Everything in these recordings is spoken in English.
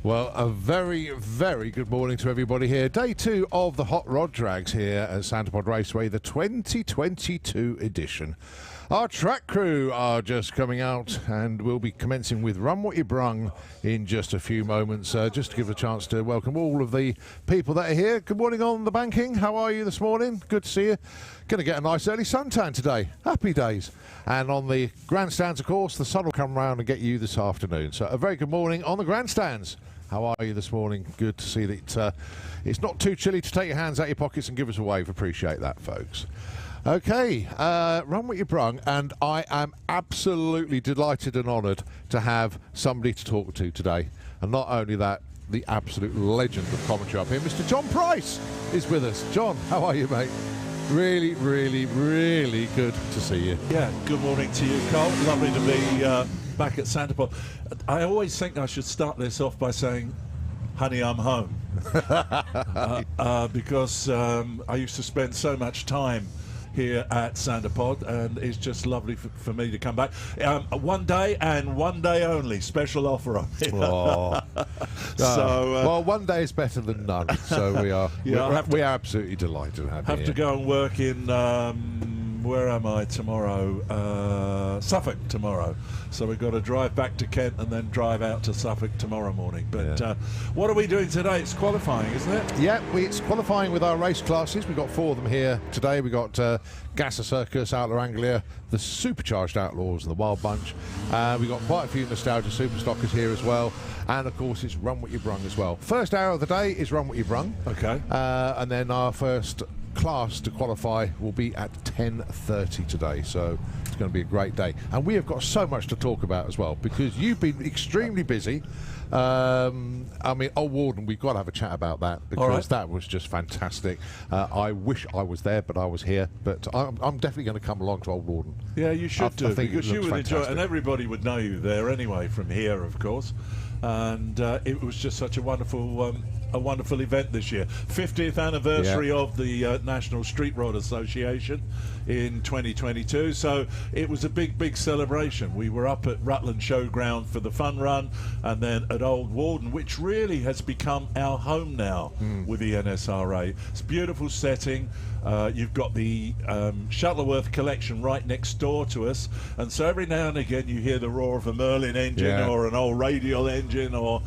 Well, a very, very good morning to everybody here. Day 2 of the Hot Rod Drags here at Santapod Raceway, the 2022 edition. Our track crew are just coming out and we'll be commencing with Run What You Brung in just a few moments. Just to give a chance to welcome all of the people that are here. Good morning on the banking. How are you this morning? Good to see you. Going to get a nice early suntan today. Happy days. And on the grandstands, of course, the sun will come round and get you this afternoon. So a very good morning on the grandstands. How are you this morning? Good to see that it's not too chilly to take your hands out of your pockets and give us a wave. Appreciate that, folks. Okay, Run What You Brung, and I am absolutely delighted and honoured to have somebody to talk to today. And not only that, the absolute legend of commentary up here, Mr. John Price, is with us. John, how are you, mate? Really, really, really good to see you. Yeah, good morning to you, Carl. Lovely to be back at Santapod. I always think I should start this off by saying, honey, I'm home. Because I used to spend so much time here at Santapod, and it's just lovely for me to come back. One day and one day only, special offer on it. Oh. Well, one day is better than none, so we are we are absolutely delighted to have you here. To go and work in where am I tomorrow? Suffolk tomorrow. So we've got to drive back to Kent and then drive out to Suffolk tomorrow morning. But what are we doing today? It's qualifying, isn't it? Yeah, it's qualifying with our race classes. We've got 4 of them here today. We've got Gasser Circus, Outlaw Anglia, the Supercharged Outlaws and the Wild Bunch. We've got quite a few Nostalgia Superstockers here as well. And, of course, it's Run What You Brung as well. First hour of the day is Run What You Brung. Okay. And then our first class to qualify will be at 10:30 today, so it's going to be a great day, and we have got so much to talk about as well because you've been extremely busy. I mean, Old Warden, we've got to have a chat about that because that was just fantastic. I wish I was there, but I was here. But I'm definitely going to come along to Old Warden. Yeah, you should do, because you would enjoy it, and everybody would know you there anyway from here, of course. And it was just such a wonderful event this year. 50th anniversary of the National Street Rod Association in 2022. So it was a big celebration. We were up at Rutland Showground for the fun run, and then at Old Warden, which really has become our home now with the NSRA. It's a beautiful setting. You've got the Shuttleworth collection right next door to us, and so every now and again you hear the roar of a Merlin engine or an old radial engine or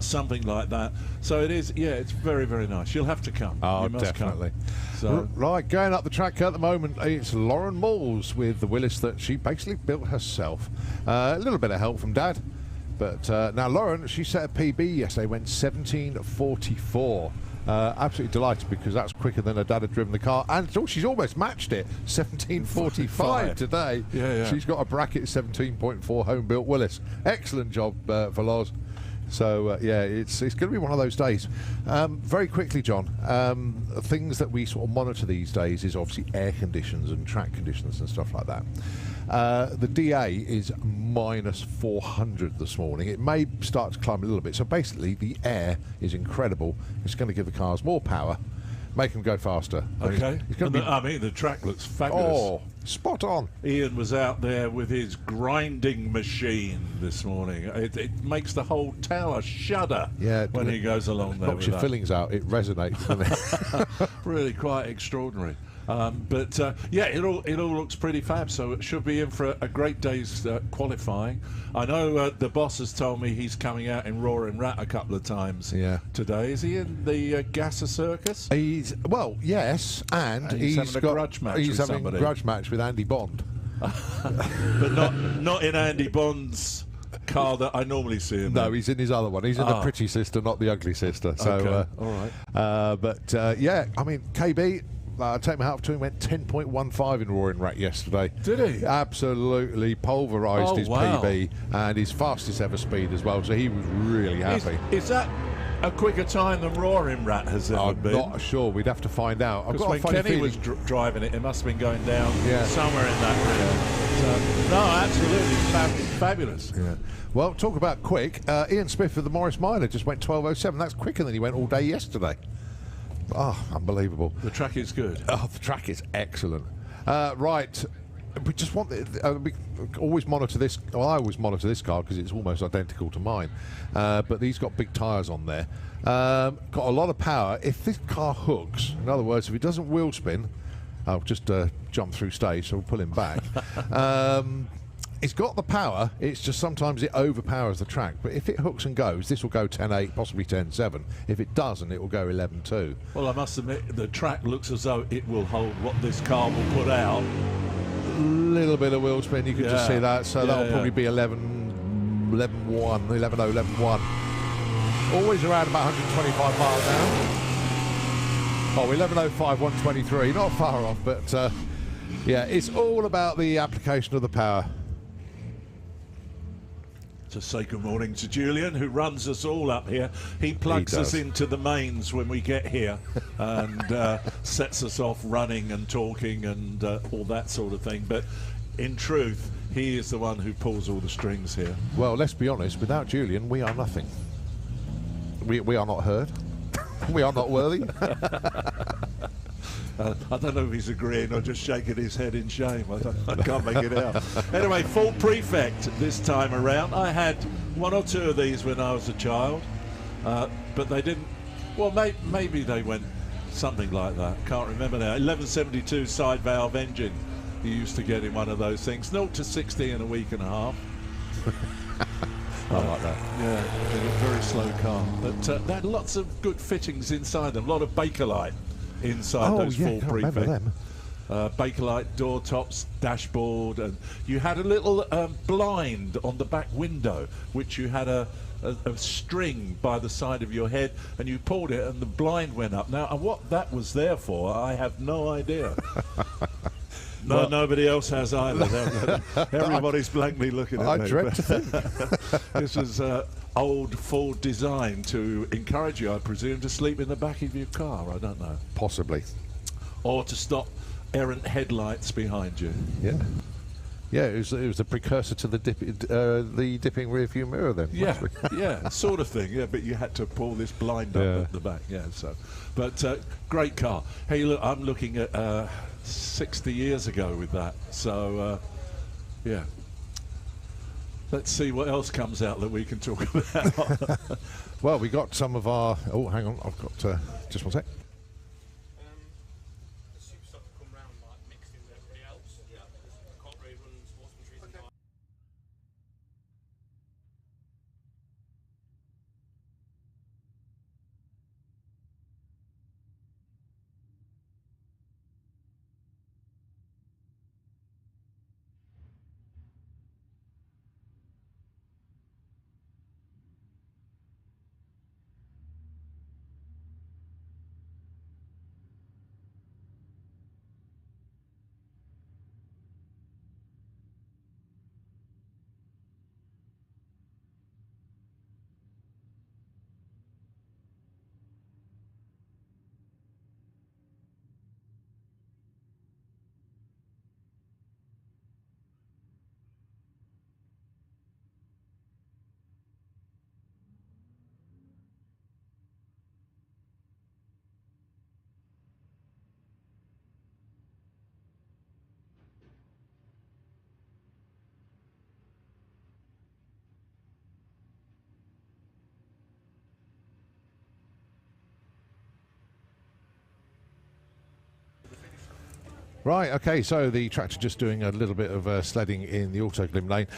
something like that. So it is, it's very, very nice. You'll have to come. Oh, you must definitely. Come. So. Right, going up the track at the moment, it's Lauren Malls with the Willis that she basically built herself. A little bit of help from Dad. But now Lauren, she set a PB yesterday, went 17:44. Absolutely delighted because that's quicker than her dad had driven the car, and she's almost matched it. 17:45 today. Yeah. She's got a bracket 17.4 home built Willis. Excellent job for Loz. So it's going to be one of those days. Very quickly, John, things that we sort of monitor these days is obviously air conditions and track conditions and stuff like that. The DA is minus 400 this morning. It may start to climb a little bit. So basically, the air is incredible. It's going to give the cars more power, make them go faster. Okay. I mean, the track looks fabulous. Oh, spot on. Ian was out there with his grinding machine this morning. It makes the whole tower shudder when he goes along there. Knocks your fillings out. It resonates, doesn't it? Really quite extraordinary. But it all looks pretty fab, so it should be in for a great day's qualifying. I know the boss has told me he's coming out in Roaring Rat a couple of times today. Is he in the Gasser Circus? Yes, and he's having a grudge match he's with having somebody. a grudge match with Andy Bond. But not in Andy Bond's car that I normally see him. No, in. he's in his other one. He's in the pretty sister, not the ugly sister. So, okay. All right. But yeah, I mean, KB. Take my hat off to him. Went 10.15 in Roaring Rat yesterday. Did he? Absolutely pulverised his PB and his fastest ever speed as well. So he was really happy. Is that a quicker time than Roaring Rat has ever been? I'm not sure. We'd have to find out. Because when Kenny was driving it, it must have been going down somewhere in that region. No, absolutely fabulous. Yeah. Well, talk about quick. Ian Smith of the Morris Minor just went 12.07. That's quicker than he went all day yesterday. Oh, unbelievable. The track is good. Oh, the track is excellent. Right. We just want we always monitor this. Well, I always monitor this car because it's almost identical to mine. But these got big tyres on there. Got a lot of power. If this car hooks, in other words, if it doesn't wheel spin, I'll just jump through stage, so we'll pull him back. It's got the power, it's just sometimes it overpowers the track. But if it hooks and goes, this will go 10.8, possibly 10.7. If it doesn't, it will go 11.2. Well, I must admit, the track looks as though it will hold what this car will put out. Little bit of wheel spin, you can just see that. So that'll probably be 11.1, 11.1. Always around about 125 miles an hour. Oh, 11.05, 123, not far off, but yeah, it's all about the application of the power. To say good morning to Julian, who runs us all up here. He plugs us into the mains when we get here and sets us off running and talking and all that sort of thing. But in truth, he is the one who pulls all the strings here. Well, let's be honest, without Julian, we are nothing. We are not heard. We are not worthy. I don't know if he's agreeing or just shaking his head in shame. I can't make it out. Anyway, full prefect this time around. I had one or two of these when I was a child, but they didn't. Well, maybe they went something like that. Can't remember now. 1172 side valve engine. You used to get in one of those things. 0 to 60 in a week and a half. I like that. Yeah, a very slow car. But they had lots of good fittings inside them. A lot of Bakelite inside those full prefect. Bakelite door tops, dashboard, and you had a little blind on the back window, which you had a string by the side of your head, and you pulled it and the blind went up. Now, what that was there for, I have no idea. No, nobody else has either. Everybody's blankly looking at me. I dread to think. This was old Ford design to encourage you, I presume, to sleep in the back of your car. I don't know. Possibly. Or to stop errant headlights behind you. Yeah. Yeah, it was the precursor to the dipping rear view mirror then. Yeah, yeah, sort of thing. Yeah, but you had to pull this blind up at the back. Yeah, so. But great car. Hey, look, I'm looking at 60 years ago with that. So, yeah. Let's see what else comes out that we can talk about. Well, we got some of our... Oh, hang on. I've got... just one sec. Right, okay, so the tractor just doing a little bit of sledding in the Autoglim lane.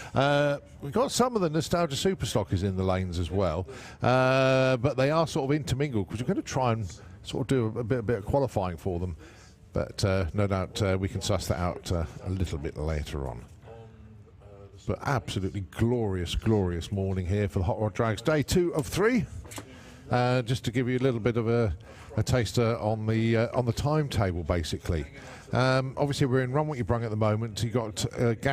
We've got some of the Nostalgia Superstock is in the lanes as well, but they are sort of intermingled because we're going to try and sort of do a bit of qualifying for them. But no doubt we can suss that out a little bit later on. The But absolutely glorious, glorious morning here for the Hot Rod Drags. Day 2 of 3. Just to give you a little bit of a taster on the timetable, basically. Obviously, we're in Run What You Brung at the moment. You got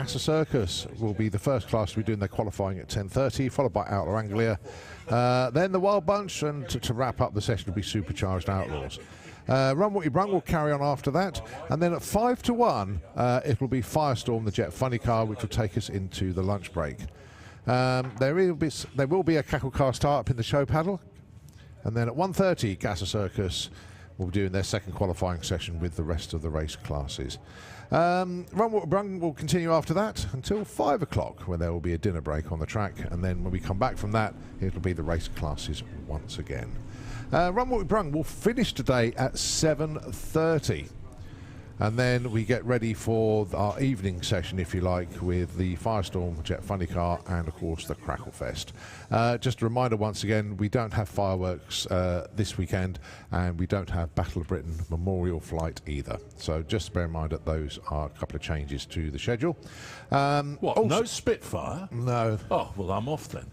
Circus will be the first class to be doing their qualifying at 10:30, followed by Outlaw Anglia. Then the Wild Bunch, and to wrap up the session will be Supercharged Outlaws. Run What You Brung will carry on after that, and then at 5 to 1 it will be Firestorm, the Jet Funny Car, which will take us into the lunch break. There will be a Cackle car start up in the show paddle, and then at 1:30 Circus will be doing their second qualifying session with the rest of the race classes. Run What You Brung will continue after that until 5 o'clock, when there will be a dinner break on the track, and then when we come back from that, it'll be the race classes once again. Run What We Brung will finish today at 7:30, and then we get ready for our evening session, if you like, with the Firestorm Jet Funny Car and, of course, the Crackle Fest. Just a reminder once again, we don't have fireworks this weekend, and we don't have Battle of Britain Memorial Flight either. So just bear in mind that those are a couple of changes to the schedule. What, no Spitfire? No. Oh, well, I'm off then.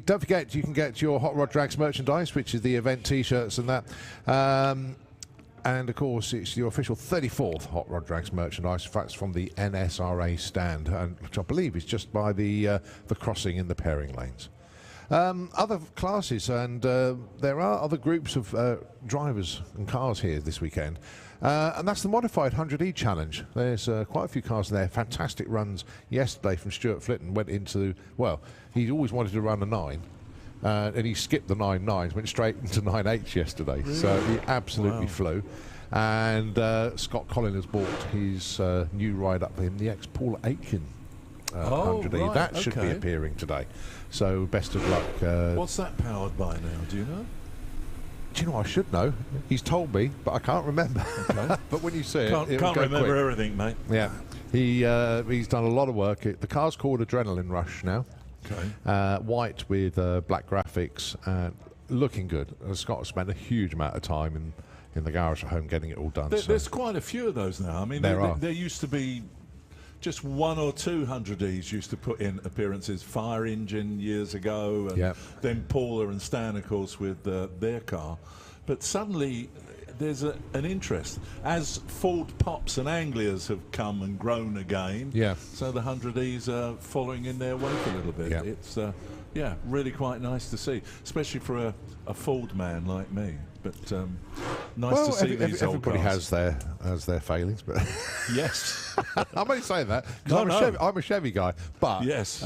Don't forget, you can get your Hot Rod Drags merchandise, which is the event T-shirts and that. And, of course, it's your official 34th Hot Rod Drags merchandise. In fact, it's from the NSRA stand, which I believe is just by the crossing in the pairing lanes. Other classes, and there are other groups of drivers and cars here this weekend. And that's the modified 100E challenge. There's quite a few cars in there. Fantastic runs yesterday from Stuart Flitton. Went into, well, he always wanted to run a 9. And he skipped the 9.9s, went straight into 9.8s yesterday. Really? So he absolutely flew. And Scott Collin has bought his new ride up for him, the ex-Paul Aitken 100E. Right, that should be appearing today. So best of luck. What's that powered by now? Do you know? Do you know, I should know. He's told me, but I can't remember. Okay. But when you see it, can't remember quick. Everything, mate. Yeah. He's done a lot of work. The car's called Adrenaline Rush now. Okay. White with black graphics, looking good. Scott spent a huge amount of time in the garage at home getting it all done. There's quite a few of those now. I mean, there used to be just 1 or 2 100Es used to put in appearances. Fire Engine years ago, and then Paula and Stan, of course, with their car. But suddenly there's an interest as Ford Pops and Anglias have come and grown again. Yeah. So the 100Es are following in their wake a little bit. Yeah. It's really quite nice to see, especially for a Ford man like me. But nice to see these old everybody cars. has their failings, but yes, I'm only saying that because I'm a Chevy guy. But yes.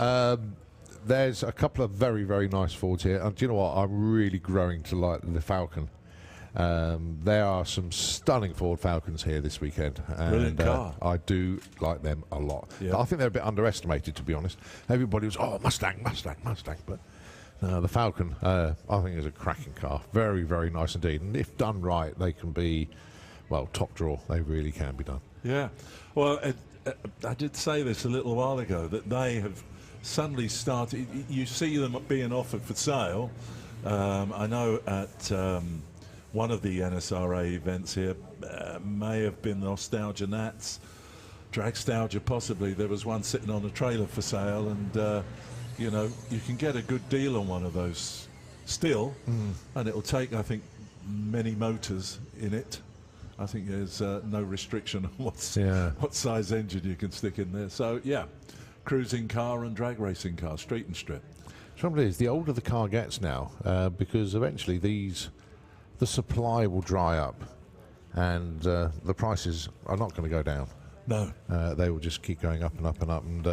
There's a couple of very, very nice Fords here, and do you know what? I'm really growing to like the Falcon. There are some stunning Ford Falcons here this weekend, and brilliant car. I do like them a lot. Yeah. I think they're a bit underestimated, to be honest. Everybody was, Mustang, but no, the Falcon, I think, is a cracking car. Very, very nice indeed. And if done right, they can be, well, top draw. They really can be done. Yeah. Well, I did say this a little while ago, that they have suddenly started. You see them being offered for sale. I know at one of the NSRA events here, may have been Nostalgia Nats, Dragstalgia possibly. There was one sitting on a trailer for sale, and you know, you can get a good deal on one of those still, and it'll take, I think, many motors in it. I think there's no restriction on what size engine you can stick in there. So yeah, cruising car and drag racing car, street and strip. The trouble is, the older the car gets now, because eventually the supply will dry up, and the prices are not going to go down. No. They will just keep going up and up and up, and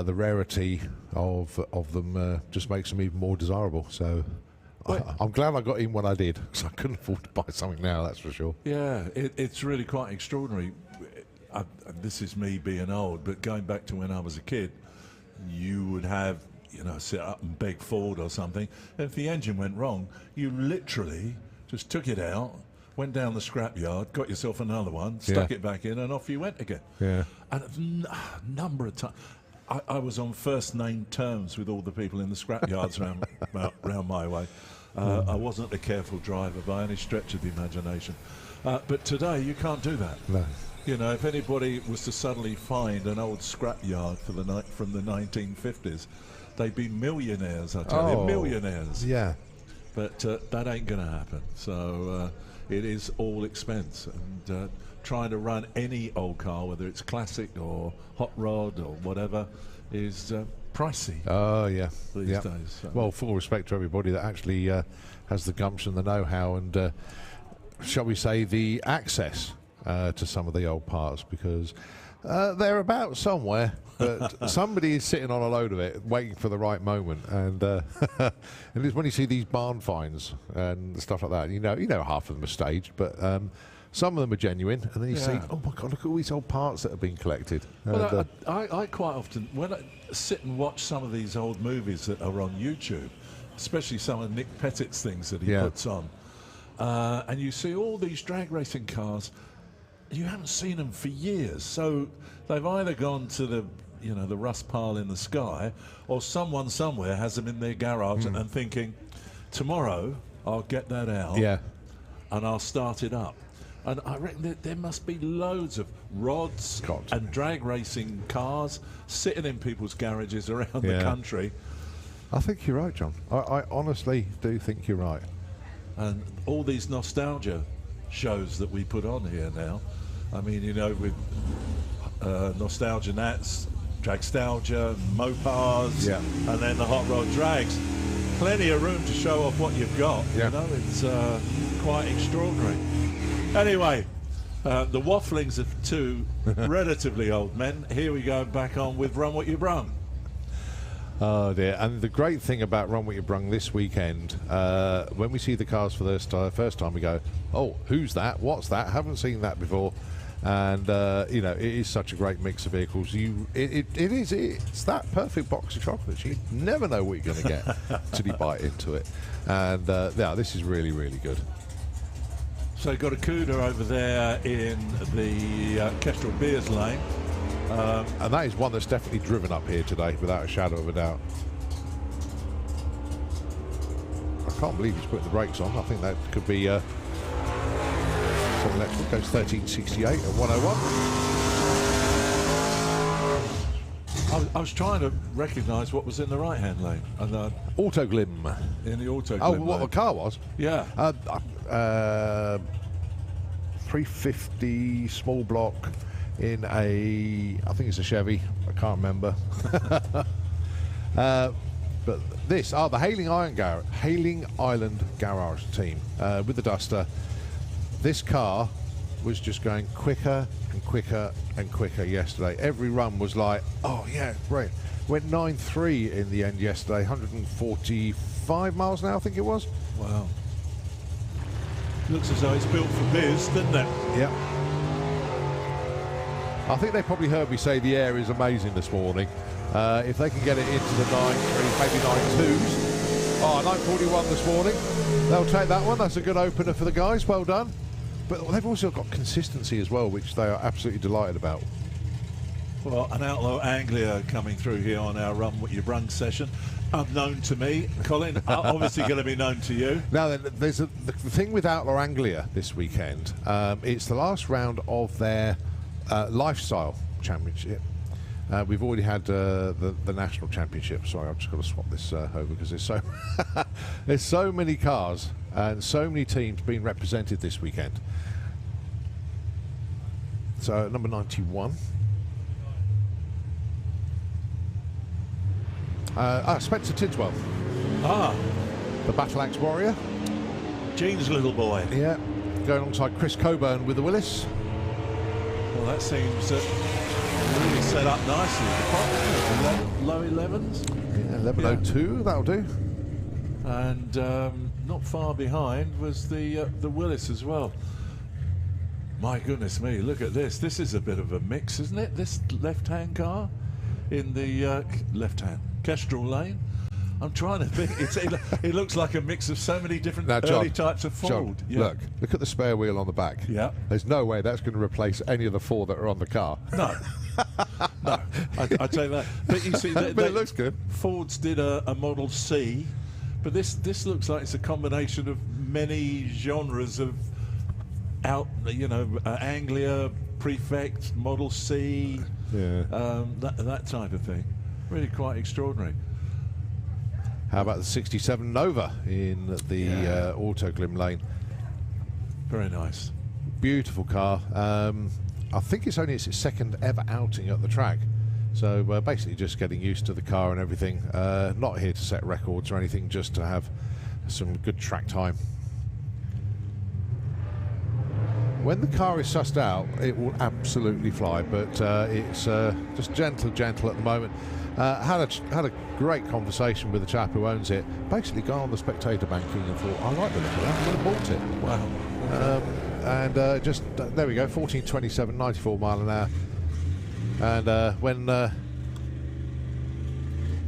the rarity of them just makes them even more desirable. So I'm glad I got in when I did, because I couldn't afford to buy something now, that's for sure. Yeah, it's really quite extraordinary. This is me being old, but going back to when I was a kid, you would have, you know, sit up and beg Ford or something, and if the engine went wrong, you literally just took it out, went down the scrapyard, got yourself another one, stuck it back in, and off you went again. Yeah. And a number of times, I was on first name terms with all the people in the scrapyards round my way. I wasn't a careful driver by any stretch of the imagination. But today, you can't do that. No. You know, if anybody was to suddenly find an old scrapyard for the from the 1950s, they'd be millionaires, I tell you, millionaires. Yeah. But that ain't going to happen. So it is all expense. And trying to run any old car, whether it's classic or hot rod or whatever, is pricey. Oh, yeah. These days. So. Well, full respect to everybody that actually has the gumption, the know-how, and shall we say the access to some of the old parts, because they're about somewhere, but somebody is sitting on a load of it waiting for the right moment. And and it's when you see these barn finds and stuff like that, you know half of them are staged, but some of them are genuine, and then you see, oh my God, look at all these old parts that have been collected. Well, I quite often, when I sit and watch some of these old movies that are on YouTube, especially some of Nick Pettit's things that he puts on, and you see all these drag racing cars, you haven't seen them for years, so they've either gone to the the rust pile in the sky, or someone somewhere has them in their garage and thinking, tomorrow I'll get that out and I'll start it up. And I reckon that there must be loads of rods and drag racing cars sitting in people's garages around the country. I think you're right, John. I honestly do think you're right. And all these nostalgia shows that we put on here now, I mean, with Nostalgia Nats, Dragstalgia, Mopars, and then the Hot Rod Drags, plenty of room to show off what you've got. It's quite extraordinary. Anyway, the wafflings of two relatively old men. Here we go back on with Run What You Brung. Oh dear. And the great thing about Run What You Brung this weekend, when we see the cars for the first time, we go, oh, who's that? What's that? Haven't seen that before. And it is such a great mix of vehicles. It's that perfect box of chocolates. You never know what you're going to get till you bite into it. And this is really, really good. So you've got a Cuda over there in the Kestrel Beers lane. And that is one that's definitely driven up here today, without a shadow of a doubt. I can't believe he's putting the brakes on. I think that could be some electrical. Goes 1368 at 101. I was trying to recognise what was in the right-hand lane. And Autoglim. In the Autoglim Oh, lane. what the car was? Yeah. 350 small block in I think it's a Chevy. I can't remember. But this, the Hailing Island Garage team with the Duster. This car was just going quicker and quicker and quicker yesterday. Every run was like, oh yeah, great. Went 9.3 in the end yesterday, 145 miles an hour, I think it was. Wow. Looks as though it's built for biz, doesn't it? Yeah. I think they probably heard me say the air is amazing this morning. If they can get it into the 9.3s, maybe 9.2s. 9.41 this morning. They'll take that one. That's a good opener for the guys. Well done. But they've also got consistency as well, which they are absolutely delighted about. Well, an Outlaw Anglia coming through here on our Run What You Brung session. Unknown to me, Colin. Obviously going to be known to you. Now, then, there's the thing with Outlaw Anglia this weekend. It's the last round of their lifestyle championship. We've already had the national championship. Sorry, I've just got to swap this over because there's so many cars and so many teams being represented this weekend. So number 91. Spencer Tidswell. The Battle Axe Warrior. Gene's little boy. Yeah, going alongside Chris Coburn with the Willis. Well, that seems really set up nicely. The low 11s. Yeah, 11.02, that'll do. And not far behind was the Willis as well. My goodness me, look at this. This is a bit of a mix, isn't it? This left-hand car in the left-hand Kestrel lane. I'm trying to think. It looks like a mix of so many different early types of Ford. John, look at the spare wheel on the back. Yeah. There's no way that's going to replace any of the four that are on the car. No. No, I tell you that. But you see, but it looks good. Fords did a Model C, but this looks like it's a combination of many genres of Anglia, Prefect, Model C, that type of thing. Really quite extraordinary. How about the 67 Nova in the Autoglim lane? Very nice. Beautiful car. I think it's only its second ever outing at the track. So basically just getting used to the car and everything. Not here to set records or anything, just to have some good track time. When the car is sussed out, it will absolutely fly, but it's just gentle at the moment. Had a great conversation with the chap who owns it. Basically gone on the spectator banking and thought, I like the look of that, I'm going to bought it. Wow. And just there we go, 14.27, 94 mile an hour. And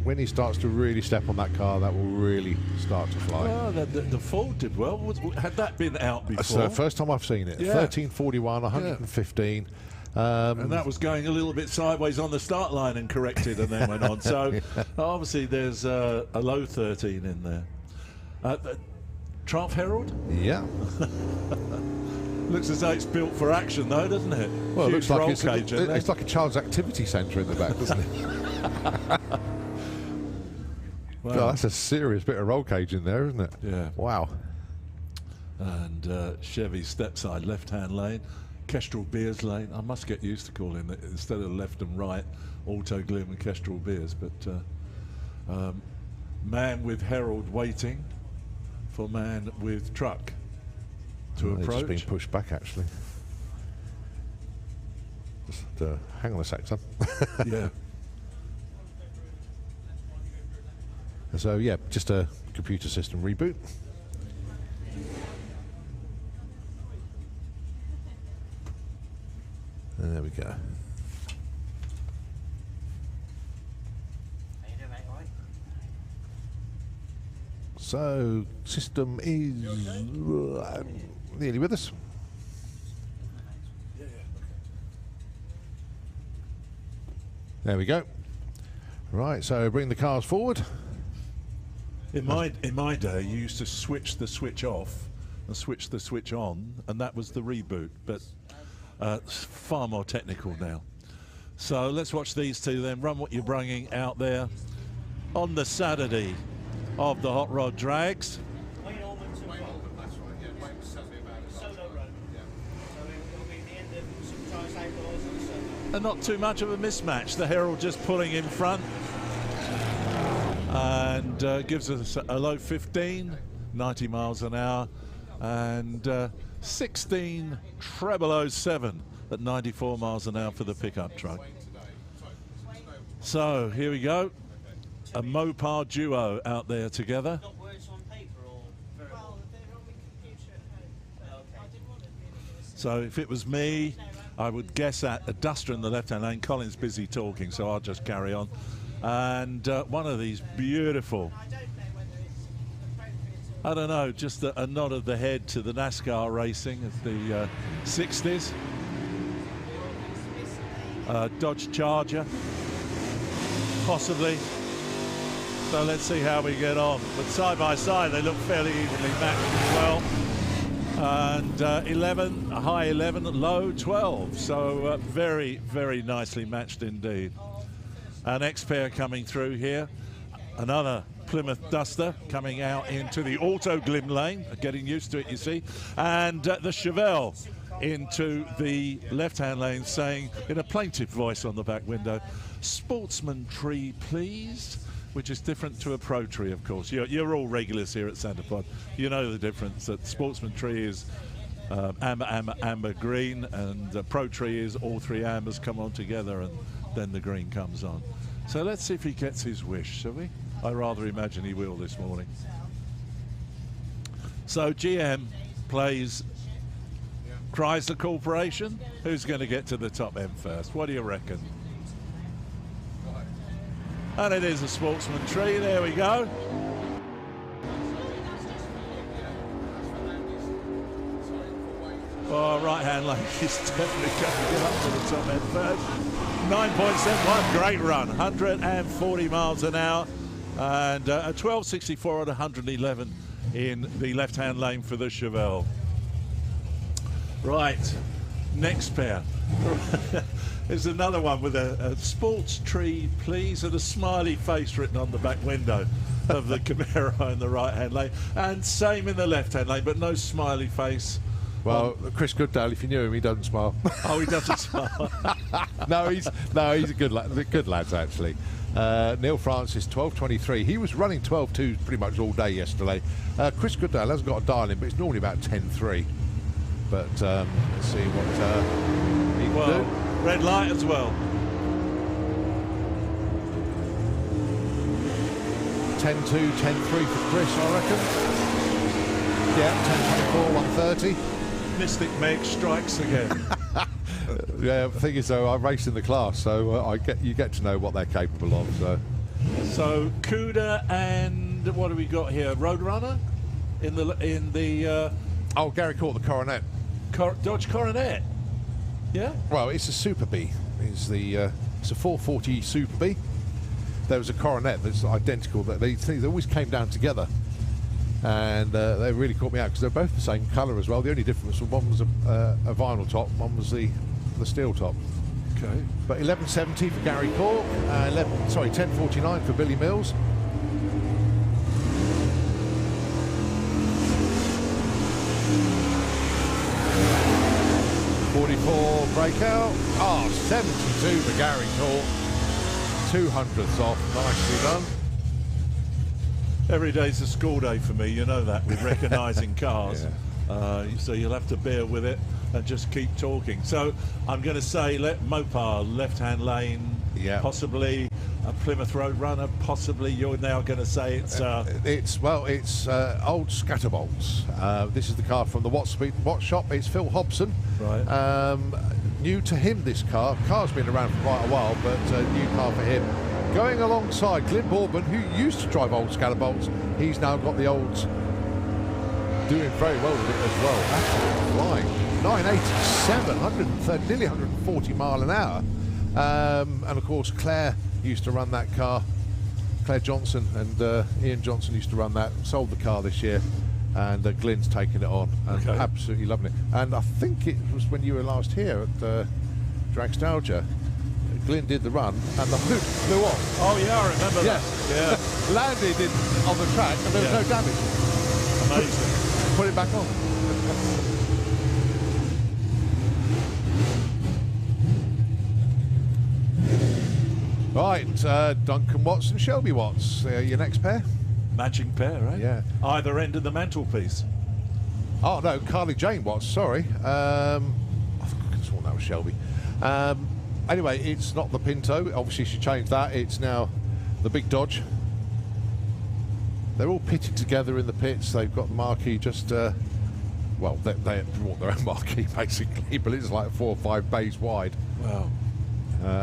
when he starts to really step on that car, that will really start to fly. Well, the Ford did well. Had that been out before? It's the first time I've seen it. 13.41, 115. And that was going a little bit sideways on the start line and corrected and then went on. So obviously there's a low 13 in there. Triumph Herald? Yeah. Looks as though it's built for action, though, doesn't it? Well, it looks like it's like a child's activity centre in the back, doesn't it? Wow. God, that's a serious bit of roll cage in there, isn't it? Yeah. Wow. And Chevy step-side left-hand lane, Kestrel Beers lane. I must get used to calling it, instead of left and right, Autoglim and Kestrel Beers. But man with Herald waiting for man with truck to approach. It's been pushed back, actually. Just hang on a sec, son. Yeah. So yeah, just a computer system reboot. And there we go. So system is nearly with us. There we go. Right, so bring the cars forward. In my day, you used to switch the switch off and switch the switch on, and that was the reboot. But it's far more technical now. So let's watch these two then. Run what you're bringing out there on the Saturday of the Hot Rod Drags. And not too much of a mismatch. The Herald just pulling in front. And gives us a low 15, 90 miles an hour, and 16 treble 07 at 94 miles an hour for the pickup truck. So here we go, a Mopar duo out there together. So if it was me, I would guess at a Duster in the left-hand lane. Colin's busy talking, so I'll just carry on. And one of these beautiful, I don't know, just a nod of the head to the NASCAR racing of the 60s. Dodge Charger, possibly. So let's see how we get on. But side by side, they look fairly evenly matched as well. And 11, a high 11, low 12. So very, very nicely matched indeed. Our next pair coming through here, another Plymouth Duster coming out into the Autoglim lane, getting used to it, you see, and the Chevelle into the left-hand lane, saying in a plaintive voice on the back window, "Sportsman tree, please," which is different to a Pro tree, of course. You're all regulars here at Santa Pod. You know the difference, that Sportsman tree is amber, amber, amber, green, and Pro tree is all three ambers come on together, and then the green comes on. So let's see if he gets his wish, shall we? I rather imagine he will this morning. So GM plays Chrysler Corporation. Who's going to get to the top end first? What do you reckon? And it is a Sportsman tree. There we go. Oh, right-hand lane is definitely going to get up to the top end first. 9.71, great run, 140 miles an hour, and a 12.64 at 111 in the left-hand lane for the Chevelle. Right, next pair. There's another one with a sports tree, please, and a smiley face written on the back window of the Camaro in the right-hand lane, and same in the left-hand lane, but no smiley face. Well, Chris Goodale, if you knew him, he doesn't smile. Oh, he doesn't smile. No, he's a good lad. Good lads, actually. Neil Francis, 12.23. He was running 12.2 pretty much all day yesterday. Chris Goodale hasn't got a dial in, but it's normally about 10.3. But let's see what he can do. Red light as well. 10.2, 10.3 for Chris, I reckon. Yeah, 10.24, 1.30. Mystic Meg strikes again. Yeah, the thing is, though, I race in the class, so you get to know what they're capable of. So Cuda and what do we got here? Roadrunner in the. Oh, Gary Court, the Coronet. Dodge Coronet. Yeah. Well, it's a Super B. It's a 440 Super B. There was a Coronet that's identical. That they always came down together, and they really caught me out because they're both the same colour as well. The only difference was one was a vinyl top, one was the steel top. Okay. But 11.70 for Gary Cork, 10.49 for Billy Mills. .44 breakout. 72 for Gary Cork. 200ths off. Nicely done. Every day's a school day for me, you know that, with recognising cars. Yeah. So you'll have to bear with it and just keep talking. So I'm going to say Mopar, left-hand lane, possibly a Plymouth Roadrunner, possibly you're now going to say it's old Scatterbolts. This is the car from the Watts shop. It's Phil Hobson. Right. New to him, this car. Car's been around for quite a while, but new car for him. Going alongside Glyn Bourbon, who used to drive old Scatterbolts. He's now got the olds. Doing very well with it as well. Absolutely flying. 987, nearly 140 mile an hour. And of course, Claire used to run that car. Claire Johnson and Ian Johnson used to run that. Sold the car this year, and Glyn's taking it on and absolutely loving it. And I think it was when you were last here at Dragstalgia. Glyn did the run, and the hood flew off. Oh yeah, I remember that. Yeah. Landed on the track, and there was no damage. Amazing. Put it back on. Right, Duncan Watts and Shelby Watts, your next pair. Matching pair, right? Yeah. Either end of the mantelpiece. Oh no, Carly Jane Watts. Sorry, I think I could have sworn that was Shelby. Anyway, it's not the Pinto. Obviously, she changed that. It's now the big Dodge. They're all pitted together in the pits. They've got the marquee just, well, they brought their own marquee basically, but it's like 4 or 5 bays wide. Wow.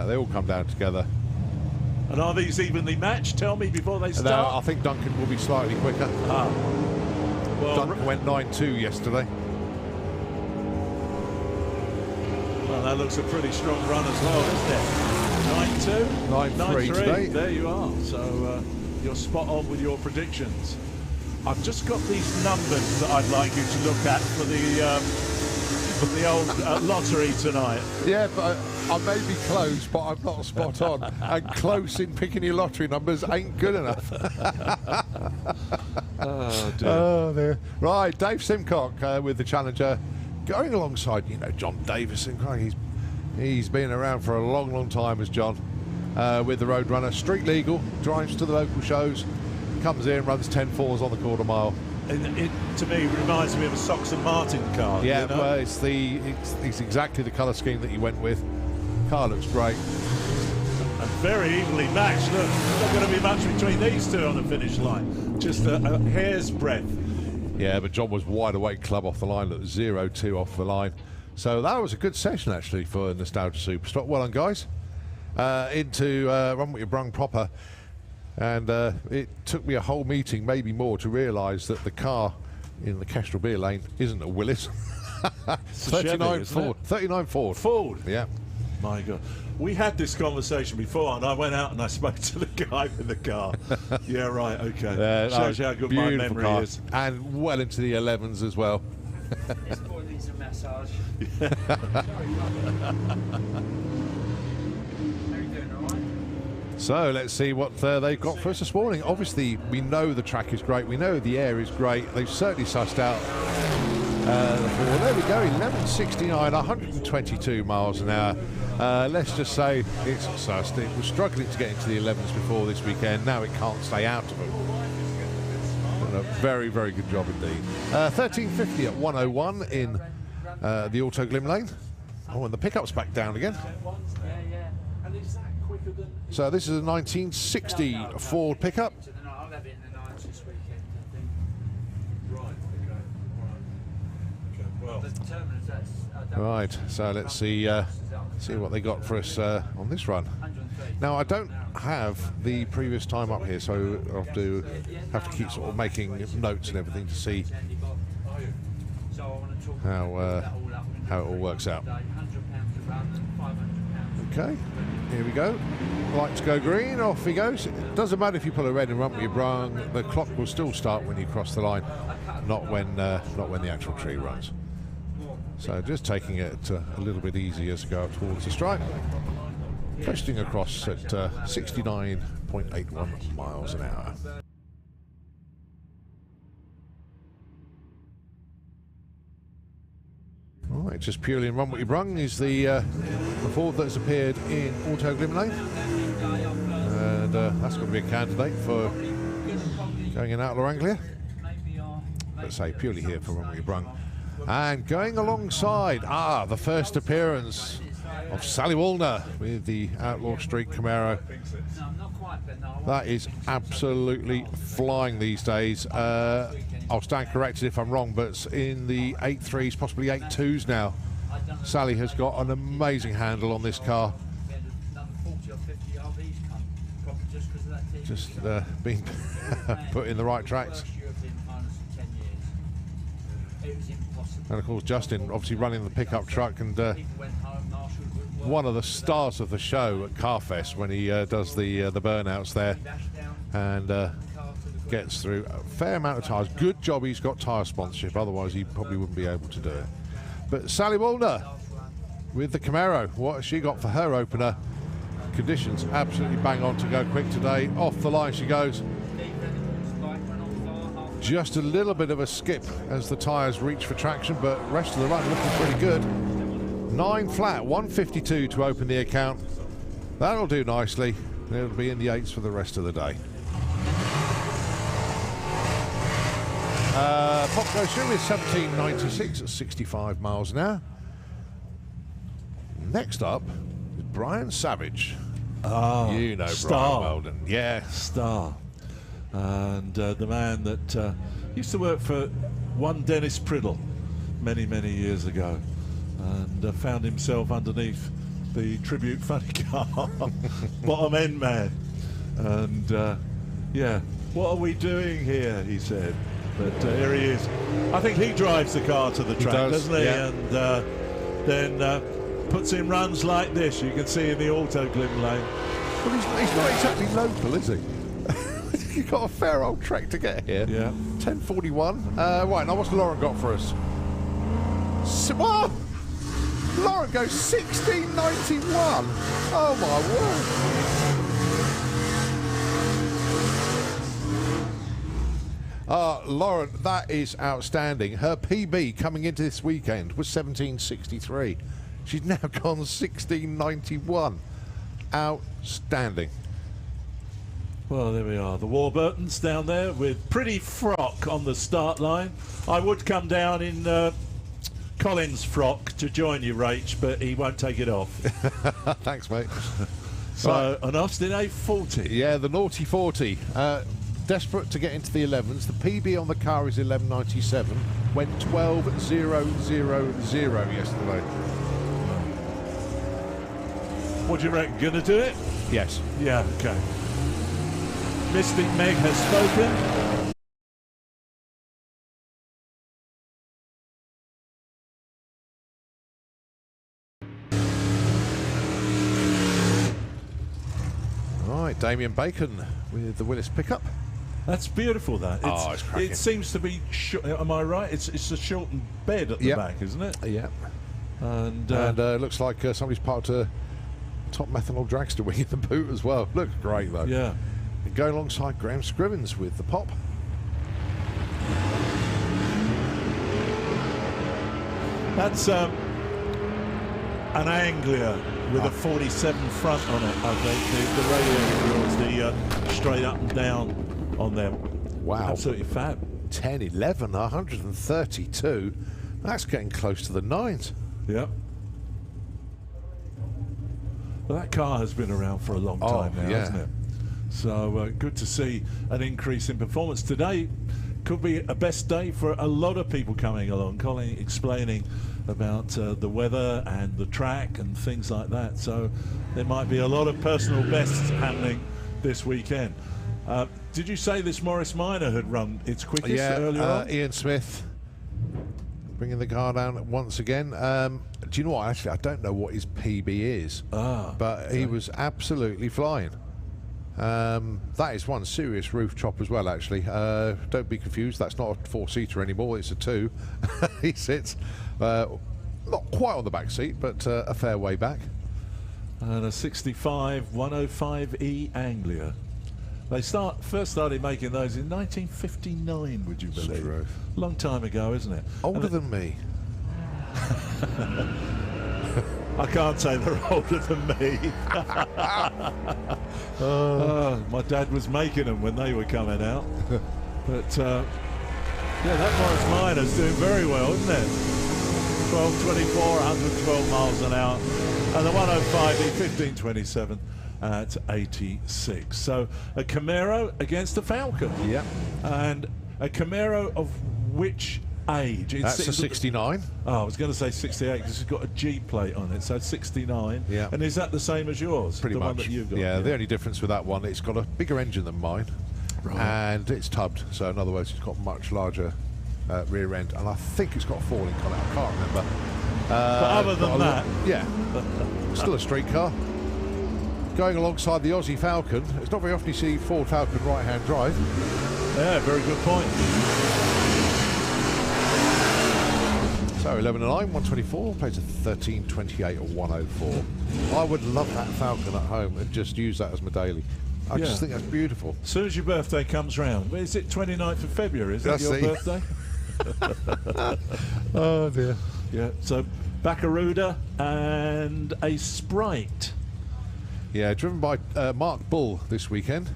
They all come down together. And are these evenly matched? Tell me before they start. No, I think Duncan will be slightly quicker. Well, Duncan went 9.2 yesterday. Well, that looks a pretty strong run as well, isn't it? 9.2? 9.3 today. There you are. So you're spot on with your predictions. I've just got these numbers that I'd like you to look at for the old lottery tonight. Yeah, but I may be close, but I'm not spot on. And close in picking your lottery numbers ain't good enough. Oh, dear. Oh, dear. Right, Dave Simcock with the Challenger, going alongside, John Davison. He's been around for a long, long time as John, with the Roadrunner. Street legal, drives to the local shows, comes in, runs 10.4s on the quarter mile. And it, to me, reminds me of a Sox and Martin car. Yeah, well, it's exactly the colour scheme that you went with. Car looks great. And very evenly matched. Look, there's not going to be much between these two on the finish line. Just a hair's breadth. Yeah, but John was wide awake club off the line. Look, 0-2 off the line. So that was a good session, actually, for Nostalgia Superstock. Well done, guys. Into Run With Your Brung proper. And it took me a whole meeting, maybe more, to realise that the car in the Kestrel Beer Lane isn't a Willis. 39 Ford. 39 Ford. Ford? Yeah. My God. We had this conversation before, and I went out and I spoke to the guy with the car. Yeah, right, okay. Shows you how good my memory is. And well into the 11s as well. needs a massage. Yeah. How are you doing, all right? So let's see what they've got for us this morning. Obviously, we know the track is great. We know the air is great. They've certainly sussed out well, there we go, 11.69, 122 miles an hour. Let's just say it's sussed. It was struggling to get into the 11s before this weekend. Now it can't stay out of them. Done a very, very good job indeed. 13.50 at 101 in the Auto Glim Lane. Oh, and the pickup's back down again. So this is a 1960 Ford pickup. Right, so let's see what they got for us on this run. Now I don't have the previous time up here, so I'll have to keep sort of making notes and everything to see how it all works out. Okay, here we go. Lights go green, off he goes. It doesn't matter if you pull a red and run with your brung, the clock will still start when you cross the line, not when the actual tree runs. So just taking it a little bit easier as I go up towards the stripe. Coasting across at 69.81 miles an hour. Right, just purely in Run What You Brung is the Ford that's appeared in Auto Glim Lane. And that's going to be a candidate for going in Outlaw Anglia. Let's say purely here for Run What You Brung. And going alongside, the first appearance of Sally Woolner with the Outlaw Street Camaro. That is absolutely flying these days. I'll stand corrected if I'm wrong, but it's in the 8.3s, possibly 8.2s now. Sally has got an amazing handle on this car. Just being put in the right tracks. And of course Justin obviously running the pickup truck and one of the stars of the show at Carfest when he does the burnouts there and gets through a fair amount of tyres. Good job he's got tyre sponsorship, otherwise he probably wouldn't be able to do it. But Sally Woolner with the Camaro, what has she got for her opener? Conditions absolutely bang on to go quick today. Off the line she goes. Just a little bit of a skip as the tyres reach for traction, but rest of the run looking pretty good. 9 flat, 152 to open the account. That'll do nicely. It'll be in the 8s for the rest of the day. Pop goes through with 17.96 at 65 miles an hour. Next up is Brian Savage. Oh, you know Star. Brian Weldon. Yeah. Star. And the man that used to work for one Dennis Priddle many, many years ago, and found himself underneath the tribute funny car, bottom end man. And yeah, what are we doing here, he said. But here he is. I think he drives the car to the track, doesn't he? Yeah. And then puts in runs like this, you can see in the Auto Glim Lane. Well, he's not exactly local, is he? You've got a fair old trek to get here. Yeah. 10.41. Right, now what's Lauren got for us? What? Lauren goes 16.91. Oh my word. Lauren, that is outstanding. Her PB coming into this weekend was 17.63. She's now gone 16.91. Outstanding. Well, there we are. The Warburtons down there with Pretty Frock on the start line. I would come down in Colin's frock to join you, Rach, but he won't take it off. Thanks, mate. So, an Austin A40. Yeah, the naughty 40. Desperate to get into the 11s. The PB on the car is 11.97. Went 12.000 yesterday. What do you reckon? Gonna do it? Yes. Yeah, okay. Mystic Meg has spoken. Right, Damien Bacon with the Willis pickup. That's beautiful. It's cracking. It seems to be. Am I right? It's a shortened bed at the back, isn't it? Yeah. And looks like somebody's parked a top methanol dragster wing in the boot as well. Looks great though. Yeah. And going alongside Graham Scrivens with the pop. That's an Anglia with a 47 front on it. I think the radio wheels, the straight up and down on them. Wow. Absolutely fab. 10, 11, 132. That's getting close to the 9s. Yep. Well, that car has been around for a long time now, hasn't it? So good to see an increase in performance. Today could be a best day for a lot of people coming along. Colin explaining about the weather and the track and things like that. So there might be a lot of personal bests happening this weekend. Did you say this Morris Minor had run its quickest earlier on? Ian Smith bringing the car down once again. Do you know what? Actually, I don't know what his PB is, but he was absolutely flying. That is one serious roof chop as well, actually. Don't be confused, that's not a 4-seater anymore, it's a 2. He sits not quite on the back seat, but a fair way back. And a 65 105E Anglia. They first started making those in 1959, would you believe? True. Long time ago, isn't it? Older than me. I can't say they're older than me. My dad was making them when they were coming out. But yeah, that Morris Minor's doing very well, isn't it? 12.24, 112 miles an hour. And the 105E 15.27 at 86. So a Camaro against a Falcon. Yeah. And a Camaro of which age? That's a 69. Oh, I was going to say 68 because it's got a G plate on it, so 69. Yeah. And is that the same as yours? Pretty much. One that you've got? Yeah, the only difference with that one, it's got a bigger engine than mine. Right. And it's tubbed, so in other words, it's got much larger rear end, and I think it's got a falling on it. I can't remember. But other than that, yeah, still a street car. Going alongside the Aussie Falcon, it's not very often you see Ford Falcon right-hand drive. Yeah, very good point. So 11 and 9, 124, plays a 13.28 or 104. I would love that Falcon at home and just use that as my daily. I just think that's beautiful. As soon as your birthday comes round, is it 29th of February? Is that your birthday? Oh dear. Yeah, so Baccaruda and a Sprite. Yeah, driven by Mark Bull this weekend.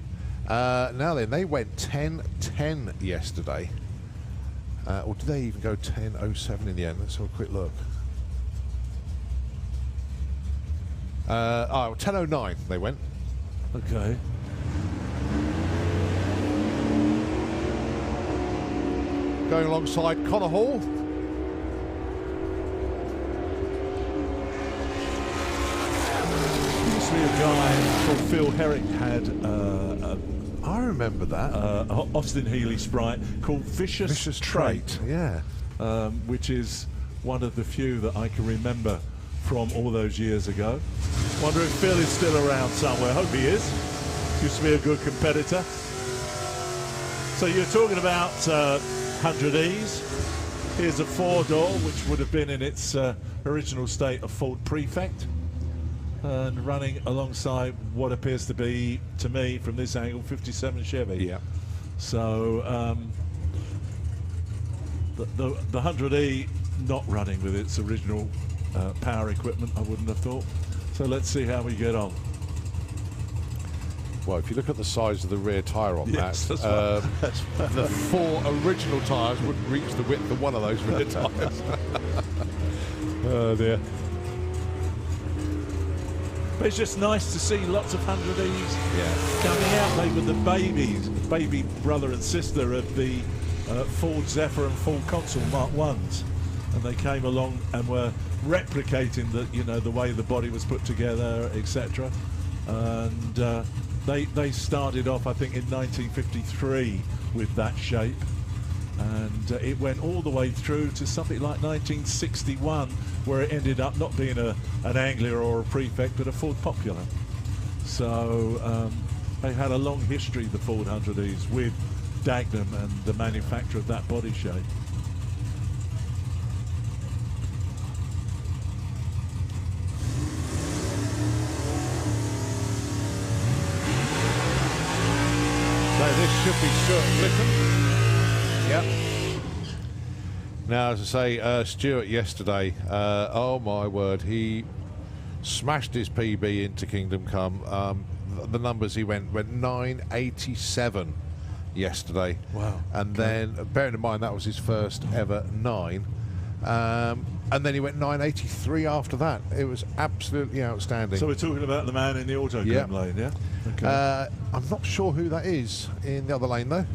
Now then, they went 10.10 yesterday. Or did they even go 10.07 in the end? Let's have a quick look. 10.09 they went. Okay. Going alongside Connor Hall. Obviously a guy called Phil Herrick had I remember that. Austin Healey Sprite called Vicious Trait. Yeah. Which is one of the few that I can remember from all those years ago. Wonder if Phil is still around somewhere. Hope he is. Used to be a good competitor. So you're talking about 100Es. Here's a 4-door, which would have been in its original state a Ford Prefect, and running alongside what appears to be, to me, from this angle, 57 Chevy. Yeah. So the 100E not running with its original power equipment, I wouldn't have thought. So let's see how we get on. Well, if you look at the size of the rear tyre on Yes, that, that's right. the 4 original tyres wouldn't reach the width of one of those rear tyres. Oh dear. But it's just nice to see lots of 100Es coming out. They were the baby brother and sister of the Ford Zephyr and Ford Consul Mark 1s. And they came along and were replicating the way the body was put together, etc. And they started off, I think, in 1953 with that shape, and it went all the way through to something like 1961, where it ended up not being an Anglia or a Prefect, but a Ford Popular. So they had a long history, the Ford 100Es, with Dagenham and the manufacture of that body shape. So this should be Stuart Litton. Yep. Now, as I say, Stuart yesterday, oh my word, he smashed his PB into Kingdom Come. The numbers he went 987 yesterday. Wow. And then, bearing in mind that was his first ever 9. And then he went 983 after that. It was absolutely outstanding. So we're talking about the man in the auto lane, yeah? Okay. I'm not sure who that is in the other lane though,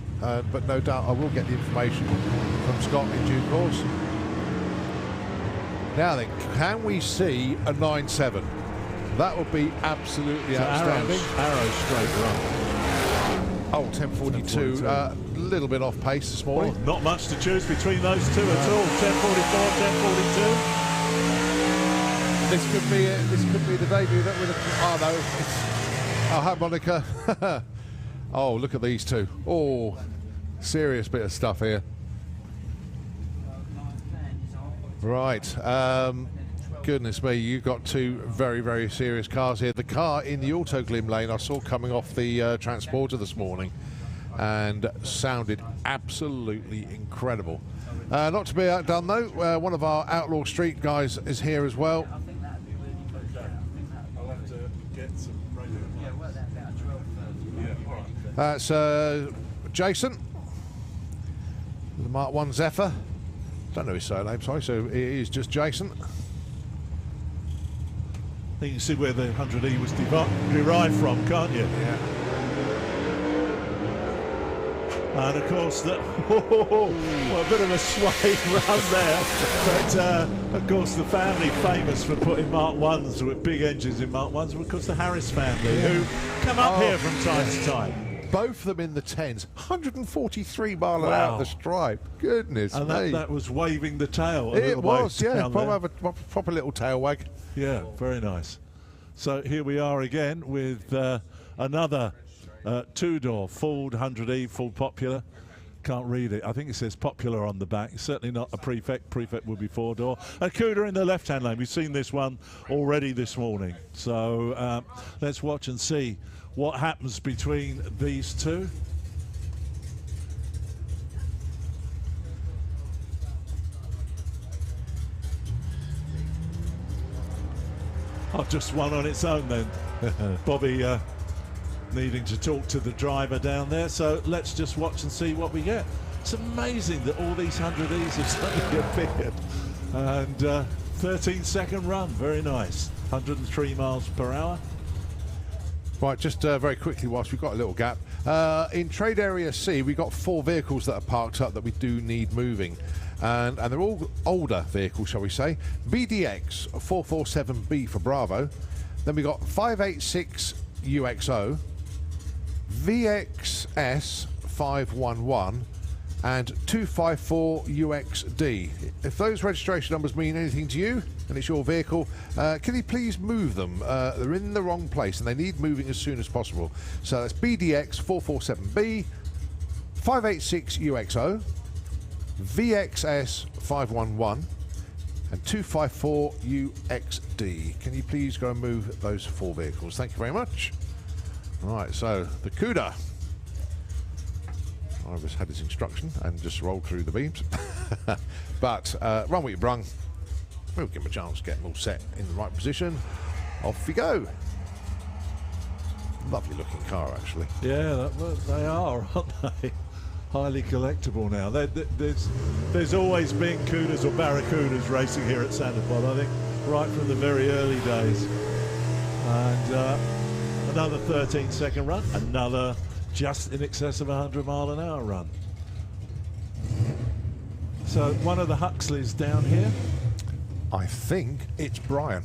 but no doubt I will get the information from Scott in due course. Now then, can we see a 9.7? That would be absolutely outstanding. Arrow straight run. Oh, 10.42, a little bit off pace this morning. Well, not much to choose between those two at all. 10.44, 10.42. This could be it. This could be the debut that with a. Oh no, it's a harmonica. Oh, look at these two. Oh, serious bit of stuff here. Right. Goodness me, you've got two very, very serious cars here. The car in the Autoglim lane I saw coming off the transporter this morning and sounded absolutely incredible. Not to be outdone though, one of our Outlaw Street guys is here as well. I'll have to get some radio. That's Jason, the Mark 1 Zephyr. Don't know his surname, sorry, so it is just Jason. You can see where the 100E was derived from, can't you? Yeah. And of course, well, a bit of a sway run there. But of course, the family famous for putting Mark 1s with big engines in Mark 1s were, of course, the Harris family, who come up here from time to time. Both of them in the 10s, 143 mile an Wow. hour the stripe. Goodness And me. that was waving the tail. It was, yeah. Probably Probably have a proper little tail wag. Yeah, very nice. So here we are again with another two-door Ford 100E, Ford Popular. Can't read it. I think it says Popular on the back. It's certainly not a Prefect. Prefect will be four-door. A Cuda in the left-hand lane. We've seen this one already this morning. So let's watch and see what happens between these two. Oh, just one on its own then. Bobby needing to talk to the driver down there. So let's just watch and see what we get. It's amazing that all these 100Es have suddenly appeared. And 13-second run, very nice. 103 miles per hour. Right, just very quickly, whilst we've got a little gap. In Trade Area C, we've got 4 vehicles that are parked up that we do need moving. And they're all older vehicles, shall we say. BDX 447B for Bravo. Then we got 586 UXO, VXS 511, and 254 UXD. If those registration numbers mean anything to you and it's your vehicle, can you please move them? They're in the wrong place and they need moving as soon as possible. So that's BDX 447B, 586 UXO, VXS 511 and 254 UXD. Can you please go and move those 4 vehicles? Thank you very much. Right, so the CUDA. I just had his instruction and just rolled through the beams. But run with your brung. We'll give him a chance to get them all set in the right position. Off we go. Lovely looking car, actually. Yeah, they are, aren't they? Highly collectible now. There's always been Cudas or Barracudas racing here at Sandipod, I think, right from the very early days. And another 13-second run, another just in excess of 100 mile an hour run. So one of the Huxleys down here. I think it's Brian.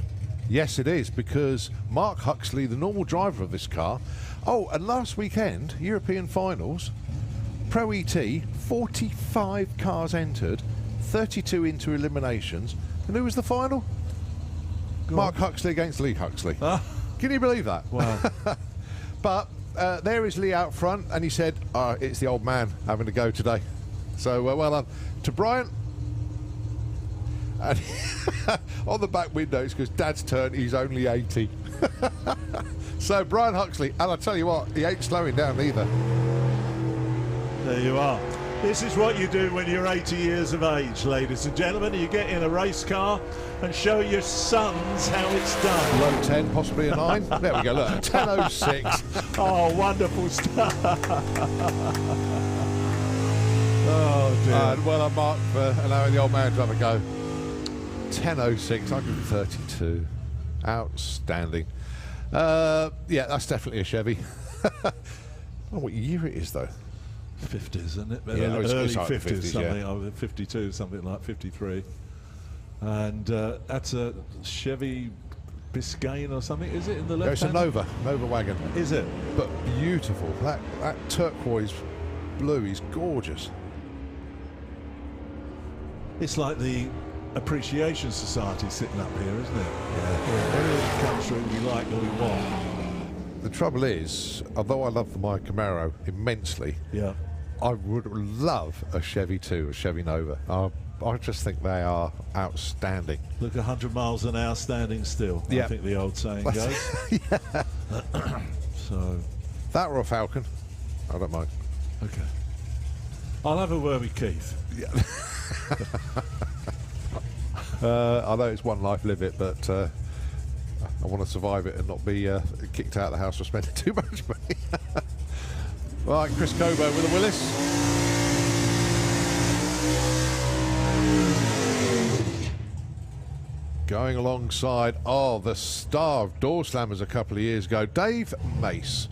Yes, it is, because Mark Huxley, the normal driver of this car. Oh, and last weekend, European finals, Pro ET, 45 cars entered, 32 into eliminations. And who was the final? Mark Huxley against Lee Huxley. Can you believe that? Wow. But there is Lee out front, and he said, it's the old man having to go today. So, well done to Brian. And on the back window, it's because Dad's turn, he's only 80. So, Brian Huxley, and I tell you what, he ain't slowing down either. There you are. This is what you do when you're 80 years of age, ladies and gentlemen. You get in a race car and show your sons how it's done. Low 10, possibly a 9. There we go, look, 10.06. Oh, wonderful stuff. Oh, dear. Well, I'm Mark for allowing the old man to have a go. 10.06, 132. Outstanding. Yeah, that's definitely a Chevy. I don't know what year it is, though. 50s, isn't it? Yeah, early it's like 50s, something. yeah. 52, something like 53. And that's a Chevy Biscayne or something, is it, in the left? It's a Nova wagon. Is it? But beautiful. That turquoise blue is gorgeous. It's like the Appreciation Society sitting up here, isn't it? Yeah. Everything comes through we like or we want. The trouble is, although I love my Camaro immensely, yeah, I would love a Chevy 2, a Chevy Nova. I just think they are outstanding. Look, 100 miles an hour standing still, I think the old saying goes. Yeah. So that or a Falcon, I don't mind. Okay. I'll have a word with Keith. Yeah. I know it's one life, live it, but I want to survive it and not be kicked out of the house for spending too much money. Right, Chris Cobo with a Willis. Going alongside, the star of Door Slammers a couple of years ago, Dave Mace.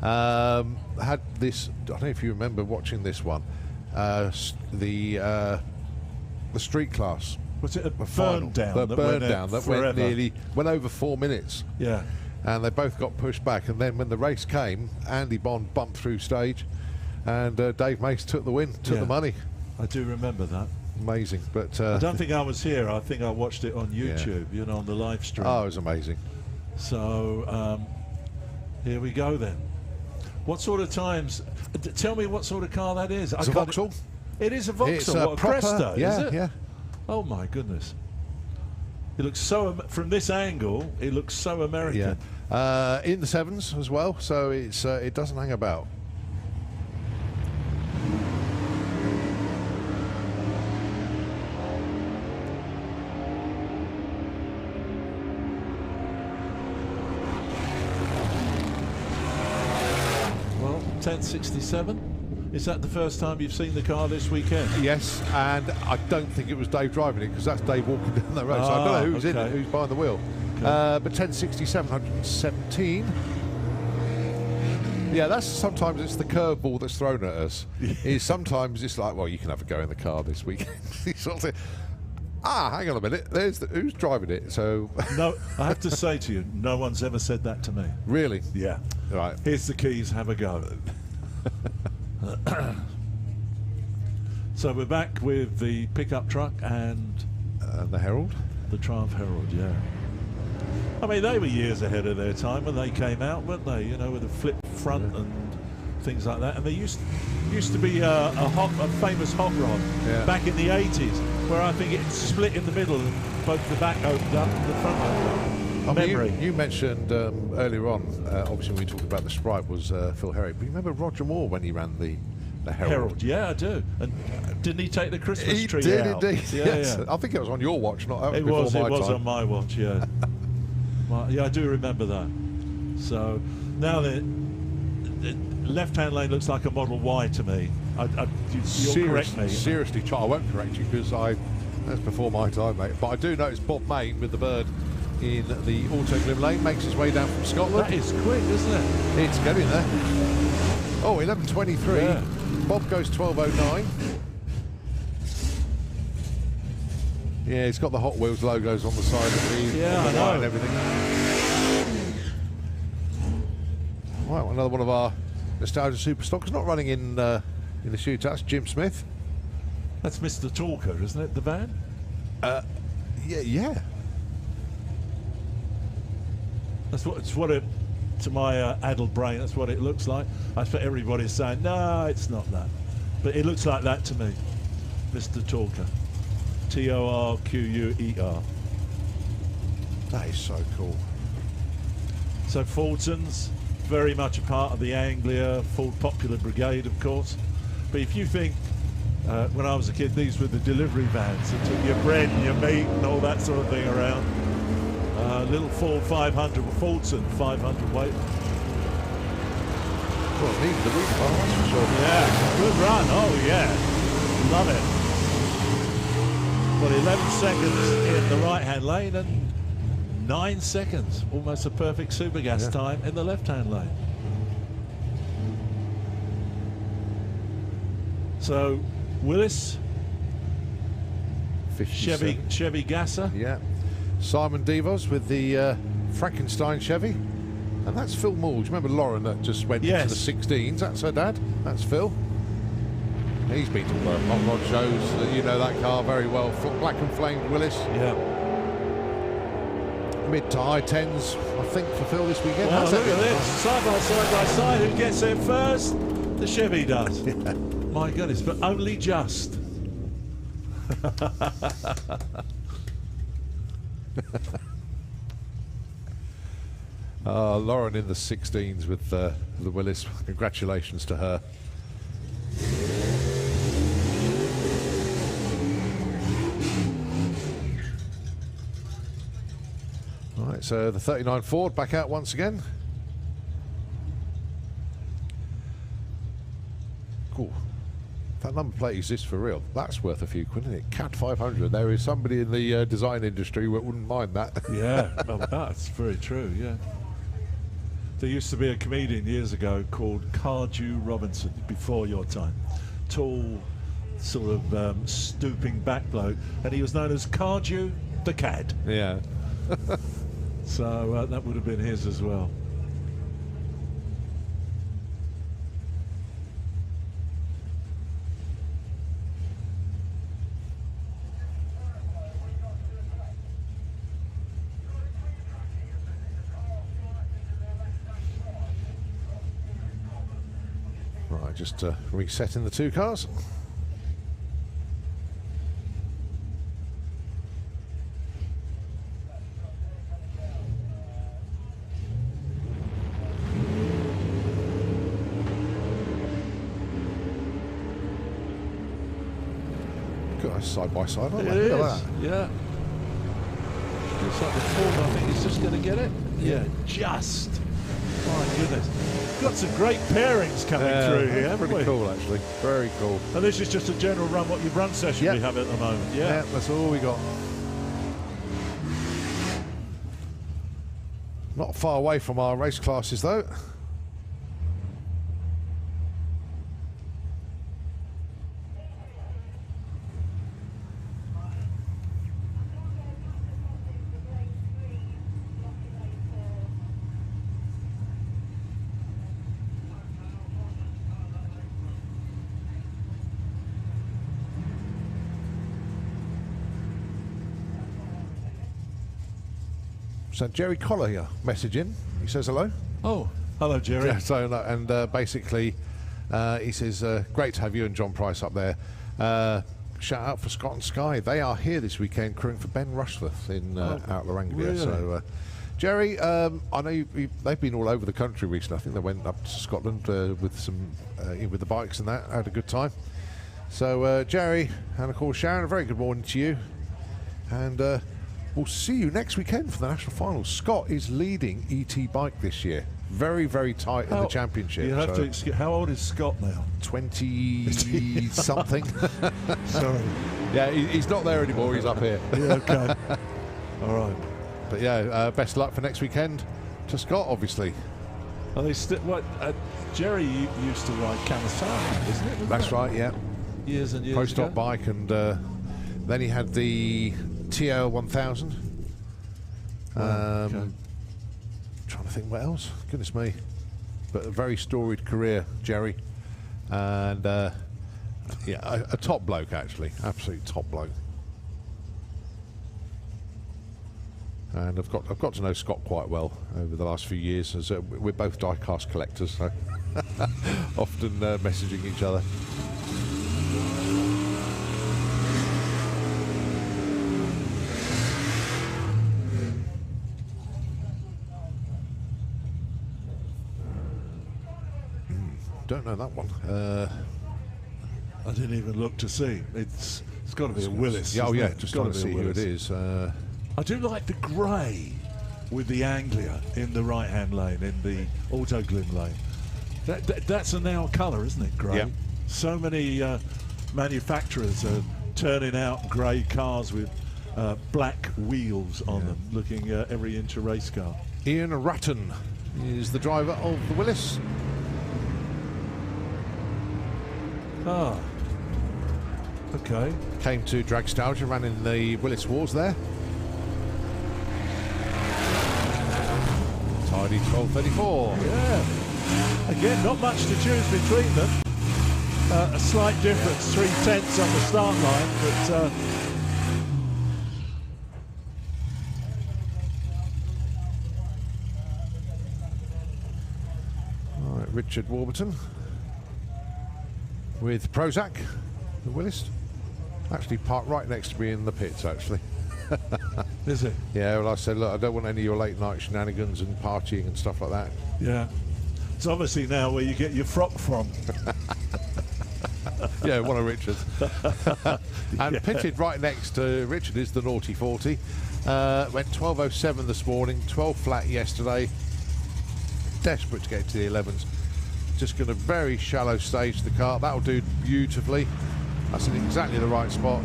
Had this, I don't know if you remember watching this one, the street class. Was it a burn down? The burn down that went over 4 minutes. Yeah. And they both got pushed back. And then when the race came, Andy Bond bumped through stage, and Dave Mace took the win, took the money. I do remember that. Amazing, but I don't think I was here. I think I watched it on YouTube. You know, on the live stream. Oh, it was amazing. So here we go then. What sort of times? Tell me what sort of car that is. It's a Vauxhall. It is a Vauxhall. It's what, a proper, Cresta, yeah, is it? Yeah. Oh my goodness. It looks so, from this angle, it looks so American. Yeah. In the 7s as well, so it's it doesn't hang about. Well, 1067. Is that the first time you've seen the car this weekend? Yes, and I don't think it was Dave driving it, because that's Dave walking down the road. So I don't know who's in it, who's behind the wheel. Okay. But 1067, 117. Yeah, that's sometimes it's the curveball that's thrown at us. Is sometimes it's like, well, you can have a go in the car this weekend. Sort of thing. Hang on a minute. Who's driving it? So no, I have to say to you, no one's ever said that to me. Really? Yeah. Right. Here's the keys. Have a go. So we're back with the pickup truck and the Herald, the Triumph Herald. Yeah. I mean, they were years ahead of their time when they came out, weren't they? You know, with a flip front and things like that. And they used to be a famous hot rod back in the 80s, where I think it split in the middle and both the back opened up and the front opened up. Memory. You mentioned earlier on, obviously when we talked about the Sprite was Phil Herrick, but you remember Roger Moore when he ran the Herald? Yeah, I do. And didn't he take the Christmas tree did out? Indeed. Yeah, Yes. yeah. I think it was on your watch, not it before was. my It was time. on my watch. Yeah. Well, yeah, I do remember that. So now the left-hand lane looks like a Model Y to me. You'll correct me. Seriously, I won't correct you because that's before my time, mate. But I do notice Bob Main with the bird in the Autoglim lane makes his way down from Scotland. That is quick, isn't it? It's getting there. Oh, 11:23. Yeah. Bob goes 12:09. Yeah, it's got the Hot Wheels logos on the side of the I know. and everything. Right, another one of our nostalgia super stocks not running in the shootout. That's Jim Smith. That's Mr. Talker, isn't it? The van. Yeah. That's what it to my addled brain, that's what it looks like. I expect everybody's saying, no, it's not that. But it looks like that to me, Mr. Talker. Torquer. That is so cool. So Fulton's very much a part of the Anglia Ford Popular Brigade, of course. But if you think, when I was a kid, these were the delivery vans that took your bread and your meat and all that sort of thing around. Little Ford 500, Fulton 500 weight. Well, needed the rebar, that's for sure. Yeah, good run. Oh, yeah. Love it. Well, 11 seconds in the right-hand lane and 9 seconds, almost a perfect Supergas time in the left-hand lane. So, Willis, Chevy Gasser. Yeah. Simon Devos with the Frankenstein Chevy. And that's Phil Moore. Do you remember Lauren that just went into the 16s? That's her dad. That's Phil. He's been to all the hot rod shows. You know that car very well. Black and flamed Willis. Yeah. Mid to high 10s, I think, for Phil this weekend. Well, look at this. Side by side. Who gets there first? The Chevy does. Yeah. My goodness, but only just. Lauren in the 16s with the Willis. Congratulations to her. Right, so the 39 Ford back out once again. Cool. If that number plate exists for real, that's worth a few quid, isn't it? CAD 500. There is somebody in the design industry who wouldn't mind that. Yeah, well, that's very true, yeah. There used to be a comedian years ago called Cardew Robinson, before your time. Tall, sort of stooping back bloke, and he was known as Cardew the Cad. Yeah. So that would have been his as well. Right, just resetting the two cars. Good, side by side, aren't they? It Look is, at that. yeah. Looks like the Ford, I think he's just going to get it. Yeah, just. My goodness. Got some great pairings coming through here, haven't pretty we? cool, actually. Very cool. And this is just a general run, what your run session we have at the moment. Yeah, that's all we got. Not far away from our race classes, though. So Jerry Collier messaging. He says hello. Oh, hello, Jerry. Yeah, so, and basically, he says, great to have you and John Price up there. Shout out for Scott and Sky. They are here this weekend crewing for Ben Rushforth in Outler Anglia. Really? So, Jerry, I know they've been all over the country recently. I think they went up to Scotland with some with the bikes and that. Had a good time. So, Jerry, and of course Sharon, a very good morning to you. And we'll see you next weekend for the national finals. Scott is leading ET Bike this year. Very, very tight in the championship. You have to. How old is Scott now? 20 something. Sorry. Yeah, he's not there anymore. He's up here. Yeah, okay. All right. But yeah, best of luck for next weekend to Scott, obviously. Are they what? Jerry used to ride Kawasaki, isn't it? That's right. Yeah. Years and years Post-op ago. bike, and then he had the TL 1000. Okay. Trying to think what else. Goodness me. But a very storied career, Jerry. And yeah, a top bloke, actually. Absolute top bloke. And I've got to know Scott quite well over the last few years, as we're both die-cast collectors, so often messaging each other. Don't know that one. I didn't even look to see. It's got to be a Willis. Oh yeah, it? just trying to see who it is. I do like the grey with the Anglia in the right-hand lane, in the auto glim lane. That's a now colour, isn't it? Grey. Yep. So many manufacturers are turning out grey cars with black wheels on them, looking every inch a race car. Ian Ratton is the driver of the Willis. Ah, okay. Came to Dragstalgia, ran in the Willis Wars there. Tidy 12:34. Yeah. Again, not much to choose between them. A slight difference, 3/10 on the start line, but All right, Richard Warburton with Prozac, the Willis. Actually parked right next to me in the pits, actually. is it? Yeah, well, I said, look, I don't want any of your late night shenanigans and partying and stuff like that. Yeah. It's obviously now where you get your frock from. Yeah, one of Richard's. And pitted right next to Richard is the Naughty 40. Went 12:07 this morning, 12 flat yesterday. Desperate to get to the 11s. Just going to very shallow stage the car. That'll do beautifully. That's in exactly the right spot.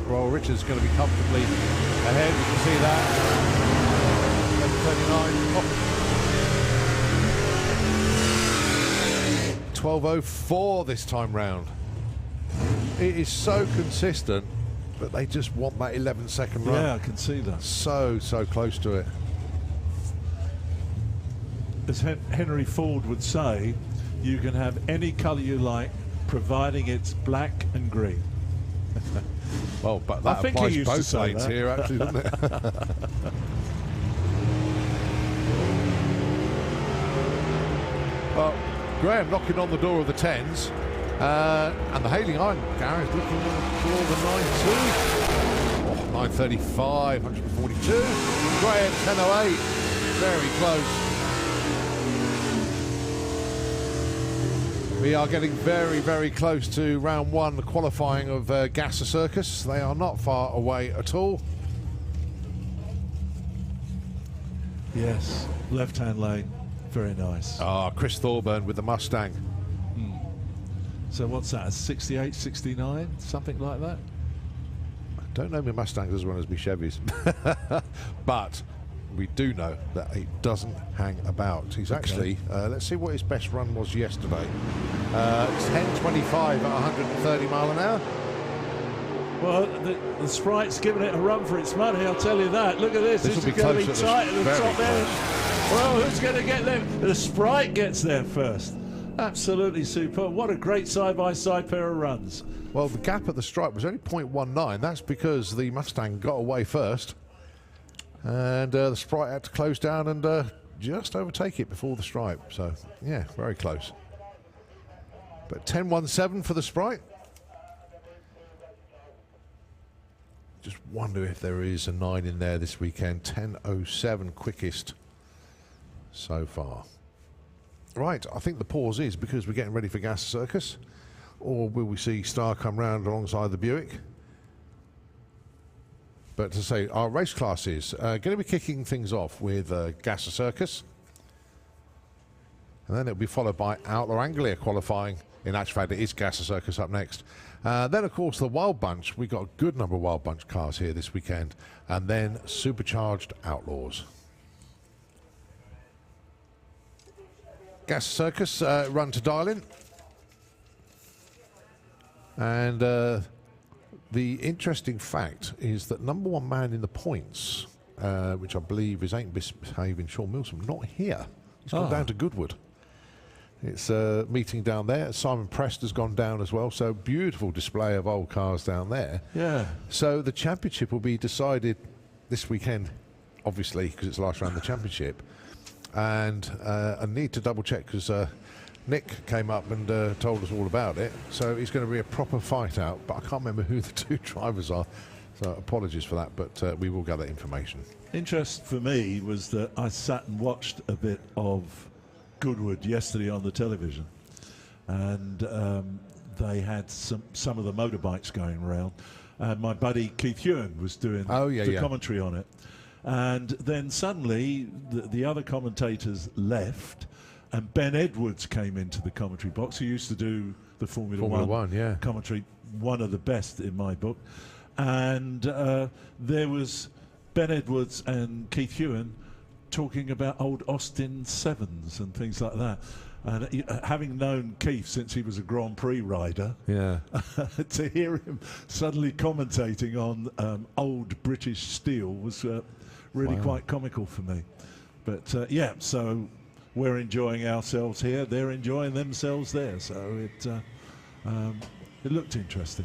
Well, Richard's going to be comfortably ahead. You can see that. 11:39. 12:04 this time round. It is so consistent, but they just want that 11-second run. Yeah, I can see that. So close to it. As Henry Ford would say, you can have any colour you like, providing it's black and green. Well, but that applies both lanes here, actually, doesn't it? Well, Graham knocking on the door of the 10s. And the Hailing Iron Garage looking for the 9.2. 9.35, 142. Graham 10.08. Very close. We are getting very close to round one qualifying of Gasser Circus. They are not far away at all. Yes, left-hand lane, very nice. Ah, Chris Thorburn with the Mustang. So what's that, a 68, 69, something like that? I don't know my Mustangs as well as my Chevys. But we do know that he doesn't hang about. He's actually, let's see what his best run was yesterday. 10.25 at 130 mile an hour. Well, the Sprite's giving it a run for its money, I'll tell you that. Look at this. This is going to be tight at the top end. Well, who's going to get there? The Sprite gets there first. Absolutely superb. What a great side-by-side pair of runs. Well, the gap at the stripe was only 0.19. That's because the Mustang got away first. And the Sprite had to close down and just overtake it before the stripe. So, yeah, very close. But 10.17 for the Sprite. Just wonder if there is a 9 in there this weekend. 10.07 quickest so far. Right, I think the pause is because we're getting ready for Gasser Circus. Or will we see Star come round alongside the Buick? But to say, our race class is going to be kicking things off with Gasser Circus. And then it'll be followed by Outlaw Anglia qualifying. In actual fact, it is Gasser Circus up next. Then, of course, the Wild Bunch. We've got a good number of Wild Bunch cars here this weekend. And then Supercharged Outlaws. Gasser Circus run to dial in. And the interesting fact is that number one man in the points, which I believe is Ain't Misbehaving Sean Milsom, not here. He's gone down to Goodwood. It's a meeting down there. Simon Prest has gone down as well, so beautiful display of old cars down there. Yeah. So the championship will be decided this weekend, obviously, because it's last round of the championship. And I need to double check because Nick came up and told us all about it. So it's going to be a proper fight out, but I can't remember who the two drivers are. So apologies for that, but we will get that information. Interest for me was that I sat and watched a bit of Goodwood yesterday on the television, and they had some of the motorbikes going around, and my buddy Keith Hewan was doing the commentary on it, and then suddenly the other commentators left, and Ben Edwards came into the commentary box, who used to do the Formula One commentary, one of the best in my book, and there was Ben Edwards and Keith Hewan talking about old Austin 7s and things like that. And having known Keith since he was a Grand Prix rider, to hear him suddenly commentating on old British steel was really quite comical for me. But so we're enjoying ourselves here, they're enjoying themselves there, so it looked interesting.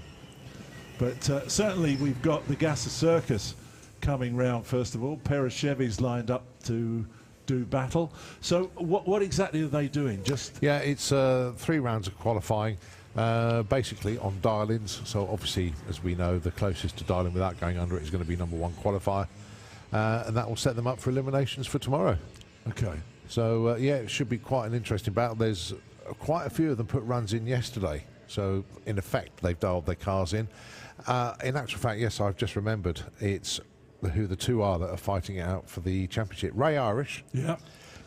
But certainly we've got the Gasser Circus coming round first of all. Pair of Chevys lined up to do battle. So what exactly are they doing? It's 3 rounds of qualifying, basically on dial-ins. So obviously, as we know, the closest to dial-in without going under it is going to be #1 qualifier, and that will set them up for eliminations for tomorrow. Okay. So it should be quite an interesting battle. There's quite a few of them put runs in yesterday. So in effect, they've dialed their cars in. In actual fact, yes, I've just remembered. It's who the two are that are fighting it out for the championship. Ray Irish,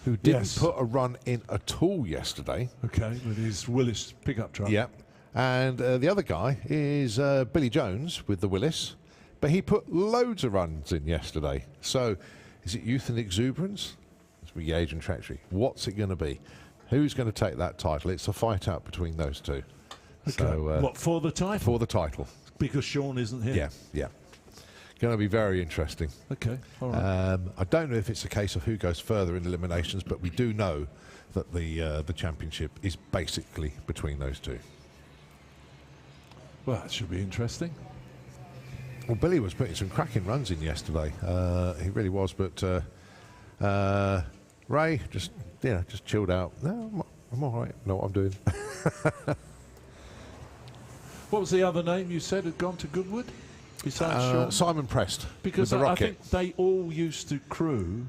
who didn't put a run in at all yesterday. Okay, with his Willis pickup truck. Yeah, and the other guy is Billy Jones with the Willis, but he put loads of runs in yesterday. So is it youth and exuberance? As we gauge and treachery. What's it going to be? Who's going to take that title? It's a fight out between those two. Okay. So, what, for the title? For the title. Because Sean isn't here? Yeah. Going to be very interesting. Okay, all right. I don't know if it's a case of who goes further in eliminations, but we do know that the championship is basically between those two. Well, that should be interesting. Well, Billy was putting some cracking runs in yesterday. He really was, but Ray just chilled out. No, I'm all right. Know what I'm doing. What was the other name you said had gone to Goodwood? Besides Sean? Simon Prest. Because I think they all used to crew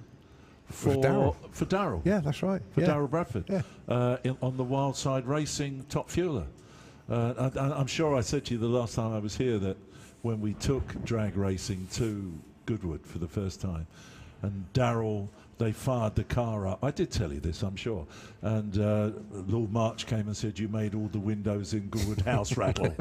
for Darryl. Yeah, that's right. For Darryl Bradford. Yeah. On the Wildside Racing Top Fueler. I'm sure I said to you the last time I was here that when we took drag racing to Goodwood for the first time, and Darryl, they fired the car up. I did tell you this, I'm sure. And Lord March came and said, you made all the windows in Goodwood House rattle,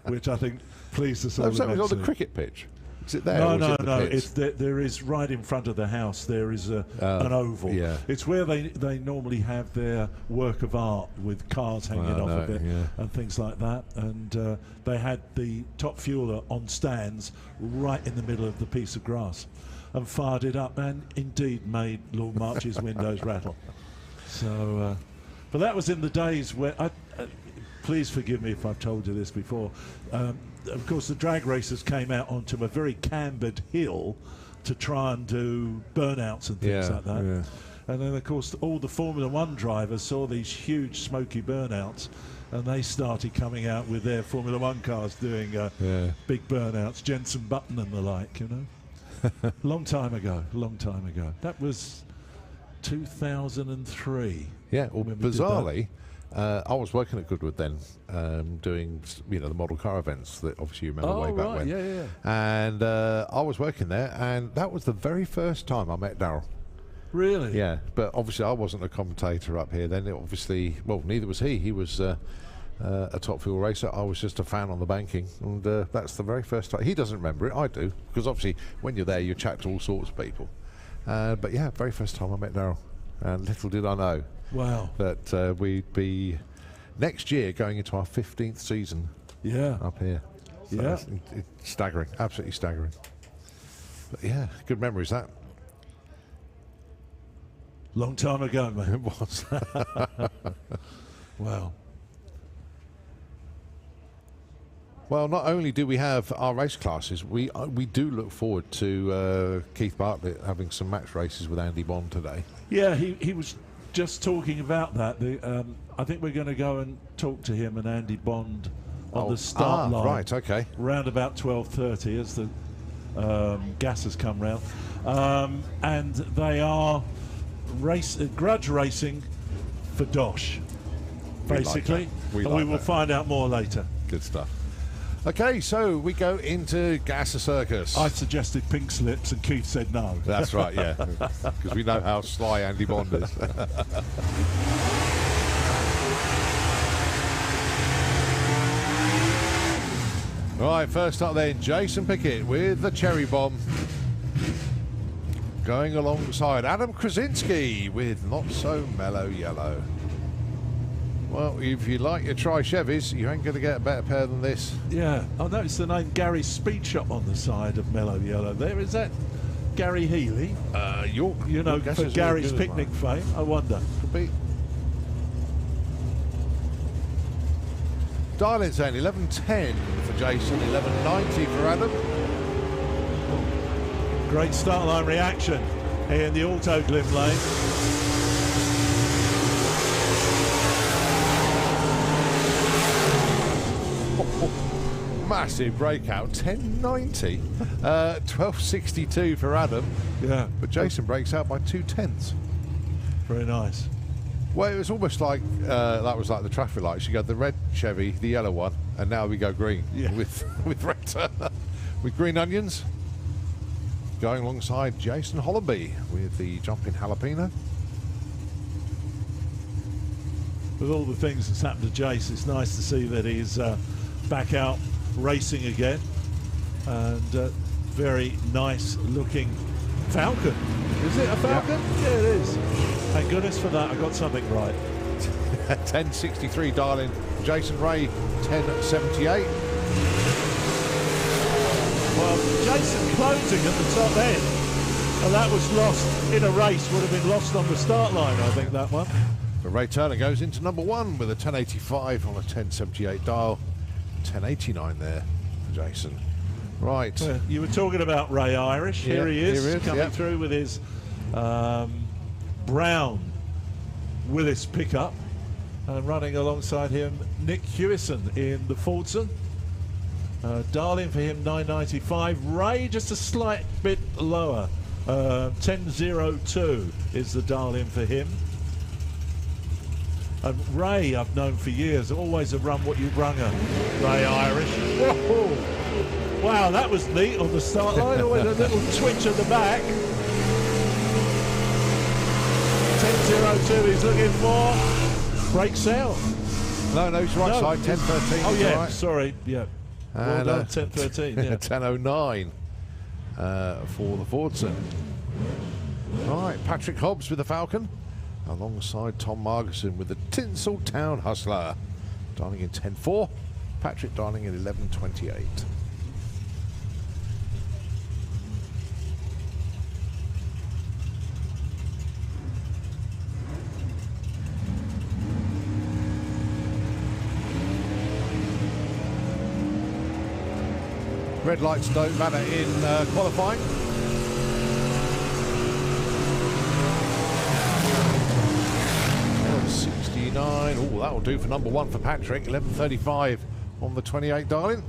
which I think pleased us all immensely. Was that on the cricket pitch? Is it there? No. It's there is right in front of the house. There is an oval. Yeah. It's where they normally have their work of art with cars hanging off of it and things like that. And they had the Top Fueler on stands right in the middle of the piece of grass, and fired it up, and indeed made Lord March's windows rattle. So, but that was in the days where please forgive me if I've told you this before. Of course, the drag racers came out onto a very cambered hill to try and do burnouts and things like that. Yeah. And then, of course, all the Formula One drivers saw these huge smoky burnouts, and they started coming out with their Formula One cars doing big burnouts, Jensen Button and the like, you know. Long time ago. That was 2003. Yeah, well, bizarrely, I was working at Goodwood then, doing the model car events that obviously you remember way back when. Yeah. And I was working there, and that was the very first time I met Darryl. Really? Yeah, but obviously I wasn't a commentator up here then. Neither was he. He was a Top Fuel racer. I was just a fan on the banking, and that's the very first time. He doesn't remember it, I do, because obviously when you're there you chat to all sorts of people. But yeah, very first time I met Darryl, and little did I know that we'd be next year going into our 15th season up here. So it's staggering, absolutely staggering. But yeah, good memories that. Long time ago, mate. It was. Wow. Well, not only do we have our race classes, we do look forward to Keith Bartlett having some match races with Andy Bond today. Yeah, he was just talking about that. I think we're going to go and talk to him and Andy Bond on the start line. Right, okay. Round about 12:30 as the gassers come round. And they are grudge racing for Dosh, basically. We will find out more later. Good stuff. Okay, so we go into Gasser Circus. I suggested pink slips and Keith said no. That's right, yeah. Because we know how sly Andy Bond is. Right, first up then, Jason Pickett with the Cherry Bomb. Going alongside Adam Krasinski with Not So Mellow Yellow. Well, if you like your Tri-Chevys, you ain't going to get a better pair than this. Yeah, I noticed the name Gary's Speed Shop on the side of Mellow Yellow there. Is that Gary Healy? York. You know, for Gary's Picnic fame, I wonder. Could be. Dial-in saying 11.10 for Jason, 11.90 for Adam. Great start line reaction here in the Auto Glim lane. Massive breakout, 10.90, 12.62 for Adam. Yeah, but Jason breaks out by 2/10. Very nice. Well, it was almost like that was like the traffic lights. You got the red Chevy, the yellow one, and now we go green with red with green onions. Going alongside Jason Hollenby with the jumping jalapeno. With all the things that's happened to Jace, it's nice to see that he's back out racing again, and very nice looking Falcon. Is it a Falcon? Yeah, it is. Thank goodness for that. I got something right. 10.63 dial-in. Jason Ray 10.78. Well, Jason closing at the top end, and that was lost in a race. Would have been lost on the start line, I think, that one. But Ray Turner goes into number one with a 10.85 on a 10.78 dial. 10.89 there for Jason. Right. Well, you were talking about Ray Irish. Yeah, here he is coming through with his brown Willis pickup, and running alongside him Nick Hewison in the Fordson. Dial-in for him 9.95. Ray just a slight bit lower. 10.02 is the dial-in for him. And Ray, I've known for years, always a run what you brung her. Ray Irish. Whoa. Wow, that was neat on the start line. Always a little twitch at the back. 10.02 he's looking for. Breaks out. No, he's right side, 10.13. Oh, yeah, right. sorry. Yeah. Well done, 10.13. Yeah. 10.09 for the Fordson. Right, Patrick Hobbs with the Falcon, alongside Tom Margerson with the Tinseltown Hustler. Dialing in 10.4. Patrick dialing in 11.28. Red lights don't matter in qualifying. Oh, 69. Oh, that'll do for number one for Patrick. 11.35 on the 28 dial-in.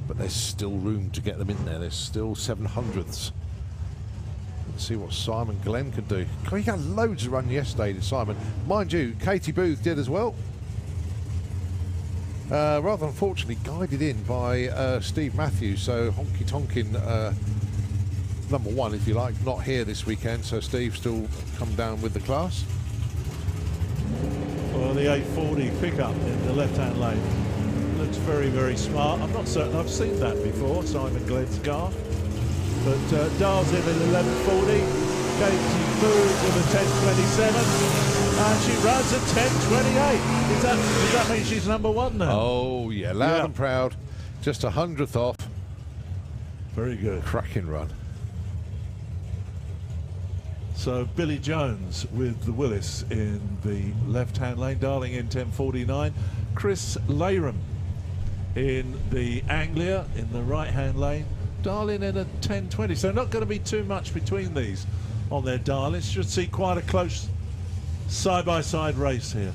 But there's still room to get them in there. There's still 700ths. Let's see what Simon Glenn can do. He got loads of run yesterday, did Simon. Mind you, Katie Booth did as well. Rather unfortunately guided in by Steve Matthews, so honky tonkin number one, if you like, not here this weekend, so Steve still come down with the class. Well, the 840 pickup in the left-hand lane looks very, very smart. I'm not certain I've seen that before, Simon Glenn's car, but dials in at 1140. Katie Booth with a 1027, and she runs at 1028. Does that mean she's number one now? Oh yeah, loud and proud, just 100th off. Very good. Cracking run. So Billy Jones with the Willis in the left-hand lane, Darling in 1049. Chris Layram in the Anglia in the right-hand lane, Darling in a 1020. So not going to be too much between these on their Darlings. Should see quite a close side-by-side race here.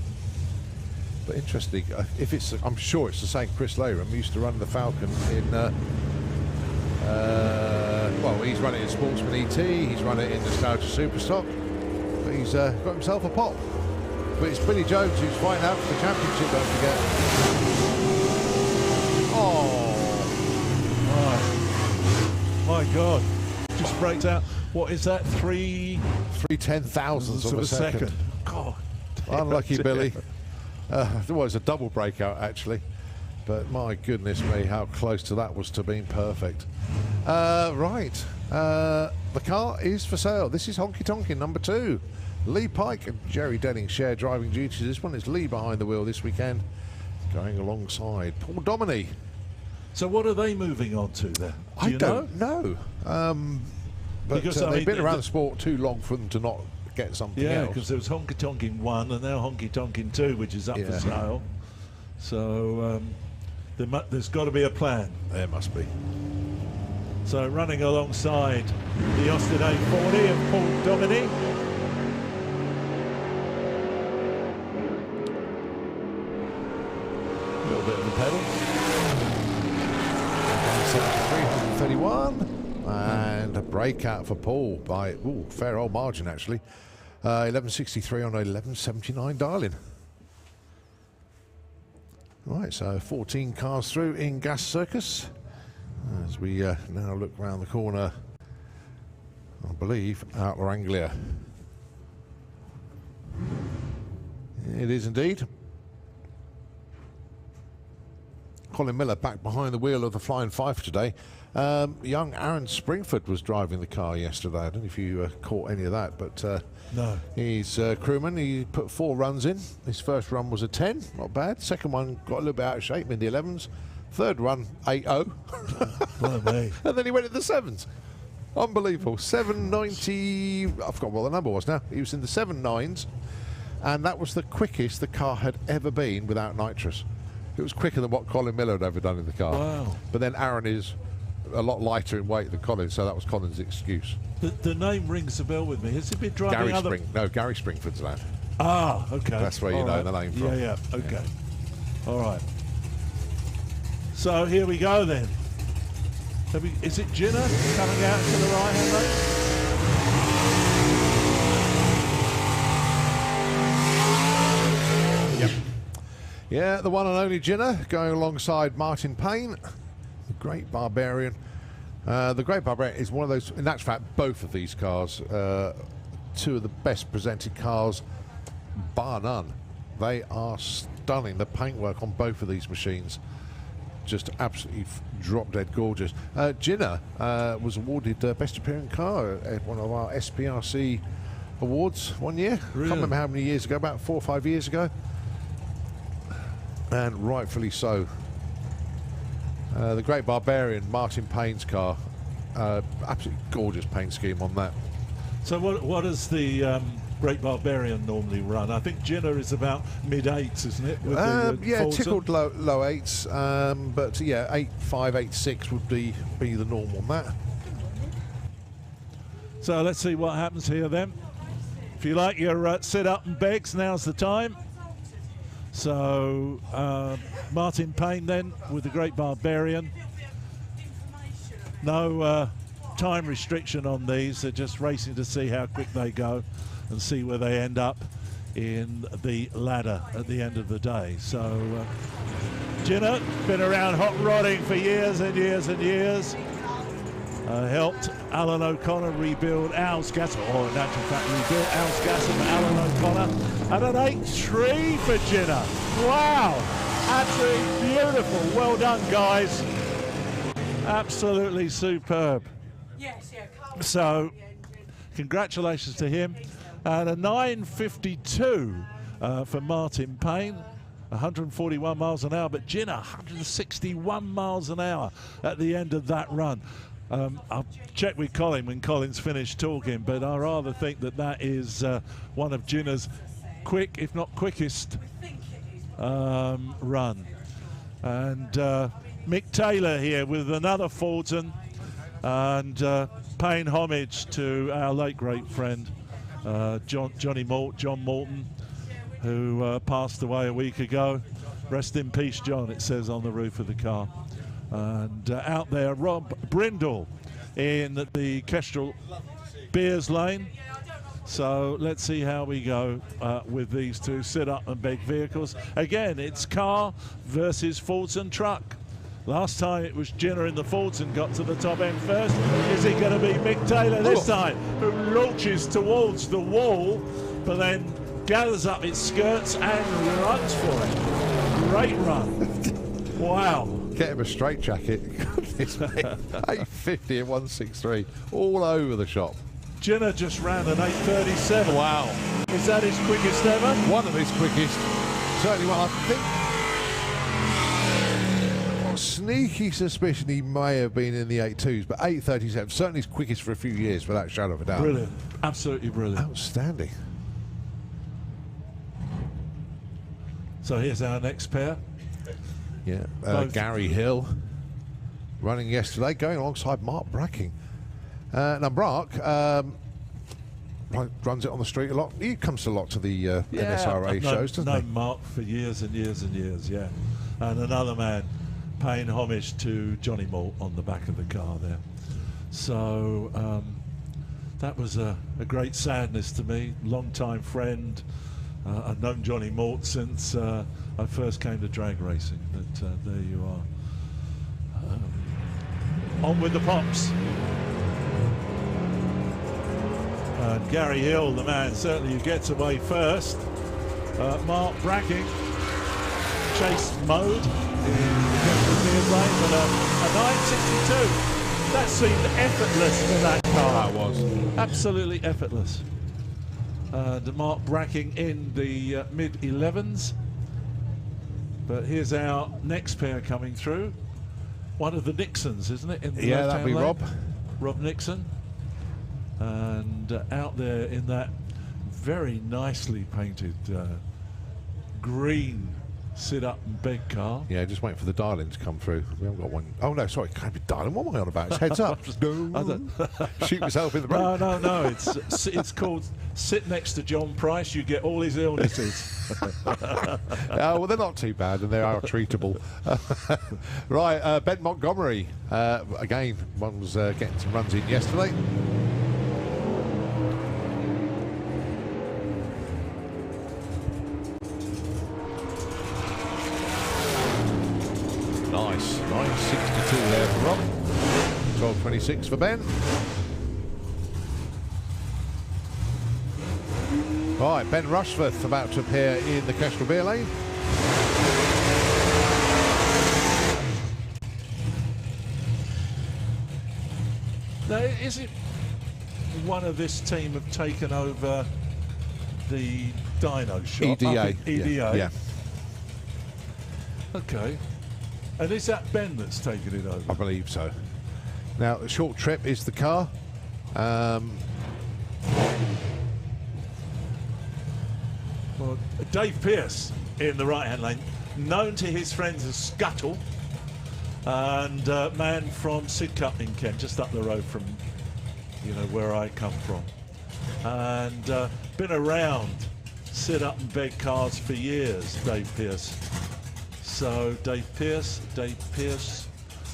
But interesting, if it's, I'm sure it's the same Chris Layram who used to run the Falcon in, well, he's run it in Sportsman ET, he's run it in Nostalgia Superstock, but he's got himself a pop. But it's Billy Jones who's fighting out for the championship, don't forget. Oh! My God, just breaks out. What is that, 3/10,000ths of a second. God. Unlucky Billy. Well, it's a double breakout actually, but my goodness me, how close to that was to being perfect. Right, the car is for sale. This is Honky Tonkin number 2. Lee Pike and Jerry Denning share driving duties. This one is Lee behind the wheel this weekend, going alongside Paul Dominey. So what are they moving on to then? I don't know. But because, they've been around the sport too long for them to not get something else. Yeah, because there was Honky Tonkin 1 and now Honky Tonkin 2, which is up for sale. So there's got to be a plan. There must be. So running alongside the Austin A40 of Paul Dominey. A little bit of the pedal. 331. And a breakout for Paul by fair old margin actually. 1163 on 1179 Darling. Right, so 14 cars through in Gas Circus. As we now look round the corner, I believe, Outlaw Anglia. It is indeed. Colin Miller back behind the wheel of the Flying Fife today. Young Aaron Springford was driving the car yesterday. I don't know if you caught any of that, but no. He's crewman. He put 4 runs in. His first run was a 10, not bad. Second one got a little bit out of shape in the 11s. Third run, 8-0. And then he went in the 7s. Unbelievable. 790, I forgot what the number was now. He was in the 7.9s, and that was the quickest the car had ever been without nitrous. It was quicker than what Colin Miller had ever done in the car. Wow. But then Aaron is a lot lighter in weight than Colin, so that was Colin's excuse. The name rings a bell with me. Has he been driving Gary Springford's lad. Ah, okay. That's where you know the name from. Yeah, okay. All right. So here we go then. Is it Ginner coming out to the right-hand lane? Yep. Yeah, the one and only Ginner going alongside Martin Payne, the Great Barbarian. The Great Barbarian is one of those, in actual fact, both of these cars, 2 of the best presented cars, bar none. They are stunning. The paintwork on both of these machines, just absolutely drop-dead gorgeous. Ginner was awarded Best Appearing Car at one of our SPRC awards one year. Really? Can't remember how many years ago, about 4 or 5 years ago. And rightfully so. The Great Barbarian, Martin Payne's car, absolutely gorgeous paint scheme on that. So what does the Great Barbarian normally run? I think Ginner is about mid-8s, isn't it? With yeah, tickled low 8s, but yeah, 8.5, 8.6 would be the norm on that. So let's see what happens here then. If you like your sit-up and begs, now's the time. So Martin Payne then with the Great Barbarian. No time restriction on these. They're just racing to see how quick they go and see where they end up in the ladder at the end of the day. So Ginner, been around hot rodding for years and years and years. Helped Alan O'Connor rebuild Al's Gas, or in actual fact rebuilt Al's Gas and Alan O'Connor. And an 8.3 for Ginner. Wow, absolutely beautiful. Well done, guys. Absolutely superb. Yes, yeah. So, congratulations to him. And a 9.52 for Martin Payne. 141 miles an hour, but Ginner 161 miles an hour at the end of that run. I'll check with Colin when Colin's finished talking, but I rather think that that is one of Ginna's quick, if not quickest, run. And Mick Taylor here with another Fulton, and paying homage to our late great friend John Moulton, who passed away a week ago. Rest in peace, John, it says on the roof of the car. And out there, Rob Brindle in the Kestrel Beers Lane. So let's see how we go with these two sit-up and beg vehicles. Again, it's car versus Fulton truck. Last time it was Ginna in the Fulton got to the top end first. Is it going to be Mick Taylor this time, who launches towards the wall, but then gathers up its skirts and runs for it? Great run. Wow. Get him a straight jacket. Goodness me. 850 and 163. All over the shop. Ginna just ran an 8:37. Wow. Is that his quickest ever? One of his quickest. Certainly one. I think. Sneaky suspicion he may have been in the 8.2s, but 8.37, certainly his quickest for a few years, without a shadow of a doubt. Brilliant. Absolutely brilliant. Outstanding. So here's our next pair. Yeah, Gary Hill running yesterday, going alongside Mark Bracking. Now Mark runs it on the street a lot. He comes a lot to the NSRA shows, doesn't he? Known Mark for years and years and years, yeah. And another man paying homage to Johnny Malt on the back of the car there. So that was a great sadness to me. Long-time friend. I've known Johnny Malt since I first came to drag racing, but there you are. On with the pops. And Gary Hill, the man certainly who gets away first. Mark Bracking, chase mode in the Beers Lane, but a 962. That seemed effortless for that car. That was. Absolutely effortless. And Mark Bracking in the mid-11s. But here's our next pair coming through. One of the Nixons, isn't it? In the yeah, that'd be lane? Rob. Rob Nixon. And out there in that very nicely painted green sit-up and beg car. Yeah, just waiting for the dial-in to come through. We haven't got one. Oh no, sorry, can't be dial-in. What am I on about? It's heads up. Shoot yourself in the brain. No. It's called sit next to John Price. You get all his illnesses. Well, they're not too bad, and they are treatable. Right, Ben Montgomery. Again, one was getting some runs in yesterday. Nice. 962 there for Rob. 1226 for Ben. Right, Ben Rushforth about to appear in the Kestrel Beer Lane. Now, is it one of this team have taken over the dyno shop? EDA. EDA. Yeah. Okay. And is that Ben that's taken it over? I believe so. Now, a short trip is the car. Well, Dave Pearce in the right-hand lane, known to his friends as Scuttle, and man from Sidcup in Kent, just up the road from, where I come from, and been around sit-up and beg cars for years, Dave Pearce. So Dave Pearce,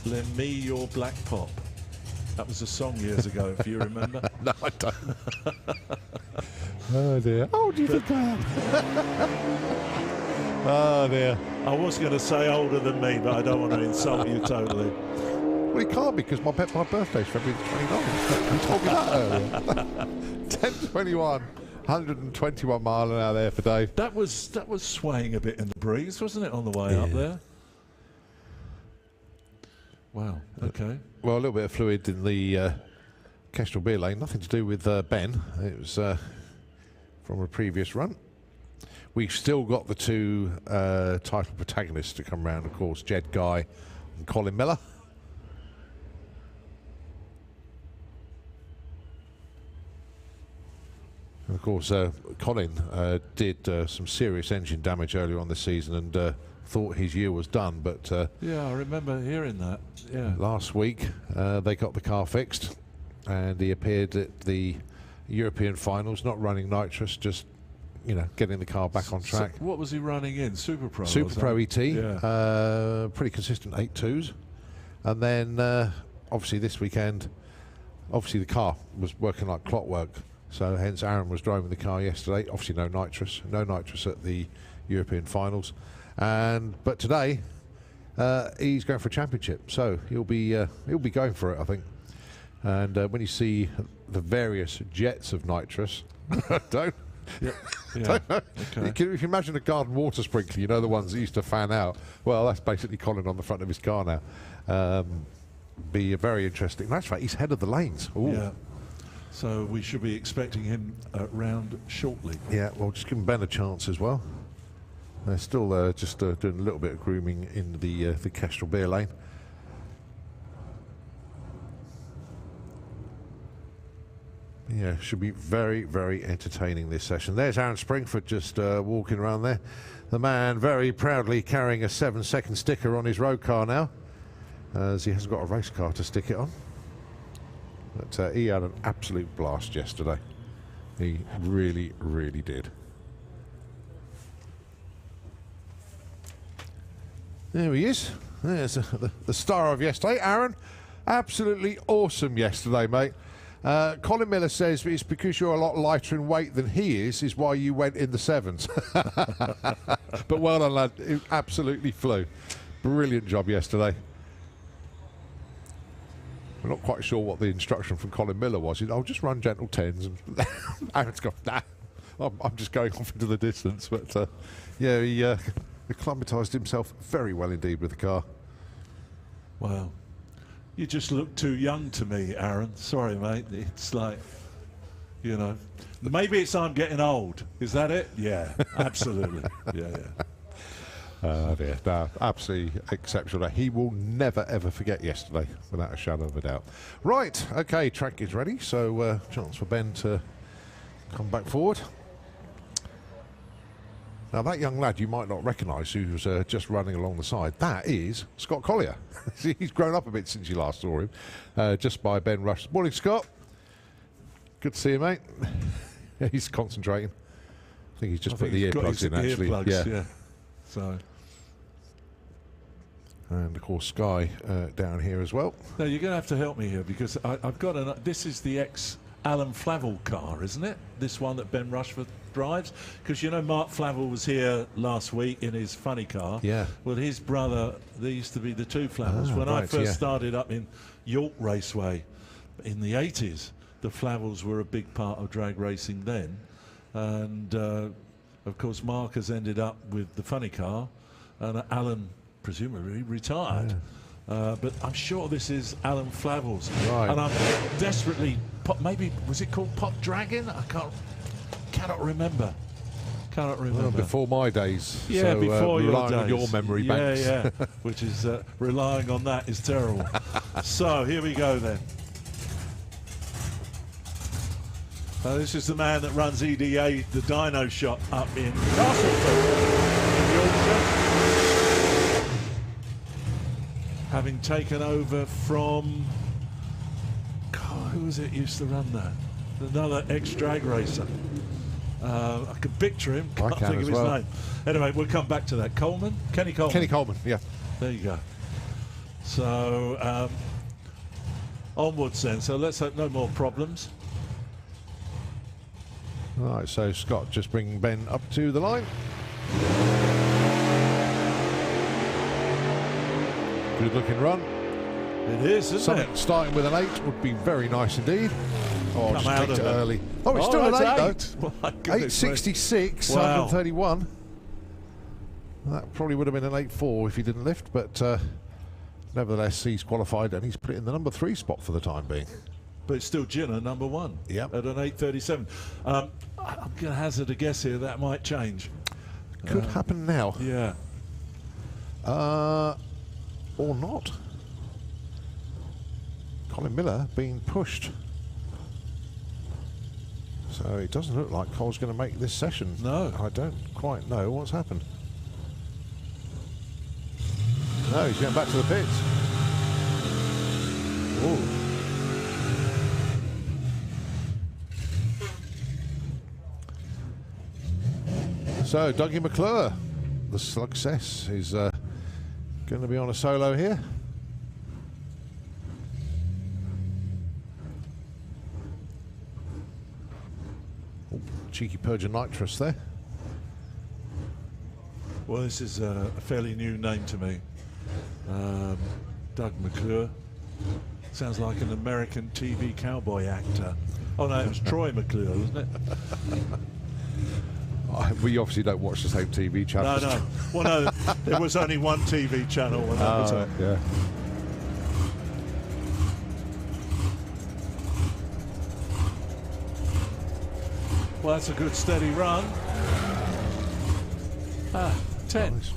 lend me your black pop. That was a song years ago, if you remember. No, I don't. Oh dear. Oh, do you forget? Oh dear. I was going to say older than me, but I don't want to insult you totally. Well, it can't because my birthday's February 29th. You told me that earlier. 10:21. 121 mile an hour there for Dave. That was swaying a bit in the breeze, wasn't it, on the way up there? Wow. Okay. Well, a little bit of fluid in the Kestrel Beer Lane. Nothing to do with Ben. It was from a previous run. We've still got the two title protagonists to come round, of course, Jed Guy and Colin Miller. And of course, Colin did some serious engine damage earlier on this season and thought his year was done. But yeah, I remember hearing that. Yeah. Last week, they got the car fixed, and he appeared at the European finals, not running nitrous, just getting the car back on track. So what was he running in? Super Pro? Super Pro ET. Yeah. Pretty consistent 8.2s. And then, obviously, this weekend, obviously the car was working like clockwork. So hence Aaron was driving the car yesterday. Obviously no nitrous at the European finals. But today he's going for a championship. So he'll be going for it, I think. And when you see the various jets of nitrous, don't. Yeah. Yeah. Okay. If you imagine a garden water sprinkler, the ones that used to fan out. Well, that's basically Colin on the front of his car now. Be very interesting. That's right. He's head of the lanes. Ooh. Yeah. So we should be expecting him round shortly. Yeah, well, just giving Ben a chance as well. They're still just doing a little bit of grooming in the Kestrel beer lane. Yeah, should be very, very entertaining this session. There's Aaron Springford just walking around there. The man very proudly carrying a 7-second sticker on his road car now, as he hasn't got a race car to stick it on. But he had an absolute blast yesterday. He really, really did. There he is. There's the star of yesterday. Aaron, absolutely awesome yesterday, mate. Colin Miller says it's because you're a lot lighter in weight than he is why you went in the 7s. But well done, lad. It absolutely flew. Brilliant job yesterday. We're not quite sure what the instruction from Colin Miller was. I'll just run gentle 10s. And Aaron's gone, nah, I'm just going off into the distance. But yeah, he acclimatised himself very well indeed with the car. Wow. You just look too young to me, Aaron. Sorry, mate. It's like, maybe it's I'm getting old. Is that it? Yeah, absolutely. Yeah. Dear. No, absolutely exceptional. He will never, ever forget yesterday, without a shadow of a doubt. Right, okay, track is ready, so chance for Ben to come back forward. Now, that young lad you might not recognise who's just running along the side, that is Scott Collier. He's grown up a bit since you last saw him, just by Ben Rush. Morning, Scott. Good to see you, mate. He's concentrating. I think he's just put the earplugs in, actually. Yeah. So... And of course, Sky down here as well. No, you're going to have to help me here because I've got this is the ex-Alan Flavel car, isn't it? This one that Ben Rushford drives. Because Mark Flavel was here last week in his funny car. Yeah. Well, his brother, there used to be the two Flavels. When I first started up in York Raceway in the 80s, the Flavels were a big part of drag racing then. And of course, Mark has ended up with the funny car, and Alan presumably retired. Yeah. But I'm sure this is Alan Flavel's. Right. And I'm desperately, maybe, was it called Pop Dragon? I cannot remember. Well, before my days. Yeah, so, before your days. Relying on your memory banks. Yeah, which is, relying on that is terrible. So, here we go then. This is the man that runs EDA, the Dyno Shop, up in Castleford, in Yorkshire. Having taken over from, who was it used to run that? Another ex-drag racer. I can picture him, can't think of his name. Anyway, we'll come back to that. Coleman? Kenny Coleman. Kenny Coleman, yeah. There you go. So, onwards then. So let's hope no more problems. Right, so Scott just bringing Ben up to the line. Good looking run. It is, isn't it? Starting with an 8 would be very nice indeed. Oh, Come just out picked of it it early. Oh, it's still an 8 though. My goodness 8.66, me. Wow. 131. That probably would have been an 8.4 if he didn't lift, but nevertheless he's qualified and he's put it in the number 3 spot for the time being. But it's still Ginner, number 1, yep. At an 8.37. I'm going to hazard a guess here that might change. Could happen now. Yeah. Or not. Colin Miller being pushed. So it doesn't look like Cole's going to make this session. No. I don't quite know what's happened. No, he's going back to the pits. Ooh. So Dougie McClure, the Success, is going to be on a solo here. Oh, cheeky purge of nitrous there. Well, this is a fairly new name to me. Doug McClure. Sounds like an American TV cowboy actor. Oh no, it was Troy McClure, wasn't it? We obviously don't watch the same TV channel. No. Well, no, there was only one TV channel when that was on. Yeah. Well, that's a good steady run. 10. Nice.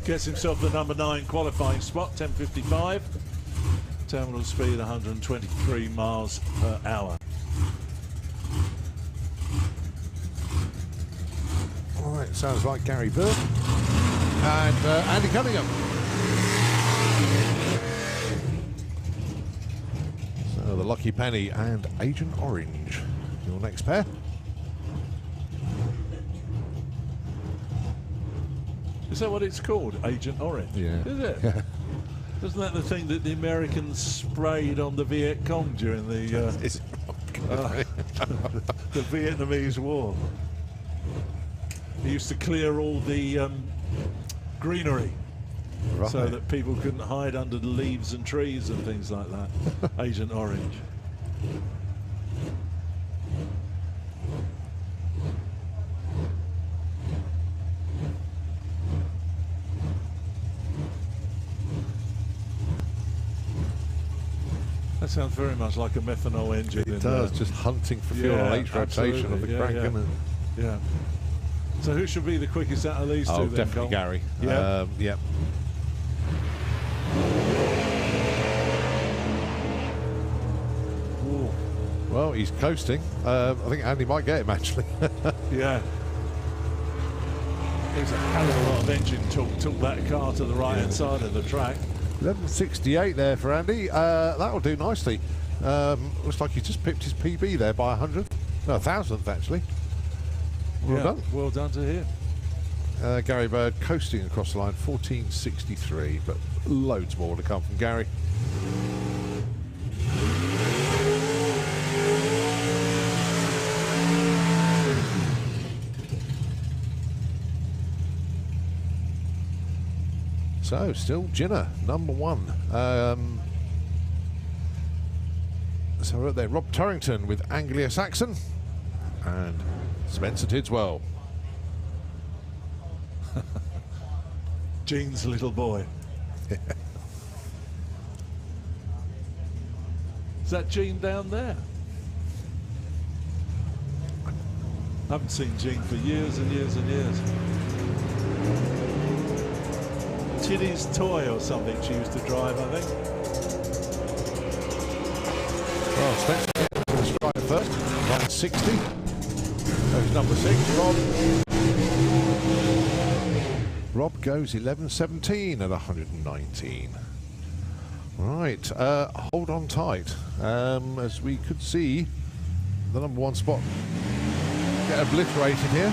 Gets himself the number 9 qualifying spot, 10:55. Terminal speed 123 miles per hour. All right, sounds like Gary Bird and Andy Cunningham. So the Lucky Penny and Agent Orange, your next pair. Is that what it's called? Agent Orange? Yeah. Is it? Yeah. Isn't that the thing that the Americans sprayed on the Viet Cong during the the Vietnamese War? They used to clear all the greenery, Right. so that people couldn't hide under the leaves and trees and things like that. Agent Orange. That sounds very much like a methanol engine. It does, just hunting for fuel on each rotation of the crank, isn't it? Yeah. So who should be the quickest out of these two? Oh, then, definitely Cole? Gary. Yeah. Yep. Ooh. Well, he's coasting. I think Andy might get him, actually. Yeah. There's a hell of a lot of engine torque. Took that car to the right-hand side of the track. 11:68 there for Andy. That'll do nicely. Looks like he just pipped his PB there by 100. No, 1,000th, actually. Well done. Well done to him. Gary Bird coasting across the line, 14:63, but loads more to come from Gary. So, still Ginner, number 1. So we're up there, Rob Turrington with Anglia-Saxon and Spencer Tidswell. Gene's little boy. Is that Gene down there? I haven't seen Gene for years and years and years. Tilly's toy or something she used to drive, I think. Well, Spencer gets to the strider first, 160. There's number 6, Rob. Rob goes 11:17 at 119. Right, hold on tight, as we could see the number 1 spot get obliterated here.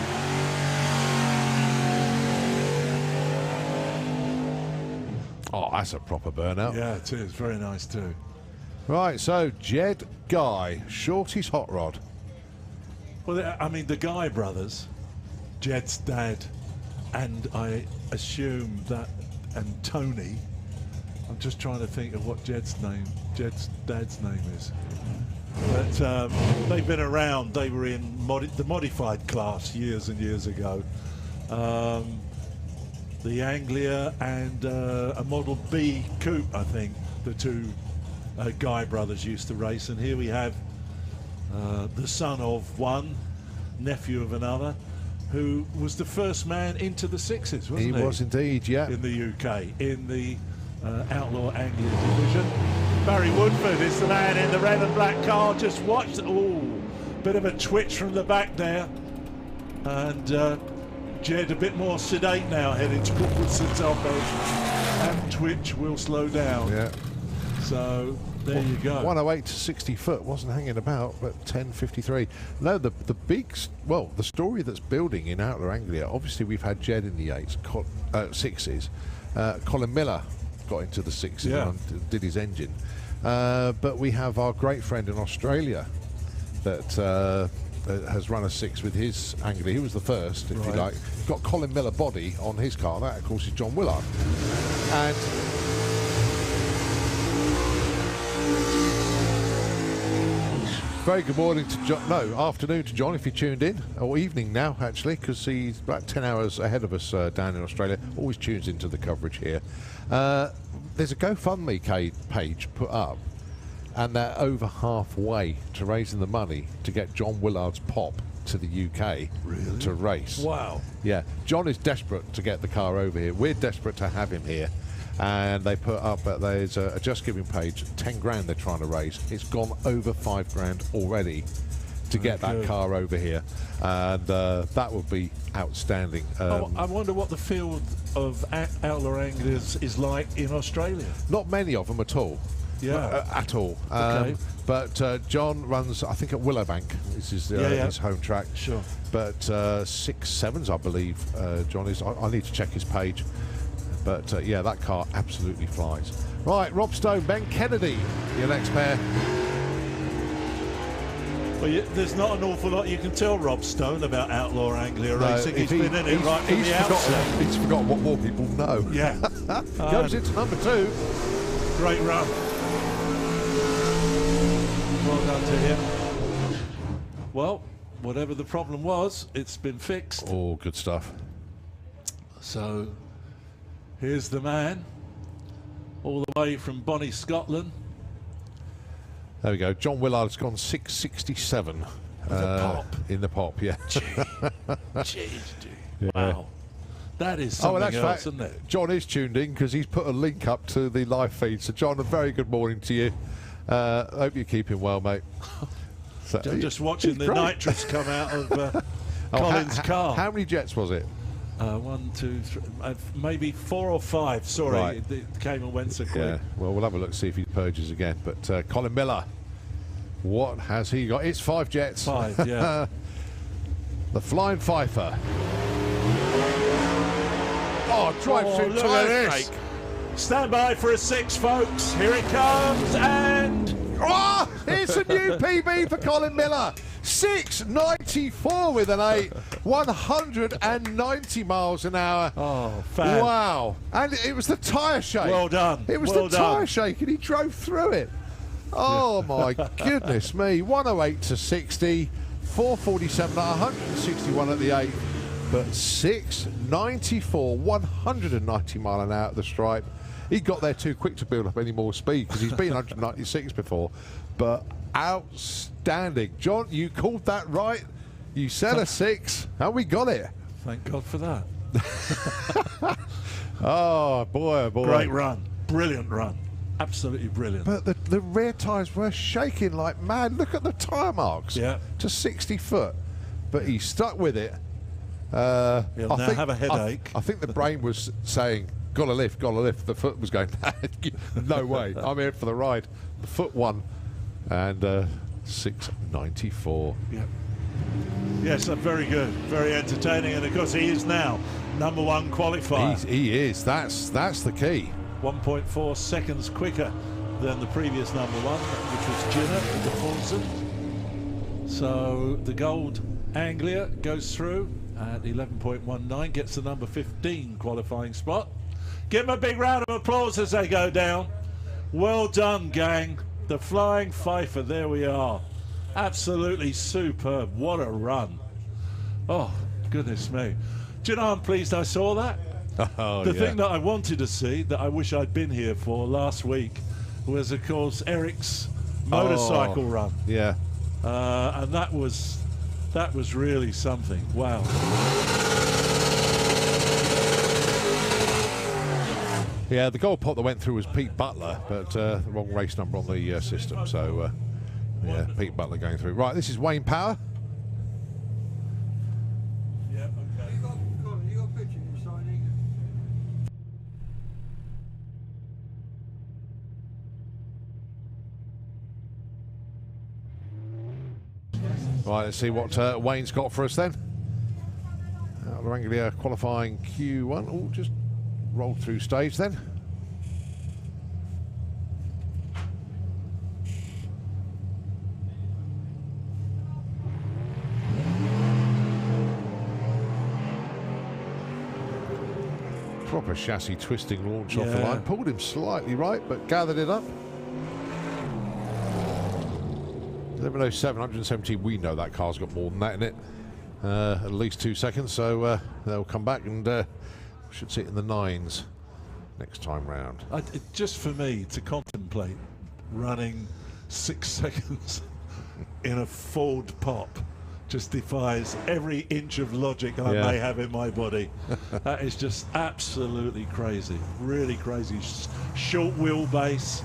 Oh, that's a proper burnout. Yeah, it is. Very nice too. Right, so Jed Guy, Shorty's hot rod. Well, I mean, the Guy brothers, Jed's dad, and I assume that, and Tony. I'm just trying to think of what Jed's dad's name is. But they've been around. They were in the modified class years and years ago. The Anglia and a Model B coupe, I think, the two Guy brothers used to race. And here we have the son of one, nephew of another, who was the first man into the sixes, wasn't he? He was indeed, yeah. In the UK, in the Outlaw Anglia division. Barry Woodford is the man in the red and black car. Just watch. Oh, bit of a twitch from the back there, and Jed a bit more sedate now heading towards the top edge, and twitch will slow down. Yeah. So there you go. 108 to 60 foot, wasn't hanging about, but 10.53. No, the the story that's building in Outlaw Anglia, obviously we've had Jed in the sixes. Colin Miller got into the sixes and did his engine. But we have our great friend in Australia that has run a six with his Anglia. He was the first, if you like. Got Colin Miller body on his car. That, of course, is John Willard. And very good morning to John. No, afternoon to John if you tuned in, or evening now actually, because he's about 10 hours ahead of us down in Australia. Always tunes into the coverage here. There's a GoFundMe page put up, and they're over halfway to raising the money to get John Willard's Pop to the UK to race. Wow. Yeah, John is desperate to get the car over here. We're desperate to have him here. And they put up, there's a Just Giving page, 10 grand they're trying to raise. It's gone over 5 grand already to get that car over here. And that would be outstanding. I wonder what the field of Outlaw Anglias is like in Australia. Not many of them at all. Yeah. At all. Okay. But John runs, I think, at Willowbank. This is his home track. Sure. But 6.7s, I believe, John is. I need to check his page. But yeah, that car absolutely flies. Right, Rob Stone, Ben Kennedy, your next pair. Well, there's not an awful lot you can tell Rob Stone about Outlaw Anglia racing. He's been in it right from the outset. He's forgotten what more people know. Yeah. Goes into number 2. Great run. Well done to him. Well, whatever the problem was, it's been fixed. Oh, good stuff. So here's the man, all the way from Bonnie, Scotland. There we go. John Willard's gone 6.67 in the pop. Yeah. Jeez, dude. Wow. That is something else, isn't it? John is tuned in because he's put a link up to the live feed. So, John, a very good morning to you. Hope you're keeping well, mate. So, just watching the nitrous come out of Colin's car. How many jets was it? 1, 2, 3, maybe 4 or 5. Sorry, right. It came and went so quick. Yeah, well, we'll have a look, see if he purges again. But Colin Miller, what has he got? It's 5 jets. 5, yeah. The Flying Fifer. Oh, drive through tyre shake. Stand by for a 6, folks. Here it comes, and oh, it's a new PB for Colin Miller. 6.94 with an 8, 190 miles an hour. Oh, fan. Wow. And it was the tyre shake. Well done. It was the tyre shake, and he drove through it. Oh, my goodness me. 108 to 60, 447 at 161 at the 8, but 6.94, 190 mile an hour at the stripe. He got there too quick to build up any more speed because he's been 196 before, but outstanding. John, you called that right. You said a 6, and we got it. Thank God for that. Oh, boy, oh, boy. Great run. Brilliant run. Absolutely brilliant. But the rear tyres were shaking like mad. Look at the tyre marks. To 60 foot. But he stuck with it. He'll now have a headache. I think the brain was saying, gotta lift, gotta lift. The foot was going, no way, I'm here for the ride. The foot won, and 6.94. Yeah. Yes, very good, very entertaining, and of course he is now #1 qualifier. He is. That's the key. 1.4 seconds quicker than the previous #1, which was Ginner in the Fulton. So the gold Anglia goes through at 11.19, gets the number 15 qualifying spot. Give them a big round of applause as they go down. Well done, gang. The Flying Fifer, there we are. Absolutely superb. What a run. Oh, goodness me. Do you know, I'm pleased I saw that. The thing that I wanted to see, that I wish I'd been here for last week, was, of course, Eric's motorcycle run. Yeah. And that was really something. Wow. Yeah, the gold pot that went through was Pete Butler, but the wrong race number on the system. So Yeah, wonderful. Pete Butler going through. Right, this is Wayne Power. Yeah, okay. You got a picture of you signing? Right, let's see what Wayne's got for us then. The Wrangler qualifying Q1. Oh, just rolled through stage then. Proper chassis twisting launch off the Yeah. line. Pulled him slightly right, but gathered it up. 11:07, 170. We know that car's got more than that in it. At least 2 seconds, so they'll come back and should see it in the 9s next time round. Just for me to contemplate running 6 seconds in a Ford Pop just defies every inch of logic I may have in my body. That is just absolutely crazy, really crazy. Short wheelbase.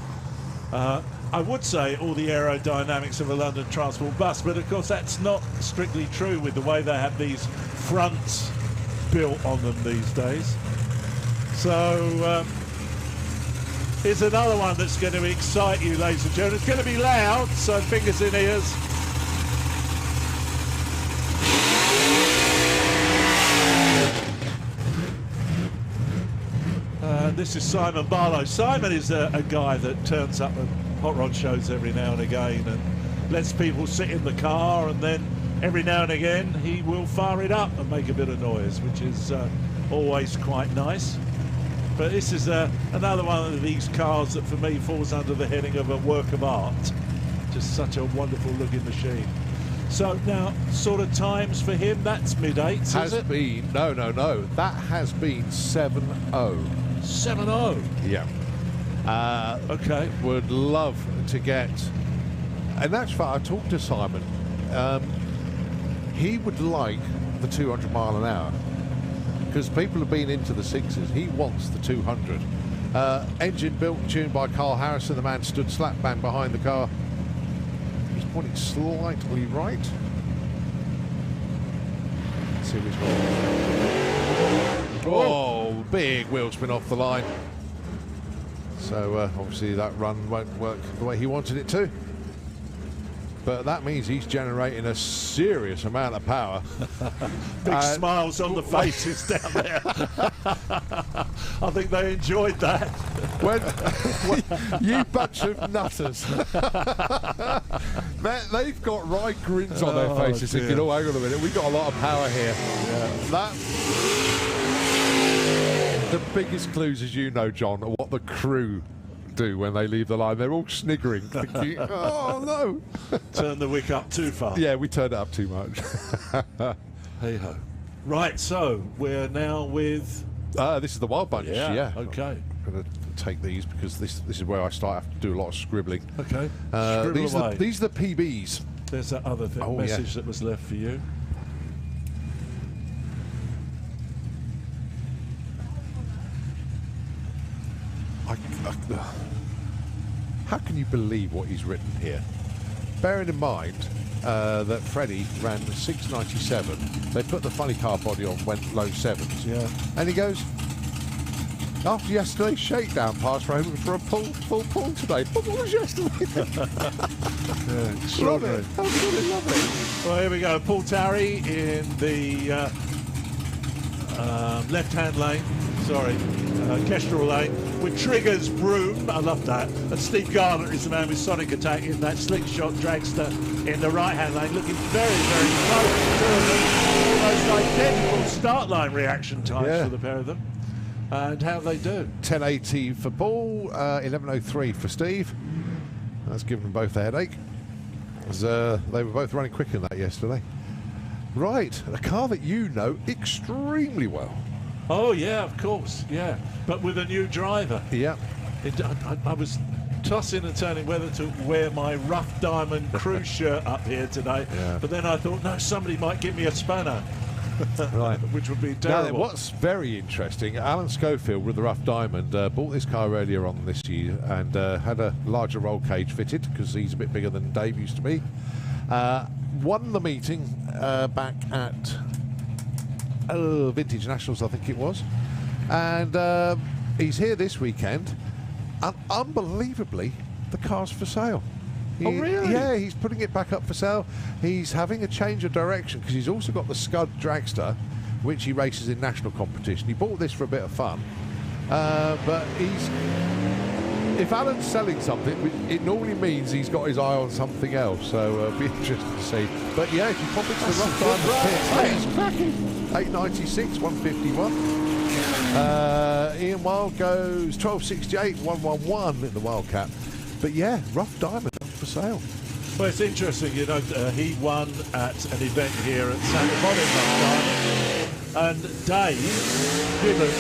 I would say all the aerodynamics of a London Transport bus, but of course that's not strictly true with the way they have these fronts built on them these days. So here's another one that's going to excite you, ladies and gentlemen. It's going to be loud, so fingers in ears. This is Simon Barlow. Simon is a guy that turns up at hot rod shows every now and again and lets people sit in the car, and then every now and again he will fire it up and make a bit of noise, which is always quite nice. But this is another one of these cars that for me falls under the heading of a work of art. Just such a wonderful looking machine. So now, sort of times for him, that's mid-8s, Has is it? been, no, that has been 7-0. 7-0. Yeah. Okay. Would love to get, and that's why I talked to Simon. He would like the 200 mile an hour because people have been into the 6s. He wants the 200. Engine built and tuned by Carl Harrison. The man stood slap bang behind the car. He's pointing slightly right. Let's see which one. Oh, big wheel spin off the line. So obviously that run won't work the way he wanted it to. But that means he's generating a serious amount of power. Big smiles on the faces down there. I think they enjoyed that. When you bunch of nutters. They've got right grins on their faces thinking, oh, hang on a minute, we've got a lot of power here. Yeah. That, the biggest clues, as you know, John, are what the crew do when they leave the line. They're all sniggering, thinking, oh no. Turn the wick up too far. Yeah, we turned it up too much. Hey ho. Right, so we're now with... this is the Wild Bunch, yeah. Okay. I'm going to take these because this is where I start to do a lot of scribbling. Okay. These are the PBs. There's that other thing, message that was left for you. How can you believe what he's written here? Bearing in mind that Freddie ran 697, they put the funny car body on, went low 7s. Yeah. And he goes, after yesterday's shakedown pass, we're hoping for a full pull today. But what was yesterday? Love it. Absolutely love it. Well, here we go. Paul Tarry in the left-hand lane. Sorry, Kestrel lane with Triggers, Brung. I love that. And Steve Garner is the man with Sonic Attack in that slick shot dragster in the right-hand lane, looking very, very close to them. Almost identical start line reaction times for the pair of them. And how they do. 1080 for Paul, 1103 for Steve. That's given them both a headache. As, they were both running quicker than that yesterday. Right, a car that you know extremely well. Oh, yeah, of course, yeah. But with a new driver. Yeah. I was tossing and turning whether to wear my rough diamond cruise shirt up here today. Yeah. But then I thought, no, somebody might give me a spanner. Right. Which would be Now, terrible. what's very interesting, Alan Schofield with the Rough Diamond bought this car earlier on this year and had a larger roll cage fitted because he's a bit bigger than Dave used to be. Won the meeting back at Vintage Nationals, I think it was. And he's here this weekend. And unbelievably, the car's for sale. Oh, really? Yeah, he's putting it back up for sale. He's having a change of direction because he's also got the Scud Dragster, which he races in national competition. He bought this for a bit of fun. But if Alan's selling something, it normally means he's got his eye on something else. So it'll be interesting to see. But yeah, if you pop into the Rough Diamond pit, cracking. 896, 151. Ian Wild goes 1268, 111 in the Wildcat. But yeah, Rough Diamond up for sale. Well, it's interesting, you know, he won at an event here at Santa Monica, and Dave Gibbons,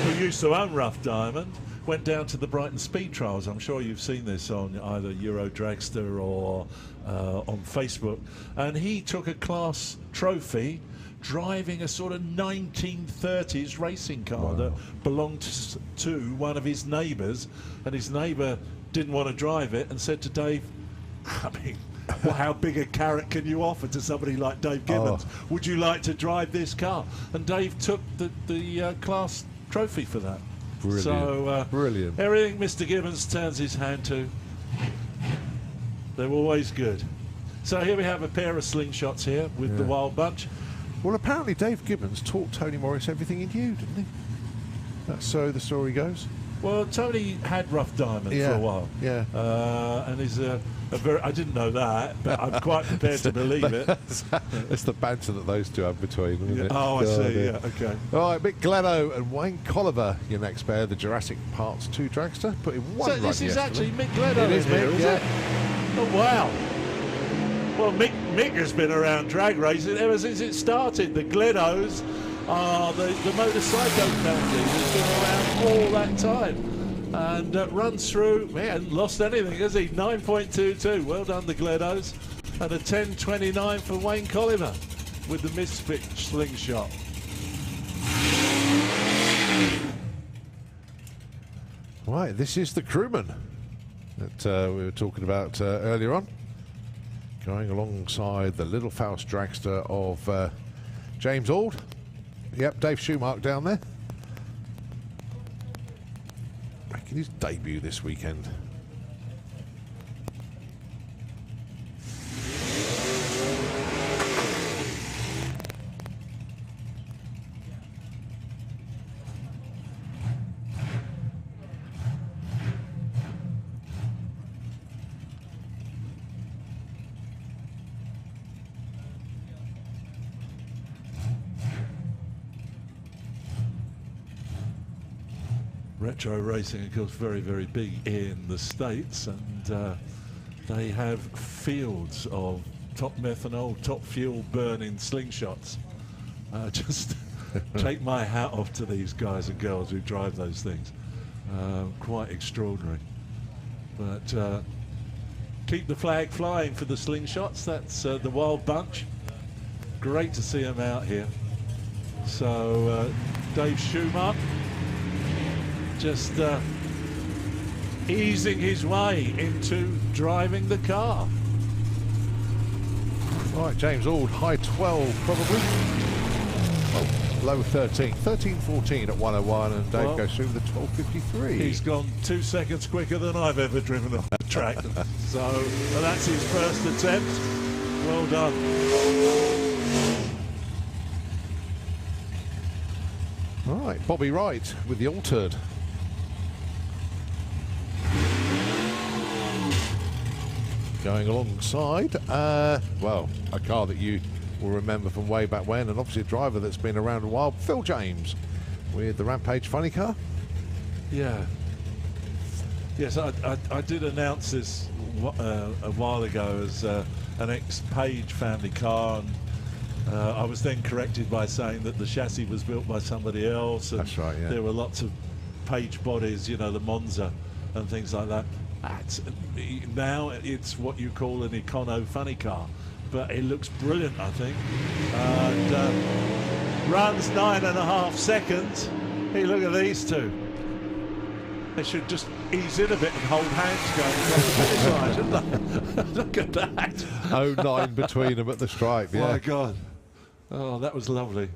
who used to own Rough Diamond, went down to the Brighton Speed Trials. I'm sure you've seen this on either Euro Dragster or on Facebook. And he took a class trophy driving a sort of 1930s racing car that belonged to one of his neighbours, and his neighbour didn't want to drive it and said to Dave, I mean, well, how big a carrot can you offer to somebody like Dave Gibbons? Would you like to drive this car? And Dave took the class trophy for that. Brilliant. So brilliant. Everything Mr. Gibbons turns his hand to, they're always good. So here we have a pair of slingshots here with the Wild Bunch. Well, apparently Dave Gibbons taught Tony Morris everything he knew, didn't he? That's so the story goes. Well, Tony had Rough Diamond for a while. Yeah. And he's a very... I didn't know that, but I'm quite prepared to believe it. It's the banter that those two have between them, isn't it? Oh, I see, yeah, okay. All right, Mick Glenno and Wayne Colliver, your next pair, the Jurassic Parts 2 dragster, put in one run this is yesterday. actually Mick Glenno. It is Mick, is yeah. it? Oh, wow. Well, Mick has been around drag racing ever since it started. The Glennos are the motorcycle family who's been around all that time. And runs through, he hasn't lost anything, has he? 9.22, well done the Glennos. And a 10.29 for Wayne Colliver with the Misfit slingshot. Right, this is the Crewman that we were talking about earlier on. Going alongside the Little Faust dragster of James Ald. Yep, Dave Schumacher down there. Making his debut this weekend. Retro racing, of course, very, very big in the States, and they have fields of top methanol, top fuel burning slingshots. Just take my hat off to these guys and girls who drive those things. Quite extraordinary. But keep the flag flying for the slingshots. That's the Wild Bunch. Great to see them out here. So Dave Schumacher just easing his way into driving the car. Right, James Ald, high 12 probably. Oh, low 13. 13.14 at 101, and Dave goes through the 12.53. He's gone 2 seconds quicker than I've ever driven on the track. So that's his first attempt. Well done. Right, Bobby Wright with the altered. Going alongside, well, a car that you will remember from way back when, and obviously a driver that's been around a while, Phil James, with the Rampage funny car. Yeah. Yes, I did announce this a while ago as an ex-Page family car, and I was then corrected by saying that the chassis was built by somebody else. And that's right, yeah. There were lots of Page bodies, you know, the Monza and things like that. Now it's what you call an econo funny car, but it looks brilliant, I think. And runs 9.5 seconds. Hey, look at these two. They should just ease in a bit and hold hands going across the finish line, shouldn't they? Look at that. 0.9 between them at the stripe. Yeah. My God. Oh, that was lovely.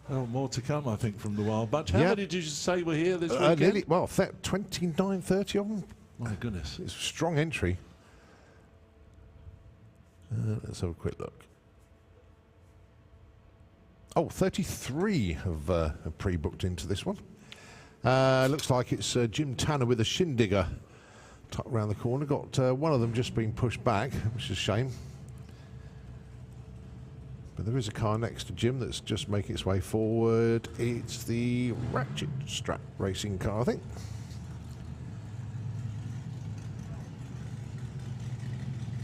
Oh, more to come, I think, from the Wild Bunch. How many did you say were here this weekend? Nearly, well, 29, 30 of them. My goodness. It's a strong entry. Let's have a quick look. Oh, 33 have pre-booked into this one. Looks like it's Jim Tanner with a shindigger tucked around the corner. Got one of them just being pushed back, which is a shame. But there is a car next to Jim that's just making its way forward. It's the Ratchet Strap racing car, I think.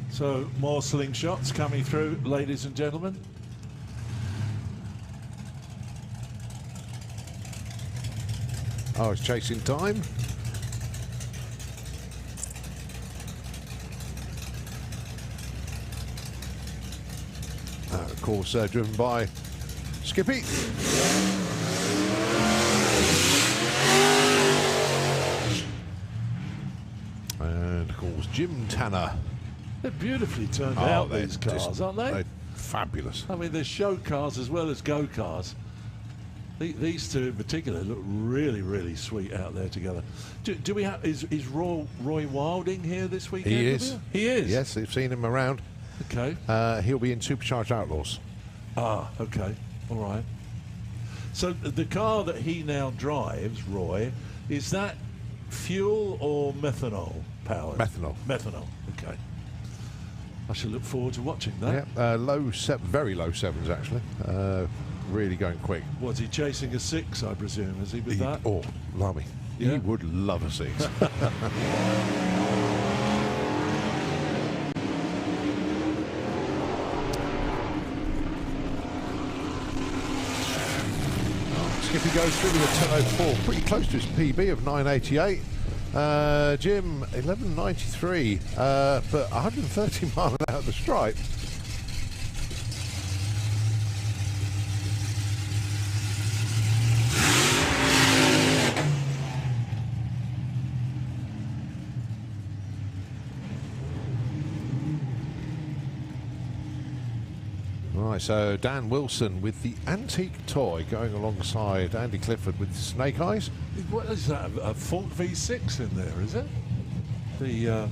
So more slingshots coming through, ladies and gentlemen. Oh, it's chasing time. Of course, driven by Skippy. And of course, Jim Tanner. They're beautifully turned out, these cars, aren't they? They're fabulous. I mean, they're show cars as well as go cars. These two in particular look really, really sweet out there together. Do we have? Is Roy Wilding here this weekend? He is. He is. Yes, they've seen him around. Okay. He'll be in Supercharged Outlaws. Ah, okay. All right. So the car that he now drives, Roy, is that fuel or methanol powered? Methanol. Methanol. Okay. I shall look forward to watching that. Yeah, very low sevens actually. Really going quick. Was he chasing a 6, I presume? Is he with that? Oh, lummy. Yeah? He would love a 6. Skippy goes through with a 10.04, pretty close to his PB of 9.88. Jim, 11.93, but 130 miles out of the stripe. Right, so Dan Wilson with the antique toy going alongside Andy Clifford with Snake Eyes. What is that? A Fault V6 in there, is it? The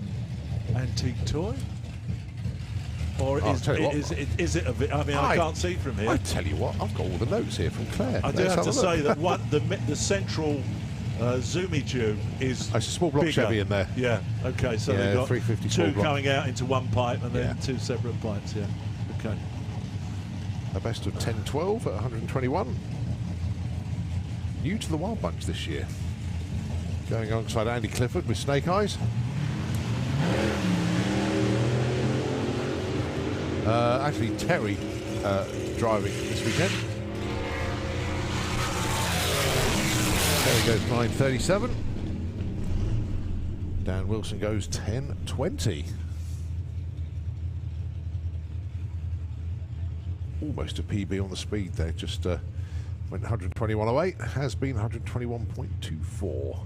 antique toy? Or is it a? I mean, I can't see from here. I tell you what, I've got all the notes here from Claire. I do have to say that the central zoomy tube is. It's a small block bigger. Chevy in there. Yeah. Okay. So they've got 350 two block coming out into one pipe and then two separate pipes. Yeah. Okay. A best of 10.12 at 121. New to the Wild Bunch this year. Going alongside Andy Clifford with Snake Eyes. Actually, Terry driving this weekend. Terry goes 9.37. Dan Wilson goes 10.20. Almost a PB on the speed there, just went 121.08, has been 121.24.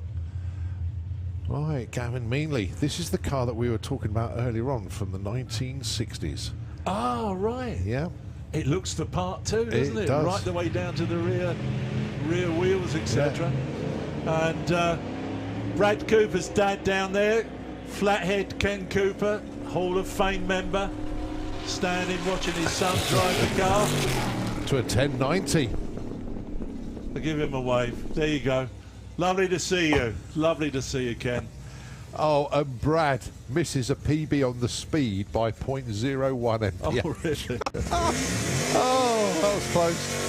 Right, Gavin Meanley. This is the car that we were talking about earlier on from the 1960s. Ah, right. Yeah. It looks the part too, doesn't it? Does. Right the way down to the rear wheels, etc. Yeah. And Brad Cooper's dad down there, Flathead Ken Cooper, Hall of Fame member, standing watching his son drive the car. To a 10.90. I'll give him a wave. There you go. Lovely to see you. Lovely to see you, Ken. Oh, and Brad misses a PB on the speed by 0.01 MPH. Oh, really? Oh, that was close.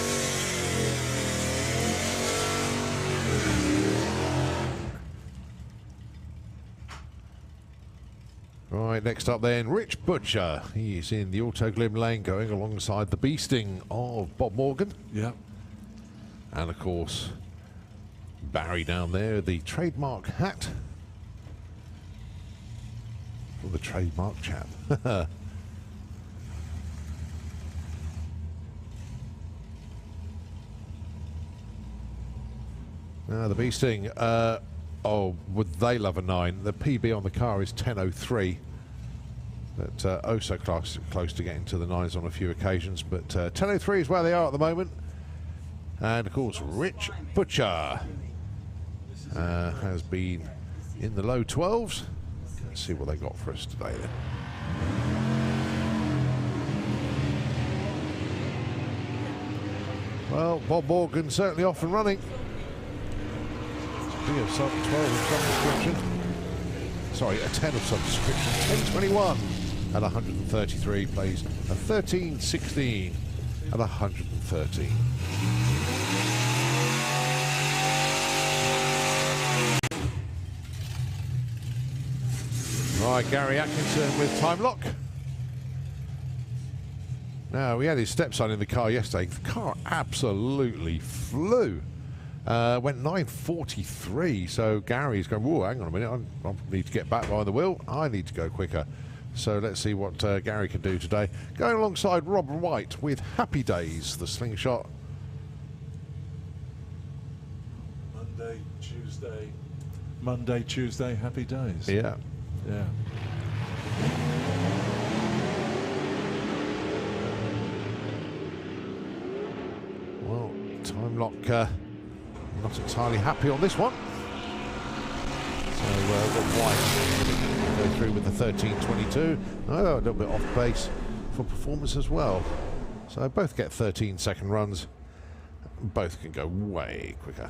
Right, next up then, Rich Butcher. He's in the Auto Glim lane going alongside the beasting of Bob Morgan. Yeah. And of course, Barry down there, the trademark hat. the trademark chap. Now the bee sting. Oh, would they love a 9? The PB on the car is 10.03. But oh so close to getting to the 9s on a few occasions. But 10.03 is where they are at the moment. And of course, Rich Butcher has been in the low 12s. Let's see what they got for us today then. Well, Bob Morgan certainly off and running. Be of sub 12 of subscription. Sorry, a 10 of subscription. 10.21 at 133 plays a 13.16 at 113. Right, Gary Atkinson with time lock. Now, we had his stepson in the car yesterday. The car absolutely flew. Went 9.43, so Gary's going, whoa, hang on a minute, I need to get back behind the wheel. I need to go quicker. So let's see what Gary can do today. Going alongside Rob White with Happy Days, the slingshot. Monday, Tuesday, Happy Days. Yeah. Yeah. Well, time lock not entirely happy on this one. So White go through with the 13.22. Oh, a little bit off pace for performance as well. So both get 13-second runs. Both can go way quicker.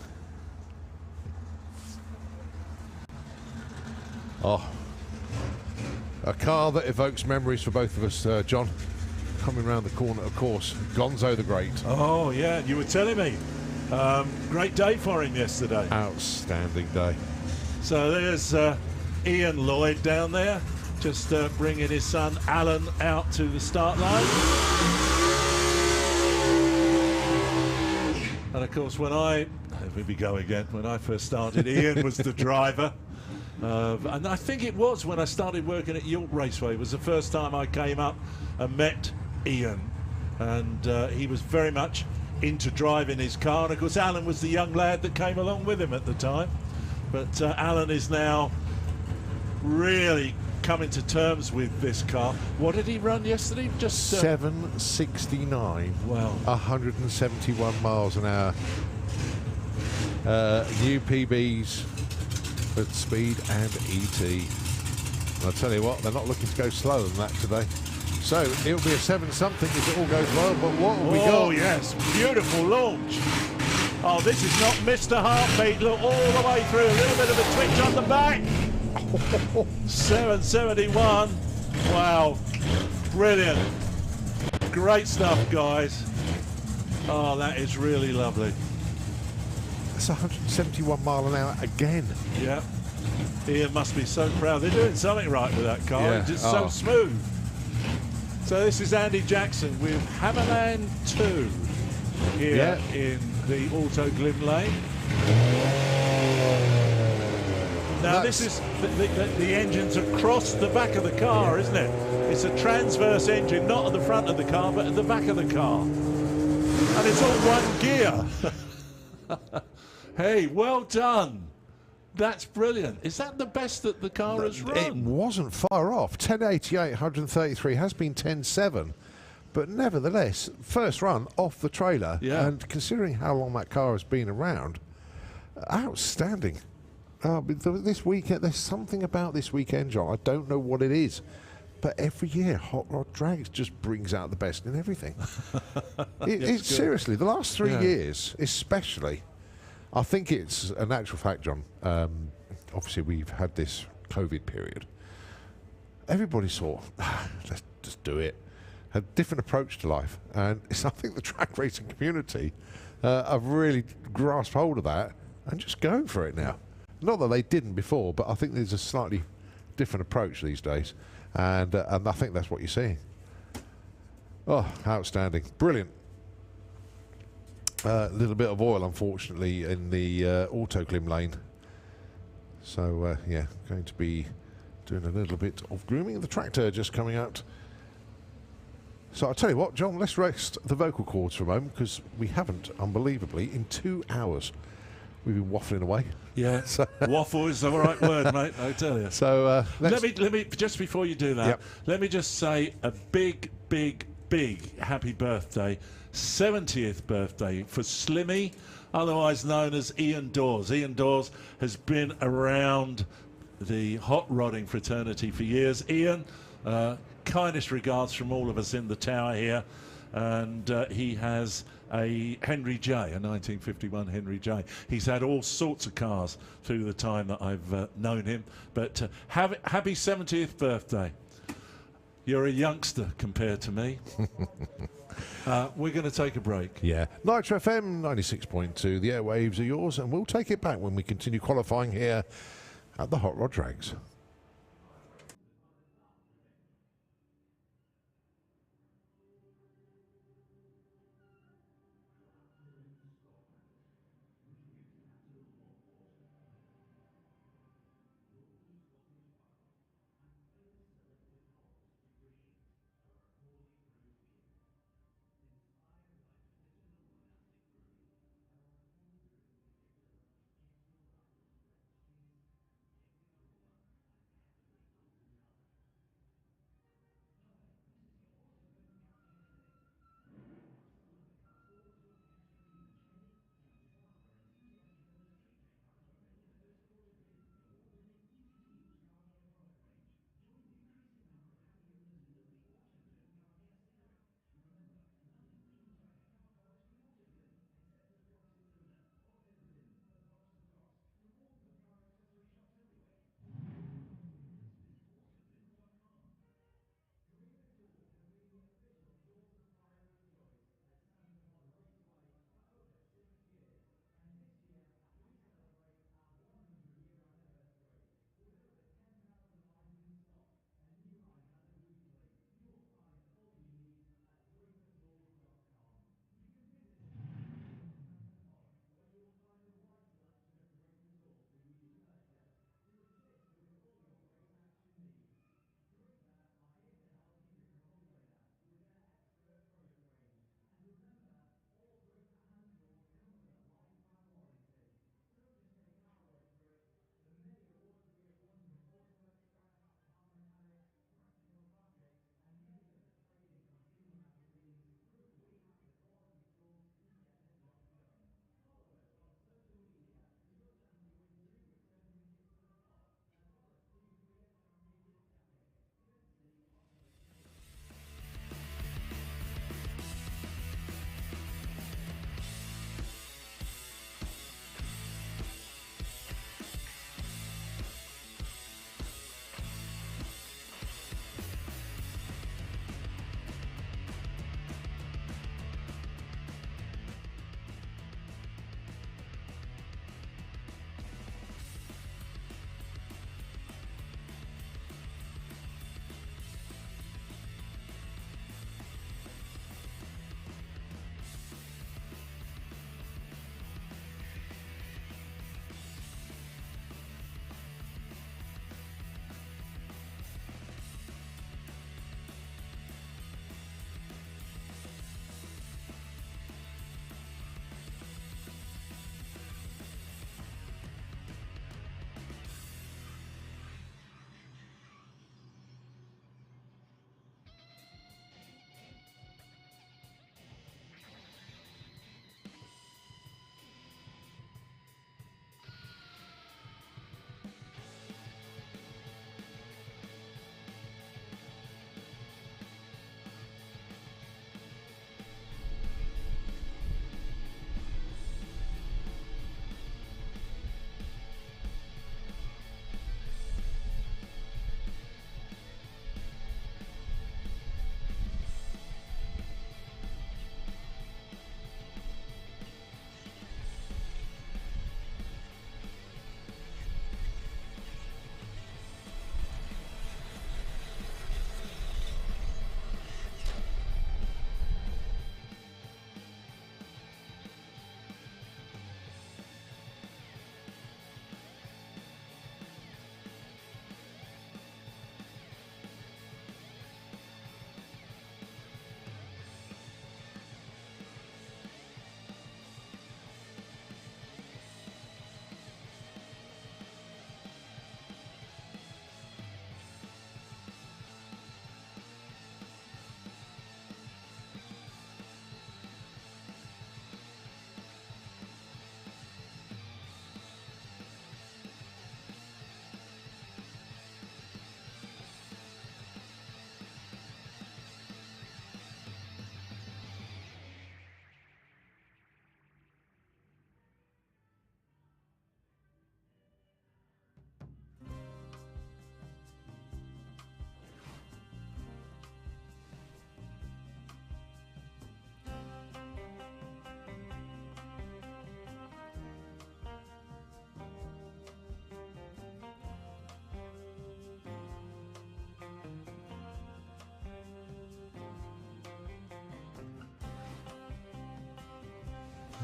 Oh, a car that evokes memories for both of us, John. Coming round the corner, of course, Gonzo the Great. Oh, yeah, you were telling me. Great day for him yesterday. Outstanding day. So there's Ian Lloyd down there, just bringing his son Alan out to the start line. And of course, when I first started, Ian was the driver. And I think it was when I started working at York Raceway. It was the first time I came up and met Ian. And he was very much into driving his car. And of course, Alan was the young lad that came along with him at the time. But Alan is now really coming to terms with this car. What did he run yesterday? Just 769. Wow. 171 miles an hour. New PBs for speed and ET. And I'll tell you what, they're not looking to go slower than that today. So it'll be a 7-something if it all goes well, but what have we got? Oh yes, beautiful launch. Oh, this is not Mr. Heartbeat. Look, all the way through, a little bit of a twitch on the back. 771. Wow, brilliant. Great stuff, guys. Oh, that is really lovely. It's 171 mile an hour again. Yeah. Ian must be so proud. They're doing something right with that car. Yeah. It's just so smooth. So this is Andy Jackson with Hammerman 2 here in the Auto Glim Lane. Now this is the engine's across the back of the car, isn't it? It's a transverse engine, not at the front of the car, but at the back of the car. And it's all one gear. Hey, well done. That's brilliant. Is that the best that the car has run? It wasn't far off. 10.88, 133 has been 10.7. But nevertheless, first run off the trailer. Yeah. And considering how long that car has been around, outstanding. This weekend, there's something about this weekend, John. I don't know what it is. But every year, Hot Rod Drags just brings out the best in everything. It's seriously, the last 3 years, especially, I think it's a natural fact, John. Obviously, we've had this COVID period. Everybody saw, let's just do it. Had a different approach to life. And I think the track racing community have really grasped hold of that and just going for it now. Not that they didn't before, but I think there's a slightly different approach these days. And I think that's what you're seeing. Oh, outstanding. Brilliant. A little bit of oil, unfortunately, in the Auto Glim lane. So, yeah, going to be doing a little bit of grooming. The tractor just coming out. So I'll tell you what, John, let's rest the vocal cords for a moment, because we haven't, unbelievably, in 2 hours. We've been waffling away. Yeah, so waffle is the right word, mate, I tell you. So let me just before you do that, yep. Let me just say a big happy birthday, 70th birthday for Slimmy, otherwise known as Ian Dawes. Ian Dawes has been around the hot rodding fraternity for years. Ian, kindest regards from all of us in the tower here, and he has a Henry J, a 1951 Henry J. He's had all sorts of cars through the time that I've known him, but happy 70th birthday. You're a youngster compared to me. We're going to take a break. Yeah. Nitro FM 96.2, the airwaves are yours, and we'll take it back when we continue qualifying here at the Hot Rod Drags.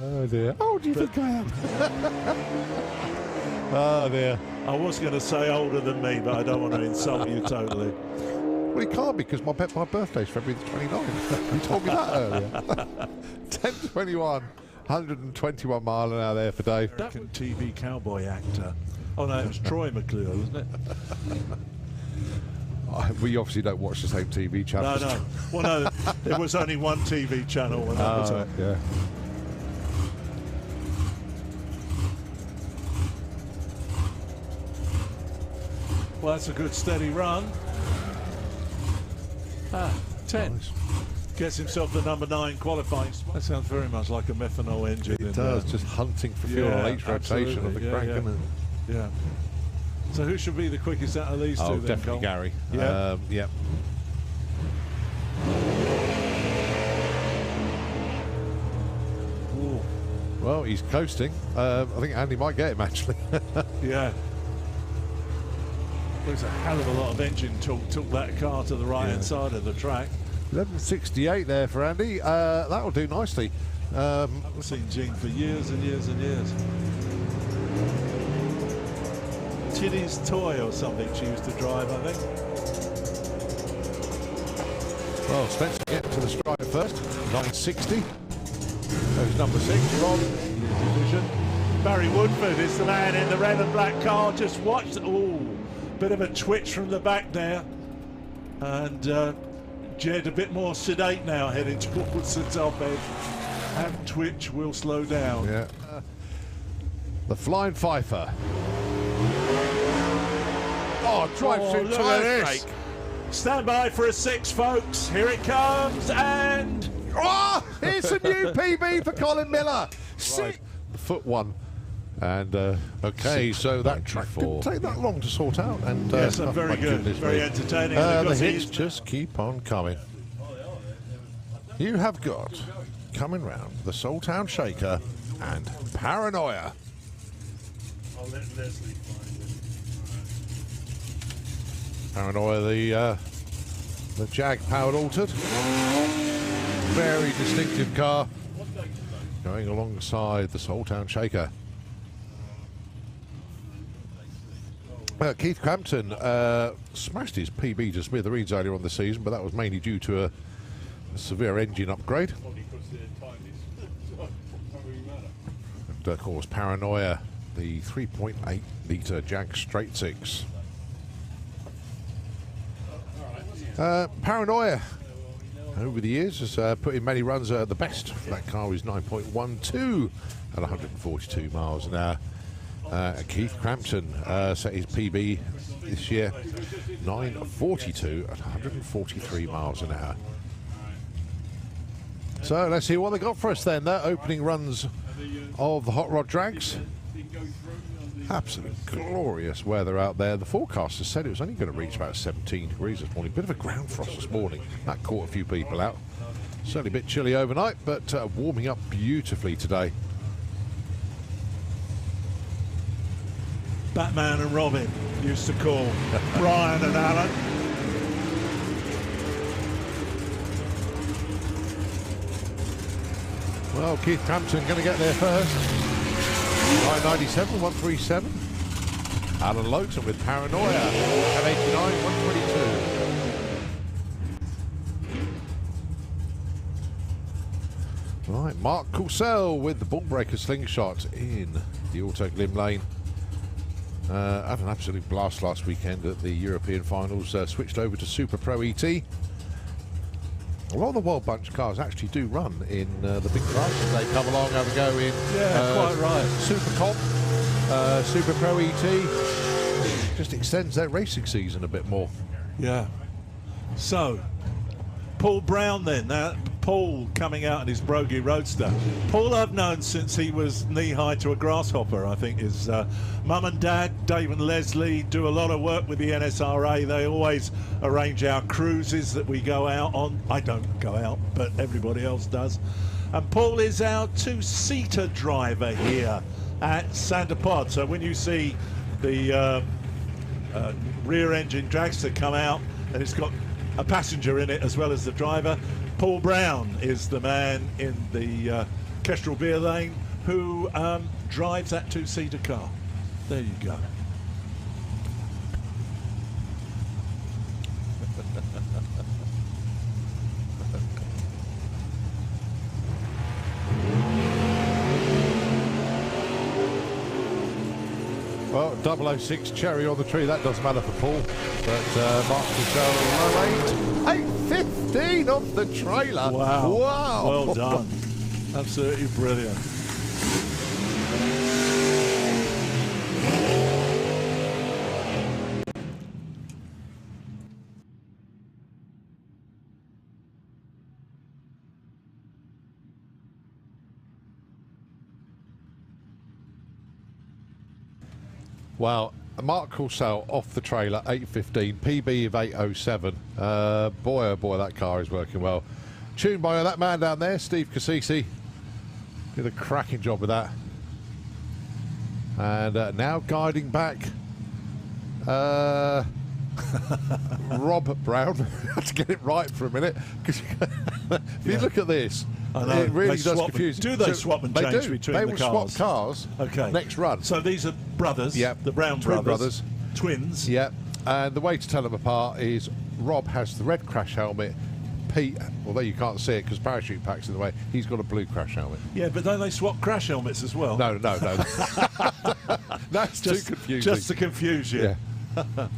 Oh dear. Oh, do you think I am? Oh dear. I was going to say older than me, but I don't want to insult you totally. Well, he can't because my birthday's February the 29th. You told me that earlier. 10:21, 121 mile an hour there for Dave. American TV cowboy actor. Oh no, it was Troy McClure, wasn't it? We obviously don't watch the same TV channel. No. Well, no, there was only one TV channel when that was on. Yeah. Well, that's a good steady run. 10. Nice. Gets himself the number 9 qualifying. That sounds very much like a methanol engine. It does, just hunting for fuel on each rotation of the crank, isn't it? Yeah. So who should be the quickest out of these two then, definitely Cole? Gary. Yeah. Yep. Ooh. Well, he's coasting. I think Andy might get him, actually. Yeah. There's a hell of a lot of engine talk. Took that car to the right-hand side of the track. 11:68 there for Andy. That'll do nicely. I've seen Jean for years and years and years. Tiddy's Toy or something she used to drive, I think. Well, Spencer getting to the stripe first. 9:60. There's number 6 from his division. Barry Woodford is the man in the red and black car. Just watch. Ooh, bit of a twitch from the back there. And Jed a bit more sedate now, heading towards the top edge. And twitch will slow down. Yeah. The Flying Pfeiffer. Oh, drive through look tyre at brake. this. Stand by for a 6, folks. Here it comes, and oh, it's a new PB for Colin Miller. Right. The foot one. And okay, so that track didn't take that long to sort out. And yes, oh, very good, very entertaining. The hits just keep on coming. You have got coming round the Saltown Shaker and Paranoia. I'll let Leslie find it. Paranoia, the Jag powered altered, very distinctive car, going alongside the Saltown Shaker. Keith Crampton smashed his PB to smithereens earlier on the season, but that was mainly due to a severe engine upgrade. And of course, Paranoia, the 3.8 litre Jag Straight 6. Paranoia, over the years, has put in many runs. The best for that car was 9.12 at 142 miles an hour. Keith Crampton set his PB this year, 9.42 at 143 miles an hour. So let's see what they got for us then. Their opening runs of the Hot Rod Drags. Absolute glorious weather out there. The forecasters said it was only going to reach about 17 degrees this morning. Bit of a ground frost this morning. That caught a few people out. Certainly a bit chilly overnight, but warming up beautifully today. Batman and Robin used to call Brian and Alan. Well, Keith Crampton going to get there first. 997, 137. Alan Lowton with Paranoia at 89, 122. Right, Mark Coulsell with the ball breaker slingshot in the Auto Glim lane. Had an absolute blast last weekend at the European finals. Switched over to Super Pro ET. A lot of the Wild Bunch cars actually do run in the big classes. They come along, have a go in. Yeah, quite right. Super Comp, Super Pro ET. Just extends their racing season a bit more. Yeah. So, Paul Brown then. Now, Paul coming out in his Brogy Roadster. Paul I've known since he was knee-high to a grasshopper, I think. His mum and dad, Dave and Leslie, do a lot of work with the NSRA. They always arrange our cruises that we go out on. I don't go out, but everybody else does. And Paul is our two-seater driver here at Santa Pod. So when you see the rear-engine dragster come out, and it's got a passenger in it as well as the driver, Paul Brown is the man in the Kestrel Beer Lane, who drives that two-seater car. There you go. Well, 006 cherry on the tree, that doesn't matter for Paul. But Mark Michelle, 8:15 on the trailer. Wow. Wow. Well done. Absolutely brilliant. Wow, Mark Corsell off the trailer, 8:15, PB of 8:07. Boy, oh boy, that car is working well. Tuned by that man down there, Steve Cassisi. Did a cracking job with that. And now guiding back, Rob Brown. I have to get it right for a minute. Because if you look at this, it really does confuse. Do they swap and change between the cars? They will swap cars next run. So these are brothers, the Brown brothers. Twins. Yep. And the way to tell them apart is Rob has the red crash helmet. Pete, although you can't see it because parachute pack's in the way, he's got a blue crash helmet. Yeah, but don't they swap crash helmets as well? No. That's too confusing. Just to confuse you. Yeah.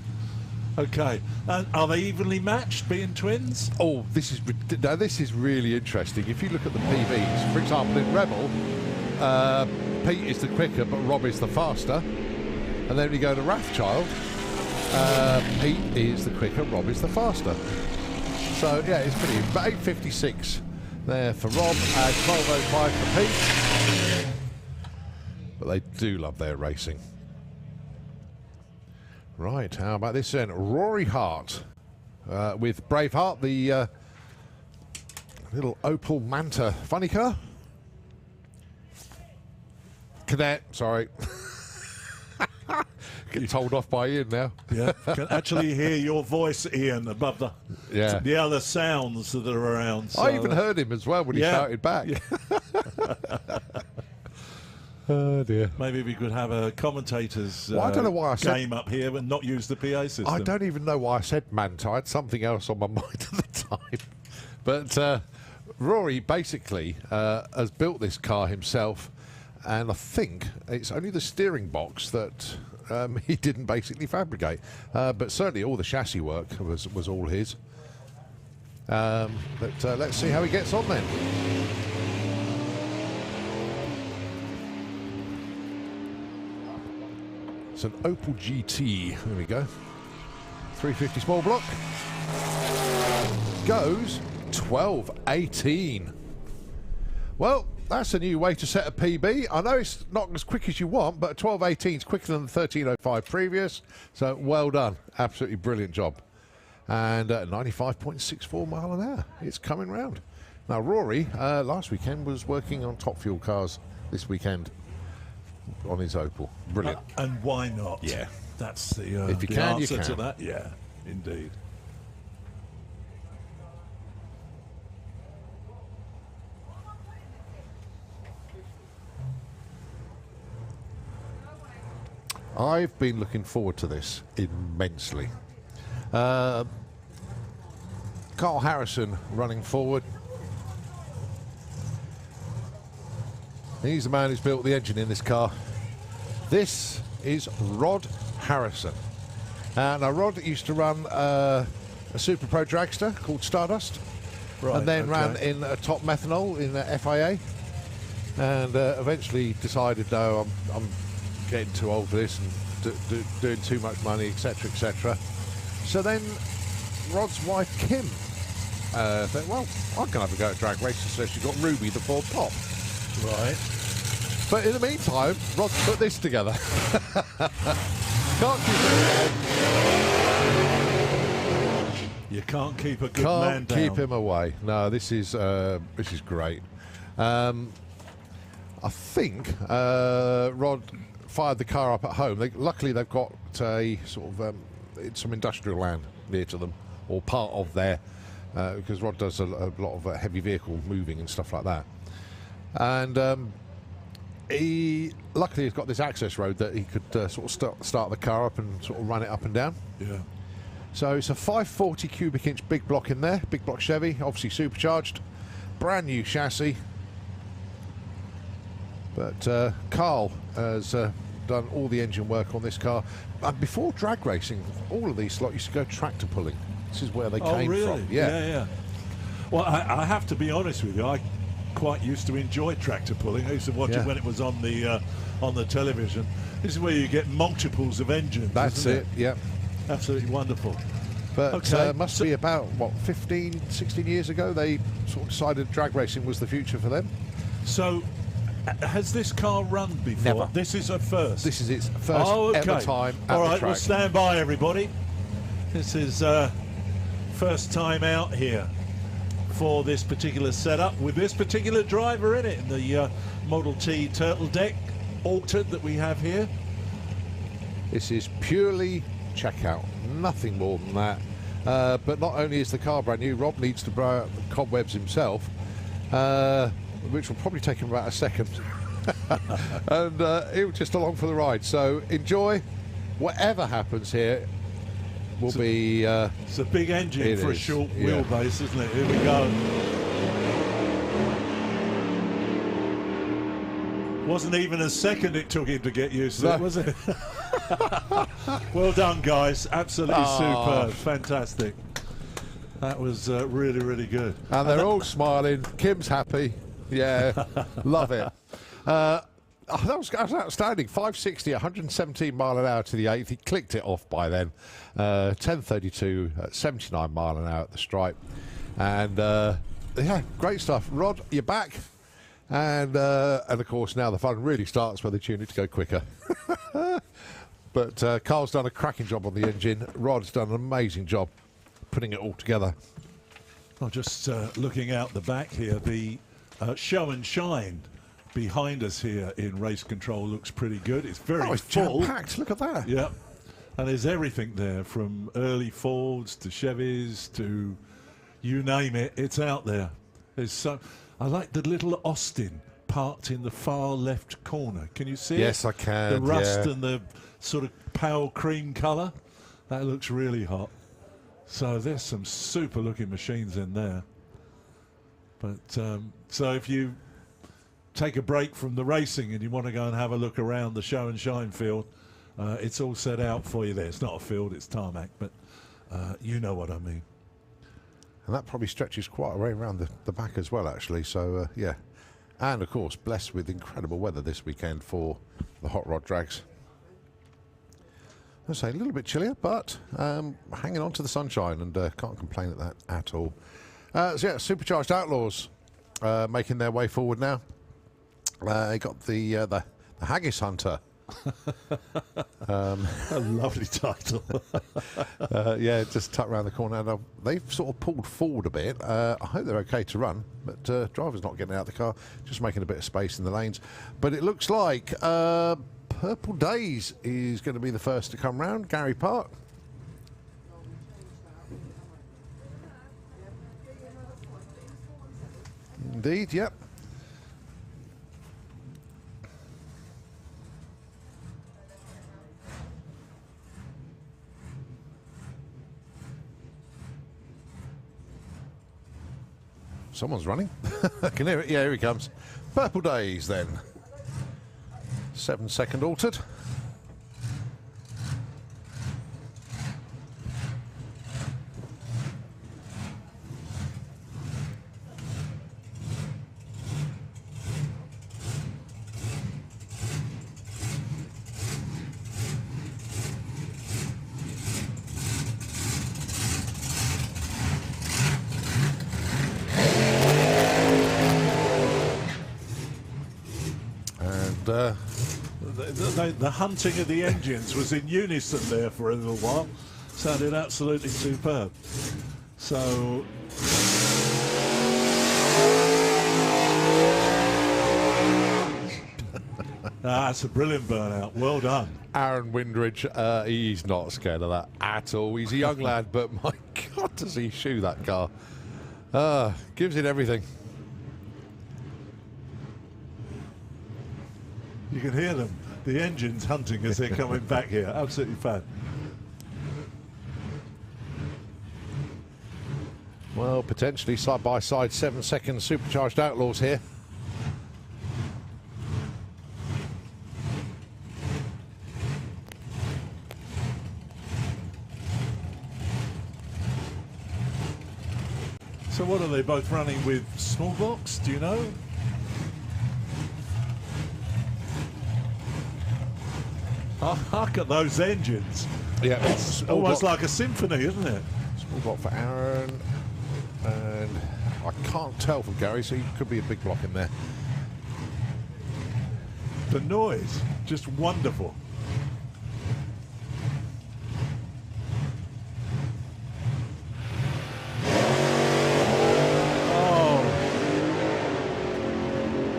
Okay. And are they evenly matched, being twins? Oh, this is really interesting. If you look at the PBs, for example, in Rebel, Pete is the quicker, but Rob is the faster. And then when you go to Wrathchild, Pete is the quicker, Rob is the faster. So, yeah, it's pretty... But 8:56 there for Rob and 12:05 for Pete. But they do love their racing. Right, how about this then? Rory Hart with Braveheart, the little Opel Manta funny car. Cadet, sorry. Getting told off by Ian now. Yeah, can actually hear your voice, Ian, above the other sounds that are around. So, I even heard him as well when he shouted back. Yeah. Oh dear. Maybe we could have a commentator's I don't know why I game up here and not use the PA system. I don't even know why I said Manta. I had something else on my mind at the time. But Rory basically has built this car himself, and I think it's only the steering box that he didn't basically fabricate. But certainly all the chassis work was all his. But let's see how he gets on then. It's an Opel GT. There we go. 350 small block. Goes 12:18. Well, that's a new way to set a PB. I know it's not as quick as you want, but 12:18 is quicker than the 13:05 previous. So well done. Absolutely brilliant job. And 95.64 mile an hour. It's coming round. Now, Rory, last weekend, was working on Top Fuel cars this weekend on his Opel. Brilliant. And why not? Yeah. That's the, if you the can, answer you can. to that. Yeah, indeed. I've been looking forward to this immensely. Carl Harrison running forward. He's the man who's built the engine in this car. This is Rod Harrison. Now, Rod used to run a Super Pro dragster called Stardust. Right, and then ran in a top methanol in FIA. And eventually decided, no, I'm getting too old for this and doing too much money, etc., etc. So then Rod's wife, Kim, thought, well, I can have a go at drag racing. So she got Ruby, the Ford Pop. Right. But in the meantime, Rod's put this together. Can't keep it. You can't keep a good man down. Can't keep him away. No, this is great. I think Rod fired the car up at home. Luckily, they've got a sort of some industrial land near to them, or part of there, because Rod does a lot of heavy vehicle moving and stuff like that. And he luckily has got this access road that he could sort of start the car up and sort of run it up and down. Yeah. So it's a 540 cubic inch big block in there, big block Chevy, obviously supercharged, brand new chassis. But Carl has done all the engine work on this car. And before drag racing, all of these lot used to go tractor pulling. This is where they came really? from. Yeah. Well, I have to be honest with you. I quite used to enjoy tractor pulling. I used to watch it when it was on the television. This is where you get multiples of engines. That's it. Yeah. Absolutely wonderful. But must be about, what, 15, 16 years ago, they sort of decided drag racing was the future for them. So, has this car run before? Never. This is a first. This is its first ever time at All the right, track. well, stand by, everybody. This is first time out here for this particular setup with this particular driver in it, in the Model T Turtle Deck altered that we have here. This is purely checkout, nothing more than that. But not only is the car brand new, Rob needs to blow out the cobwebs himself, which will probably take him about a second. And he'll just along for the ride. So enjoy. Whatever happens here will be... it's a big engine for a short wheelbase, isn't it? Here we go. Wasn't even a second it took him to get used to it, was it? Well done, guys. Absolutely superb. Fantastic. That was really, really good. And they're all smiling. Kim's happy. Yeah, love it. That was outstanding. 560, 117 mile an hour to the 8th. He clicked it off by then. 1032 at 79 mile an hour at the stripe. And yeah, great stuff. Rod, you're back. And of course, now the fun really starts when they tune it to go quicker. But Carl's done a cracking job on the engine. Rod's done an amazing job putting it all together. Oh, just looking out the back here, the show and shine behind us here in race control looks pretty good. It's very it's full. jam-packed. Look at that. Yeah. And there's everything there, from early Fords to Chevys to you name it, it's out there. There's so... I like the little Austin parked in the far left corner. Can you see it? Yes, I can. The rust and the sort of pale cream colour. That looks really hot. So there's some super looking machines in there. But so if you take a break from the racing and you want to go and have a look around the show and shine field, it's all set out for you there. It's not a field, it's tarmac, but you know what I mean. And that probably stretches quite a way around the back as well, actually. So, yeah. And, of course, blessed with incredible weather this weekend for the hot rod drags. I'll say a little bit chillier, but hanging on to the sunshine, and can't complain at that at all. So, yeah, Supercharged Outlaws making their way forward now. They got the Haggis Hunter. A lovely title. Yeah, just tucked around the corner. Now, they've sort of pulled forward a bit. I hope they're okay to run, but driver's not getting out of the car, just making a bit of space in the lanes. But it looks like Purple Days is going to be the first to come round. Gary Park. Indeed, yep. Someone's running. I can hear it. Yeah, here he comes. Purple Days, then. 7-second altered. The hunting of the engines was in unison there for a little while. Sounded absolutely superb. So that's a brilliant burnout. Well done. Aaron Windridge, he's not scared of that at all. He's a young lad, but my God, does he shoe that car. Gives it everything. You can hear them, the engines hunting as they're coming back here. Absolutely fab. Well, potentially side-by-side 7-second supercharged Outlaws here. So what are they both running with? Small blocks, do you know? Oh, look at those engines. Yeah, It's almost like a symphony, isn't it? Small block for Aaron, and I can't tell from Gary, so he could be a big block in there. The noise, just wonderful.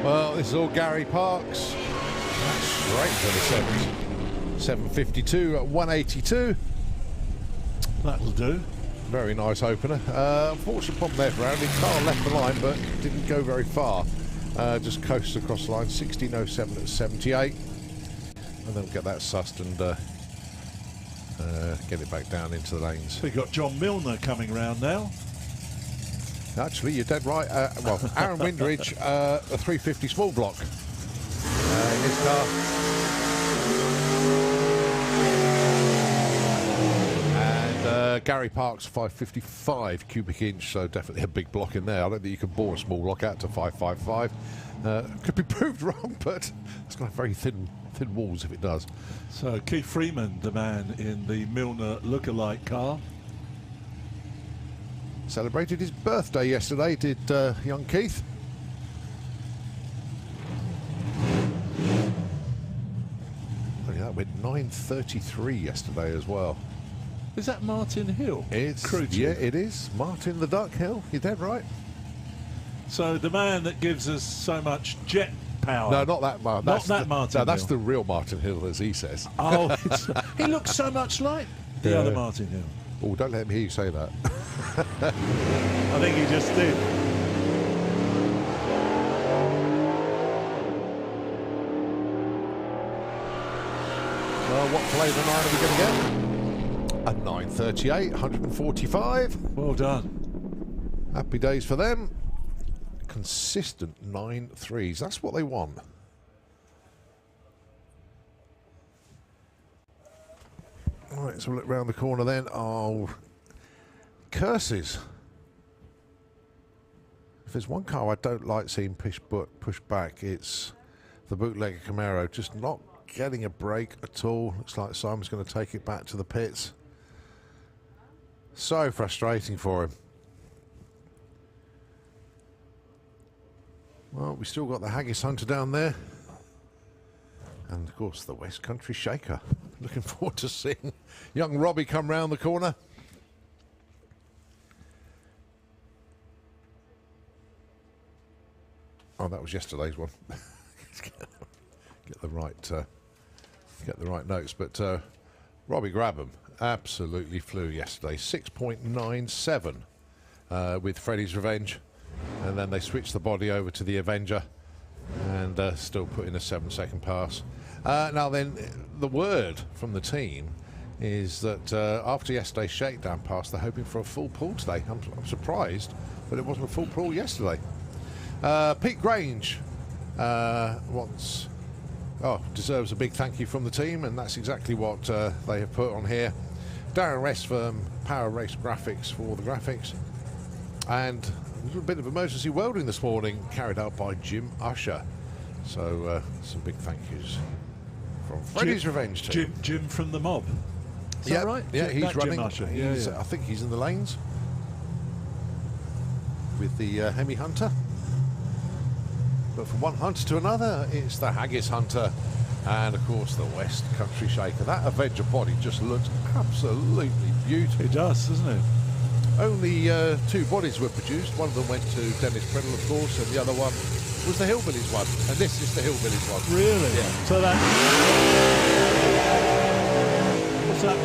Well, this is all Gary Parks. That's straight for the sevens. 752 at 182. That'll do. Very nice opener. Unfortunate problem there for Aaron. His car left the line, but didn't go very far. Just coasted across the line. 16.07 at 78. And then we'll get that sussed and get it back down into the lanes. We've got John Milner coming round now. Actually, you're dead right. Well, Aaron Windridge, a 350 small block in his car. And Gary Parks, 555 cubic inch, so definitely a big block in there. I don't think you can bore a small block out to 555. Could be proved wrong, but it's got very thin walls if it does. So Keith Freeman, the man in the Milner lookalike car. Celebrated his birthday yesterday, did young Keith. Look at that, went 9:33 yesterday as well. Is that Martin Hill? Yeah, it is. Martin the Duck Hill, you're dead right. So the man that gives us so much jet power. No, not that Martin. Not that Martin No, that's Hill. the real Martin Hill, as he says. Oh, he looks so much like the other Martin Hill. Oh, don't let him hear you say that. I think he just did. Well, what flavour 9 are we going to get? A 938, 145. Well done. Happy days for them. Consistent 9.3s. That's what they want. All right, so we'll look round the corner then. Oh, curses. If there's one car I don't like seeing pushed back, it's the bootlegger Camaro. Just not getting a break at all. Looks like Simon's going to take it back to the pits. So frustrating for him. Well, we still got the Haggis Hunter down there. And, of course, the West Country Shaker. Looking forward to seeing young Robbie come round the corner. Oh, that was yesterday's one. Get the right notes. But Robbie Grabham absolutely flew yesterday. 6.97 with Freddie's Revenge. And then they switched the body over to the Avenger and still put in a 7-second pass. Now then, the word from the team is that after yesterday's shakedown pass, they're hoping for a full pull today. I'm surprised that it wasn't a full pull yesterday. Pete Grange deserves a big thank you from the team, and that's exactly what they have put on here. Darren Rest from Power Race Graphics for the graphics. And a little bit of emergency welding this morning carried out by Jim Usher. So some big thank yous from Freddie's Revenge team. Jim from the mob. Is that right? Yeah, he's running. Jim Usher. I think he's in the lanes with the Hemi Hunter. But from one Hunter to another, it's the Haggis Hunter and, of course, the West Country Shaker. That Avenger body just looks absolutely beautiful. It does, doesn't it? Only 2 bodies were produced. One of them went to Dennis Priddle, of course, and the other one was the Hillbillies one. And this is the Hillbillies one. Really? Yeah. So that... What's that?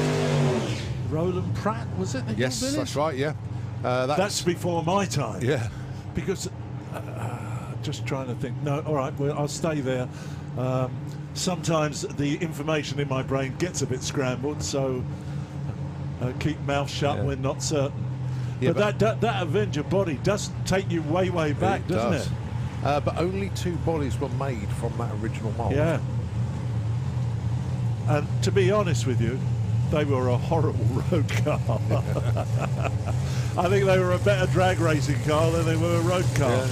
Roland Pratt, was it? The Yes, Hillbillies? that's right, yeah. That's before my time. Yeah. Because... just trying to think. No, all right, well, I'll stay there. sometimes the information in my brain gets a bit scrambled, so keep mouth shut when not certain. Yeah, but that Avenger body does take you way back, doesn't it? But only 2 bodies were made from that original mold. Yeah. And to be honest with you, they were a horrible road car. I think they were a better drag racing car than they were a road car. Yeah.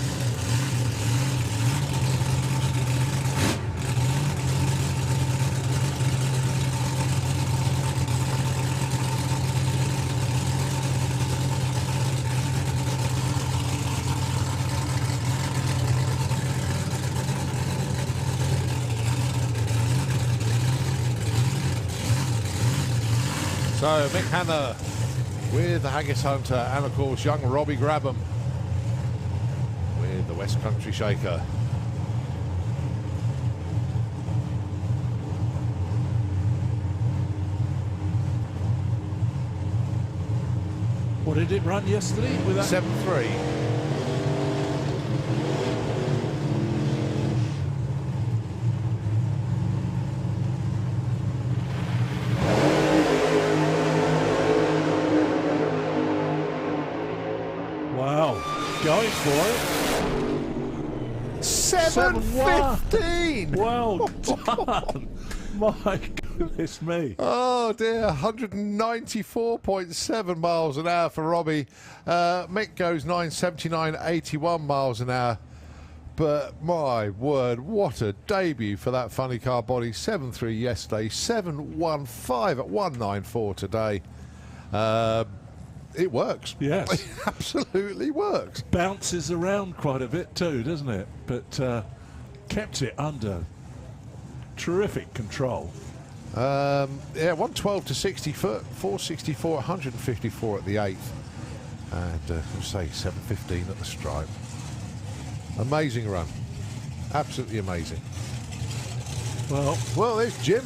So Mick Hanna with the Haggis Hunter, and of course young Robbie Grabham with the West Country Shaker. What did it run yesterday with that? 7.3. Going for it. 7.15. Well done. My goodness me. Oh dear, 194.7 miles an hour for Robbie. Mick goes 979.81 miles an hour. But my word, what a debut for that funny car body. 7.3 yesterday, 7.15 at 194 today. It works. Yes. It absolutely works. Bounces around quite a bit too, doesn't it? But kept it under terrific control. Yeah, 112 to 60 foot, 464, 154 at the 8th. And say 7.15 at the stripe. Amazing run. Absolutely amazing. Well, there's Jim.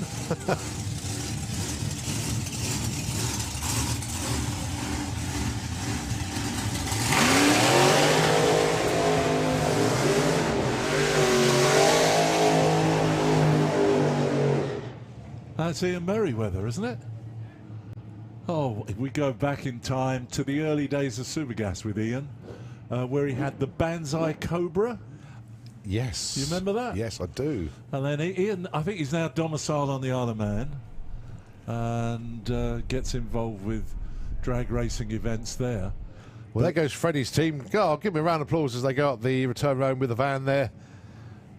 That's Ian Merriweather, isn't it? Oh, we go back in time to the early days of Supergas with Ian, where he had the Banzai Cobra. Yes. You remember that? Yes, I do. And then Ian, I think he's now domiciled on the Isle of Man, and gets involved with drag racing events there. Well, there goes Freddie's team. Oh, give me a round of applause as they go up the return road with the van there.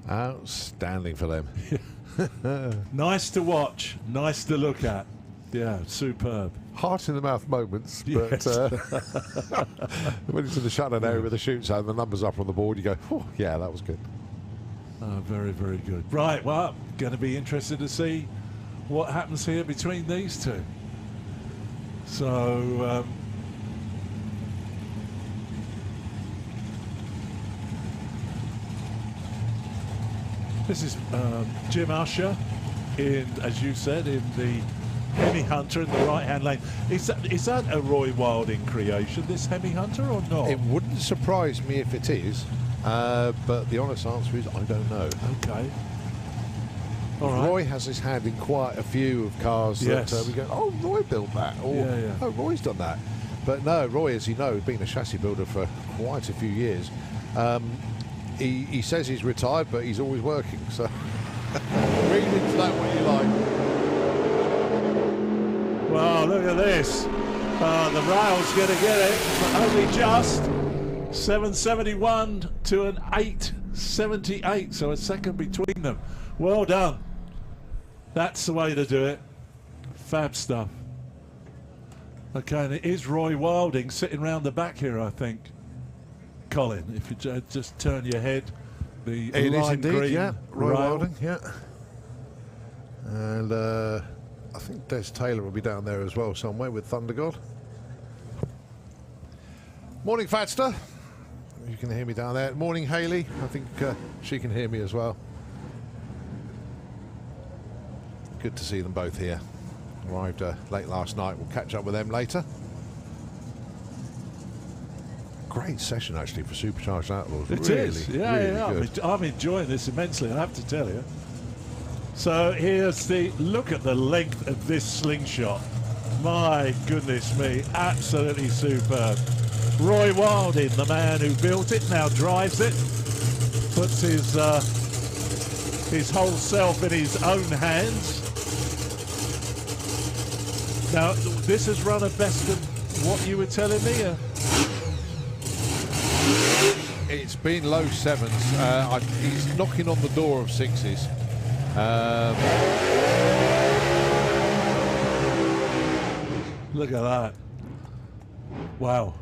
Outstanding for them. Nice to watch, nice to look at. Yeah, superb. Heart in the mouth moments, yes. But when it's in the shutdown area with the shoot zone, the numbers up on the board, you go, oh, yeah, that was good. Very, very good. Right, well, going to be interested to see what happens here between these two. So, this is Jim Usher in, as you said, in the Hemi Hunter in the right-hand lane. Is that a Roy Wilding creation, this Hemi Hunter, or not? It wouldn't surprise me if it is, but the honest answer is I don't know. Okay. All right. Roy has his hand in quite a few of cars that we go, oh, Roy built that, or oh, Roy's done that. But no, Roy, as you know, has been a chassis builder for quite a few years. He says he's retired, but he's always working, so read into that what you like. Well, look at this. The rail's going to get it, but only just. 771 to an 878, so a second between them. Well done. That's the way to do it. Fab stuff. Okay, and it is Roy Wilding sitting round the back here, I think. Colin, if you just turn your head, the it is indeed, green yeah, Roy rail. Wilding, yeah. And I think Des Taylor will be down there as well somewhere with Thunder God. Morning, Fatster. You can hear me down there. Morning, Hayley. I think she can hear me as well. Good to see them both here. Arrived late last night. We'll catch up with them later. Great session actually for Supercharged Outlaws. It really, is, yeah, really yeah. good. I'm enjoying this immensely, I have to tell you. So here's the look at the length of this slingshot. My goodness me, absolutely superb. Roy Wilding, the man who built it, now drives it, puts his whole self in his own hands. Now, this has run a best of what you were telling me. It's been low sevens. He's knocking on the door of sixes. Look at that. Wow.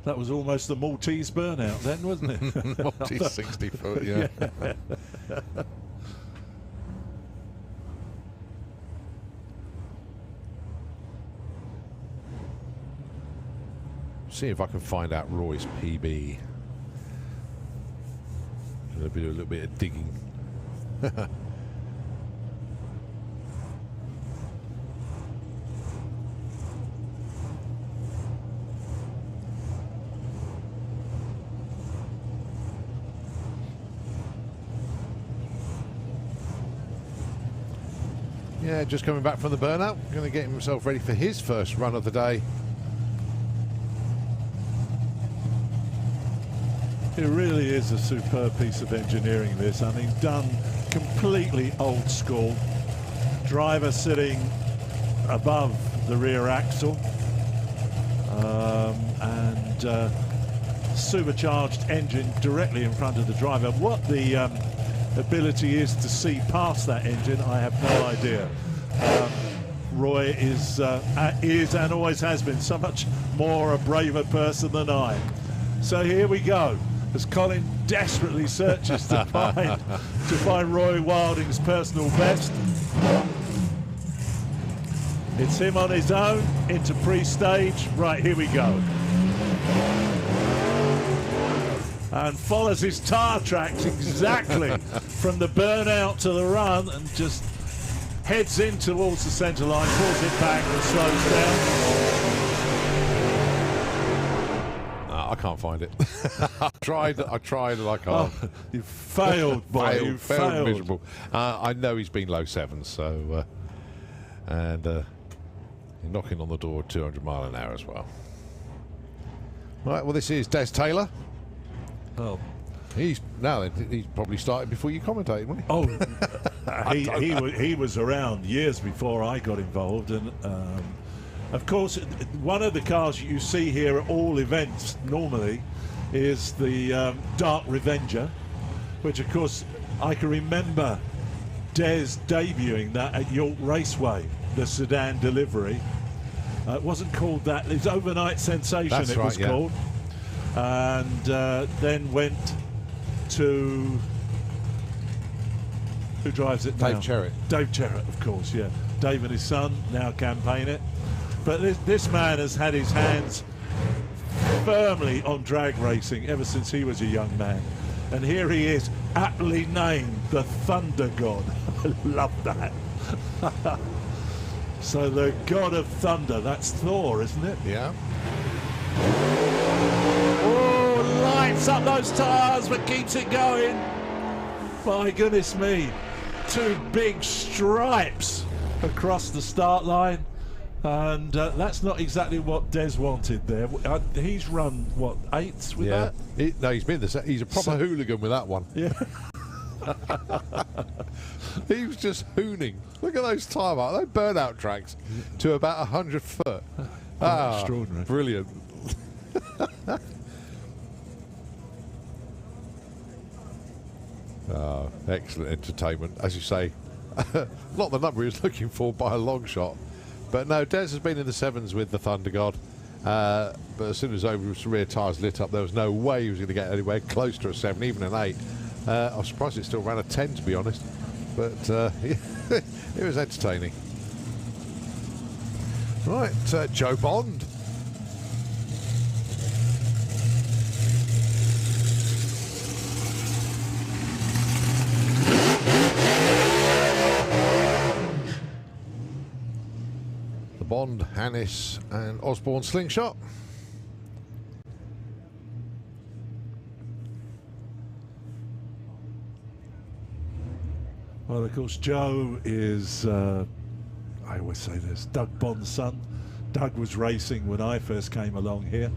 That was almost the Maltese burnout then, wasn't it? Maltese 60 foot, yeah. See if I can find out Roy's PB. Do a little bit of digging. Yeah, just coming back from the burnout. Going to get himself ready for his first run of the day. It really is a superb piece of engineering, this. I mean, done completely old school. Driver sitting above the rear axle. And supercharged engine directly in front of the driver. What the ability is to see past that engine, I have no idea. Roy is and always has been so much more a braver person than I. So here we go, as Colin desperately searches to find Roy Wilding's personal best. It's him on his own into pre-stage. Right, here we go. And follows his tyre tracks exactly from the burnout to the run, and just heads in towards the centre line, pulls it back and slows down. No, I can't find it. I tried and I can't. Oh, you failed, boy. You failed. Miserable. I know he's been low sevens, so and knocking on the door at 200 mile an hour as well. Right, well, this is Des Taylor. Oh, he's probably started before you commentated, wasn't he? Oh, he was around years before I got involved, and of course, one of the cars you see here at all events normally is the Dark Revenger, which of course I can remember Des debuting that at York Raceway, the sedan delivery. It wasn't called that; it was Overnight Sensation. That's right, was called. And then went to, who drives it now? Dave Cherrett. Dave Cherrett, of course, yeah. Dave and his son now campaign it. But this man has had his hands firmly on drag racing ever since he was a young man. And here he is, aptly named the Thunder God. I love that. So the God of Thunder, that's Thor, isn't it? Yeah. Oh, lights up those tyres but keeps it going. My goodness me. Two big stripes across the start line. And that's not exactly what Des wanted there. He's run, what, eighths with that? No, he's a proper hooligan with that one. Yeah. He was just hooning. Look at those time out. They burnout tracks to about 100 foot. Extraordinary. Brilliant. Excellent entertainment, as you say. Not the number he was looking for by a long shot. But no, Des has been in the sevens with the Thunder God. But as soon as those rear tyres lit up, there was no way he was going to get anywhere close to a 7, even an 8. I was surprised it still ran a 10, to be honest. But it was entertaining. Right, Joe Bond. The Bond, Hannis and Osborne slingshot. Well, of course, Joe is, I always say this, Doug Bond's son. Doug was racing when I first came along here,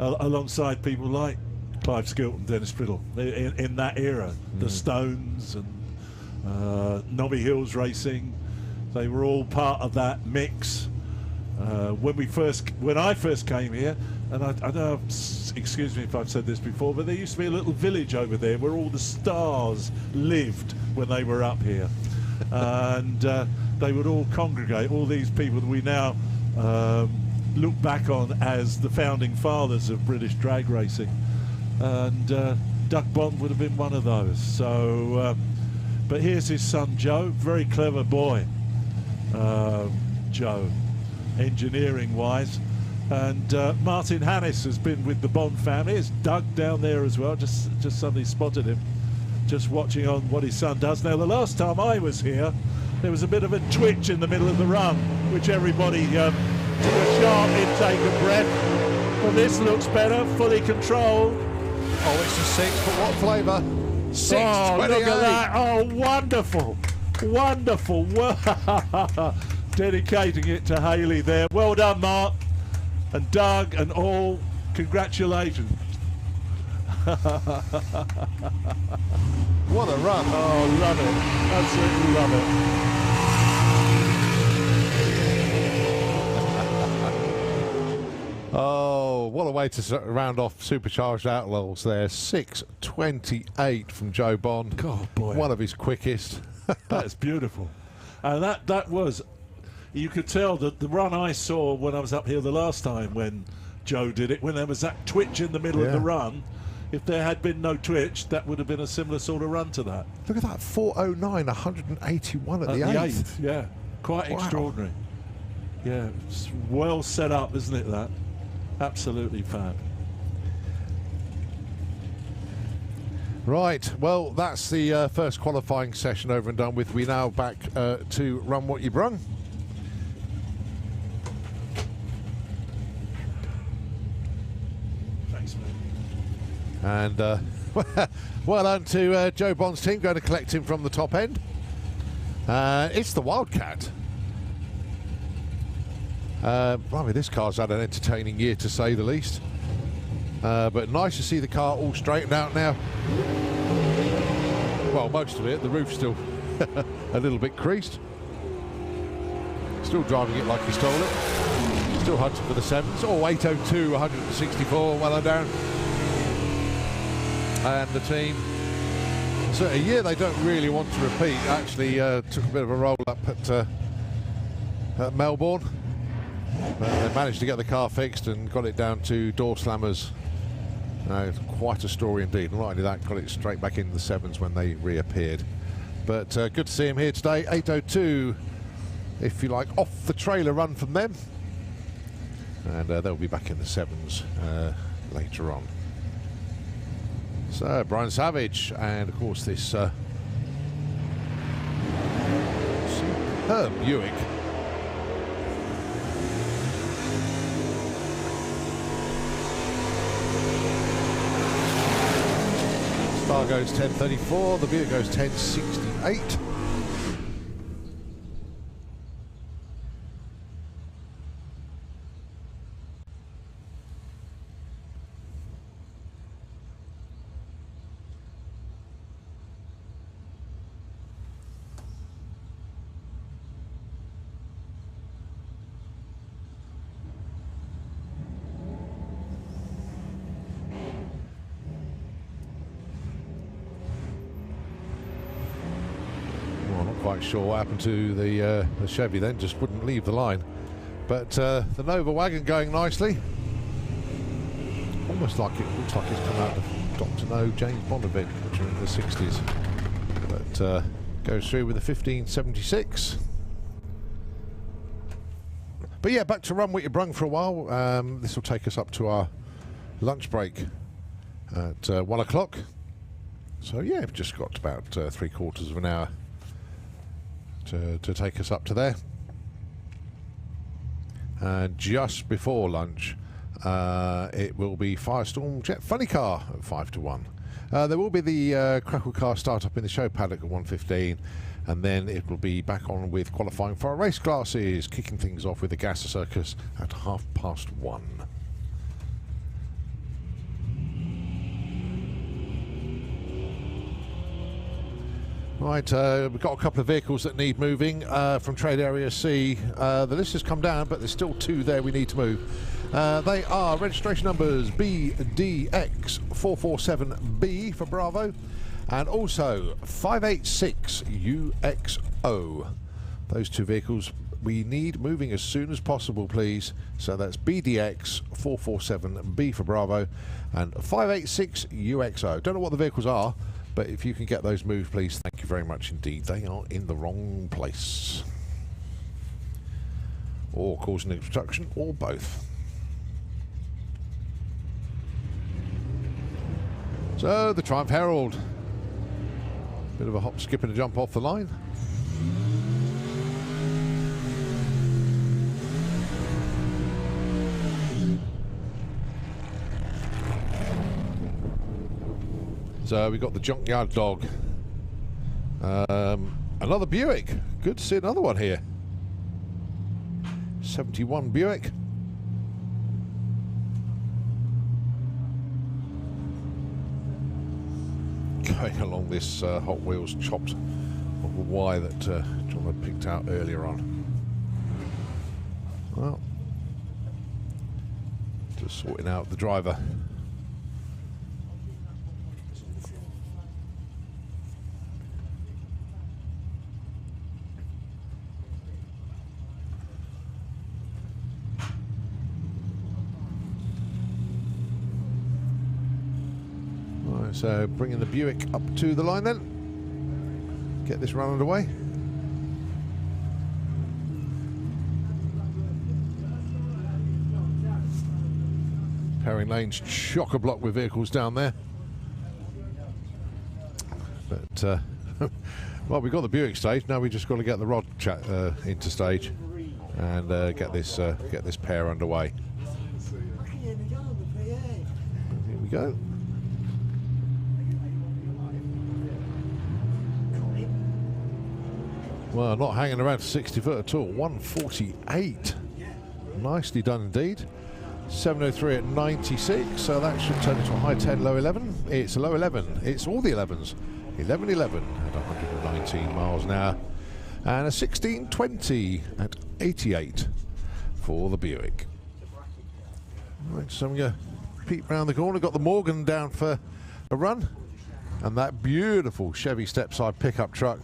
alongside people like Clive Skilton, Dennis Priddle, in that era. The Stones and Nobby Hills Racing, they were all part of that mix. When I first came here, and I know, excuse me if I've said this before, but there used to be a little village over there where all the stars lived when they were up here. And they would all congregate, all these people that we now look back on as the founding fathers of British drag racing. And Doug Bond would have been one of those. So, but here's his son Joe, very clever boy, Joe, engineering-wise. And Martin Hannis has been with the Bond family. It's Doug down there as well. Just suddenly spotted him, just watching on what his son does. Now, the last time I was here, there was a bit of a twitch in the middle of the run, which everybody took a sharp intake of breath. But this looks better, fully controlled. Oh, it's a 6, but what flavour? 6:28. Oh, look at that. Oh, wonderful. Wonderful. Dedicating it to Haley there. Well done, Mark. And Doug and all, congratulations. What a run. Oh, love it. Absolutely love it. Oh, what a way to round off Supercharged Outlaws there. 6:28 from Joe Bond. God, boy. One of his quickest. That's beautiful. And that was, you could tell that the run I saw when I was up here the last time when Joe did it, when there was that twitch in the middle of the run, if there had been no twitch, that would have been a similar sort of run to that. Look at that, 4:09, 181 at the 8th. Yeah, quite extraordinary. Yeah, it's well set up, isn't it, that? Absolutely fab. Right, well, that's the first qualifying session over and done with. We now back to Run What You Brung. Thanks, mate. And well done to Joe Bond's team, going to collect him from the top end. It's the Wildcat. Blimey, this car's had an entertaining year, to say the least. But nice to see the car all straightened out now. Well, most of it. The roof's still a little bit creased. Still driving it like he stole it. Still hunting for the 7s. Oh, 802, 164, well down. And the team, so a year they don't really want to repeat. Actually took a bit of a roll up at Melbourne. They managed to get the car fixed and got it down to door slammers. Quite a story indeed. Not only that, got it straight back into the 7s when they reappeared. But good to see him here today. 802, if you like, off the trailer run from them. And they'll be back in the 7s later on. So, Brian Savage, and of course this superb Buick. Star goes 10:34, the Buick goes 10:68. Quite sure what happened to the Chevy then, just wouldn't leave the line. But the Nova wagon going nicely. Almost like it looks like it's come out of Dr. No James Bond event during the 60s. But goes through with a 1576. But yeah, back to Run What You Brung for a while. This will take us up to our lunch break at 1 o'clock. So yeah, we've just got about 3/4 of an hour to take us up to there. And just before lunch, it will be Firestorm Jet Funny Car at 5 to 1. There will be the Crackle car start up in the show paddock at 1:15, and then it will be back on with qualifying for our race classes, kicking things off with the Gas Circus at 1:30. Right, we've got a couple of vehicles that need moving from Trade Area C. The list has come down, but there's still 2 there we need to move. They are registration numbers BDX447B for Bravo, and also 586UXO. Those 2 vehicles we need moving as soon as possible, please. So that's BDX447B for Bravo and 586UXO. Don't know what the vehicles are, but if you can get those moved, please, thank you very much indeed. They are in the wrong place, or causing obstruction, or both. So the Triumph Herald, bit of a hop, skip and a jump off the line. So we got the Junkyard Dog. Another Buick. Good to see another one here. 71 Buick. Going along this Hot Wheels chopped Y that John had picked out earlier on. Well, just sorting out the driver. So bringing the Buick up to the line then. Get this run underway. Pairing lanes chock-a-block with vehicles down there. But, well, we've got the Buick stage. Now we've just got to get the Rod into stage and get this pair underway. Here we go. Well, not hanging around 60 foot at all. 148. Nicely done indeed. 703 at 96, so that should turn into a high 10, low 11. It's a low 11. It's all the 11s. 11-11 at 119 miles an hour. And a 1620 at 88 for the Buick. Right, so I'm going to peep round the corner. Got the Morgan down for a run. And that beautiful Chevy stepside pickup truck.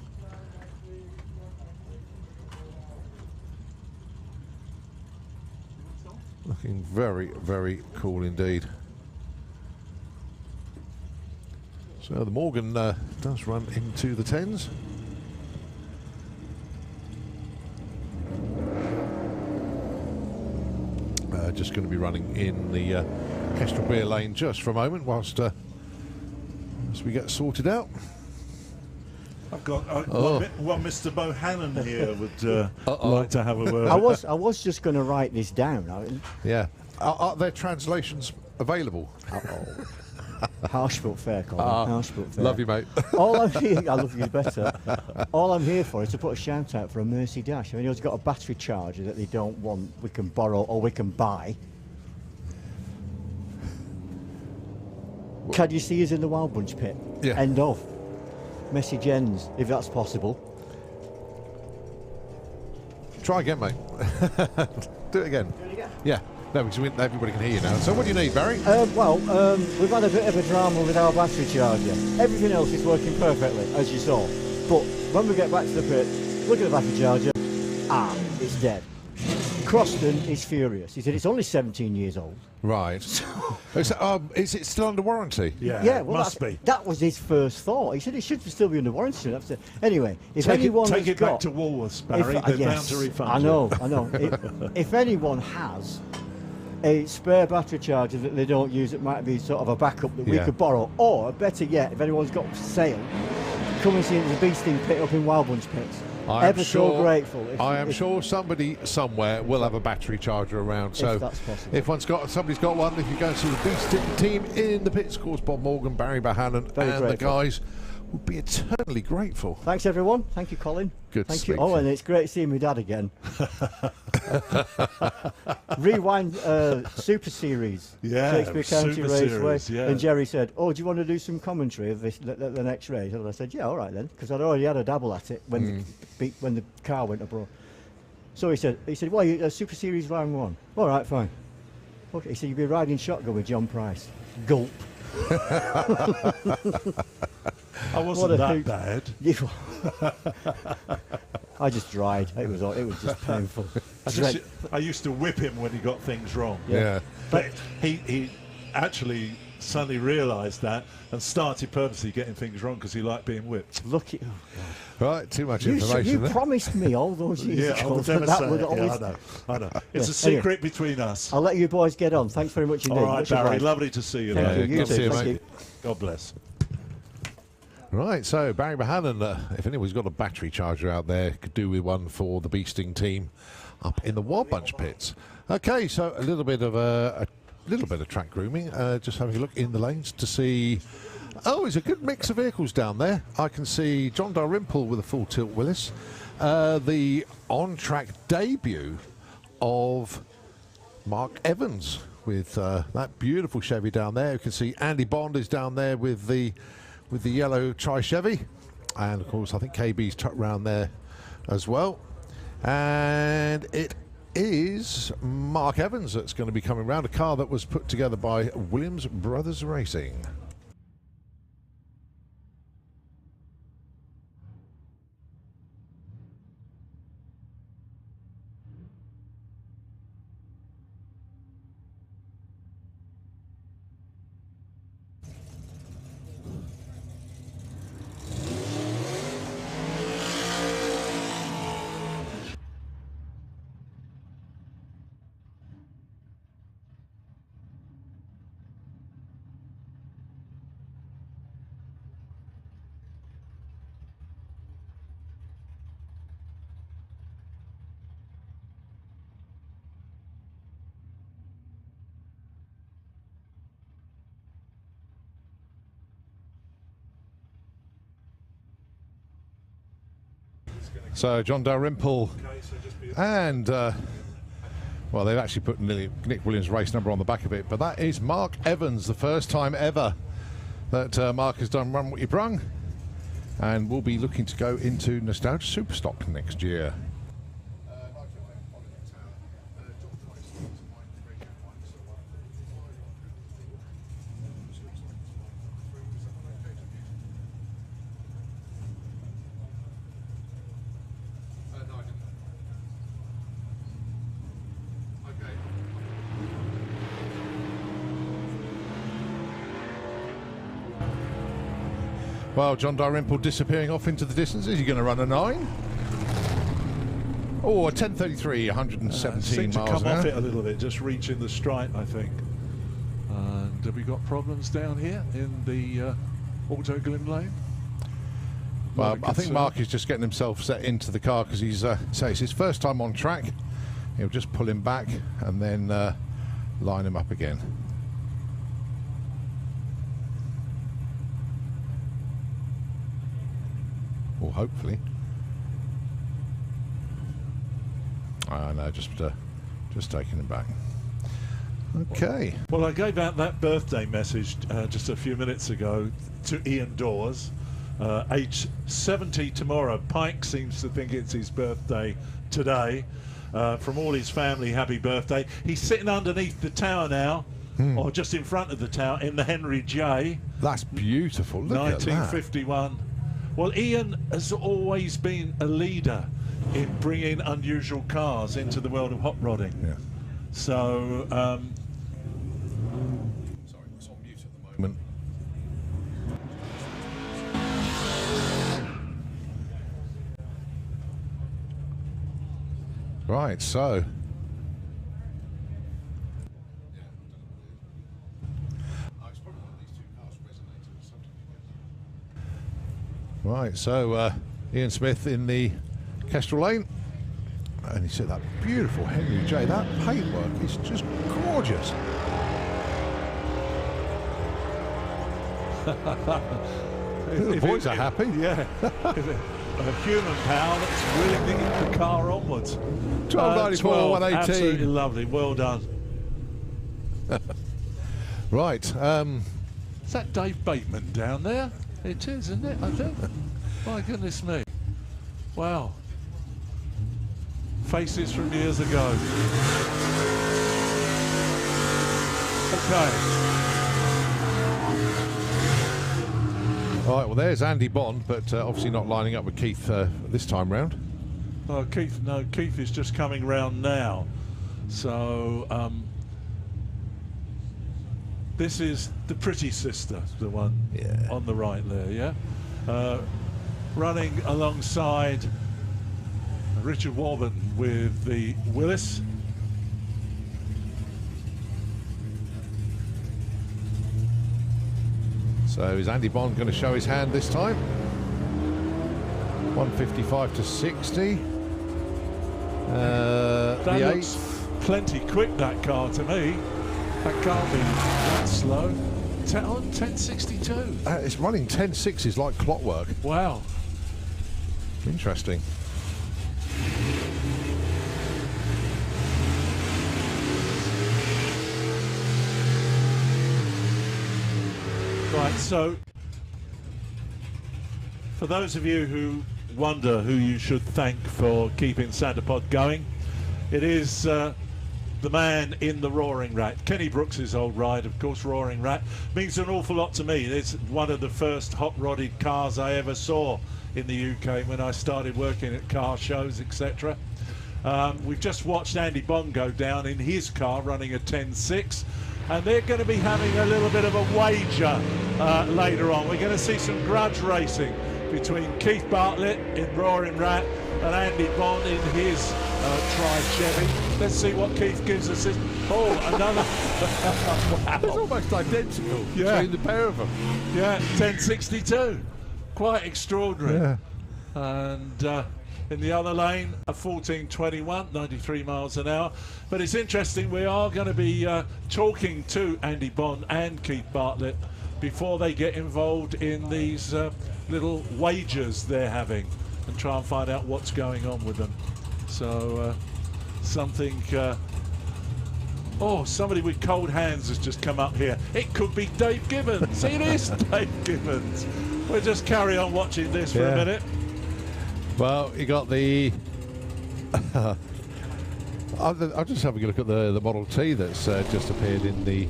Looking very, very cool indeed. So the Morgan does run into the 10s. Just going to be running in the Kestrel Beer lane just for a moment whilst as we get sorted out. I've got one Mr. Bohannon here would like to have a word. I was just going to write this down. Yeah. Are there translations available? Harsh but fair, Colin. Harsh but fair. Love you, mate. All I'm here, I love you better. All I'm here for is to put a shout out for a Mercy Dash. I mean, it's got a battery charger that they don't want. We can borrow or we can buy. Can you see us in the Wild Bunch pit? Yeah. End of. Message ends, if that's possible. Try again, mate. Do it again. Yeah. No, because everybody can hear you now. So what do you need, Barry? We've had a bit of a drama with our battery charger. Everything else is working perfectly, as you saw. But when we get back to the pit, look at the battery charger. It's dead. Croston is furious. He said it's only 17 years old. Right. Is it still under warranty? Yeah, well, must be. That was his first thought. He said it should still be under warranty. Anyway, if take anyone take it got, back to Woolworths, Barry. They're bound to refund I know. If anyone has a spare battery charger that they don't use, it might be sort of a backup that we could borrow, or better yet, if anyone's got for sale, come and see the Beasting pit up in Wild Bunch Pits. ever so grateful. I am sure somebody somewhere will have a battery charger around. So if that's possible. if somebody's got one, if you go and see the Beasting team in the pits, of course, Bob Morgan, Barry Bahanan, the guys would be eternally grateful. Thanks, everyone. Thank you, Colin. Good. Thank you. Oh, and it's great seeing my dad again. Rewind Super Series. Yeah, Shakespeare County Super Raceway. Series, yeah. And Jerry said, "Oh, do you want to do some commentary of this the next race?" And I said, "Yeah, all right then," because I'd already had a dabble at it when the car went abroad. So he said, "Well, Super Series round 1. All right, fine." Okay, he said, "You'll be riding shotgun with John Price." Gulp. I wasn't that bad. I just dried. It was just painful. I used to whip him when he got things wrong. Yeah. But he actually suddenly realised that and started purposely getting things wrong because he liked being whipped. Look at Right, too much information. You there. promised me all those years ago that would always. I know. It's a secret between us. I'll let you boys get on. Thanks very much indeed. All right, Barry. Lovely to see you. Thank you. Good to see you, Thank mate. you. God bless. Right, so Barry Bahanan, if anyone's got a battery charger out there, could do with one for the Beasting team up in the Wild Bunch pits. Okay, so a little bit of track grooming. Just having a look in the lanes to see. Oh, it's a good mix of vehicles down there. I can see John Dalrymple with a full tilt Willis, the on-track debut of Mark Evans with that beautiful Chevy down there. You can see Andy Bond is down there with the yellow Tri Chevy, and of course I think KB's tucked round there as well. And it is Mark Evans that's going to be coming round, a car that was put together by Williams Brothers Racing. So John Dalrymple and well, they've actually put Nick Williams' race number on the back of it, but that is Mark Evans, the first time ever that Mark has done Run What You Brung, and will be looking to go into Nostalgia Superstock next year. Well, John Dalrymple disappearing off into the distance. Is he going to run a 9? Oh, a 10:33, 117 seemed to miles come an hour. off it a little bit, just reaching the stripe, I think. And have we got problems down here in the Auto Glim lane? Well, I think Mark is just getting himself set into the car because he's say it's his first time on track. He'll just pull him back and then line him up again. Or hopefully. No, just taking him back. Okay. Well, I gave out that birthday message just a few minutes ago to Ian Dawes, age 70 tomorrow. Pike seems to think it's his birthday today. From all his family, happy birthday. He's sitting underneath the tower now, or just in front of the tower, in the Henry J. That's beautiful. Look 1951. at that. Well, Ian has always been a leader in bringing unusual cars into the world of hot rodding. Yeah. So, sorry, it's on mute at the moment. Right, so right, so Ian Smith in the Kestrel Lane. And you see that beautiful Henry J. That paintwork is just gorgeous. The boys are happy. Yeah. A human power that's willing to get the car onwards. 1294, 118. Absolutely lovely. Well done. Right. Is that Dave Bateman down there? It is, isn't it? I think. My goodness me. Wow. Faces from years ago. Okay. All right, well, there's Andy Bond, but obviously not lining up with Keith this time round. Keith is just coming round now. So, this is the pretty sister, the one on the right there, yeah? Running alongside Richard Warburton with the Willis. So is Andy Bond going to show his hand this time? 155 to 60. That looks plenty quick, that car, to me. That can't be that slow. 1062. It's running 10.6s like clockwork. Wow. Interesting. Right, so for those of you who wonder who you should thank for keeping Santapod going, it is the man in the Roaring Rat. Kenny Brooks' old ride, of course. Roaring Rat means an awful lot to me. It's one of the first hot-rodded cars I ever saw in the UK when I started working at car shows, etc. We've just watched Andy Bond go down in his car running a 10.6, and they're going to be having a little bit of a wager later on. We're going to see some grudge racing between Keith Bartlett in Roaring Rat and Andy Bond in his Tri-Chevy. Let's see what Keith gives us. Oh, another. Wow. It's almost identical between the pair of them. Yeah, 1062. Quite extraordinary. Yeah. And in the other lane, a 1421, 93 miles an hour. But it's interesting, we are going to be talking to Andy Bond and Keith Bartlett before they get involved in these little wagers they're having and try and find out what's going on with them. So something... somebody with cold hands has just come up here. It could be Dave Gibbons. It is Dave Gibbons. We'll just carry on watching this for a minute. Well, you got the... I'll just have a look at the Model T that's just appeared in the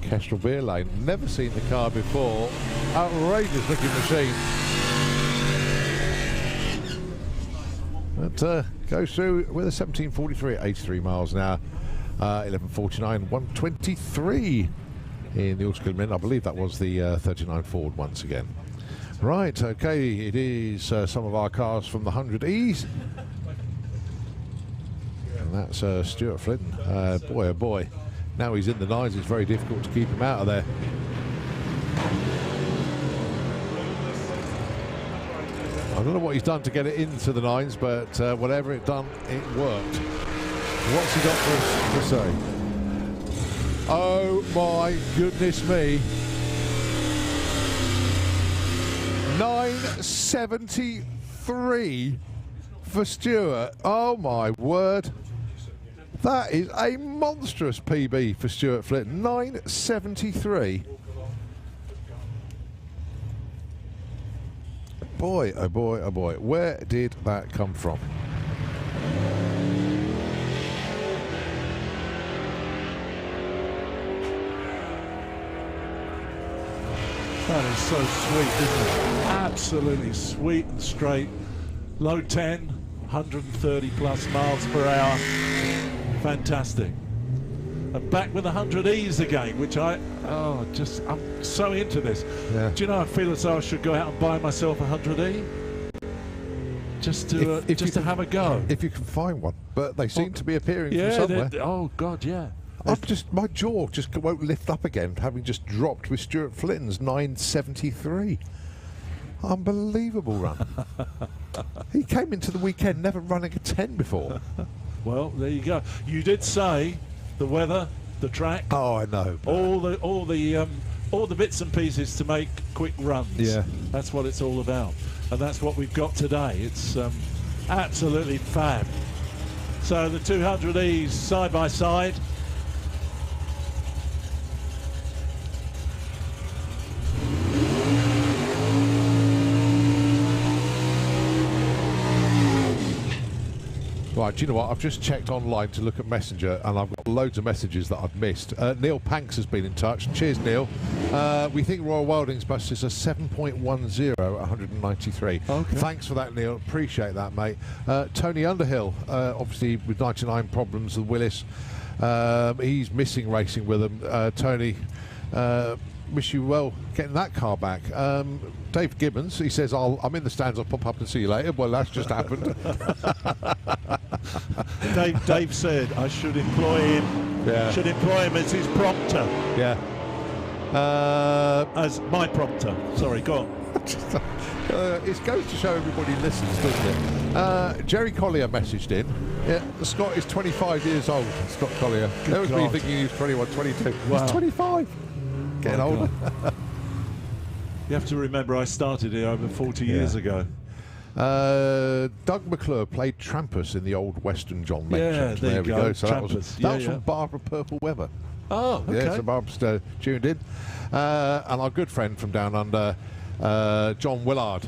Kestrel Beer Lane. Never seen the car before. Outrageous looking machine. But goes through with a 1743 at 83 miles an hour. 1149, 123 in the Auto Minute. I believe that was the 39 Ford once again. Right, okay, it is some of our cars from the 100Es. And that's Stuart Flinton. Boy, oh boy. Now he's in the nines, it's very difficult to keep him out of there. I don't know what he's done to get it into the nines, but whatever it done, it worked. What's he got for us to say? Oh my goodness me. 973 for Stuart. Oh my word. That is a monstrous PB for Stuart Flinton. 973. Boy, oh boy, oh boy. Where did that come from? That is so sweet, isn't it? Absolutely sweet and straight. Low 10, 130 plus miles per hour. Fantastic. And back with the 100Es again, which I'm so into this. Yeah. Do you know, I feel as though I should go out and buy myself a 100E? Just to have a go. If you can find one. But they seem to be appearing from somewhere. Oh, God, yeah. My jaw just won't lift up again, having just dropped with Stuart Flinton's 973. Unbelievable run. He came into the weekend never running a 10 before. Well, there you go. You did say the weather, the track. Oh, I know. All the bits and pieces to make quick runs. Yeah. That's what it's all about. And that's what we've got today. It's absolutely fab. So the 200Es side by side. Right, do you know what? I've just checked online to look at Messenger, and I've got loads of messages that I've missed. Neil Panks has been in touch. Cheers, Neil. We think Royal Welding's bus is a 7.10 at 193. Okay. Thanks for that, Neil. Appreciate that, mate. Tony Underhill, obviously with 99 problems with Willis. He's missing racing with them. Tony, wish you well getting that car back. Dave Gibbons, he says, I'm in the stands, I'll pop up and see you later. Well, that's just happened. Dave said I should employ him. Yeah. Should employ him as his prompter. Yeah. As my prompter. Sorry, go on. It goes to show everybody listens, doesn't it? Jerry Collier messaged in. Yeah, Scott is 25 years old. Scott Collier. That was me thinking he was 21, 22. Wow. He's 25. Getting older. You have to remember I started here over 40 years ago. Doug McClure played Trampus in the old Western John mentioned. Yeah, there we you go. go. So Trampus. that was from Barbara Purple Weather. Oh, okay. Yeah, so Barbara's tuned in. And our good friend from down under, John Willard,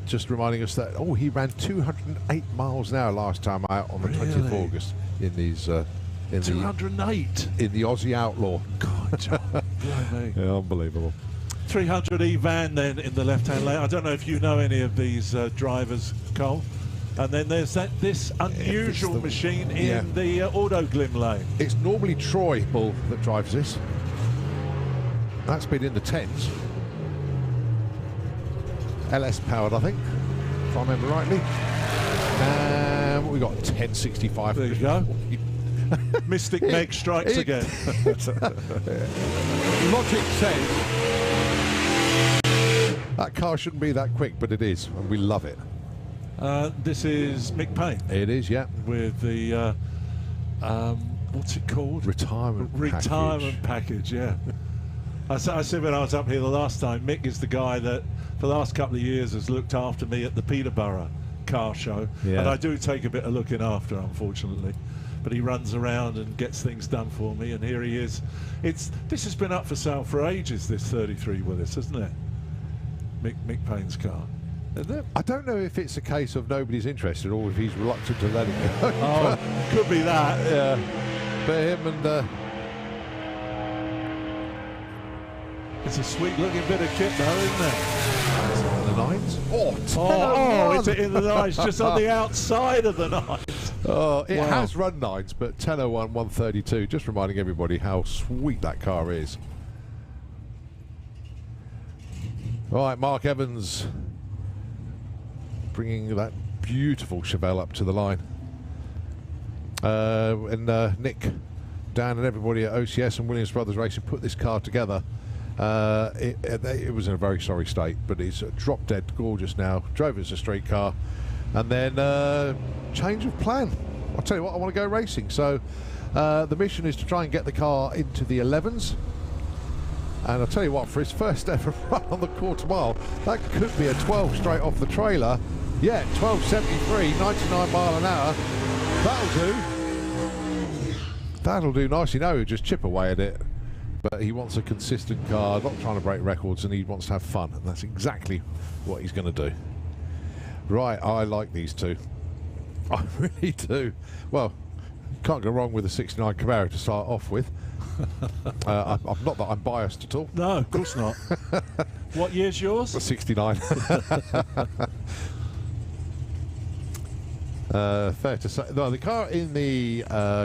just reminding us that, he ran 208 miles an hour last time out on the 20th of August in these... 208? In the Aussie Outlaw. God, John. Yeah, unbelievable. 300E van then in the left-hand lane. I don't know if you know any of these drivers, Cole. And then there's this unusual machine in the Auto Glim lane. It's normally Troy Bull that drives this. That's been in the 10s. LS powered, I think, if I remember rightly. What we got? 1065. There you go. Mystic Meg strikes again. Logic says that car shouldn't be that quick, but it is, and we love it. This is Mick Payne. It is, yeah. With the, what's it called? Retirement package, yeah. I said when I was up here the last time, Mick is the guy that for the last couple of years has looked after me at the Peterborough car show. Yeah. And I do take a bit of looking after, unfortunately. But he runs around and gets things done for me, and here he is. This has been up for sale for ages, this 33 Willis, hasn't it? Mick Payne's car. Isn't it? I don't know if it's a case of nobody's interested or if he's reluctant to let it go. Oh, could be that. Yeah. But him and... It's a sweet-looking bit of kit, though, isn't it? It's in the nines. It's in the nines, just on the outside of the nines. It has run nines, but 10:01, 132. Just reminding everybody how sweet that car is. All right, Mark Evans bringing that beautiful Chevelle up to the line. And Nick, Dan and everybody at OCS and Williams Brothers Racing put this car together. It was in a very sorry state, but it's drop dead gorgeous now. Drove it as a street car, and then change of plan. I'll tell you what, I want to go racing. So the mission is to try and get the car into the 11s. And I'll tell you what, for his first ever run on the quarter mile, that could be a 12 straight off the trailer. Yeah, 12.73, 99 mile an hour. That'll do. That'll do nicely. No, he'll just chip away at it. But he wants a consistent car, not trying to break records, and he wants to have fun. And that's exactly what he's going to do. Right, I like these two. I really do. Well, can't go wrong with a 69 Camaro to start off with. I'm not that I'm biased at all. No, of course not. What year's yours? 69. Fair to say. No, the car in the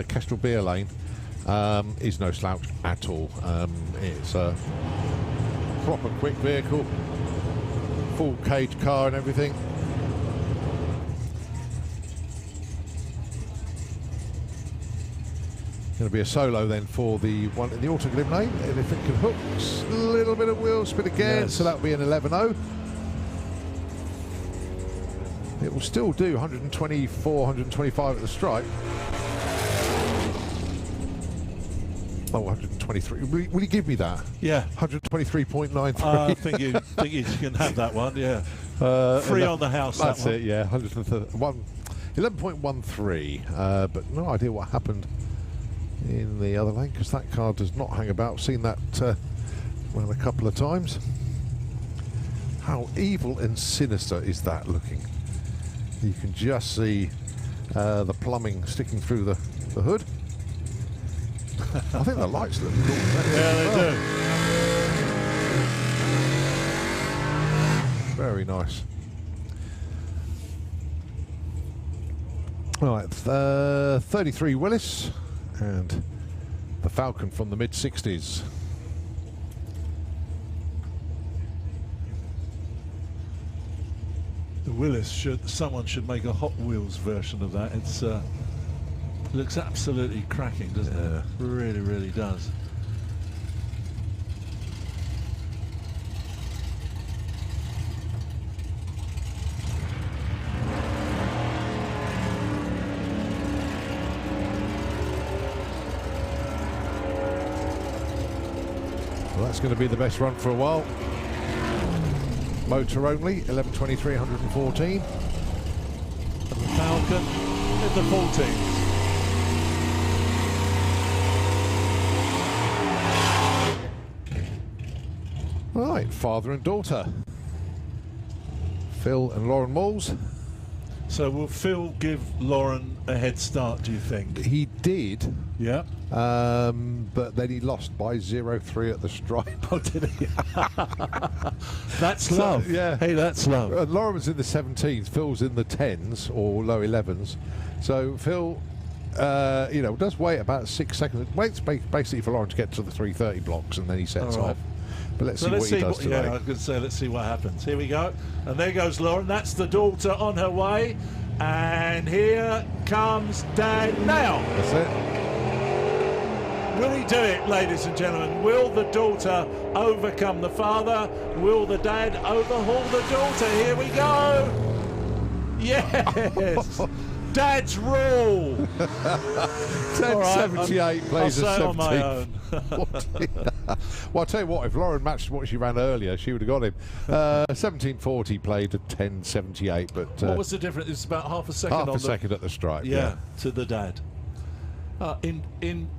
Kestrel Beer lane is no slouch at all. It's a proper quick vehicle, full cage car and everything. Going to be a solo then for the one in the Autoglim lane, and if it can hook, a little bit of wheel spin again, Yes. so that'll be an 11.0. It will still do 124, 125 at the stripe. Oh, 123. Will you give me that? Yeah. 123.93. I think you can have that one, yeah. Free on the house, That's that one. it, yeah. 11.13. But no idea what happened in the other lane, because that car does not hang about. Seen that well, a couple of times. How evil and sinister is that looking? You can just see the plumbing sticking through the hood. I think the lights look cool. Yeah, they do. Very nice. All right, 33 Willis and the Falcon from the mid-60s. The Willis someone should make a Hot Wheels version of that. It's looks absolutely cracking, doesn't it? Really, really does. Well, that's going to be the best run for a while. Motor only, 11.23, 114. And the Falcon in the 14s. Right, father and daughter. Phil and Lauren Malls. So will Phil give Lauren a head start, do you think? He did, Yeah. but then he lost by 0.3 at the stripe. Oh, did he? That's love. Yeah. Hey, that's love. Lauren was in the 17s, Phil's in the 10s or low 11s. So Phil, does wait about 6 seconds. Waits basically for Lauren to get to the 330 blocks, and then he sets All right. off. But let's see what he does today. Yeah, I was going to say, let's see what happens. Here we go. And there goes Lauren. That's the daughter on her way. And here comes Dad now. That's it. Will he do it, ladies and gentlemen? Will the daughter overcome the father? Will the dad overhaul the daughter? Here we go. Yes. Dad's rule. 10.78 plays I'll a say it on my 17. own. Well, I'll tell you what, if Lauren matched what she ran earlier, she would have got him. 17.40 played at 10.78, but What was the difference? It's about half a second half on a second at the stripe. Yeah, to the dad. In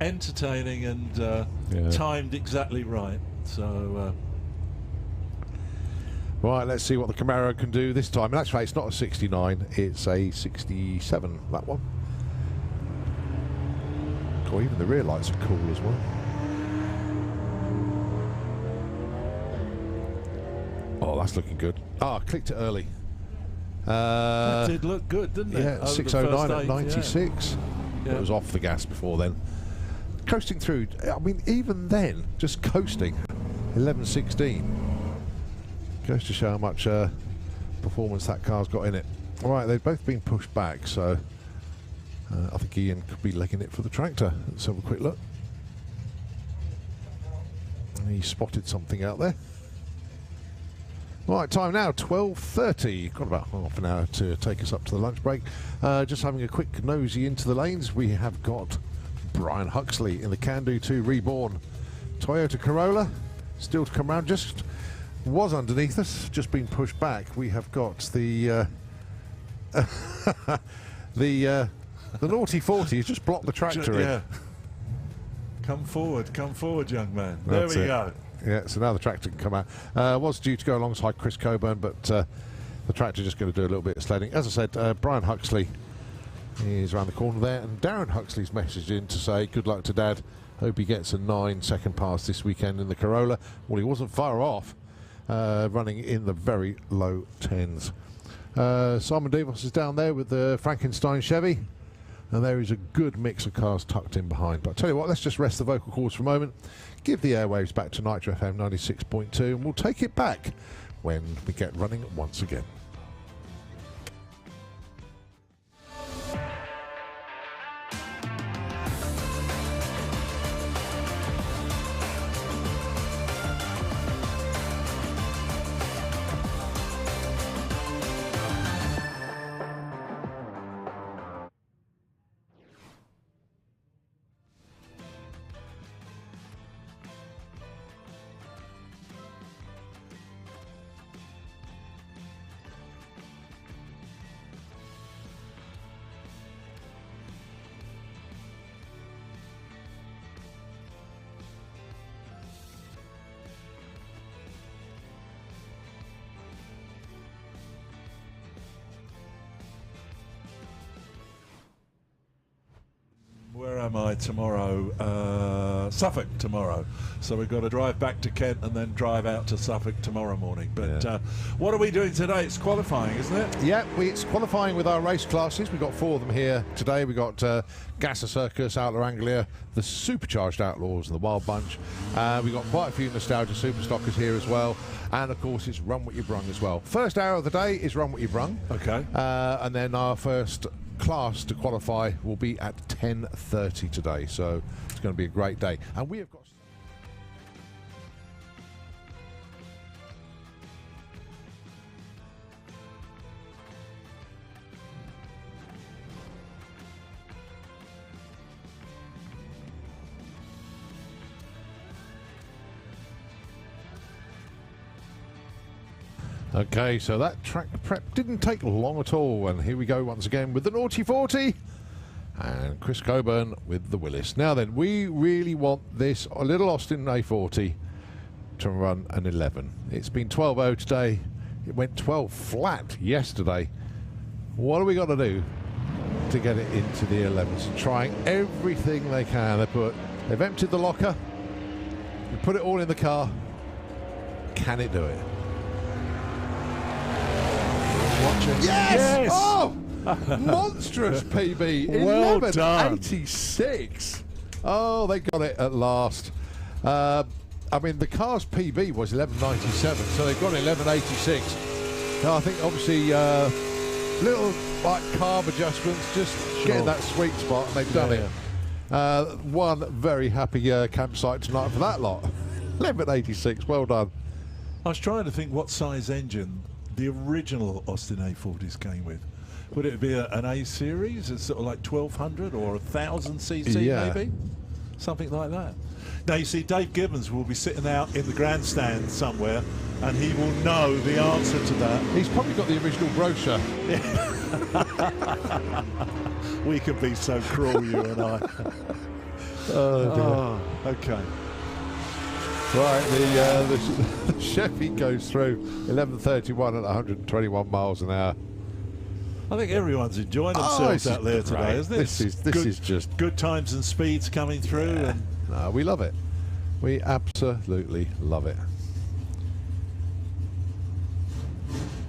entertaining and timed exactly right. So Right, let's see what the Camaro can do this time. And actually, it's not a 69, it's a 67, that one. Oh, even the rear lights are cool as well. Oh, that's looking good. I clicked it early. that did look good, didn't it? Yeah, Over the 609 first at eight, 96. Yeah. It was off the gas before then. Coasting through, I mean, even then, just coasting, 11.16. Goes to show how much performance that car's got in it. All right, they've both been pushed back, so I think Ian could be legging it for the tractor. Let's have a quick look. And he spotted something out there. Right, time now, 12:30. Got about half an hour to take us up to the lunch break. Just having a quick nosy into the lanes. We have got Brian Huxley in the Can-Do 2 Reborn Toyota Corolla. Still to come round, just was underneath us, just been pushed back. We have got the the naughty 40 has just blocked the tractor in. Come forward, young man. That's there we it. go. Yeah, so now the tractor can come out. Was due to go alongside Chris Coburn, but the tractor just going to do a little bit of sledding. As I said, Brian Huxley is around the corner there, and Darren Huxley's messaged in to say good luck to Dad. Hope he gets a 9-second pass this weekend in the Corolla. Well, he wasn't far off, running in the very low 10s. Simon Devos is down there with the Frankenstein Chevy, and there is a good mix of cars tucked in behind. But I tell you what, let's just rest the vocal cords for a moment, give the airwaves back to Nitro FM 96.2, and we'll take it back when we get running once again. am I tomorrow? Suffolk tomorrow. So we've got to drive back to Kent and then drive out to Suffolk tomorrow morning. But what are we doing today? It's qualifying, isn't it? Yeah, it's qualifying with our race classes. We've got 4 of them here today. We've got Gasser Circus, Outlaw Anglia, the Supercharged Outlaws and the Wild Bunch. We've got quite a few Nostalgia Superstockers here as well. And, of course, it's Run What You Brung as well. First hour of the day is Run What You Brung. Okay. And then our first class to qualify will be at 10:30 today. So it's going to be a great day. And we have got... Okay, so that track prep didn't take long at all, and here we go once again with the Naughty 40 and Chris Coburn with the Willis. Now then, we really want this little Austin A40 to run an 11. It's been 12.0 today. It went 12 flat yesterday. What are we got to do to get it into the 11s? Trying everything they can. They've emptied the locker. They put it all in the car. Can it do it? Watching. Yes! Oh! Monstrous PB. Well done. 11.86. Oh, they got it at last. I mean, the car's PB was 11.97, so they've got 11.86. Now, I think, obviously, little like carb adjustments, just getting that sweet spot, and they've done it. One very happy campsite tonight for that lot. 11.86, well done. I was trying to think what size engine the original Austin A40s came with. Would it be an A series? It's sort of like 1200 or 1000 cc maybe? Something like that. Now you see Dave Gibbons will be sitting out in the grandstand somewhere and he will know the answer to that. He's probably got the original brochure. We can be so cruel, you and I. Oh, okay. Right, the Chevy goes through 11.31 at 121 miles an hour. I think everyone's enjoying themselves out there today, isn't it? This is just good times and speeds coming through. Yeah. And no, we love it. We absolutely love it.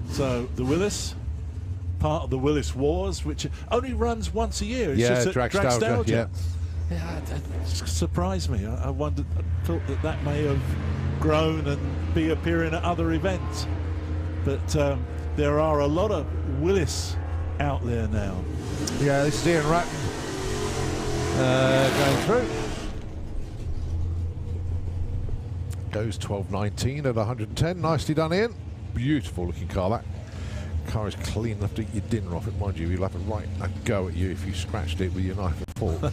So the Willis, part of the Willis Wars, which only runs once a year. It's just Dragstalgia. Yeah. Yeah, that surprised me. I wondered, I thought that may have grown and be appearing at other events. But there are a lot of Willis out there now. Yeah, this is Ian Ratton going through. Goes 12.19 at 110. Nicely done, Ian. Beautiful looking car, that. Car is clean enough to eat your dinner off it, mind you. He'll have a go at you if you scratched it with your knife and fork.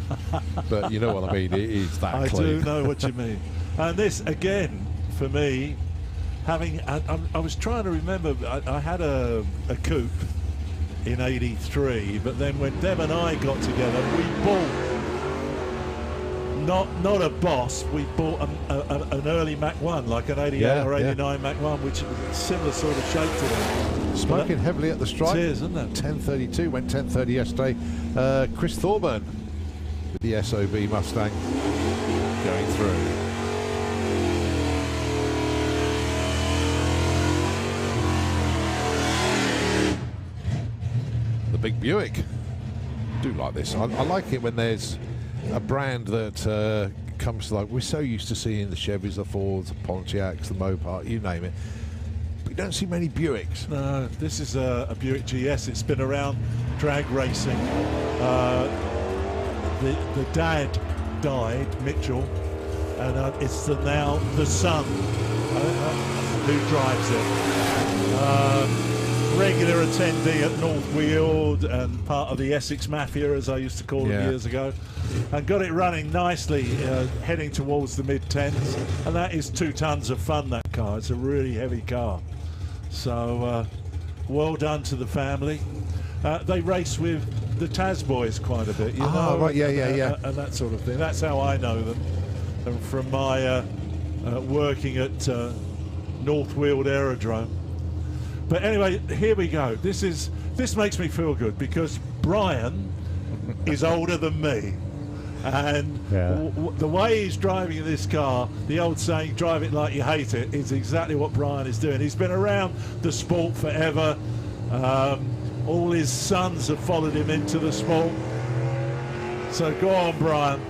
But you know what I mean, it is that clean. I do know what you mean. And this, again, for me, I was trying to remember, I had a coupe in '83, but then when Deb and I got together, we bought, not a Boss, we bought an early Mach 1, like an 88 or 89 Mach 1, which is similar sort of shape to them. Smoking heavily at the stripe. It is, isn't it? 10.32, went 10.30 yesterday. Chris Thorburn with the SOB Mustang going through. The big Buick. I do like this. I like it when there's a brand that comes to, like, we're so used to seeing the Chevys, the Fords, the Pontiacs, the Mopar, you name it. But you don't see many Buicks. No, this is a Buick GS. It's been around drag racing. The dad died, Mitchell, and it's now the son who drives it. Regular attendee at North Weald and part of the Essex Mafia, as I used to call them years ago, and got it running nicely, heading towards the mid-10s, and that is 2 tons of fun, that car. It's a really heavy car. So well done to the family. They race with the Taz boys quite a bit, you know, right, yeah. And that sort of thing. That's how I know them, and from my working at North Weald Aerodrome. But anyway, here we go. This makes me feel good because Brian is older than me. And the way he's driving this car, the old saying, drive it like you hate it, is exactly what Brian is doing. He's been around the sport forever. All his sons have followed him into the sport. So go on, Brian.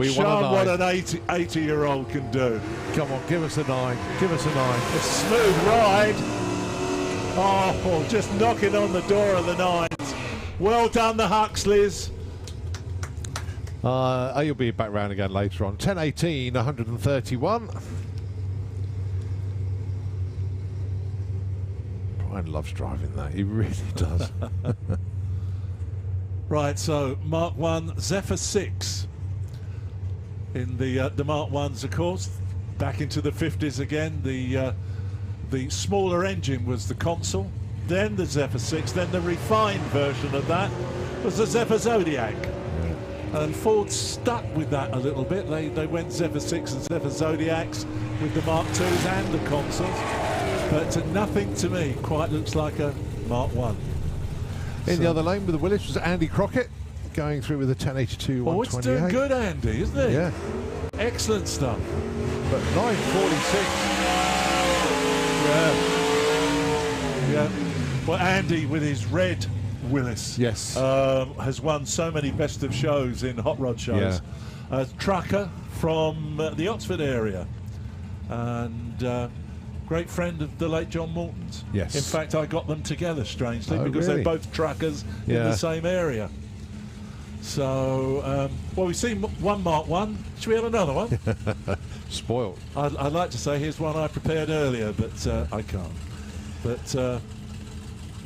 Show him what an 80-year-old can do. Come on, give us a 9. Give us a 9. A smooth ride. Oh, just knocking on the door of the 9s. Well done, the Huxleys. You'll be back round again later on. 10:18, 131. Brian loves driving that. He really does. Right, so Mark 1, Zephyr 6. In the Mark 1s, of course, back into the 50s again. The smaller engine was the console, then the Zephyr 6, then the refined version of that was the Zephyr Zodiac. And Ford stuck with that a little bit. They went Zephyr 6 and Zephyr Zodiacs with the Mark 2s and the consoles. But nothing to me quite looks like a Mark 1. In the other lane with the Willis was Andy Crockett, going through with a 1082 128. Oh, it's doing good, Andy, isn't it? Yeah. Excellent stuff. But 946. Yeah. Well, Andy with his red Willis, yes, has won so many best of shows in hot rod shows. Yeah. Trucker from the Oxford area, and great friend of the late John Morton's. Yes. In fact, I got them together strangely because really? they're both truckers in the same area. So, well, we've seen one Mark 1. Should we have another one? Spoiled. I'd like to say here's one I prepared earlier, but I can't. But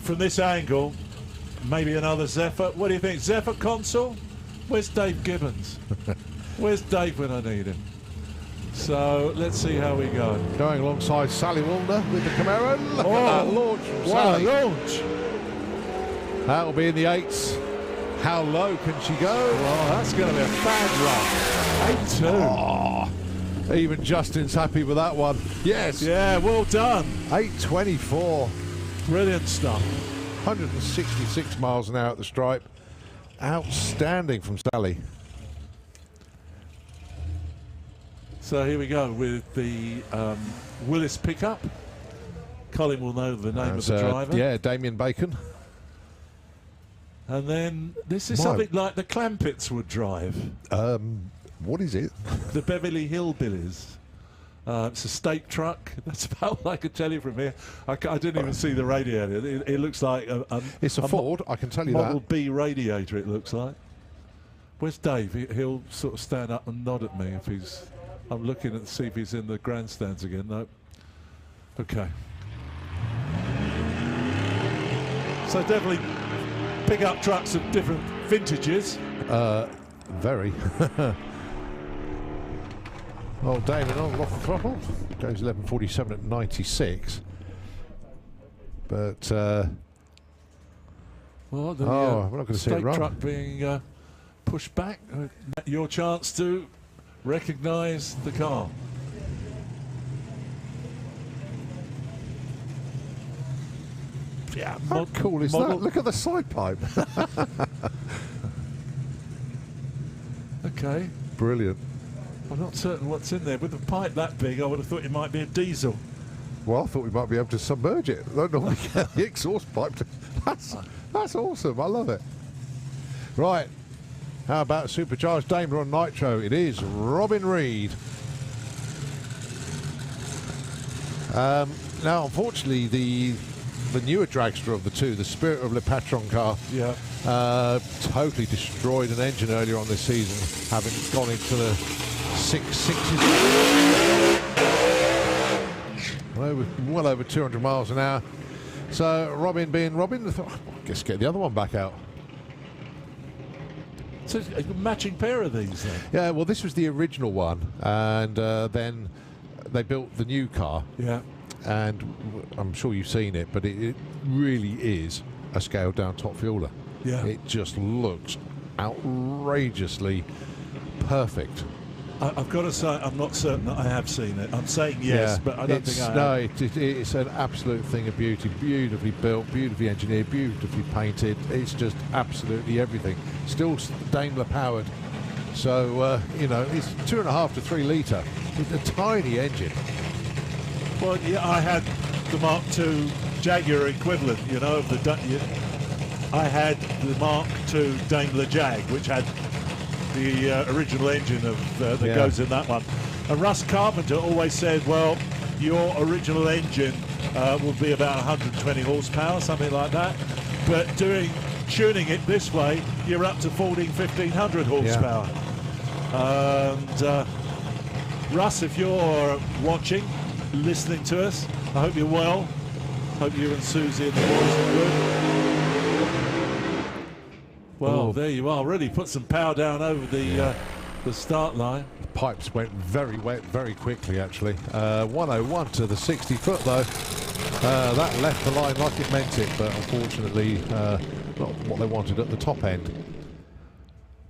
from this angle, maybe another Zephyr. What do you think? Zephyr console? Where's Dave Gibbons? Where's Dave when I need him? So let's see how we go. Going alongside Sally Wilder with the Camaro. Look at that launch. What a launch! That'll be in the 8s. How low can she go? Well, that's going to be a bad run. 8.2. Oh, even Justin's happy with that one. Yes. Yeah, well done. 8.24. Brilliant stuff. 166 miles an hour at the stripe. Outstanding from Sally. So here we go with the Willis pickup. Colin will know the name of the driver. Yeah, Damien Bacon. And then this is something like the Clampetts would drive. What is it? The Beverly Hillbillies. It's a state truck. That's about all I can tell you from here. I didn't even see the radiator. It looks like it's a Ford, I can tell you that. Model B radiator, it looks like. Where's Dave? He'll sort of stand up and nod at me if he's... I'm looking to see if he's in the grandstands again. No. Okay. So definitely pick up trucks of different vintages. Very. Well, Damon on off the throttle. Goes 11.47 at 96. But well, the we're not going to see it run. truck being pushed back. Your chance to recognise the car. Yeah, how cool is that? Look at the side pipe. Okay. Brilliant. I'm not certain what's in there. With a pipe that big, I would have thought it might be a diesel. Well, I thought we might be able to submerge it. I don't normally get the exhaust pipe. That's awesome. I love it. Right. How about supercharged Daimler on nitro? It is Robin Reed. Now, unfortunately, the newer dragster of the two, the Spirit of Le Patron car, totally destroyed an engine earlier on this season, having gone into the 6.6s. Well over 200 miles an hour. So Robin being Robin, I thought, I guess get the other one back out. So a matching pair of these then? Yeah, well, this was the original one, and then they built the new car. Yeah. And I'm sure you've seen it, but it really is a scaled down top fueler. Yeah. It just looks outrageously perfect. I've got to say, I'm not certain that I have seen it. I'm saying yes, but I don't think I have. No, it's an absolute thing of beauty. Beautifully built, beautifully engineered, beautifully painted. It's just absolutely everything. Still Daimler powered. So, you know, it's 2.5 to 3 litre. It's a tiny engine. Well, yeah, I had the Mark II Jaguar equivalent, you know, of the... I had the Mark II Daimler Jag, which had the original engine of that goes in that one. And Russ Carpenter always said, well, your original engine will be about 120 horsepower, something like that. But tuning it this way, you're up to 1,1500 horsepower. And Russ, if you're watching, listening to us, I hope you're well. Hope you and Susie and the boys are good. Well, there you are. Really put some power down over the start line. The pipes went very wet very quickly, actually. 101 to the 60 foot, though. That left the line like it meant it, but unfortunately not what they wanted at the top end.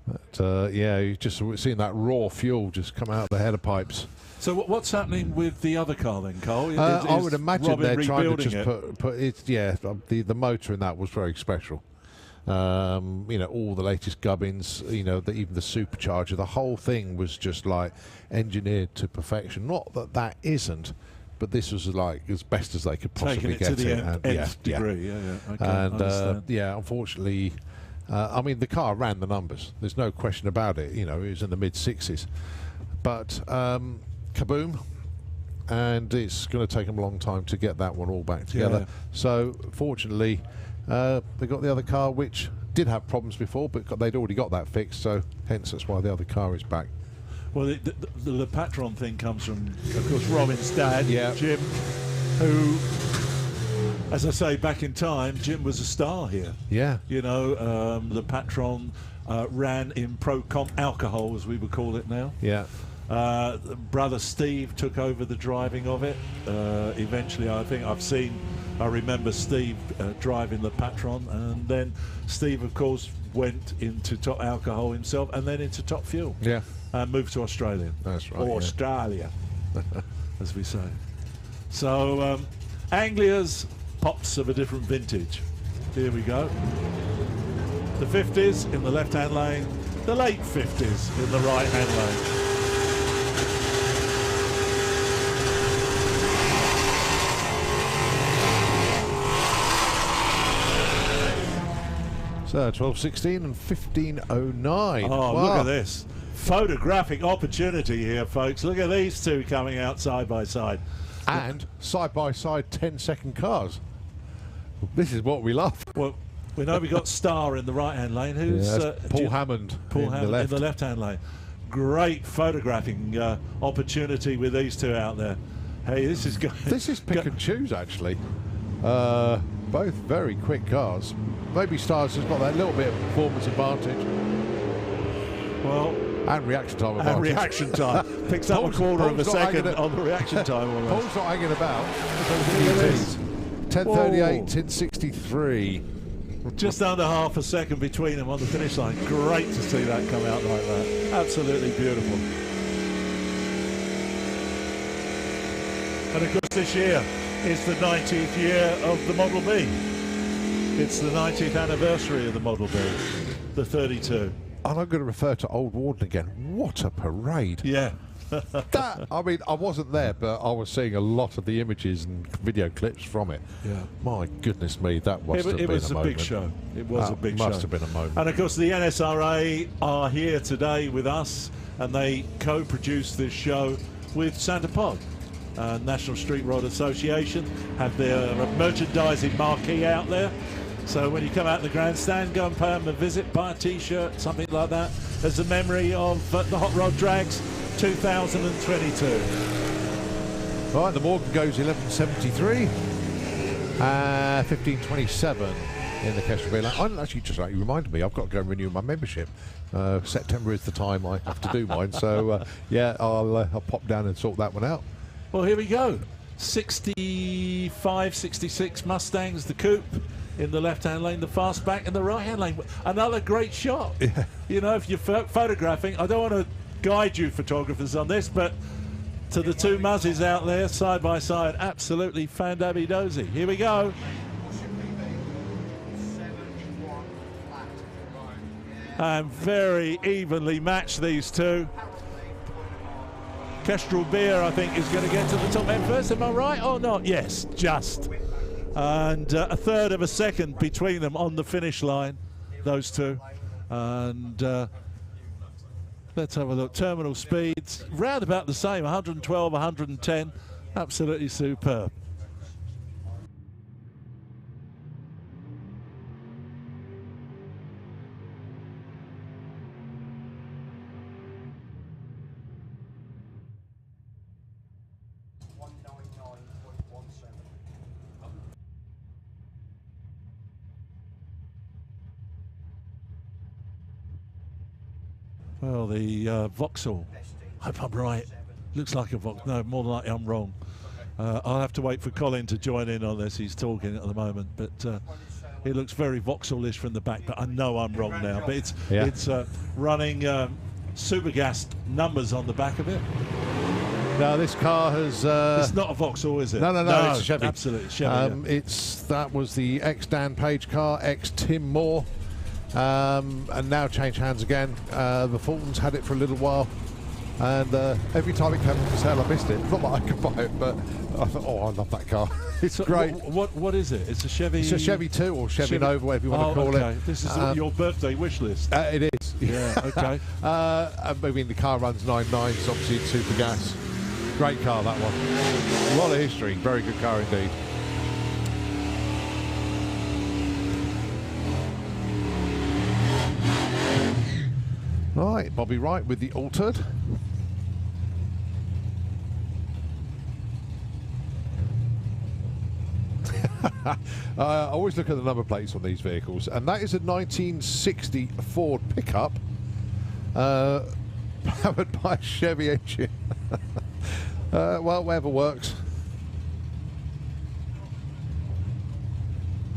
But yeah, you just seen that raw fuel just come out of the header pipes. So what's happening with the other car then, Cole? I would imagine Robin they're trying to just it? put it. Yeah, the motor in that was very special. You know, all the latest gubbins, you know, even the supercharger, the whole thing was just like engineered to perfection. Not that that isn't, but this was like as best as they could possibly get to the it. nth degree. Yeah. Okay, and yeah, unfortunately, I mean, the car ran the numbers. There's no question about it. You know, it was in the mid-60s, but kaboom. And it's going to take them a long time to get that one all back together. Yeah. So fortunately, they got the other car, which did have problems before, but they'd already got that fixed, so hence that's why the other car is back. Well, the Patron thing comes from, of course, Robin's dad, Jim, who, as I say, back in time, Jim was a star here. Yeah. You know, the Patron ran in pro-comp alcohol, as we would call it now. Yeah. Brother Steve took over the driving of it. Eventually, I remember Steve driving the Patron, and then Steve, of course, went into Top Alcohol himself, and then into Top Fuel. Yeah. And moved to Australia. That's right. Or Australia, as we say. So, Anglia's pops of a different vintage. Here we go. The 50s in the left-hand lane, the late 50s in the right-hand lane. So 12:16 and 15:09. Oh, wow. Look at this. Photographic opportunity here, folks. Look at these two coming out side by side. And side by side 10-second cars. This is what we love. Well, we know we got Star in the right-hand lane. Who's Paul Hammond in the left-hand lane. Great photographing opportunity with these two out there. Hey, this is good. This is pick and choose, actually. Both very quick cars. Maybe Star's has got that little bit of performance advantage. Well, and reaction time advantage. And reaction time. Picks up a quarter of a second on the reaction time. Paul's not hanging about. 10:38, 10:63. Just under half a second between them on the finish line. Great to see that come out like that. Absolutely beautiful. And of course this year is the 90th year of the Model B. It's the 90th anniversary of the Model B, the 32. And I'm going to refer to Old Warden again. What a parade. Yeah. That, I mean, I wasn't there, but I was seeing a lot of the images and video clips from it. Yeah. My goodness me, that must have been a moment. It was a big show. It was a big show. Must have been a moment. And of course the NSRA are here today with us, and they co-produced this show with Santa Pod. National Street Rod Association have their merchandising marquee out there. So when you come out the grandstand, go and pay them a visit, buy a T-shirt, something like that, as a memory of the Hot Rod Drags 2022. Right, the Morgan goes 11:73, 15:27 in the Kestrel Bay Lane. I actually just like you reminded me, I've got to go and renew my membership. September is the time I have to do mine, so yeah, I'll pop down and sort that one out. Well, here we go. 65, 66 Mustangs, the coupe in the left-hand lane, the fastback in the right-hand lane. Another great shot. Yeah. You know, if you're photographing, I don't want to guide you photographers on this, but to the two Muzzies out there, side by side, absolutely fandabby-dozy. Here we go. and very evenly matched, these two. Kestrel Beer, I think, is going to get to the top end first. Am I right or not? Yes, just. And a third of a second between them on the finish line, those two. And let's have a look. Terminal speeds, round about the same, 112, 110. Absolutely superb. Well, the Vauxhall, I hope I'm right, looks like a Vauxhall. No, more than likely I'm wrong. I'll have to wait for Colin to join in on this. He's talking at the moment, but it looks very Vauxhall-ish from the back, but I know I'm wrong now. But it's running Supergas numbers on the back of it. Now this car has... it's not a Vauxhall, is it? No, it's a Chevy. Absolutely, Chevy. That was the ex-Dan Page car, ex-Tim Moore. And now changed hands again. The Fultons had it for a little while, and every time it came to sale I missed it. Not that I could buy it, but I thought, oh, I love that car. It's great. What is it? It's a Chevy... It's a Chevy 2 or Chevy Nova, whatever you want to call it. This is your birthday wish list. It is. Yeah, okay. I mean, the car runs 9.9s, obviously it's super gas. Great car, that one. A lot of history. Very good car indeed. Right, Bobby Wright with the altered. I always look at the number plates on these vehicles, and that is a 1960 Ford pickup powered by a Chevy engine. Well, whatever works.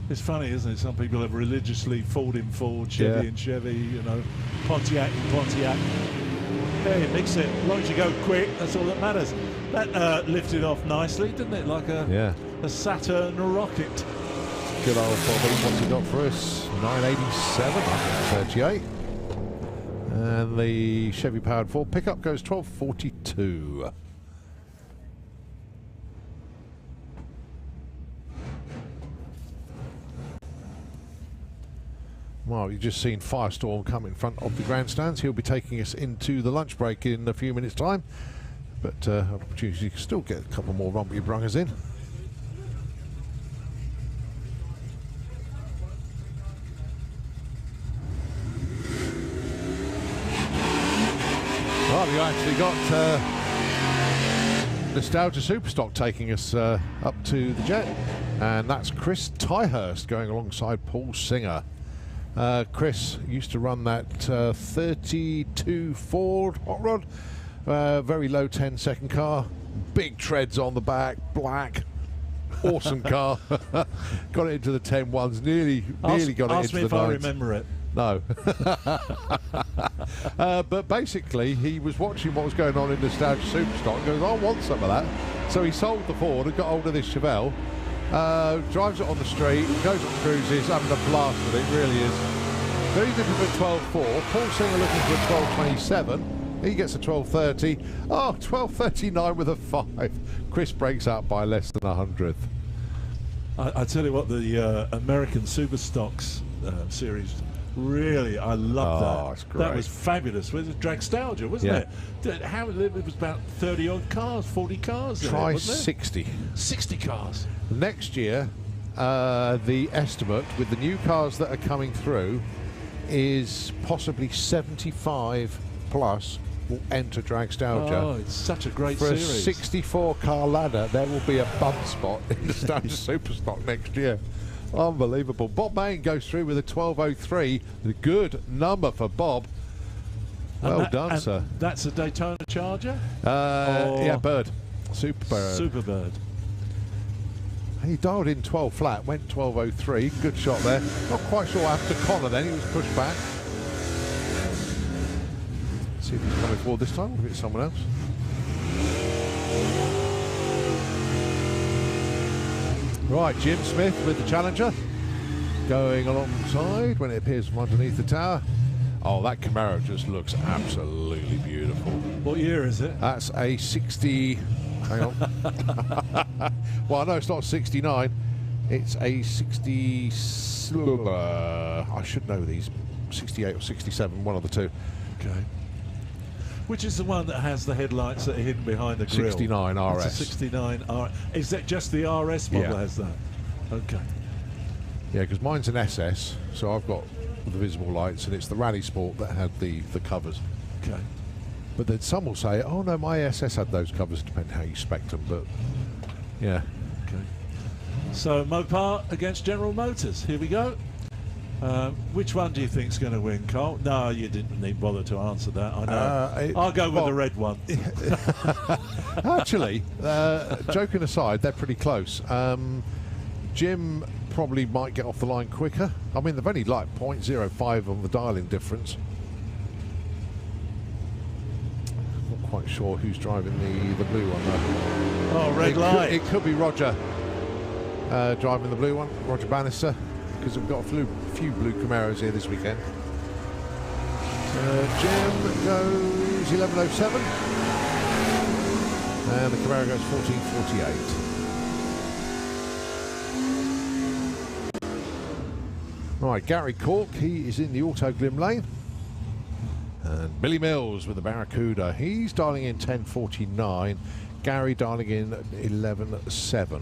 It's funny, isn't it? Some people have religiously Ford in Ford, Chevy in Chevy, you know, Pontiac in Pontiac. Hey, mix it. As long as you go quick, that's all that matters. That lifted off nicely, didn't it? Like a Saturn rocket. Good old Bobby. What's he got for us? 987, 38. And the Chevy powered Ford pickup goes 1242. Well, you've just seen Firestorm come in front of the grandstands. He'll be taking us into the lunch break in a few minutes' time. But opportunity to still get a couple more Rumpy Brungers in. Well, we've actually got Nostalgia Superstock taking us up to the jet. And that's Chris Tyhurst going alongside Paul Singer. Chris used to run that 32 Ford hot rod, very low 10-second car, big treads on the back, black, awesome car. Got it into the 10-1s, nearly got it into the 9s. Ask me if I remember it. No. But basically, he was watching what was going on in Nostalgia Superstock and goes, I want some of that. So he sold the Ford and got hold of this Chevelle. Drives it on the street, goes on cruises, having a blast with it, really is. So he's looking for a 12.4. Paul Singer looking for a 12.27. He gets a 12.30. Oh, 12.39 with a 5. Chris breaks out by less than 100th. I tell you what, the American Superstocks series, really, I love that. It's great. That was fabulous. It was Dragstalgia, wasn't it? It was about 30-odd cars, 40 cars. Try wasn't it? 60. 60 cars. Next year, the estimate with the new cars that are coming through is possibly 75 plus will enter Dragstalgia. Oh, it's such a great For series. a 64-car ladder, there will be a bump spot in the Nostalgia Superstock next year. Unbelievable. Bob Main goes through with a 12.03. A good number for Bob. Well done, sir. That's a Daytona Charger? Yeah, Bird. Superbird. Superbird. He dialed in 12 flat, went 12.03. Good shot there. Not quite sure after Connor then. He was pushed back. See if he's coming forward this time, or if it's someone else. Right, Jim Smith with the Challenger. Going alongside when it appears from underneath the tower. Oh, that Camaro just looks absolutely beautiful. What year is it? That's a 60... Hang on. Well, no, it's not 69. It's a 60... I should know these. 68 or 67, one of the two. Okay. Which is the one that has the headlights that are hidden behind the grille? 69 RS. It's a 69 RS. Is that just the RS model that has that? Okay. Yeah, because mine's an SS, so I've got the visible lights, and it's the Rally Sport that had the covers. Okay. But then some will say, oh no, my SS had those covers, depending how you spec them, but yeah. Okay. So Mopar against General Motors. Here we go. Which one do you think's going to win, Carl? No, you didn't need bother to answer that. I know. I'll go with the red one. Actually, joking aside, they're pretty close. Jim probably might get off the line quicker. I mean, they've only like 0.05 on the dial-in difference. Not quite sure who's driving the blue one though. Oh, red light. It could be Roger driving the blue one, Roger Bannister, because we've got a few blue Camaros here this weekend. Jim goes 11.07 and the Camaro goes 14.48. Right, Gary Cork, he is in the Auto Glim lane. And Billy Mills with the Barracuda, he's dialing in 10.49. Gary dialing in 11.7.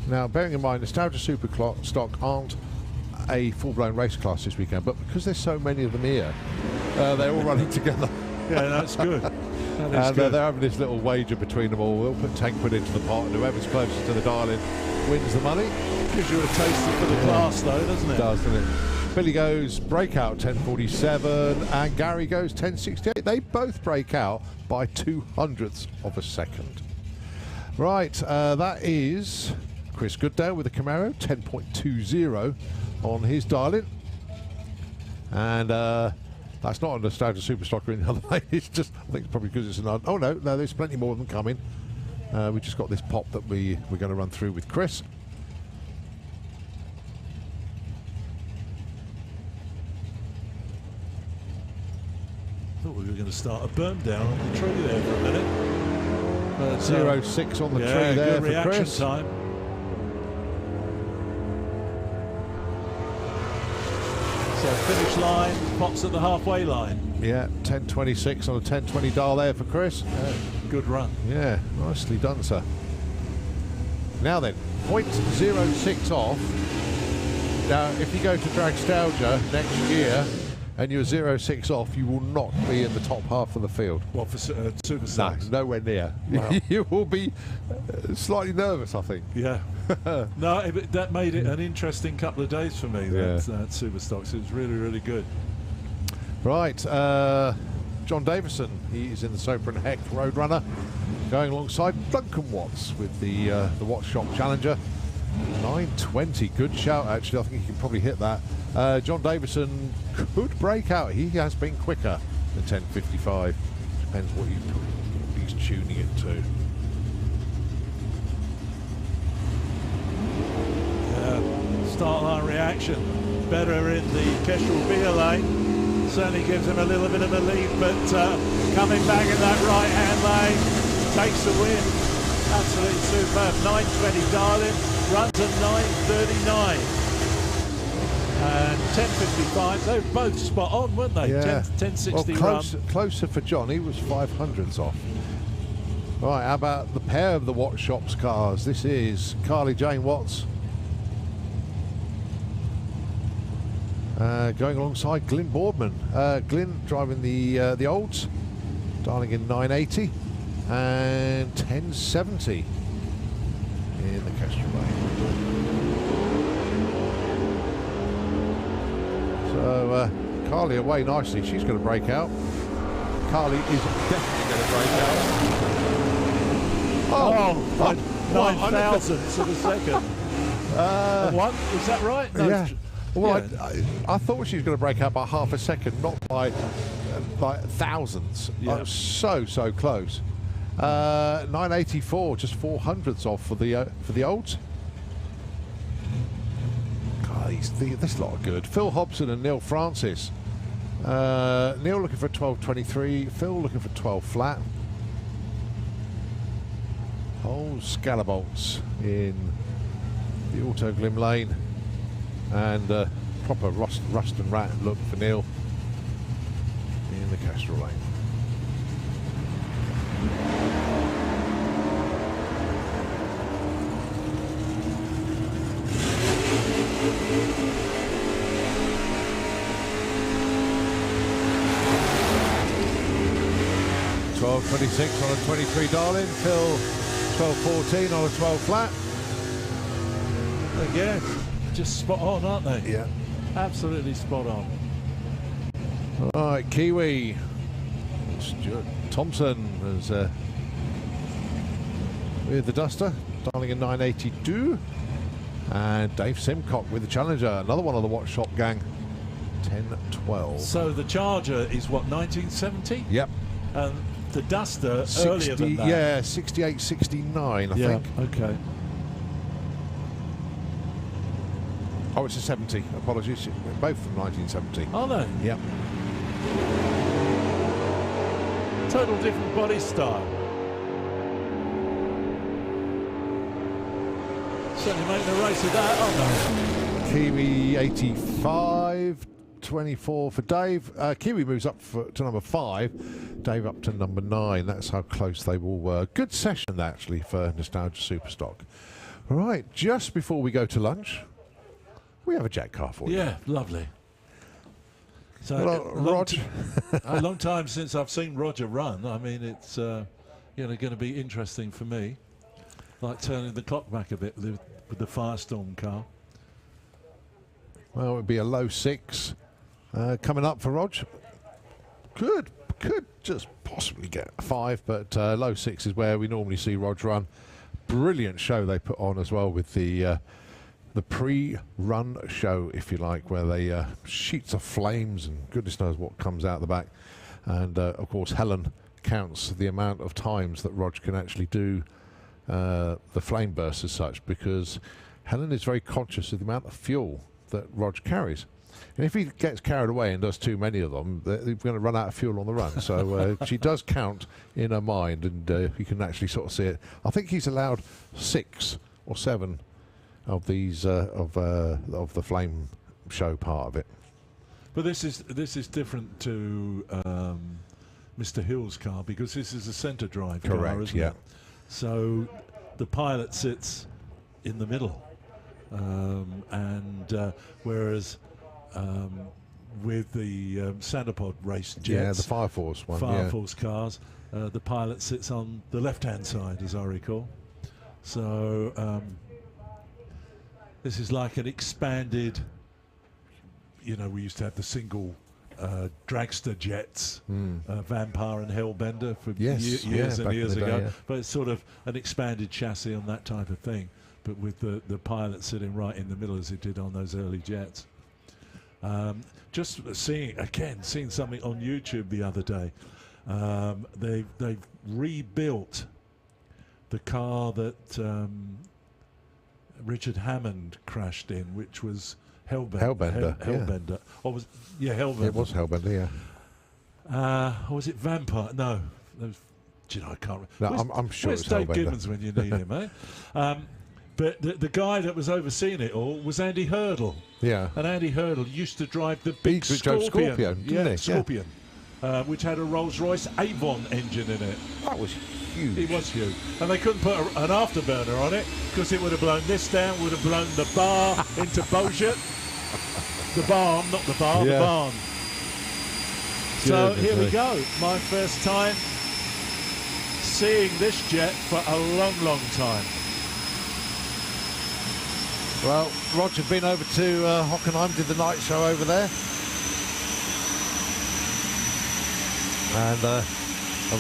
Now, bearing in mind, Nostalgia Super Stock aren't a full-blown race class this weekend, but because there's so many of them here, they're all running together. Yeah, that's good. And they're having this little wager between them all. They'll put 10 quid into the pot, and whoever's closest to the dial-in wins the money. Gives you a taster for the class, though, doesn't it? It does, doesn't it? Billy goes breakout 10.47, and Gary goes 10.68. They both break out by 0.02 of a second. Right, that is Chris Goodale with the Camaro, 10.20 on his dial-in. And that's not a Nostalgia Superstocker in the other lane. It's just, I think it's probably because it's an... Oh, no, there's plenty more of them coming. We just got this pop that we're going to run through with Chris. Thought we were going to start a burn down on the tree there for a minute. But, 0.06 on the tree there good for reaction Chris. Time. So finish line, pops at the halfway line. Yeah, 10.26 on a 10.20 dial there for Chris. Good run. Yeah, nicely done, sir. Now then, 0.06 off. Now, if you go to Dragstalgia next year and you're 0.6 off, you will not be in the top half of the field. What, for Super No, Stars? nowhere near. Wow. You will be slightly nervous, I think. Yeah. No, that made it an interesting couple of days for me, that Super Stocks. It was really, really good. Right, John Davison, he is in the Soper and Heck Roadrunner, going alongside Duncan Watts with the Watts Shop Challenger. 9.20, good shout actually, I think he can probably hit that. John Davison could break out, he has been quicker than 10.55, depends what he's tuning it to. Start line reaction, better in the Kestrel beer lane, certainly gives him a little bit of a lead, but coming back in that right hand lane, takes the win. Absolutely superb. 9.20 darling, run to 9.39. And 10.55, they were both spot on, weren't they? Yeah. 10.60 well, run. closer for John, he was 0.05 off. Right, how about the pair of the Watts Shops cars? This is Carly Jane Watts. Going alongside Glyn Boardman. Glyn driving the olds, dialing in 9.80 and 10.70 in the Kestrel lane. So Carly away nicely. She's going to break out. Carly is definitely going to break out. By 9 thousandths of a second. One, is that right? No, yeah. Well, yeah. I thought she was going to break out by half a second, not by thousandths. Yeah. I was so close. 9.84, just 0.04 off for the olds. this lot are good. Phil Hobson and Neil Francis. Neil looking for a 12.23. Phil looking for 12 flat. Whole scalabolts in the Auto Glim lane, and proper rust and rat look for Neil in the Castrol lane. $12.26 on a 23 Darling. Phil 12.14 on a 12 flat. Again, just spot on, aren't they? Yeah. Absolutely spot on. All right, Kiwi. Stuart Thompson is with the Duster, Darling in 982. And Dave Simcock with the Challenger, another one of the Watch Shop gang, 10.12. So the Charger is what, 1970? Yep. And the Duster earlier than that. Yeah, 68, 69, I think. Okay. Oh, it's a 70. Apologies. Both from 1970. Are they? Yep. Total different body style. Certainly making a race of that, aren't they? Kiwi 85, 24 for Dave. Kiwi moves up to number 5. Dave up to number 9. That's how close they all were. Good session, actually, for Nostalgia Superstock. All right, just before we go to lunch, we have a Jack car for you. Yeah, lovely. So well, Roger. A long time since I've seen Roger run. I mean, it's going to be interesting for me. Like turning the clock back a bit with the Firestorm car. Well, it would be a low 6 coming up for Rog. Could just possibly get a 5, but low 6 is where we normally see Rog run. Brilliant show they put on as well with the pre-run show, if you like, where they sheets of flames and goodness knows what comes out the back. And of course, Helen counts the amount of times that Rog can actually do the flame burst as such, because Helen is very conscious of the amount of fuel that Rog carries. And if he gets carried away and does too many of them, they're going to run out of fuel on the run. So she does count in her mind, and you can actually sort of see it. I think he's allowed 6 or 7 of these of the flame show part of it. But this is different to Mr. Hill's car, because this is a centre drive car, isn't it? So the pilot sits in the middle, and whereas with the Sandapod race jets, the Fire Force one, Fire Force cars, the pilot sits on the left-hand side, as I recall. So this is like an expanded. You know, we used to have the single dragster jets, Vampire and Hellbender for years and years ago. Yeah. But it's sort of an expanded chassis on that type of thing, but with the pilot sitting right in the middle as it did on those early jets. Just seeing something on YouTube the other day. They've rebuilt the car that Richard Hammond crashed in, which was Hellbender. Hellbender. Or was Hellbender. It was Hellbender, yeah. Or was it Vampire? No. Do you know, I can't remember. No, I'm sure where's it's Dave Hellbender. Gibbons when you need him, eh? But the guy that was overseeing it all was Andy Hurdle. Yeah. And Andy Hurdle used to drive the big Scorpion, didn't he? Scorpion. Which had a Rolls-Royce Avon engine in it. That was huge. It was huge. And they couldn't put an afterburner on it, because it would have blown this down, would have blown the bar into Beaujeu. The barn, not the bar, the barn. So here we go. My first time seeing this jet for a long, long time. Well, Roger been over to Hockenheim, did the night show over there. And a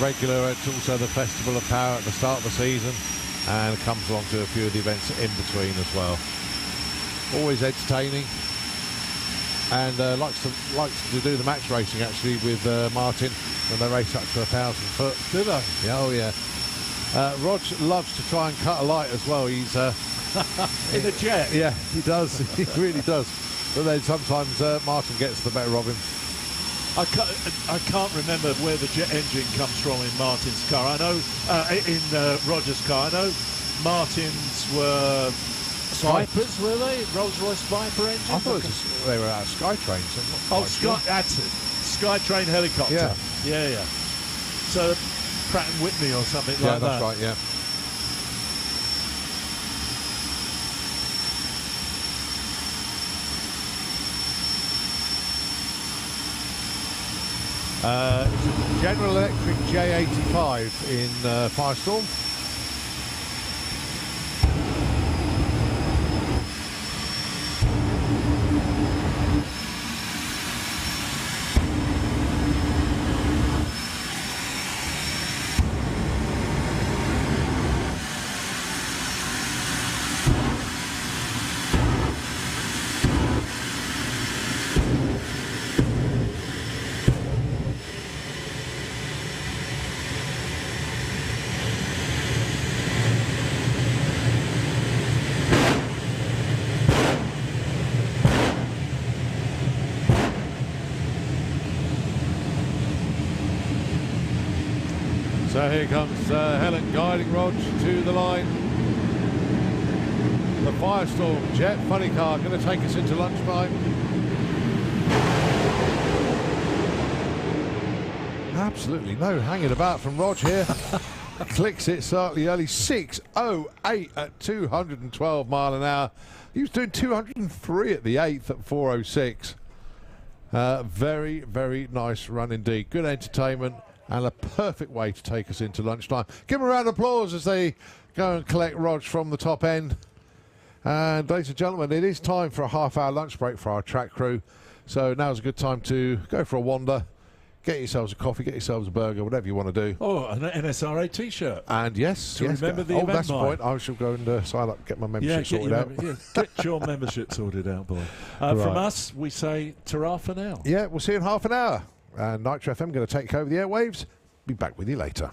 regular at also the Festival of Power at the start of the season, and comes along to a few of the events in between as well. Always entertaining, and likes to do the match racing actually with Martin when they race up to 1,000 foot. Do they? Yeah, oh yeah. Rog loves to try and cut a light as well. He's in the jet. Yeah, he does. He really does. But then sometimes Martin gets the better of him. I can't remember where the jet engine comes from in Martin's car. I know in Roger's car. I know Martin's were Vipers, were they? Rolls-Royce Viper engines? I thought they were out of Skytrain. So that's it. Skytrain helicopter. Yeah. So Pratt & Whitney or something like that. Yeah, that's right, yeah. It's a General Electric J85 in Firestorm. So here comes Helen guiding Rog to the line. The Firestorm jet funny car going to take us into lunchtime. Absolutely no hanging about from Rog here. Clicks it slightly early. 6:08 at 212 mile an hour. He was doing 203 at the 8th at 4:06. Very, very nice run indeed. Good entertainment. And a perfect way to take us into lunchtime. Give them a round of applause as they go and collect Rog from the top end. And ladies and gentlemen, it is time for a half-hour lunch break for our track crew. So now's a good time to go for a wander, get yourselves a coffee, get yourselves a burger, whatever you want to do. Oh, an NSRA T-shirt. And yes, remember the event. That's the point. I shall go and sign up, get my membership sorted out. Get your membership sorted out, boy. Right. From us, we say ta-ra for now. Yeah, we'll see you in half an hour. And Nitro FM going to take over the airwaves. Be back with you later.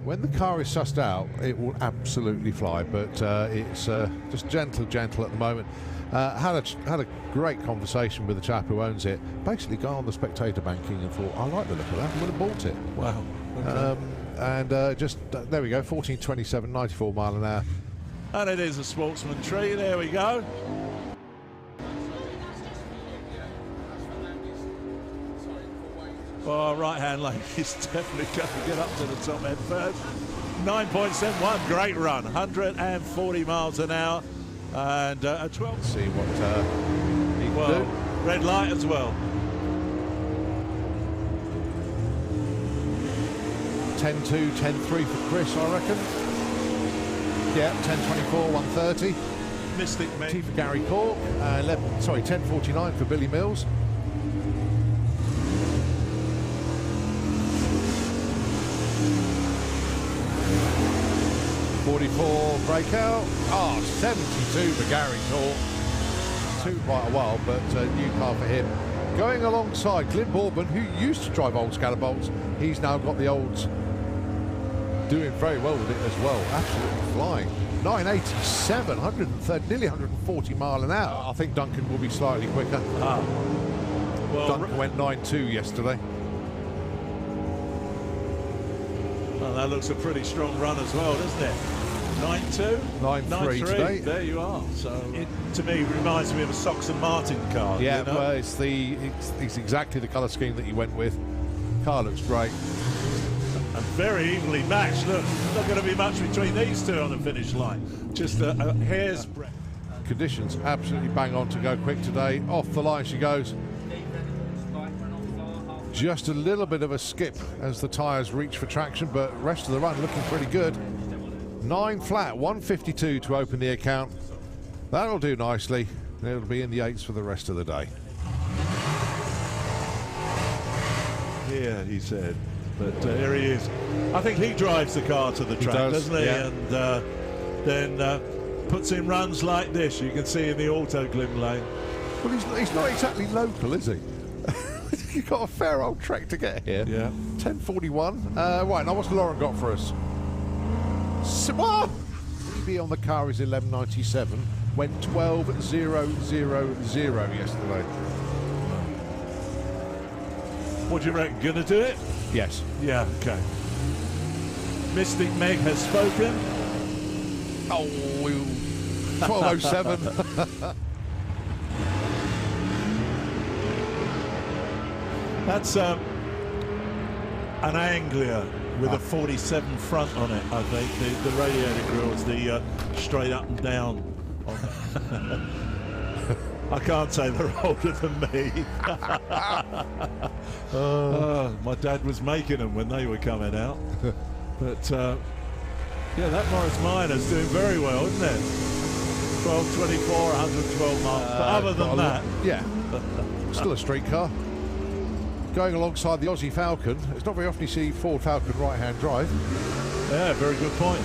When the car is sussed out, it will absolutely fly, but it's just gentle at the moment. Had a great conversation with the chap who owns it. Basically got on the spectator banking and thought, I like the look of that, and would have bought it. Wow. Okay. Just there we go, 14.27, 94 mile an hour. And it is a sportsman tree. There we go. Oh, right-hand lane is definitely going to get up to the top end first. 9.71, great run, 140 miles an hour, and a 12. Let's see what he can do. Red light as well. 10.2, 10.3 for Chris, I reckon. Yeah, 10.24, 130. Mystic mate. T for Gary Cork. 10.49 for Billy Mills. 44 breakout. 72 for Gary Cork. Took quite a while, but new car for him. Going alongside Clint Bourbon, who used to drive old Scalabolts. He's now got the olds. Doing very well with it as well. Absolutely flying. 987, 130, nearly 140 mile an hour. I think Duncan will be slightly quicker. Well, Duncan went 9.2 yesterday. Well, that looks a pretty strong run as well, doesn't it? 9.2? 9.3 today. There you are. So it, to me, reminds me of a Sox and Martin car. Yeah, you know? well, it's exactly the colour scheme that you went with. Car looks great. And very evenly matched. Look, not going to be much between these two on the finish line. Just a hair's breadth. conditions absolutely bang on to go quick today. Off the line she goes. Just a little bit of a skip as the tyres reach for traction, but rest of the run looking pretty good. 9 flat, 152 to open the account. That'll do nicely. It'll be in the 8s for the rest of the day. Yeah, he said. But here he is. I think he drives the car to the track, doesn't he? Yeah. And then puts in runs like this. You can see in the auto glim lane. Well, he's not exactly local, is he? You've got a fair old trek to get here. Yeah. 10:41. Right, now what's Lauren got for us? What? EB on the car is 11.97. Went 12.000 yesterday. What do you reckon? Gonna do it? Yes. Yeah, okay. Mystic Meg has spoken. Oh, 12.07. That's an Anglia with a 47 front on it, I think. The radiator grill's the straight up and down. I can't say they're older than me. My dad was making them when they were coming out. But yeah, that Morris Minor's doing very well, isn't it? 12.24, 112 miles. But other than that, yeah, still a street car. Going alongside the Aussie Falcon. It's not very often you see Ford Falcon right-hand drive. Yeah, very good point.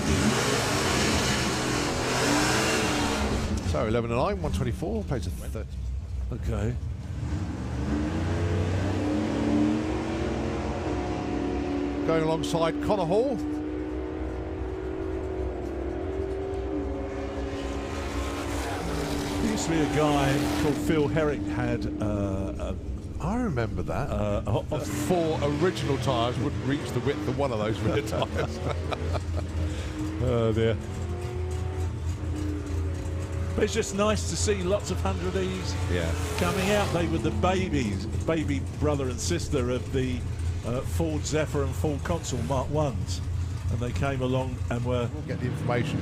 So 11.9, 124, pays a 30. Okay. Going alongside Connor Hall. There used to be a guy called Phil Herrick had I remember that. 4 original tyres wouldn't reach the width of one of those rear tyres. Oh dear. But it's just nice to see lots of 100Es coming out. They were the baby brother and sister of the Ford Zephyr and Ford Consul Mark 1s. And they came along and were... We'll get the information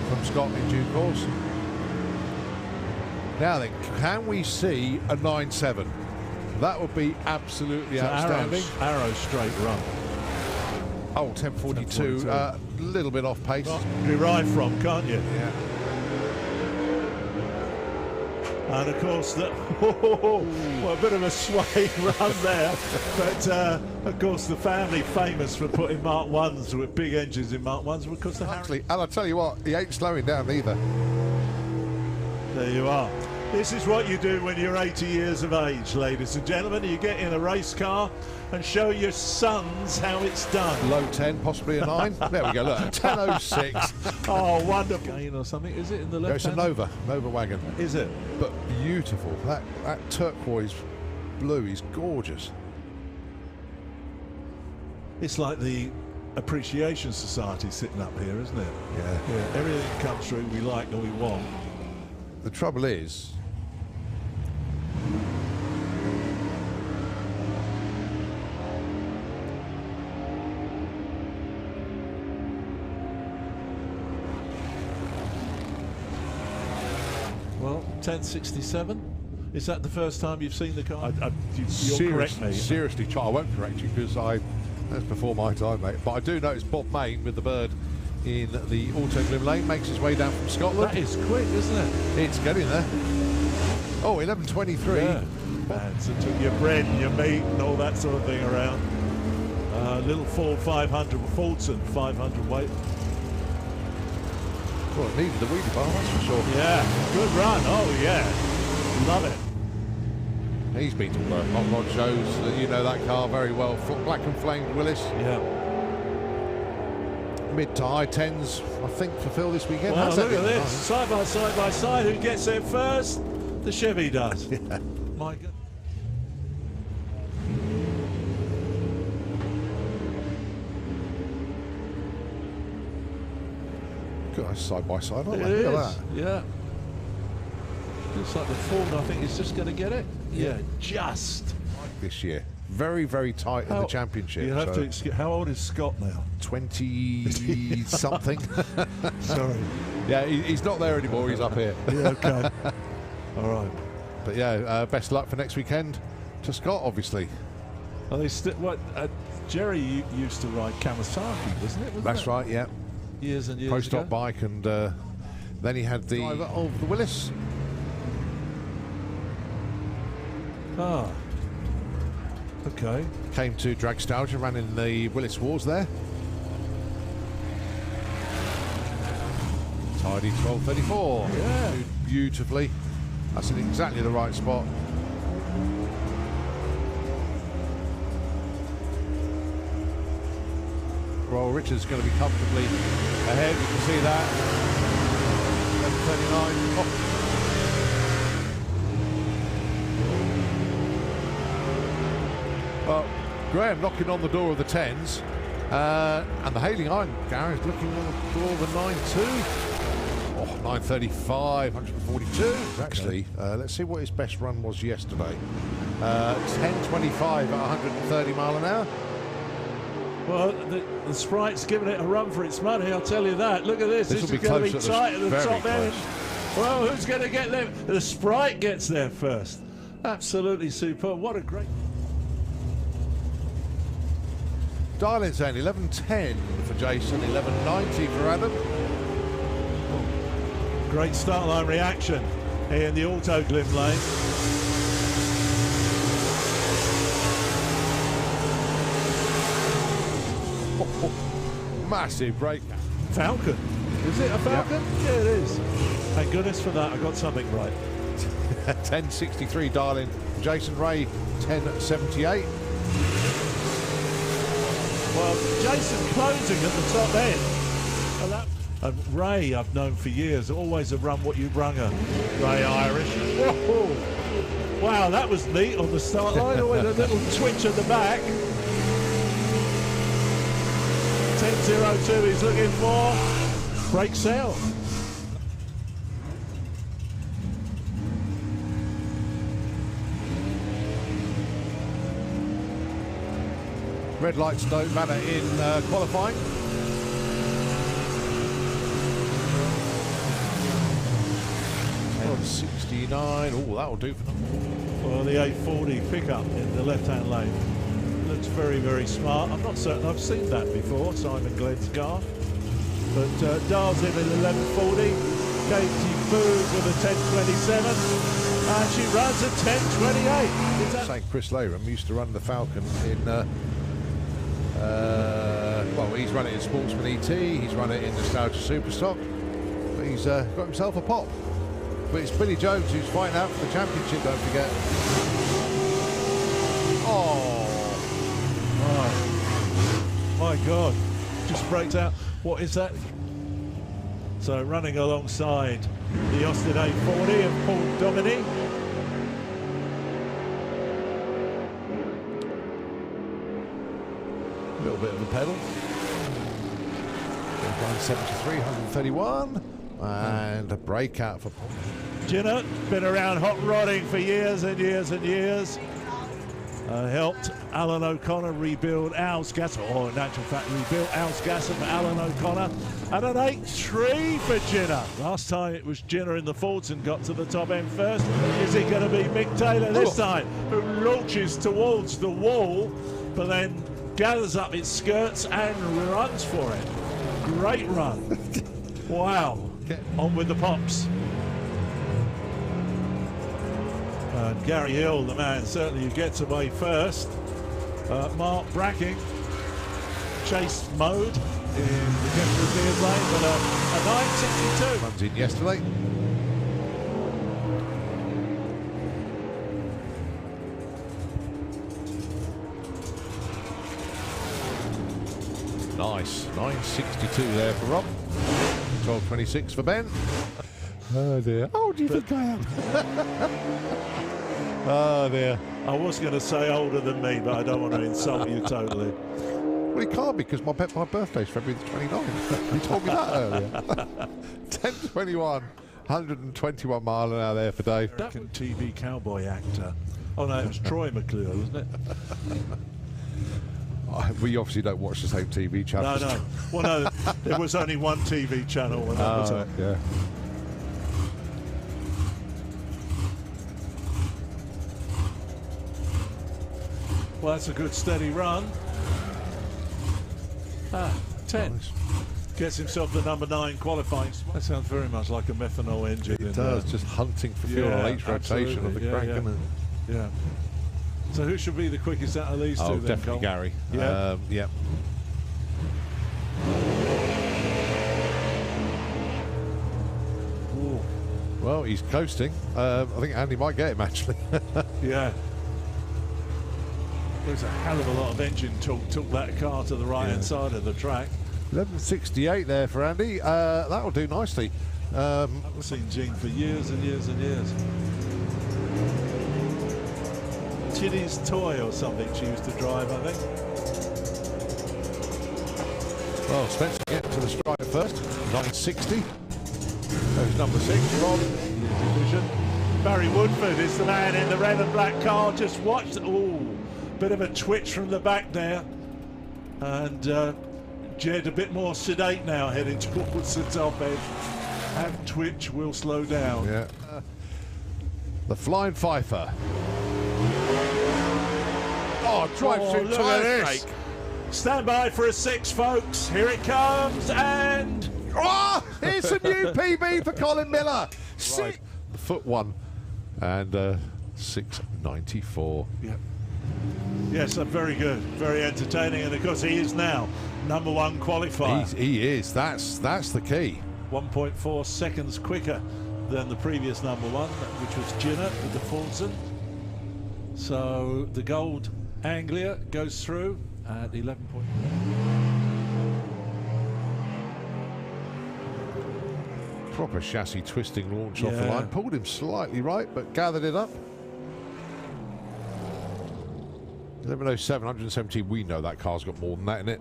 from Scott in due course. Now then, can we see a 9.7? That would be absolutely outstanding. Arrow straight run. Oh, 10.42, a little bit off pace. Derive from, can't you? Yeah. And of course, well, a bit of a swaying run there. But of course, the family famous for putting Mark 1s with big engines in Mark 1s because the Actually, and I'll tell you what, he ain't slowing down either. There you are. This is what you do when you're 80 years of age, ladies and gentlemen. You get in a race car and show your sons how it's done. Low 10, possibly a 9. There we go, look, 10.06. Oh, wonderful. Gain or something, is it, in the left It's a Nova wagon. Is it? But beautiful. That turquoise blue is gorgeous. It's like the Appreciation Society sitting up here, isn't it? Yeah. Everything comes through we like and we want. The trouble is, well, 1067. Is that the first time you've seen the car? You'll correct me. Seriously, I won't correct you because that's before my time, mate. But I do notice Bob Main with the bird in the auto glim lane makes his way down from Scotland. That is quick, isn't it? It's getting there. Oh, 11.23. Yeah. Man, so took your bread and your meat and all that sort of thing around. Little Ford 500, Fordson 500 weight. Well, it needed the wheelie bar, that's for sure. Yeah, good run. Oh, yeah. Love it. He's been to hot rod shows. You know that car very well. Black and flamed Willis. Yeah. Mid to high 10s, I think, for Phil this weekend. Well, look at this. Side by side. Who gets there first? The Chevy does. Yeah. My God. Good, side by side, aren't they? It Look is. at that. Yeah. Looks like the Ford, I think, is just going to get it. Yeah, just. This year. very, very tight in the championship. You have to. How old is Scott now? 20 something. Sorry. Yeah, he's not there anymore. He's up here. Yeah, okay. All right. But yeah, best luck for next weekend to Scott, obviously. Are they what? Jerry used to ride Kawasaki, wasn't it? That's right. Yeah. Years and years Pro-stock ago. bike, and then he had the driver of the Willis. Ah. Okay. Came to Dragstalgia, ran in the Willis Wars there. Tidy 12:34. Yeah. Beautifully. That's in exactly the right spot. Royal Richard's going to be comfortably ahead. You can see that. 11:39. Oh. Well, Graham knocking on the door of the 10s, and the Hailing Iron Garage looking on the door of the 9.2. Oh, 9:35, 142. Actually, let's see what his best run was yesterday. 10:25 at 130 mile an hour. Well, the Sprite's giving it a run for its money, I'll tell you that. Look at this. This is going to be tight at the top end. Well, who's going to get them? The Sprite gets there first. Absolutely superb. What a great... Darlin saying 11:10 for Jason, 11:90 for Adam. Great start line reaction here in the Auto Glim lane. Massive break. Falcon. Is it a Falcon? Yep. Yeah, it is. Thank goodness for that. I got something right. 10:63 Darlin. Jason Ray 10:78. Well, Jason closing at the top end. Well, and Ray, I've known for years, always a run what you brung her. Ray Irish. Whoa. Wow, that was neat on the start line. Always a little twitch at the back. 10.02 he's looking for. Breaks out. Red lights don't matter in qualifying. Oh, 69. Oh, that'll do for them. Well, the 840 pickup in the left-hand lane looks very, very smart. I'm not certain I've seen that before, Simon Glenn's car. But dials in at 1140. Katie Food with a 1027. And she runs at 1028. St. Chris Layram used to run the Falcon in, well, he's run it in Sportsman ET, he's run it in Nostalgia Superstock, but he's got himself a pop. But it's Billy Jones who's fighting out for the championship, don't forget. Oh. My God, just breaks out. What is that? So running alongside the Austin 840 of Paul Domini. A little bit of a pedal. 173, 131, and a breakout for Paul. Ginner, been around hot rodding for years and years and years. Helped Alan O'Connor rebuild Owlsgasser, or in actual fact rebuilt Owlsgasser for Alan O'Connor. And an 8.3 for Ginner. Last time it was Ginner in the Fords and got to the top end first. Is it going to be Mick Taylor this time, who launches towards the wall, but then gathers up its skirts and runs for it? Great run. Wow. On with the pops. Gary Hill, the man certainly who gets away first. Mark Bracking, chase mode in the Kemper lane, but a 9.62. Runs in yesterday. Nice, 9.62 there for Rob. 12.26 for Ben. Oh dear. Oh, do you think I am? Oh dear. I was going to say older than me, but I don't want to insult you totally. Well, he can't because my birthday's February the 29th. You told me that earlier. 10.21, 121 mile an hour there for Dave. American TV cowboy actor Oh no, it was Troy McClure, wasn't it? We obviously don't watch the same TV channel. No. Well, no, there was only one TV channel when that was on. Yeah. Well, that's a good steady run. 10. Nice. Gets himself the number 9 qualifying. That sounds very much like a methanol engine. It does, just hunting for fuel on each rotation of the crank, isn't it? Yeah. So who should be the quickest out of these two then, definitely Cole? Gary. Yeah. Yeah. Ooh. Well, he's coasting. I think Andy might get him, actually. Yeah. There's a hell of a lot of engine talk. Took that car to the right-hand side of the track. 11.68 there for Andy. That'll do nicely. I've seen Jean for years and years and years. Chitty's Toy or something she used to drive, I think. Well, Spencer getting to the stripe first. 9.60. There's number 6 from the division. Barry Woodford is the man in the red and black car. Just watched. Ooh, bit of a twitch from the back there. And Jed a bit more sedate now, heading towards the top edge. And twitch will slow down. Yeah. The Flying Pfeiffer. Oh, drive through tyre brake. Stand by for a 6, folks. Here it comes, and oh, it's a new PB for Colin Miller. Right. The foot 1 and 6.94. Yeah. Yes, very good, very entertaining, and of course he is now number 1 qualifier. He is. That's the key. 1.4 seconds quicker than the previous number 1, which was Ginner with the Fulton. So the gold Anglia goes through at 11. Proper chassis twisting launch off the line. Pulled him slightly right, but gathered it up. 11.07, 117. We know that car's got more than that in it.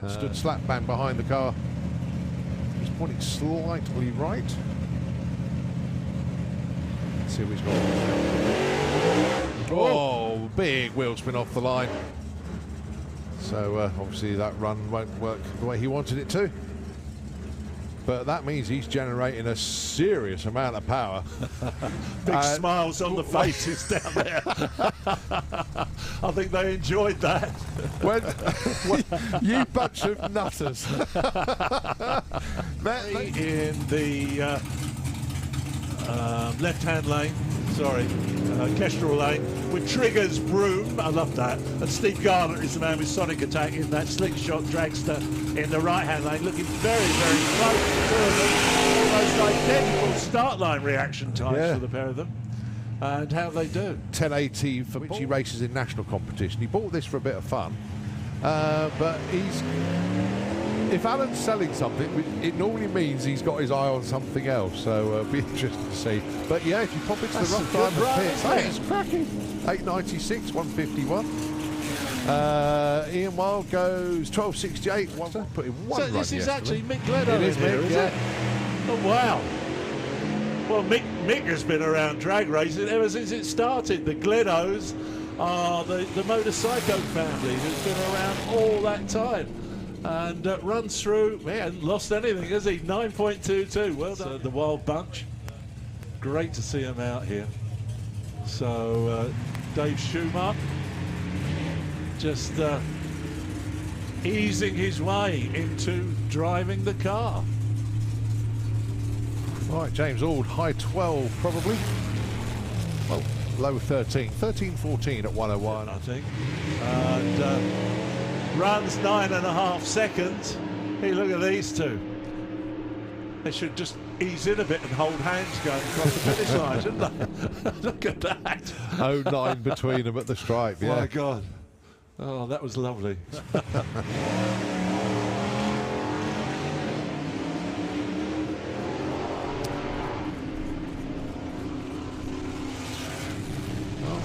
Stood slap bang behind the car. He's pointing slightly right. Let's see what he's got. Oh, big wheel spin off the line. So obviously that run won't work the way he wanted it to. But that means he's generating a serious amount of power. Big smiles on the faces down there. I think they enjoyed that. When you bunch of nutters. In the left-hand lane, Kestrel lane, with Trigger's Brung. I love that. And Steve Garner is the man with Sonic Attack in that slick shot dragster in the right-hand lane, looking very, very close. Almost identical start line reaction times for the pair of them. And how they do. 1080 for which he races in national competition. He bought this for a bit of fun, but if Alan's selling something, it normally means he's got his eye on something else, so it'll be interesting to see. But yeah, if you pop into the rough time of pits, it's cracking. 8.96, 151. Ian Wilde goes 12.68. Put in one run this is yesterday. actually Mick Gledo in here, is it? Oh, wow. Well, Mick has been around drag racing ever since it started. The Gledos are the Motorcycle family who's been around all that time. And runs through, he hasn't lost anything, has he? 9.22, well done. The Wild Bunch, great to see him out here. So Dave Schumacher just easing his way into driving the car. Right, James Ord, high 12 probably. Well, low 13. 13.14 at 101. I think. And runs 9.5 seconds. Hey, look at these two. They should just ease in a bit and hold hands going across the finish line, shouldn't they? Look at that. 0.9 between them at the stripe, yeah. My God. Oh, that was lovely.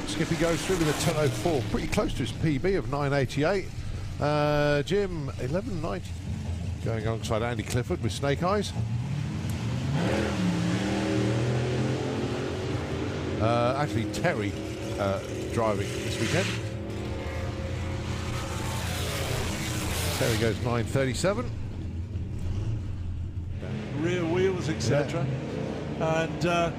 Skippy goes through with a 10.04, pretty close to his PB of 9.88. Jim, 11.90. Going alongside Andy Clifford with Snake Eyes. Actually, Terry driving this weekend. There he goes, 937. Rear wheels, etc. And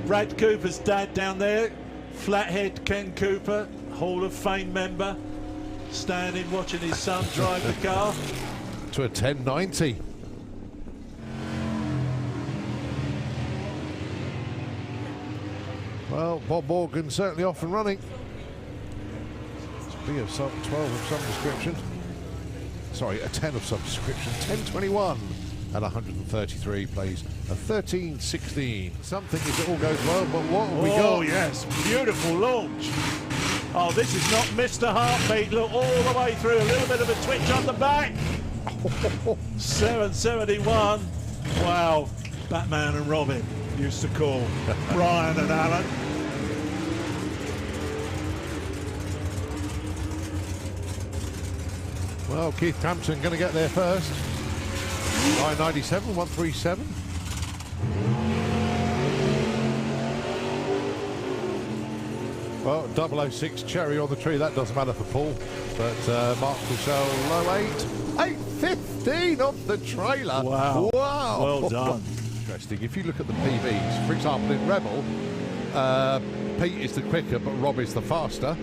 Brad Cooper's dad down there, Flathead Ken Cooper, Hall of Fame member, standing watching his son drive the car. To a 1090. Well, Bob Morgan certainly off and running. Be of some 12 of some description. Sorry, a 10 of some description. 1021 at 133 plays a 1316. Something if it all goes well, but what have we got? Oh yes, beautiful launch. Oh, this is not Mr. Heartbeat. Look all the way through. A little bit of a twitch on the back. 771. Wow. Batman and Robin used to call Brian and Alan. Well, Keith Hampton going to get there first. 997, 137. Well, 006 cherry on the tree, that doesn't matter for Paul. But Mark Michelle, low 8. 815 off the trailer. Wow. Wow. Well done. Interesting. If you look at the PBs, for example, in Rebel, Pete is the quicker, but Rob is the faster.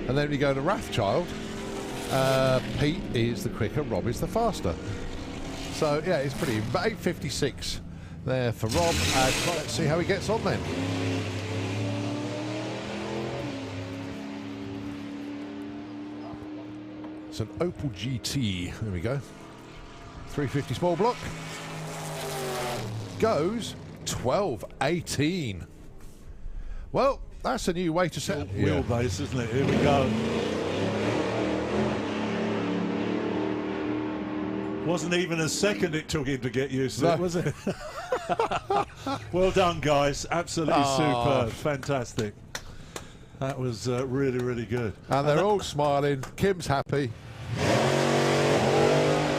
And then we go to Wrathchild. Pete is the quicker, Rob is the faster. So, yeah, it's pretty... But 856 there for Rob. And let's see how he gets on then. It's an Opel GT. There we go. 350 small block. Goes 1218. Well, that's a new way to set up. Wheelbase, isn't it? Here we go. Wasn't even a second it took him to get used to it, was it? Well done, guys. Absolutely superb. Fantastic. That was really, really good. And they're all smiling. Kim's happy.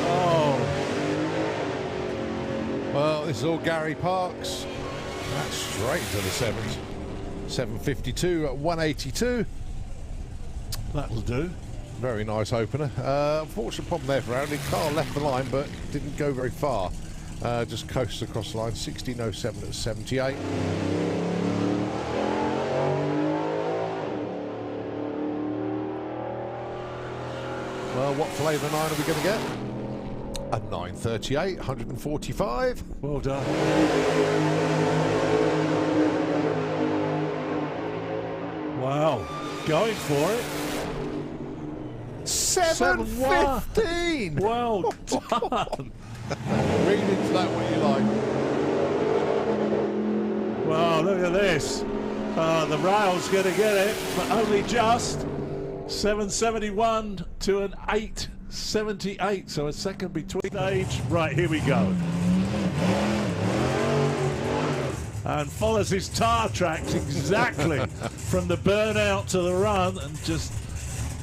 Oh. Well, this is all Gary Parks. That's straight to the sevens. 752 at 182. That'll do. Very nice opener. Unfortunate problem there for Andy. Car left the line but didn't go very far. Just coasted across the line. 1607 at 78. Well, what flavour 9 are we going to get? A 938, 145. Well done. Wow. Going for it. 715. Well done. Read into that what you like. Wow, look at this. The rail's going to get it, but only just. 771 to an 878, so a second between age. Right, here we go. And follows his tyre tracks exactly from the burnout to the run and just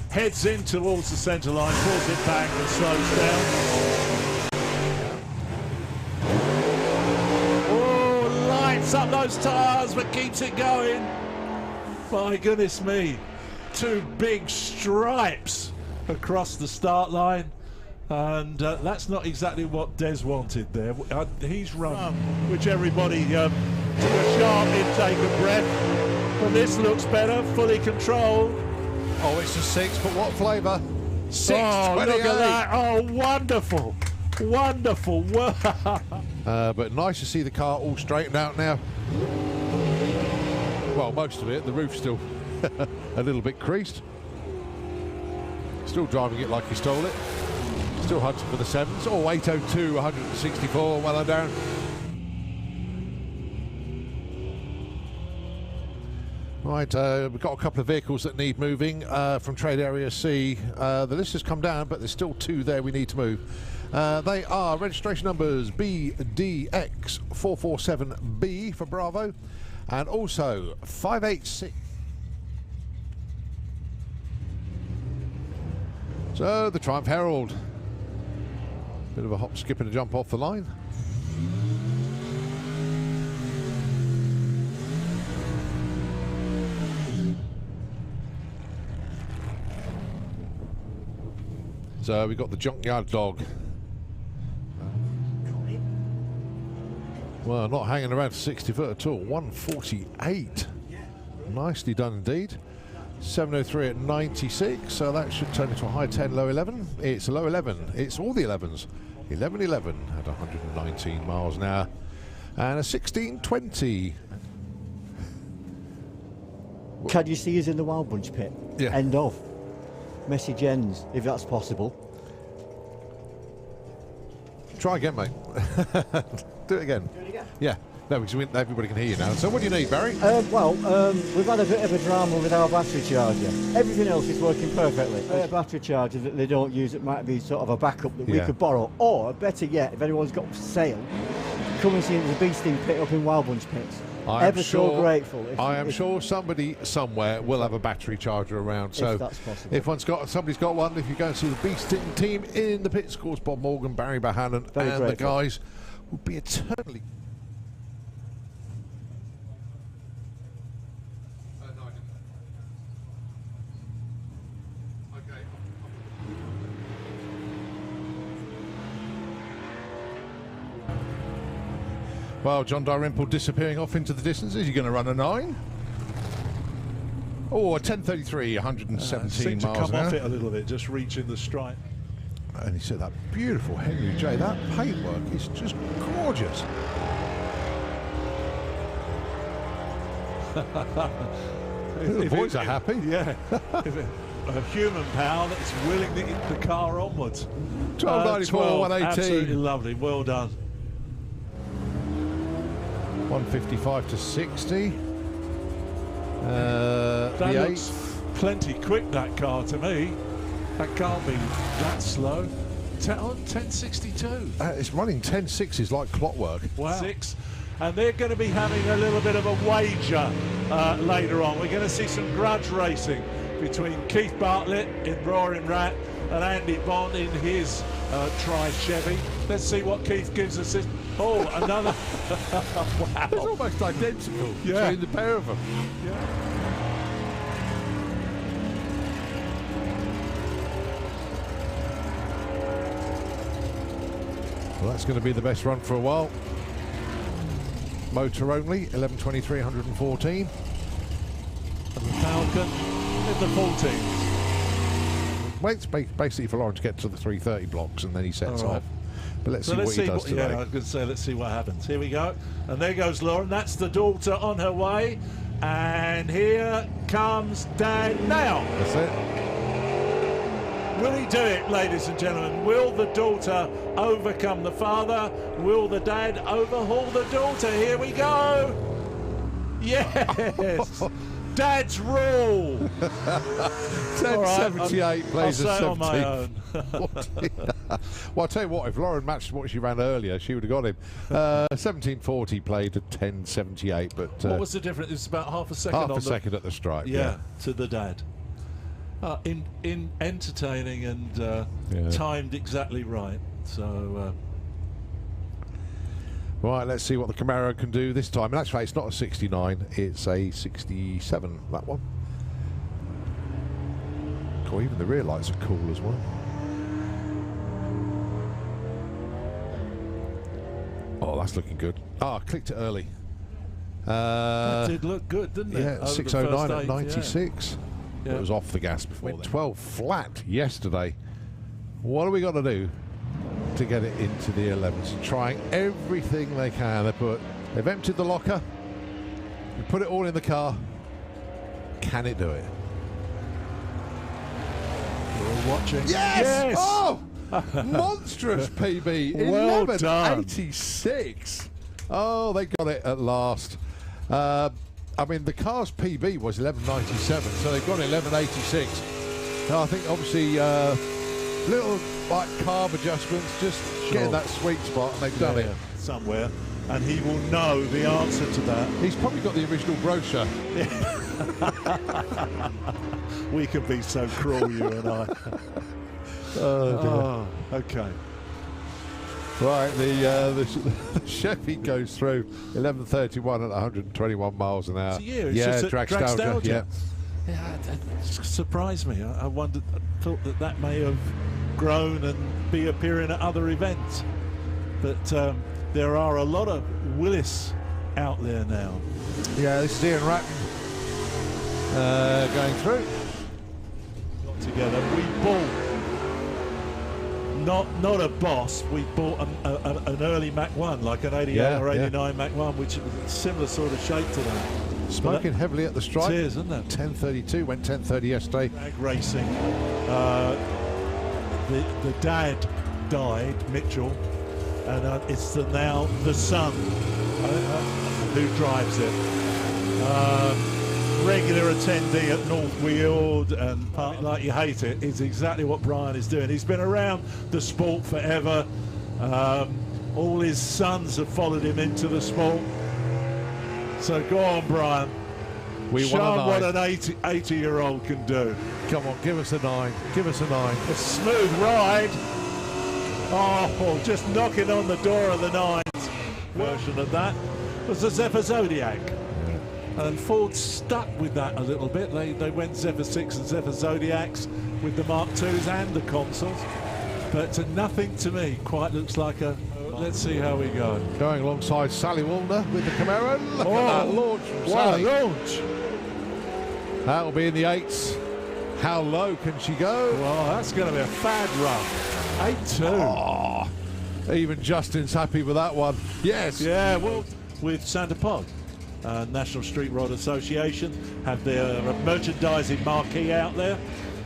heads in towards the centre line, pulls it back and slows down. Oh, lights up those tyres but keeps it going. My goodness me. Two big stripes across the start line. And that's not exactly what Des wanted there. He's run, which everybody took a sharp intake of breath. But this looks better, fully controlled. Oh, it's a 6, but what flavour? 6, oh, look at that. Oh, wonderful. Wonderful. But nice to see the car all straightened out now. Well, most of it. The roof's still a little bit creased. Still driving it like he stole it. Still hunting for the 7s. Oh, 802, 164, well and down. Right, we've got a couple of vehicles that need moving from Trade Area C. The list has come down, but there's still 2 there we need to move. They are registration numbers BDX447B for Bravo, and also 586. So the Triumph Herald. Bit of a hop, skip and a jump off the line. So we've got the junkyard dog. Well, not hanging around for 60 foot at all. 148. Nicely done indeed. 703 at 96, so that should turn into a high 10, low 11. It's a low 11. It's all the 11s. 11-11 at 119 miles an hour. And a 1620. Can you see us in the Wild Bunch pit? Yeah. End of. Message ends, if that's possible. Try again, mate. Do it again. Do it again? Yeah. No, because everybody can hear you now. So what do you need, Barry? We've had a bit of a drama with our battery charger. Everything else is working perfectly. A battery charger that they don't use, it might be sort of a backup that we could borrow. Or, better yet, if anyone's got for sale, come and see the Beasting pit up in Wild Bunch pits. So grateful. I am sure somebody somewhere will have a battery charger around. So if that's possible. If somebody's got one, if you go and see the Beasting team in the pits, of course, Bob Morgan, Barry Bahanan, and grateful. the guys will be eternally. Well, John Dalrymple disappearing off into the distance. Is he going to run a 9? Oh, a 10:33, 117 seemed miles to come an hour. off it a little bit, just reaching the stripe. And he said that beautiful Henry J. That paintwork is just gorgeous. The boys are happy. Yeah. A human power that's willing to get the car onwards. 1294, 118. Absolutely lovely. Well done. 155 to 60. That the looks 8th. plenty quick, that car, to me. That can't be that slow. 1062. It's running 10.6s like clockwork. Wow. 6. And they're going to be having a little bit of a wager later on. We're going to see some grudge racing between Keith Bartlett in Roaring Rat and Andy Bond in his Tri-Chevy. Let's see what Keith gives us. Oh, another. Wow. It's almost identical between the pair of them. Yeah. Well, that's going to be the best run for a while. Motor only, 1123, 114. And the Falcon in the 14. Waits basically for Lauren to get to the 330 blocks and then he sets All right. off. But let's see what he does today. Yeah, I was going to say, let's see what happens. Here we go. And there goes Lauren. That's the daughter on her way. And here comes Dad now. That's it. Will he do it, ladies and gentlemen? Will the daughter overcome the father? Will the dad overhaul the daughter? Here we go. Yes. Dad's rule. 1078 plays a 17. On my own. Well, I'll tell you what, if Lauren matched what she ran earlier, she would have got him. 1740 played at 1078, but what was the difference? It's about half a second. half a second at the stripe. Yeah, to the dad. In entertaining and timed exactly right. So. Right, let's see what the Camaro can do this time. And actually, it's not a 69, it's a 67, that one. Cool, even the rear lights are cool as well. Oh, that's looking good. Oh, I clicked it early. That did look good, didn't it? Yeah, 609 at 96. Yeah. It was off the gas before. Went 12 flat yesterday. What are we got to do to get it into the 11s? Trying everything they can. They've emptied the locker. You put it all in the car. Can it do it? We're watching. Yes! Oh! Monstrous PB. Well done. 1186. Oh, they got it at last. I mean, the car's PB was 1197, so they've got 1186. I think obviously little like carb adjustments, just getting that sweet spot, and they've done it somewhere. And he will know the answer to that. He's probably got the original brochure. We can be so cruel, you and I. Oh, okay. Right, the Chevy goes through 11:31 at 121 miles an hour. It's Dragstalgia. Yeah, that surprised me. I wondered. I thought that may have grown and be appearing at other events. But there are a lot of Willis out there now. Yeah, this is Ian Ratton going through. Got together. We bought not a Boss. We bought an early Mach 1, like an 88 or 89 Mach 1, which was a similar sort of shape to that. Smoking heavily at the stripe. It is, isn't it? 10:32, went 10:30 yesterday. Drag racing. The dad died, Mitchell, and it's now the son who drives it. Regular attendee at North Weald, and like you hate it, is exactly what Brian is doing. He's been around the sport forever. All his sons have followed him into the sport. So go on, Brian. Show him what an 80-year-old can do. Come on, give us a 9. Give us a 9. A smooth ride. Oh, just knocking on the door of the 9s. Version of that was the Zephyr Zodiac. And Ford stuck with that a little bit. They went Zephyr 6 and Zephyr Zodiacs with the Mark IIs and the consoles. But nothing to me quite looks like a... Let's see how we go. Going alongside Sally Walner with the Camaro. Look at that launch from Sally. What a launch. That'll be in the 8s. How low can she go? Well, that's going to be a fad run. 8.2. Oh, even Justin's happy with that one. Yes. Yeah, well, with Santa Pod. National Street Rod Association have their merchandising marquee out there.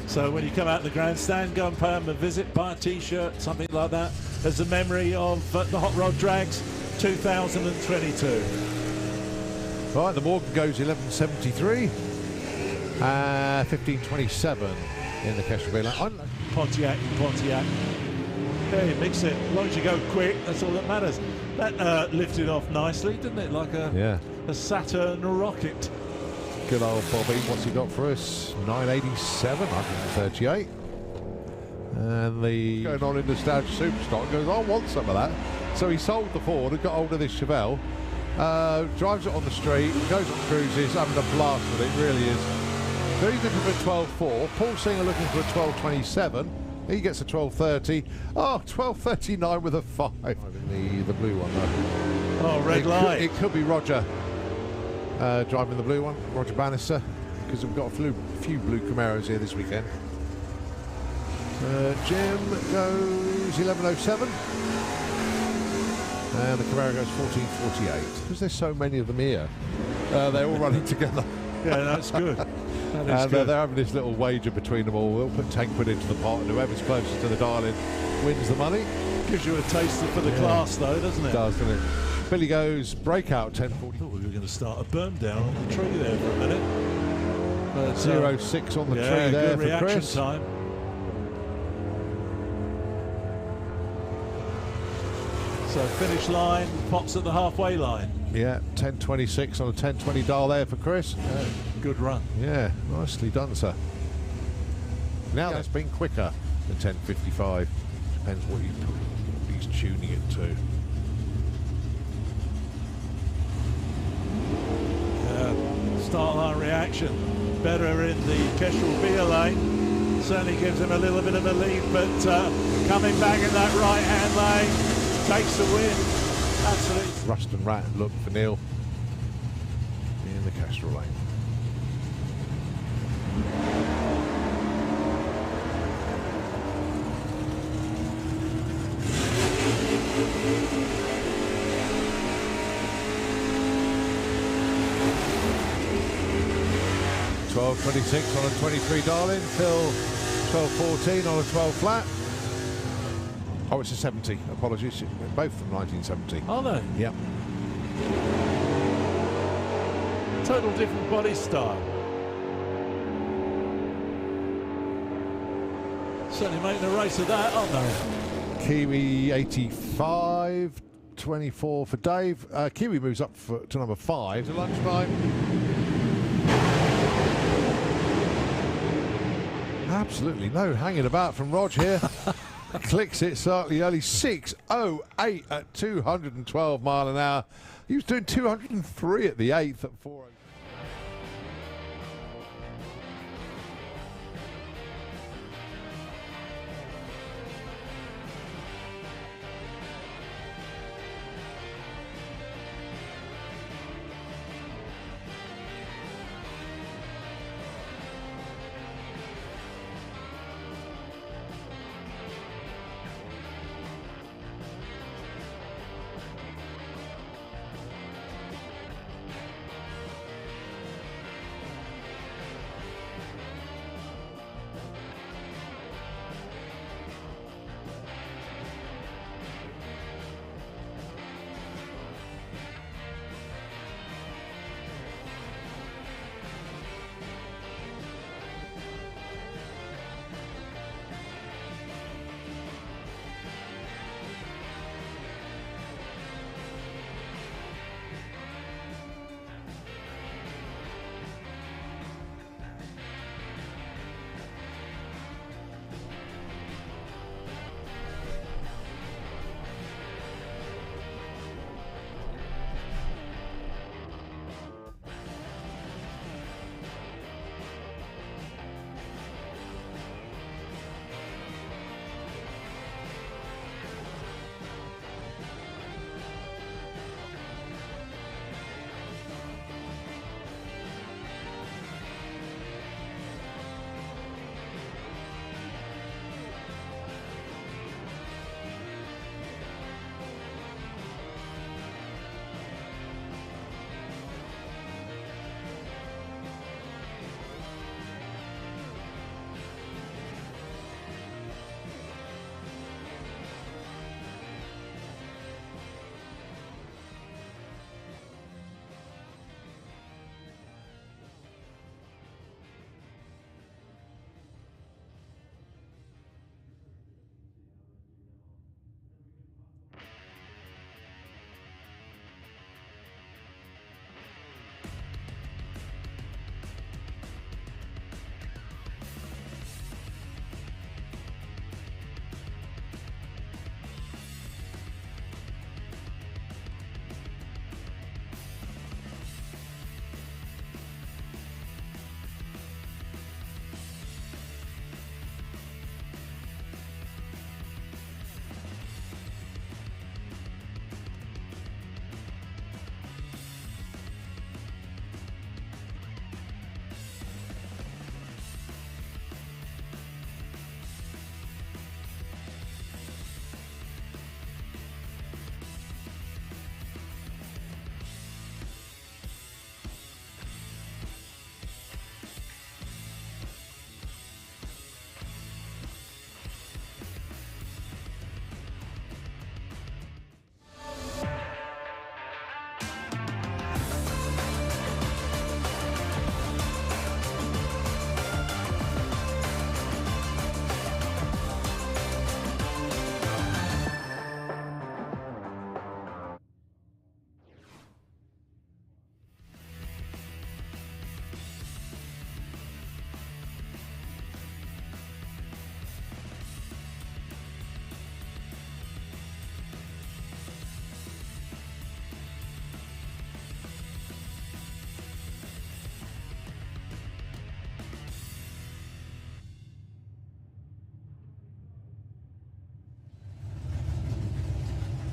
So when you come out to the grandstand, go and pay them a visit, buy a T-shirt, something like that, as a memory of the Hot Rod Drags 2022. Right, the Morgan goes 11.73, 15.27 in the Kestrel line. Pontiac. Hey, mix it. As long as you go quick, that's all that matters. That lifted off nicely, didn't it? Like a Saturn rocket. Good old Bobby. What's he got for us? 987, 138. And the going on in the Nostalgia Superstock goes, I want some of that. So he sold the Ford and got hold of this Chevelle. Drives it on the street, goes on cruises, having a blast with it, really is. Very looking for a 12.4. Paul Singer looking for a 12.27. He gets a 12.30. Oh, 12.39 with a 5. The blue one, though. Oh, red light. It could be Roger driving the blue one, Roger Bannister, because we've got a few blue Camaros here this weekend. Jim goes 11.07. And the Camaro goes 14.48. Because there's so many of them here. They're all running together. Yeah, that's good. And they're having this little wager between them all. They'll put 10 quid into the pot, and whoever's closest to the dial-in wins the money. Gives you a taster for the class, though, doesn't it? It does, doesn't it? Billy goes breakout 10.40. Thought we were going to start a burn down on the tree there for a minute. But, 0.6 on the tree there good for reaction Chris. Time. So finish line, pops at the halfway line. Yeah, 10.26 on a 10.20 dial there for Chris. Good run. Yeah, nicely done, sir. Now that's been quicker than 10.55. Depends what he's tuning it to. Start line reaction. Better in the Kestrel Beer lane. Certainly gives him a little bit of a lead, but coming back in that right-hand lane takes the win. Absolutely. Rust and Rat look for Neil in the Kestrel lane. $12.26 on a 23 dial-in till 12.14 on a 12 flat. Oh, it's a 70. Apologies. Both from 1970. Are they? Yep. Total different body style. Certainly making a race of that, aren't they? Kiwi 85, 24 for Dave. Kiwi moves up to number 5 to lunchtime. Absolutely no hanging about from Rog here. Clicks it slightly early. 6.08 at 212 mile an hour. He was doing 203 at the 8th at 4.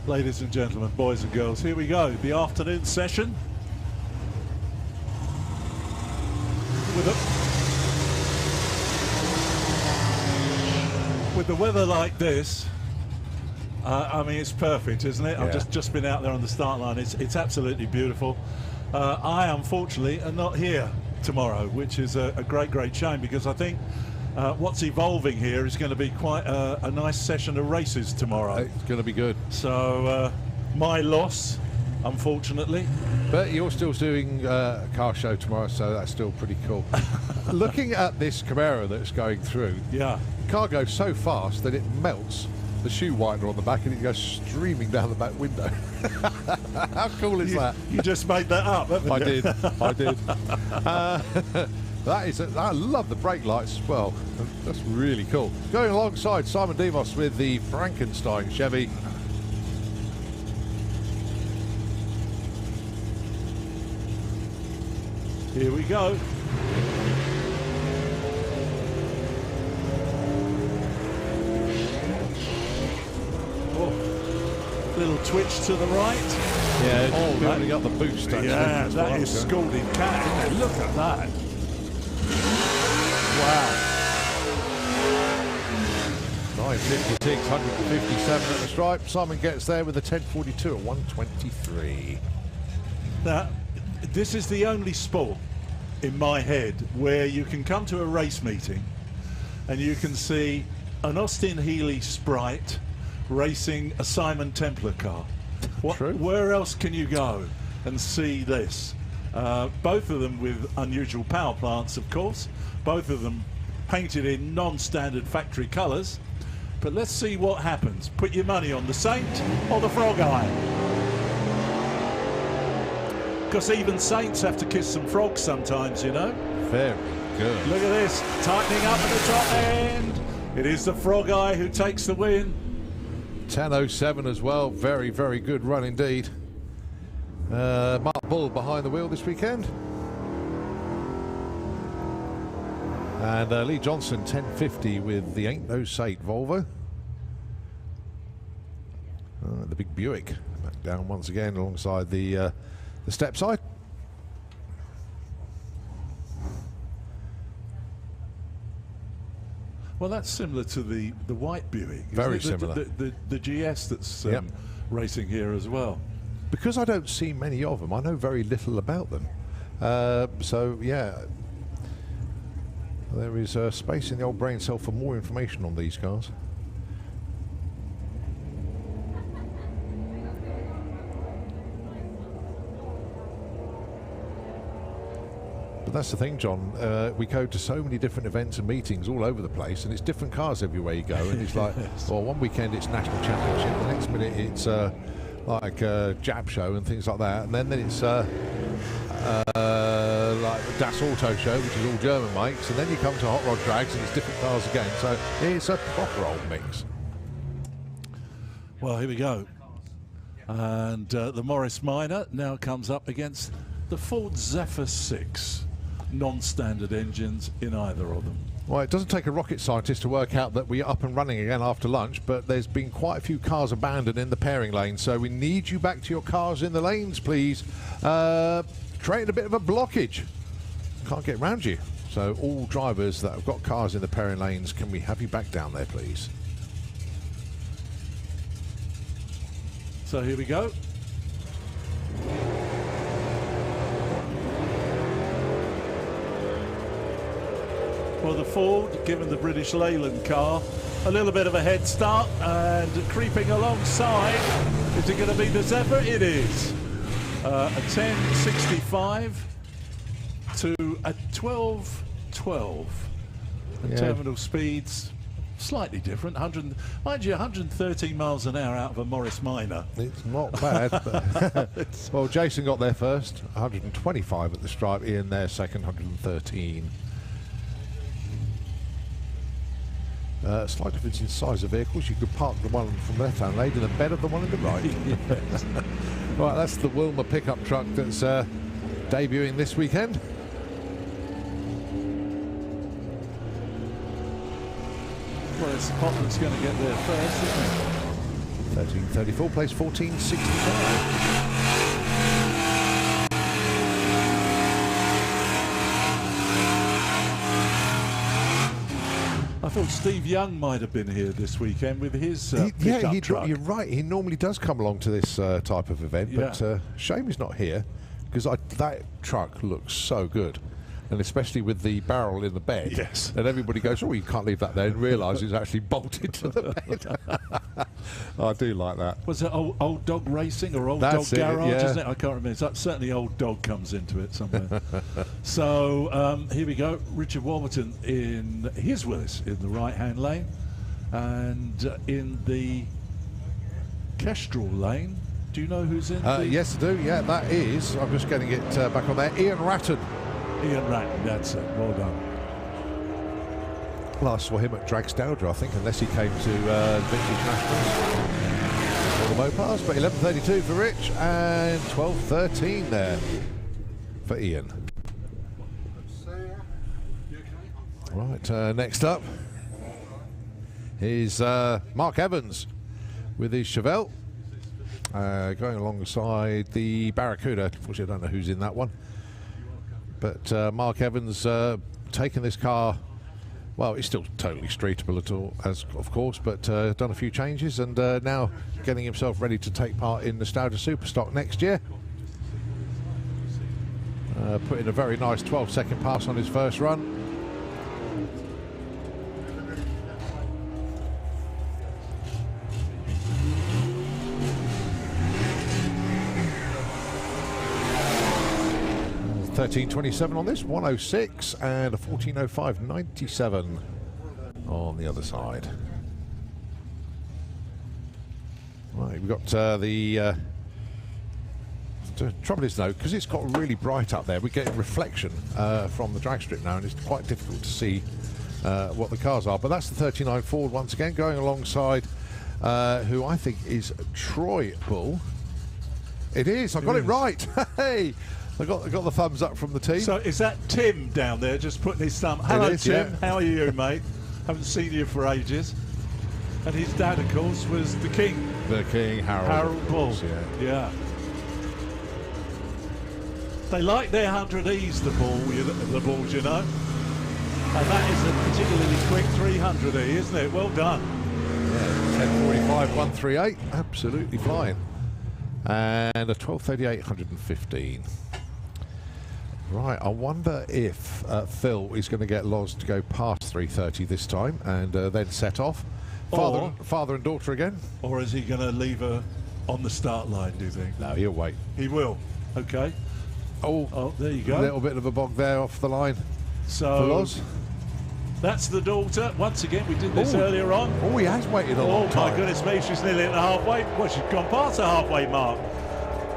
Ladies and gentlemen, boys and girls, here we go. The afternoon session. With the weather like this, I mean, it's perfect, isn't it? Yeah. I've just been out there on the start line. It's absolutely beautiful. I, unfortunately, am not here tomorrow, which is a great shame, because I think what's evolving here is going to be quite a nice session of races tomorrow. It's going to be good. So, my loss, unfortunately. But you're still doing a car show tomorrow, so that's still pretty cool. Looking at this Camaro that's going through, Yeah. the car goes so fast that it melts the shoe whitener on the back and it goes streaming down the back window. How cool is that? You just made that up, haven't I you? did. I did. That is. I love the brake lights as well. That's really cool. Going alongside Simon Devos with the Frankenstein Chevy. Here we go. Oh, little twitch to the right. Yeah, Oh, building that- up the boost. Actually, Yeah, as well. that is scalding cat, isn't it? Look at that. Wow. 956, 157 at the stripe. Simon gets there with a 1042 at 123. Now, this is the only sport in my head where you can come to a race meeting and you can see an Austin Healey Sprite racing a Simon Templar car. True. Where else can you go and see this? Both of them with unusual power plants, of course. Both of them painted in non-standard factory colours. But let's see what happens. Put your money on the Saint or the Frog Eye. Because even Saints have to kiss some frogs sometimes, you know. Very good. Look at this, tightening up at the top end. It is the Frog Eye who takes the win. 1007 as well. Very, very good run indeed. Mark Bull behind the wheel this weekend. And Lee Johnson 1050 with the Ain't No Sate Volvo. The big Buick back down once again alongside the step side. Well, that's similar to the white Buick. Isn't Very it? similar. The GS that's Yep. racing here as well. Because I don't see many of them, I know very little about them. So, yeah, there is space in the old brain cell for more information on these cars. But that's the thing, John. We go to so many different events and meetings all over the place, and it's different cars everywhere you go. And it's like, well, one weekend it's national championship, the next minute it's like a jab show and things like that, and then it's like the Das Auto Show, which is all German makes, and then you come to Hot Rod Drags and it's different cars again. So it's a proper old mix. Well, here we go. And the Morris Minor now comes up against the Ford Zephyr 6. Non-standard engines in either of them. Well, it doesn't take a rocket scientist to work out that we're up and running again after lunch, but there's been quite a few cars abandoned in the pairing lane, so we need you back to your cars in the lanes, please. Creating a bit of a blockage. Can't get around you. So all drivers that have got cars in the pairing lanes, can we have you back down there, please? So here we go. Well, the Ford, given the British Leyland car, a little bit of a head start, and creeping alongside, is it going to be the Zephyr? It is. A 1065 to a 1212. The Yeah. terminal speeds slightly different. 100, mind you, 113 miles an hour out of a Morris Minor. It's not bad. But well, Jason got there first, 125 at the stripe. Ian there second, 113. Slight difference in size of vehicles. You could park the one from the left-hand lane in the bed of the one in the right. Right, that's the Wilmer pickup truck that's debuting this weekend. Well, it's Potland's going to get there first, isn't 13:34, place 14:65. I thought Steve Young might have been here this weekend with his pickup truck. You're right. He normally does come along to this type of event, but shame he's not here, because that truck looks so good, and especially with the barrel in the bed. Yes. And everybody goes, "Oh, you can't leave that there," and realise it's actually bolted to the bed. I do like that. Was it old Dog Racing or Old That's Dog Garage? yeah. Isn't it? I can't remember. Certainly Old Dog comes into it somewhere. So here we go. Richard Warburton in his Willis in the right-hand lane, and in the Kestrel lane. Do you know who's in? Yes, I do. Yeah, that is. I'm just getting it back on there. Ian Ratton. Ian Ratton. That's it. Well done. Last saw him at Drags Dowdra, I think, unless he came to Vintage Nationals for the Mopars. But 11:32 for Rich and 12:13 there for Ian. Right, next up is Mark Evans with his Chevelle, going alongside the Barracuda. Unfortunately, I don't know who's in that one. But Mark Evans taking this car. Well, it's still totally streetable at all, of course, but done a few changes, and now getting himself ready to take part in Nostalgia Superstock next year. Put in a very nice 12-second pass on his first run. $13.27 on this, 106 and a 14.05.97 on the other side. Right, we've got the trouble is though, because it's got really bright up there, we're getting reflection from the drag strip now, and it's quite difficult to see what the cars are. But that's the 39 Ford once again, going alongside who I think is Troy Bull. It is, I got it right. Hey! I got the thumbs up from the team. So is that Tim down there just putting his thumb? Hello, is, Tim. yeah. How are you, mate? Haven't seen you for ages. And his dad, of course, was the King. The King, Harold Bull. Yeah. They like their 100Es, the balls, you know. And that is a particularly quick 300E, isn't it? Well done. Yeah, 10.45, 138, absolutely flying. And a 12.38, 115. Right, I wonder if Phil is going to get Loz to go past 3:30 this time and then set off. Father and daughter again. Or is he going to leave her on the start line, do you think? No, he'll wait. He will. Okay. Oh, there you go. A little bit of a bog there off the line so for Loz. That's the daughter. Once again, we did this earlier on. Oh, he has waited a long time. Oh, my goodness me, she's nearly at the halfway. Well, she's gone past the halfway mark.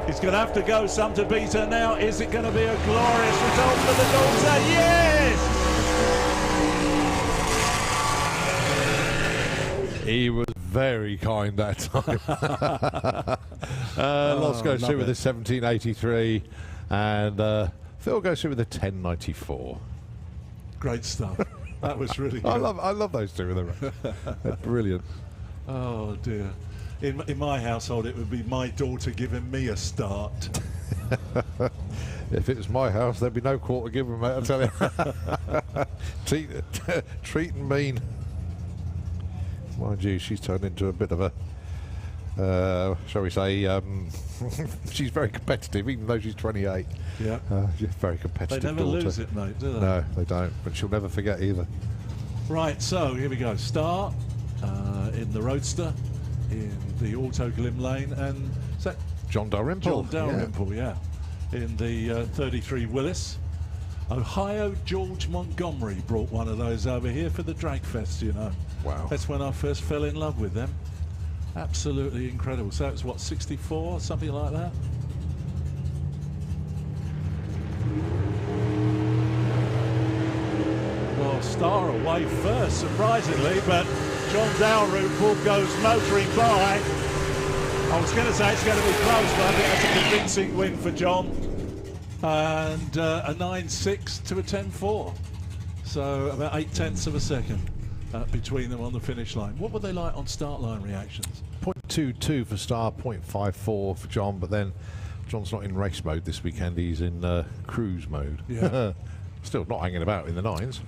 He's going to have to go some to beat her now. Is it going to be a glorious result for the daughter? Yes! He was very kind that time. Loz goes through with a 17.83 and Phil goes through with a 10.94. Great stuff. That was really good. I love those two. They're brilliant. Oh dear. In my household, it would be my daughter giving me a start. If it was my house, there'd be no quarter given, mate, I'll tell you. Treat and mean. Mind you, she's turned into a bit of a, shall we say, she's very competitive, even though she's 28. Yeah. She's very competitive. They never daughter. lose it, mate, do they? No, they don't, but she'll never forget either. Right, so here we go. Start in the Roadster, in the Auto Glim lane, and is that John Dalrymple? John Dalrymple, yeah. In the 33 Willis. Ohio George Montgomery brought one of those over here for the Drag Fest, you know. Wow. That's when I first fell in love with them. Absolutely incredible. So it's what, 64, something like that? Well, Star away first, surprisingly, but John Dalrymple goes motoring by. I was going to say it's going to be close, but I think that's a convincing win for John. And a 9.6 to a 10.4. So about 0.8 of a second between them on the finish line. What were they like on start line reactions? 0.22 for Star, 0.54 for John, but then John's not in race mode this weekend, he's in cruise mode. Yeah. Still not hanging about in the 9s.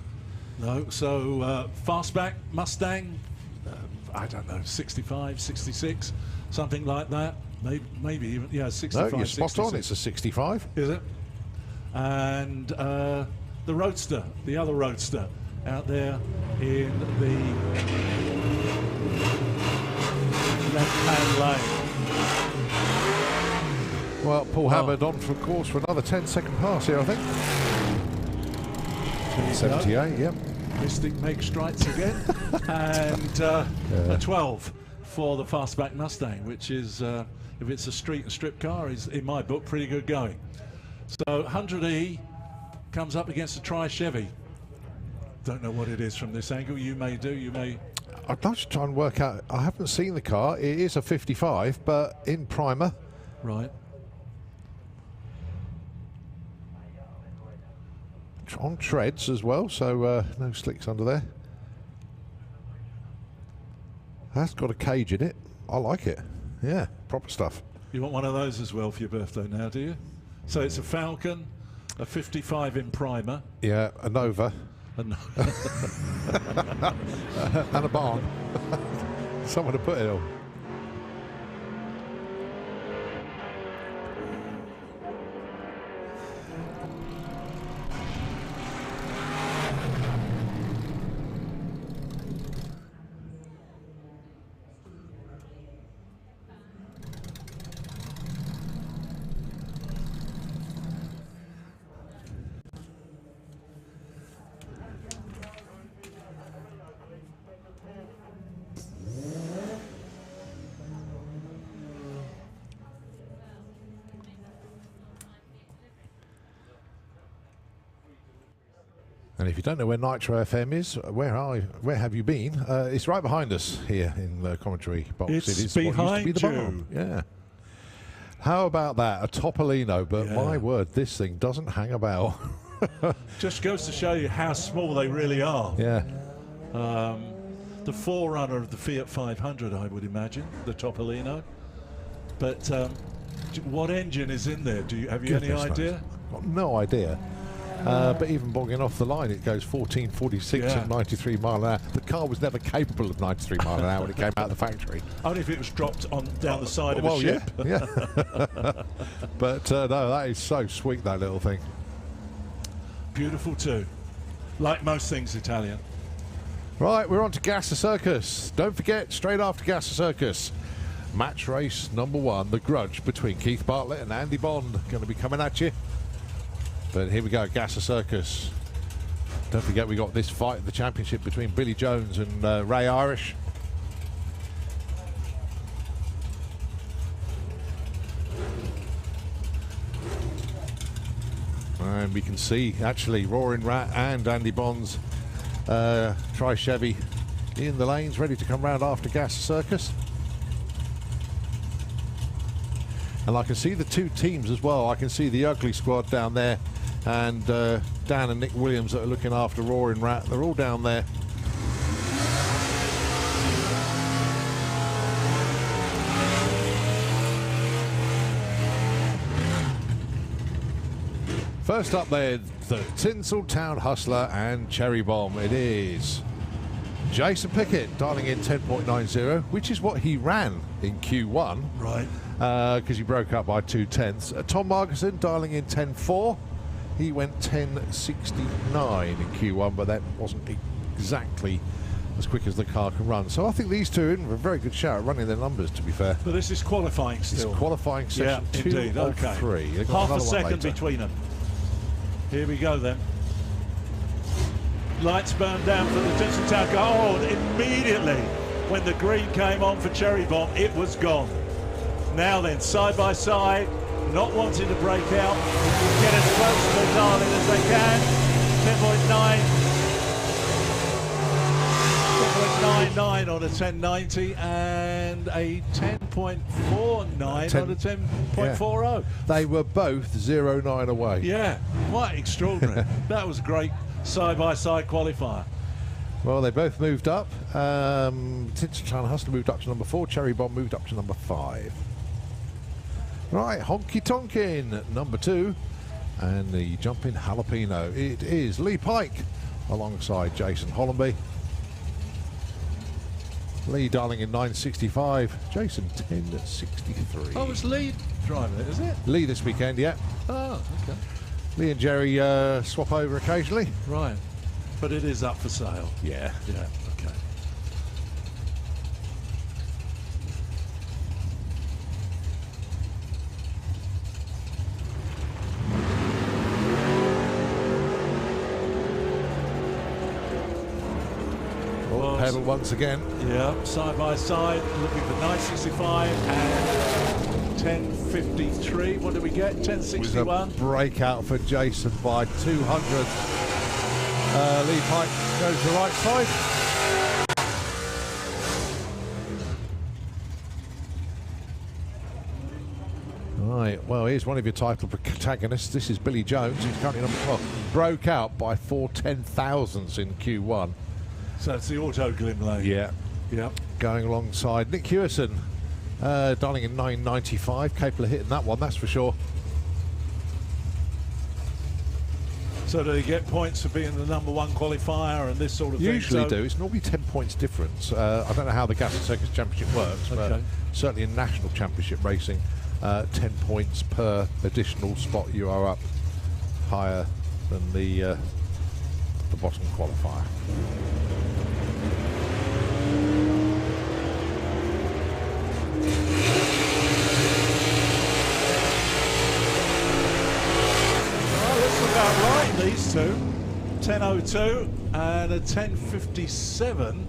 No, so fastback Mustang, I don't know, 65, 66, something like that. Maybe even, yeah, 65, No, you're spot 66. on, it's a 65. Is it? And the Roadster, the other Roadster, out there in the left-hand lane. Well, Paul Hubbard on for course for another 10-second pass here, I think. 78, yep. Mystic make strides again. And a 12 for the fastback Mustang, which is, if it's a street and strip car, is in my book pretty good going. So 100E comes up against a Tri-Chevy. Don't know what it is from this angle. You may do, you may. I'd like to try and work out, I haven't seen the car, it is a 55, but in primer. Right. On treads as well, so no slicks under there. That's got a cage in it. I like it. Yeah, proper stuff. You want one of those as well for your birthday now, do you? So it's a Falcon, a 55 in primer. Yeah, a Nova. And a barn. Someone to put it on. And if you don't know where Nitro FM is, where have you been? It's right behind us here in the commentary box. It's it is what used to be the barn. Yeah. How about that? A Topolino, but my word, this thing doesn't hang about. Just goes to show you how small they really are. Yeah. The forerunner of the Fiat 500, I would imagine, the Topolino. But what engine is in there? Have you any idea? Got no idea. But even bogging off the line, it goes 1446 at 93 mile an hour. The car was never capable of 93 mile an hour when it came out of the factory. Only if it was dropped on down the side of a ship. Yeah. But no, that is so sweet, that little thing. Beautiful too. Like most things Italian. Right, we're on to Gas Circus. Don't forget, straight after Gas Circus, match race number 1, the grudge between Keith Bartlett and Andy Bond, going to be coming at you. But here we go, Gas Circus. Don't forget we got this fight at the championship between Billy Jones and Ray Irish. And we can see actually Roaring Rat and Andy Bond's Tri-Chevy in the lanes, ready to come round after Gas Circus. And I can see the two teams as well. I can see the Ugly Squad down there, and Dan and Nick Williams that are looking after Roaring Rat. They're all down there. First up there, the Tinseltown Hustler and Cherry Bomb. It is Jason Pickett dialing in 10.90, which is what he ran in Q1. Right. Because he broke up by 2/10. Tom Margerson dialing in 10.4. He went 10.69 in Q1, but that wasn't exactly as quick as the car can run. So I think these two are in for a very good shout at running their numbers, to be fair. But this is qualifying still. It's qualifying session 2 of 3. Half a second between them. Here we go then. Lights burned down for the Tinseltown car. Oh, immediately when the green came on for Cherry Bomb, it was gone. Now then, side by side, not wanting to break out, get as close to the darling as they can. 10.99 on a 1090 and a 10.49 on a 10.40. Yeah. They were both 0.9 away. Yeah, quite extraordinary. That was a great side-by-side qualifier. Well, they both moved up. Tinchan Hustler moved up to number 4. Cherry Bomb moved up to number 5. Right, Honky Tonkin, number 2. And the Jumping Jalapeno, it is Lee Pike alongside Jason Hollenby. Lee Darling in 965, Jason 1063. Oh, it's Lee driving it, is it? Lee this weekend, yeah. Oh, okay. Lee and Jerry swap over occasionally. Right. But it is up for sale. Yeah. Yeah, okay. Pedal once again. Yeah, side by side, looking for 965 and 1053. What did we get? 1061. With a breakout for Jason by 200. Lee Pike goes to the right side. Right, well, here's one of your title protagonists. This is Billy Jones, who's currently number 12. Broke out by 4 10,000s in Q1. So it's the auto glim lane. Yeah. Yep. Going alongside Nick Hewison, Darling in 995. Capable of hitting that one, that's for sure. So do they get points for being the number 1 qualifier and this sort of thing? Usually do. It's normally 10 points difference. I don't know how the Gas and Circus Championship works, but certainly in National Championship racing, 10 points per additional spot you are up higher than the bottom qualifier. About right, these two, 10:02 and a 10:57,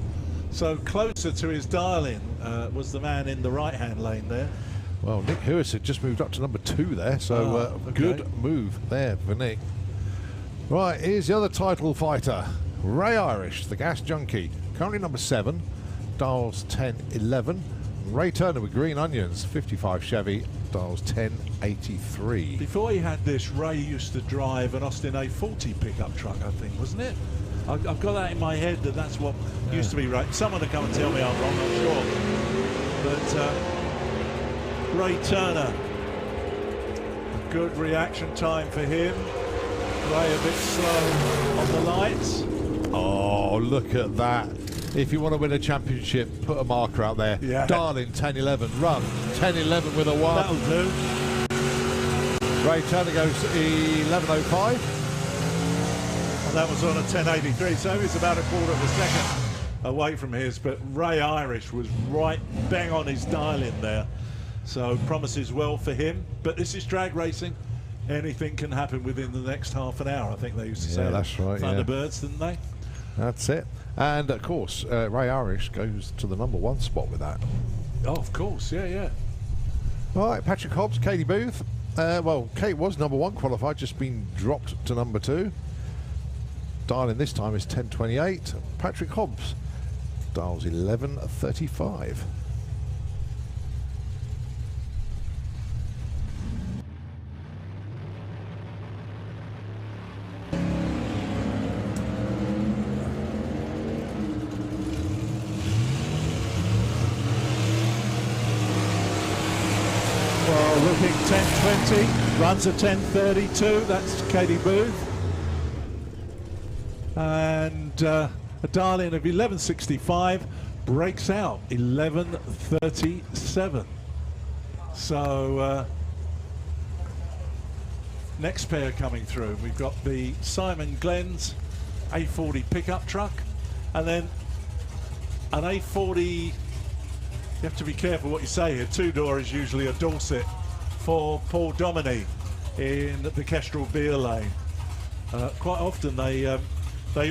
so closer to his dial-in was the man in the right-hand lane there. Well, Nick Hewis had just moved up to number 2 there, so good move there for Nick. Right, here's the other title fighter, Ray Irish, the Gas Junkie, currently number 7, dials 1011. Ray Turner with Green Onions, 55 Chevy, dials 1083. Before he had this, Ray used to drive an Austin A40 pickup truck, I think, wasn't it? I've got that in my head that that's what used to be Ray. Someone to come and tell me I'm wrong, I'm sure. But Ray Turner, a good reaction time for him. Ray a bit slow on the lights. Oh, look at that. If you want to win a championship, put a marker out there. Yeah. Darling, 1011, run. 1011 with a 1. That'll do. Ray Turner goes 1105. And that was on a 1083, so he's about a quarter of a second away from his, but Ray Irish was right bang on his dial in there. So promises well for him. But this is drag racing. Anything can happen within the next half an hour, I think they used to say. Yeah, that's right. Thunderbirds, didn't they? That's it. And of course, Ray Irish goes to the number 1 spot with that. Oh, of course, yeah, yeah. All right, Patrick Hobbs, Katie Booth. Well, Kate was number 1 qualified, just been dropped to number 2. Dialing this time is 1028. Patrick Hobbs dials 1135. Looking 10:20, runs a 10:32. That's Katie Booth, and a dial-in of 11:65, breaks out 11:37. So next pair coming through. We've got the Simon Glenn's A40 pickup truck, and then an A40. You have to be careful what you say here. 2-door is usually a Dorset for Paul Dominy in the Kestrel beer lane. Quite often they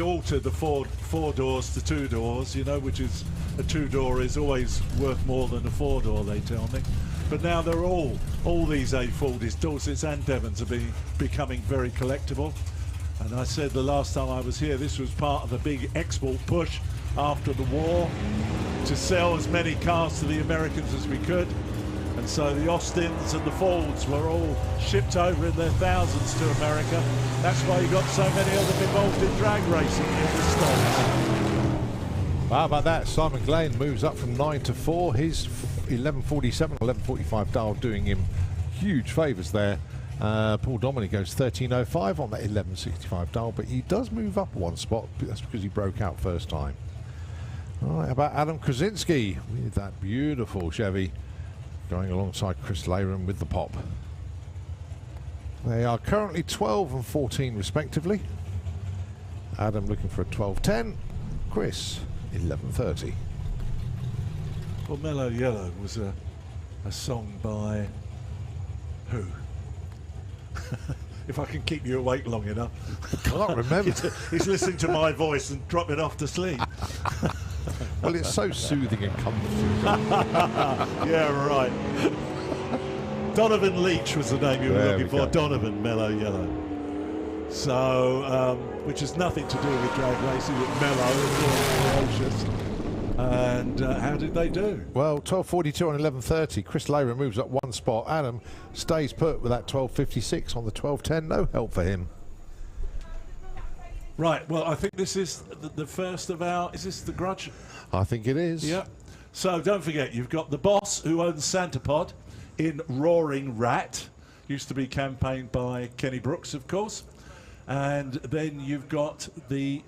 alter the four doors to 2 doors, you know, which is a 2-door is always worth more than a 4-door, they tell me. But now they're all these A40s, Dorsets and Devons, are becoming very collectible. And I said the last time I was here, this was part of the big export push after the war to sell as many cars to the Americans as we could. And so the Austins and the Fords were all shipped over in their thousands to America. That's why you got so many of them involved in drag racing in the States. How about that? Simon Glenn moves up from 9 to 4. His 11.47, 11.45 dial doing him huge favours there. Paul Dominey goes 13.05 on that 11.65 dial, but he does move up one spot. That's because he broke out first time. All right, how about Adam Krasinski with that beautiful Chevy going alongside Chris Layram with the pop. They are currently 12 and 14 respectively. Adam looking for a 12.10. Chris 11.30. Well, Mellow Yellow was a song by who? If I can keep you awake long enough. I can't remember. He's listening to my voice and dropping off to sleep. Well, it's so soothing and comforting. Yeah, right. Donovan Leach was the name you were looking for. Donovan Mellow Yellow. So, which has nothing to do with drag racing, with mellow and ferocious. And how did they do? Well, 12.42 on 11.30. Chris Layram moves up one spot. Adam stays put with that 12.56 on the 12.10. No help for him. Right, well, I think this is the first of our... Is this the Grudge? I think it is. Yeah. So don't forget, you've got the boss who owns Santapod in Roaring Rat. Used to be campaigned by Kenny Brooks, of course. And then you've got the...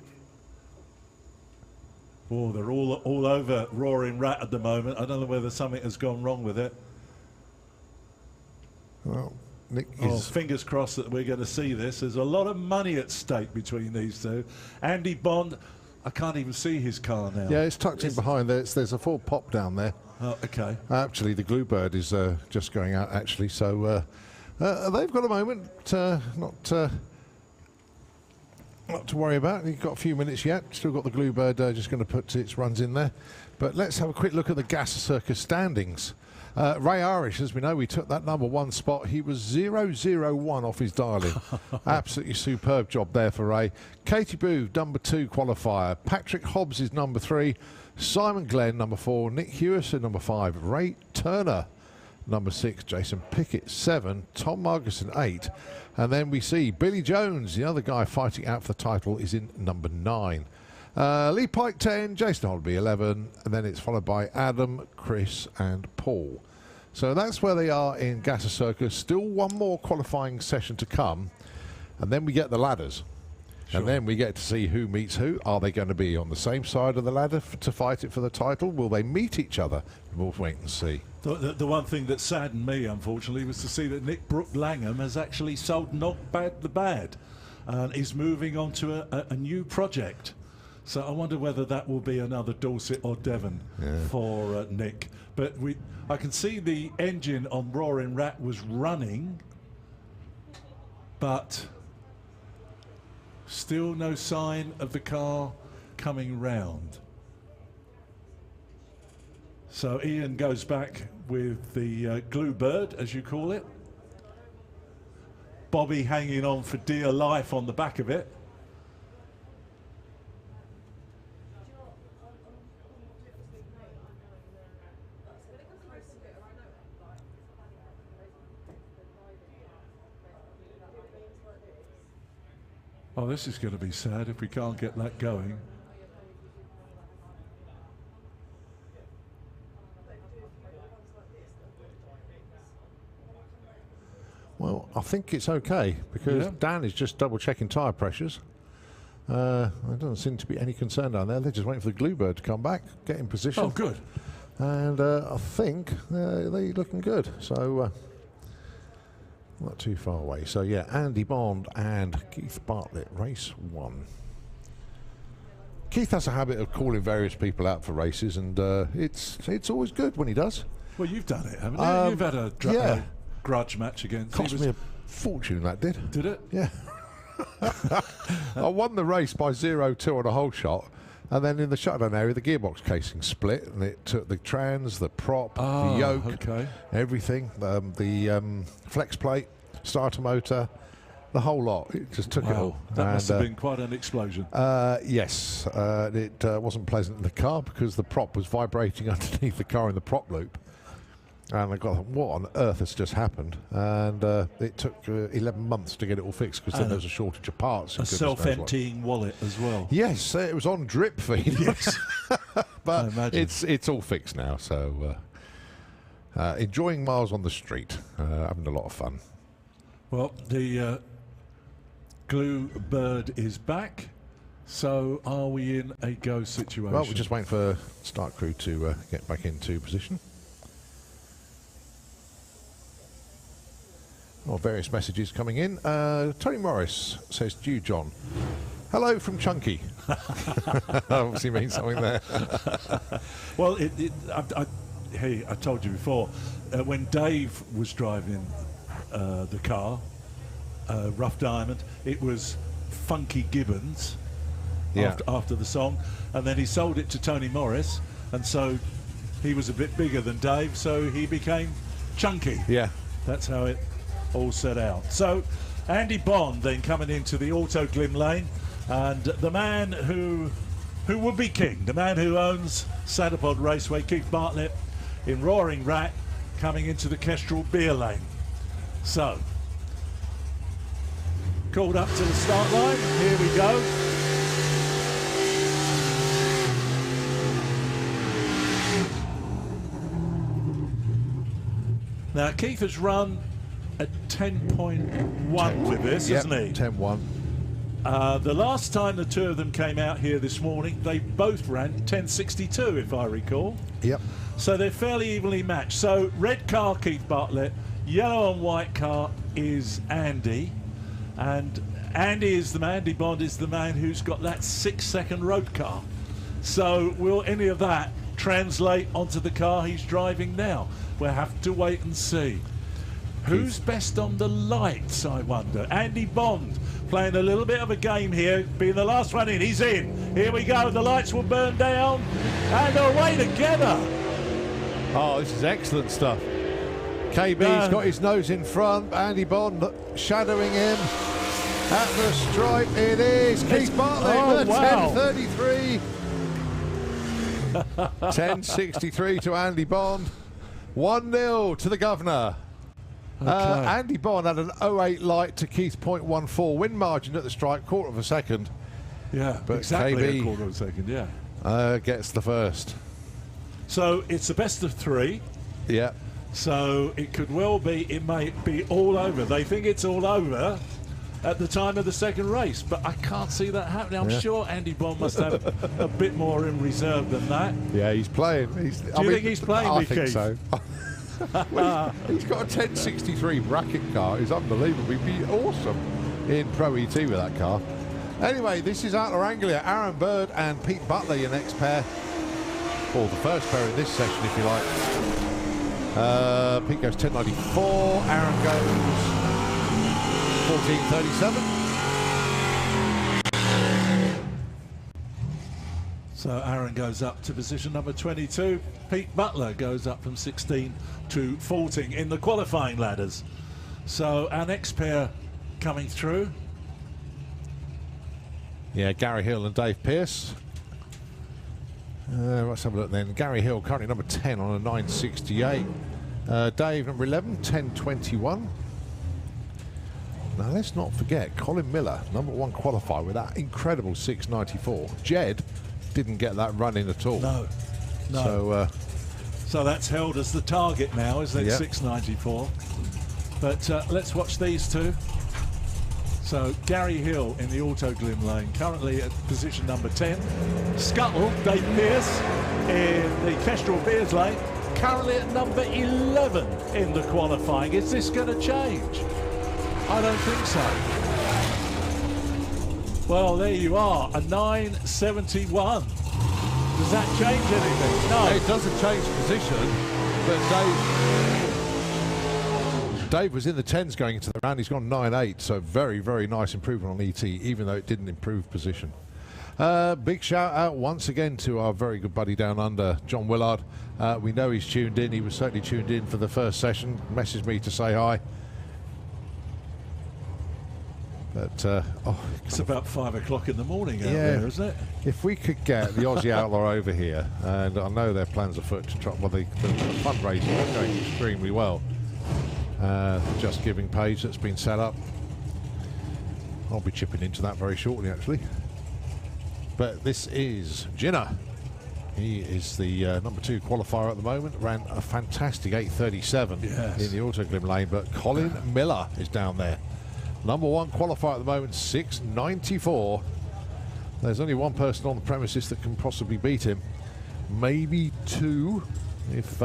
Oh, they're all over Roaring Rat at the moment. I don't know whether something has gone wrong with it. Well, Nick is... fingers crossed that we're going to see this. There's a lot of money at stake between these two. Andy Bond, I can't even see his car now. Yeah, it's tucked in behind there. There's a full pop down there. Oh, okay. Actually, the Bluebird is just going out, actually. So they've got a moment. Not to worry about. You've got a few minutes yet. Still got the Bluebird just going to put its runs in there. But let's have a quick look at the Gas Circus standings. Ray Irish, as we know, we took that number one spot. He was 0-0-1 off his dialing. Absolutely superb job there for Ray. Katie Booth, number 2 qualifier. Patrick Hobbs is number 3. Simon Glenn, number 4. Nick Hewison, number 5. Ray Turner, number 6. Jason Pickett, 7. Tom Margerson, 8. And then we see Billy Jones, the other guy fighting out for the title, is in number 9. Lee Pike, 10. Jason Holby, 11. And then it's followed by Adam, Chris and Paul. So that's where they are in Gasser Circus. Still one more qualifying session to come. And then we get the ladders. Sure. And then we get to see who meets who. Are they going to be on the same side of the ladder to fight it for the title? Will they meet each other? We'll wait and see. The one thing that saddened me, unfortunately, was to see that Nick Brook Langham has actually sold Not Bad the Bad and is moving on to a new project. So I wonder whether that will be another Dorset or Devon for Nick. But I can see the engine on Roaring Rat was running, but still no sign of the car coming round. So Ian goes back with the Bluebird, as you call it. Bobby hanging on for dear life on the back of it. Oh, this is going to be sad if we can't get that going. Well, I think it's okay because Dan is just double checking tyre pressures. There doesn't seem to be any concern down there. They're just waiting for the Bluebird to come back, get in position. Oh, good. And I think they're looking good. So not too far away. So yeah, Andy Bond and Keith Bartlett, race 1. Keith has a habit of calling various people out for races, and it's always good when he does. Well, you've done it, haven't you? You've had a grudge match against. Cost me a fortune, that did. Did it? Yeah. I won the race by 0-2 on a whole shot, and then in the shutdown area the gearbox casing split, and it took the trans, the prop, the yoke, everything, the flex plate, starter motor, the whole lot. It just took it all. That must have been quite an explosion. Yes, it wasn't pleasant in the car because the prop was vibrating underneath the car in the prop loop. And I got, what on earth has just happened? And it took 11 months to get it all fixed because then there was a shortage of parts. A self-emptying wallet as well. Yes, it was on drip feed. Yes. But it's all fixed now, so enjoying miles on the street, having a lot of fun. Well, the glue bird is back, so are we in a go situation? Well, we're just waiting for start crew to get back into position. Oh, various messages coming in. Tony Morris says to you, John, hello from Chunky. Obviously means something there. Well, I told you before, when Dave was driving the car, Rough Diamond, it was Funky Gibbons after the song, and then he sold it to Tony Morris, and so he was a bit bigger than Dave, so he became Chunky. Yeah. That's how it all set out. So Andy Bond then coming into the Auto Glim lane, and the man who would be king, the man who owns Santipod Raceway, Keith Bartlett, in Roaring Rat, coming into the Kestrel beer lane. So called up to the start line, here we go. Now Keith has run at 10.1 with this, hasn't he? 10.1. The last time the two of them came out here this morning, they both ran 10.62, if I recall. Yep. So they're fairly evenly matched. So red car, Keith Bartlett. Yellow and white car is Andy. And Andy Bond is the man who's got that 6-second road car. So will any of that translate onto the car he's driving now? We'll have to wait and see. Who's best on the lights, I wonder? Andy Bond playing a little bit of a game here, being the last one in. He's in. Here we go. The lights will burn down, and away together. Oh, this is excellent stuff. KB's got his nose in front. Andy Bond shadowing him at the stripe. It is Keith Bartlett with a 10.33. 10.63 to Andy Bond. 1-0 to the governor. Okay. Andy Bond had an 08 light to Keith's 0.14 win margin at the stripe, quarter of a second. Yeah, but exactly KB, a quarter of a second, yeah. Gets the first. So it's the best of three. Yeah. So it could well be, it may be all over. They think it's all over at the time of the second race, but I can't see that happening. I'm sure Andy Bond must have a bit more in reserve than that. Yeah, he's playing. Do you think he's playing with Keith? I think so. Well, he's got a 10.63 bracket car. It's unbelievable. He'd be awesome in Pro ET with that car. Anyway, this is Outlaw Anglia. Aaron Bird and Pete Butler, your next pair. Or the first pair in this session, if you like. Pete goes 10.94. Aaron goes 14.37. So Aaron goes up to position number 22. Pete Butler goes up from 16 to 14 in the qualifying ladders. So our next pair coming through. Yeah, Gary Hill and Dave Pearce. Let's have a look then. Gary Hill currently number 10 on a 9.68. Dave number 11, 10.21. Now let's not forget Colin Miller, number 1 qualifier with that incredible 6.94. Jed didn't get that run in at all. No. So that's held as the target now, isn't it? Yep. 6.94. But let's watch these two. So Gary Hill in the Auto Glim lane, currently at position number 10. Scuttle, Dave Pearce in the Kestrel Beers lane, currently at number 11 in the qualifying. Is this going to change? I don't think so. Well, there you are, a 9.71. Does that change anything? No. It doesn't change position, but Dave was in the 10s going into the round. He's gone 9.8, so very, very nice improvement on ET, even though it didn't improve position. Big shout out once again to our very good buddy down under, John Willard. We know he's tuned in. He was certainly tuned in for the first session. Messaged me to say hi. But it's about 5 o'clock in the morning out there, isn't it? If we could get the Aussie Outlaw over here, and I know their plans afoot to try, well, the fundraising is going extremely well. Just Giving page that's been set up. I'll be chipping into that very shortly, actually. But this is Jinnah He is the number 2 qualifier at the moment. Ran a fantastic 8:37 in the Autoglim lane, but Colin Miller is down there. Number 1 qualifier at the moment, 6:94. There's only one person on the premises that can possibly beat him. Maybe 2, if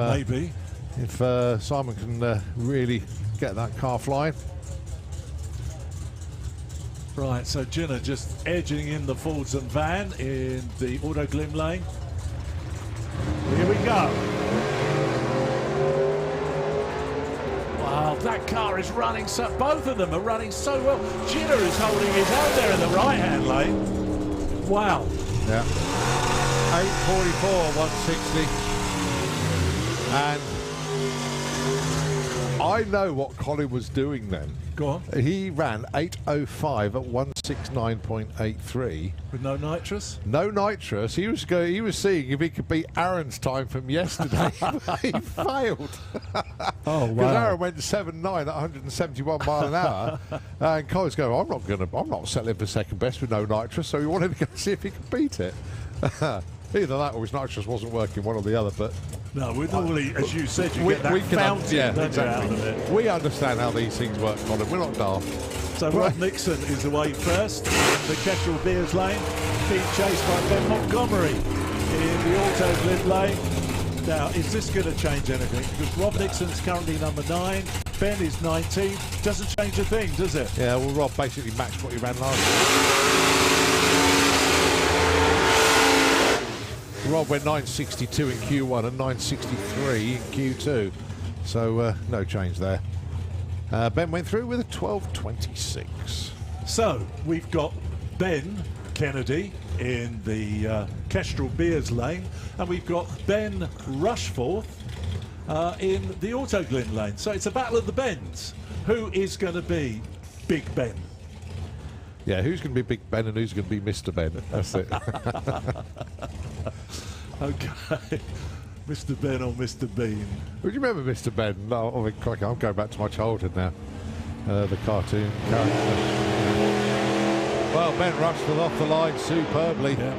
Simon can really get that car flying. Right, so Ginner just edging in the Fordson van in the Autoglim lane. Here we go. Wow, that car is running so... Both of them are running so well. Ginner is holding his own there in the right-hand lane. Wow. Yeah. 8:44, 160. And I know what Colin was doing then. Go on. He ran 8:05 at 169.83. With no nitrous? No nitrous. He was seeing if he could beat Aaron's time from yesterday. He failed. Oh wow! Because Aaron went 7.9 at 171 mile an hour, and Colin's going, I'm not settling for second best with no nitrous. So he wanted to go see if he could beat it. Either that or his nitrous wasn't working, one or the other. But no, with normally, as you said, you get that fountain exactly. Out of it. We understand how these things work, Colin. We're not daft. So Rob Nixon is away first. The Kestrel Beers lane, being chased by Ben Montgomery in the Autoglim lane. Now, is this going to change anything? Because Rob Nixon's currently number 9. Ben is 19. Doesn't change a thing, does it? Yeah, well, Rob basically matched what he ran last year. Rob went 9.62 in Q1 and 9.63 in Q2. So, no change there. Ben went through with a 12.26. So, we've got Ben Kennedy in the Kestrel Beers lane, and we've got Ben Rushforth in the Autoglim lane. So it's a battle of the Bens. Who is going to be Big Ben? Yeah, who's going to be Big Ben and who's going to be Mr. Ben? That's it. Okay. Mr. Ben or Mr. Bean? Would you remember Mr. Ben? No, I'm going back to my childhood now. The cartoon character. Well, Ben Rushforth off the line superbly. Yeah.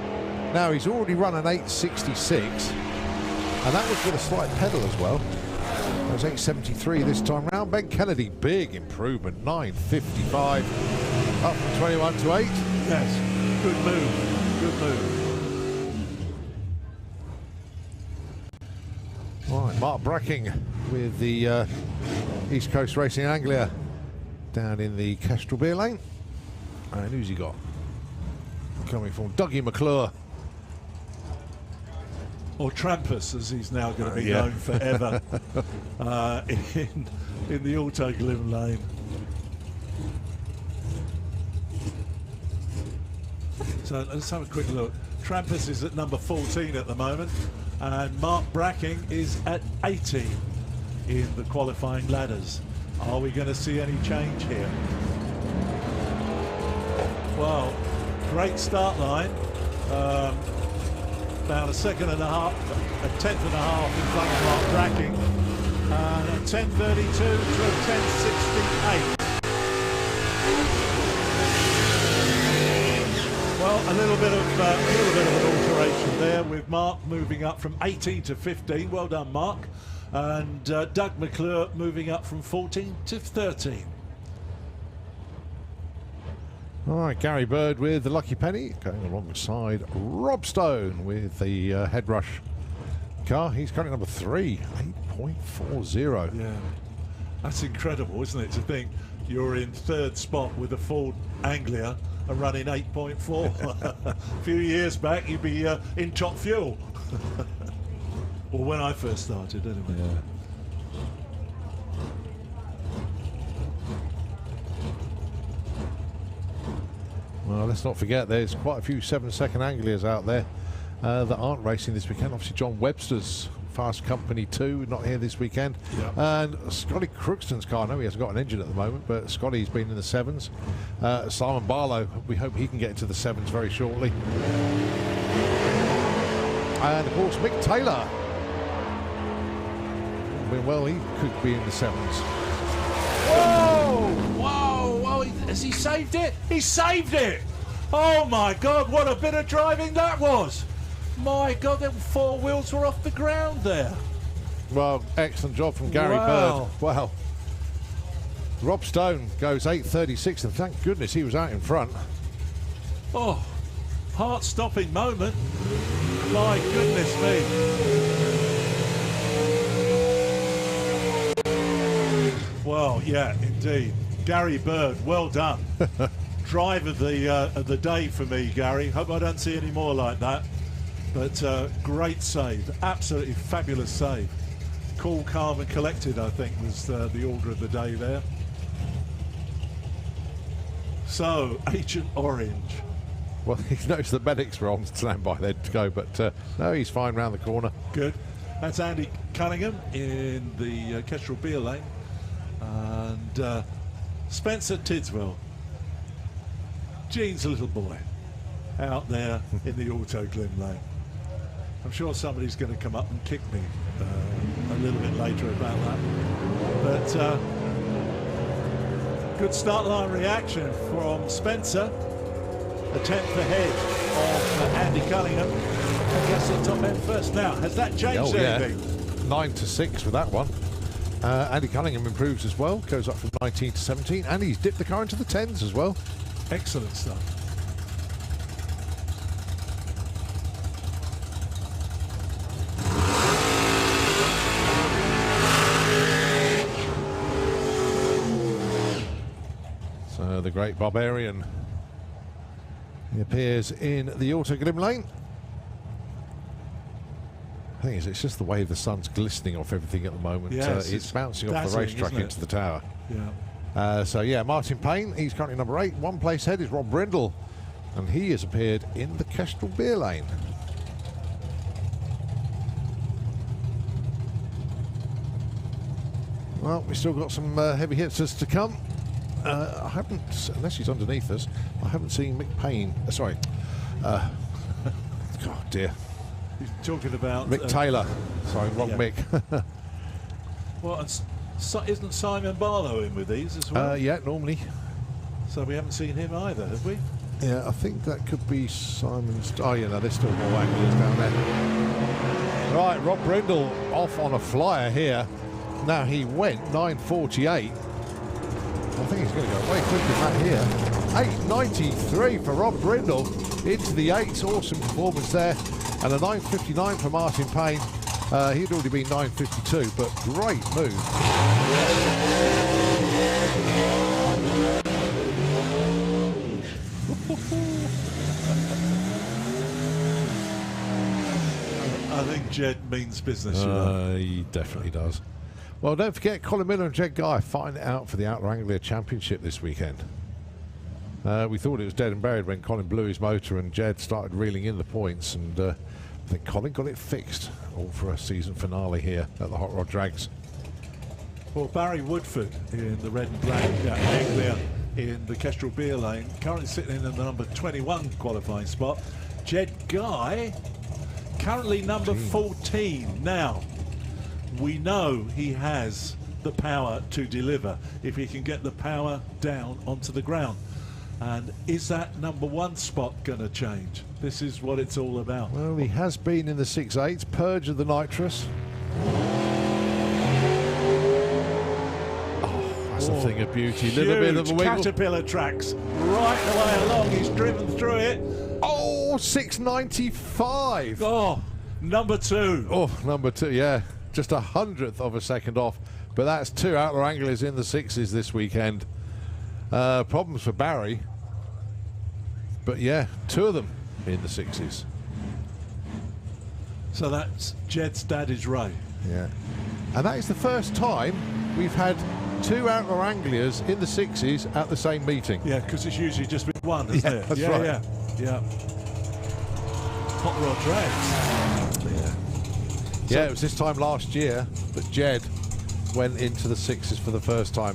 Now, he's already run an 8.66, and that was with a slight pedal as well. That was 8.73 this time round. Ben Kennedy, big improvement, 9.55, up from 21 to 8. Yes, good move, good move. Right, Mark Bracking with the East Coast Racing Anglia down in the Kestrel Beer lane. And who's he got? Coming from Dougie McClure. Or Trampus, as he's now going to be known forever, in the Autoglim lane. So let's have a quick look. Trampus is at number 14 at the moment, and Mark Bracking is at 18 in the qualifying ladders. Are we going to see any change here? Well, great start line. About a second and a half, a tenth and a half in front of Mark Bracking. And a 10.32 to a 10.68. Well, a little bit of an alteration there with Mark moving up from 18 to 15. Well done, Mark. And Doug McClure moving up from 14 to 13. All right, Gary Bird with the Lucky Penny going alongside Rob Stone with the head rush car. He's currently number 3, 8.40. Yeah, that's incredible, isn't it? To think you're in 3rd spot with a Ford Anglia and running 8.4. A few years back, you'd be in top fuel. Well, when I first started, anyway. Yeah. Well, let's not forget there's quite a few 7-second Anglias out there that aren't racing this weekend. Obviously, John Webster's Fast Company 2, not here this weekend. Yep. And Scotty Crookston's car, I know he hasn't got an engine at the moment, but Scotty's been in the 7s. Simon Barlow, we hope he can get into the 7s very shortly. And of course, Mick Taylor. Well, he could be in the 7s. Whoa! Whoa! Whoa! Has he saved it? He saved it! Oh my God! What a bit of driving that was! My God, them 4 wheels were off the ground there. Well, excellent job from Gary Wow. Bird. Wow. Rob Stone goes 8.36, and thank goodness he was out in front. Oh, heart-stopping moment. My goodness me. Well, yeah, indeed. Gary Bird, well done. Drive of the day for me, Gary. Hope I don't see any more like that. But great save, absolutely fabulous save. Cool, calm and collected, I think, was the order of the day there. So, Agent Orange. Well, he's noticed the medics were on standby there to go, but no, he's fine round the corner. Good. That's Andy Cunningham in the Kestrel Beer Lane. And Spencer Tidswell, Gene's little boy, out there in the Auto Glim Lane. I'm sure somebody's going to come up and kick me a little bit later about that. But good start line reaction from Spencer. A 10th ahead of Andy Cunningham. I guess the top end first now. Has that changed anything? 9-6 with that one. Andy Cunningham improves as well, goes up from 19 to 17, and he's dipped the car into the 10s as well. Excellent stuff. So the great Barbarian, he appears in the Auto Glim Lane. I think it's just the way the sun's glistening off everything at the moment. Yes, it's bouncing off the dazzling, racetrack isn't it? into the tower. Yeah. So yeah, Martin Payne, he's currently number 8. One place ahead is Rob Brindle, and he has appeared in the Kestrel Beer Lane. Well, we've still got some heavy hitters to come. I haven't, unless he's underneath us, I haven't seen Mick Payne. Sorry. God dear. He's talking about Mick Taylor. Sorry, wrong yeah. Mick. Well, and isn't Simon Barlow in with these as well? Yeah, normally. So we haven't seen him either, have we? Yeah, I think that could be Simon's. Oh, yeah, no, there's still more anglers down there. Right, Rob Brindle off on a flyer here. Now he went 9.48. I think he's going to go way quicker than that here. 8.93 for Rob Brindle into the 8s. Awesome performance there. And a 9.59 for Martin Payne. He'd already been 9.52, but great move. I think Jed means business. You know. He definitely does. Well, don't forget, Colin Miller and Jed Guy find it out for the Outlaw Anglia Championship this weekend. We thought it was dead and buried when Colin blew his motor and Jed started reeling in the points, and I think Colin got it fixed, all for a season finale here at the Hot Rod Drags. Well, Barry Woodford in the red and black Anglia in the Kestrel Beer Lane, currently sitting in the number 21 qualifying spot. Jed Guy, currently number 14. Now, we know he has the power to deliver if he can get the power down onto the ground. And is that number 1 spot going to change? This is what it's all about. Well, he has been in the 6.8s, purge of the nitrous. Oh, that's a thing of beauty. Little bit of a wiggle. Caterpillar tracks right the way along. He's driven through it. Oh, 6.95. Oh, number 2. Oh, number 2, yeah. Just 100th of a second off. But that's 2 Outlaw Anglers in the 6s this weekend. Problems for Barry. But yeah, 2 of them in the 6s. So that's Jed's dad is Ray. Yeah. And that is the first time we've had 2 Outlaw Anglias in the 6s at the same meeting. Yeah, because it's usually just been 1, isn't it? That's yeah, right. Yeah. Hot Rod Drags. Yeah, it was this time last year that Jed went into the 6s for the first time.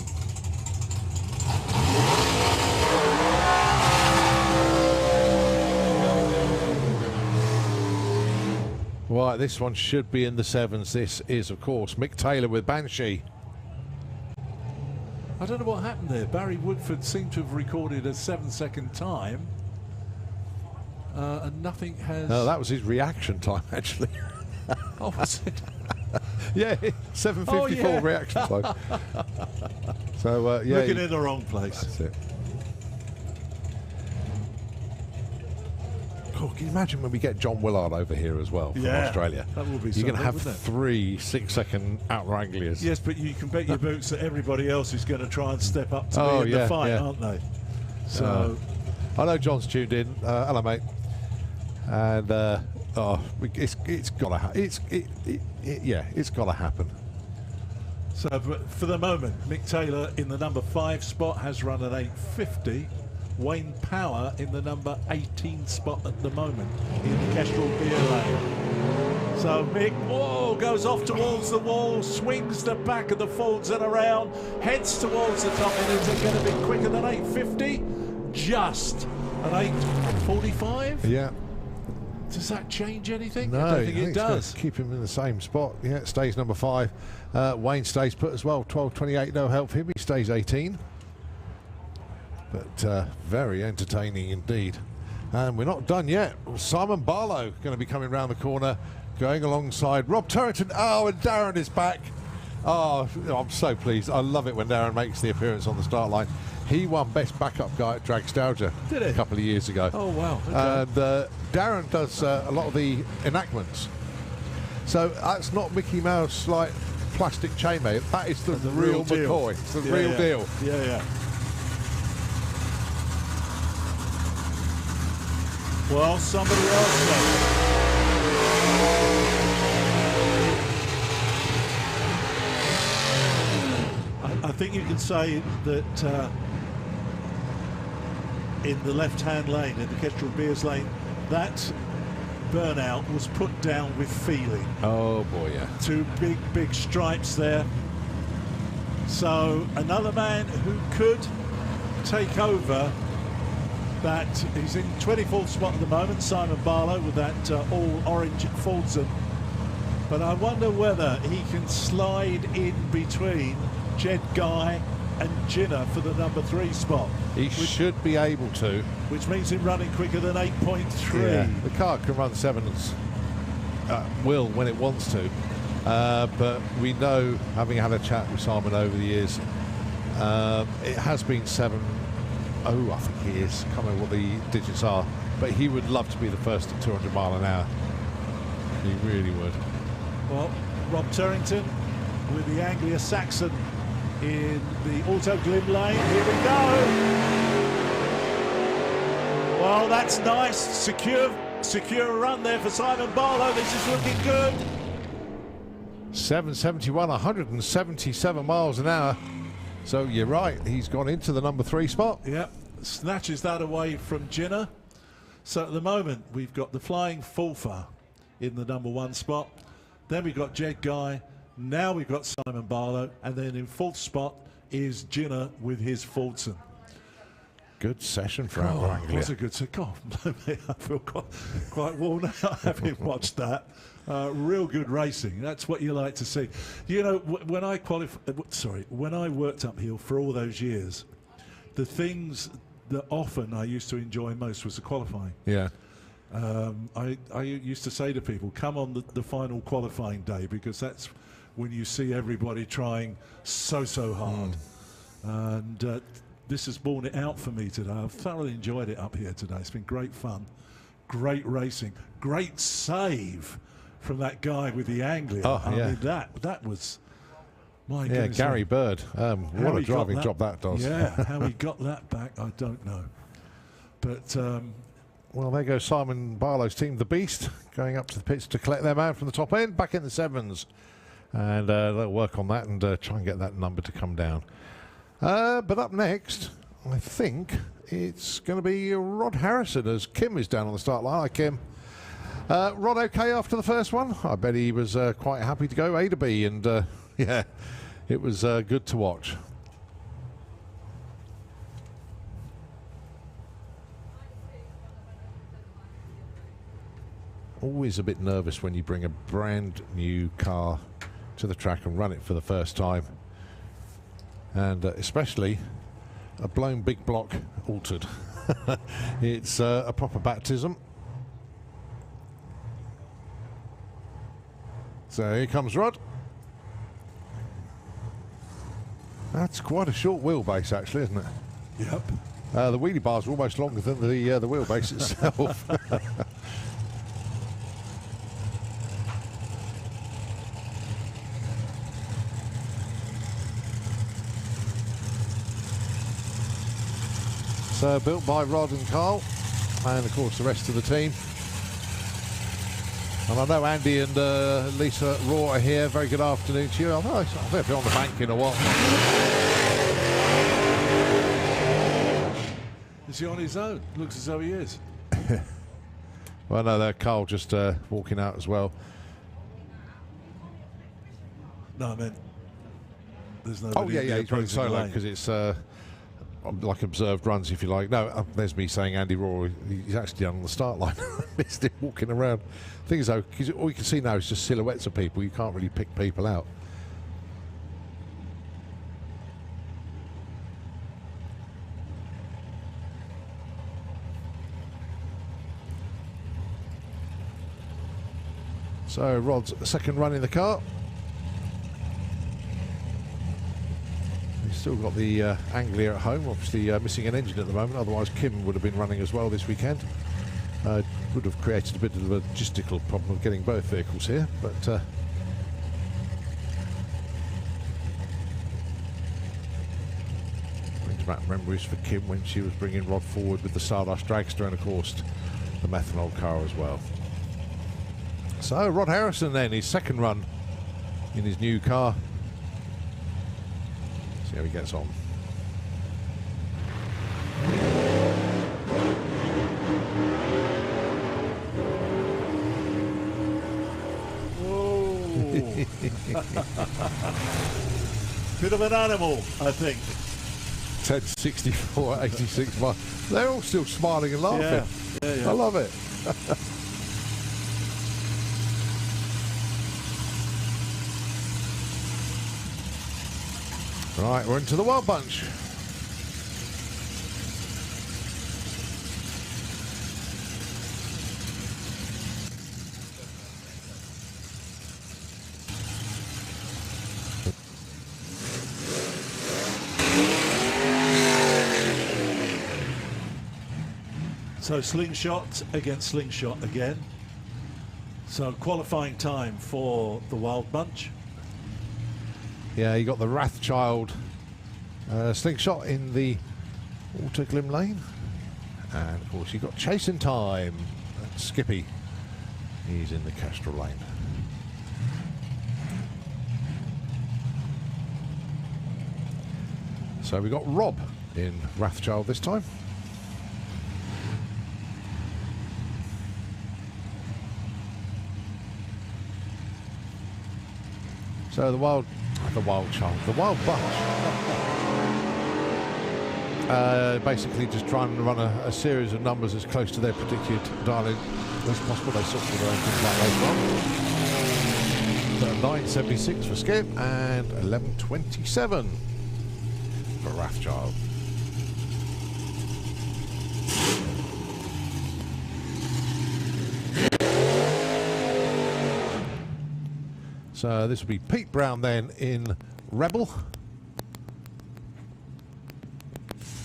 Right, this one should be in the 7s. This is, of course, Mick Taylor with Banshee. I don't know what happened there. Barry Woodford seemed to have recorded a 7-second time. and nothing has... No, that was his reaction time, actually. Oh, was it? Yeah, 7:54 reaction time. So, yeah. Looking in the wrong place. That's it. Oh, can you imagine when we get John Willard over here as well from Australia? That will be You're going to have wouldn't it? 3 6-second outwranglers. Yes, but you can bet your boots that everybody else is going to try and step up to be in the fight, aren't they? So, I know John's tuned in. Hello, mate. And it's got to it's got to happen. So for the moment, Mick Taylor in the number 5 spot has run an 8:50. Wayne Power in the number 18 spot at the moment in the Kestrel Beer Lane. So Mick, goes off towards the wall, swings the back of the folds and around, heads towards the top, and is it going to be quicker than 8:50? Just an 8:45? Yeah. Does that change anything? No, I don't think it does. Keep him in the same spot. Yeah, it stays number 5. Wayne stays put as well. 12:28, no help for him. He stays 18. But very entertaining indeed. And we're not done yet. Simon Barlow going to be coming round the corner, going alongside Rob Turrington. Oh, and Darren is back. Oh, I'm so pleased. I love it when Darren makes the appearance on the start line. He won Best Backup Guy at Dragstalgia a couple of years ago. Oh, wow. Okay. And Darren does a lot of the enactments. So that's not Mickey Mouse like plastic chainmate. That is the real McCoy. It's the real deal. Yeah. Well, somebody else said. I think you can say that in the left-hand lane, in the Kestrel Beers lane, that burnout was put down with feeling. Oh boy, yeah. 2 big stripes there. So another man who could take over that. He's in 24th spot at the moment, Simon Barlow, with that all-orange Fulton. But I wonder whether he can slide in between Jed Guy and Ginner for the number 3 spot. He should be able to. Which means him running quicker than 8.3. Yeah. The car can run 7s, will when it wants to. But we know, having had a chat with Simon over the years, it has been 7. Oh, I think he is. Can't remember what the digits are. But he would love to be the first at 200 mile an hour. He really would. Well, Rob Turrington with the Anglia-Saxon in the Auto Glim lane. Here we go. Well, that's nice. Secure run there for Simon Barlow. This is looking good. 771, 177 miles an hour. So you're right, he's gone into the number 3 spot. Yep, snatches that away from Ginner. So at the moment, we've got the Flying Fulfer in the number 1 spot. Then we've got Jed Guy. Now we've got Simon Barlow. And then in 4th spot is Ginner with his Fulton. Good session for Anglia. It was a good session. God, I feel quite worn out having watched that. Real good racing. That's what you like to see. You know, when I worked uphill for all those years, the things that often I used to enjoy most was the qualifying. Yeah. I used to say to people, come on the final qualifying day, because that's when you see everybody trying so hard. And this has borne it out for me today. I've thoroughly enjoyed it up here today. It's been great fun, great racing, great save from that guy with the Anglia. Oh, I mean, that was, my goodness. Gary Bird. What a driving job that does. Yeah, how he got that back, I don't know. But well, there goes Simon Barlow's team, the Beast, going up to the pits to collect their man from the top end, back in the 7s. And they'll work on that and try and get that number to come down. But up next, I think it's going to be Rod Harrison, as Kim is down on the start line. Hi, Kim. Rod okay after the first one? I bet he was quite happy to go A to B, and yeah, it was good to watch. Always a bit nervous when you bring a brand new car to the track and run it for the first time, and especially a blown big block altered. It's a proper baptism. So here comes Rod. That's quite a short wheelbase, actually, isn't it? Yep. The wheelie bars are almost longer than the wheelbase itself. So built by Rod and Carl, and of course the rest of the team. And I know Andy and Lisa Raw are here. Very good afternoon to you. I know they'll be on the bank in a while. Is he on his own? Looks as though he is. Well, no, Carl just walking out as well. No, I meant there's no. Oh, yeah, he's running solo because it's like observed runs, if you like. No, there's me saying Andy Raw. He's actually down on the start line. I missed him walking around. The thing is, though, because all you can see now is just silhouettes of people. You can't really pick people out. So Rod's second run in the car. He's still got the Anglia at home, obviously missing an engine at the moment, otherwise Kim would have been running as well this weekend. Would have created a bit of a logistical problem of getting both vehicles here, but brings back memories for Kim when she was bringing Rod forward with the Stardust Dragster and of course the methanol car as well. So Rod Harrison then, his second run in his new car. See how he gets on. Whoa. Bit of an animal, I think. 1064, 86 miles. They're all still smiling and laughing. Yeah. I love it. Right, we're into the Wild Bunch. So slingshot against slingshot again. So qualifying time for the Wild Bunch. Yeah, you got the Wrathchild slingshot in the Autoglim lane. And of course you got Chasing Time. And Skippy, he's in the Kestrel lane. So we got Rob in Wrathchild this time. So the Wild Bunch. Basically just trying to run a series of numbers as close to their predicted dialing as possible. They sort of around things like later on. So 976 for Skip and 1127 for Wrathchild. So this will be Pete Brown then in Rebel.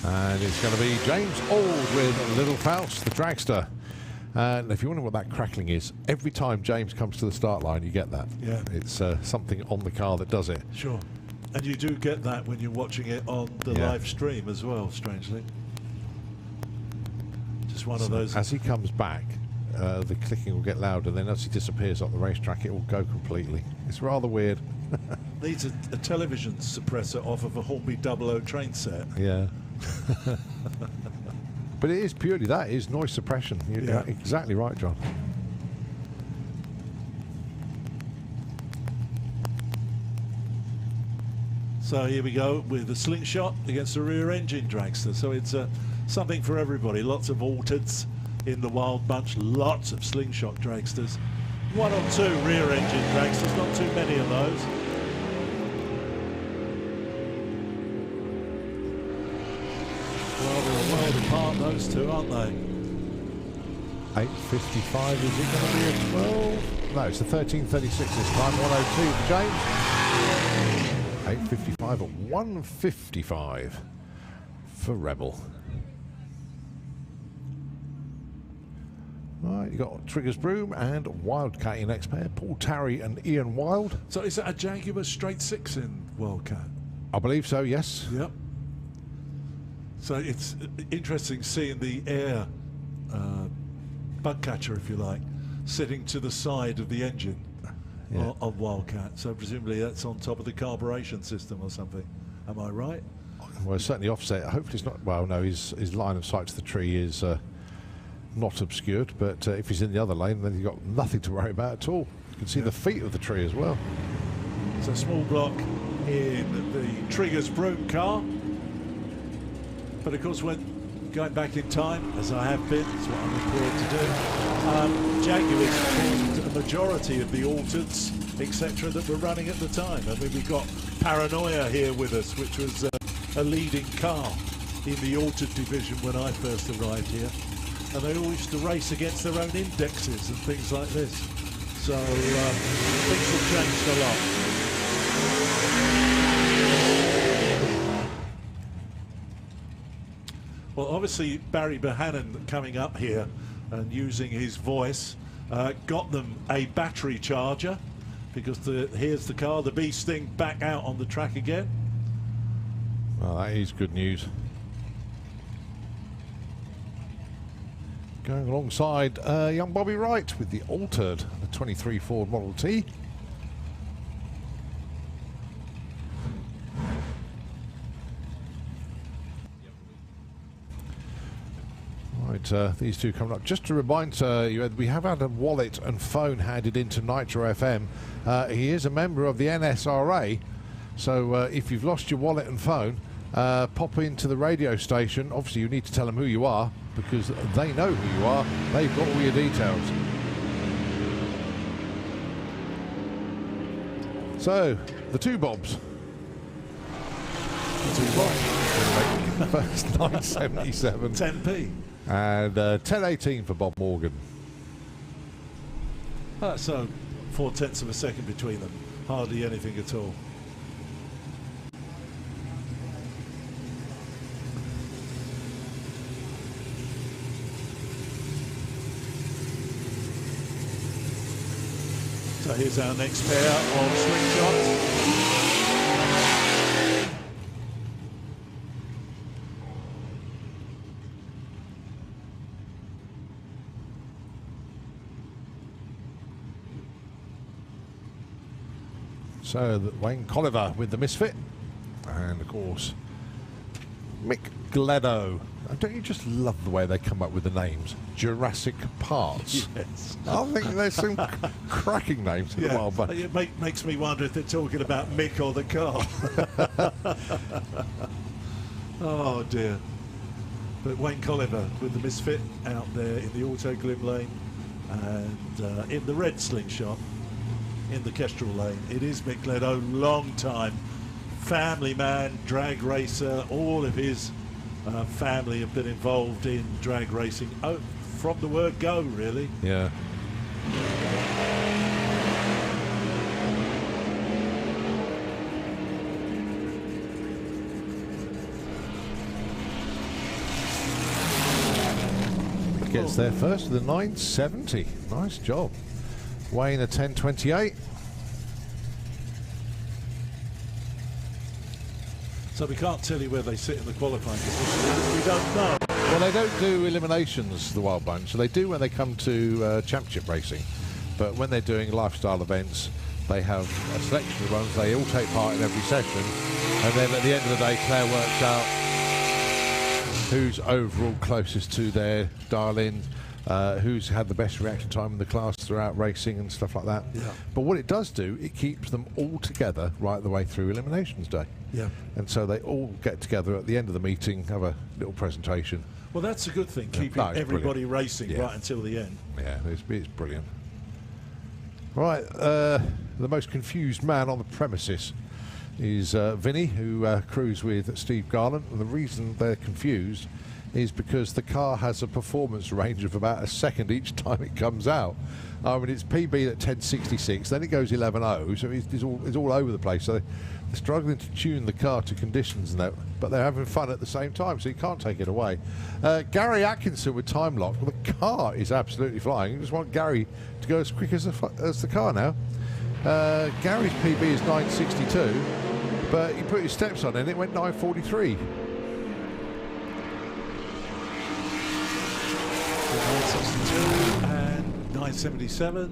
And it's going to be James Auld with Little Faust, the dragster. And if you wonder what that crackling is, every time James comes to the start line, you get that. Yeah. It's something on the car that does it. Sure. And you do get that when you're watching it on the live stream as well, strangely. Just one of those. As he comes back, the clicking will get louder, then as he disappears off the racetrack, it will go completely. It's rather weird. Needs a television suppressor off of a Hornby 00 train set. Yeah. But it is purely that is noise suppression. You're exactly right, John. So here we go with the slingshot against the rear engine dragster. So it's something for everybody. Lots of Altereds in the Wild Bunch, lots of slingshot dragsters. One or two rear engine dragsters, not too many of those. Well, they're a world apart, those two, aren't they? 8:55, is it going to be a 12? No, it's the 1336 this time. 102 for James. 855 at 155 for Rebel. Right, you got Triggers Broom and Wildcat in next pair. Paul Tarry and Ian Wild. So is that a Jaguar straight 6 in Wildcat? I believe so, yes. Yep. So it's interesting seeing the air bug catcher, if you like, sitting to the side of the engine of Wildcat. So presumably that's on top of the carburation system or something. Am I right? Well, certainly offset. Hopefully it's not. Well, no, his line of sight to the tree is not obscured. But if he's in the other lane, then you've got nothing to worry about at all. You can see the feet of the tree as well. So small block in the Triggers Broom car. But of course, when going back in time, as I have been, that's what I'm employed to do, Jaguars caused a majority of the altereds, etc., that were running at the time. I mean, we've got Paranoia here with us, which was a leading car in the altered division when I first arrived here. And they all used to race against their own indexes and things like this. So things have changed a lot. Well, obviously Barry Bohannon coming up here and using his voice got them a battery charger, because here's the car, the Bee Sting, back out on the track again. Well, that is good news. Going alongside young Bobby Wright with the altered, the 23 Ford Model T. Right, these two coming up. Just to remind you, we have had a wallet and phone handed into Nitro FM. He is a member of the NSRA, so if you've lost your wallet and phone, pop into the radio station. Obviously, you need to tell them who you are, because they know who you are. They've got all your details. So, the two Bobs. First 977. 10p. And 1018 for Bob Morgan. So 0.4 of a second between them. Hardly anything at all. So here's our next pair of slingshots. So Wayne Colliver with the Misfit, and of course Mick Gledo. Don't you just love the way they come up with the names? Jurassic Parts. Yes. I think there's some cracking names in the wild bunch. It makes me wonder if they're talking about Mick or the car. Oh dear. But Wayne Colliver with the Misfit out there in the auto glim lane, and in the red slingshot in the Kestrel lane. It is Mick Gledo, long time family man, drag racer. All of his family have been involved in drag racing from the word go, really. Yeah. Gets there first with a 970. Nice job. Wayne a 1028. So we can't tell you where they sit in the qualifying position. We don't know. Well, they don't do eliminations, the Wild Bunch. So they do when they come to championship racing. But when they're doing lifestyle events, they have a selection of runs. They all take part in every session. And then at the end of the day, Claire works out who's overall closest to their dial-in, who's had the best reaction time in the class throughout racing and stuff like that. Yeah. But what it does do, it keeps them all together right the way through eliminations day. Yeah. And so they all get together at the end of the meeting, have a little presentation. Well, that's a good thing, keeping everybody brilliant. Racing right until the end. Yeah, it's brilliant. Right, the most confused man on the premises is Vinny, who crews with Steve Garland. And the reason they're confused is because the car has a performance range of about a second each time it comes out. I mean, it's PB at 1066, then it goes 11.0, so it's all over the place. So they're struggling to tune the car to conditions and that, but they're having fun at the same time, so you can't take it away. Gary Atkinson with time lock. Well, the car is absolutely flying. You just want Gary to go as quick as the car now. Gary's PB is 962, but he put his steps on and it went 943. 962 and 977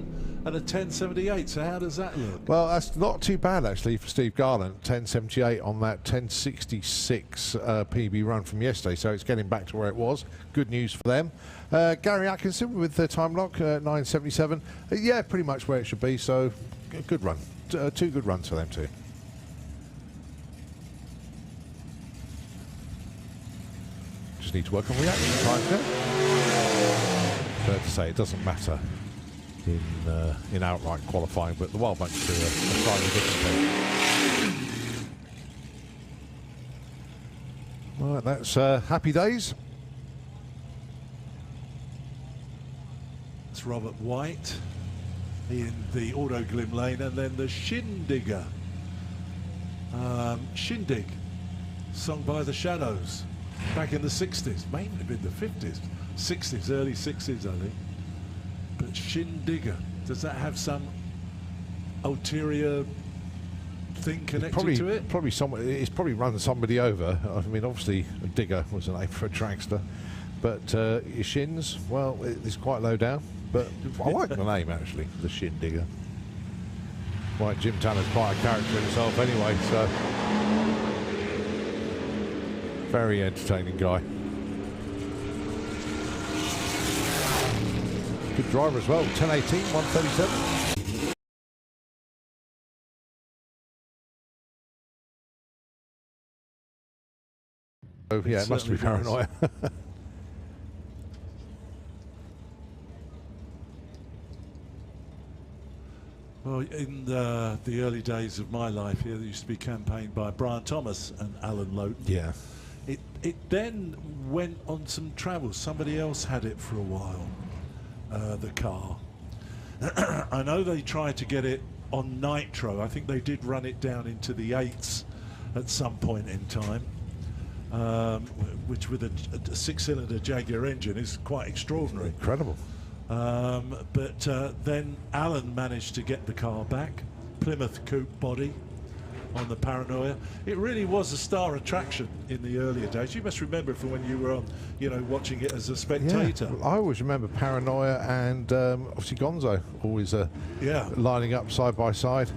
and a 1078. So how does that look? Well, that's not too bad actually for Steve Garland. 1078 on that 1066 PB run from yesterday, so it's getting back to where it was. Good news for them. Gary Atkinson with the time lock 977. Yeah, pretty much where it should be. So a good run. Two good runs for them too. Just need to work on reaction times now. Fair to say, it doesn't matter in outright qualifying, but the Wild Bunch do a slightly different thing. Right, that's happy days. It's Robert White in the Auto Glim lane, and then the Shindigger. Shindig, sung by the Shadows back in the 60s, mainly in the 50s, 60s, early 60s, I think. But Shindigger, does that have some ulterior thing connected to it? Probably someone. It's probably run somebody over. I mean, obviously, a digger was a name for a dragster, but your shins, well, it's quite low down. But I like the name actually, the Shindigger. Right, Jim Tanner's quite a character in himself anyway, so very entertaining guy. Good driver as well. 1018, 137. Oh yeah, it must be paranoia. Well, in the early days of my life here, there used to be campaigned by Brian Thomas and Alan Lowton. Yeah. It then went on some travels. Somebody else had it for a while, the car. I know they tried to get it on nitro. I think they did run it down into the 8s at some point in time, which with a 6-cylinder Jaguar engine is quite extraordinary. Incredible. But then Alan managed to get the car back, Plymouth coupe body on the Paranoia. It really was a star attraction in the earlier days. You must remember from when you were on, watching it as a spectator. Yeah, I always remember Paranoia and obviously Gonzo always lining up side by side.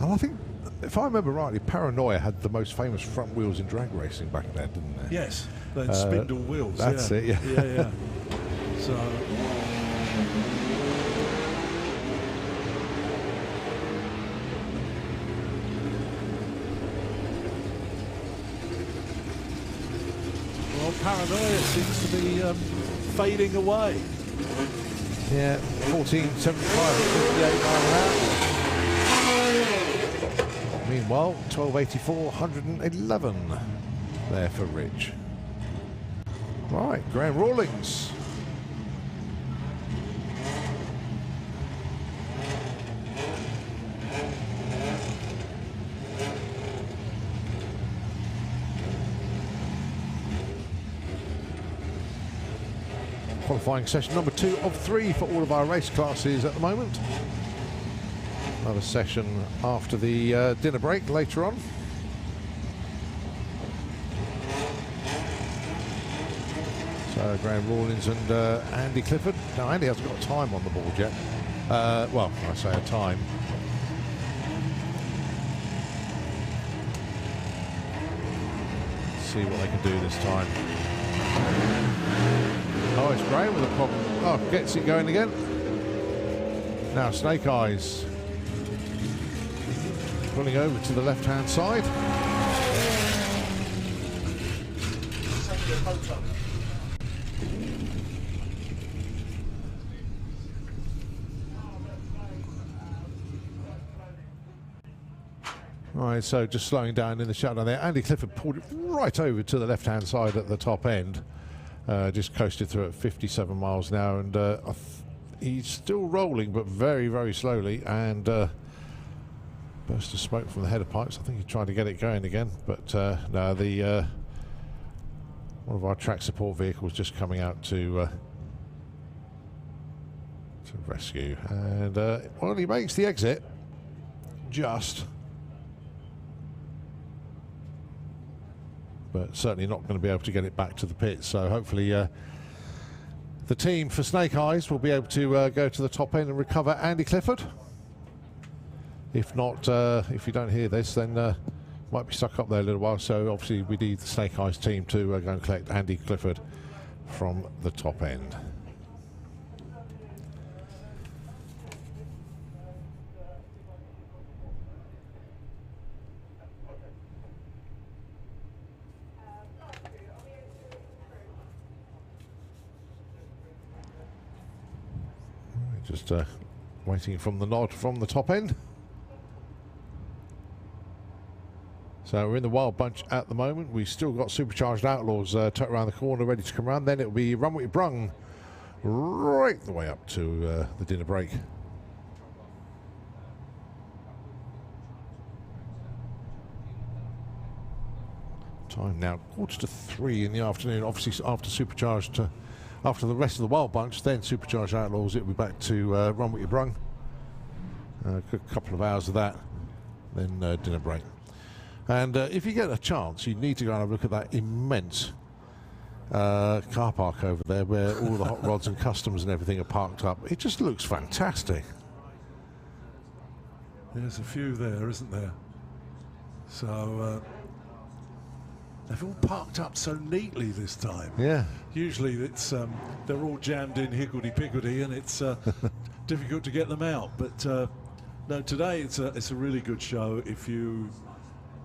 And I think, if I remember rightly, Paranoia had the most famous front wheels in drag racing back then, didn't they? Yes, then spindle wheels. That's it, yeah. Yeah. So. Paranoia seems to be fading away. Yeah, 1475, 58 miles an hour. Meanwhile, 1284, 111 there for Rich. Right, Graham Rawlings. Qualifying session number 2 of 3 for all of our race classes at the moment. Another session after the dinner break later on. So Graham Rawlings and Andy Clifford. Now Andy hasn't got a time on the board yet. Well, I say a time. Let's see what they can do this time. Oh, it's Graham with a problem. Oh, gets it going again. Now Snake Eyes pulling over to the left-hand side. Right, so just slowing down in the shutdown there. Andy Clifford pulled it right over to the left-hand side at the top end. Just coasted through at 57 miles an hour, and he's still rolling, but very, very slowly, and burst of smoke from the header pipes. I think he tried to get it going again, but no, the one of our track support vehicles just coming out to rescue, and well, he makes the exit, just, but certainly not going to be able to get it back to the pit. So hopefully the team for Snake Eyes will be able to go to the top end and recover Andy Clifford. If not, if you don't hear this, then might be stuck up there a little while. So obviously we need the Snake Eyes team to go and collect Andy Clifford from the top end. Just waiting from the nod from the top end. So we're in the Wild Bunch at the moment. We've still got Supercharged Outlaws tucked around the corner, ready to come around. Then it'll be Run With Your Brung right the way up to the dinner break. Time now 2:45 in the afternoon. Obviously after Supercharged, after the rest of the Wild Bunch, then Supercharged Outlaws, it'll be back to Run With Your Brung. A couple of hours of that, then dinner break. And if you get a chance, you need to go and have a look at that immense car park over there where all the hot rods and customs and everything are parked up. It just looks fantastic. There's a few there, isn't there? So they've all parked up so neatly this time. Yeah. Usually it's they're all jammed in higgledy-piggledy, and it's difficult to get them out. But no, today it's a really good show. If you,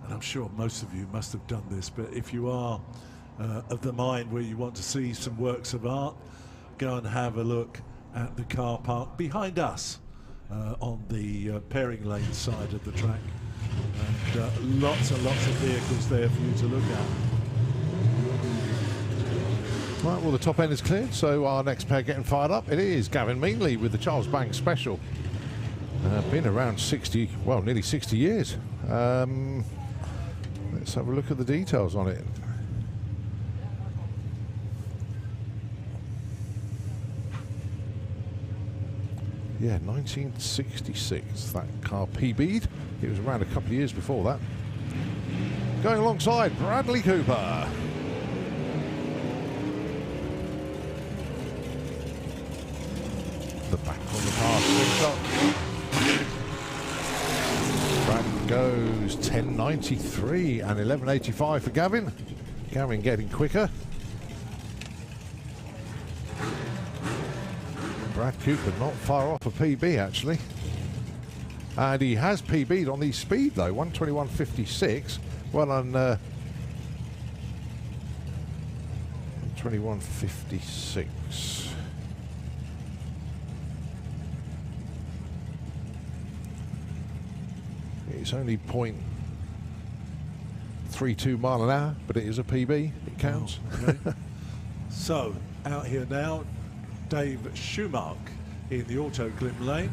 and I'm sure most of you must have done this, but if you are of the mind where you want to see some works of art, go and have a look at the car park behind us on the pairing lane side of the track. And lots and lots of vehicles there for you to look at. Right, well, the top end is cleared, so our next pair getting fired up. It is Gavin Meanley with the Charles Banks Special. Been around 60, well, nearly 60 years. Let's have a look at the details on it. Yeah, 1966, that car PB'd. It was around a couple of years before that. Going alongside Bradley Cooper. The back on the pass swings up. Brad goes 10.93 and 11.85 for Gavin. Gavin getting quicker. Brad Cooper not far off a PB actually. And he has PB'd on the speed though, 121.56. Well on 21.56. It's only 0.32 mile an hour, but it is a PB. It counts. Oh, okay. So out here now, Dave Schumark in the Auto Glim lane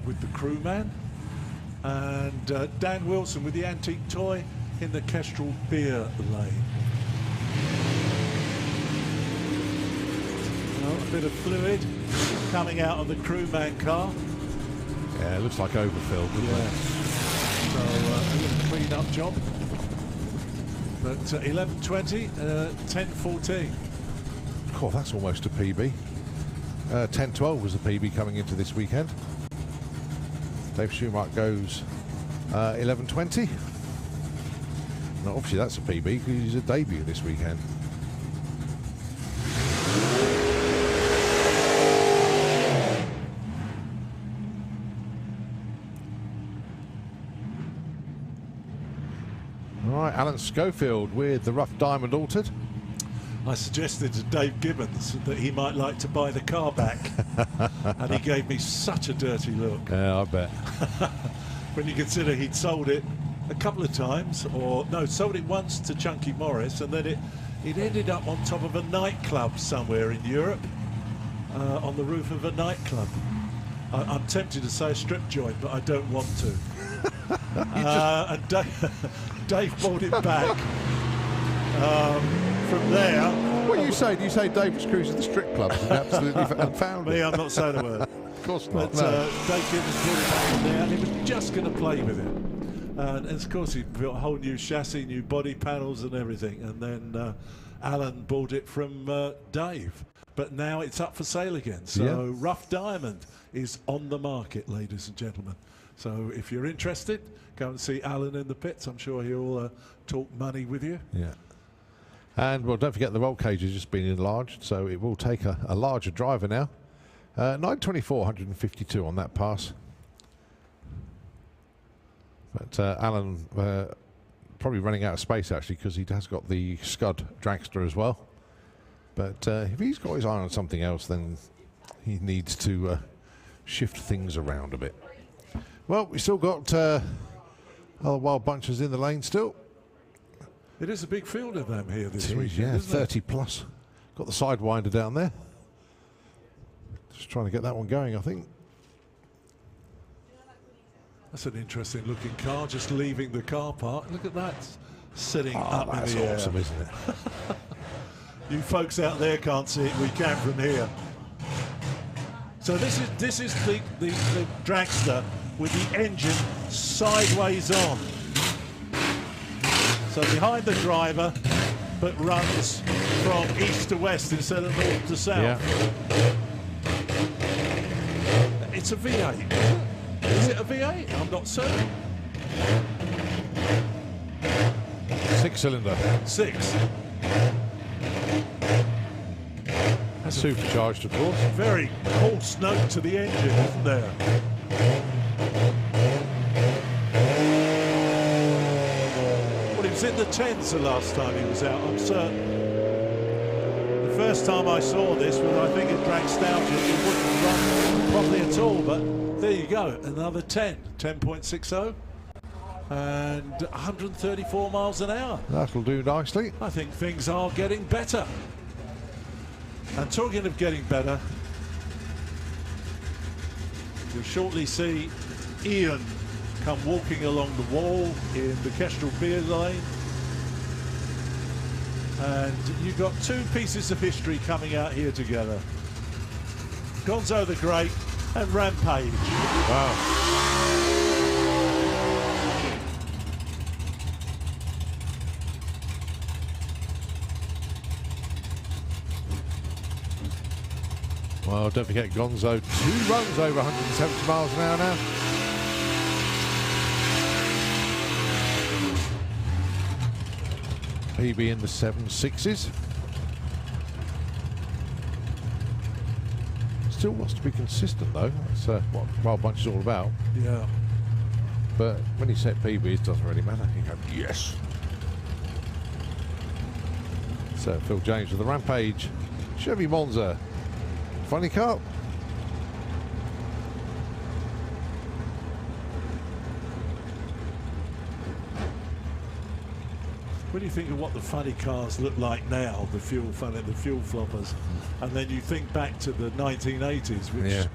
with the crewman, and Dan Wilson with the antique toy in the Kestrel beer lane. Well, a bit of fluid coming out of the crewman car. Yeah, it looks like overfill, doesn't it? So a little clean-up job. But 11.20, 10.14. Oh, that's almost a PB. 10.12 was the PB coming into this weekend. Dave Schumark goes 11.20. Now, obviously that's a PB because he's a debut this weekend. All right, Alan Schofield with the rough diamond altered. I suggested to Dave Gibbons that he might like to buy the car back, and he gave me such a dirty look. Yeah, I bet. When you consider he'd sold it a couple of times, or no, sold it once to Chunky Morris, and then He'd ended up on top of a nightclub somewhere in Europe, on the roof of a nightclub. I'm tempted to say a strip joint, but I don't want to. And Dave brought it back. From there... What do you say? Do you say Dave was cruising the strip clubs and absolutely found Me, it? I'm not saying a word. Of course not. But No. Dave Gibbons brought it back from there, and he was just going to play with it. And of course, he built a whole new chassis, new body panels and everything. And then Alan bought it from Dave. But now it's up for sale again. So Rough Diamond is on the market, ladies and gentlemen. So if you're interested, go and see Alan in the pits. I'm sure he'll talk money with you. Yeah. And, well, don't forget the roll cage has just been enlarged, so it will take a larger driver now. 924, 152 on that pass. But Alan probably running out of space, actually, because he has got the Scud dragster as well. But if he's got his eye on something else, then he needs to shift things around a bit. Well, we still got other wild bunches in the lane still. It is a big field of them here this weekend, yeah, isn't 30 plus. Got the Sidewinder down there. Just trying to get that one going, I think. That's an interesting looking car, just leaving the car park. Look at that, sitting up in the air. That's awesome, isn't it? You folks out there can't see it, we can from here. So this is the dragster with the engine sideways on. So behind the driver, but runs from east to west instead of north to south. Yeah. It's a V8. Is it a V8? I'm not certain. 6-cylinder. 6. That's Supercharged, of course. a very hoarse note to the engine, isn't there? Well, he was in the 10s the last time he was out, I'm certain. The first time I saw this was, I think, at Dragstalgia. It wouldn't run properly at all, but there you go, another 10, 10.60. And 134 miles an hour. That'll do nicely. I think things are getting better. And talking of getting better, you'll shortly see Ian come walking along the wall in the Kestrel Beer Lane. And you've got two pieces of history coming out here together. Gonzo the Great and Rampage. Wow. Well, don't forget Gonzo, 2 runs over 170 miles an hour now. PB in the 7.6s. Still wants to be consistent though. That's what Wild Bunch is all about. Yeah. But when you set PB, it doesn't really matter. You go, yes. So Phil James with the Rampage. Chevy Monza. Funny car. When you think of what the funny cars look like now, the fuel floppers, and then you think back to the 1980s, which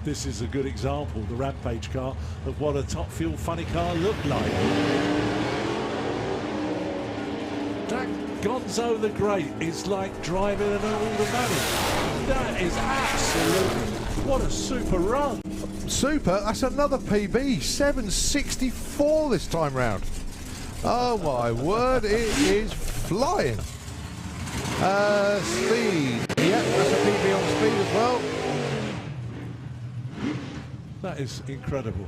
this is a good example, the Rampage car, of what a top fuel funny car looked like. Gonzo the Great is like driving an automatic. That is absolutely, what a super run. Super, that's another PB, 764 this time round. Oh my word, it is flying. Speed, yeah, that's a PB on speed as well. That is incredible.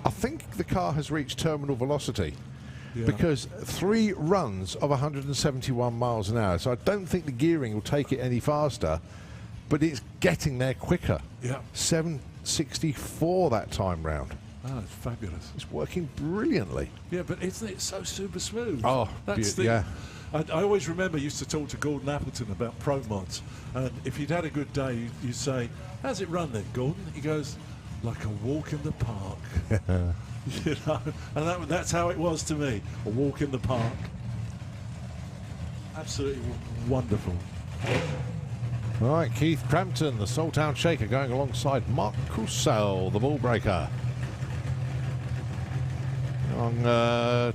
I think the car has reached terminal velocity. Yeah. Because 3 runs of 171 miles an hour. So I don't think the gearing will take it any faster, but it's getting there quicker. Yeah. 764 that time round. Oh, it's fabulous. It's working brilliantly. Yeah, but isn't it so super smooth? Oh, yeah. I always remember, used to talk to Gordon Appleton about Pro Mods, and if he'd had a good day, you'd say, how's it run then, Gordon? He goes, like a walk in the park. You know, and that's how it was to me, a walk in the park. Absolutely wonderful. All right, Keith Crampton, the Saltown Shaker, going alongside Mark Cousel, the ball breaker.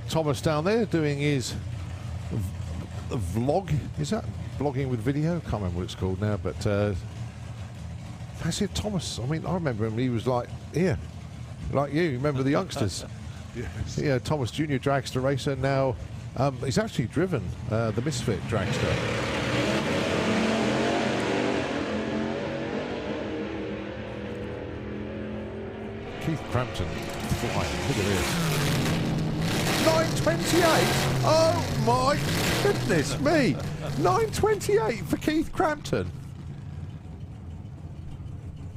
Thomas down there doing his vlog. Is that vlogging with video? Can't remember what it's called now, but that's it, Thomas. I mean, I remember him. He was like here, like you. Remember the youngsters? Yes. Yeah, Thomas Junior dragster racer. Now he's actually driven the Misfit dragster. Keith Crampton flying. Look at this. 9:28. Oh my goodness me! 9:28 for Keith Crampton.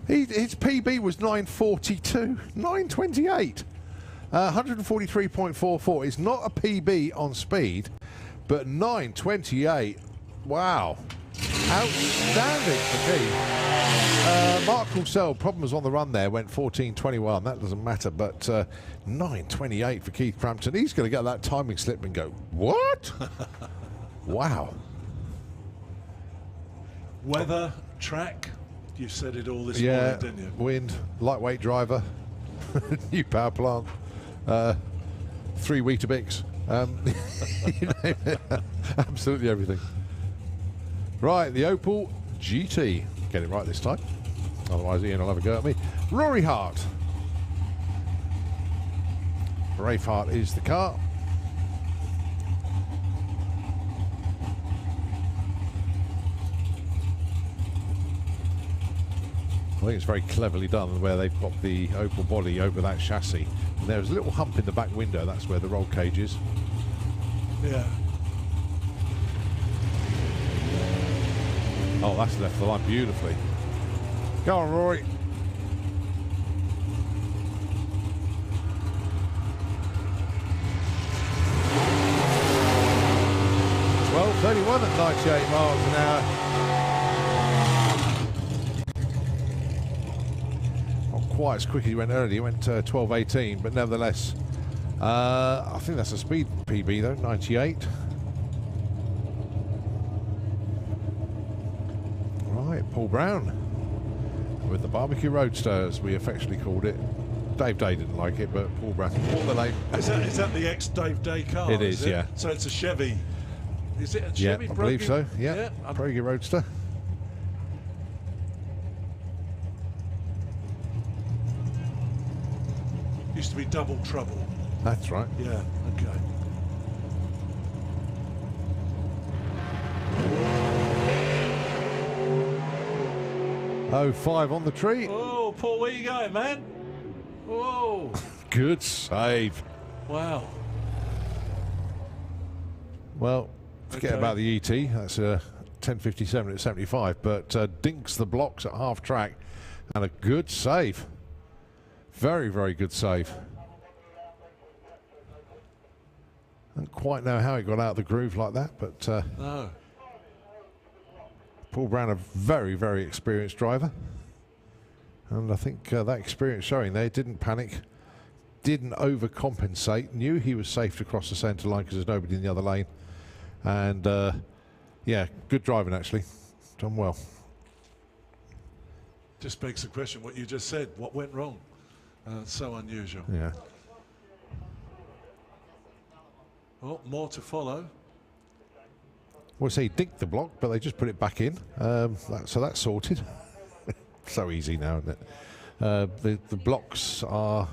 His PB was 9:42. 9:28. 143.44. It's not a PB on speed, but 9:28. Wow. Outstanding for Keith. Mark Cousel, problems on the run there, went 14:21. That doesn't matter, but 9:28 for Keith Crampton. He's going to get that timing slip and go, what? Wow. Weather, track, you said it all this Yeah, morning, didn't you? wind, lightweight driver, new power plant, 3 Weetabix, you name it. Absolutely everything. Right, the Opel GT. Get it right this time. Otherwise, Ian will have a go at me. Rory Hart. Braveheart is the car. I think it's very cleverly done where they've got the Opel body over that chassis. And there's a little hump in the back window. That's where the roll cage is. Yeah. Oh, that's left the line beautifully. Go on, Rory. .31 at 98 miles an hour. Not quite as quick as he went earlier. He went 12:18, but nevertheless, I think that's a speed PB though, 98. Right, Paul Brown with the Barbecue Roadster, as we affectionately called it. Dave Day didn't like it, but Paul Brown. Is that the ex-Dave Day car? It is, yeah. So it's a Chevy. Is it a Yeah, Chevy? I believe so. Yeah, Yeah. Prague Roadster. Used to be Double Trouble. That's right. Yeah. Okay. Oh, 5 on the tree. Oh, Paul, where you going, man? Whoa. Good save. Wow. Well, forget Okay. about the ET. That's a 10:57 at 75, but dinks the blocks at half track, and a good save. Very, very good save. I don't quite know how he got out of the groove like that, but No. Paul Brown, a very, very experienced driver. And I think that experience showing there, didn't panic, didn't overcompensate, knew he was safe to cross the centre line because there's nobody in the other lane. And yeah, good driving actually. Done well. Just begs the question what you just said. What went wrong? So unusual. Yeah. Oh, more to follow. Well, say dinked the block, but they just put it back in. So that's sorted. So easy now, isn't it? The blocks are...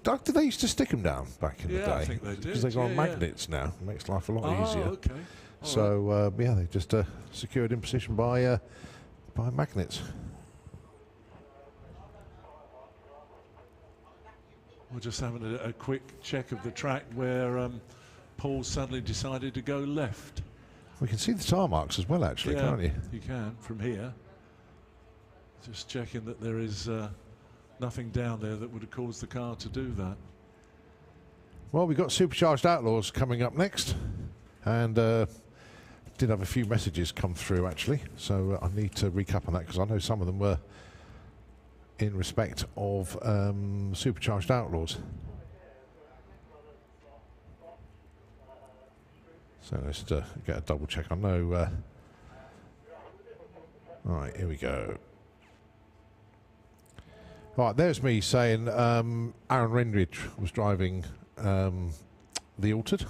Do they used to stick them down back in the day? I think they did. Because they've got magnets now. It makes life a lot easier. Okay. All So, yeah, they just secured in position by magnets. We're just having a quick check of the track where Paul suddenly decided to go left. We can see the tyre marks as well, actually, can't you? You can from here. Just checking that there is nothing down there that would have caused the car to do that. Well, we've got Supercharged Outlaws coming up next. And did have a few messages come through, actually. So I need to recap on that because I know some of them were in respect of Supercharged Outlaws. So let's get a double check. I know. All right, here we go. Right, there's me saying Aaron Rendridge was driving the Altered.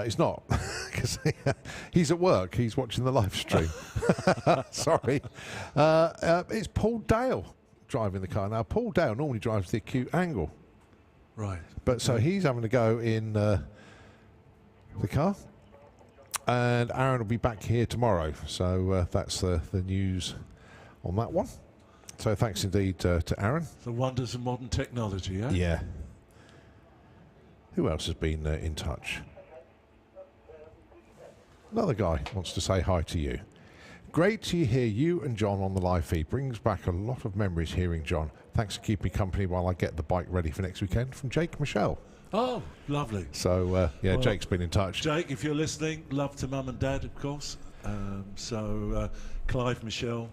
He's not, because he's at work. He's watching the live stream. Sorry. It's Paul Dale driving the car. Now, Paul Dale normally drives the acute angle. Right. But so he's having to go in the car. And Aaron will be back here tomorrow. So that's the news on that one. So thanks indeed to Aaron. The wonders of modern technology, yeah? Yeah. Who else has been in touch? Another guy wants to say hi to you. Great to hear you and John on the live feed. Brings back a lot of memories hearing John. Thanks for keeping me company while I get the bike ready for next weekend. From Jake Michelle. Oh, lovely. So, yeah, well, Jake's been in touch. Jake, if you're listening, love to Mum and Dad, of course. Clive Michelle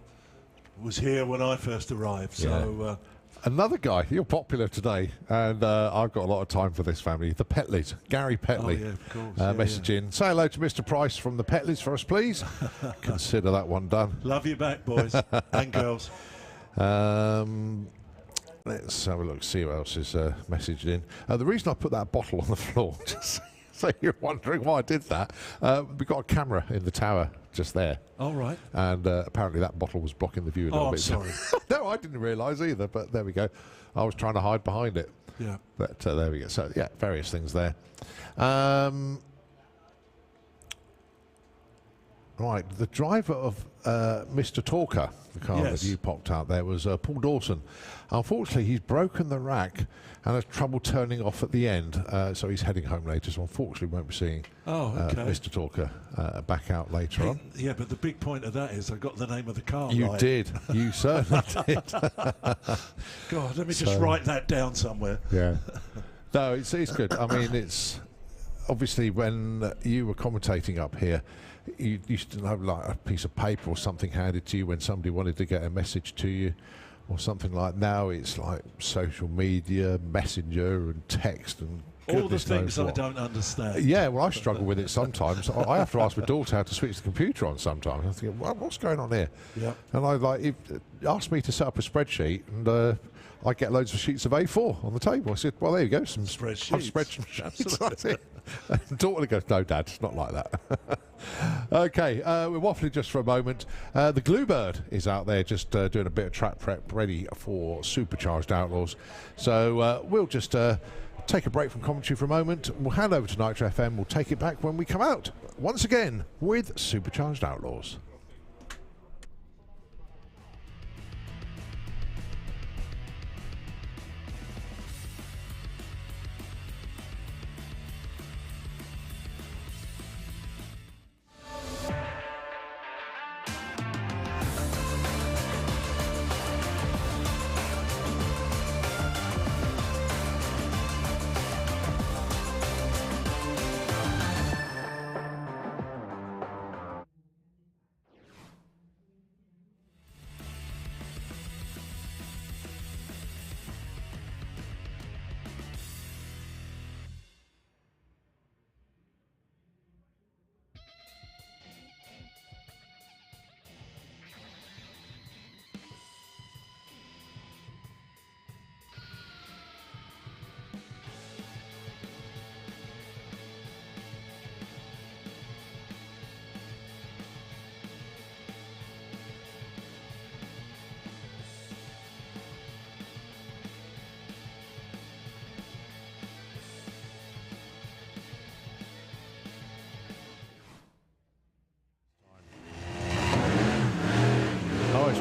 was here when I first arrived. So another guy, you're popular today, and I've got a lot of time for this family. The Petleys, Gary Petley, oh, yeah, of course. messaging. Say hello to Mr. Price from the Petleys for us, please. Consider that one done. Love you back, boys and girls. Let's have a look, see what else is messaged in. The reason I put that bottle on the floor, just so you're wondering why I did that, we've got a camera in the tower just there. All right. And apparently that bottle was blocking the view a little bit. I'm sorry. No, I didn't realise either, but there we go. I was trying to hide behind it. Yeah. But there we go. So, yeah, various things there. Right, the driver of Mr. Talker, the car Yes. that you popped out there, was Paul Dawson. Unfortunately, he's broken the rack and has trouble turning off at the end, so he's heading home later, so unfortunately won't be seeing Mr. Talker back out later on. Yeah, but the big point of that is I got the name of the car You right. did. You certainly did. God, let me just write that down somewhere. Yeah. No, it's good. I mean, it's obviously when you were commentating up here, you used to have like a piece of paper or something handed to you when somebody wanted to get a message to you or something like. Now it's like social media, messenger and text and all the things I don't understand. Yeah, well, I struggle with it sometimes. I have to ask my daughter how to switch the computer on sometimes. I think, what's going on here? Yeah. And I asked me to set up a spreadsheet, and I get loads of sheets of A4 on the table. I said, well, there you go, some spreadsheets. I've spread some sheets. That's it. And daughter goes, no, Dad, it's not like that. Okay, we're waffling just for a moment. The Gluebird is out there just doing a bit of track prep ready for Supercharged Outlaws. So we'll just take a break from commentary for a moment. We'll hand over to Nitro FM. We'll take it back when we come out once again with Supercharged Outlaws.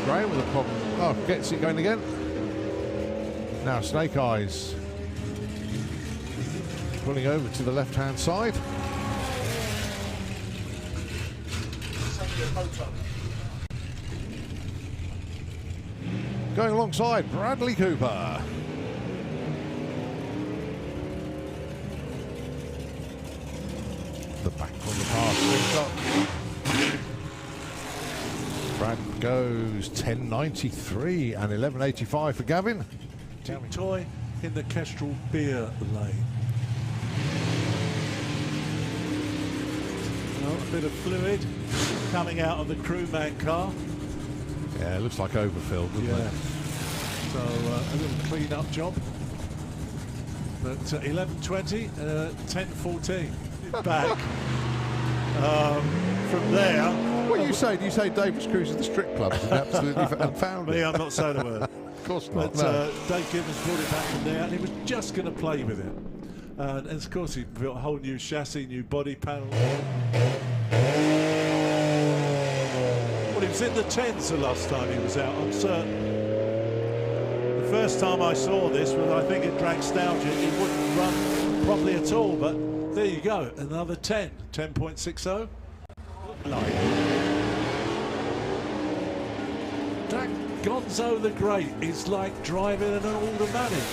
Graham with a problem. Oh, gets it going again. Now Snake Eyes pulling over to the left-hand side. Going alongside Bradley Cooper. The back on the pass. Brad goes 10.93 and 11.85 for Gavin. Dick Toy in the Kestrel beer lane. Oh, a bit of fluid coming out of the crewman car. Yeah, it looks like overfilled, doesn't it? So a little clean-up job. But 11:20, 10:14 back. From there. What do you say? Do you say Davis Cruz is the strip club? Is absolutely found Me, it? I'm not saying a word. Of course not. But No. Dave Gibbons brought it back from there, and he was just going to play with it. And of course, he built a whole new chassis, new body panel. Well, he was in the 10s the last time he was out, I'm certain. The first time I saw this was, I think, at Dragstalgia. It wouldn't run properly at all, but there you go, another 10, 10.60. That Gonzo the Great is like driving an automatic.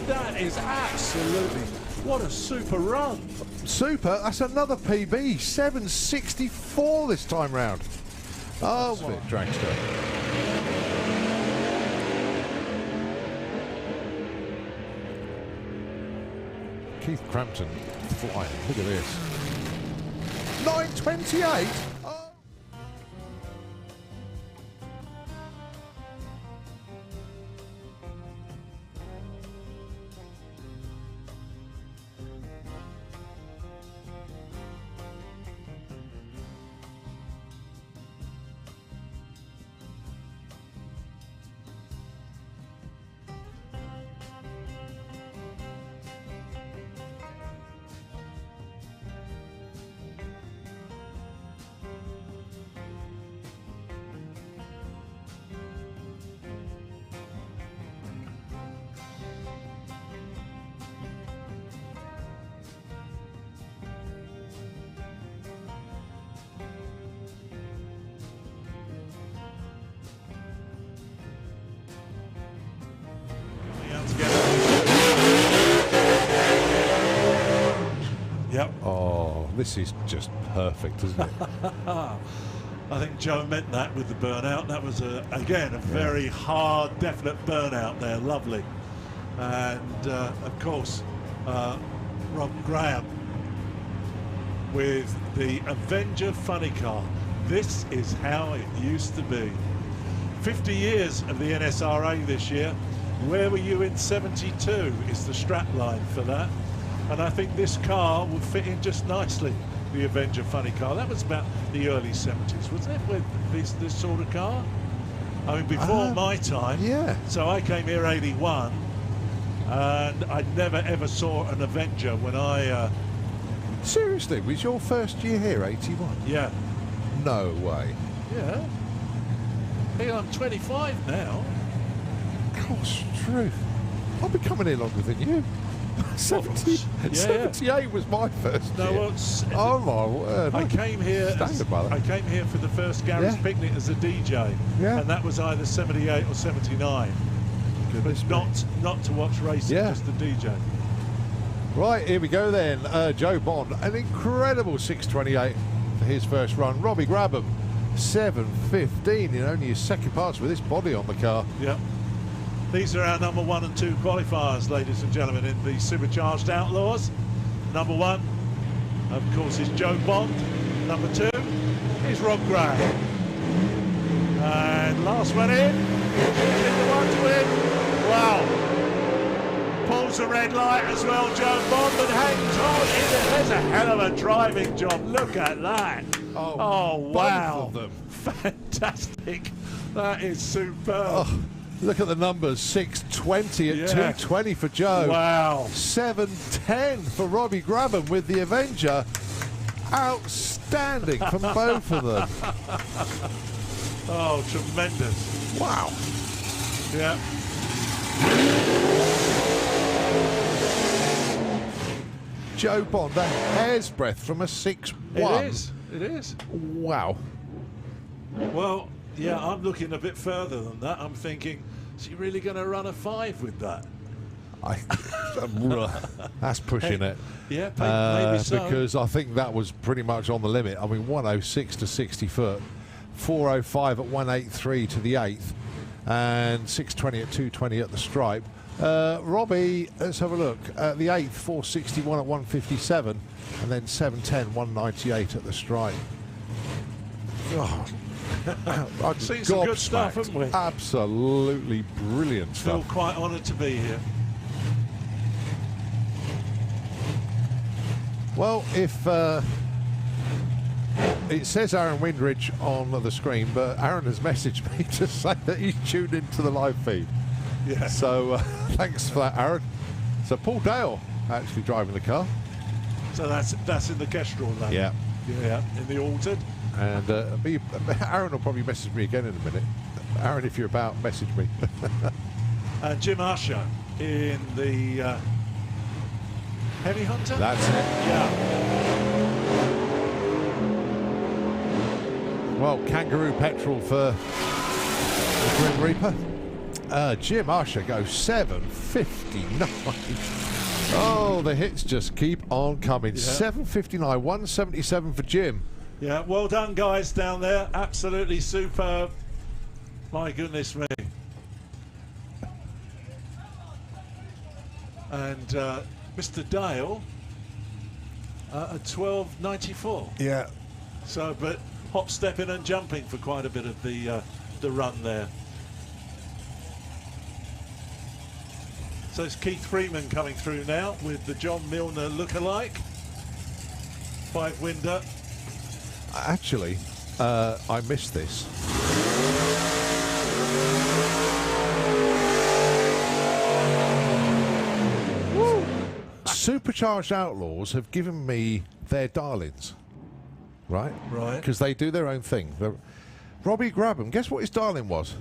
That is absolutely, what a super run. Super, that's another PB, 764 this time round. Oh, what a dragster. Keith Crampton flying, look at this. 928? Oh. Yep. Oh, this is just perfect, isn't it? I think Joe meant that with the burnout. That was, again, a very hard, definite burnout there. Lovely. And, of course, Rob Graham with the Avenger funny car. This is how it used to be. 50 years of the NSRA this year. Where were you in 72 is the strap line for that. And I think this car would fit in just nicely, the Avenger funny car. That was about the early 70s, wasn't it, with this sort of car? I mean, before my time. Yeah. So I came here 81, and I never ever saw an Avenger when I... Seriously, was your first year here, 81? Yeah. No way. Yeah. Hey, I'm 25 now. Gosh, truth. I've been coming here longer than you. 78 was my first No, year. well, oh my word. I came here for the first Garage picnic as a DJ, and that was either 78 or 79. But not to watch racing, just the DJ. Right, here we go then. Joe Bond, an incredible 628 for his first run. Robbie Grabham, 7:15 in only his second pass with this body on the car. Yeah. These are our number 1 and 2 qualifiers, ladies and gentlemen, in the Supercharged Outlaws. Number 1, of course, is Joe Bond. Number 2 is Rob Graham. And last one in the one to win. Wow. Pulls the red light as well, Joe Bond, and hangs on in there. There's a hell of a driving job. Look at that. Oh wow. Both of them. Fantastic. That is superb. Oh. Look at the numbers, 620 at 220 for Joe. Wow. 710 for Robbie Grabham with the Avenger. Outstanding from both of them. Oh, tremendous. Wow. Yeah. Joe Bond, a hair's breadth from a 6-1. It is. Wow. Well, yeah, I'm looking a bit further than that. I'm thinking, is he really going to run a 5 with that? That's pushing it. Yeah, maybe so. Because I think that was pretty much on the limit. I mean, 106 to 60 foot, 405 at 183 to the 8th, and 620 at 220 at the stripe. Robbie, let's have a look. The 8th, 461 at 157, and then 710, 198 at the stripe. Oh, I've seen some good stuff, haven't we? Absolutely brilliant stuff. Feel quite honoured to be here. Well, if it says Aaron Windridge on the screen, but Aaron has messaged me to say that he's tuned into the live feed. Yeah. So thanks for that, Aaron. So Paul Dale actually driving the car. So that's in the Kestrel lane. Yeah. Yeah, in the altered. And Aaron will probably message me again in a minute. Aaron, if you're about, message me. And Jim Usher in the Heavy Hunter? That's it. Yeah. Well, Kangaroo petrol for the Grim Reaper. Jim Usher goes 7:59. Oh, the hits just keep on coming. Yeah. 7:59, 177 for Jim. Yeah, well done, guys, down there. Absolutely superb. My goodness me. And Mr. Dale at 12:94. Yeah. So, but hop, stepping and jumping for quite a bit of the run there. So it's Keith Freeman coming through now with the John Milner lookalike. 5-winder. Actually, I missed this. Woo. Supercharged Outlaws have given me their darlings. Right? Right. Because they do their own thing. Robbie Grabham, guess what his darling was?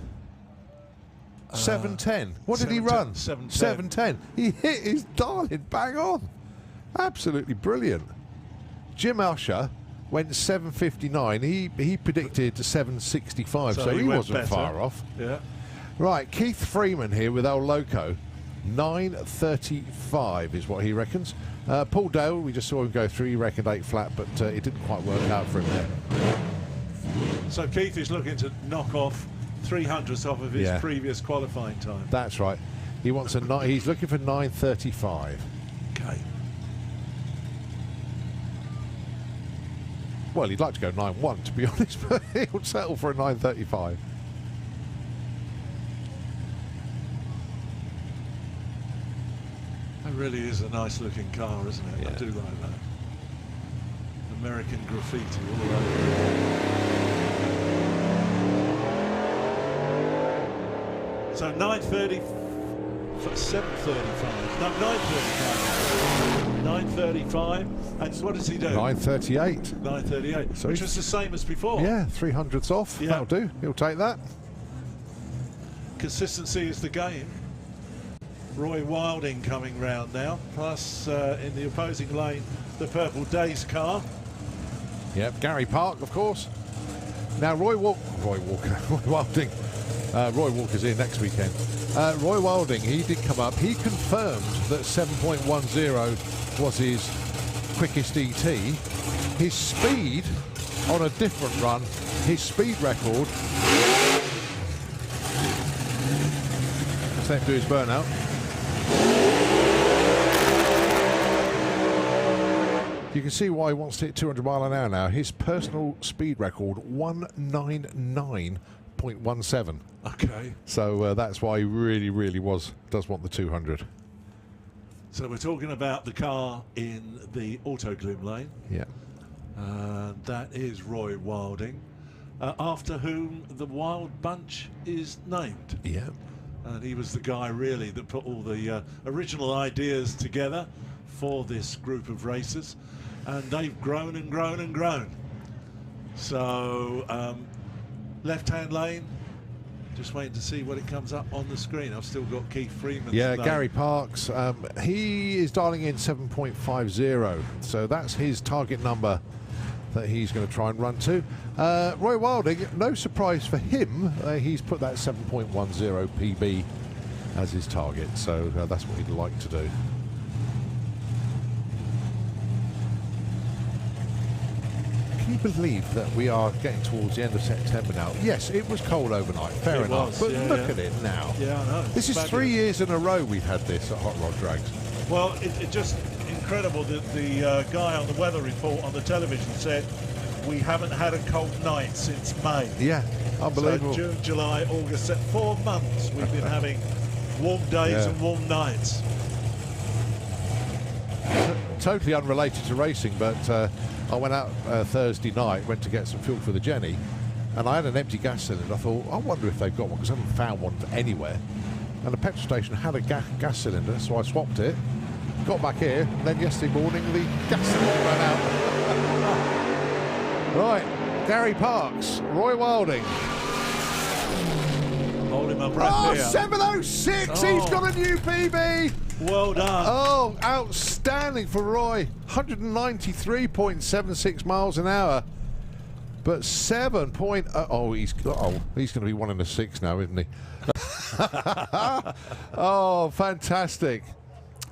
710. What did he run? 710. He hit his darling bang on. Absolutely brilliant. Jim Usher went 7:59. He predicted 7:65, so he wasn't better. far off. Yeah. Right, Keith Freeman here with El Loco. 9:35 is what he reckons. Paul Dale, we just saw him go through. He reckoned 8 flat, but it didn't quite work out for him there. So Keith is looking to knock off 300ths off of his previous qualifying time. That's right. He wants he's looking for 9:35. Okay. Well, he'd like to go 9:1 to be honest, but he'll settle for a 9:35. That really is a nice looking car, isn't it? Yeah. I do like that. American graffiti all over. So 9:30, 7:35. No, 9:35. 9:35. And what does he do? 9:38. 9:38. So which was the same as before. Yeah, 300ths off. Yeah. That'll do. He'll take that. Consistency is the game. Roy Wilding coming round now. Plus, in the opposing lane, the Purple Days car. Yep, Gary Park, of course. Now, Roy Wilding. Roy Walker's here next weekend. Roy Wilding, he did come up. He confirmed that 7.10 was his quickest ET. His speed on a different run, his speed record. Let's let him do his burnout. You can see why he wants to hit 200 mile an hour now. His personal speed record, 199.17. Okay. So that's why he really does want the 200. So we're talking about the car in the Auto Gloom lane. Yeah. That is Roy Wilding, after whom the Wild Bunch is named. Yeah. And he was the guy really that put all the original ideas together for this group of racers, and they've grown and grown and grown. So left-hand lane, just waiting to see what it comes up on the screen. I've still got Keith Freeman's name. Gary Parks, he is dialing in 7.50, so that's his target number that he's going to try and run to. Roy Wilding, no surprise for him, he's put that 7.10 PB as his target, so that's what he'd like to do. Keith believe that we are getting towards the end of September now? Yes, it was cold overnight, fair enough. But look at it now. Yeah, I know. This is 3 years in a row we've had this at Hot Rod Drags. Well, it just incredible that the guy on the weather report on the television said we haven't had a cold night since May. Yeah, unbelievable. So June, July, August, 4 months we've been having warm days and warm nights. Totally unrelated to racing, but I went out Thursday night, went to get some fuel for the Jenny, and I had an empty gas cylinder. I thought, I wonder if they've got one, because I haven't found one anywhere. And the petrol station had a gas cylinder, so I swapped it, got back here, and then yesterday morning the gas cylinder ran out. Right, Gary Parks, Roy Wilding. Holding my breath here. 7:06, he's got a new PB. Well done. Oh, outstanding for Roy. 193.76 miles an hour. But 7 point... he's going to be 1 in a 6 now, isn't he? Oh, fantastic.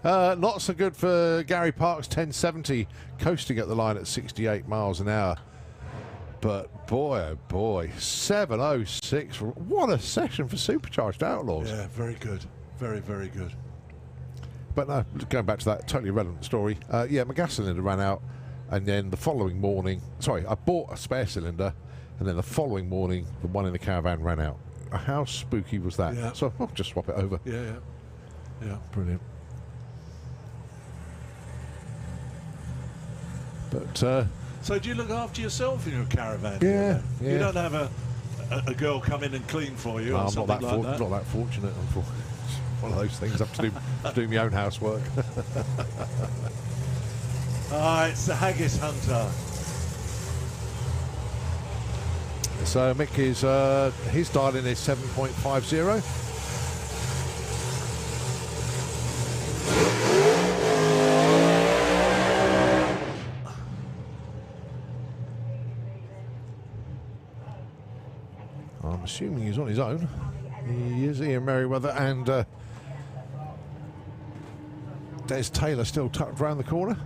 Not so good for Gary Parks, 1070, coasting at the line at 68 miles an hour. But boy, oh boy, 7:06. What a session for Supercharged Outlaws. Yeah, very good. Very, very good. But no, going back to that totally irrelevant story, yeah, my gas cylinder ran out, and then the following morning, sorry, I bought a spare cylinder, and then the following morning, the one in the caravan ran out. How spooky was that? Yeah. So I'll just swap it over. Yeah. Brilliant. But so do you look after yourself in your caravan? Yeah. You don't have a girl come in and clean for you or I'm something like that? not that fortunate, unfortunately. One of those things. I have to do my own housework. It's the Haggis Hunter. So Mick is his dial-in is 7.50. I'm assuming he's on his own. He is. Ian Merriweather and Des Taylor still tucked around the corner.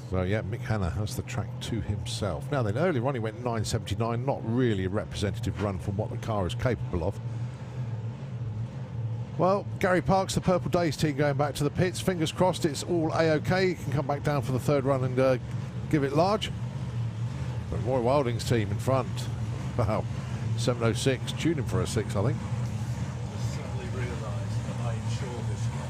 So yeah, Mick Hanna has the track to himself. Now then, earlier on he went 9.79, not really a representative run from what the car is capable of. Well, Gary Parks, the Purple Days team, going back to the pits. Fingers crossed it's all A-OK. He can come back down for the third run and give it large. But Roy Wilding's team in front. Wow, 7:06, tuning for a 6, I think. Suddenly realised that I insured this car.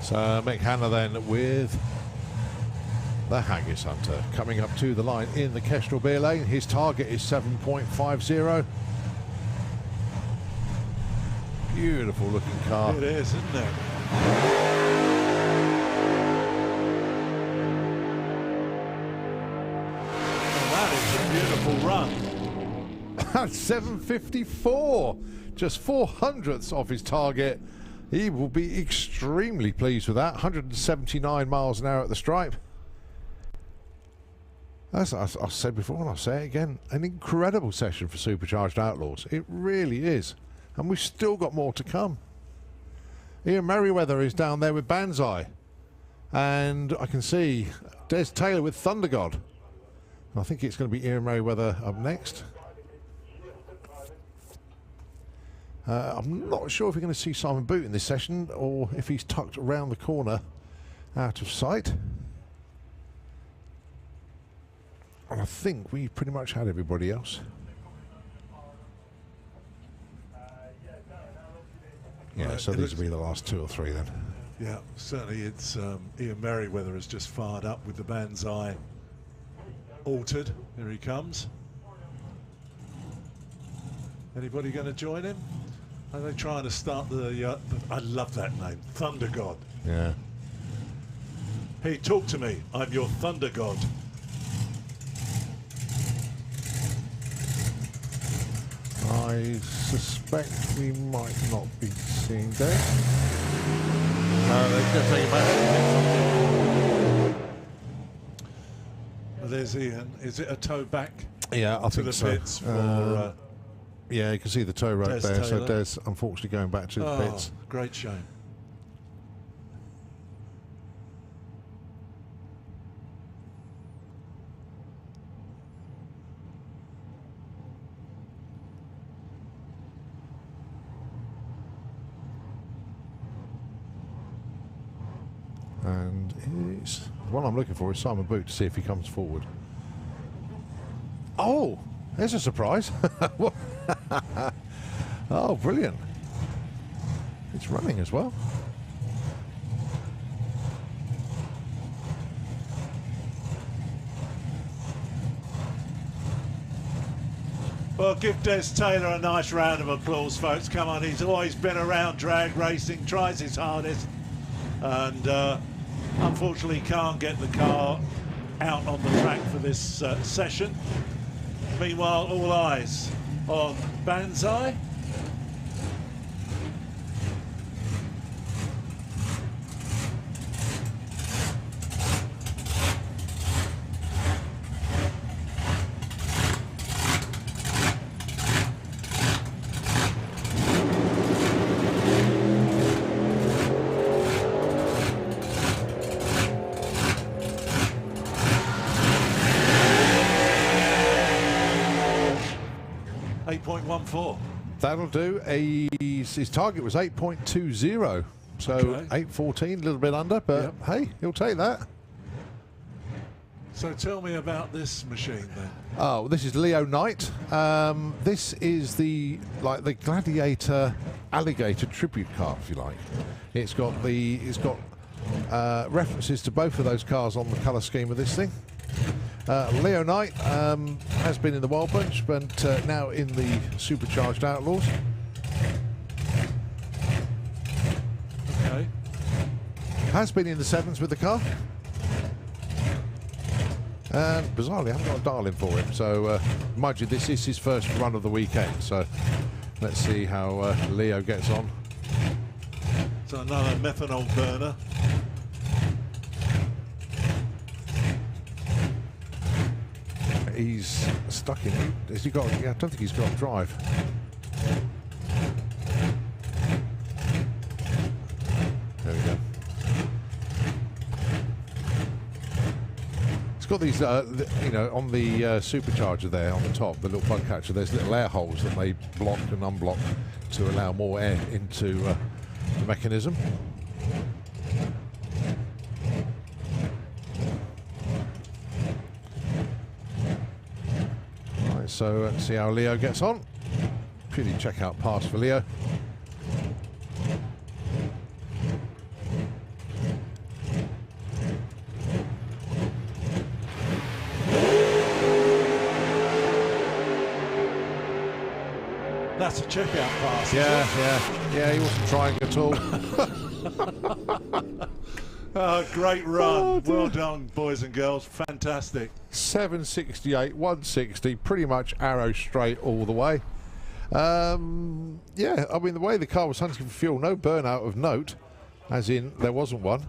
So Mick Hanna then with the Haggis Hunter coming up to the line in the Kestrel Beer Lane. His target is 7.50. Beautiful looking car. It is, isn't it? That is a beautiful run. At 7.54, just 400ths off his target. He will be extremely pleased with that. 179 miles an hour at the stripe. As I said before, and I'll say it again, an incredible session for Supercharged Outlaws. It really is. And we've still got more to come. Ian Merriweather is down there with Banzai. And I can see Des Taylor with Thunder God. I think it's going to be Ian Merriweather up next. I'm not sure if we're going to see Simon Boot in this session or if he's tucked around the corner out of sight. And I think we pretty much had everybody else. Yeah, so these will be the last 2 or 3 then. Yeah, certainly it's Ian Merriweather has just fired up with the Banzai altered. Here he comes. Anybody going to join him? Are they trying to start the I love that name, Thunder God. Yeah. Hey, talk to me. I'm your Thunder God. I suspect we might not be seeing Dave. No, they're going to take him back. Well, there's Ian. Is it a toe back? Yeah, I to think the so. pits for yeah, you can see the tow rope Des there. So Taylor. Des, unfortunately, going back to the pits. Great shame. And it's, the one I'm looking for is Simon Boot to see if he comes forward. Oh, there's a surprise. Oh, brilliant. It's running as well. Well, give Des Taylor a nice round of applause, folks. Come on, he's always been around drag racing, tries his hardest, and unfortunately can't get the car out on the track for this session. Meanwhile, all eyes on Banzai. That'll do. His target was 8.20, so Okay. 8.14, a little bit under, but Yep. hey, he'll take that. So tell me about this machine then. Oh, this is Leo Knight. This is the Gladiator alligator tribute car, if you like. It's got references to both of those cars on the colour scheme of this thing. Leo Knight has been in the Wild Bunch, but now in the Supercharged Outlaws. Okay. Has been in the Sevens with the car. And bizarrely, I haven't got a dial in for him. So, mind you, this is his first run of the weekend. So, let's see how Leo gets on. So another methanol burner. He's stuck in. Has he got? Yeah, I don't think he's got drive. There we go. It's got these, you know, on the supercharger there on the top, the little bug catcher. There's little air holes that they block and unblock to allow more air into the mechanism. So let's see how Leo gets on. Purely checkout pass for Leo. That's a checkout pass. Yeah, he wasn't trying at all. Oh, great run. Oh, well done, boys and girls. Fantastic. 768, 160, pretty much arrow straight all the way. Yeah, I mean, the way the car was hunting for fuel, no burnout of note, as in there wasn't one.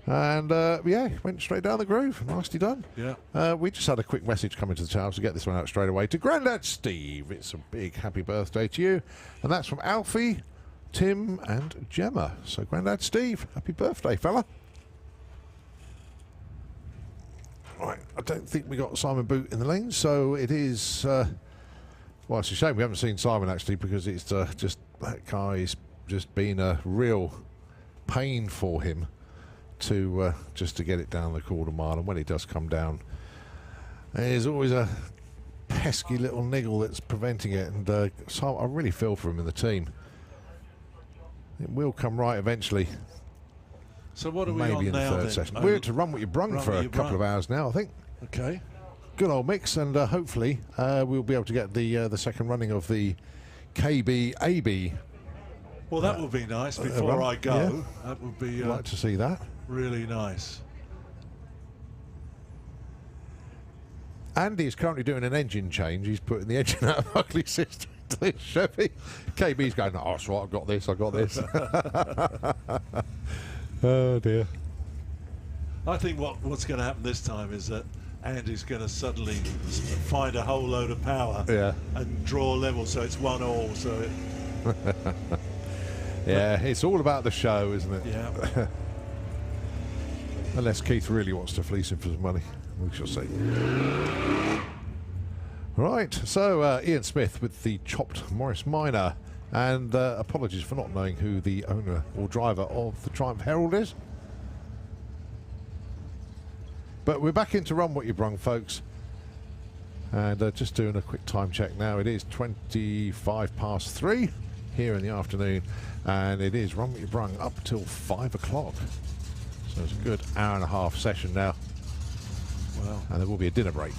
And yeah, went straight down the groove. Nicely done. Yeah. We just had a quick message come into the tower to get this one out straight away to Grandad Steve. It's a big happy birthday to you. And that's from Alfie, Tim and Gemma. So Grandad Steve, happy birthday, fella. Right, I don't think we got Simon Boot in the lane, so it is well, it's a shame we haven't seen Simon actually, because it's just, that car is just been a real pain for him to just to get it down the quarter mile, and when he does come down there's always a pesky little niggle that's preventing it, and so I really feel for him in the team. It will come right eventually. So what are we maybe on in the now third then? session. We're to run what you brung Run for what a you couple brung. of hours now, I think. Okay. Good old mix, and hopefully we'll be able to get the second running of the KB-AB. Well, that would be nice before run. I go. Yeah. That would be I'd like to see that. really nice. Andy is currently doing an engine change. He's putting the engine out of ugly system to this Chevy. KB's going, oh, that's right, I've got this. Oh, dear. I think what's going to happen this time is that Andy's going to suddenly find a whole load of power and draw level, so it's 1-1. So yeah, it's all about the show, isn't it? Yeah. Unless Keith really wants to fleece him for some money. We shall see. Right, so Ian Smith with the chopped Morris Minor. And apologies for not knowing who the owner or driver of the Triumph Herald is. But we're back into Run What You Brung, folks. And just doing a quick time check now. It is 3:25 here in the afternoon. And it is Run What You Brung up till 5 o'clock. So it's a good hour and a half session now. Wow. And there will be a dinner break.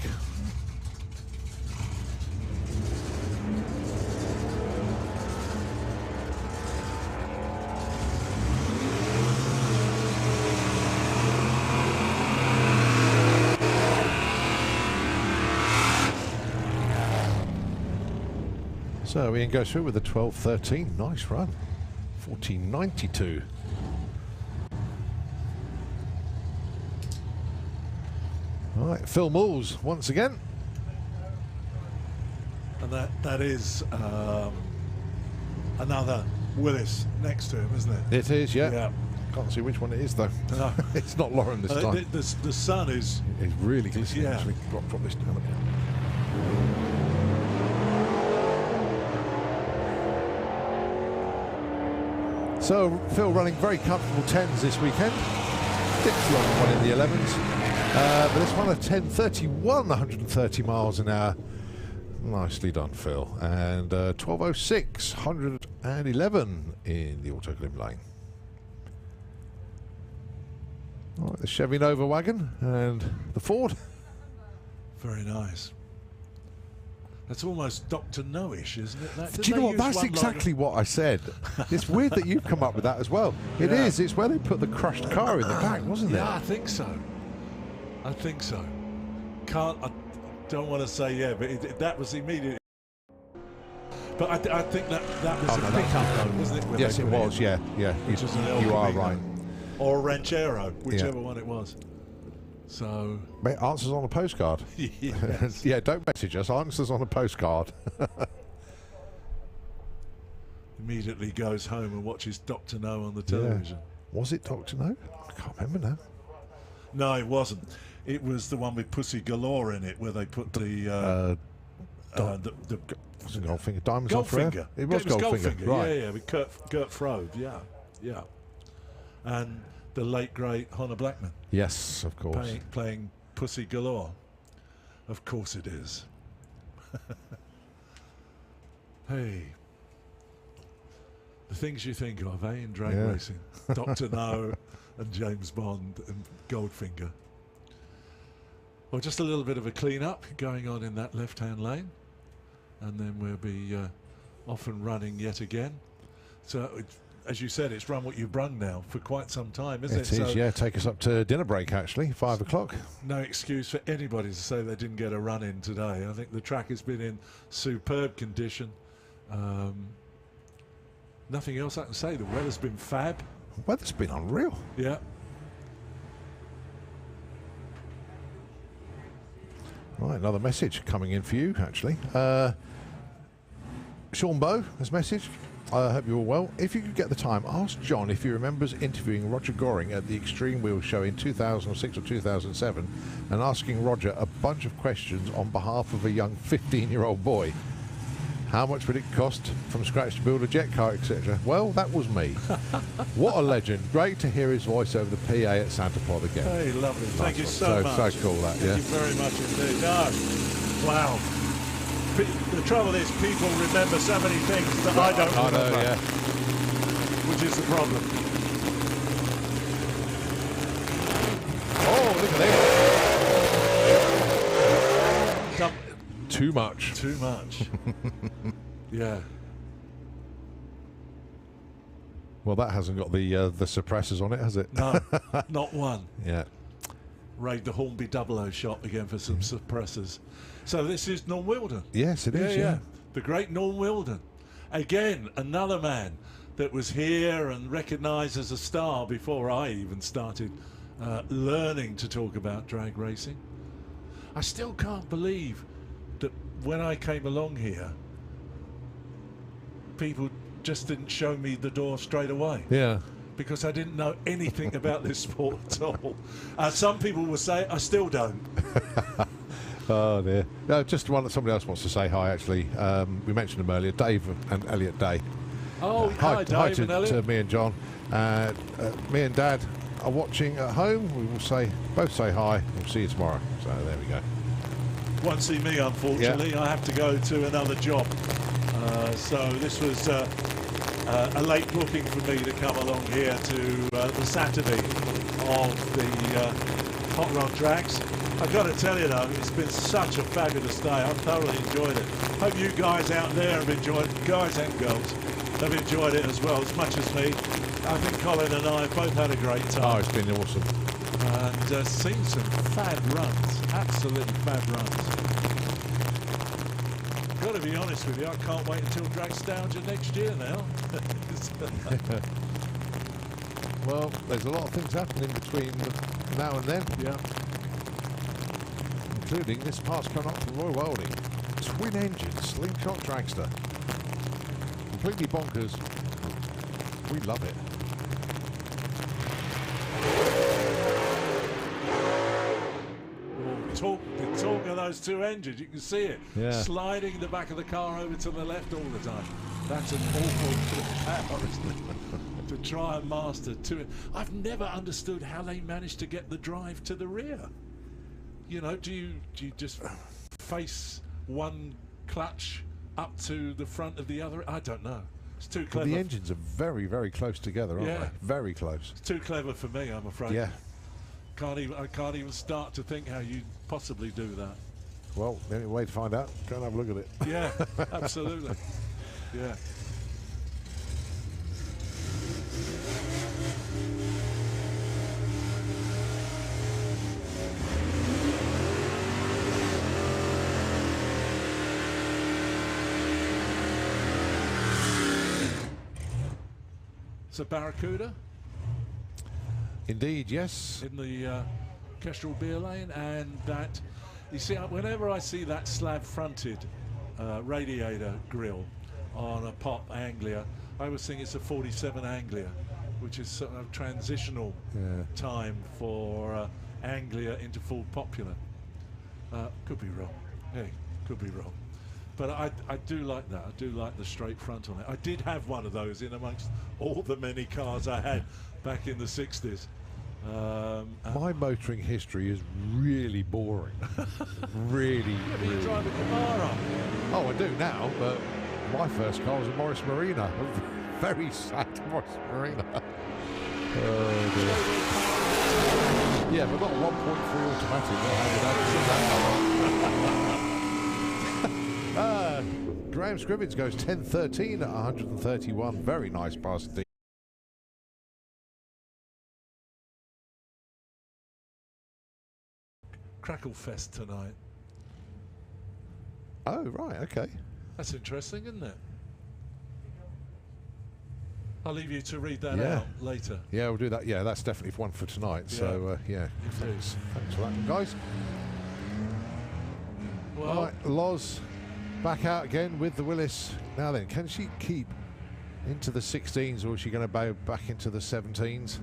So Ian goes through with a 12:13. Nice run. 14:92. All right, Phil Moores once again. And that is another Willis next to him, isn't it? It is, yeah. Yeah. Can't see which one it is though. No. It's not Lauren this time. The sun is... It's really glistening. Yeah. Actually. Drop this down a bit. So Phil running very comfortable 10s this weekend. Dipped along one in the 11s. But this one a 10:31, 130 miles an hour. Nicely done, Phil. And 12:06, 111 in the Auto Glim lane. All right, the Chevy Nova wagon and the Ford. Very nice. That's almost Dr. No-ish, isn't it? Do you know what? That's exactly what I said. It's weird that you've come up with that as well. It is. It's where they put the crushed car in the back, wasn't it? Yeah, I think so. I don't want to say but that was immediate. But I think that was a pickup, though, wasn't it? Yes, it was. Yeah. Which was an El You are Camino. right. Or a Ranchero, whichever one it was. So Mate, answers on a postcard. yes. Yeah, don't message us. Answers on a postcard. Immediately goes home and watches Dr. No on the television. Was it Dr. No? I can't remember now. No, it wasn't. It was the one with Pussy Galore in it, where they put the wasn't Goldfinger. Diamonds on Forever? Goldfinger. It was Goldfinger. Right. Yeah, with Kurt Frove. Yeah. And the late great Honor Blackman. Yes, of course. Playing Pussy Galore. Of course it is. Hey. The things you think of, in drag racing. Dr. No and James Bond and Goldfinger. Well, just a little bit of a clean-up going on in that left-hand lane. And then we'll be off and running yet again. So, as you said, it's Run What You Brung now for quite some time, isn't it? It is, yeah. Take us up to dinner break, actually, 5 o'clock. No excuse for anybody to say they didn't get a run in today. I think the track has been in superb condition. Nothing else I can say. The weather's been fab. The weather's been unreal. Yeah. Right, another message coming in for you, actually. Sean Bow has messaged. I hope you're all well. If you could get the time, ask John if he remembers interviewing Roger Goring at the Extreme Wheels show in 2006 or 2007 and asking Roger a bunch of questions on behalf of a young 15-year-old boy. How much would it cost from scratch to build a jet car, etc.? Well, that was me. What a legend. Great to hear his voice over the PA at Santa Pod again. Hey, lovely. Nice Thank you so much. So cool, that, Thank you very much indeed. No. Wow. The trouble is, people remember so many things that I don't remember. Yeah. Which is the problem. Oh, look at this. Too much. Too much. Yeah. Well, that hasn't got the suppressors on it, has it? No, not one. Yeah. raid the Hornby 00 shop again for some suppressors. So this is Norm Wilden. Yes, it is. Yeah. The great Norm Wilden. Again, another man that was here and recognised as a star before I even started learning to talk about drag racing. I still can't believe that when I came along here, people just didn't show me the door straight away. Yeah. Because I didn't know anything about this sport at all. Some people will say, I still don't. Oh dear. No, just one that somebody else wants to say hi, actually. We mentioned them earlier, Dave and Elliot Day. Oh, hi Dave and Elliot. To me and John. Me and Dad are watching at home. We will both say hi. We'll see you tomorrow. So there we go. Won't see me, unfortunately. I have to go to another job. So this was a late booking for me to come along here to the Saturday of the Hot Rod Drags. I've got to tell you though, it's been such a fabulous day. I've thoroughly enjoyed it. Hope you guys out there have enjoyed it, guys and girls have enjoyed it as well, as much as me. I think Colin and I have both had a great time. Oh, it's been awesome. And seen some fab runs, absolutely fab runs. Got to be honest with you, I can't wait until Dragstalgia next year now. Well, there's a lot of things happening between now and then. Yeah. Including this part's coming up from Roy Welding. Twin engine slingshot dragster. Completely bonkers. We love it. The talk of those two engines, you can see it. Yeah. Sliding the back of the car over to the left all the time. That's an awful power, isn't it? To try and master two. I've never understood how they managed to get the drive to the rear. You know, do you just face one clutch up to the front of the other? I don't know. It's too clever. The engines are very, very close together, aren't they? Very close. It's too clever for me, I'm afraid. Yeah. I can't even start to think how you possibly do that. Well, the only way to find out, go and have a look at it. Yeah, absolutely. Yeah. It's a Barracuda. Indeed, yes. In the Kestrel beer lane, and that, you see, whenever I see that slab-fronted radiator grille on a Pop Anglia, I always think it's a 47 Anglia, which is sort of transitional time for Anglia into full popular. Could be wrong. Hey, could be wrong. But I do like that. I do like the straight front on it. I did have one of those in amongst all the many cars I had back in the 60s. My motoring history is really boring. really, Yeah, but really. you drive a Camaro. Oh, I do now, but my first car was a Morris Marina. A very sad Morris Marina. Oh, dear. Yeah, but not a 1.3 automatic. Graham Scrivens goes 10.13 at 131. Very nice pass. Crackle Fest tonight. Oh, right, okay. That's interesting, isn't it? I'll leave you to read that Yeah. out later. Yeah, we'll do that. Yeah, that's definitely one for tonight. So, yeah, thanks for that, guys. Well, All right, Loz back out again with the Willis. Now then, can she keep into the 16s, or is she going to bow back into the 17s?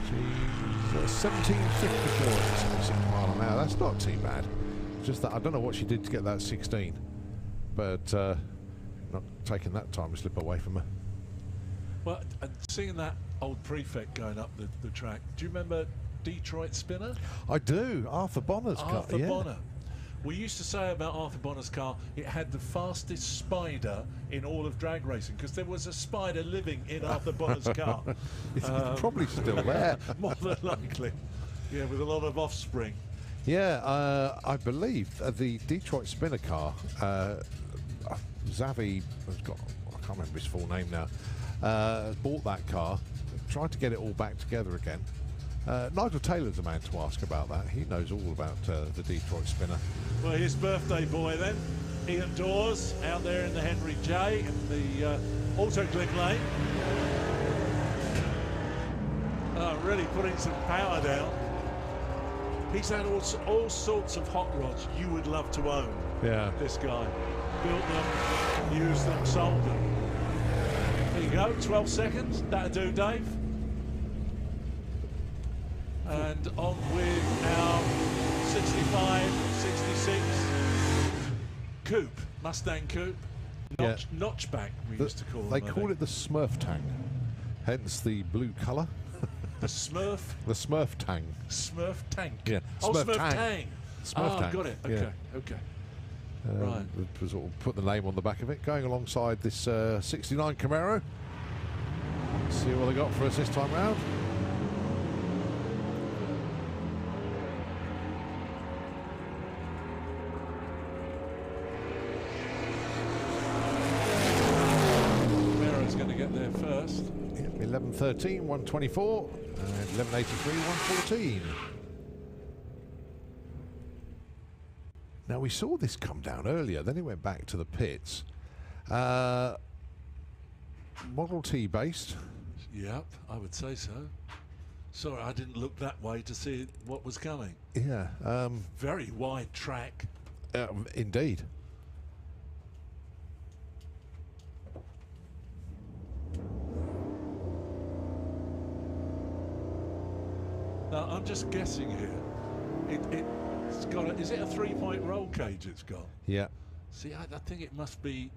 She's 17.54 at 76 mile an hour. That's not too bad. Just that I don't know what she did to get that 16, but not taking that time to slip away from her. well, and seeing that old prefect going up the track, do you remember Detroit Spinner? I do. Arthur Bonner's car. Arthur Yeah. Bonner. We used to say about Arthur Bonner's car, it had the fastest spider in all of drag racing, because there was a spider living in Arthur Bonner's car. It's probably still there. More than likely. Yeah, with a lot of offspring. Yeah, I believe the Detroit Spinner car, Xavi has got, I can't remember his full name now, bought that car, tried to get it all back together again. Nigel Taylor's the man to ask about that. He knows all about the Detroit Spinner. Well, his birthday boy then, Ian Dawes, out there in the Henry J in the auto-clip lane. Really putting some power down. He's had all sorts of hot rods you would love to own. Yeah. This guy. Built them, used them, sold them. There you go, 12 seconds. That'll do, Dave. And on with our 65, 66 coupe, Mustang coupe, notchback we used to call them. They call it the Smurf Tang, hence the blue colour. The Smurf? The Smurf Tang. Smurf Tank. Yeah. Smurf Tang. Smurf Tang. Got it. Okay, yeah. okay. Right. We sort of put the name on the back of it, going alongside this 69 Camaro. See what they got for us this time round. Camaro's going to get there first. 11.13, 124, and 11.83, 114. Now, we saw this come down earlier, then it went back to the pits. Model T based. Yep, I would say so. Sorry, I didn't look that way to see what was coming. Yeah. Very wide track. Indeed. Now, I'm just guessing here. It's got is it a 3-point roll cage it's got? Yeah. See, I think it must be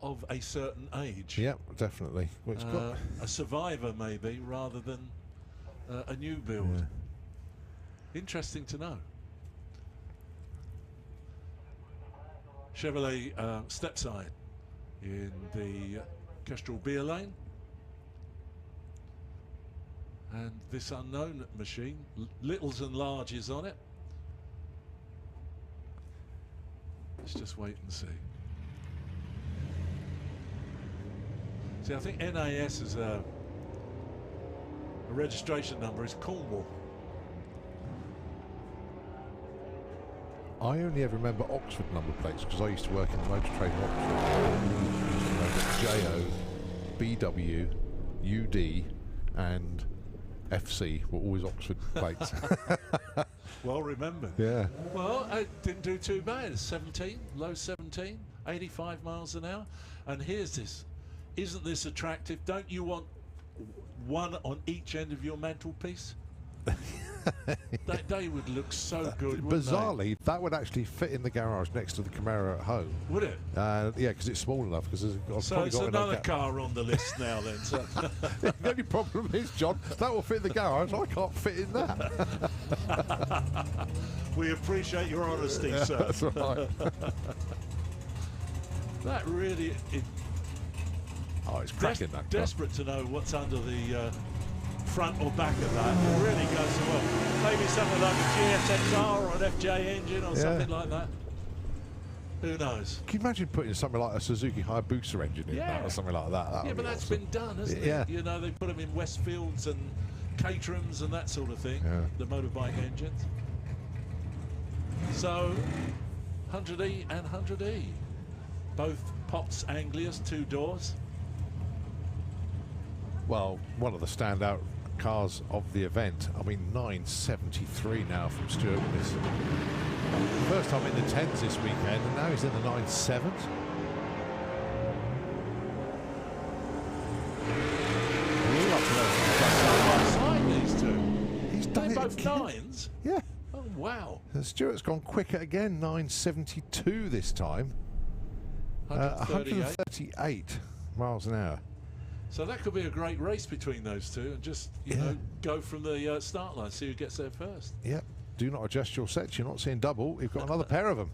of a certain age. Yeah, definitely. Well, it's got a survivor maybe rather than a new build. Yeah. Interesting to know. Chevrolet stepside in the Kestrel beer lane. And this unknown machine, littles and larges on it. Let's just wait and see. See, I think NAS is a registration number is Cornwall. I only ever remember Oxford number plates because I used to work in the motor trade in Oxford. JO, BW, UD, and FC were always Oxford plates. Well remembered. Yeah. Well, it didn't do too bad. 17, low 17, 85 miles an hour. And here's this. Isn't this attractive? Don't you want one on each end of your mantelpiece? They would look so good, wouldn't Bizarrely, that would actually fit in the garage next to the Camaro at home. Would it? Yeah, because it's small enough. Because so it's another car on the list now then. So. The only problem is, John, that will fit in the garage. I can't fit in that. We appreciate your honesty, sir. That's right. That really... It's cracking, that car. Desperate to know what's under the front or back of that. It really goes so well. Maybe something like a GSXR or an FJ engine or something like that. Who knows? Can you imagine putting something like a Suzuki Hayabusa engine in that or something like that? Yeah, but that's been done, hasn't it? You know, they put them in Westfields and Caterhams and that sort of thing, the motorbike engines. So, 100E and 100E. Both Pops Anglias, 2 doors. Well, one of the standout cars of the event. I mean, 973 now from Stuart Willis. First time in the 10s this weekend, and now he's in the 9.7s. These two. He's done They're it both again. 9s? Yeah. Oh, wow. And Stuart's gone quicker again, 972 this time. 138 miles an hour. So that could be a great race between those two, and just, you know, go from the start line, see who gets there first. Yep. Do not adjust your sets. You're not seeing double. You've got another pair of them.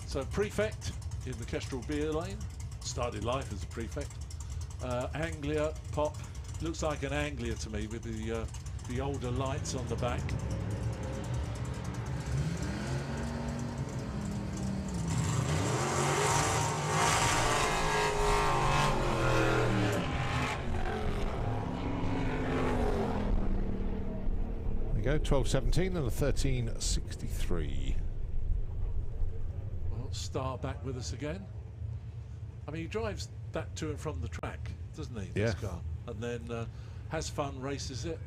So Prefect in the Kestrel beer lane. Started life as a Prefect. Anglia Pop. Looks like an Anglia to me with the older lights on the back. go, 12.17 and a 13.63. Well, Star back with us again. I mean, he drives that to and from the track, doesn't he, this car? And then has fun, races it,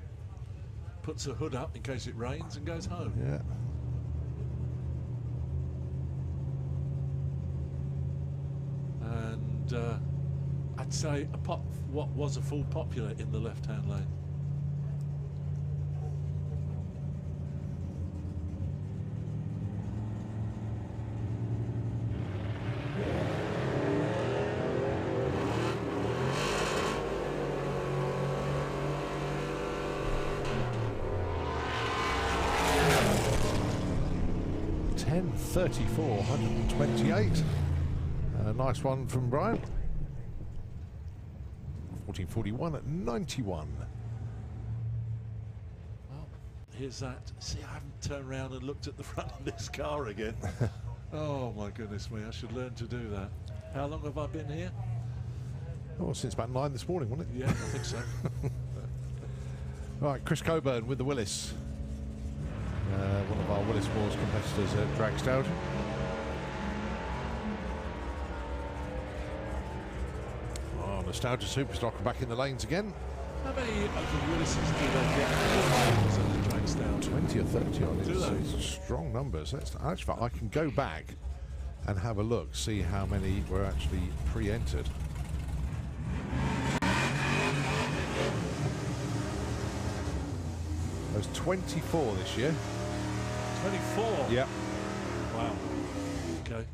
puts a hood up in case it rains and goes home. Yeah. And I'd say what was a full popular in the left-hand lane. .34, 128. Nice one from Brian. 14.41 at 91. Well, here's that. See, I haven't turned around and looked at the front of this car again. Oh my goodness me, I should learn to do that. How long have I been here? Oh, since about 9 this morning, wasn't it? Yeah, I think so. Right, Chris Coburn with the Willis. One of our Willis Wars competitors at DRAGS. Oh, Nostalgia Superstock back in the lanes again. How many of the Willises do they get at the DRAGS? 20 or 30 on it. Do they? It's strong numbers. That's actually, I can go back and have a look, see how many were actually pre-entered. There's 24 this year. 24? Yep. Wow. Okay.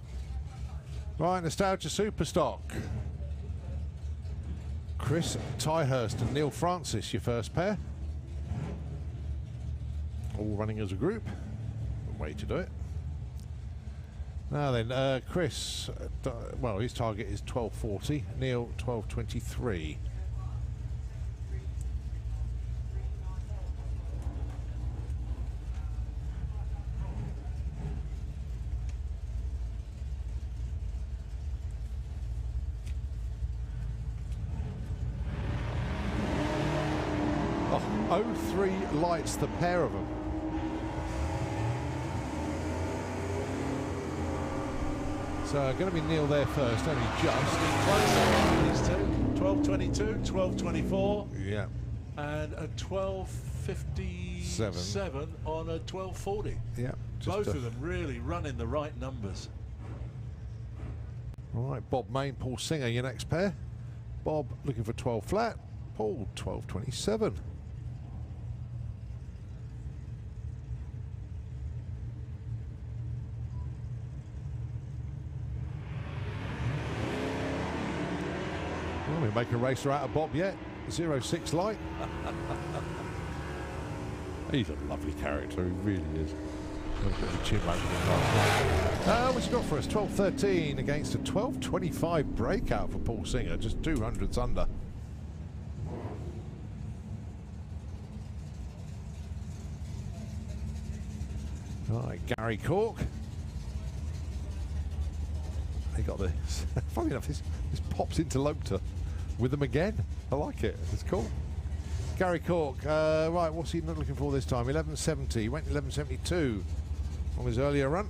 Right, Nostalgia Superstock. Chris Tyhurst and Neil Francis, your first pair. All running as a group. Good way to do it. Now then, Chris, well, his target is 12.40. Neil, 12.23. Oh, 03 lights, the pair of them. So going to be Neil there first, only just. These two, 12.22, 12.24. Yeah. And a 12.57 on a 12.40. Yeah. Both of them really running the right numbers. All right, Bob Main, Paul Singer, your next pair. Bob looking for 12 flat. Paul, 12.27. Well, we make a racer out of Bob yet. 06 light. He's a lovely character, he really is. What's he got for us? 12.13 against a 12.25 breakout for Paul Singer, just 200s under. All right, Gary Cork. He got this. Funny enough, this pops interloped with them again. I like it. It's cool. Gary Cork. Right, what's he not looking for this time? 11.70. He went 11.72 on his earlier run.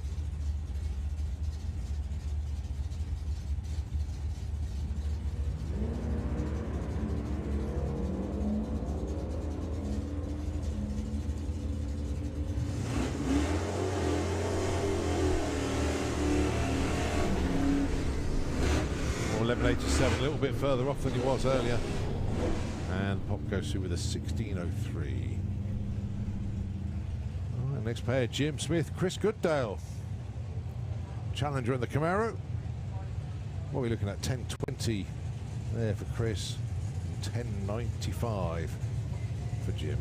Or 11.87, a little bit further off than he was earlier. And Pop goes through with a 16.03. Next pair, Jim Smith, Chris Goodale. Challenger in the Camaro. What are we looking at? 10.20 there for Chris. 10.95 for Jim.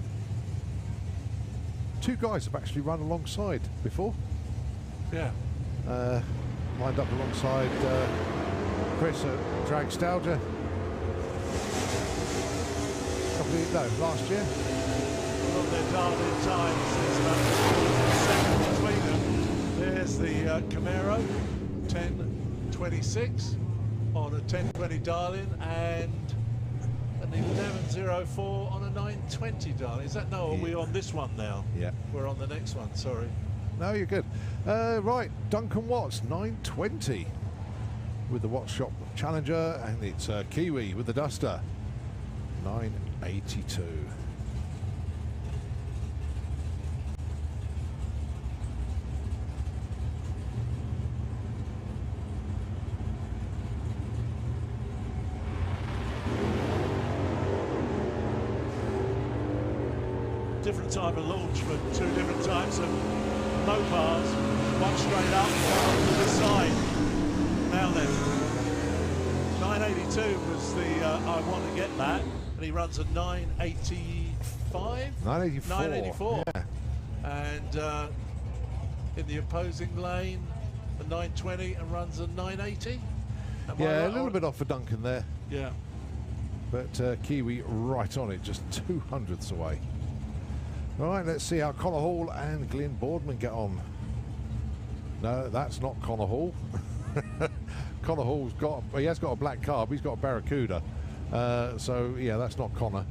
Two guys have actually run alongside before. Yeah. Lined up alongside Chris at Dragstalgia. Last year. On their darling times, there's about a second between them. There's the Camaro, 10.26 on a 10.20 darling, and And 11.04 on a 9.20, darling. Is that no? Are we on this one now? Yeah. We're on the next one. Sorry. No, you're good. Right, Duncan Watts, 9.20 with the Watts Shop Challenger, and it's Kiwi with the Duster, 9.82. Different type of launch for two different types of Mopars. One straight up, one to the side. Now then, 982 was the I want to get that, and he runs a 985? 984. 984. Yeah. And in the opposing lane, a 920 and runs a 980. Yeah, a little bit off for Duncan there. Yeah. But Kiwi right on it, just 200ths away. Right, let's see how Connor Hall and Glyn Boardman get on. No, that's not Connor Hall. Connor Hall's he has got a black car, but he's got a Barracuda. So, yeah, that's not Connor.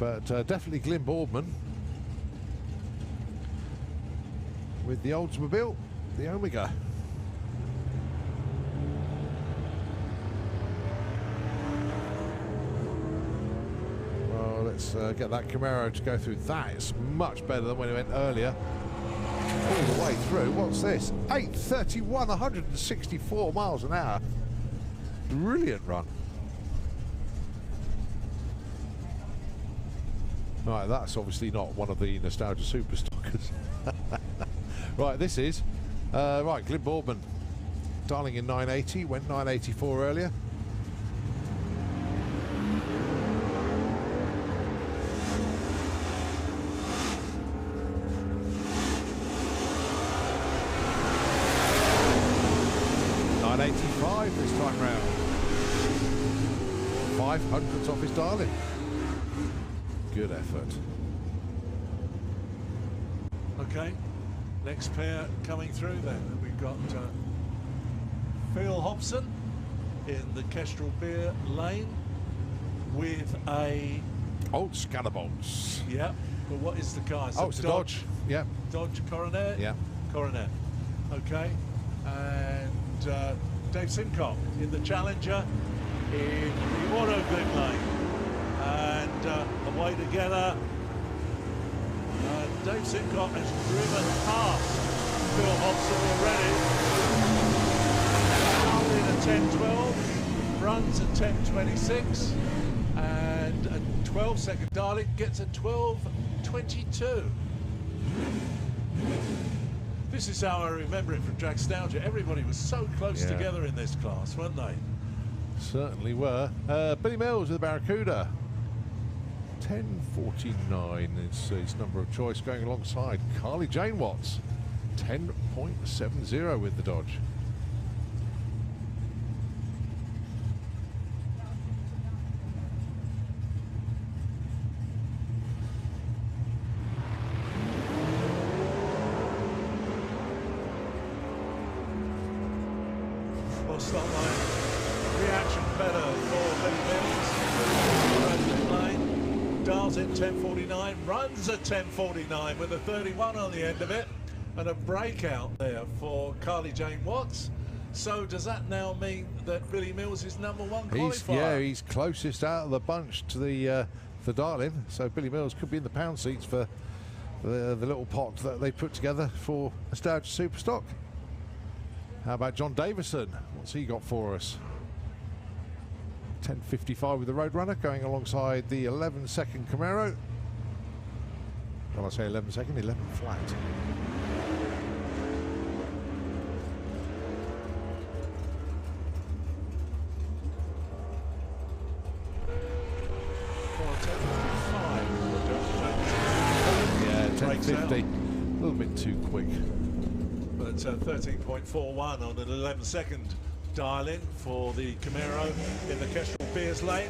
But definitely Glyn Boardman with the Oldsmobile, the Omega. Let's get that Camaro to go through that. It's much better than when it went earlier. All the way through. What's this? 8.31, 164 miles an hour. Brilliant run. Right, that's obviously not one of the Nostalgia Superstockers. Right, this is. Right, Glyn Boardman. Darling in 980, went 984 earlier. This time round. 500ths off his darling. Good effort. Okay, next pair coming through then. We've got Phil Hobson in the Kestrel Beer lane with a... Old Scalabolts. Yeah, but what is the car? Oh, it's a Dodge. Yeah. Dodge Coronet? Yeah. Coronet. Okay, and Dave Simcock in the Challenger in the Auto Grid lane, and away together. Dave Simcock has driven past Phil Hobson already. Out in a 10.12, runs a 10.26, and a 12-second darling gets a 12.22. This is how I remember it from Dragstalgia. Everybody was so close together in this class, weren't they? Certainly were. Billy Mills with the Barracuda. 10.49 is his number of choice, going alongside Carly Jane Watts. 10.70 with the Dodge. Start line reaction better for Billy Mills. Dials in 10.49, runs at 10.49 with a 31 on the end of it, and a breakout there for Carly Jane Watts. So does that now mean that Billy Mills is #1 qualifier? He's closest out of the bunch to the Darling. So Billy Mills could be in the pound seats for the little pot that they put together for Nostalgia Superstock. How about John Davison? What's he got for us? 10.55 with the Roadrunner, going alongside the 11-second Camaro. When I say 11-second, 11 flat. Yeah, 10.50. A little bit too quick. But 13.41 on an 11-second dial-in for the Camaro in the Kestrel Beers lane.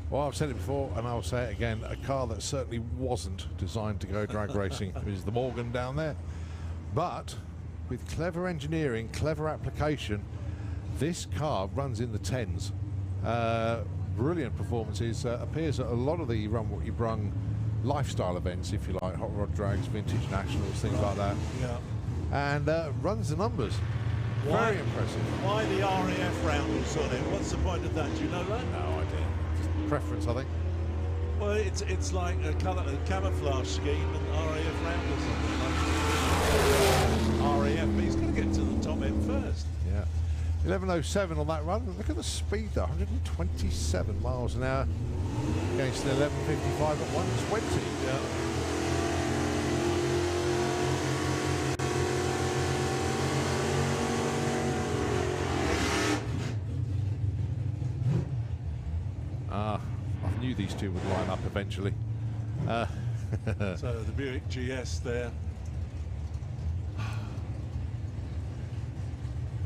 Well, I've said it before and I'll say it again, a car that certainly wasn't designed to go drag racing is the Morgan down there. But with clever engineering, clever application, this car runs in the 10s. Brilliant performances. Appears at a lot of the Run What You Brung lifestyle events, if you like, hot rod drags, vintage nationals, things like that. Yeah. And runs the numbers. Very impressive. Why the RAF roundels on it? What's the point of that? Do you know that? No idea. Just preference, I think. Well, it's like a camouflage scheme and RAF roundels on it. RAF, but he's got to get to the top end first. Yeah. 11:07 on that run. Look at the speed though, 127 miles an hour against the 11:55 at 120. Yeah. I knew these two would line up eventually. So the Buick GS there.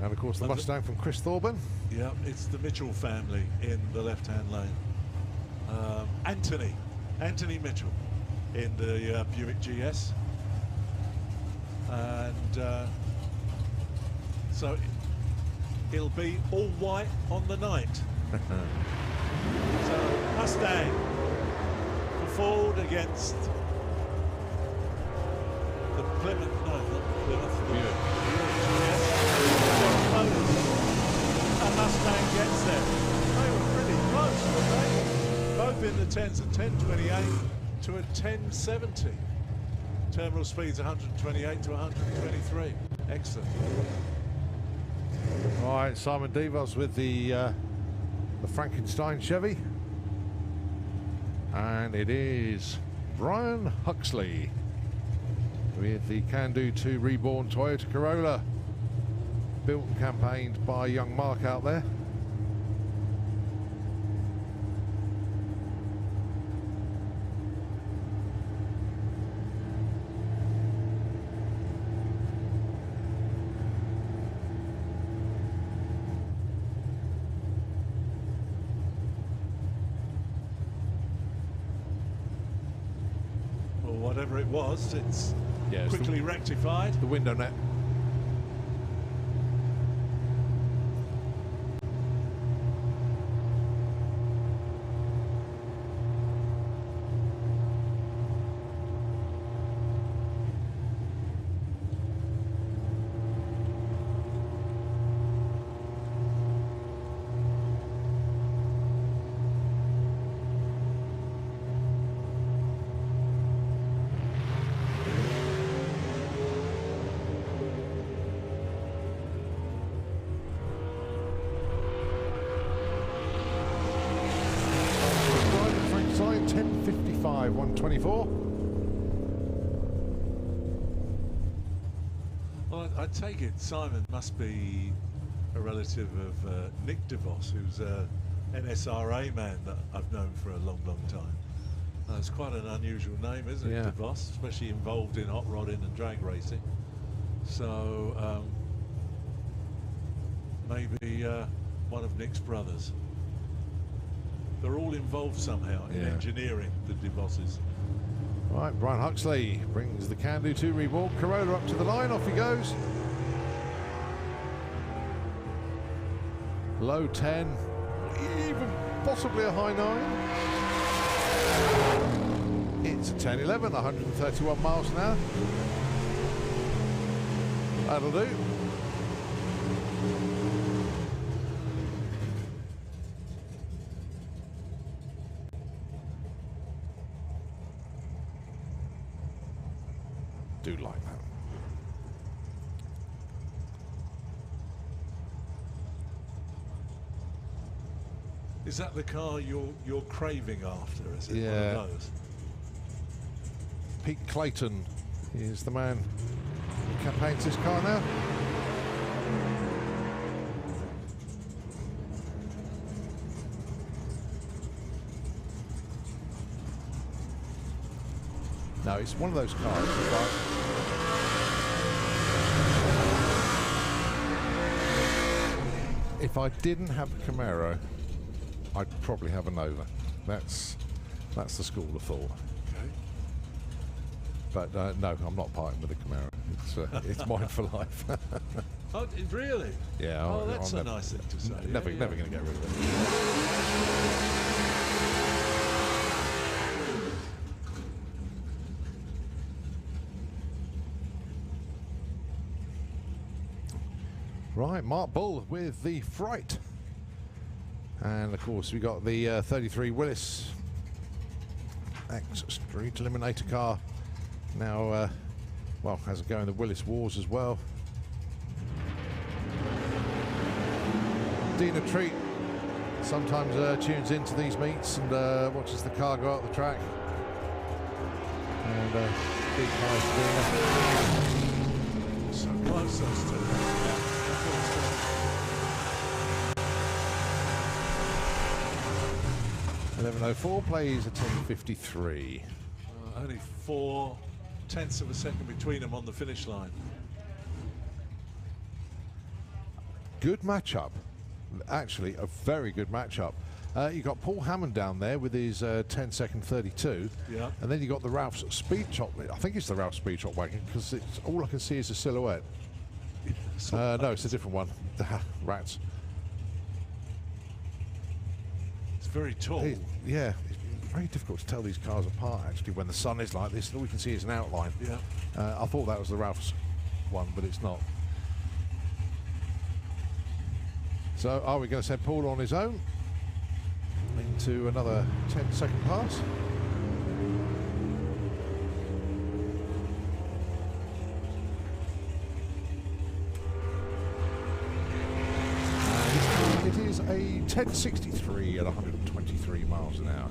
And of course the Mustang from Chris Thorburn. Yeah, it's the Mitchell family in the left-hand lane. Anthony Mitchell in the Buick GS. And so it'll be all white on the night. So Mustang for Ford against the Plymouth, no, not the Plymouth, the Buick GS. And Mustang gets there. They were pretty close, weren't they? Both in the 10s, a 10.28 to a 10.70. Terminal speeds 128 to 123. Excellent. All right, Simon Devos with the Frankenstein Chevy. And it is Brian Huxley with the Can-Do 2 Reborn Toyota Corolla. Built and campaigned by young Mark out there. Well, whatever it was, it's it's quickly rectified. The window net. Frankenstein 10.55, 124. Well, I take it Simon must be a relative of Nick DeVos, who's an NSRA man that I've known for a long, long time. It's quite an unusual name, isn't it, Yeah. DeVos, especially involved in hot rodding and drag racing. So maybe one of Nick's brothers. They're all involved somehow in engineering, the DeVosses. Right, Brian Huxley brings the Can-Do 2 Reborn Corolla up to the line. Off he goes. Low 10, even possibly a high 9. It's a 10.11, 131 miles an hour. That'll do. Do like that. Is that the car you're craving after? Is it Yeah. one of those? Pete Clayton is the man who campaigns this car now. No, it's one of those cars. It's like, if I didn't have a Camaro, I'd probably have a Nova. That's the school of thought. Okay. But no, I'm not parting with the Camaro. It's mine for life. Oh, really? Yeah. Oh, that's a nice thing to say. Never going to get rid of it. Right, Mark Bull with the Fright. And of course we got the 33 Willis X Street Eliminator car. Now, well, has a go in the Willis Wars as well. Dina Treat sometimes tunes into these meets and watches the car go up the track. And big nice Dina. So close those two. 11:04 plays a 10:53. Only 0.4 of a second between them on the finish line. Good matchup. Actually, a very good matchup. You got Paul Hammond down there with his 10-second 32. Yeah. And then you got the Ralph's Speed Chop. I think it's the Ralph's Speed Chop wagon because it's all I can see is a silhouette. No, it's a different one. Rats. It's very tall. Yeah, it's very difficult to tell these cars apart actually when the sun is like this. All we can see is an outline. Yeah. I thought that was the Ralph's one, but it's not. So are we going to send Paul on his own into another 10-second pass? It is a 10.63 at 123 miles an hour.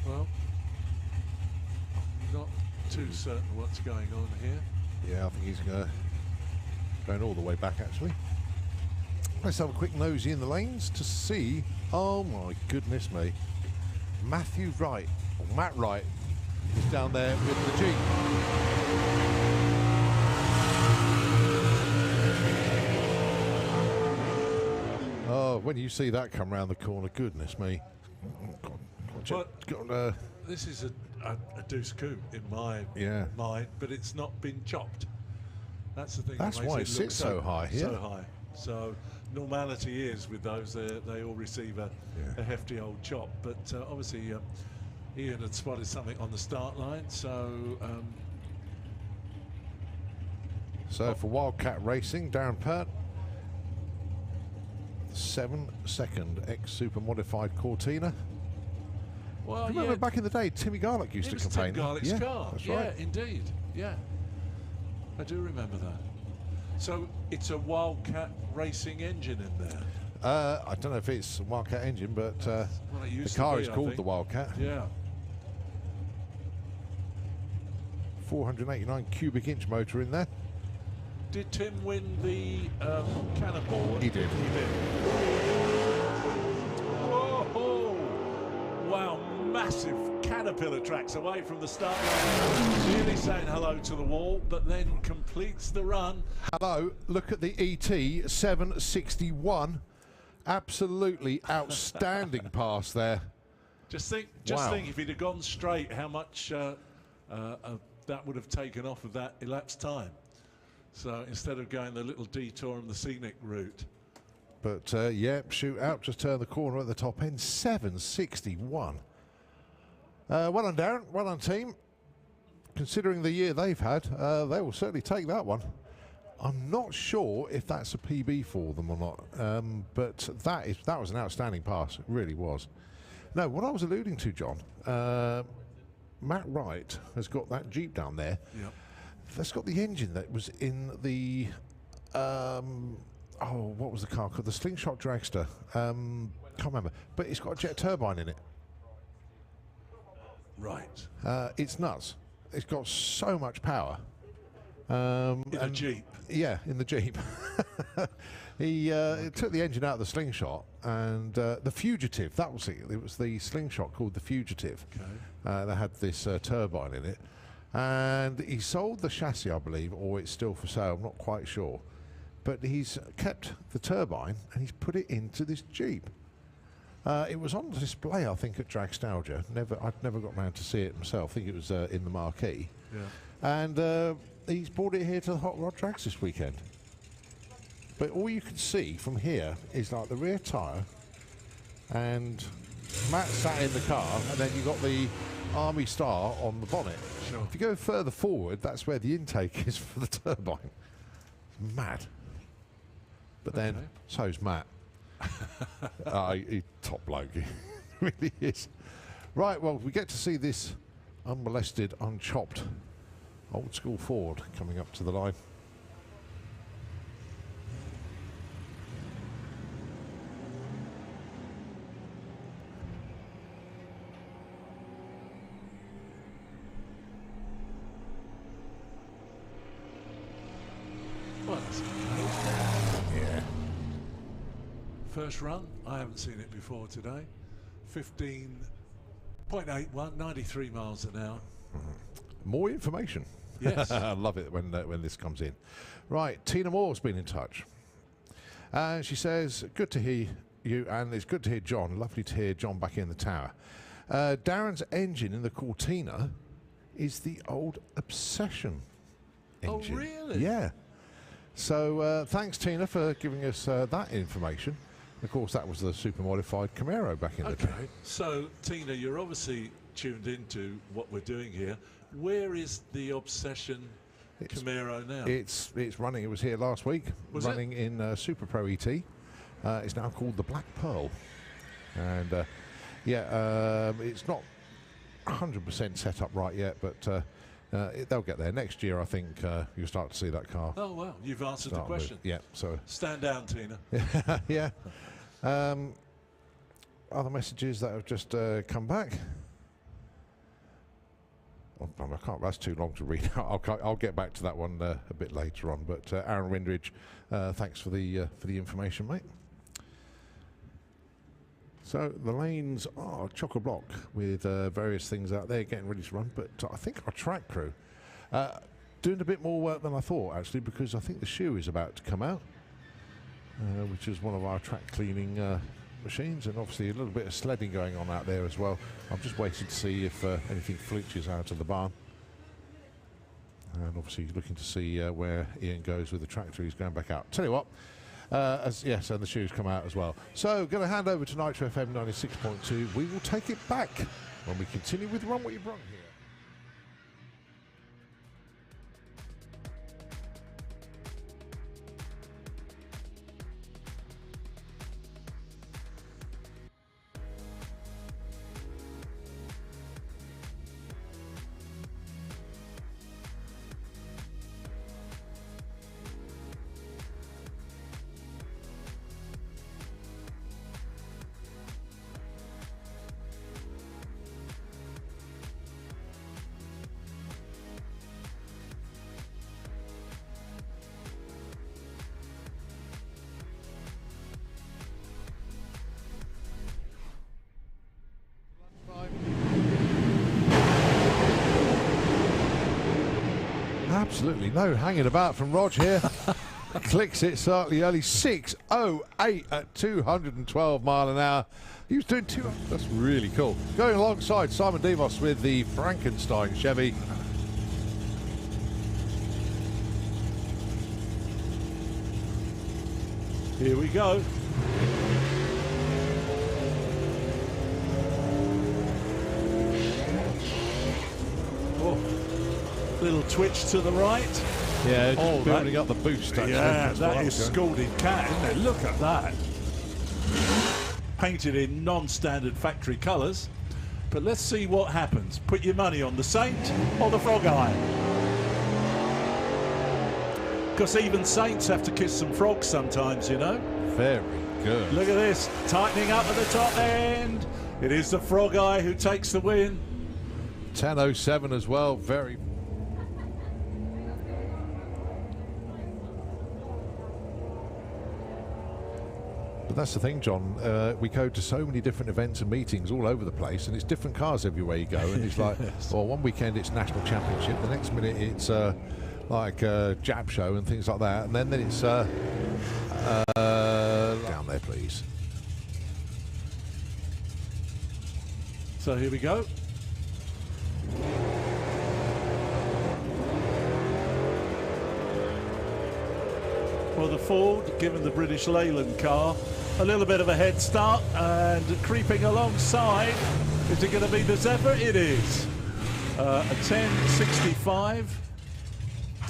Well, not too certain what's going on here. Yeah, I think he's going all the way back actually. Let's have a quick nosy in the lanes to see. Oh my goodness me. Matthew Wright, or Matt Wright, is down there with the Jeep. Oh, when you see that come round the corner, goodness me. This is a Deuce Coupe in my mind, but it's not been chopped. That's the thing. That's why it sits so high here. So high. So normality is with those, they all receive a hefty old chop. But obviously Ian had spotted something on the start line. So for Wildcat Racing, Darren Pert, 7-second ex-super modified Cortina. Well, remember back in the day, Timmy Garlick used to campaign. Tim Garlick's car. That's yeah, right. Indeed. Yeah, I do remember that. So it's a Wildcat Racing engine in there. I don't know if it's a Wildcat engine, but the car is called the Wildcat. Yeah. 489 cubic inch motor in there. Did Tim win the Cannonball? He did. He did. Whoa! Wow, massive Caterpillar tracks away from the start line. Really saying hello to the wall, but then completes the run. Hello, look at the ET 761. Absolutely outstanding pass there. Just think if he'd have gone straight, how much that would have taken off of that elapsed time. So instead of going the little detour on the scenic route. But yeah, shoot out, just turn the corner at the top end, 761. Well done, Darren, well done, team. Considering the year they've had, they will certainly take that one. I'm not sure if that's a PB for them or not, but that was an outstanding pass, it really was. No, what I was alluding to, John, Matt Wright has got that Jeep down there. Yep. That's got the engine that was in the what was the car called? The Slingshot Dragster. Can't remember, but it's got a jet turbine in it. Right. It's nuts. It's got so much power. In a Jeep. Yeah, in the Jeep. He took the engine out of the Slingshot, and the Fugitive, that was it. It was the Slingshot called the Fugitive. Okay. They had this turbine in it, and he sold the chassis, I believe, or it's still for sale, I'm not quite sure. But he's kept the turbine, and he's put it into this Jeep. It was on display, I think, at Dragstalgia. I'd never got round to see it myself. I think it was in the marquee. Yeah. And he's brought it here to the Hot Rod Drags this weekend. But all you can see from here is like the rear tyre, and Matt sat in the car, and then you've got the Army Star on the bonnet. Sure. If you go further forward, that's where the intake is for the turbine. It's mad. But then, so's Matt. He's top bloke. He really is. Right, well, we get to see this unmolested, unchopped, old-school Ford coming up to the line. Well, that's Yeah. first run. I haven't seen it before today. 15.81, 93 miles an hour. More information. Yes. I love it when this comes in. Right, Tina Moore's been in touch. She says, good to hear you, and it's good to hear John. Lovely to hear John back in the tower. Darren's engine in the Cortina is the old Obsession engine. Oh, really? Yeah. So thanks, Tina, for giving us that information. Of course, that was the super modified Camaro back in the day. Okay. So, Tina, you're obviously tuned into what we're doing here. Where is the Obsession Camaro now? It's running. It was here last week. Was running in Super Pro ET. It's now called the Black Pearl, and it's not 100% set up right yet, but they'll get there next year. I think you'll start to see that car. Oh well, you've answered the question. Yeah. So stand down, Tina. yeah. Other messages that have just come back. I can't. That's too long to read out. I'll get back to that one a bit later on. But Aaron Windridge, thanks for the information, mate. So the lanes are chock-a-block with various things out there getting ready to run. But I think our track crew doing a bit more work than I thought, actually, because I think the shoe is about to come out, which is one of our track cleaning machines, and obviously a little bit of sledding going on out there as well. I'm just waiting to see if anything flinches out of the barn, and obviously looking to see where Ian goes with the tractor. He's going back out. Tell you what, and the shoes come out as well. So going to hand over to Nitro FM 96.2. We will take it back when we continue with Run What You Brung here. Absolutely no hanging about from Rog here. Clicks it slightly early. 6:08 at 212 mile an hour. He was doing 200. That's really cool. Going alongside Simon Devos with the Frankenstein Chevy. Here we go. Little twitch to the right. Yeah, just building up the boost. Actually. Yeah, that is scalded cat, isn't it? Look at that. Painted in non-standard factory colours. But let's see what happens. Put your money on the Saint or the Frog Eye. Because even Saints have to kiss some frogs sometimes, you know. Very good. Look at this, tightening up at the top end. It is the Frog Eye who takes the win. 10:07 as well. Very. But that's the thing, John. We go to so many different events and meetings all over the place, and it's different cars everywhere you go. And it's like, well, one weekend it's national championship, the next minute it's like a jab show and things like that, and then it's down there, please. So here we go. Well, the Ford, given the British Leyland car, a little bit of a head start, and creeping alongside, is it going to be the Zephyr? It is. A 10.65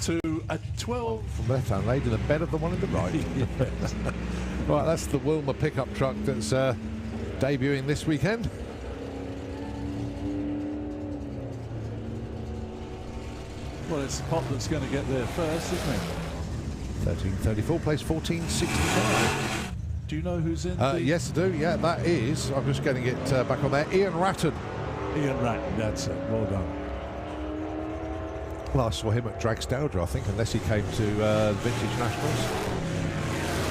to a 12. From left-hand lady, the better the one in the right. Yes. Right, that's the Wilmer pickup truck that's debuting this weekend. Well, it's the Pop that's going to get there first, isn't it? 13.34, place 14.65. Do you know who's in? Yes, I do. Yeah, that is. I'm just getting it back on there. Ian Ratton. Ian Ratton, that's it. Well done. Well, I saw him at Dragstowder, I think, unless he came to the Vintage Nationals.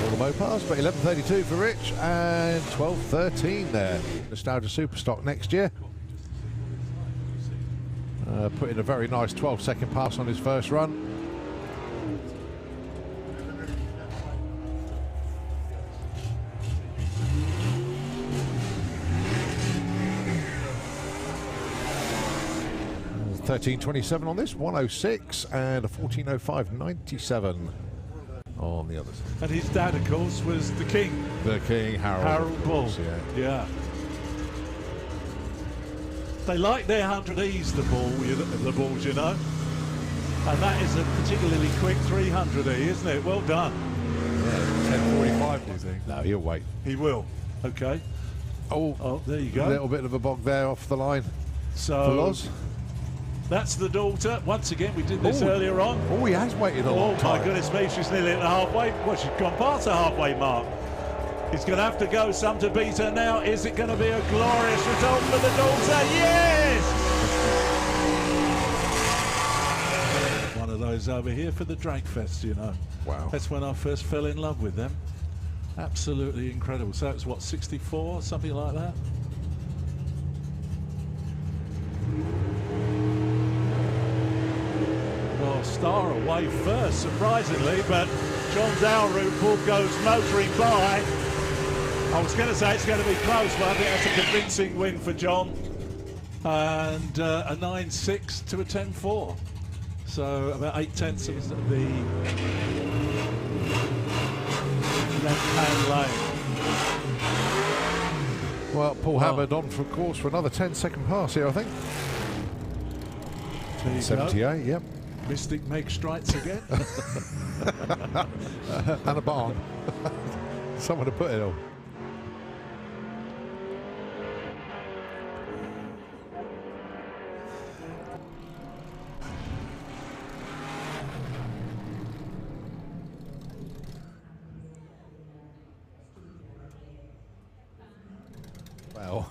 All the Mopars, but 11.32 for Rich and 12.13 there. Nostalgia Superstock next year. Put in a very nice 12-second pass on his first run. $13.27 on this, 106 and a 14.05.97 on the others. And his dad, of course, was the King. The King, Harold Bull. Yeah. They like their 100Es, the balls, you know. And that is a particularly quick 300E, isn't it? Well done. Yeah, 10.45, do you think? No, he'll wait. He will. Okay. Oh, there you go. A little bit of a bog there off the line. So for Loz. That's the daughter. Once again, we did this earlier on. Oh, he has waited a long time. Oh, my goodness me, she's nearly at the halfway. Well, she's gone past the halfway mark. He's going to have to go some to beat her now. Is it going to be a glorious result for the daughter? Yes! One of those over here for the Drag Fest, you know. Wow. That's when I first fell in love with them. Absolutely incredible. So it's what, 64, something like that? Well, Star away first, surprisingly, but John's Alroot ball goes motoring by. I was going to say it's going to be close, but I think that's a convincing win for John. And a 9.6 to a 10.4. So about 8/10 of the left-hand lane. Well, Paul Hammond on for course for another 10-second pass here, I think. 78, yep. Mystic Meg strikes again. And a barn. Someone to put it on. Well,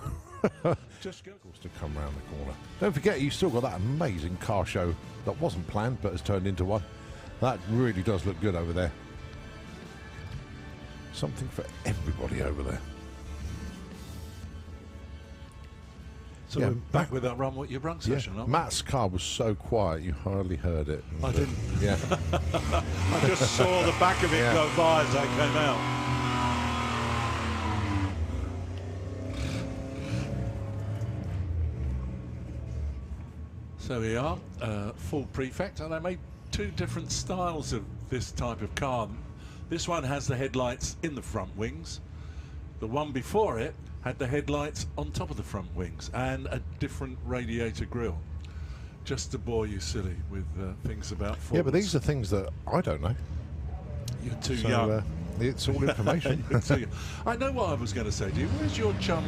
Just go. to come round the corner. Don't forget, you still got that amazing car show that wasn't planned but has turned into one. That really does look good over there. Something for everybody over there. So we're back with that Run What You Brung session, aren't we? Matt's car was so quiet you hardly heard it. I didn't. Yeah. I just saw the back of it go by as I came out. So we are, full prefect, and I made two different styles of this type of car. This one has the headlights in the front wings. The one before it had the headlights on top of the front wings and a different radiator grille. Just to bore you silly with things about Fords. Yeah, but these are things that I don't know. You're too young. It's all information. I know what I was going to say to you. Where's your chum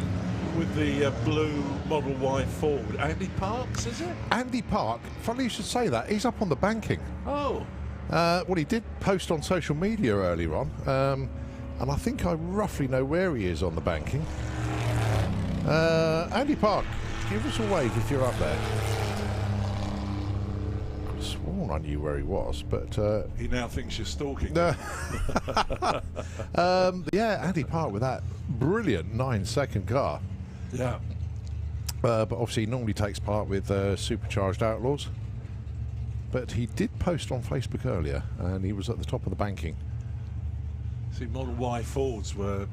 with the blue Model Y Ford? Andy Parks, is it? Andy Park, funny you should say that. He's up on the banking. Oh. Well, he did post on social media earlier on, and I think I roughly know where he is on the banking. Andy Park, give us a wave if you're up there. Oh, I knew where he was, but he now thinks you're stalking. yeah, Andy Park with that brilliant 9-second car. Yeah. But obviously he normally takes part with Supercharged Outlaws. But he did post on Facebook earlier, and he was at the top of the banking. See, Model Y Fords were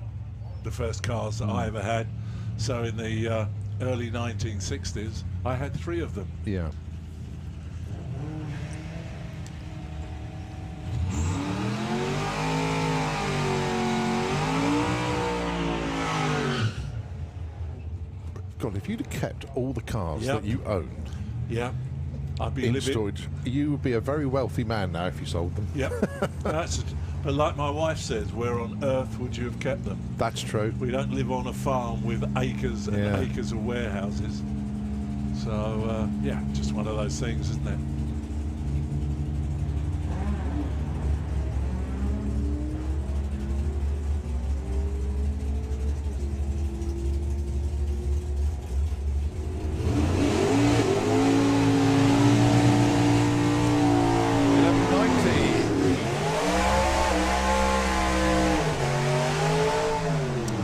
the first cars that I ever had. So in the early 1960s, I had 3 of them. Yeah. God, if you'd have kept all the cars that you owned I'd be in living storage, you would be a very wealthy man now if you sold them. But like my wife says, where on earth would you have kept them? That's true. We don't live on a farm with acres and acres of warehouses. So, just one of those things, isn't it?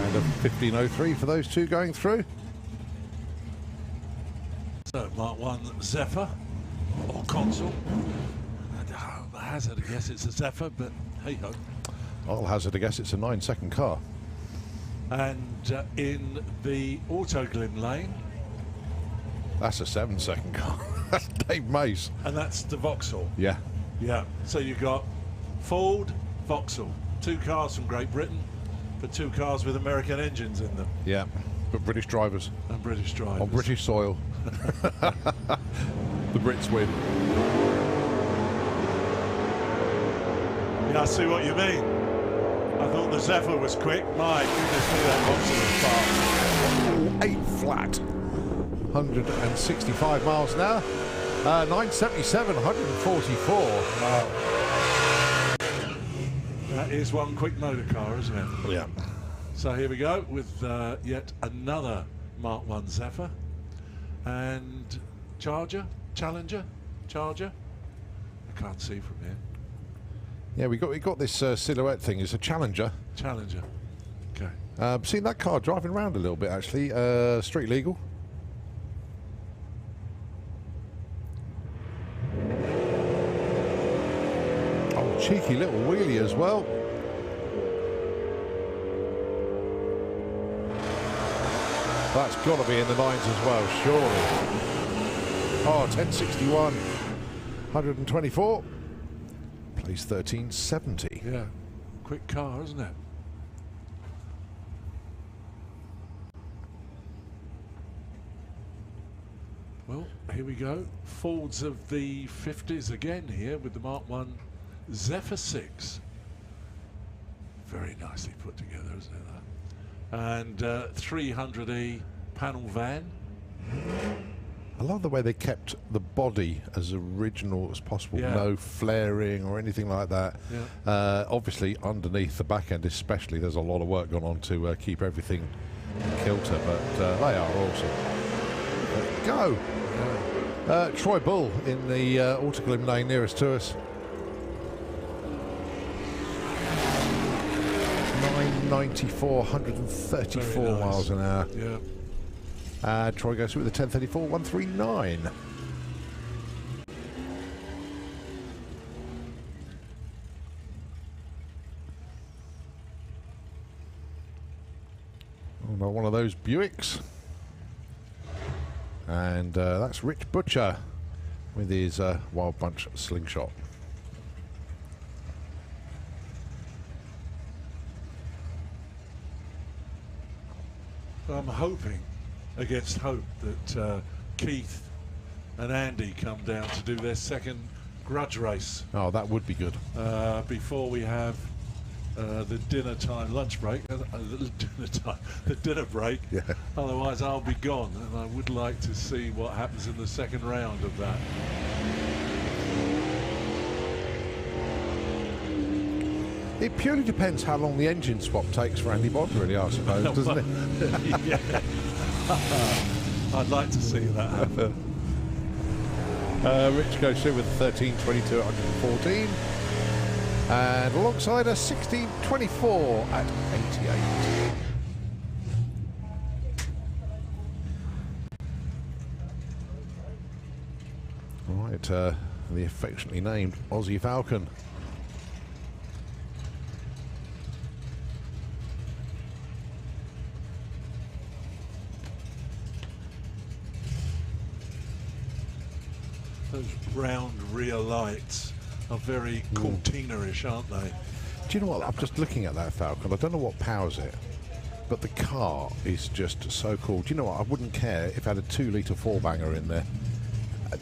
And a 15.03 for those two going through. So, Mark 1 Zephyr, or Consul. I hazard a guess it's a Zephyr, but hey-ho. I'll hazard a guess it's a 9-second car. And in the Autoglim lane. That's a 7-second car. That's Dave Mace. And that's the Vauxhall. Yeah. Yeah. So you've got Ford, Vauxhall. 2 cars from Great Britain, but 2 cars with American engines in them. Yeah. But British drivers. And British drivers. On British soil. The Brits win. Yeah, I see what you mean. I thought the Zephyr was quick. My goodness me, that Vauxhall is fast. 8 flat. 165 miles an hour. 977, 144. Wow. That is one quick motor car, isn't it? Yeah. So here we go with yet another Mark 1 Zephyr. And Challenger? I can't see from here. Yeah, we got this silhouette thing. It's a Challenger. Okay. Seen that car driving around a little bit actually. Street legal. Oh, cheeky little wheelie as well. That's got to be in the 9s as well, surely. Oh, 1061, 124. Place 1370. Yeah. Quick car, isn't it? Well, here we go. Fords of the 50s again here with the Mark 1 Zephyr 6. Very nicely put together, isn't it, that? And 300e panel van. I love the way they kept the body as original as possible. Yeah. No flaring or anything like that. Yeah. Obviously, underneath the back end especially, there's a lot of work gone on to keep everything in kilter, but they are awesome. Go! Yeah. Troy Bull in the Autoglim lane nearest to us. 994, 134 nice. miles an hour. Yeah. Troy goes through with the 1034, 139. Oh, no, one of those Buicks. And that's Rich Butcher with his Wild Bunch slingshot. I'm hoping, against hope, that Keith and Andy come down to do their second grudge race. Oh, that would be good. Before we have the dinner time lunch break, the dinner break. Yeah. Otherwise, I'll be gone, and I would like to see what happens in the second round of that. It purely depends how long the engine swap takes for Andy Bond, really, I suppose, doesn't it? Yeah. I'd like to see that happen. Rich goes through with a 13.22 at 114. And alongside a 16.24 at 88. Right, the affectionately named Aussie Falcon. Those round rear lights are very Cortina-ish, aren't they? Do you know what? I'm just looking at that Falcon. I don't know what powers it, but the car is just so cool. Do you know what? I wouldn't care if it had a 2-litre 4-banger in there.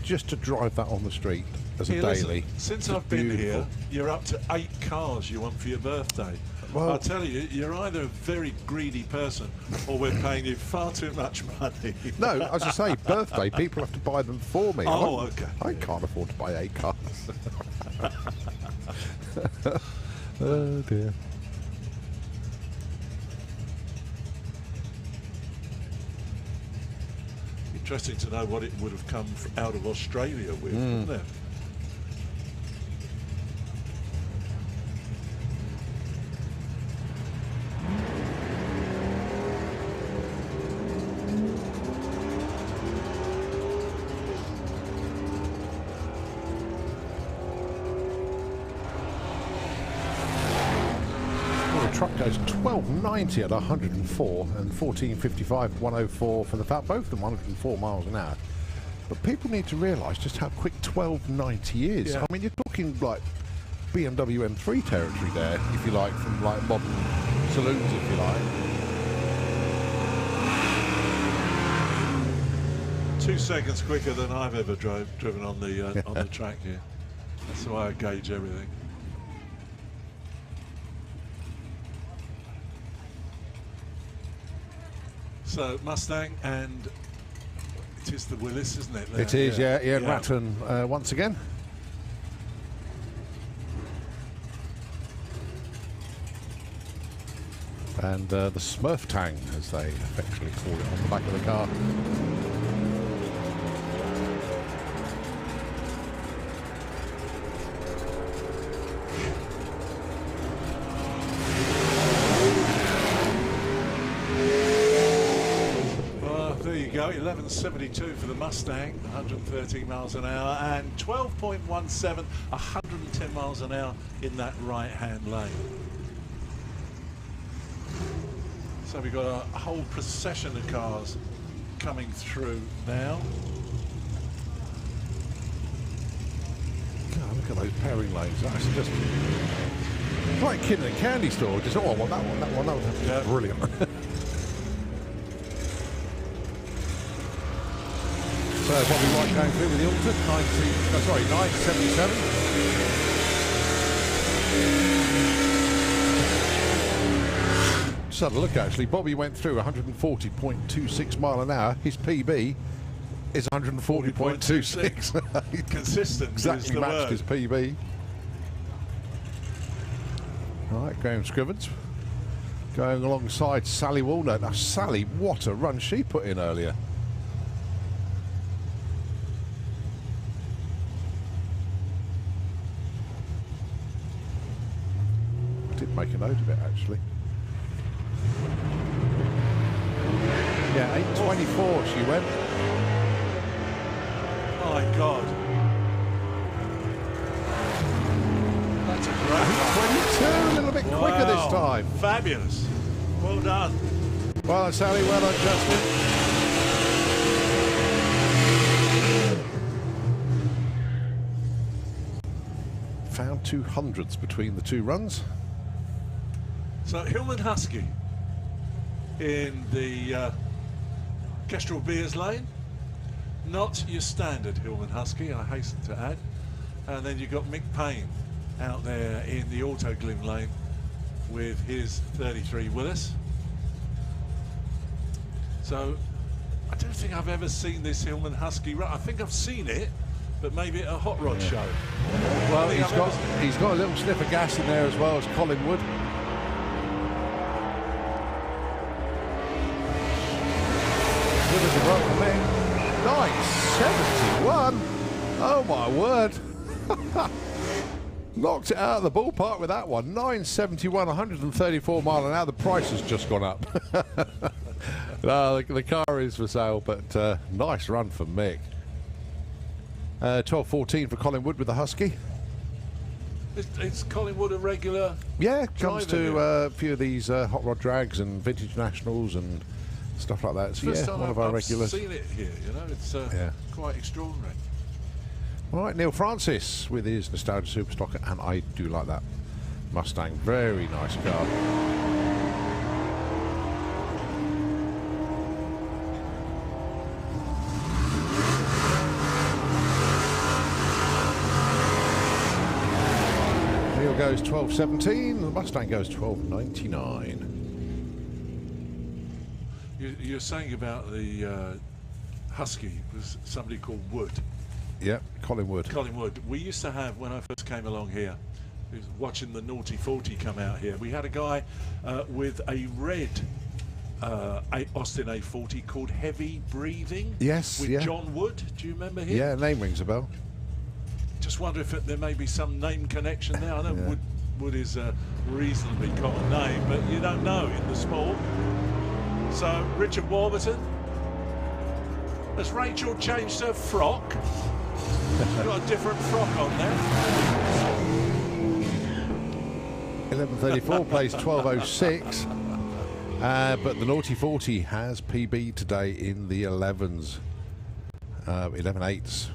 Just to drive that on the street as a daily. Listen, since I've been here, you're up to 8 cars you want for your birthday. Well, I'll tell you, you're either a very greedy person or we're paying you far too much money. No, as I say, birthday, people have to buy them for me. Oh, okay. I can't afford to buy 8 cars. Oh, dear. Interesting to know what it would have come out of Australia with, wouldn't it? Truck goes 12.90 at 104 and 14.55 104 for the Falcon, both of them 104 miles an hour. But people need to realise just how quick 12.90 is. Yeah. I mean, you're talking like BMW M3 territory there, if you like, from like modern saloons, if you like. 2 seconds quicker than I've ever driven on the track here. That's the way I gauge everything. So Mustang, and it is the Willis, isn't it? It is, yeah. Ratton once again. And the Smurf Tang, as they affectionately call it, on the back of the car. There you go, 11.72 for the Mustang, 113 miles an hour, and 12.17, 110 miles an hour in that right-hand lane. So we've got a whole procession of cars coming through now. God, look at those pairing lanes. That's just like a kid in a candy store. Just, oh, I want that one, that one, that one. That's brilliant. So Bobby White going through with the Alta, 977. Just had a look actually. Bobby went through 140.26 mile an hour. His PB is 140.26. Consistent. Exactly matched his PB. All right, Graham Scrivens going alongside Sally Walnut. Now Sally, what a run she put in earlier. Make a note of it actually. Yeah, 8.24 she went. My God. That's a great 8.22, a little bit quicker this time. Fabulous. Well done. Well done, Sally. Well done, Justin. Found 200s between the two runs. So Hillman Husky in the Kestrel Beers lane. Not your standard Hillman Husky, I hasten to add. And then you've got Mick Payne out there in the Autoglim lane with his 33 Willis. So I don't think I've ever seen this Hillman Husky run. I think I've seen it, but maybe at a hot rod show. Well, he's got a little sniff of gas in there as well as Colin Wood. Nice, 71. Oh my word! Knocked it out of the ballpark with that one. 971, 134 mile an hour. The price has just gone up. No, the car is for sale, but nice run for Mick. 12.14 for Collingwood with the Husky. It's Collingwood a regular? Yeah, comes to here? a few of these hot rod drags and vintage nationals and stuff like that. So First yeah, time one of our regulars. I've seen it here. You know, it's quite extraordinary. All right, Neil Francis with his Nostalgia Super Stocker, and I do like that Mustang. Very nice car. Neil goes 12.17, the Mustang goes 12.99. You're saying about the Husky was somebody called Wood. Yep, Collingwood. Collingwood. We used to have, when I first came along here, watching the Naughty 40 come out here, we had a guy with a red Austin A40 called Heavy Breathing. Yes, with yeah. John Wood. Do you remember him? Yeah, name rings a bell. Just wonder if there may be some name connection there. I know Yeah. Wood is a reasonably common name, but you don't know in the sport. So, Richard Warburton. Has Rachel changed her frock? She's got a different frock on there. 11.34 plays 12.06. But the Naughty 40 has PB today in the 11s. 11.8s.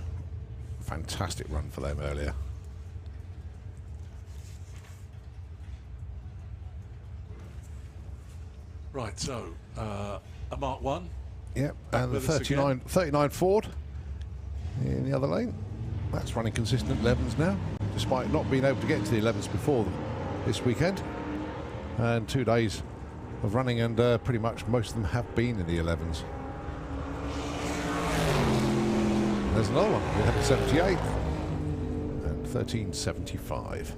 Fantastic run for them earlier. Right, so a Mark 1. Yep, Back and the with us 39 Ford in the other lane. That's running consistent 11s now, despite not being able to get to the 11s before this weekend. And 2 days of running, and pretty much most of them have been in the 11s. There's another one, 11.78 and 13.75.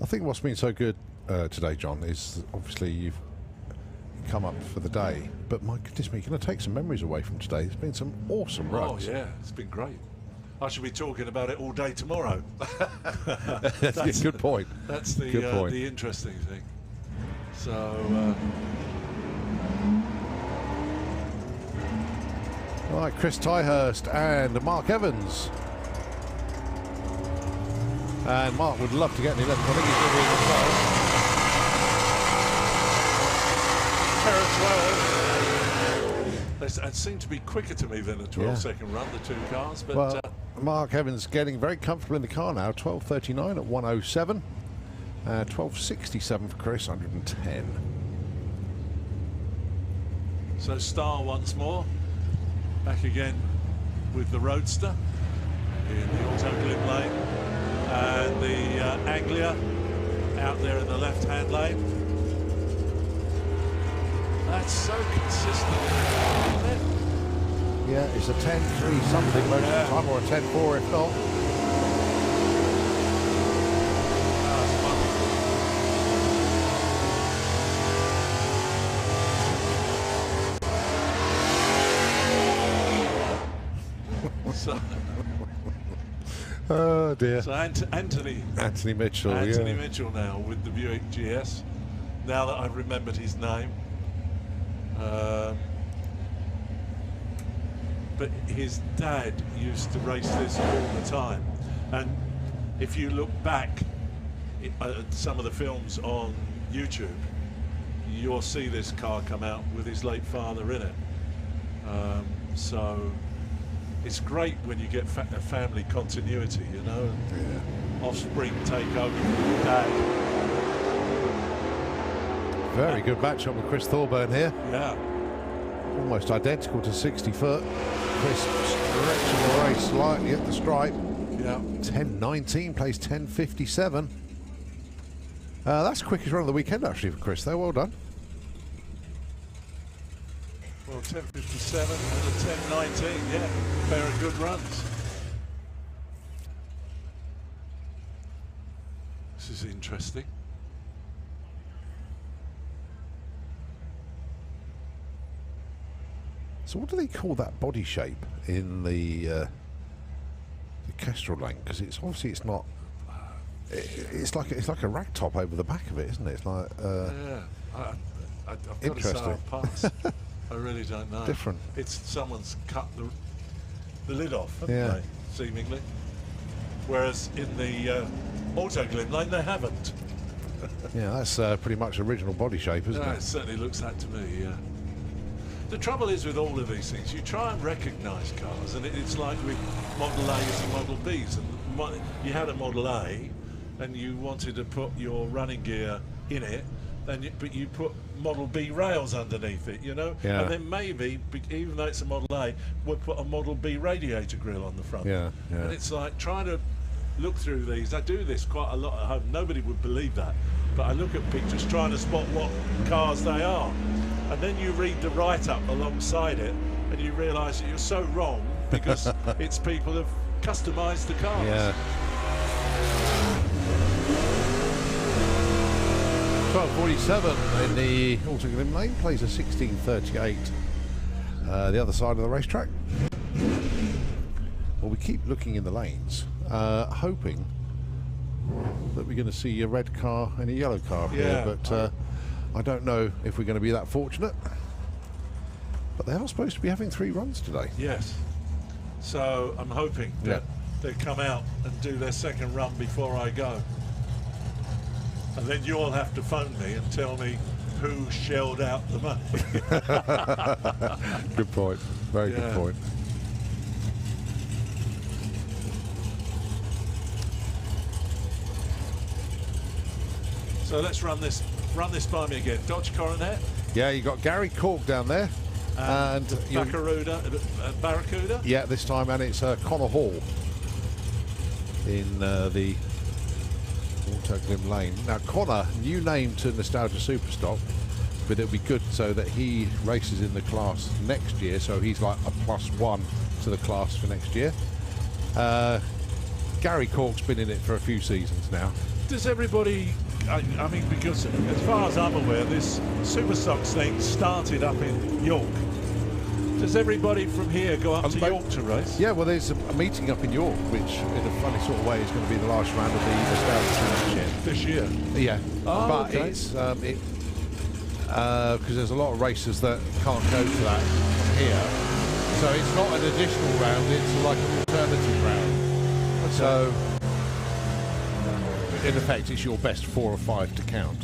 I think what's been so good today, John, is obviously you've come up for the day, but my goodness me, you're going to take some memories away from today. There's been some awesome runs. Oh yeah, it's been great. I should be talking about it all day tomorrow. That's a good point. That's the Good point. the interesting thing. So All right, Chris Tyhurst and Mark Evans. And Mark would love to get an 11. I think he's going to be in the 12. They seem to be quicker to me than a 12-second run, the two cars. But Well, Mark Evans getting very comfortable in the car now. 12.39 at 107. 12.67 for Chris, 110. so Star once more back again with the Roadster in the Auto Glim lane, and the Anglia out there in the left-hand lane. That's so consistent, isn't it? Yeah, it's a 10.3 something most of the time, or a 10.4 if not. So, Oh dear. so Anthony Mitchell, Anthony yeah. Mitchell now with the Buick GS. Now that I've remembered his name. But his dad used to race this all the time. And if you look back at some of the films on YouTube, you'll see this car come out with his late father in it. So it's great when you get a family continuity, you know, Yeah. offspring take over from your dad. Very good matchup with Chris Thorburn here. Yeah. Almost identical to 60 foot. Chris stretching the race slightly at the stripe. Yeah. 10.19 plays 10.57. That's the quickest run of the weekend actually for Chris though. Well done. Well, 10.57 and a 10.19, yeah, pair of good runs. is interesting. So what do they call that body shape in the Kestrel lane? Because it's obviously it's not. It's like a rag top over the back of it, isn't it? It's like yeah. I've got to say I'll pass. I really don't know. Different. It's someone's cut the lid off, haven't Yeah. they? Seemingly. Whereas in the Auto Glim lane they haven't. Yeah, that's pretty much original body shape, isn't It it? certainly looks that to me, yeah. The trouble is with all of these things, you try and recognise cars, and it's like with Model A's and Model B's. And you had a Model A, and you wanted to put your running gear in it, but you put Model B rails underneath it, you know? Yeah. And then maybe, even though it's a Model A, we'll put a Model B radiator grille on the front. Yeah, yeah. And it's like trying to look through these. I do this quite a lot at home. Nobody would believe that. But I look at pictures trying to spot what cars they are. And then you read the write-up alongside it, and you realise that you're so wrong because it's people who've customised the cars. Yeah. 12:47 in the Auto Glim lane, plays a 16:38 the other side of the racetrack. Well, we keep looking in the lanes, hoping that we're going to see a red car and a yellow car up here, but I don't know if we're going to be that fortunate. But they are supposed to be having 3 runs today. Yes. So I'm hoping that they come out and do their second run before I go. And then you all have to phone me and tell me who shelled out the money. Good point. Very good point. So let's run this by me again. Dodge Coronet. Yeah, you got Gary Cork down there. And Barracuda. Yeah, this time, and it's Connor Hall in the Auto Glim lane. Now, Connor, new name to Nostalgia Superstock, but it'll be good so that he races in the class next year, so he's like a +1 to the class for next year. Gary Cork's been in it for a few seasons now. Does everybody, I mean, because as far as I'm aware, this Superstocks thing started up in York. Does everybody from here go up to York to race? Yeah, well, there's a meeting up in York, which in a funny sort of way is going to be the last round of the Nostalgia Championship. This year? Yeah. Oh, but okay. it's, because there's a lot of racers that can't go to that from here. So it's not an additional round, it's like an alternative round. Okay. So, in effect, it's your best 4 or 5 to count,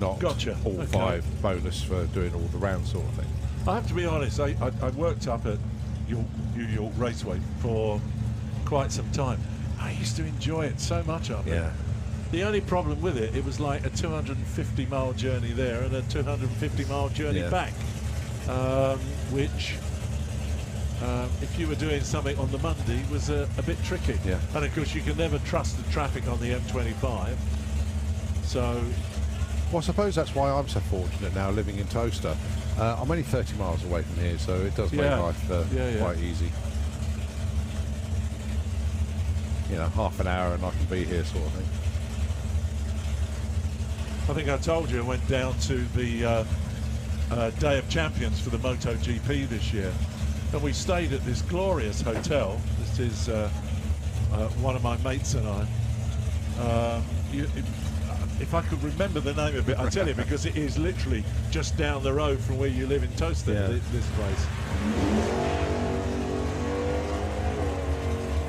not all 5 bonus for doing all the round sort of thing. I have to be honest, I worked up at New York Raceway for quite some time. I used to enjoy it so much up there. The only problem with it was like a 250-mile journey there and a 250-mile journey back, which, if you were doing something on the Monday, was a bit tricky. Yeah. And of course, you can never trust the traffic on the M25. So, well, I suppose that's why I'm so fortunate now living in Towcester. I'm only 30 miles away from here, so it does make life quite easy. You know, half an hour and I can be here sort of thing. I think I told you I went down to the Day of Champions for the MotoGP this year, and we stayed at this glorious hotel. This is one of my mates and I. If I could remember the name of it, I'll tell you, because it is literally just down the road from where you live in Towcester, this place.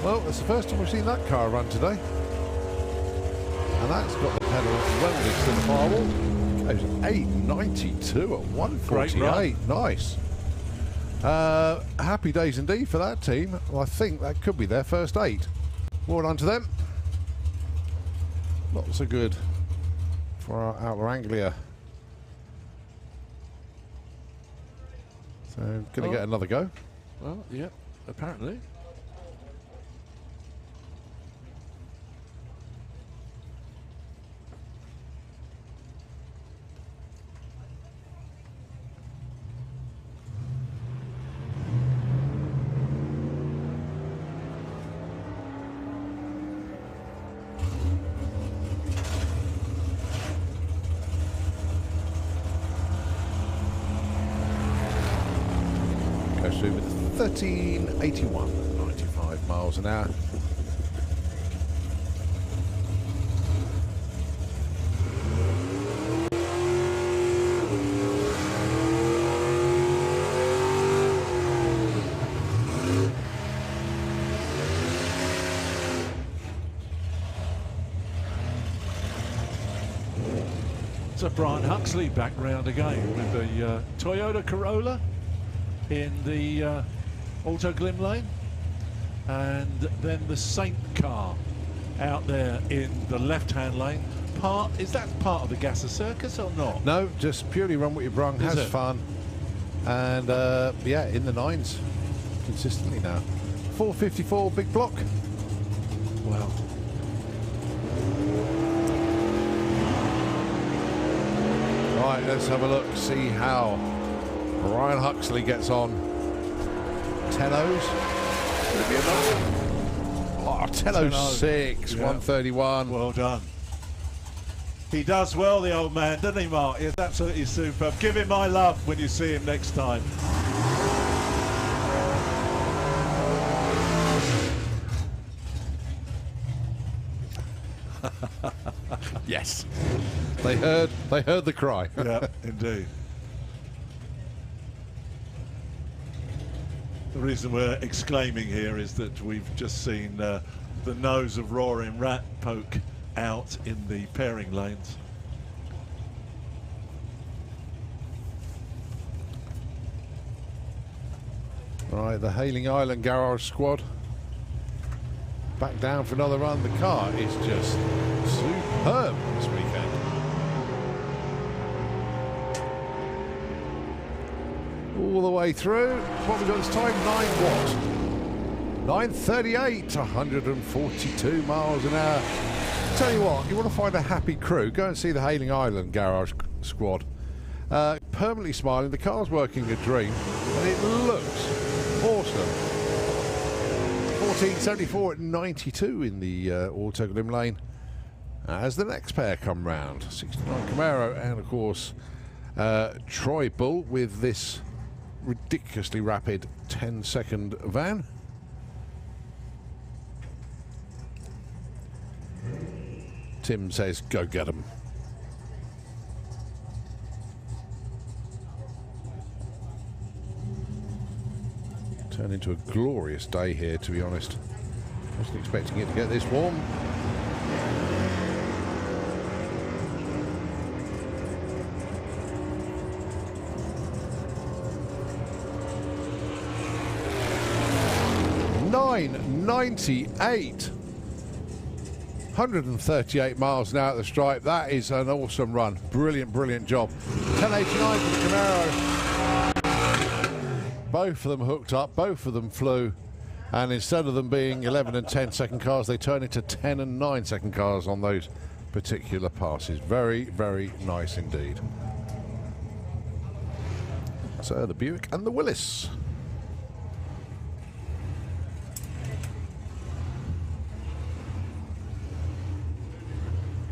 Well, it's the first time we've seen that car run today. And that's got the pedal welded to the firewall. It was 892 at 148. Nice. Happy days indeed for that team. Well, I think that could be their first 8. Well done to them. Not so good for our Outlaw Anglia. So, going to get another go. Well, yeah, apparently. 1981, 95 miles an hour. So Brian Huxley back round again with the Toyota Corolla in the Auto Glim lane, and then the Saint car out there in the left-hand lane. Is that part of the Gasser Circus or not? No, just purely run what you brung, has fun, and yeah, in the nines consistently now. 454 big block. Wow. Right, let's have a look, see how Brian Huxley gets on. 10 O's. Oh, 10.06, 131. Well done. He does well, the old man, doesn't he, Mark? He's absolutely superb. Give him my love when you see him next time. Yes. They heard the cry. Yeah, indeed. The reason we're exclaiming here is that we've just seen the nose of Roaring Rat poke out in the pairing lanes. Right, the Hailing Island Garage squad back down for another run. The car is just superb this weekend. All the way through. What we got this time? 9:38, 142 miles an hour. Tell you what, you want to find a happy crew, go and see the Hailing Island Garage squad. Permanently smiling, the car's working a dream, and it looks awesome. 1474 at 92 in the Auto Glim lane. As the next pair come round, 69 Camaro and of course Troy Bull with this ridiculously rapid 10-second van. Tim says, go get 'em. Turned into a glorious day here, to be honest. Wasn't expecting it to get this warm. .98, 138 miles an hour at the stripe. That is an awesome run. Brilliant, brilliant job. 1089 for the Camaro. Both of them hooked up, both of them flew, and instead of them being 11 and 10 second cars, they turn into 10 and 9 second cars on those particular passes. Very, very nice indeed. So the Buick and the Willis.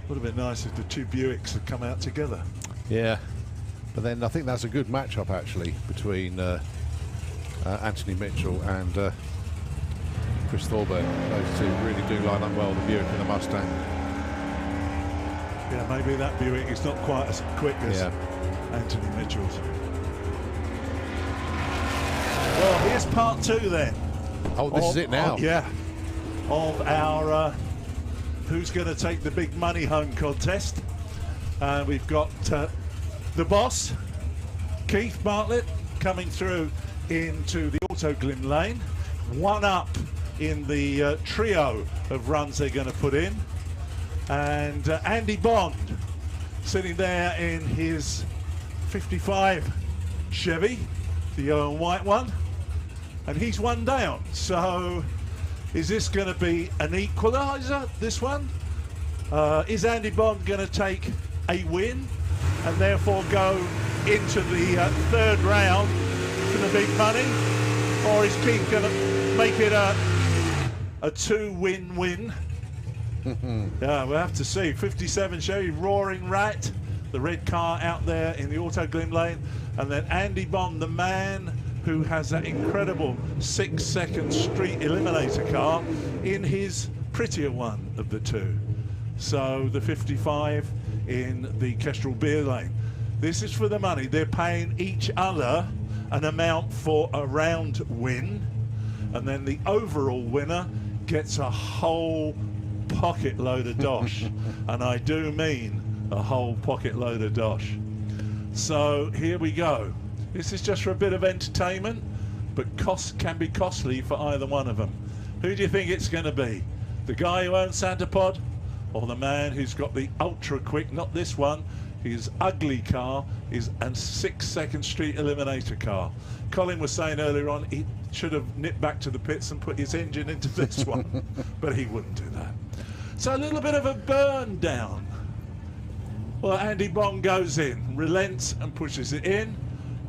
Would have been nice if the two Buicks had come out together. Yeah, but then I think that's a good matchup actually between Anthony Mitchell and Chris Thorburn. Those two really do line up well, the Buick and the Mustang. Yeah, maybe that Buick is not quite as quick as Anthony Mitchell's. Well, here's part two then. Oh, this is it now. Yeah, of our who's going to take the big money home contest. We've got the boss, Keith Bartlett, coming through into the Auto Glim lane. One up in the trio of runs they're going to put in. And Andy Bond sitting there in his 55 Chevy, the yellow and white one. And he's one down. So is this going to be an equaliser, this one? Is Andy Bond going to take a win and therefore go into the third round for the big money? Or is Keith going to make it a two-win-win? Yeah, we'll have to see. 57 Chevy Roaring Rat, the red car out there in the Auto Glim lane. And then Andy Bond, the man who has that incredible 6-second street eliminator car in his prettier one of the two. So the 55 in the Kestrel beer lane. This is for the money. They're paying each other an amount for a round win, and then the overall winner gets a whole pocket load of dosh. And I do mean a whole pocket load of dosh. So here we go. This is just for a bit of entertainment, but can be costly for either one of them. Who do you think it's going to be? The guy who owns Santapod, or the man who's got the ultra quick, not this one, his ugly car, his 6-second street eliminator car? Colin was saying earlier on he should have nipped back to the pits and put his engine into this one, but he wouldn't do that. So a little bit of a burn down. Well, Andy Bond goes in, relents and pushes it in.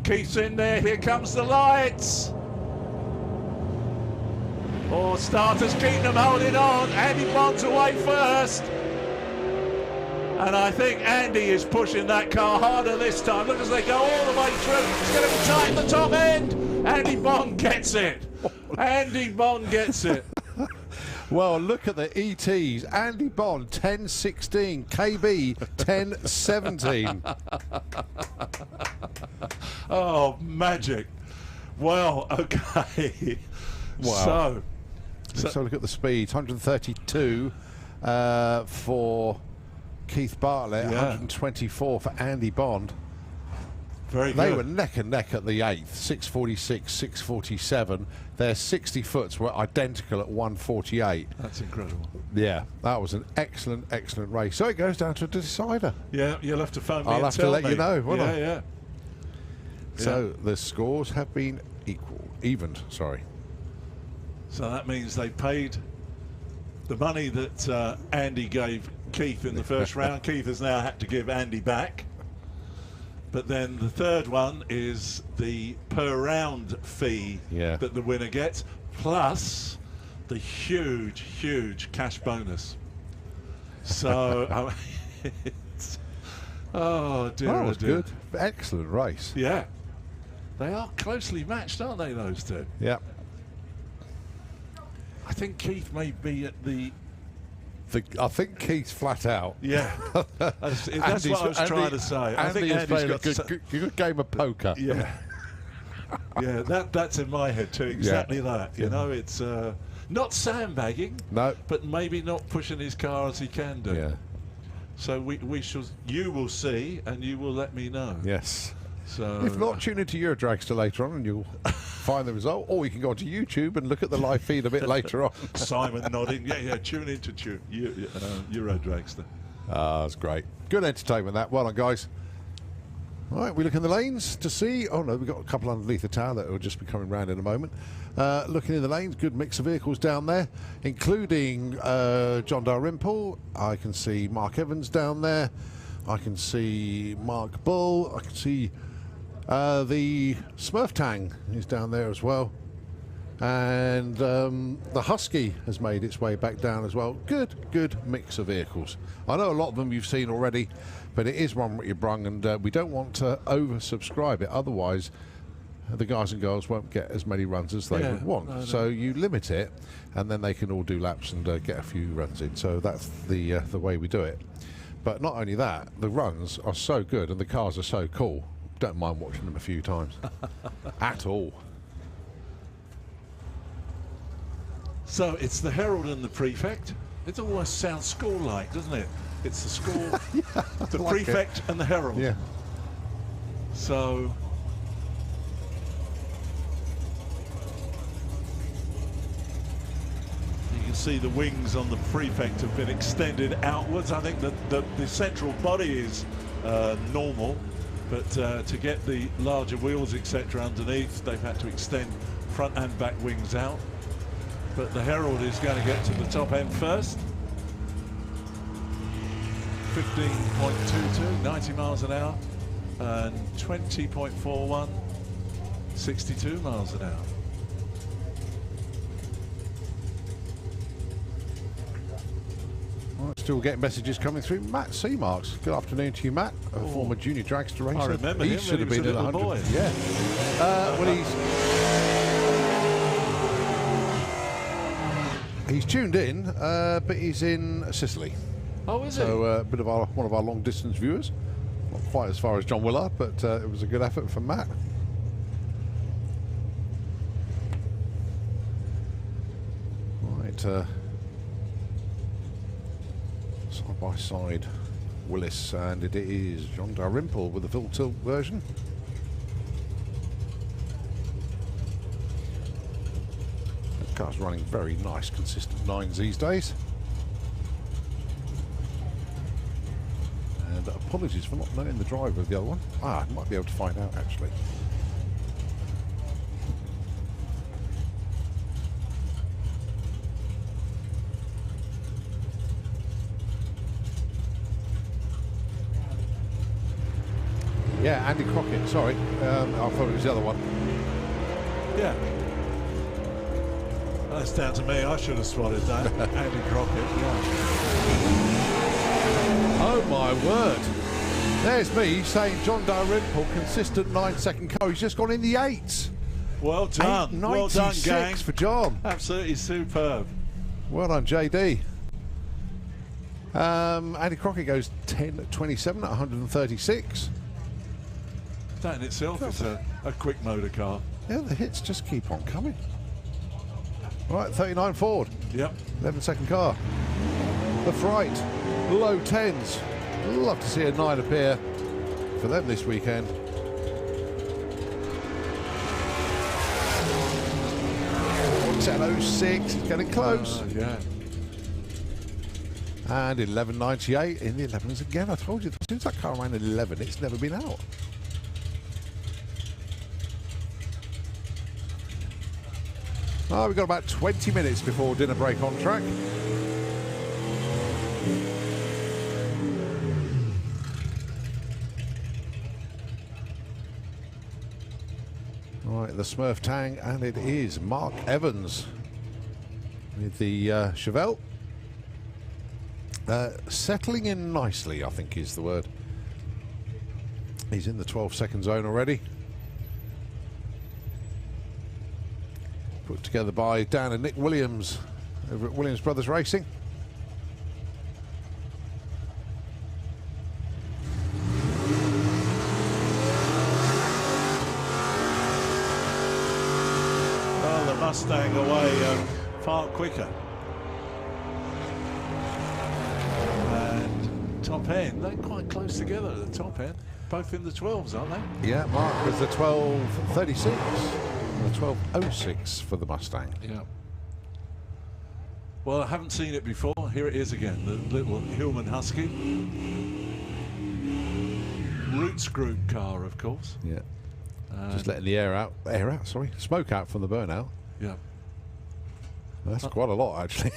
Keith's in there, here comes the lights. Oh, starters keep them holding on. Andy Bond's away first. And I think Andy is pushing that car harder this time. Look as they go all the way through. It's going to be tight at the top end. Andy Bond gets it. Andy Bond gets it. Well, look at the ETs. Andy Bond, 10.16. KB, 10.17. Oh, magic. Well, okay. Wow. So look at the speeds. 132 for Keith Bartlett, 124 for Andy Bond. Very good. They were neck and neck at the 8th, 646, 647. Their 60 foots were identical at 148. That's incredible. Yeah, that was an excellent, excellent race. So it goes down to a decider. Yeah, you'll have to phone me. I'll and have to tell let me. you know, won't I? Yeah. So the scores have been evened, sorry. So that means they paid the money that Andy gave Keith in the first round. Keith has now had to give Andy back. But then the third one is the per round fee that the winner gets, plus the huge, huge cash bonus. So, I mean, oh dear, That was dear. good. Excellent race. Yeah. They are closely matched, aren't they, those two? Yeah. I think Keith may be at the... I think Keith's flat out. Yeah. That's what I was trying to say. I think Andy's Andy's played a good game of poker. Yeah. Yeah, that's in my head too, exactly that. You know, it's not sandbagging, but maybe not pushing his car as he can do. Yeah. So you will see, and you will let me know. Yes. So if not, tune into your dragster later on and you'll find the result, or you can go onto YouTube and look at the live feed a bit later on. Simon nodding. Yeah, tune into Euro Dragster. That's great. Good entertainment, that. Well done, guys. All right, we look in the lanes to see. Oh no, we've got a couple underneath the tower that will just be coming round in a moment. Looking in the lanes, good mix of vehicles down there, including John Dalrymple. I can see Mark Evans down there. I can see Mark Bull. I can see the Smurf Tang is down there as well. And the Husky has made its way back down as well. Good mix of vehicles. I know a lot of them you've seen already, but it is one with your brung, and we don't want to oversubscribe it. Otherwise, the guys and girls won't get as many runs as they would want. No. So you limit it, and then they can all do laps and get a few runs in. So that's the way we do it. But not only that, the runs are so good and the cars are so cool. Don't mind watching them a few times. At all. So it's the Herald and the Prefect. It almost sounds school-like, doesn't it? It's the school, the like Prefect and the Herald. Yeah. So you can see the wings on the Prefect have been extended outwards. I think that the central body is normal, but to get the larger wheels, etc., underneath, they've had to extend front and back wings out. But the Herald is going to get to the top end first. 15.22, 90 miles an hour, and 20.41, 62 miles an hour. Still getting messages coming through. Matt Seamarks. Good afternoon to you, Matt. A former junior dragster racer. I remember he him. should have been a at little 100. boy. Yeah. Well, he's He's tuned in, but he's in Sicily. Oh, is So a bit of one of our long distance viewers. Not quite as far as John Willard, but it was a good effort from Matt. Right, side by side, Willis, and it is John Dalrymple with the full tilt version. That car's running very nice, consistent nines these days. And apologies for not knowing the driver of the other one. I might be able to find out actually. Yeah, Andy Crockett, sorry. I thought it was the other one. Yeah. That's down to me. I should have spotted that. Andy Crockett, yeah. Oh my word. There's me saying John Dalrymple, consistent 9-second car. He's just gone in the 8s. Well done. Well done, gang. for John. Absolutely superb. Well done, JD. Andy Crockett goes 10.27 at 136. That in itself is a quick motor car. Yeah, the hits just keep on coming. Right, 39 Ford. Yep. 11-second car. The Fright, low 10s. Love to see a 9 appear for them this weekend. Oh, 06, it's getting close. Yeah. And 11.98 in the 11s again. I told you, as soon as that car ran at 11, it's never been out. Oh, we've got about 20 minutes before dinner break on track. Right, the Smurf Tang, and it is Mark Evans with the Chevelle. Settling in nicely, I think is the word. He's in the 12-second zone already. Put together by Dan and Nick Williams over at Williams Brothers Racing. Well, the Mustang away far quicker. And top end, they're quite close together at the top end. Both in the 12s, aren't they? Yeah, Mark was the 12.36. The 12.06 for the Mustang. Yeah. Well, I haven't seen it before. Here it is again, the little Hillman Husky. Roots Group car, of course. Yeah. Just letting the smoke out from the burnout. Yeah. That's quite a lot, actually.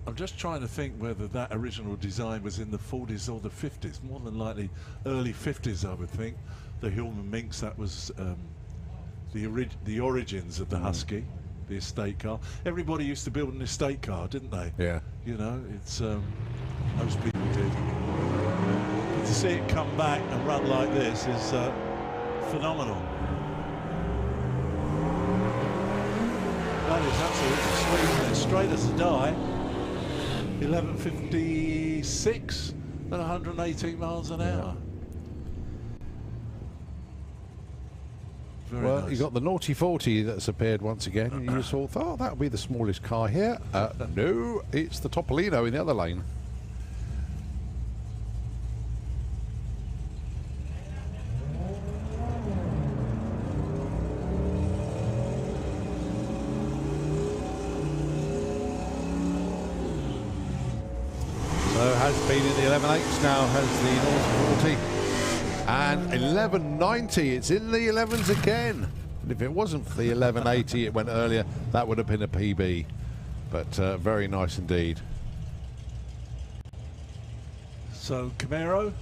I'm just trying to think whether that original design was in the 40s or the 50s. More than likely early 50s, I would think. The Hillman Minx, that was the origins of the Husky, the estate car. Everybody used to build an estate car, didn't they? Yeah. You know, it's most people did. But to see it come back and run like this is phenomenal. That is absolutely sweet. They're straight as a die. 11.56 at 118 miles an hour. Very well, nice. you got the Naughty 40 that's appeared once again, and you just thought, oh, that'll be the smallest car here. No, it's the Topolino in the other lane. So has been in the 11.8s now, has the Naughty 40. And 11.90, it's in the 11s again. And if it wasn't for the 11.80 it went earlier, that would have been a PB. But very nice indeed. So Camaro,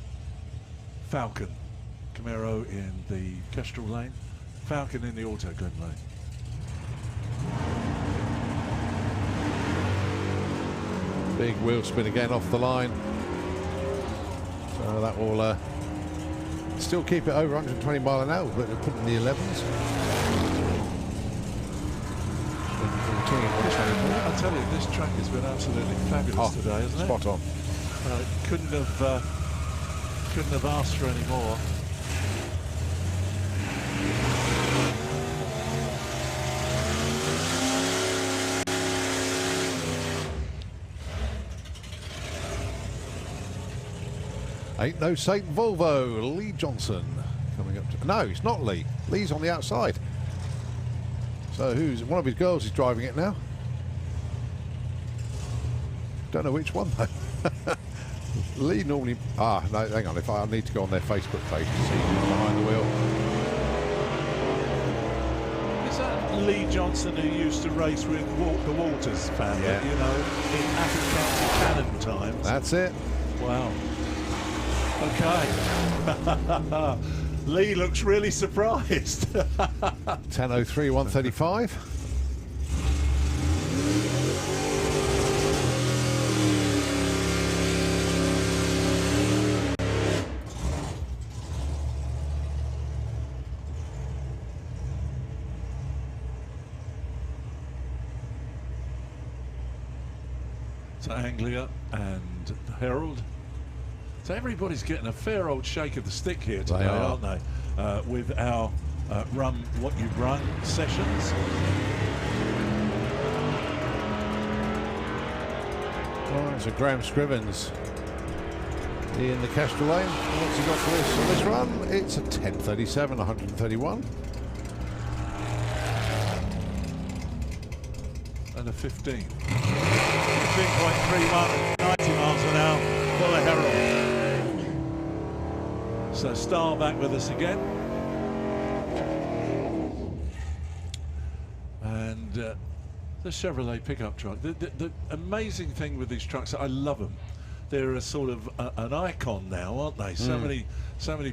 Falcon. Camaro in the Kestrel lane, Falcon in the Autoglen lane. Big wheel spin again off the line. So that will still keep it over 120 mile an hour, but put it in the 11s. I'll tell you, this track has been absolutely fabulous today, hasn't it? Spot on. Couldn't have asked for any more. Ain't no Saint Volvo. Lee Johnson coming up to... No, it's not Lee. Lee's on the outside. So who's... One of his girls is driving it now. Don't know which one, though. Lee normally... Ah, no, hang on. If I need to go on their Facebook page to see who's behind the wheel. Is that Lee Johnson who used to race with the Walters family, Yeah. you know, in Appin County Cannon times? That's it. Wow. Okay. Lee looks really surprised. 10:03, 135. So Anglia and Herald. So everybody's getting a fair old shake of the stick here today, aren't they? With our Run What You Brung sessions. Right, so Graham Scrivens in the Kestrel lane. What's he got for this run? It's a 10:37, 131. And a 15. 15.31, 90 miles an hour for the Herald. So Star back with us again. And the Chevrolet pickup truck. The amazing thing with these trucks, I love them. They're a sort of an icon now, aren't they? So many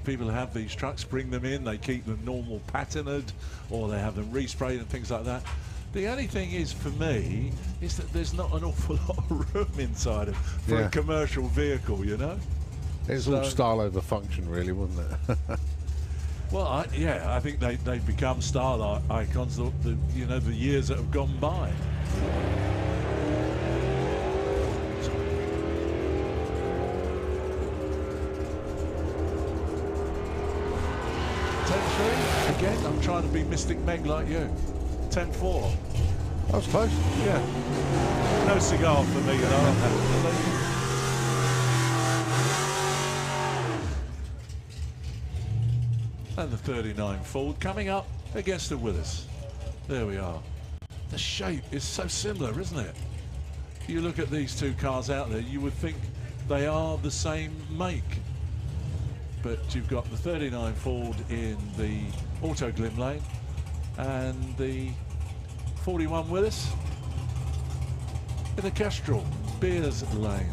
people have these trucks, bring them in, they keep them normal patterned, or they have them resprayed and things like that. The only thing is, for me, is that there's not an awful lot of room inside it for a commercial vehicle, you know? It's all style over function, really, wasn't it? Well, I think they've become style icons, you know, the years that have gone by. Again, I'm trying to be Mystic Meg like you. 10-4. That was close. Yeah. No cigar for me, though. And the 39 Ford coming up against the Willis. There we are. The shape is so similar, isn't it? You look at these two cars out there, you would think they are the same make. But you've got the 39 Ford in the Auto Glim lane and the 41 Willis in the Kestrel Beers lane.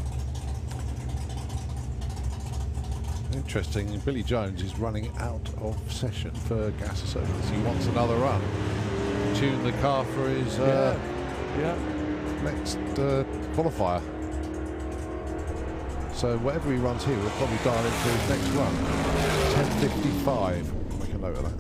Interesting. Billy Jones is running out of session for gas service. He wants another run. Tune the car for his next qualifier. So whatever he runs here, we'll probably dial into his next run. 10:55. Make a note of that.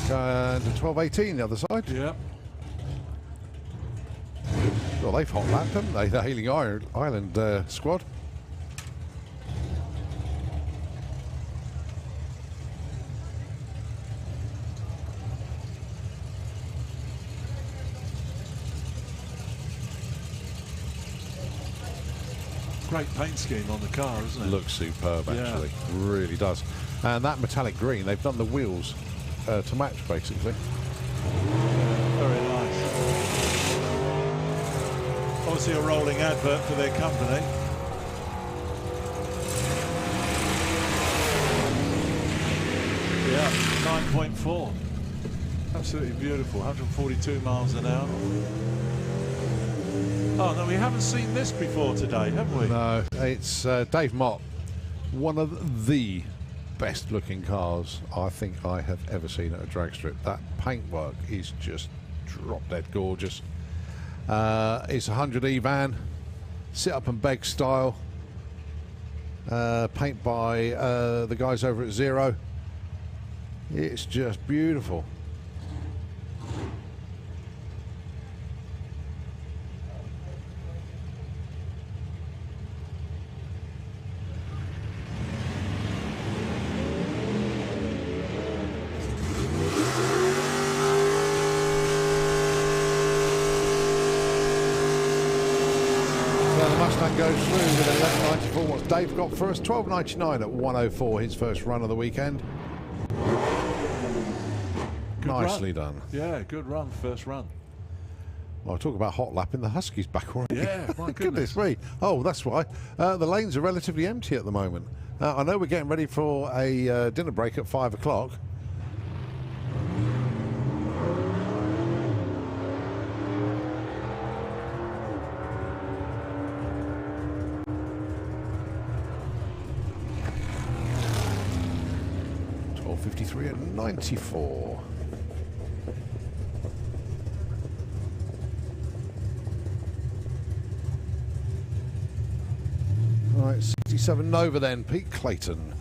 And 12:18 the other side. Yeah. Well, they've hot lapped, haven't they? The Hailing Island squad. Great paint scheme on the car, isn't it? Looks superb, actually. Really does. And that metallic green, they've done the wheels to match, basically. Very nice. Obviously a rolling advert for their company. Yeah, 9.4. Absolutely beautiful. 142 miles an hour. Oh, no, we haven't seen this before today, have we? No, it's Dave Mott. One of the best looking cars I think I have ever seen at a drag strip. That paintwork is just drop dead gorgeous. It's a 100E van, sit up and beg style. Paint by the guys over at Zero. It's just beautiful. Mustang goes through with 11.94. What's Dave got for us? 12.99 at 1:04. His first run of the weekend. Good Nicely run. done. Yeah, good run, first run. Well, talk about hot lapping. The Huskies back already. Yeah, my goodness. Me. Oh, that's why. The lanes are relatively empty at the moment. I know we're getting ready for a dinner break at 5 o'clock. .53 at 94. Right, 67 Nova then, Pete Clayton.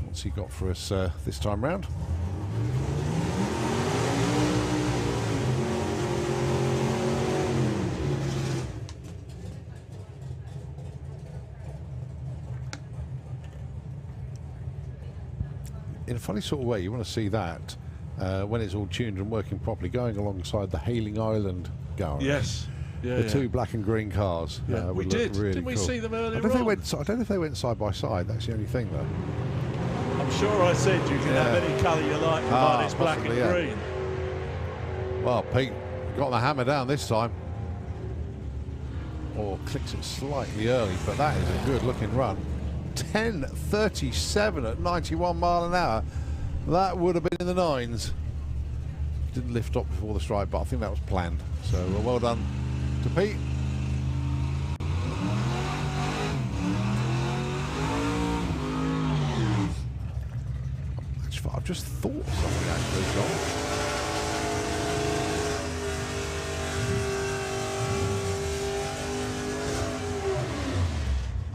What's he got for us this time round? In a funny sort of way, you want to see that when it's all tuned and working properly, going alongside the Hailing Island Garage. Yes. Yeah, the two black and green cars. Yeah. We did. Really Didn't we cool. see them earlier I don't on? know if they went side by side. That's the only thing, though. I'm sure I said you can have any colour you like, provided it's black and green. Well, Pete got the hammer down this time. Or clicks it slightly early, but that is a good-looking run. 10.37 at 91 mile an hour. That would have been in the nines. Didn't lift up before the stride, but I think that was planned. So well done to Pete. I've just thought of something actually, John.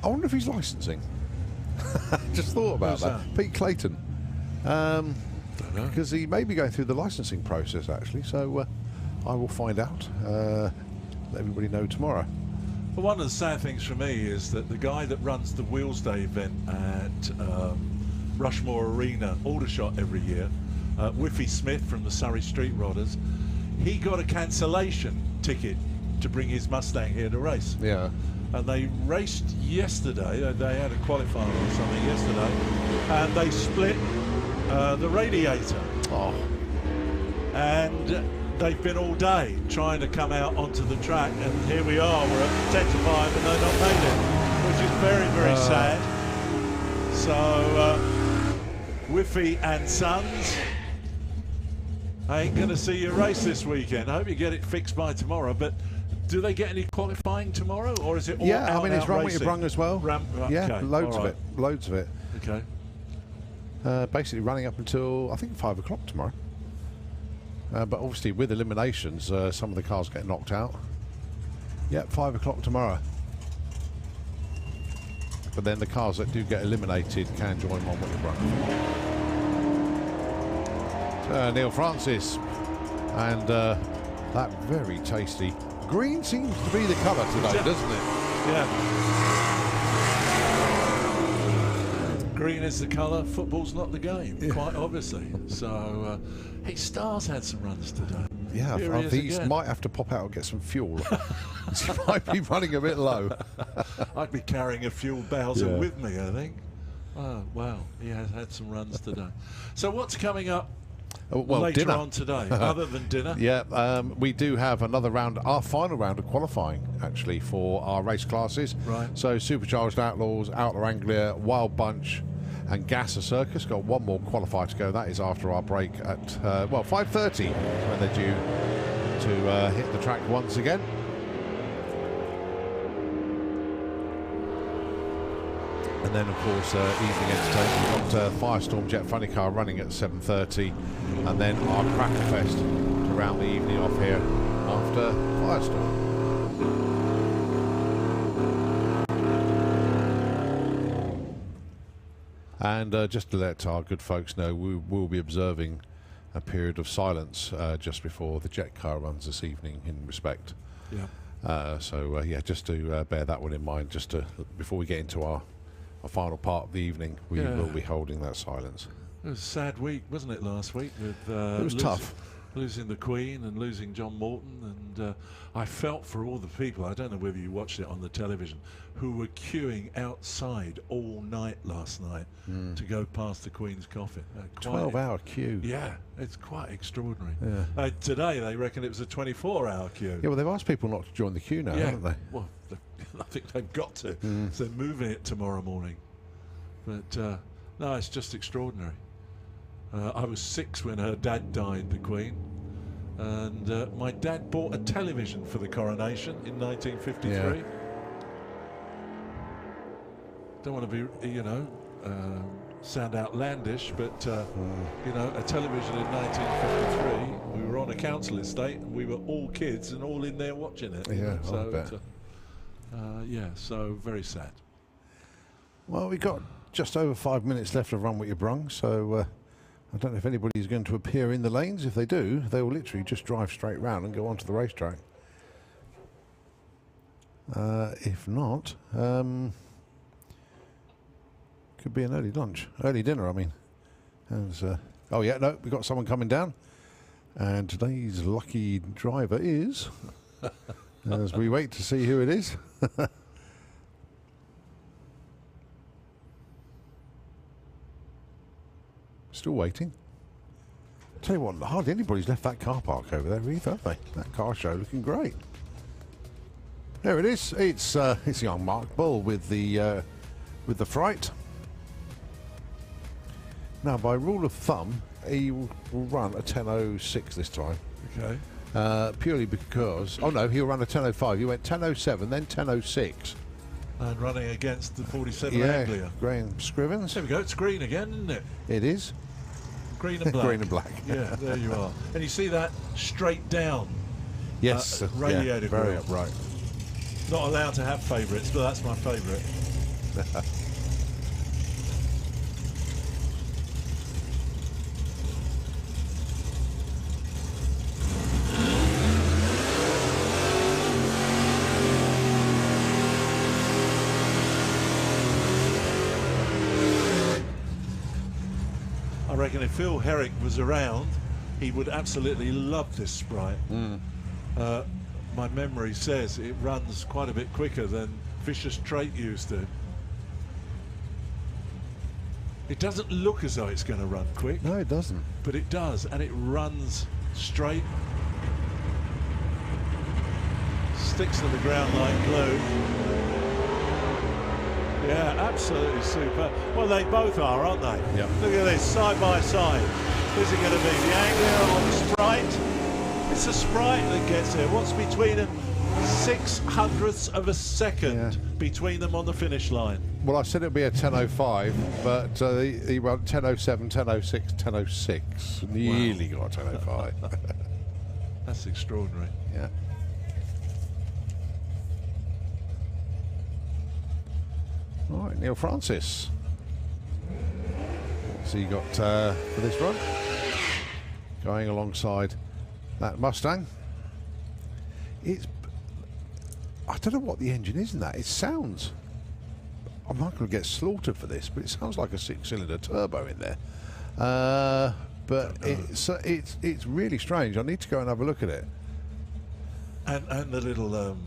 I wonder if he's licensing. Just thought about that. Pete Clayton. Because he may be going through the licensing process actually, so I will find out. Let everybody know tomorrow. Well, one of the sad things for me is that the guy that runs the Wheels Day event at Rushmore Arena, Aldershot every year, Whiffy Smith from the Surrey Street Rodders, he got a cancellation ticket to bring his Mustang here to race. Yeah. And they raced yesterday. They had a qualifier or something yesterday, and they split the radiator. Oh. And they've been all day trying to come out onto the track, and here we are. We're at 10 to 5, and they're not made it, which is very, very sad. So, Whiffy and Sons, I ain't going to see you race this weekend. I hope you get it fixed by tomorrow, but do they get any qualifying tomorrow, or is it all Yeah, out I mean, it's run with your racing? brung as well. Yeah, okay, loads all of right. it. Loads of it. Okay. Basically running up until, I think, 5 o'clock tomorrow. But obviously with eliminations, some of the cars get knocked out. Yep, 5 o'clock tomorrow. But then the cars that do get eliminated can join one with the brung. Neil Francis. And that very tasty green seems to be the colour today, doesn't it? Yeah. Green is the colour, football's not the game, quite obviously. So, hey, Star's had some runs today. Yeah, I think he might have to pop out and get some fuel. He might be running a bit low. I'd be carrying a fuel Bowser with me, I think. Oh, wow, he has had some runs today. So what's coming up later dinner on today, other than dinner? Yeah, we do have another round, our final round of qualifying, actually, for our race classes. Right. So Supercharged Outlaws, Outlaw Anglia, Wild Bunch, and Gasser Circus. Got one more qualifier to go. That is after our break at, 5:30, when they're due to hit the track once again. And then, of course, evening entertainment. We've got Firestorm Jet Funny Car running at 7:30, and then our Cracker Fest to round the evening off here after Firestorm. And just to let our good folks know, we will be observing a period of silence just before the jet car runs this evening in respect. Yeah. So yeah, just to bear that one in mind, just to before we get into our final part of the evening, we will be holding that silence. It was a sad week, wasn't it, last week? With it was tough. Losing the Queen and losing John Morton, and I felt for all the people, I don't know whether you watched it on the television, who were queuing outside all night last night to go past the Queen's coffin. 12-hour queue. Yeah, it's quite extraordinary. Yeah. Today they reckon it was a 24-hour queue. Yeah, well, they've asked people not to join the queue now, haven't they? Well, I think they've got to. So they're moving it tomorrow morning. But no, it's just extraordinary. I was 6 when her dad died, the Queen, and my dad bought a television for the coronation in 1953. Yeah. Don't want to be, you know, sound outlandish, but you know, a television in 1953. We were on a council estate, and we were all kids and all in there watching it. Yeah, so I bet. yeah, so very sad. Well, we've got just over 5 minutes left of Run With Your Brung, so I don't know if anybody's going to appear in the lanes. If they do, they will literally just drive straight round and go onto the racetrack. If not, could be an early lunch, early dinner, I mean. As, oh yeah, no, we've got someone coming down, and today's lucky driver is, as we wait to see who it is. Still waiting. Tell you what, hardly anybody's left that car park over there either, have they? That car show looking great. There it is. It's young Mark Bull with the Fright. Now, by rule of thumb, he will run a 10.06 this time. Okay. Purely because, oh no, he'll run a 10.05. He went 10.07, then 10.06. And running against the 47 Yeah, Anglia. Graham Scrivens. There we go, it's green again, isn't it? It is. Green and black. Green and black. Yeah, there you are. And you see that straight down. Yes. Radiator yeah, very grille. upright. Not allowed to have favourites, but that's my favourite. I reckon if Phil Herrick was around, he would absolutely love this Sprite. My memory says it runs quite a bit quicker than Vicious Trait used to. It doesn't look as though it's going to run quick. No, it doesn't. But it does, and it runs straight. Sticks to the ground like glue. Yeah, absolutely super. Well, they both are, aren't they? Yeah. Look at this, side by side. Who's it going to be? The Anglia or the Sprite? It's the Sprite that gets there. What's between them? 0.06 of a second between them on the finish line. Well, I said it would be a 10.05, but he ran 10.07, 10.06, 10.06. Nearly got 10.05. That's extraordinary. Yeah. All right, Neil Francis. So you got for this run, going alongside that Mustang. It's, I don't know what the engine is in that. It sounds, I'm not going to get slaughtered for this, but it sounds like a 6-cylinder turbo in there. But it's really strange. I need to go and have a look at it. And the little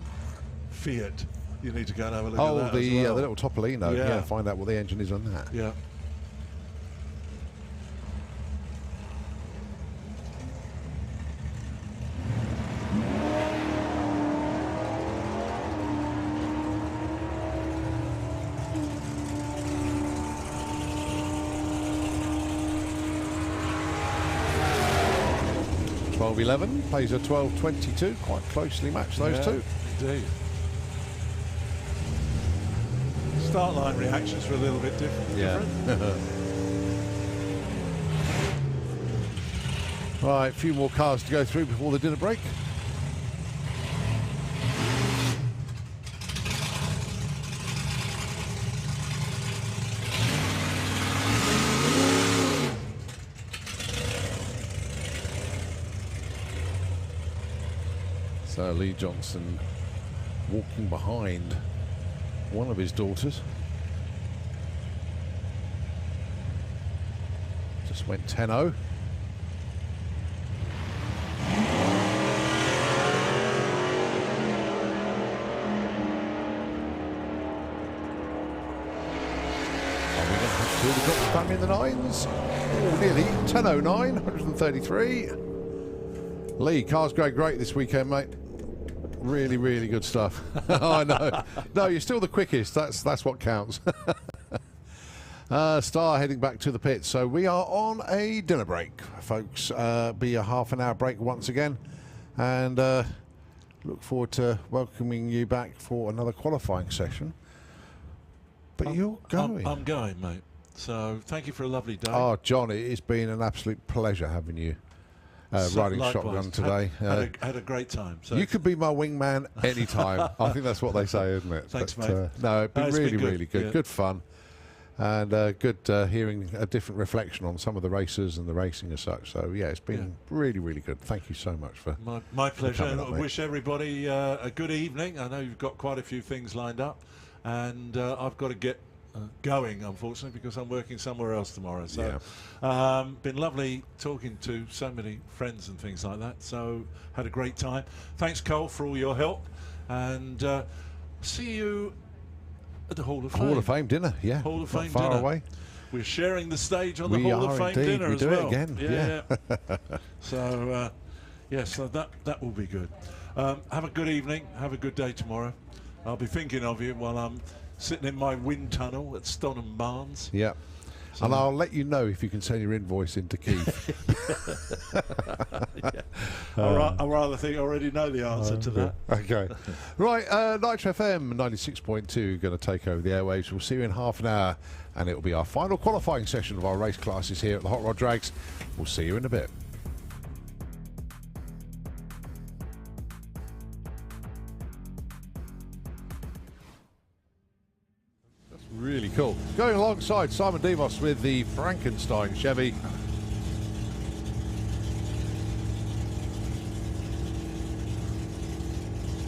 Fiat. You need to go and have a look at that the as well. the little Topolino. Yeah, find out what the engine is on that. Yeah. .12.11 plays a 12.22. Quite closely matched those two. Indeed. Start line reactions were a little bit different. Right, a few more cars to go through before the dinner break. So Lee Johnson walking behind one of his daughters. Just went 10-0. We've got the bang in the nines. Oh, nearly 10.09, 133. Lee, car's going great this weekend, mate. Really, really good stuff. I know. No, you're still the quickest. That's what counts. Star heading back to the pit. So we are on a dinner break, folks. Be a half an hour break once again. And look forward to welcoming you back for another qualifying session. But you're going. I'm going, mate. So thank you for a lovely day. Oh, John, it's been an absolute pleasure having you riding shotgun today. Had a great time. So you could be my wingman anytime. I think that's what they say, isn't it? Thanks, but, mate. No, it's been really, really good. Yeah. Good fun. And good hearing a different reflection on some of the races and the racing as such. So, yeah, it's been really, really good. Thank you so much for my pleasure. coming And up, I wish everybody a good evening. I know you've got quite a few things lined up. And I've got to get going, unfortunately, because I'm working somewhere else tomorrow. So been lovely talking to so many friends and things like that. So had a great time. Thanks, Cole, for all your help. And see you at the Hall of Fame. Hall of Fame dinner, yeah. Hall of Fame Not far dinner. away. We're sharing the stage on the Hall of Fame indeed. dinner We as do well. it again. Yeah. So so that will be good. Have a good evening. Have a good day tomorrow. I'll be thinking of you while I'm sitting in my wind tunnel at Stonham Barns. Yeah. So and I'll let you know if you can send your invoice into Keith. I rather think I already know the answer to that. Okay. Right, Nitro FM 96.2 going to take over the airwaves. We'll see you in half an hour, and it will be our final qualifying session of our race classes here at the Hot Rod Drags. We'll see you in a bit. Really cool. Going alongside Simon Demos with the Frankenstein Chevy.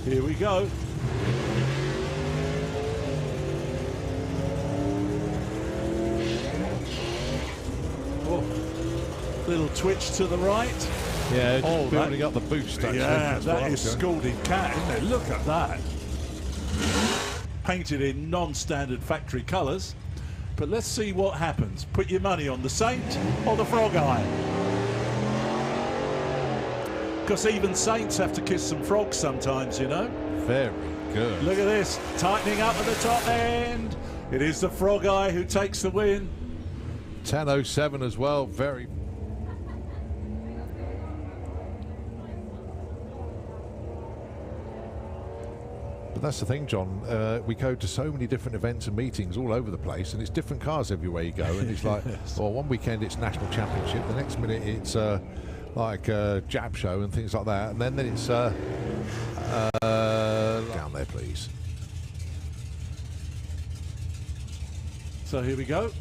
Here we go. Oh, little twitch to the right. Yeah, just building up the boost actually. Yeah, That's what that I is was going. scalding cat, isn't it? Look at that. Painted in non-standard factory colours. But let's see what happens. Put your money on the Saint or the Frog Eye. Because even Saints have to kiss some frogs sometimes, you know. Very good. Look at this, tightening up at the top end. It is the Frog Eye who takes the win. 10.07 as well, very... But that's the thing, John. We go to so many different events and meetings all over the place, and it's different cars everywhere you go. And it's like, well, one weekend it's National Championship, the next minute it's like a Jab show and things like that, and then it's down there, please. So here we go.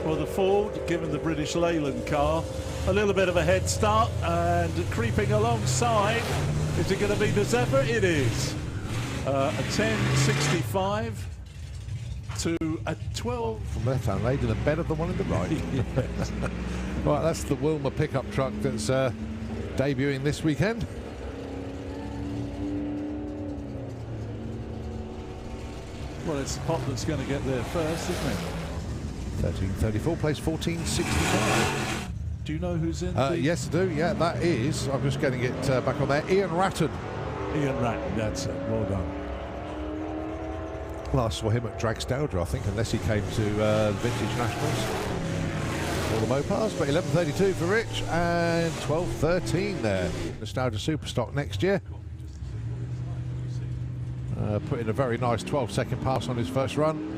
Well, the Ford, given the British Leyland car, a little bit of a head start, and creeping alongside, is it going to be the Zephyr? It is. A 10.65 to a 12. From left-hand lane, and better than one in the right. Yes. Right, that's the Wilmer pickup truck that's debuting this weekend. Well, it's the Pop that's going to get there first, isn't it? 1334, place 1465. Do you know who's in? Yes, I do. Yeah, that is. I'm just getting it back on there. Ian Ratton. Ian Ratton, that's it. Well done. Last saw him at Dragstowder, I think, unless he came to Vintage Nationals. All the Mopars, but 11.32 for Rich and 12.13 there. Nostalgia Superstock next year. Put in a very nice 12-second pass on his first run.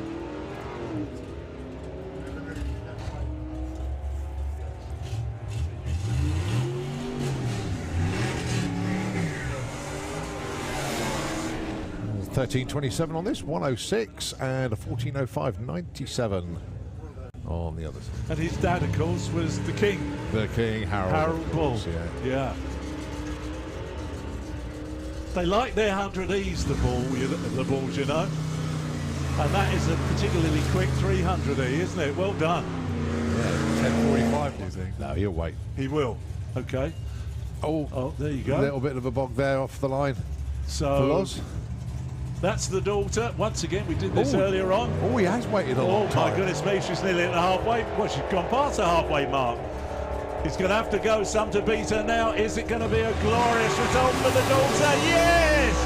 $13.27 on this, 106 and a 14.05.97 on the other side. And his dad, of course, was the king. The King, Harold Bull. Yeah. They like their 100Es, the balls, you know. And that is a particularly quick 300E, isn't it? Well done. Yeah, 10:45, do you think? No, he'll wait. He will. Okay. Oh, there you go. A little bit of a bog there off the line so for Loz. That's the daughter. Once again, we did this earlier on. Oh, he has waited a long time. Oh, my goodness me, she's nearly at the halfway. Well, she's gone past the halfway mark. He's going to have to go some to beat her now. Is it going to be a glorious result for the daughter? Yes!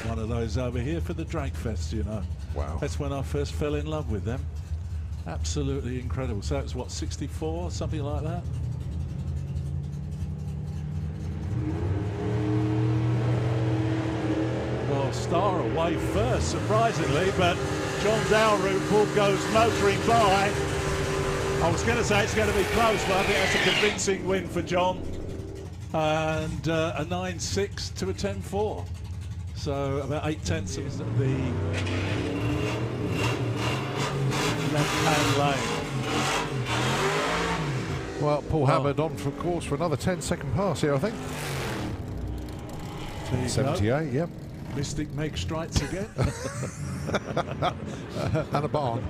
One of those over here for the Drag Fest, you know. Wow. That's when I first fell in love with them. Absolutely incredible. So it's what, 64, something like that? Well, Star away first, surprisingly, but John Dalrymple goes motoring by. I was going to say it's going to be close, but I think that's a convincing win for John. And a 9.6 to a 10.4. So about 8/10 of the left-hand lane. Well, Paul Hammond on for course for another 10-second pass here, I think. 78, yep. Mystic Meg strikes again. And a barn.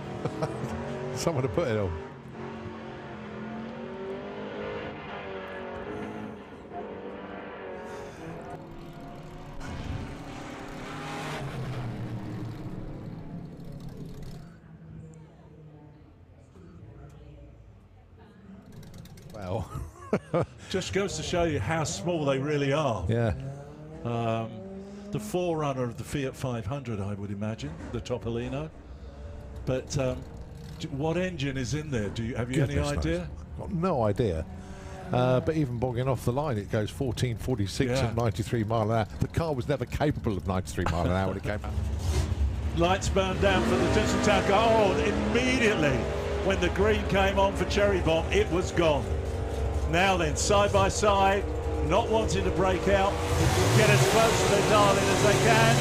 Someone to put it on. Well. Just goes to show you how small they really are. Yeah. The forerunner of the Fiat 500, I would imagine, the Topolino. But what engine is in there? Have you any idea? Got no idea. But even bogging off the line, it goes 14.46 at 93 mile an hour. The car was never capable of 93 mile an hour when it came out. Lights burned down for the Tinseltown car. Oh, immediately when the green came on for Cherry Bomb, it was gone. Now then, side by side, not wanting to break out, get as close to their darling as they can.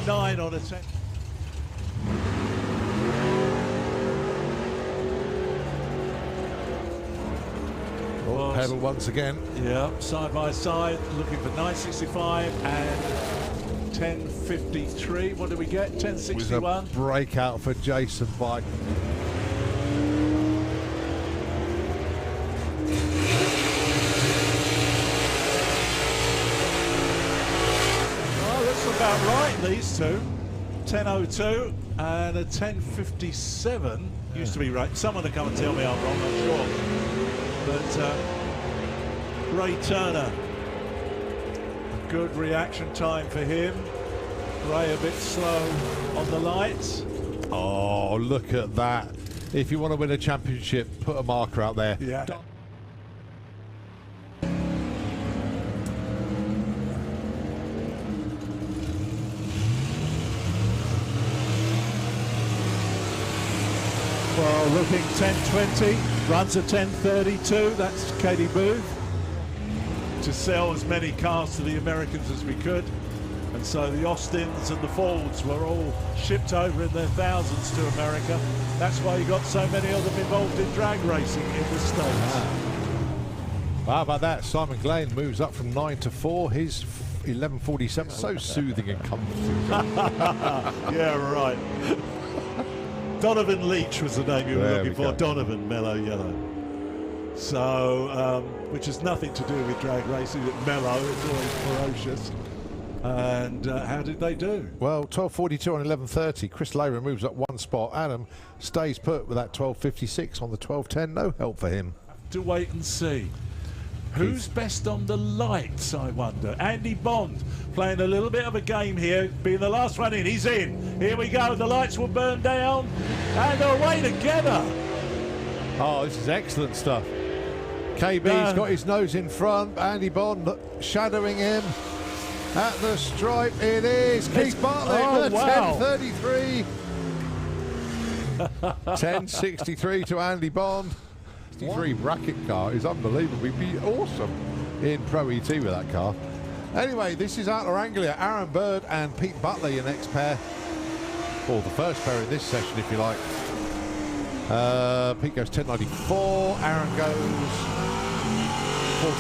10.99 on a 10. Oh, pedal once again. Yeah, side by side, looking for 9.65 and 10.53. What did we get? 10.61. Was a breakout for Jason Bike. About right, these two. 10.02 and a 10.57 used to be right. Someone to come and tell me I'm wrong, I'm sure. But Ray Turner, good reaction time for him. Ray a bit slow on the lights. Oh, look at that. If you want to win a championship, put a marker out there. Yeah. Well, looking 10.20, runs a 10.32, that's Katie Booth, to sell as many cars to the Americans as we could. And so the Austins and the Fords were all shipped over in their thousands to America. That's why you got so many of them involved in drag racing in the States. How about that? Simon Glane moves up from 9 to 4. His 11.47, so soothing and comforting. Yeah, right. Donovan Leach was the name you were looking for. Donovan Mellow Yellow. So, which has nothing to do with drag racing. It's mellow, it's always ferocious. And how did they do? Well, 12.42 on 11.30. Chris Lehrer moves up one spot. Adam stays put with that 12.56 on the 12.10. No help for him. To wait and see. Who's best on the lights, I wonder? Andy Bond playing a little bit of a game here, being the last one in. He's in. Here we go. The lights will burn down, and they're away together. Oh, this is excellent stuff. KB's got his nose in front. Andy Bond shadowing him at the stripe. It is Keith Bartlett. 10.33. 10.63 to Andy Bond. 63 bracket car is unbelievable. We'd be awesome in Pro ET with that car. Anyway, this is Outlaw Anglia. Aaron Bird and Pete Butler, your next pair. Or the first pair in this session, if you like. Pete goes 10.94. Aaron goes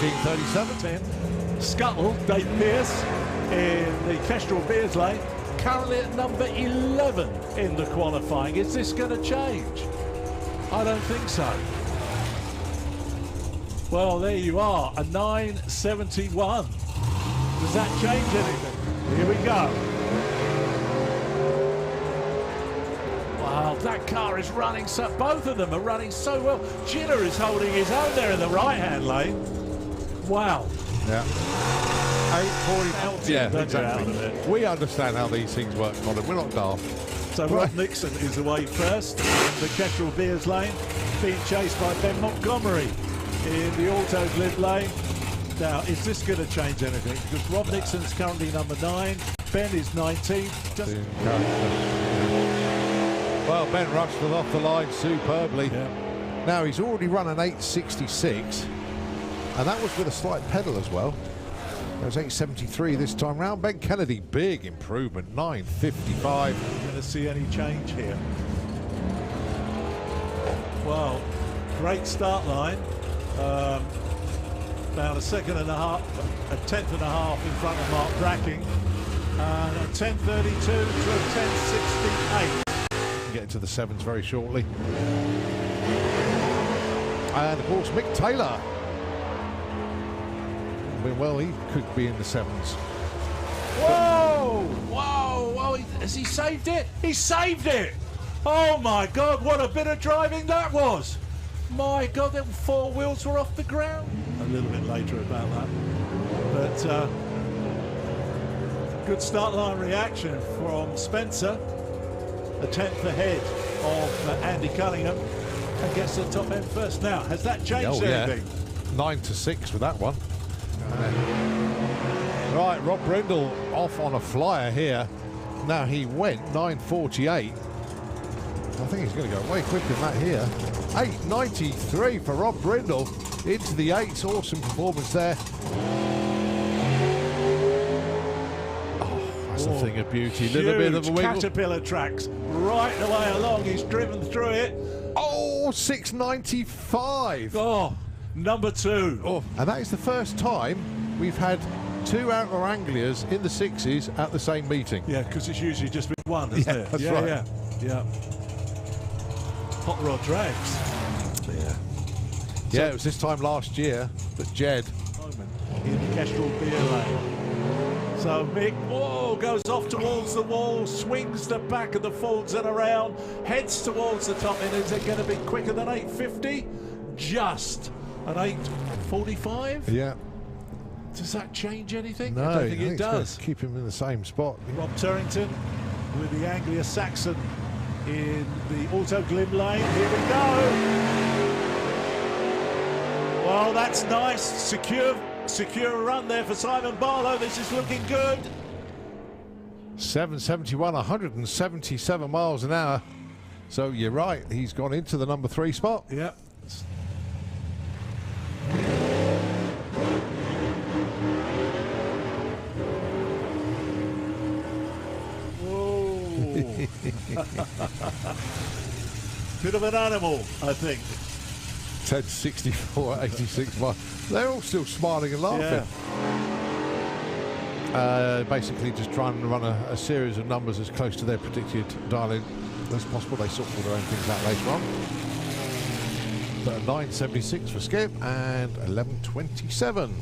14.37. Scuttle, Dave Pearce, in the Kestrel Beers Lane, currently at number 11 in the qualifying. Is this going to change? I don't think so. Well, there you are, a 9.71. Does that change anything? Here we go. Wow, that car is running so, both of them are running so well. Jinner is holding his own there in the right-hand lane. Wow. Yeah. 8.40. Yeah, exactly. We understand how these things work, Colin. We're not daft. So Rob Nixon is away first in the Kestrel Beers Lane, being chased by Ben Montgomery in the Auto Glib Lane. Now, is this going to change anything? Because Rob Nixon's currently number 9, Ben is 19. Well, Ben Rushford off the line superbly. Yeah. Now, he's already run an 8.66, and that was with a slight pedal as well. It was 8.73 this time round. Ben Kennedy, big improvement, 9.55. Are you going to see any change here? Well, great start line. About a second and a half, a tenth and a half in front of Mark Bracking. And a 10.32 to a 10.68. Get into the sevens very shortly. And of course, Mick Taylor. Well, he could be in the sevens. Whoa! Whoa! Whoa! Has he saved it? He saved it! Oh my God! What a bit of driving that was! My God, them 4 wheels were off the ground. A little bit later about that, but good start line reaction from Spencer. A tenth ahead of Andy Cunningham, and gets the top end first. Now, has that changed anything? 9-6 with that one. Right, Rob Brindle off on a flyer here. Now he went 9.48. I think he's going to go way quicker than that here. 8.93 for Rob Brindle into the 8s. Awesome performance there. Oh, that's a thing of beauty. A little bit of a wiggle. Caterpillar tracks right the way along. He's driven through it. Oh, 6.95. Oh, number 2. Oh, and that is the first time we've had 2 Outlaw Anglias in the 6s at the same meeting. Yeah, because it's usually just been one, isn't it? That's right. Yeah. Hot Rod Drags. Yeah, it was this time last year that Jed in the Kestrel Beer Lane. So Mick, goes off towards the wall, swings the back of the Fords and around, heads towards the top end. Is it going to be quicker than 8.50? Just an 8.45? Yeah. Does that change anything? No, I don't think it does. Keep him in the same spot. Rob Turrington with the Anglia Saxon in the Auto Glib Lane. Here we go. Well, that's nice. Secure run there for Simon Barlow. This is looking good. 7.71, 177 miles an hour. So you're right, he's gone into the number 3 spot. Yep. Bit of an animal, I think. 10.64, 86 miles. They're all still smiling and laughing. Yeah. Basically just trying to run a series of numbers as close to their predicted dial-in as possible. They sort all their own things out later on. But a 9.76 for Skip and 11.27.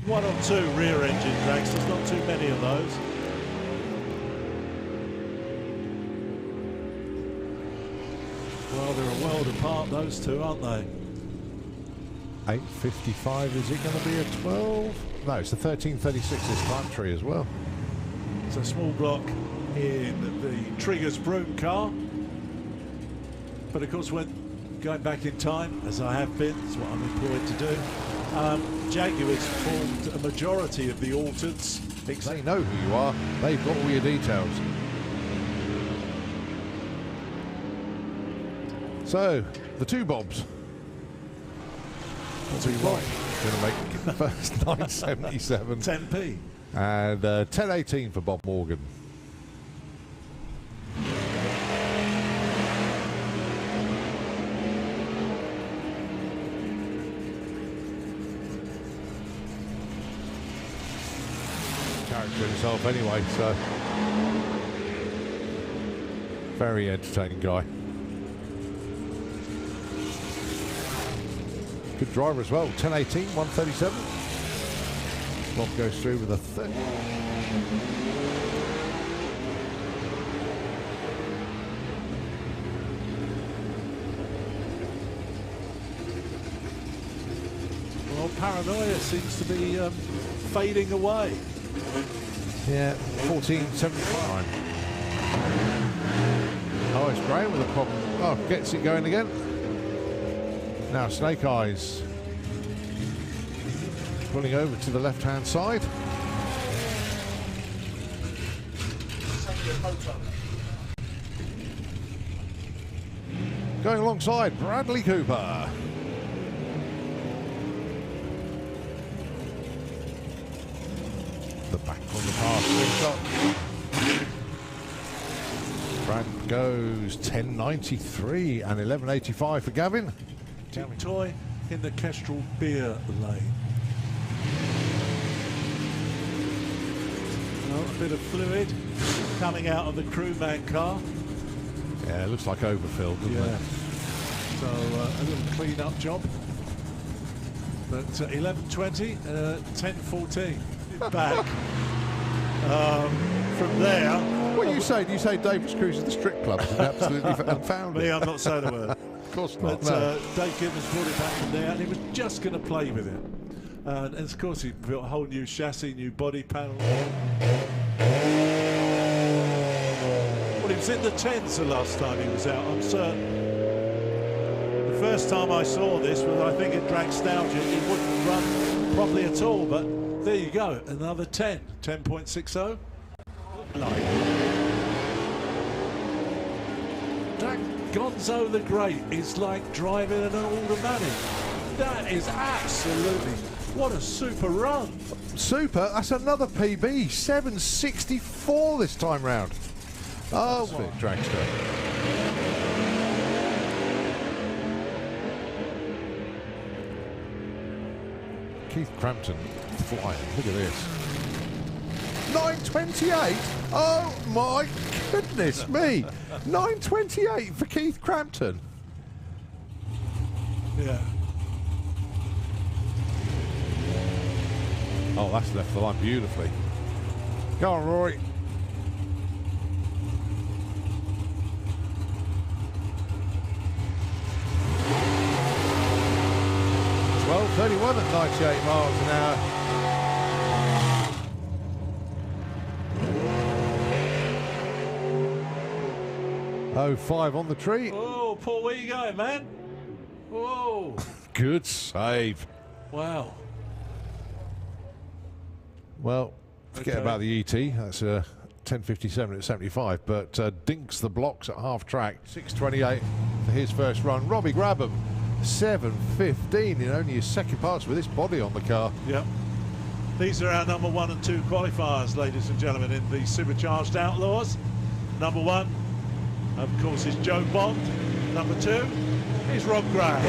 1 or 2 rear engine drags. There's not too many of those. Well, they're a world apart, those two, aren't they? 8.55, is it going to be a 12? No, it's a 13.36 this time, Tree, as well. It's a small block in the Triggers Brung car. But of course, when going back in time, as I have been, that's what I'm employed to do, Jaguars formed a majority of the Altereds. They know who you are. They've got all your details. So, the 2 Bobs. That's right. going to make the first 9.77. 10p. And 10.18 for Bob Morgan. Character himself anyway, so very entertaining guy. Good driver as well. 10.18, 137. Bob goes through with a 30. Well, paranoia seems to be fading away. Yeah, 14.75. Oh, it's Graham with a problem. Oh, gets it going again. Now Snake Eyes pulling over to the left-hand side. Going alongside Bradley Cooper. The back on the pass. Shot. Brad goes 10.93 and 11.85 for Gavin. Toy in the Kestrel beer lane. Oh, a bit of fluid coming out of the crewman car. Yeah, it looks like overfilled, doesn't it? So a little clean-up job. But 11.20, 10.14 back. From there. What do you say? Do you say Davis Cruise at the strip club is absolutely unfounded? Me, I'm not saying a word. Of course not. But No. Dave Gibbons brought it back from there, and he was just going to play with it. And of course, he built a whole new chassis, new body panel. Well, he was in the 10s the last time he was out, I'm certain. The first time I saw this was, I think, at Dragstalgia. He wouldn't run properly at all, but there you go, another 10, 10.60. That Gonzo the Great is like driving an automatic. That is absolutely, what a super run. Super, that's another PB, 7.64 this time round. Oh, bit dragster. Keith Crampton flying, look at this. 9.28? Oh my goodness me! 9.28 for Keith Crampton. Yeah. Oh, that's left the line beautifully. Go on, Rory. .31 at 98 miles an hour. Oh, 5 on the tree. Oh, Paul, where you going, man? Whoa. Good save. Wow. Well, forget about the ET. That's 10.57 at 75, but dinks the blocks at half track. 6.28 for his first run. Robbie Grabham, 7.15 in only his second pass with this body on the car. Yep. These are our number 1 and 2 qualifiers, ladies and gentlemen, in the Supercharged Outlaws. Number 1, of course, is Joe Bond. Number 2 is Rob Gray.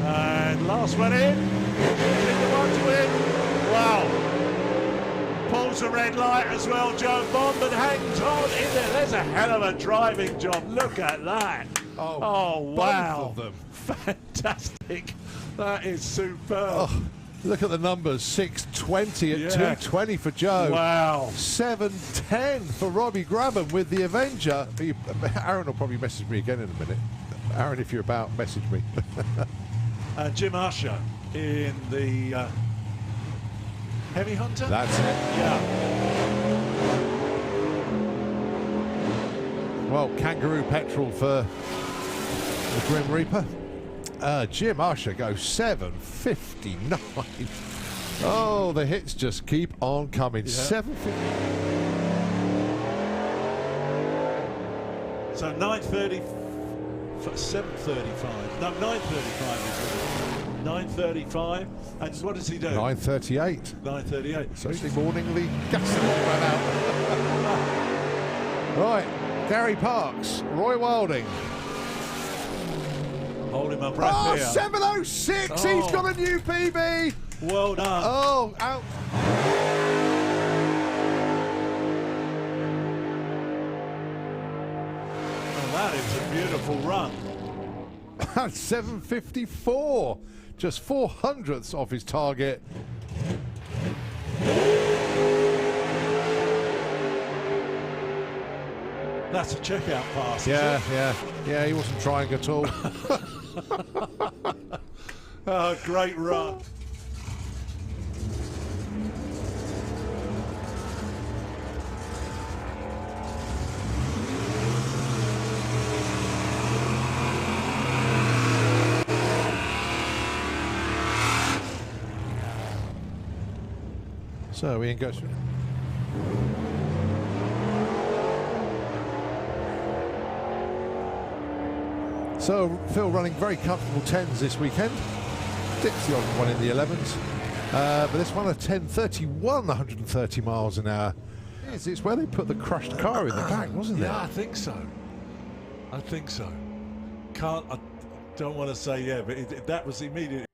And last one in the one to win. Wow. Pulls a red light as well, Joe Bond, but hangs on in there. There's a hell of a driving job. Look at that. Oh wow. Both of them. Fantastic. That is superb. Oh, look at the numbers. 6.20 at 2.20 for Joe. Wow. 7.10 for Robbie Grabham with the Avenger. Aaron will probably message me again in a minute. Aaron, if you're about, message me. Jim Usher in the Heavy Hunter? That's it. Yeah. Well, Kangaroo Petrol for the Grim Reaper. Jim Usher goes 7.59. Oh, the hits just keep on coming. Yeah. 7.50. So 9.30, 7.35. No, 9.35 is 9:35. And what does he do? 9:38. 9:38. Sunday morning, the gasoline ran out. Right, Gary Parks, Roy Wilding. Holding my breath Oh, here. 7:06. Oh. He's got a new PB. Well done. Oh, out. Well, that is a beautiful run. At 7:54. Just 400ths off his target. That's a checkout pass. Yeah, Is it? yeah. He wasn't trying at all. Oh, great run. So Ian goes. So Phil running very comfortable 10s this weekend. Dips the odd one in the 11s. But this one a 10.31, 130 miles an hour. It's where they put the crushed car in the back, wasn't it? Yeah, I think so. I think so. I don't want to say yeah, but that was immediate.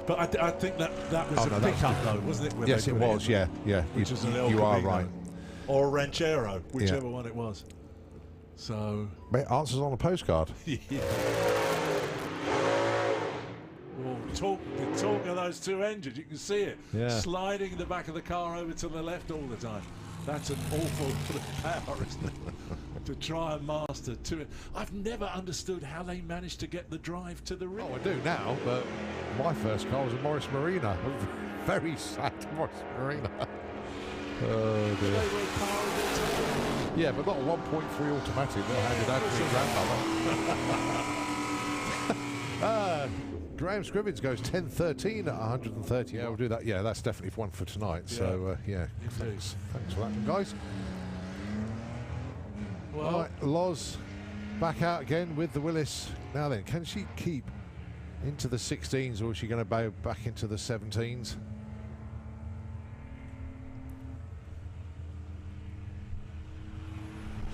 But I think that was a pickup though, wasn't it? Yes, it was. Yeah. Which was an El you are Camino. right. Or a Ranchero, whichever one it was. So. Mate, answers on a postcard. Yeah. Well, the talk of those two engines, you can see it sliding the back of the car over to the left all the time. That's an awful bit of power, isn't it? To try and master to it. I've never understood how they managed to get the drive to the rim. Oh, I do now, but my first car was a Morris Marina. A very sad Morris Marina. Oh dear. They were powered into Yeah, but not a 1.3 automatic that I handed out to my grandmother. Graham Scrivens goes 10.13 at 130. Yeah, we'll do that. Yeah, that's definitely one for tonight. Yeah. So, thanks for that, guys. Well, All right, Loz back out again with the Willis. Now then, can she keep into the 16s or is she going to bow back into the 17s?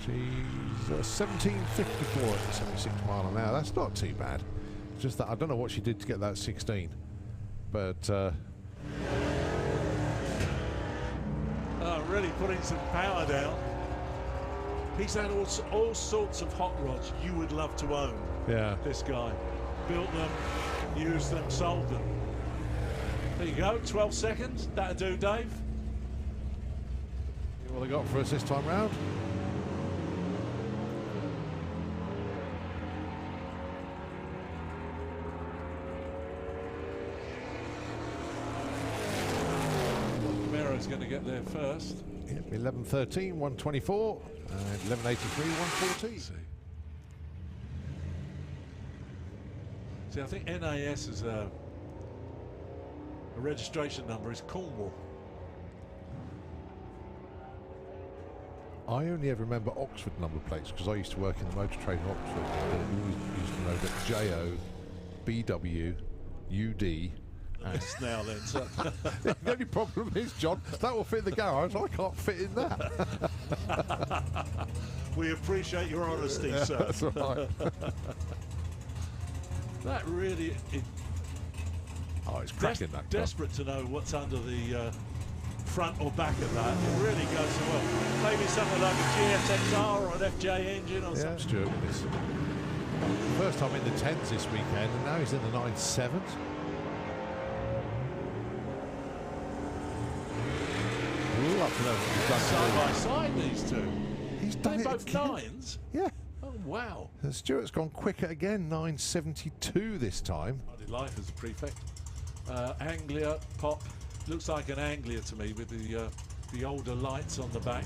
She's 17.54 at the 76 mile an hour. That's not too bad. It's just that I don't know what she did to get that 16. But really putting some power down. He's had all sorts of hot rods you would love to own. yeah. This guy. Built them, used them, sold them. There you go, 12 seconds. That'll do, Dave. What they got for us this time round? Camero's going to get there first. Yep, 11.13, 124, and 11.83, 114. See, I think NAS is a registration number is Cornwall. I only ever remember Oxford number plates because I used to work in the motor trade in Oxford. And we always used to know that JO, BW, UD. Yes, now then. So. The only problem is, John, that will fit in the garage. I can't fit in that. We appreciate your honesty, sir. That's right. That really... Oh, it's cracking that. Desperate to know what's under the front or back of that. It really goes so well. Maybe something like a GSXR or an FJ engine or something. Stuart with this. First time in the 10s this weekend, and now he's in the 9.7s. Ooh, up to that. Side by side, these two. He's done They're it both again. nines. Yeah. Oh, wow. And Stuart's gone quicker again, 9.72 this time. I did life as a prefect. Anglia, pop. Looks like an Anglia to me with the older lights on the back.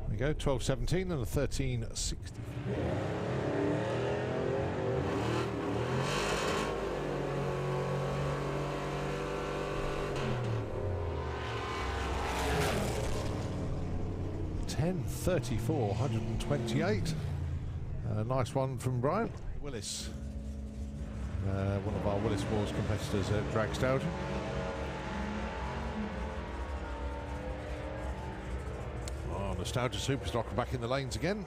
There we go, 12.17 and a 13.60. 10:34, 128. Nice one from Brian Willis, one of our Willis Wars competitors at DRAGS. Oh, Nostalgia Superstock back in the lanes again.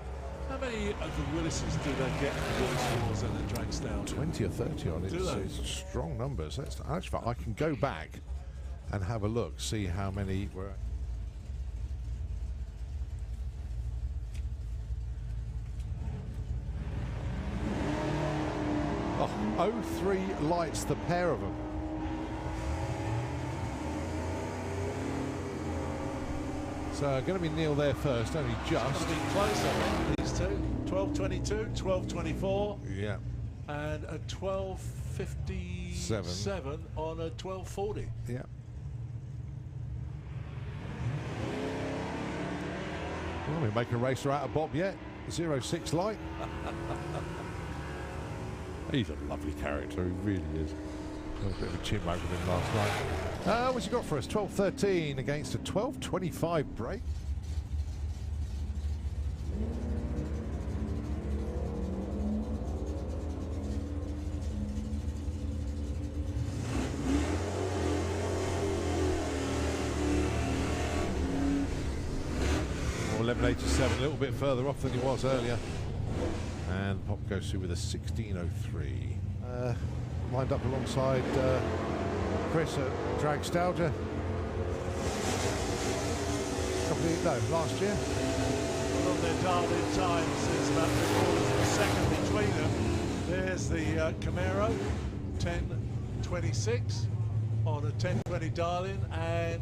How many of the Willises do they get in Willis Wars and the DRAGS? 20 or 30 on it. It's strong numbers. That's actually, I can go back and have a look, see how many were. Oh, 03 lights, the pair of them. So going to be Neil there first, only just. It's going to be close, I think, these two. 12:22, 12:24. Yeah. And a 12:57 on a 12:40. Yeah. Well, we make a racer out of Bob yet. 06 light. He's a lovely character, he really is. A bit of a chin wag with him last night. What's he got for us? 12:13 against a 12:25 break. Well, 11:87, a little bit further off than he was earlier. And Pop goes through with a 16:03. Lined up alongside Chris at DRAGStalgia. Last year. Well, they're dialed in times. There's about 3/4 of a second between them. There's the Camaro, 10:26 on a 10:20 dial-in, and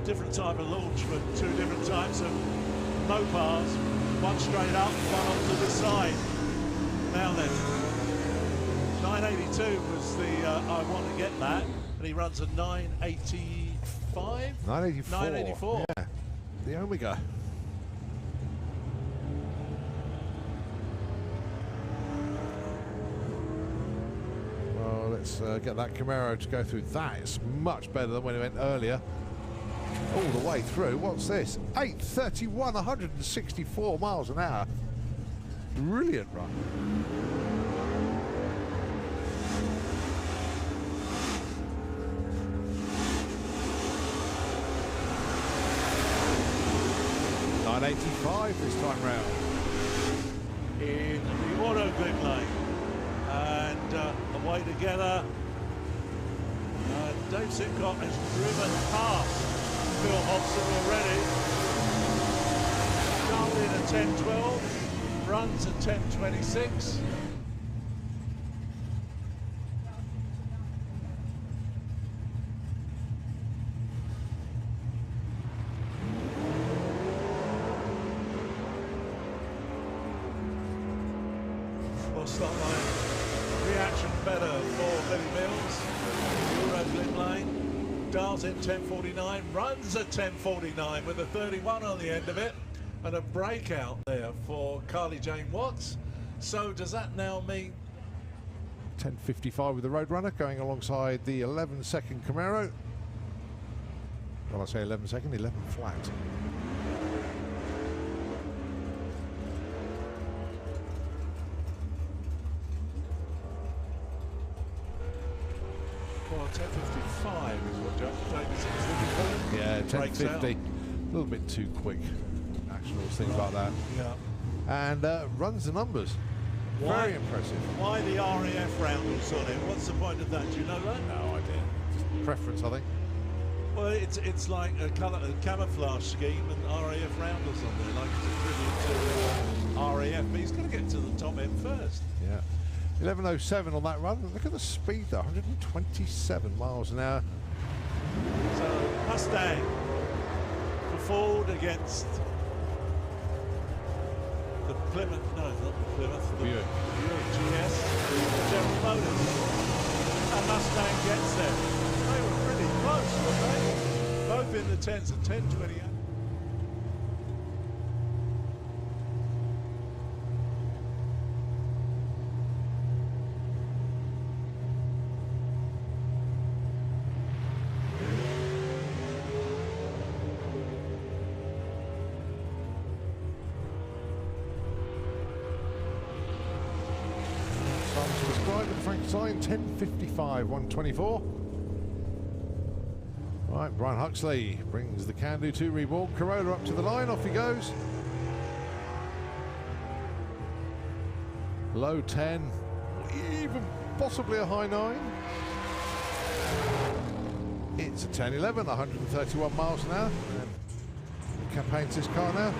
different type of launch for two different types of Mopars, one straight up, one onto the side. Now then, 982 was the I want to get that, and he runs a 985? 984. 984. Yeah, the Omega. Well, let's get that Camaro to go through that. It's much better than when it went earlier. All the way through. What's this? 8:31, 164 miles an hour. Brilliant run. .985 this time round. In the auto grip lane. And away together. Dave Simcock has driven past Phil Hobson already. Started in at 10:12, runs at 10:26. Well, start line reaction better for Billy Mills. Euro Glen Lane. Dials in 10:49, runs at 10:49 with a 31 on the end of it, and a breakout there for Carly Jane Watts. So does that now mean 10:55 with the Roadrunner going alongside the 11-second Camaro. Well, I say 11-second, 11 flat. Well, 10:55 is what Davidson is looking for. Yeah, 10:50. A little bit too quick. Nationals, things like that. Yeah. And runs the numbers. Very impressive. Why the RAF roundels on it? What's the point of that? Do you know that? No idea. Just preference, I think. Well, it's like a camouflage scheme, and RAF roundels on there, like it's a tribute to RAF. But he's got to get to the top end first. Yeah. 11:07 on that run. Look at the speed though, 127 miles an hour. So Mustang for Ford against the Plymouth, no, not the Plymouth, the Buick GS, General Motors. And Mustang gets there. They were pretty close, weren't they? Both in the 10s at 10:28. right with the Frankenstein, 10.55, 124. Right, Brian Huxley brings the Can-Do 2 Reborn. Corolla up to the line, off he goes. Low 10, even possibly a high 9. It's a 10.11, 131 miles an hour. And campaigns this car now.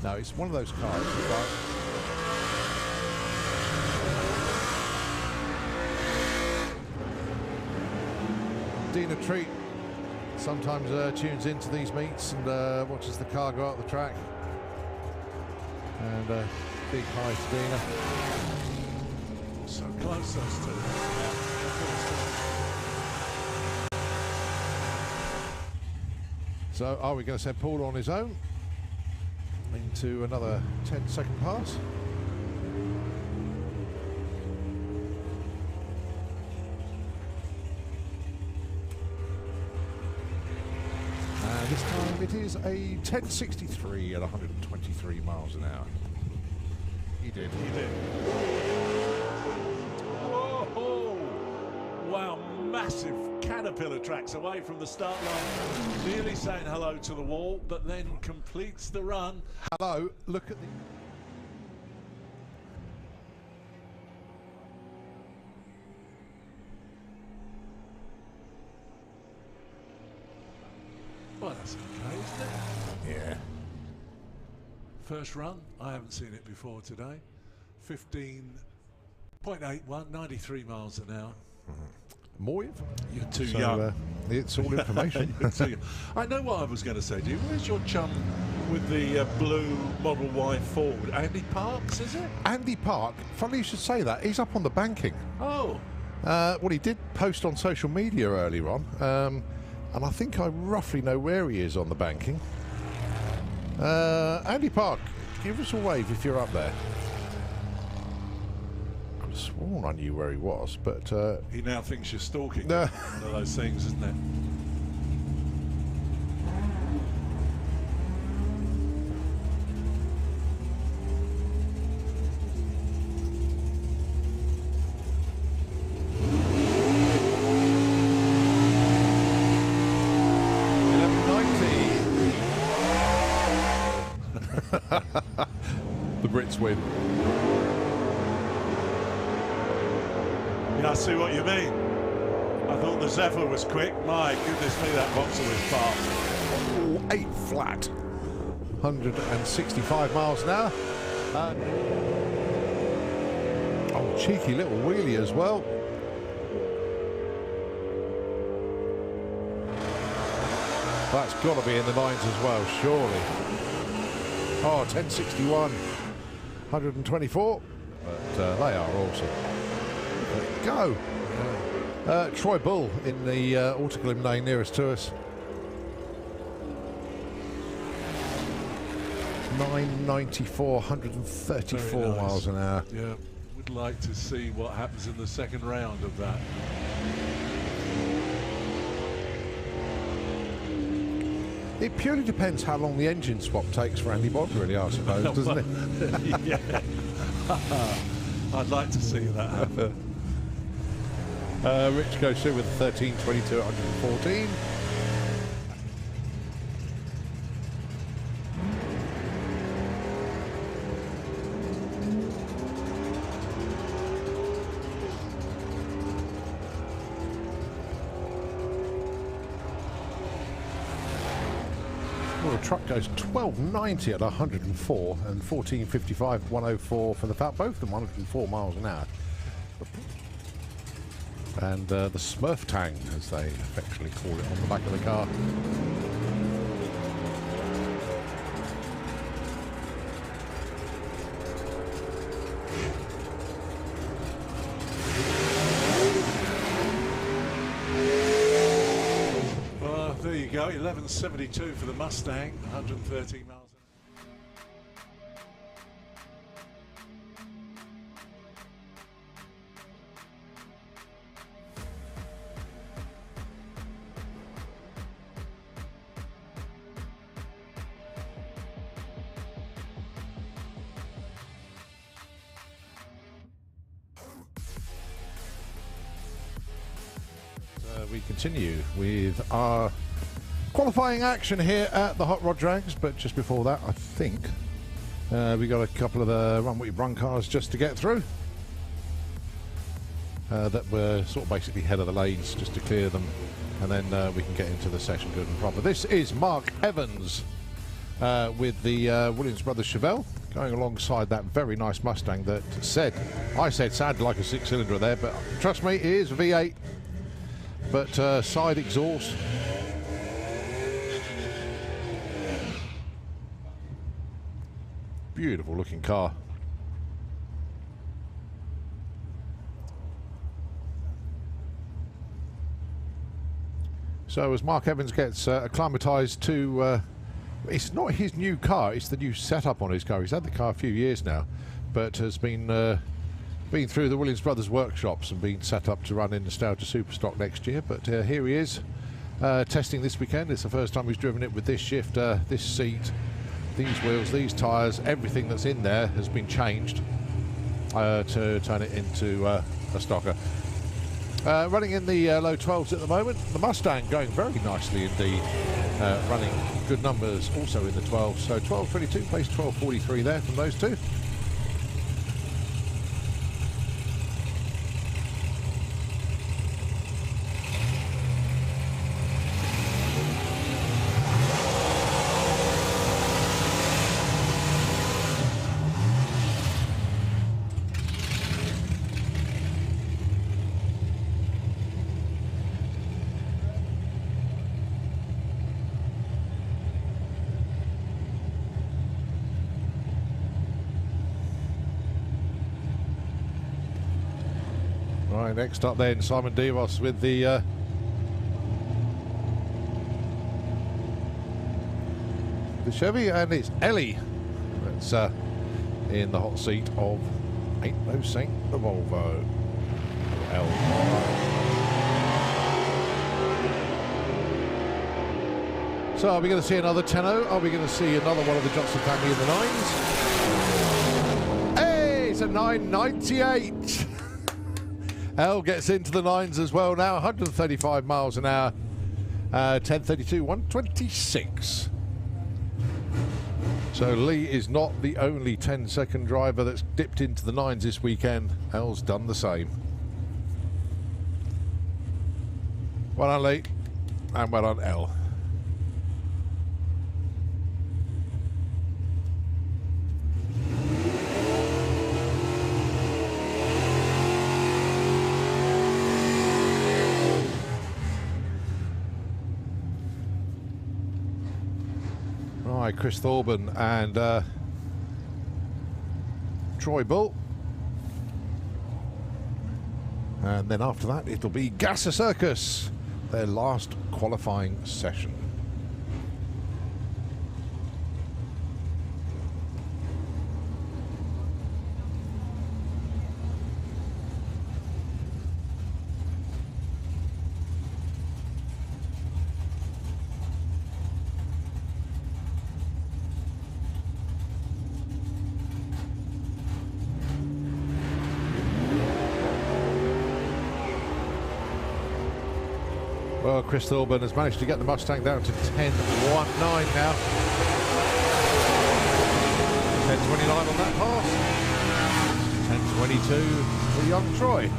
No, it's one of those cars. Dina Treat sometimes tunes into these meets and watches the car go up the track. And big hi to Dina. So close, those two. So are we going to send Paul on his own into another 10-second pass? And this time it is a 10.63 at 123 miles an hour. He did. He did. Whoa! Wow, massive caterpillar tracks away from the start line. Nearly saying hello to the wall, but then completes the run. Hello, look at the... Well, that's okay, isn't it? Yeah. First run, I haven't seen it before today. 15.81, 93 miles an hour. More info? You're too young. It's all information. I know what I was going to say to you. Where's your chum with the blue Model Y Ford? Andy Parks, is it? Andy Park, funny you should say that, he's up on the banking. Oh. Well, he did post on social media earlier on, and I think I roughly know where he is on the banking. Andy Park, give us a wave if you're up there. I could have sworn I knew where he was, but... he now thinks you're stalking him. One of those things, isn't it? The Brits win. Yeah, I see what you mean. I thought the Zephyr was quick. My goodness me, that Boxer was fast. Oh, 8 flat. 165 miles an hour. Oh, cheeky little wheelie as well. That's got to be in the 9s as well, surely. Oh, 1061, 124. But they are awesome. Go. Troy Bull in the Autoglim lane nearest to us. 994, 134 nice. miles an hour. Yeah, would like to see what happens in the second round of that. It purely depends how long the engine swap takes for Andy Bond, really, I suppose, doesn't it? Yeah. I'd like to see that happen. Rich goes through with 13.22 at 114. Well, the truck goes 12.90 at 104 and 14.55, 104 for the Fat, both of them 104 miles an hour. And the Smurf Tang, as they affectionately call it, on the back of the car. Well, there you go, 11.72 for the Mustang, 113 miles. we continue with our qualifying action here at the Hot Rod Drags, but just before that, I think we got a couple of the Runway Brung cars just to get through that were sort of basically head of the lanes, just to clear them, and then we can get into the session good and proper. This is Mark Evans with the Williams Brothers Chevelle, going alongside that very nice Mustang that I said sounded like a 6-cylinder there, but trust me, it is V8, but side exhaust. Beautiful looking car. So as Mark Evans gets acclimatised to, it's not his new car, it's the new setup on his car. He's had the car a few years now, but has been through the Williams Brothers workshops and been set up to run in Nostalgia Superstock next year. But here he is, testing this weekend. It's the first time he's driven it with this shifter, this seat, these wheels, these tyres. Everything that's in there has been changed to turn it into a stocker. Running in the low 12s at the moment. The Mustang going very nicely indeed, running good numbers also in the 12s. So 12.22 place 12.43 there from those two. Right, next up then, Simon Devos with the Chevy, and it's Ellie that's in the hot seat of Ain't No Saint, the Volvo. L. So are we going to see another Tenno? Are we going to see another one of the Johnson family in the 9s? Hey, it's a 998! L gets into the 9s as well now, 135 miles an hour, 10:32, 126. So Lee is not the only 10-second driver that's dipped into the 9s this weekend. L's done the same. Well done, Lee, and well done, L. Right, Chris Thorburn and Troy Bull. And then after that, it'll be Gasser Circus, their last qualifying session. Well, Chris Thorburn has managed to get the Mustang down to 10.19 now. 10.29 on that pass. 10.22 for young Troy.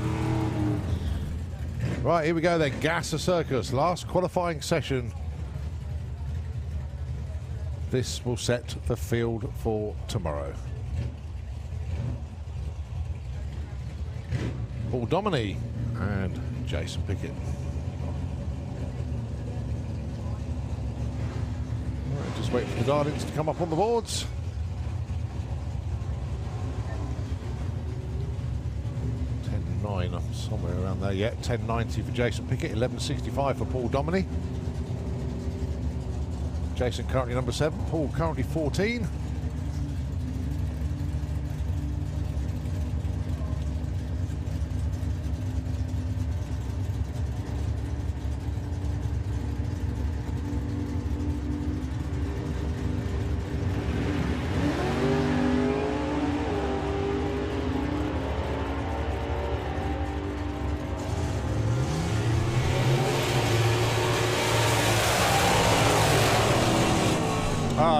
Right, here we go then. Gasser Circus, last qualifying session. This will set the field for tomorrow. Paul Dominy and Jason Pickett. Just wait for the Darlings to come up on the boards. $10.09, somewhere around there. Yeah, $10.90 for Jason Pickett, $11.65 for Paul Dominy. Jason currently number 7, Paul currently 14.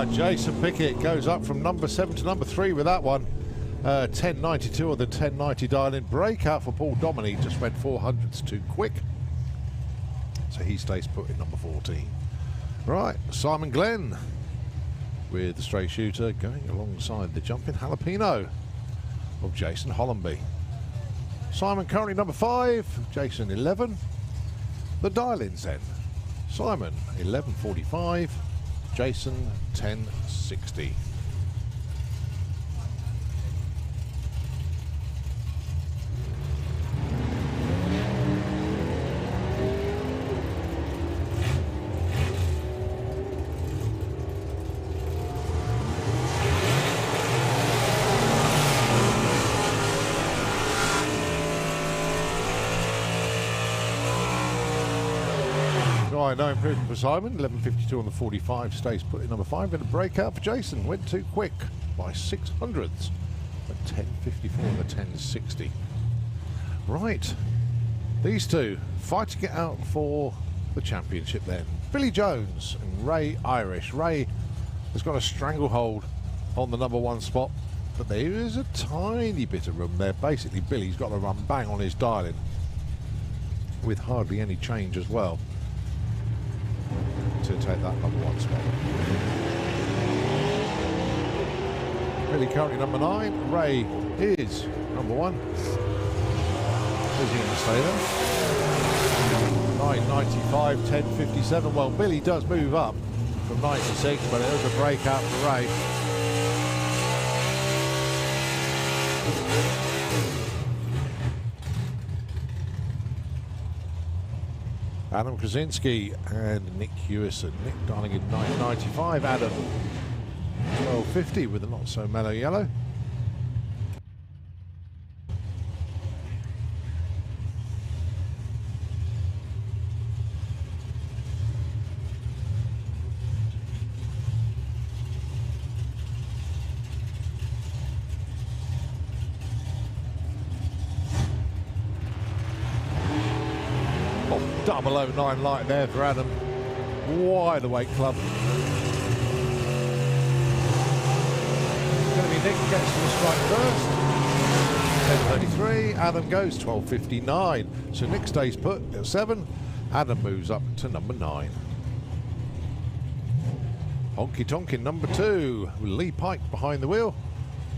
Jason Pickett goes up from number 7 to number 3 with that one. 10.92 on the 10.90 dial-in. Breakout for Paul Dominic, just went 400s too quick. So he stays put in number 14. Right, Simon Glenn with the straight shooter going alongside the jumping jalapeno of Jason Hollenby. Simon currently number 5, Jason 11. The dial-ins then. Simon 11.45, Jason 10.60. No improvement for Simon. 11.52 on the 45, stays put in number 5. And a breakout for Jason, went too quick by 600ths. But 10.54 on the 10.60. Right, these two fighting it out for the championship then. Billy Jones and Ray Irish. Ray has got a stranglehold on the number 1 spot, but there is a tiny bit of room there. Basically, Billy's got to run bang on his dial-in with hardly any change as well to take that number 1 spot. Billy currently number 9. Ray is number 1. Is he going to stay there? 9.95, 10.57. Well, Billy does move up from 96, but it was a breakout for Ray. Adam Krasinski and Nick Hewison. Nick darling in 9.95. Adam 12.50 with a not so mellow yellow. Double 09 light there for Adam. Wide awake club. It's going to be Nick gets to the strike first. 10.33. Adam goes 12.59. So Nick stays put at 7. Adam moves up to number 9. Honky Tonkin number 2. With Lee Pike behind the wheel.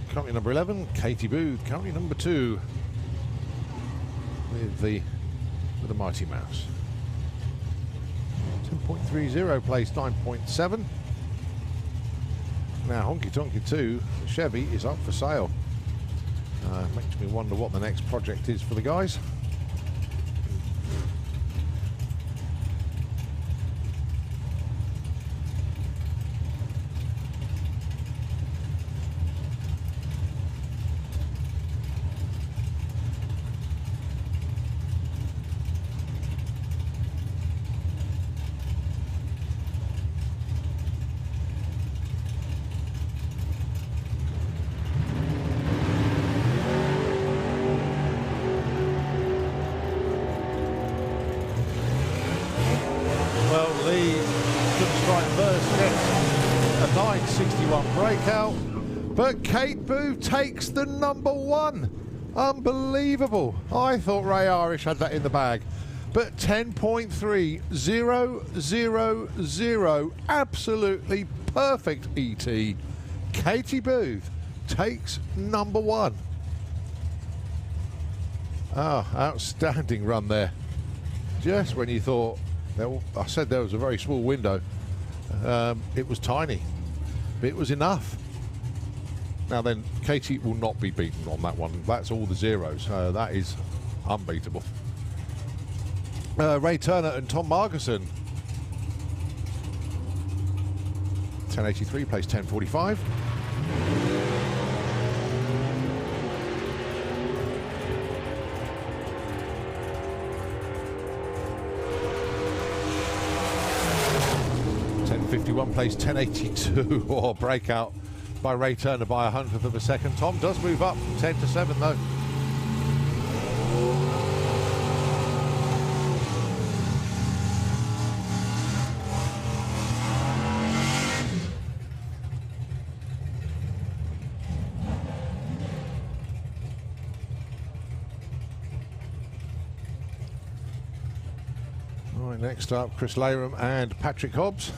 Currently number 11. Katie Booth currently number 2. With the Mighty Mouse. 10.30 placed 9.7. Now Honky Tonky 2 Chevy is up for sale. Makes me wonder what the next project is for the guys. Breakout, but Kate Booth takes the number 1. Unbelievable. I thought Ray Irish had that in the bag, but 10.3000, absolutely perfect ET. Katie Booth takes number 1. Outstanding run there. Just when you thought, I said there was a very small window, it was tiny. It was enough. Now then, Katie will not be beaten on that one. That's all the zeros. That is unbeatable. Ray Turner and Tom Margerson. 10.83 plays 10.45. .51 plays 10.82. Or breakout by Ray Turner by 100th of a second. Tom does move up from 10 to 7 though. Right, next up, Chris Layram and Patrick Hobbs.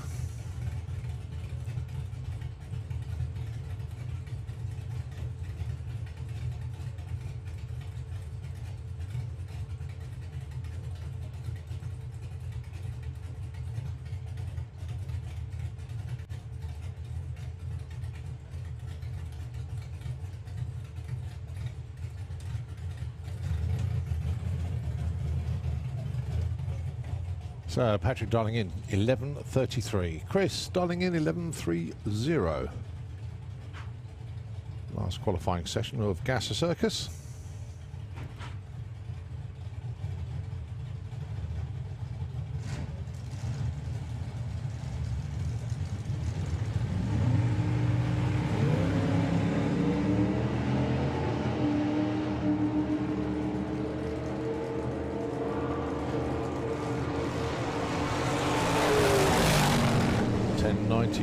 So Patrick dialing in 11:33. Chris dialing in 11:30. Last qualifying session of Gasser Circus.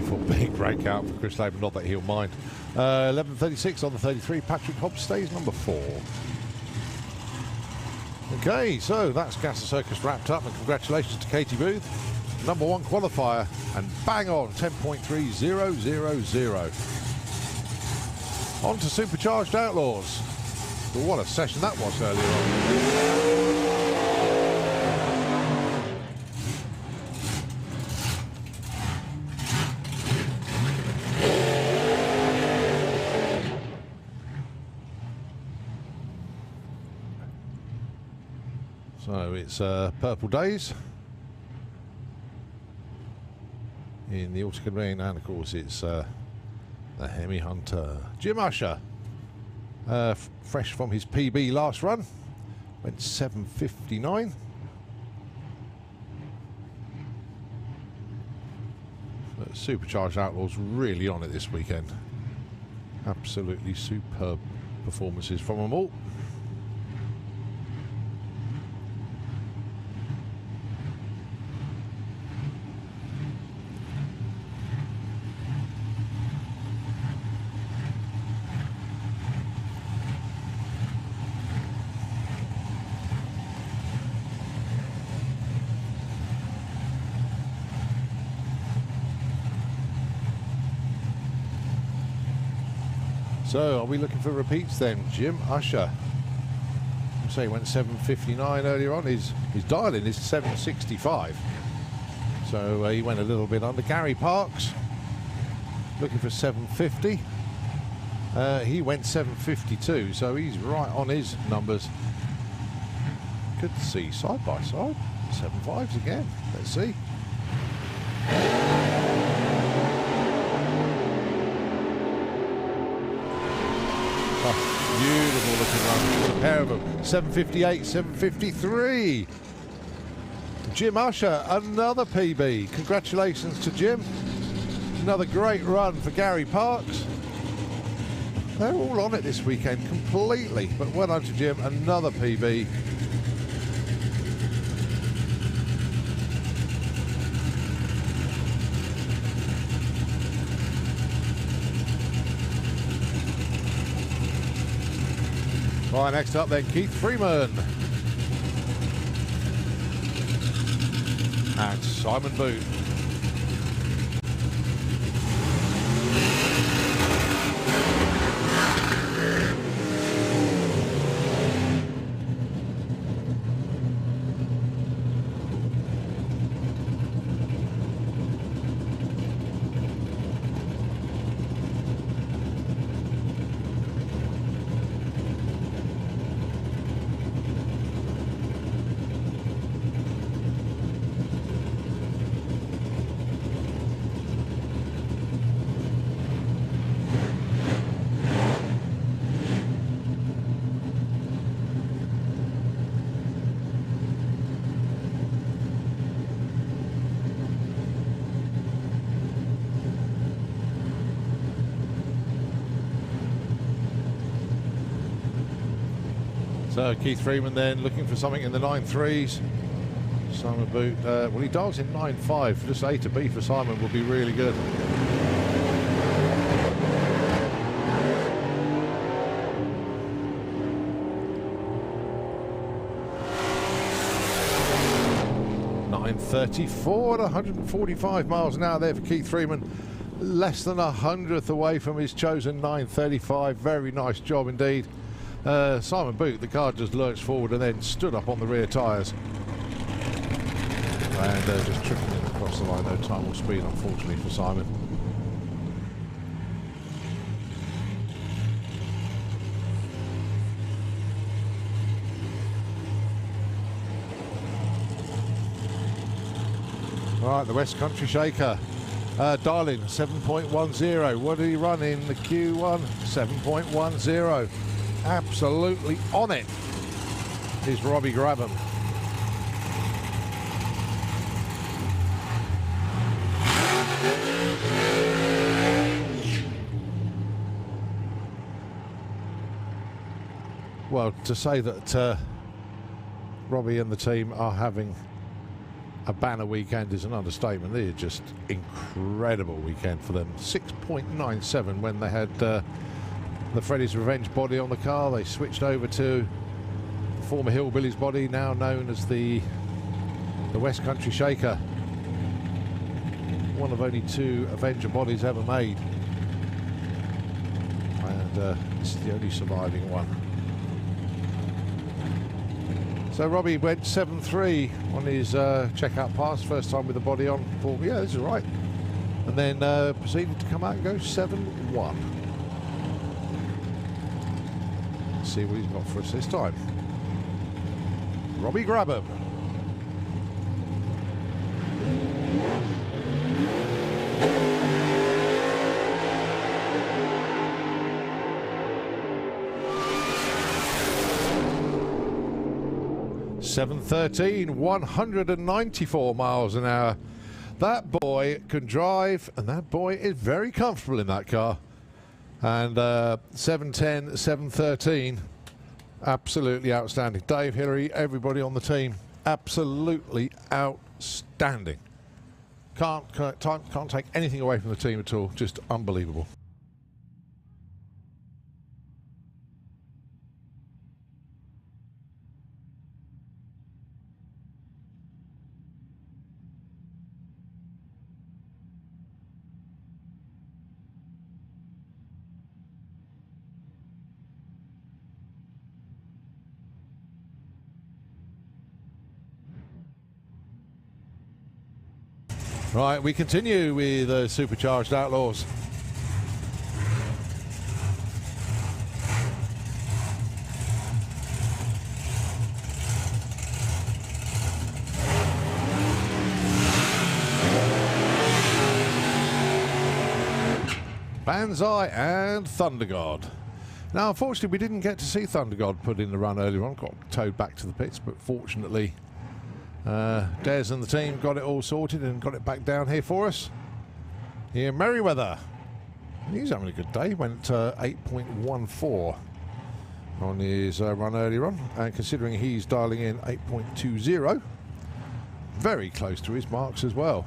For big breakout for Chris Labour, not that he'll mind. 11:36 on the 33. Patrick Hobbs stays number 4. Okay, so that's Gasser Circus wrapped up, and congratulations to Katie Booth, number 1 qualifier, and bang on 10.3000. On to Supercharged Outlaws. Well, what a session that was earlier on. So it's Purple Days in the Autocad Ring, and of course it's the Hemi Hunter. Jim Usher, fresh from his PB last run, went 7:59. Supercharged Outlaws really on it this weekend. Absolutely superb performances from them all. So, are we looking for repeats then? Jim Usher. I say he went 7:59 earlier on. His dial-in is 7:65. So he went a little bit under. Gary Parks looking for 7:50. He went 7:52, so he's right on his numbers. Good to see side by side. 7.5s again. Let's see. Beautiful looking run. A pair of them. 7:58, 7:53. Jim Usher, another PB. Congratulations to Jim. Another great run for Gary Parks. They're all on it this weekend completely. But well done to Jim. Another PB. Right, next up then, Keith Freeman. And Simon Booth. So Keith Freeman then looking for something in the 9.3s. Simon Boot, well, he dials in 9.5. Just A to B for Simon will be really good. 9:34 at 145 miles an hour there for Keith Freeman. Less than 100th away from his chosen 9:35. Very nice job indeed. Simon Boot, the car just lurched forward and then stood up on the rear tyres. And just trickling across the line, no time or speed unfortunately for Simon. Right, the West Country Shaker. Darling, 7.10. What did he run in the Q1? 7.10. Absolutely on it is Robbie Grabham. Well, to say that Robbie and the team are having a banner weekend is an understatement. They're just incredible weekend for them. 6.97 when they had the Freddy's Revenge body on the car. They switched over to the former Hillbillies body, now known as the West Country Shaker. One of only 2 Avenger bodies ever made. And this is the only surviving one. So Robbie went 7.3 on his checkout pass, first time with the body on. Thought, yeah, this is right. And then proceeded to come out and go 7.1. Let's see what he's got for us this time. Robbie Grabham. .713, 194 miles an hour. That boy can drive, and that boy is very comfortable in that car. And 710, 713, absolutely outstanding. Dave, Hillary, everybody on the team, absolutely outstanding. Can't take anything away from the team at all. Just unbelievable. Right, we continue with Supercharged Outlaws. Banzai and Thunder God. Now, unfortunately, we didn't get to see Thunder God put in the run earlier on. Got towed back to the pits, but fortunately, Des and the team got it all sorted and got it back down here for us. Here, Merriweather. He's having a good day. Went 8.14 on his run earlier on. And considering he's dialing in 8.20, very close to his marks as well.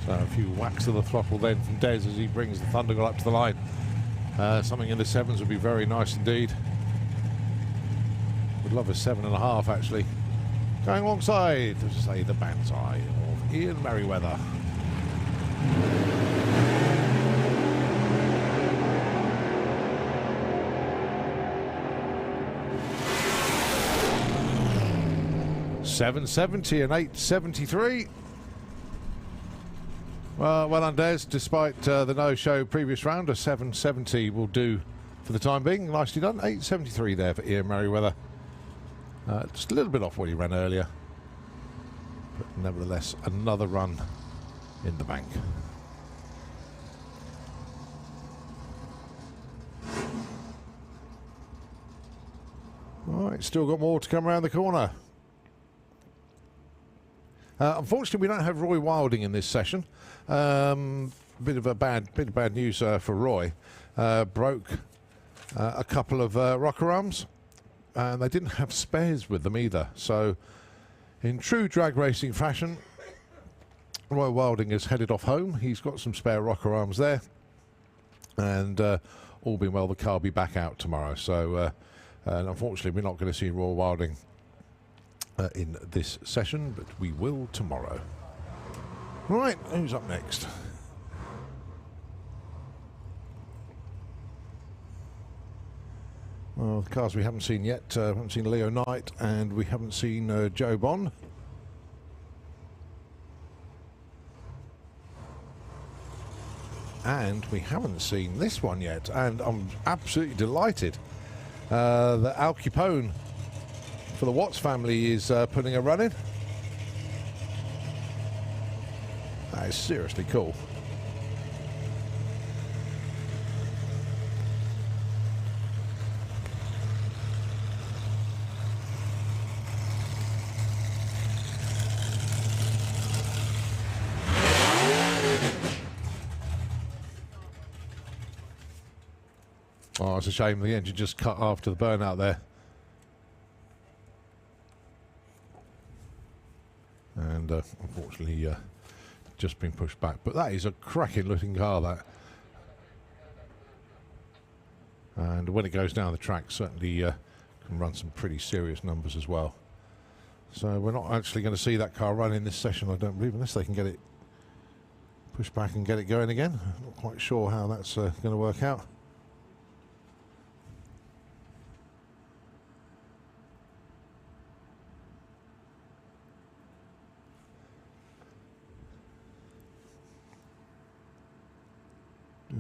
A few whacks of the throttle then from Des as he brings the Thunder God up to the line. Something in the 7s would be very nice indeed. Would love a 7.5 actually. Going alongside, as I say, the Banzai of Ian Merriweather. .770 and 873. Well done, Des. Despite the no-show previous round, a 770 will do for the time being. Nicely done. 873 there for Ian Merriweather. Just a little bit off what he ran earlier. But nevertheless, another run in the bank. All right, still got more to come around the corner. Unfortunately, we don't have Roy Wilding in this session. Bit of bad news for Roy. Broke a couple of rocker arms, and they didn't have spares with them either. So, in true drag racing fashion, Roy Wilding has headed off home. He's got some spare rocker arms there, and all being well, the car will be back out tomorrow. So, and unfortunately, we're not going to see Roy Wilding in this session, but we will tomorrow. Right, who's up next? Well, the cars we haven't seen yet. We haven't seen Leo Knight, and we haven't seen Joe Bond. And we haven't seen this one yet, and I'm absolutely delighted that Al Capone for the Watts family is putting a run in. That is seriously cool. Oh, it's a shame the engine just cut after the burnout there. And unfortunately just been pushed back. But that is a cracking looking car, that. And when it goes down the track, certainly can run some pretty serious numbers as well. So we're not actually going to see that car run in this session, I don't believe, unless they can get it pushed back and get it going again. Not quite sure how that's going to work out.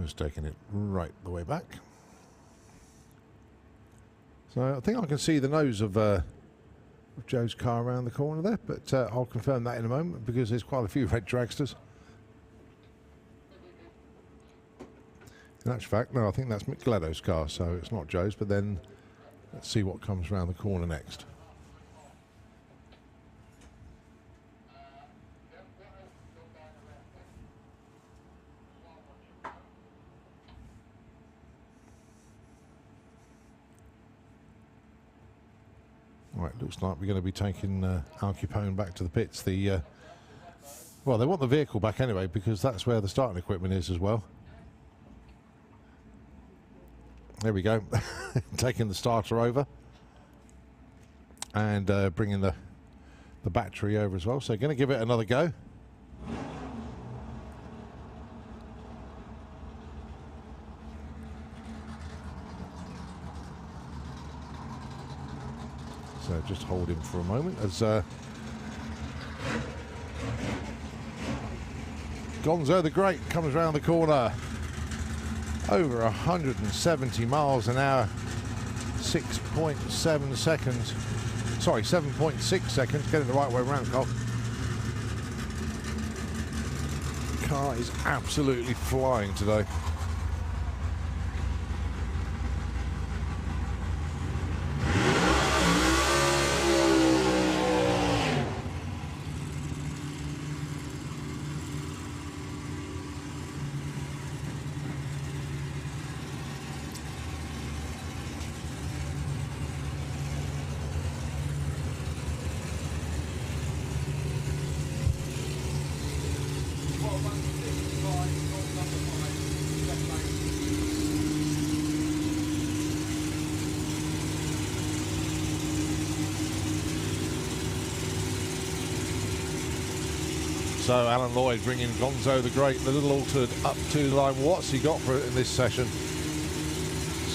Just taking it right the way back. So I think I can see the nose of Joe's car around the corner there, but I'll confirm that in a moment because there's quite a few red dragsters. In actual fact, no, I think that's Mick Gladdo's car, so it's not Joe's, but then let's see what comes around the corner next. Right, looks like we're going to be taking Al Capone back to the pits. Well, they want the vehicle back anyway because that's where the starting equipment is as well. There we go, taking the starter over and bringing the battery over as well. So going to give it another go. So just hold him for a moment as Gonzo the Great comes around the corner. Over 170 miles an hour, 6.7 seconds. Sorry, 7.6 seconds. Get it the right way around, Cole. Car is absolutely flying today. So Alan Lloyd bringing Gonzo the Great, the little altered up to the line. What's he got for it in this session?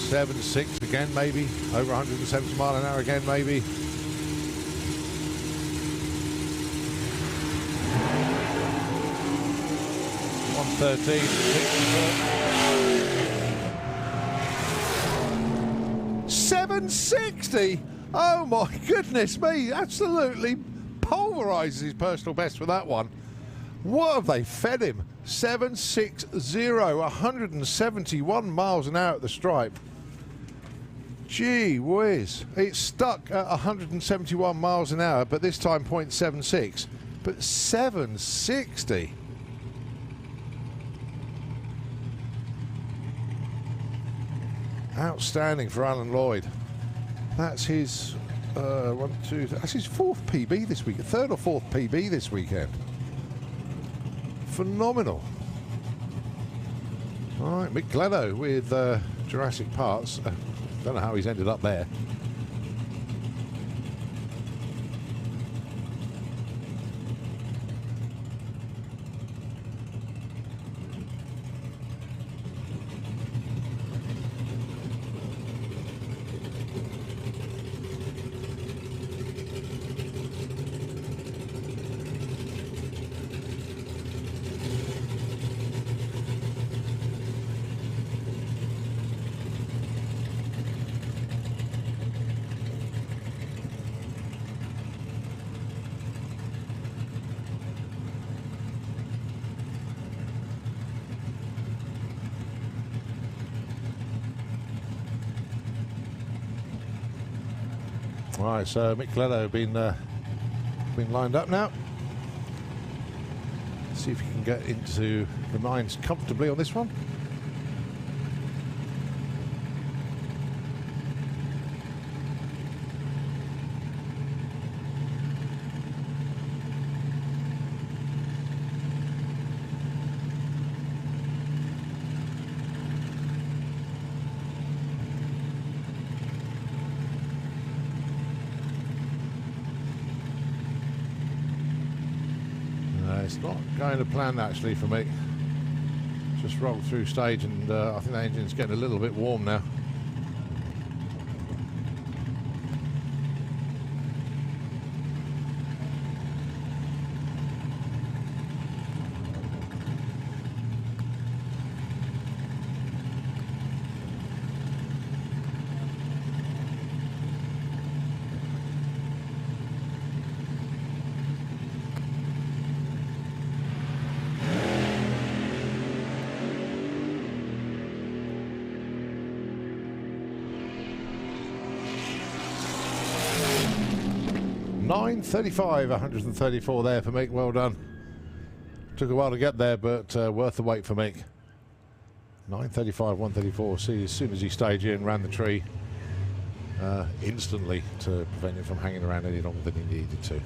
7.6 again, maybe. Over 170 mile an hour again, maybe. $113. 760. Oh my goodness me! Absolutely pulverises his personal best with that one. What have they fed him? 760, 171 miles an hour at the stripe. Gee whiz. It's stuck at 171 miles an hour, but this time 0.76. But 760. Outstanding for Alan Lloyd. That's his that's his fourth PB this week, third or fourth PB this weekend. Phenomenal. All right, Mick Glenno with Jurassic Parts. Don't know how he's ended up there. Right, so Mick Glenno been lined up now. See if he can get into the nines comfortably on this one. It's not going to plan actually for me. Just rolled through stage and I think the engine's getting a little bit warm now. .935, 134 there for Mick. Well done. Took a while to get there, but worth the wait for Mick. 935, 134. See, as soon as he staged in, ran the tree instantly to prevent it from hanging around any longer than he needed to.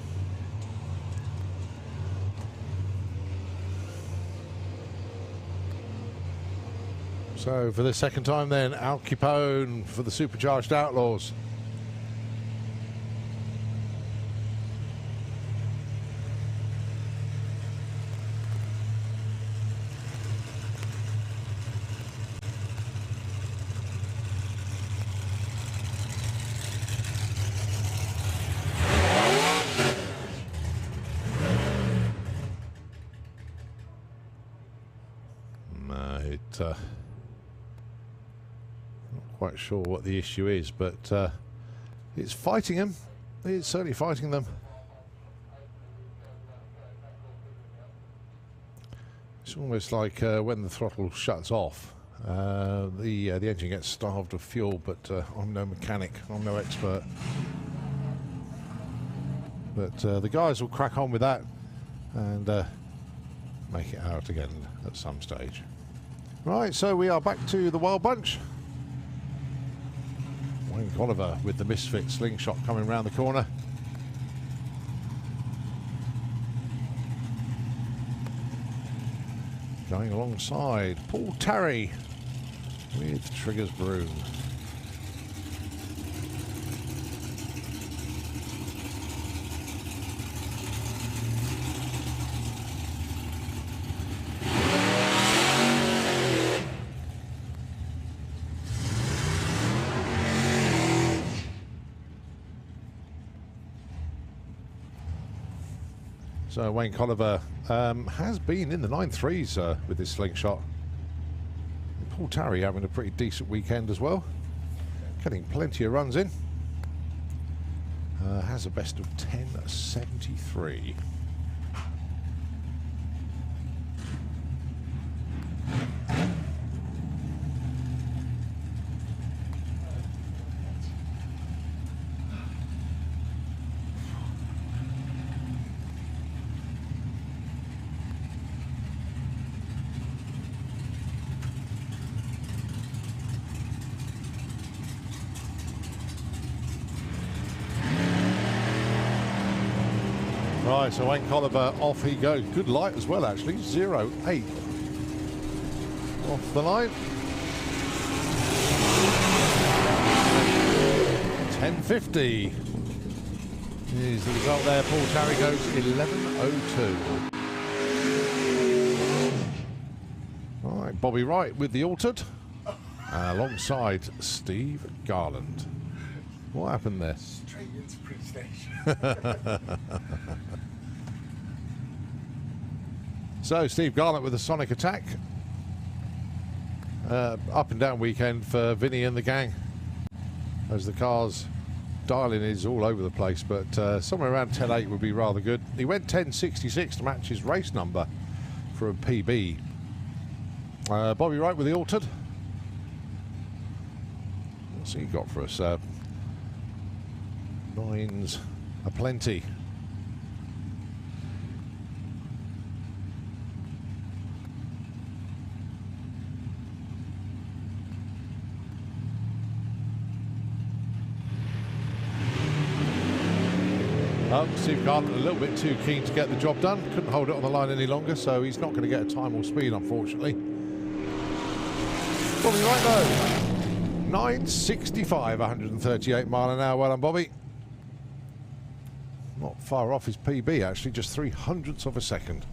So for the second time then, Al Capone for the Supercharged Outlaws. Not quite sure what the issue is, but it's fighting them. It's certainly fighting them. It's almost like when the throttle shuts off, the engine gets starved of fuel. But I'm no mechanic. I'm no expert. But the guys will crack on with that and make it out again at some stage. Right, so we are back to the Wild Bunch. Wayne Oliver with the Misfit slingshot coming round the corner. Going alongside Paul Tarry with Triggers Brung. So Wayne Colliver has been in the 9.3s with this slingshot. And Paul Tarry having a pretty decent weekend as well. Getting plenty of runs in. has a best of 10.73. Right, so Wayne Colliver, off he goes. Good light as well, actually. 0.8 off the line. 10.50 is the result there. Paul Tarry goes 11.02. All right, Bobby Wright with the altered, alongside Steve Garland. What happened there? Straight into Prince Station. So Steve Garland with a sonic attack. Up and down weekend for Vinny and the gang, as the cars dialing is all over the place, but somewhere around 10.8 would be rather good. He went 10.66 to match his race number for a PB. Bobby Wright with the altered. What's he got for us? Nines aplenty. Steve Garland a little bit too keen to get the job done. Couldn't hold it on the line any longer, so he's not going to get a time or speed, unfortunately. Bobby Wright though, 9.65, 138 mile an hour. Well done, Bobby. Not far off his PB, actually, just 0.03 of a second.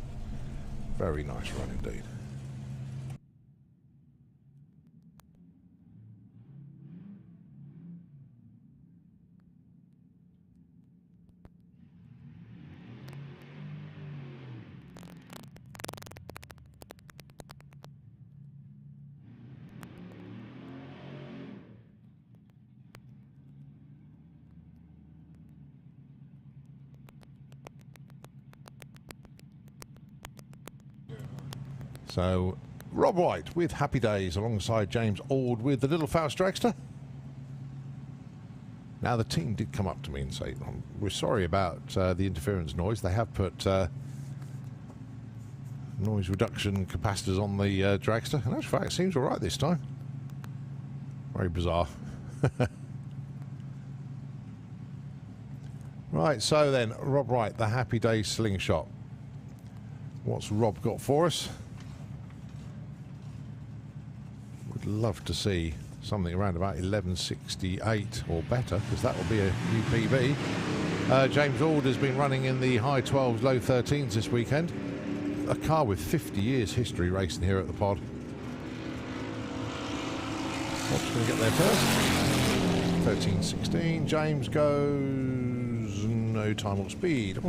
Very nice run indeed. So, Rob White with Happy Days alongside James Ord with the Little Faust Dragster. Now, the team did come up to me and say, we're sorry about the interference noise. They have put noise reduction capacitors on the dragster. And in fact, it seems all right this time. Very bizarre. Right, so then, Rob White, the Happy Days slingshot. What's Rob got for us? Would love to see something around about 11.68 or better, because that will be a new PB. James Ord has been running in the high 12s, low 13s this weekend. A car with 50 years history racing here at the pod. What's going to get there first? 13.16. James goes no time or speed.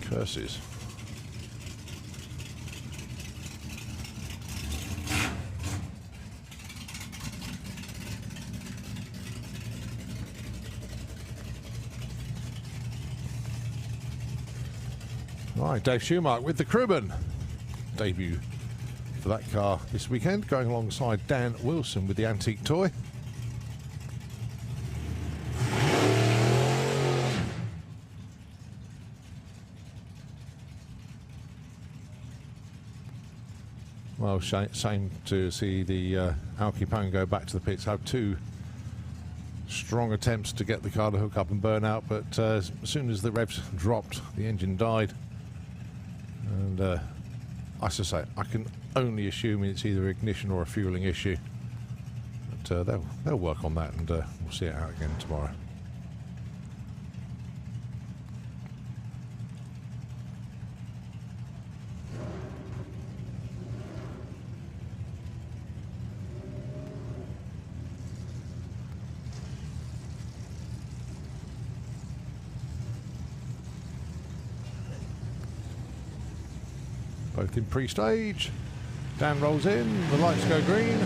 Curses. Right, Dave Schumacher with the Crewman. Debut for that car this weekend, going alongside Dan Wilson with the Antique Toy. Well, shame to see the Alki Pan go back to the pits. Have two strong attempts to get the car to hook up and burn out, but as soon as the revs dropped, the engine died. And as I say, I can only assume it's either ignition or a fueling issue. But they'll work on that, and we'll see it out again tomorrow. Both in pre-stage. Dan rolls in, the lights go green.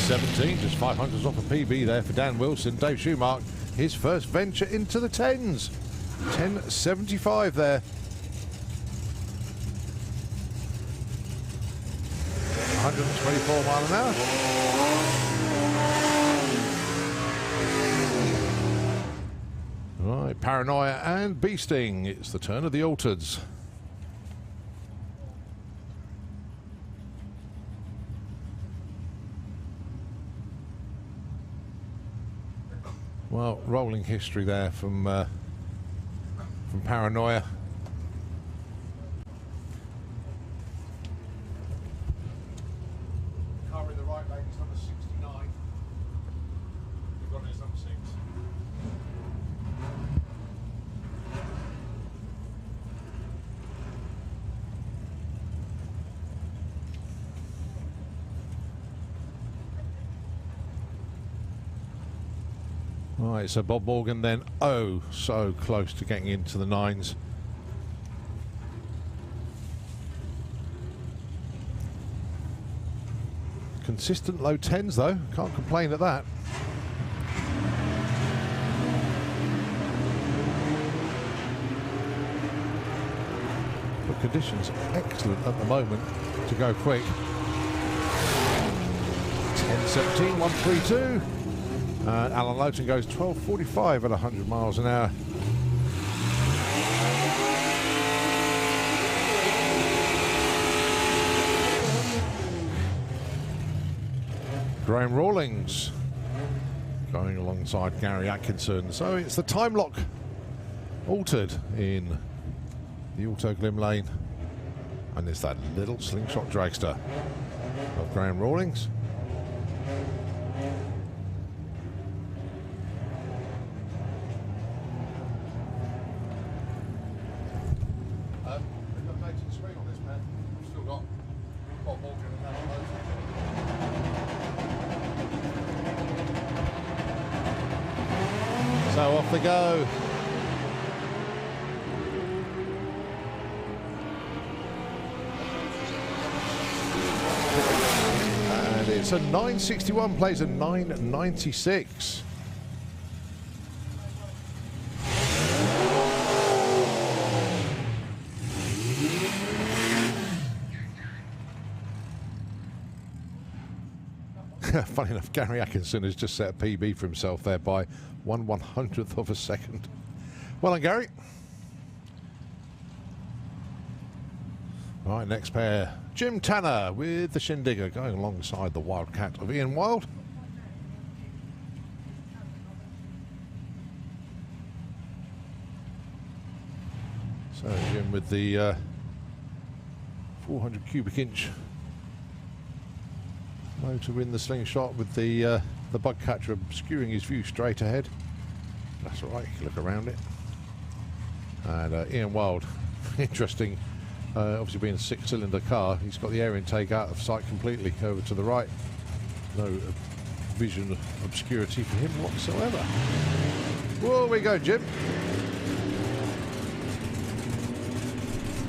10.17, just 500s off a PB there for Dan Wilson. Dave Schumacher, his first venture into the 10s. 10.75 there. 124 mile an hour. Right, Paranoia and Beasting. It's the turn of the Altereds. Well, rolling history there from Paranoia. Car in the right lane is number 69. You've got it as number 6. Right, so Bob Morgan then, oh, so close to getting into the 9s. Consistent low 10s though, can't complain at that. The conditions excellent at the moment to go quick. 10.17, 132. Alan Lowton goes 12.45 at 100 miles an hour. Graham Rawlings going alongside Gary Atkinson. So it's the time lock altered in the Auto Glim lane. And it's that little slingshot dragster of Graham Rawlings. So off they go. And it's a 961, plays a 996. Funny enough, Gary Atkinson has just set a PB for himself there by 1/100th of a second. Well done, Gary. Right, next pair. Jim Tanner with the Shindigger going alongside the Wildcat of Ian Wild. So Jim with the 400 cubic inch motor in the slingshot with the bug catcher obscuring his view straight ahead. That's all right, you can look around it. And Ian Wild, interesting, obviously being a 6-cylinder car, he's got the air intake out of sight completely over to the right. No vision obscurity for him whatsoever. Whoa, we go, Jim.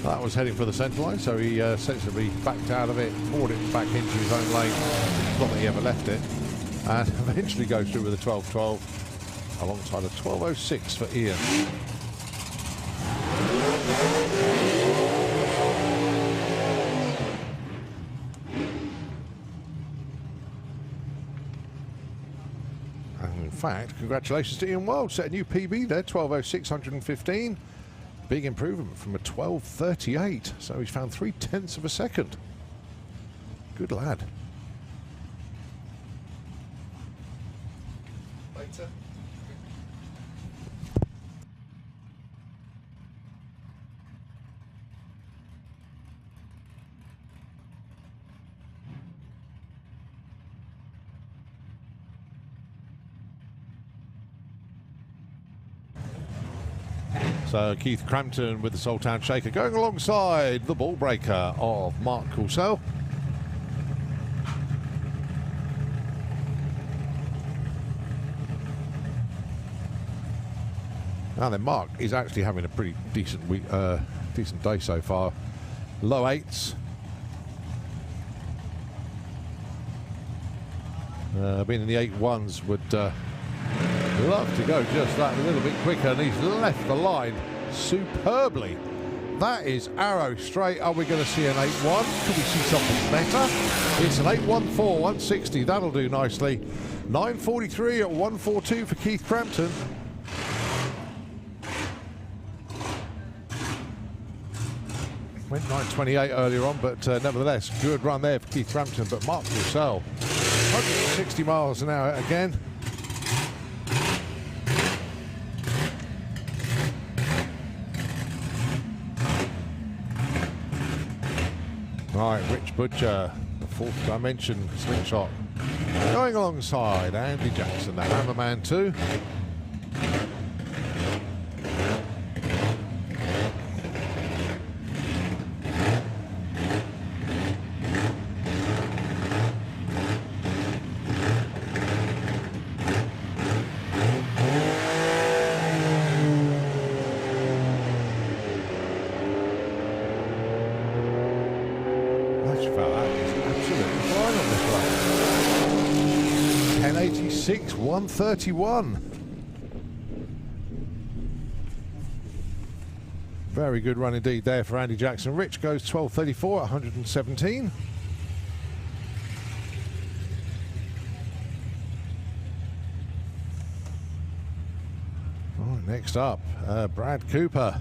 That was heading for the centre line, so he sensibly backed out of it, poured it back into his own lane, not that he ever left it, and eventually goes through with a 12.12 alongside a 12.06 for Ian. And in fact, congratulations to Ian Wild, set a new PB there, 12.06, 115. Big improvement from a 12.38, so he's found 0.3 of a second. Good lad. Later. So Keith Crampton with the Sultan Shaker going alongside the ball breaker of Mark Coulsell. Now then, Mark is actually having a pretty decent week, decent day so far. Low 8s. being in the 8.1s would love to go just that a little bit quicker, and he's left the line superbly. That is arrow straight. Are we going to see an 8.1? Could we see something better? It's an 8.14, 160. That'll do nicely. 9.43 at 1.42 for Keith Crampton. Went 9.28 earlier on, but nevertheless, good run there for Keith Crampton. But Mark Purcell, 160 miles an hour again. Right, Rich Butcher, the fourth dimension slingshot, going alongside Andy Jackson, the Hammerman 2. That is absolutely fine on this run. 10.86, 1.31. Very good run indeed there for Andy Jackson. Rich goes 12.34 at 117. Right, next up, Brad Cooper.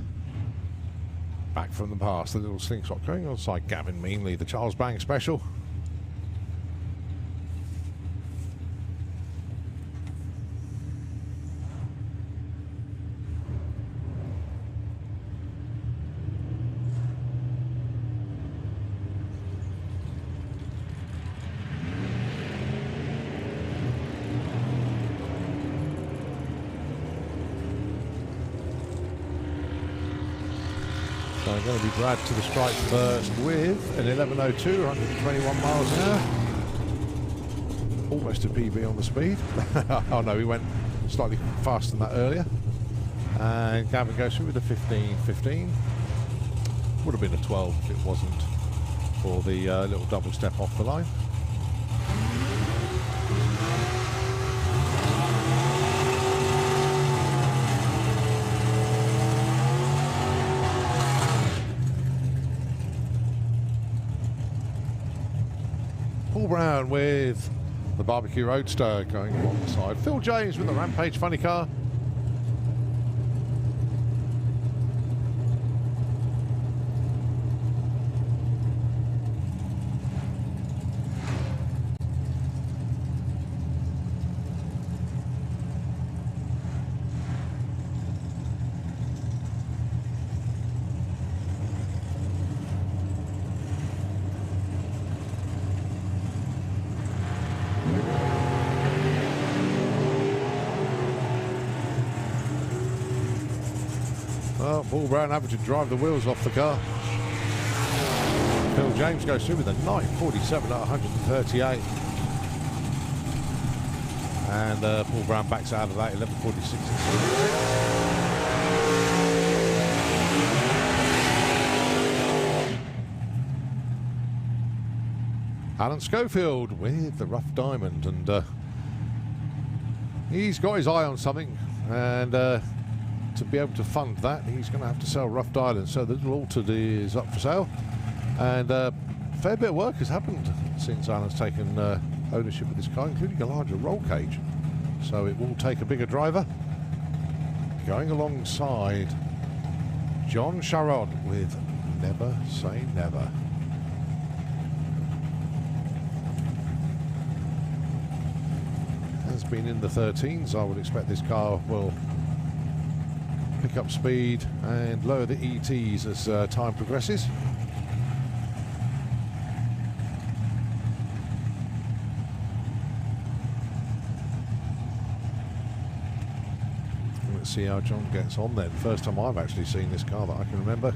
Back from the past, the little slingshot going alongside Gavin Meanley, the Charles Bang special. So going to be Brad to the strike first with an 11.02, 121 miles an hour. Almost a PB on the speed. Oh no, he went slightly faster than that earlier. And Gavin goes through with a 15.15. Would have been a 12 if it wasn't for the little double step off the line. Paul Brown with the Barbecue Roadster going alongside Phil James with the Rampage Funny Car. Well, Paul Brown having to drive the wheels off the car. Phil James goes through with a 9.47 at 138. And Paul Brown backs out of that, 11.46. Alan Schofield with the Rough Diamond, and he's got his eye on something, and to be able to fund that, he's going to have to sell Rough Diamond. So the little Altered is up for sale, and a fair bit of work has happened since Alan's taken ownership of this car, including a larger roll cage. So it will take a bigger driver. Going alongside John Sharrod with Never Say Never. Has been in the 13s. I would expect this car will pick up speed and lower the ETs as time progresses. Let's see how John gets on then. First time I've actually seen this car that I can remember.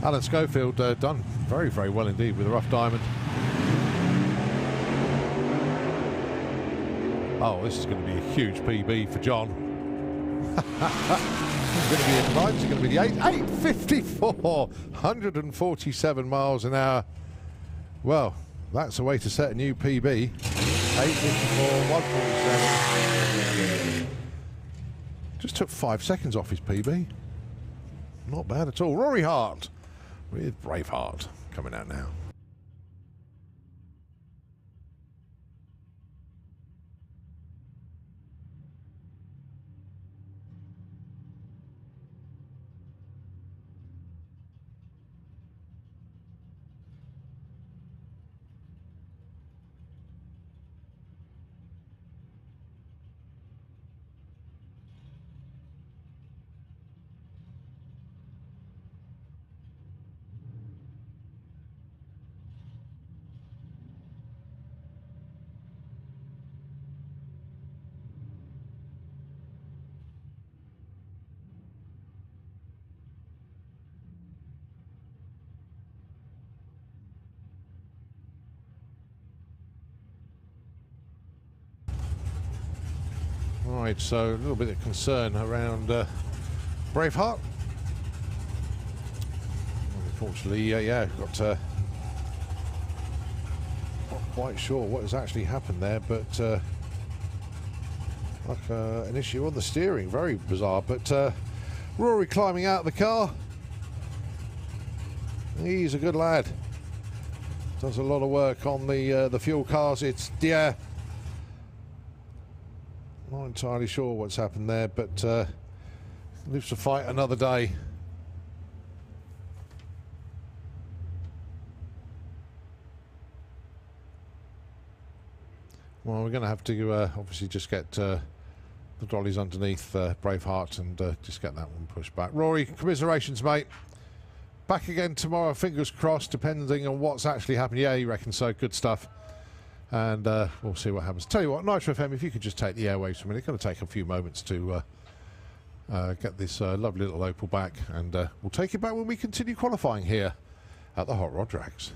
Alan Schofield done very, very well indeed with the Rough Diamond. Oh, this is going to be a huge PB for John. It's going to be in the 9s, it's going to be the 8.54, 147 miles an hour. Well, that's a way to set a new PB. 8:54, 1:47. Just took 5 seconds off his PB. Not bad at all. Rory Hart with Braveheart coming out now. Right, so a little bit of concern around Braveheart. Unfortunately, yeah, got not quite sure what has actually happened there, but like an issue on the steering, very bizarre. But Rory climbing out of the car. He's a good lad. Does a lot of work on the fuel cars. It's not entirely sure what's happened there, but lives to fight another day. Well, we're going to have to obviously just get the dollies underneath Braveheart and just get that one pushed back. Rory, commiserations, mate. Back again tomorrow, fingers crossed, depending on what's actually happened. Yeah, you reckon so? Good stuff. And we'll see what happens. Tell you what, Nitro FM, if you could just take the airwaves for a minute, it's going to take a few moments to get this lovely little Opel back, and we'll take it back when we continue qualifying here at the Hot Rod Drags.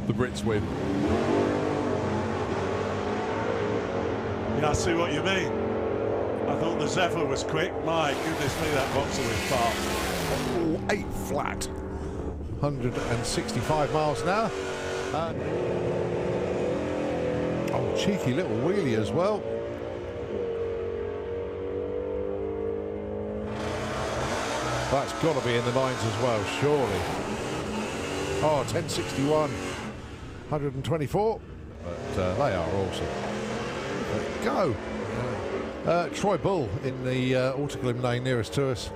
The Brits win. Yeah, I see what you mean. I thought the Zephyr was quick. My goodness me, that Boxer was fast. Oh, 8 flat. 165 miles an hour. Oh, cheeky little wheelie as well. That's got to be in the 9s as well, surely. Oh, 1061, 124, but they are awesome. Go! Troy Bull in the Autoglim lane nearest to us.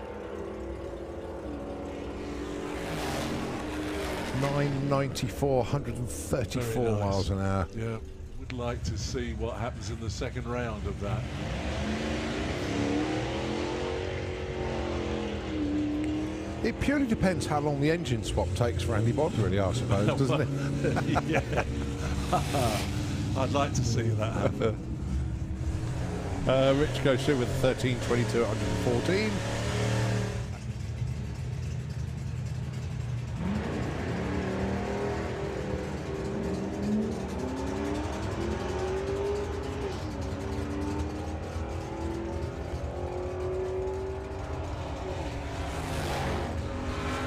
994, 134 nice. Miles an hour. Yeah, would like to see what happens in the second round of that. It purely depends how long the engine swap takes for Andy Bond, really, I suppose, doesn't it? Yeah. I'd like to see that happen. Rich goes through with 13.22 at 114.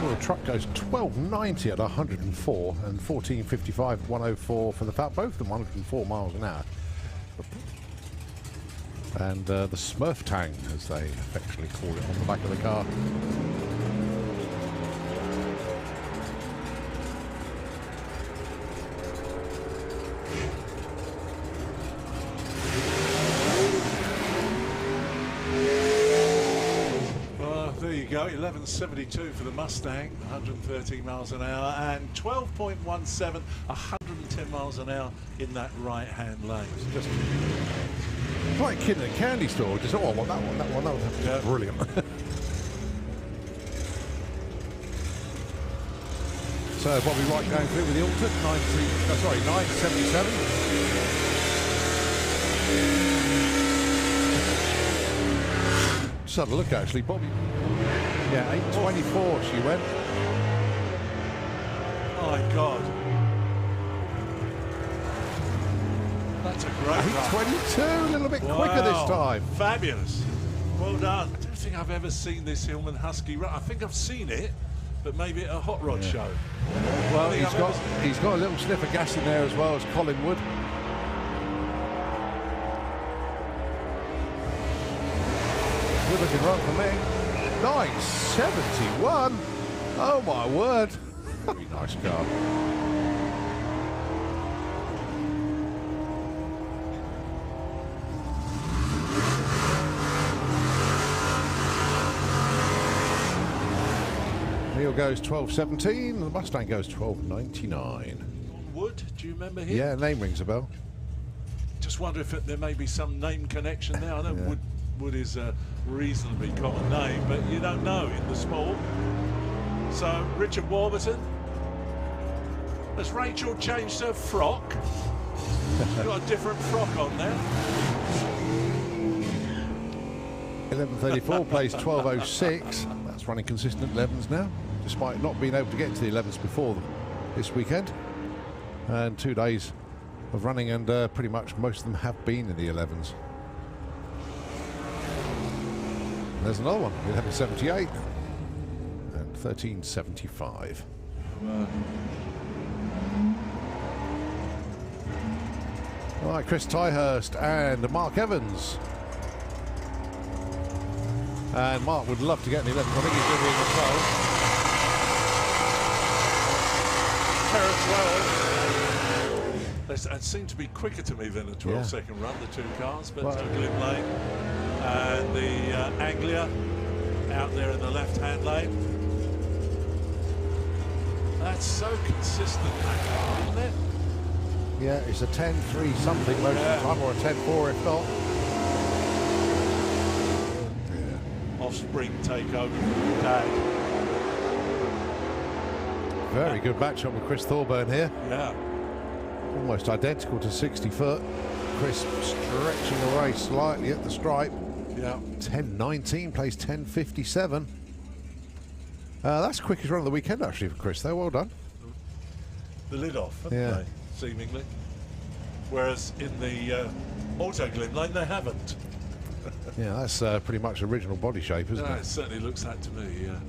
Well, the truck goes 12.90 at 104 and 14.55 at 104 for the Fat, both of them 104 miles an hour. And the Smurf Tang, as they affectionately call it, on the back of the car. you go, 11.72 for the Mustang, 113 miles an hour, and 12.17, 110 miles an hour in that right-hand lane. Just like a kid in a candy store. Just, oh, I want that one, that one, that one. Yeah. Brilliant. So Bobby Wright going through with the Alta, 977. Just have a look, actually, Bobby. Yeah, 824 she went. My God. That's a great run. 822, a little bit quicker this time. Fabulous. Well done. I don't think I've ever seen this Hillman Husky run. I think I've seen it, but maybe at a hot rod show. Well, he's got a little sniff of gas in there as well as Colin Wood. Good looking run for me. 971. Oh my word. Nice car. Neil goes 12.17 and the Mustang goes 12.99. Wood, do you remember him? Yeah, name rings a bell. Just wonder if there may be some name connection there. I know Wood is a reasonably common name, but you don't know in the sport. So, Richard Warburton. Has Rachel changed her frock? She's got a different frock on there. 11.34 plays 12.06. That's running consistent 11s now, despite not being able to get to the 11s before this weekend. And 2 days of running, and pretty much most of them have been in the 11s. There's another one, 11.78 and 13.75. All right, Chris Tyhurst and Mark Evans. And Mark would love to get in the 11th. I think he's going to be in the 12. They seem to be quicker to me than a 12-second run, the two cars, but well, Glim Lane and the Anglia out there in the left-hand lane. That's so consistent, that car, isn't it? yeah, it's a 10.3 something most of the time, or a 10.4 if not. Offspring take over from Dad. Very good matchup with Chris Thorburn here. Yeah. Almost identical to 60 foot. Chris stretching away slightly at the stripe. Yeah. 10.19 plays 10.57. That's the quickest run of the weekend actually for Chris though. Well done. The lid off, haven't they, seemingly. Whereas in the Auto Glim Lane, they haven't. Yeah, that's pretty much original body shape, isn't it? It certainly looks that to me, yeah.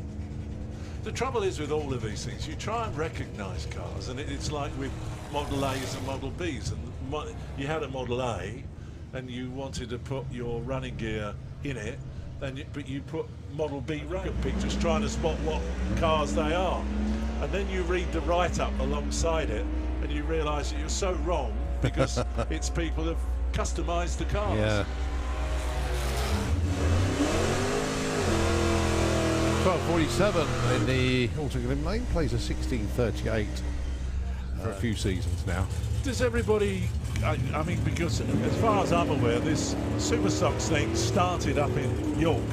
The trouble is with all of these things, you try and recognise cars, and it's like with Model A's and Model B's. And you had a Model A, and you wanted to put your running gear in it, but you put Model B rocket pictures trying to spot what cars they are. And then you read the write-up alongside it, and you realise that you're so wrong because it's people who've customised the cars. Yeah. 12.47 in the Auto Glim Lane, plays a 16.38 for a few seasons now. Does everybody, I mean, because as far as I'm aware, this Super Stocks thing started up in York.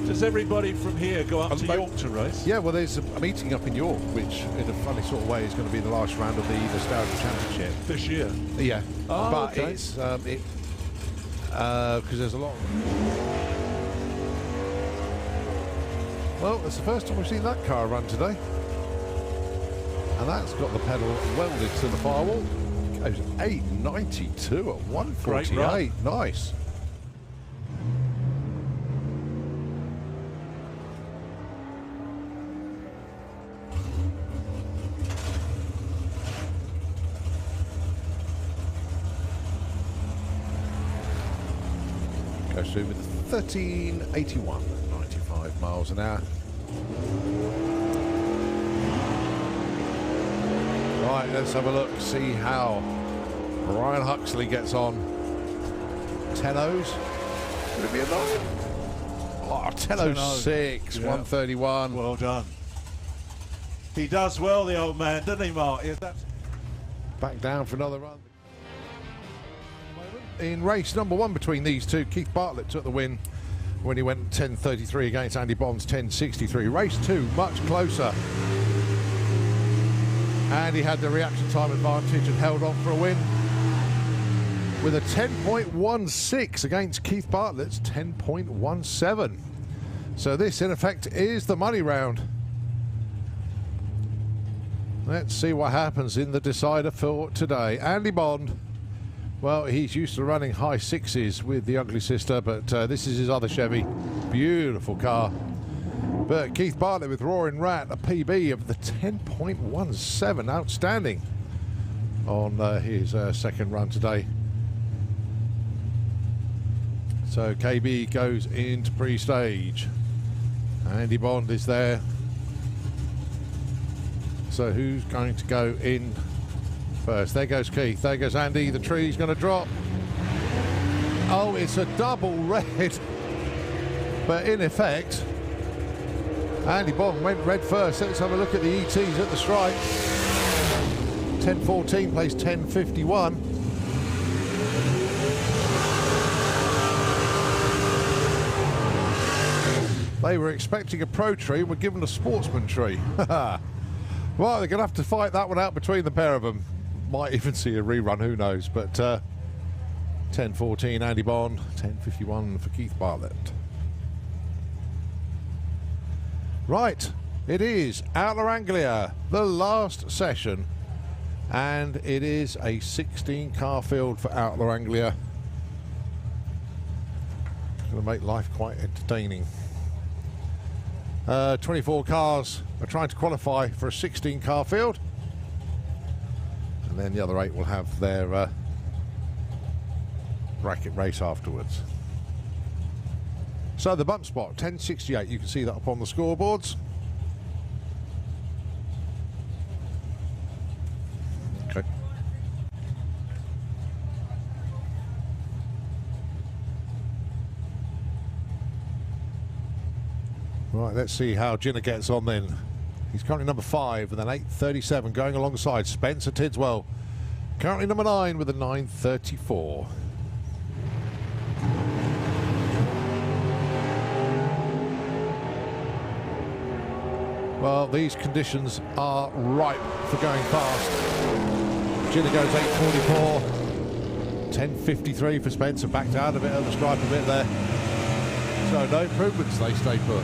Does everybody from here go up to York to race? Yeah, well, there's a meeting up in York, which in a funny sort of way is going to be the last round of the Nostalgia Championship. This year? Yeah. Oh, but okay. it's, because there's a lot. Well, it's the first time we've seen that car run today. And that's got the pedal welded to the firewall. Goes 8.92 at 148. Nice. Goes through with 13.81. 95 miles an hour. Right, let's have a look, see how Ryan Huxley gets on. 10 O's. Could it be a 9? Oh, 10.06, yeah. 131. Well done. He does well, the old man, doesn't he, Mark? Yeah, that's Back down for another run. In race number 1 between these two, Keith Bartlett took the win when he went 10.33 against Andy Bond's 10.63. Race 2, much closer. And he had the reaction time advantage and held on for a win with a 10.16 against Keith Bartlett's 10.17. So this, in effect, is the money round. Let's see what happens in the decider for today. Andy Bond, well, he's used to running high 6s with the Ugly Sister, but this is his other Chevy. Beautiful car. But Keith Bartlett with Roaring Rat, a PB of the 10.17. Outstanding on his second run today. So KB goes into pre-stage. Andy Bond is there. So who's going to go in first? There goes Keith. There goes Andy. The tree's going to drop. Oh, it's a double red. But in effect, Andy Bond went red first. Let's have a look at the ETs at the stripe. 10.14 plays 10.51. They were expecting a pro tree, were given a sportsman tree. Well, they're going to have to fight that one out between the pair of them. Might even see a rerun, who knows. But 10.14 Andy Bond, 10.51 for Keith Bartlett. Right, it is Outlaw Anglia, the last session. And it is a 16-car field for Outlaw Anglia. It's going to make life quite entertaining. 24 cars are trying to qualify for a 16-car field, and then the other 8 will have their bracket race afterwards. So the bump spot, 10.68, you can see that up on the scoreboards. Okay. Right, let's see how Jinner gets on then. He's currently number 5 with an 8.37 going alongside Spencer Tidswell. Currently number 9 with a 9.34. Well, these conditions are ripe for going fast. Jinner goes 8.44. 10.53 for Spencer, backed out of it at the stripe a bit there. So no improvements, they stay put.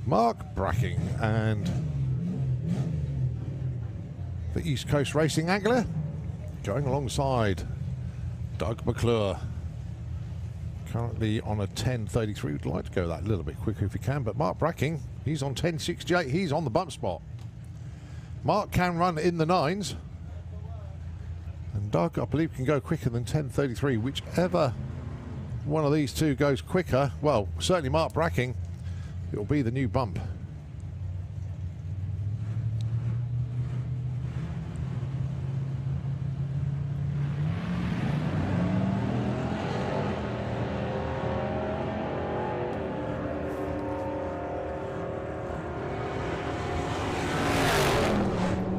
Mark Bracking and the East Coast Racing Angler going alongside Doug McClure. Currently on a 10.33. We'd like to go that a little bit quicker if we can, but Mark Bracking, he's on 10.68. He's on the bump spot. Mark can run in the 9s. And Doug, I believe, can go quicker than 10.33. Whichever one of these two goes quicker, well, certainly Mark Bracking, it'll be the new bump.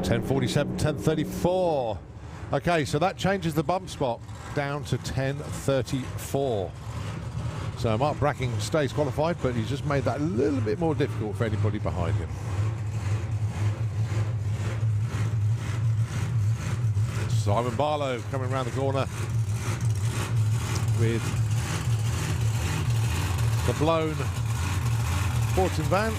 .47, 10.34. Okay, so that changes the bump spot down to 10.34. So Mark Bracking stays qualified, but he's just made that a little bit more difficult for anybody behind him. Simon Barlow coming around the corner with the blown Fortin van.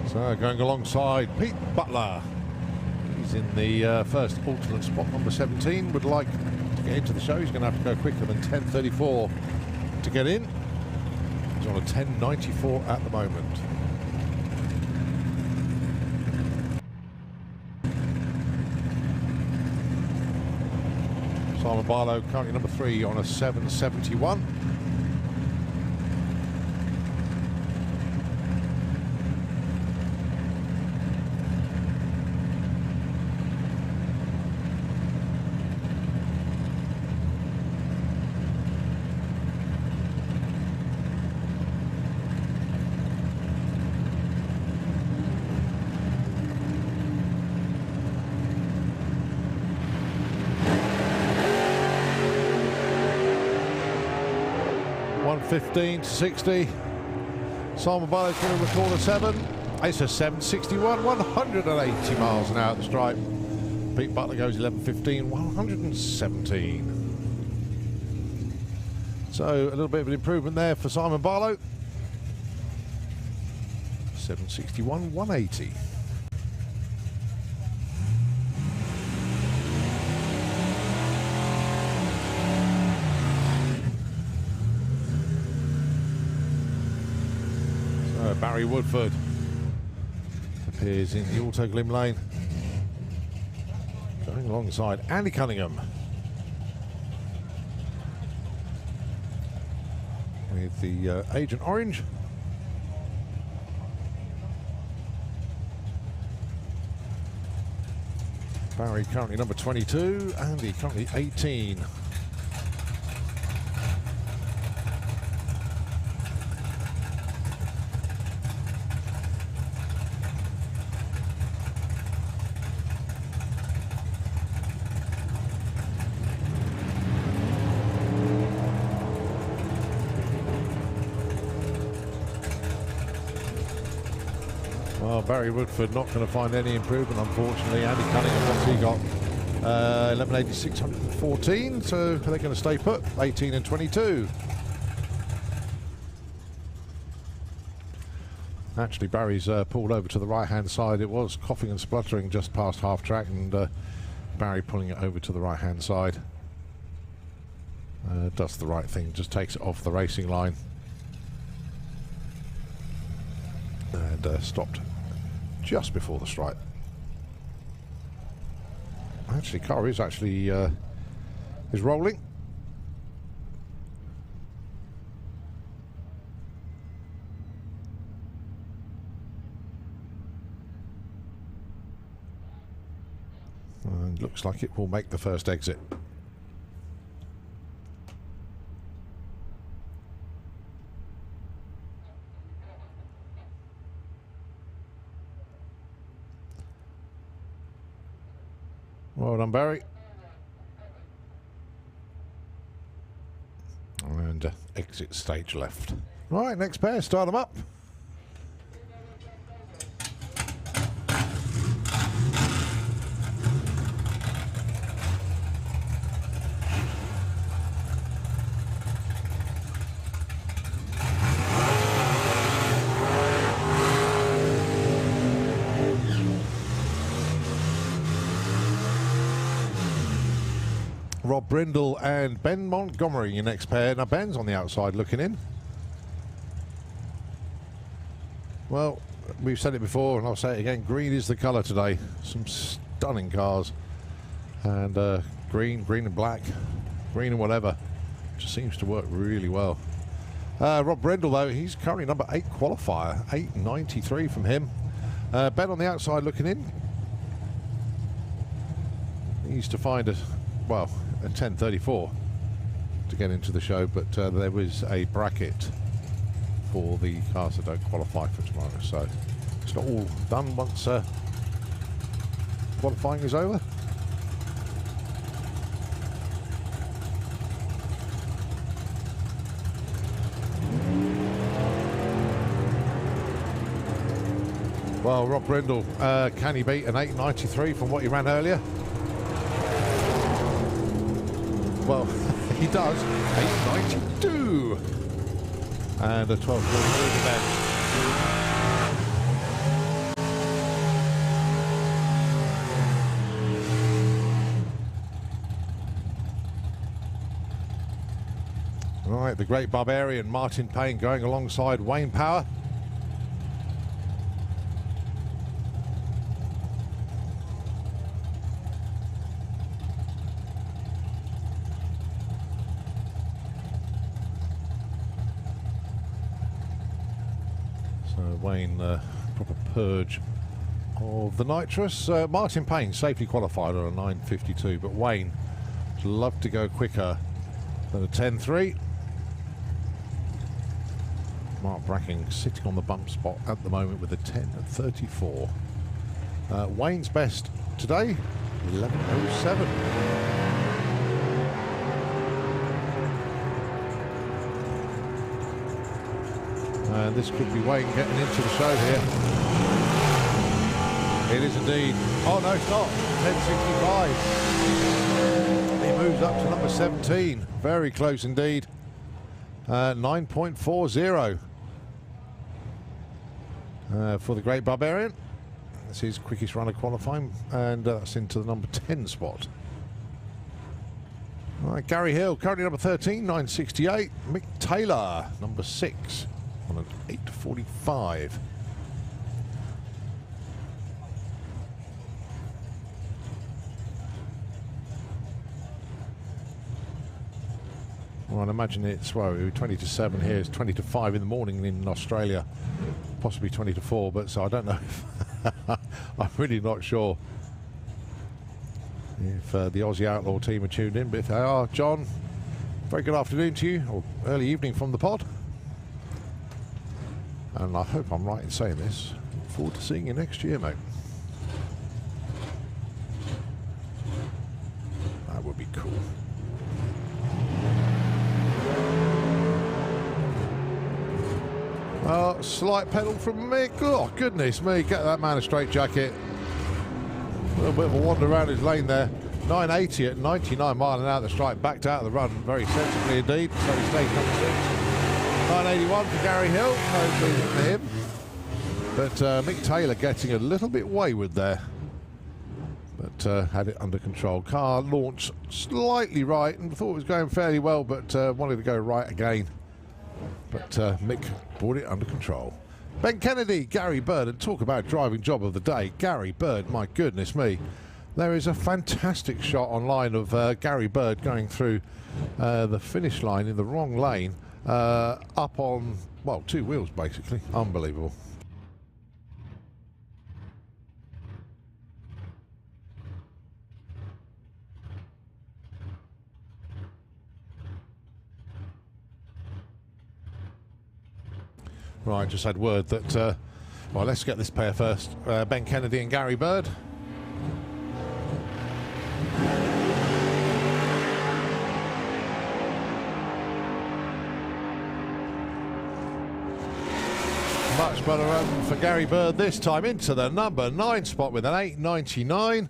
So going alongside Pete Butler. He's in the first alternate spot, number 17. Would like to get into the show. He's going to have to go quicker than 10.34 to get in. He's on a 10.94 at the moment. Simon Barlow currently number 3 on a 7.71. .15 to 60. Simon Barlow's going to record a 7. It's a 7.61, 180 miles an hour at the stripe. Pete Butler goes 11.15, 117. So a little bit of an improvement there for Simon Barlow. 7.61, 180. Barry Woodford appears in the Auto Glim lane, going alongside Andy Cunningham with the Agent Orange. Barry currently number 22, Andy currently 18. Well, Barry Woodford not going to find any improvement, unfortunately. Andy Cunningham, what's he got? 1186, 114. So they're going to stay put, 18 and 22. Actually, Barry's pulled over to the right-hand side. It was coughing and spluttering just past half-track, and Barry pulling it over to the right-hand side. Does the right thing, just takes it off the racing line. And stopped just before the stripe. Actually, car is actually is rolling. And looks like it will make the first exit. Well done, Barry. And exit stage left. Right, next pair, start them up. Rob Brindle and Ben Montgomery, your next pair. Now, Ben's on the outside looking in. Well, we've said it before, and I'll say it again. Green is the colour today. Some stunning cars. And green and black, green and whatever. Just seems to work really well. Rob Brindle, though, he's currently number 8 qualifier. 8.93 from him. Ben on the outside looking in. He needs to find a 10.34 to get into the show, but there was a bracket for the cars that don't qualify for tomorrow, so it's not all done once qualifying is over. Well, Rob Brindle, can he beat an 8.93 from what he ran earlier? Well, he does. 8.92 and a 12.43 then. Right, the Great Barbarian, Martin Payne going alongside Wayne Power. So Wayne, proper purge of the nitrous. Martin Payne safely qualified on a 9.52, but Wayne would love to go quicker than a 10.3. Mark Bracking sitting on the bump spot at the moment with a 10.34. Wayne's best today, 11.07. And this could be Wayne getting into the show here. It is indeed. Oh no, it's not. 10.65. He moves up to number 17. Very close indeed. 9.40 for the Great Barbarian. That's his quickest run of qualifying, and that's into the number 10 spot. All right, Gary Hill, currently number 13, 9.68. Mick Taylor, number 6, on an 8.45. Well, I'd imagine it's, well, 20 to 7 here. It's 20 to 5 in the morning in Australia, possibly 20 to 4, but so I don't know if I'm really not sure if the Aussie Outlaw team are tuned in, but if they are, John, very good afternoon to you, or early evening from the pod. And I hope I'm right in saying this. Look forward to seeing you next year, mate. That would be cool. Slight pedal from Mick. Oh, goodness me. Get that man a straight jacket. A little bit of a wander around his lane there. 980 at 99 mile an hour. The strike backed out of the run very sensibly indeed. So he stays number 6. 981 for Gary Hill. No reason for him. But Mick Taylor getting a little bit wayward there. But had it under control. Car launched slightly right and thought it was going fairly well, but wanted to go right again. But Mick brought it under control. Ben Kennedy, Gary Bird, and talk about driving job of the day. Gary Bird, my goodness me. There is a fantastic shot online of Gary Bird going through the finish line in the wrong lane, up on, well, 2 wheels basically. Unbelievable. Right, just had word that, well, let's get this pair first. Ben Kennedy and Gary Bird. Much better run for Gary Bird this time, into the number 9 spot with an 8.99.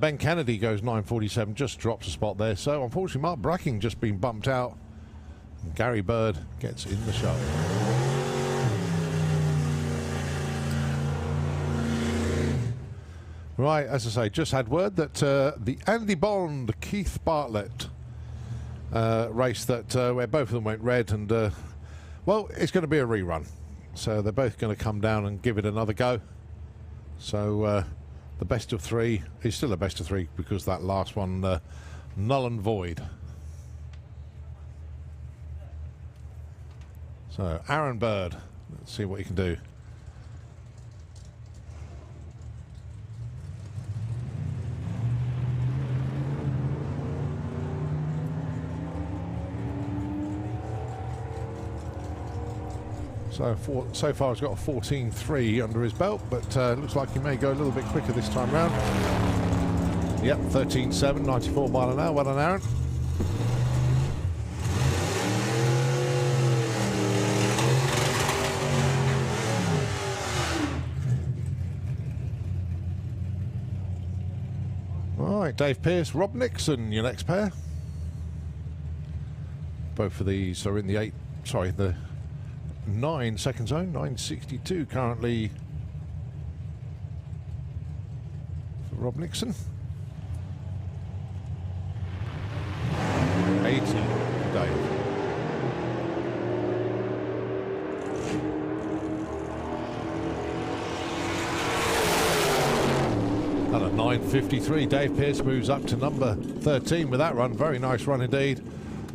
Ben Kennedy goes 9.47, just drops a spot there. So unfortunately Mark Bracking just been bumped out. And Gary Bird gets in the show. Right, as I say, just had word that the Andy Bond, Keith Bartlett race that where both of them went red, and well, it's going to be a rerun. So they're both going to come down and give it another go. So the best of 3 is still a best of 3 because that last one null and void. So Aaron Bird, let's see what he can do. So far he's got a 14.3 under his belt, but looks like he may go a little bit quicker this time round. Yep, 13.7, 94 mile an hour. Well done, Aaron. All right, Dave Pearce, Rob Nixon, your next pair. Both of these are in the the 9 second zone, 9.62 currently for Rob Nixon. 80 for Dave. 9:53. Dave Pearce moves up to number 13 with that run. Very nice run indeed.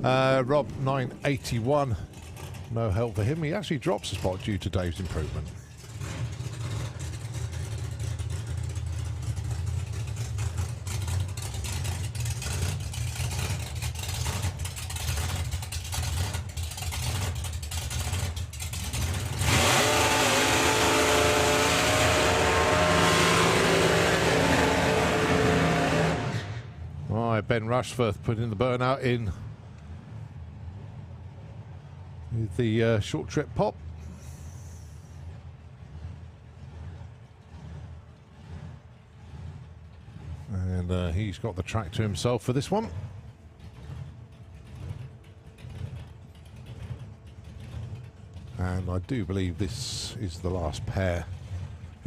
Rob 9:81. No help for him. He actually drops a spot due to Dave's improvement. Ben Rushforth putting the burnout in with the short trip pop. And he's got the track to himself for this one. And I do believe this is the last pair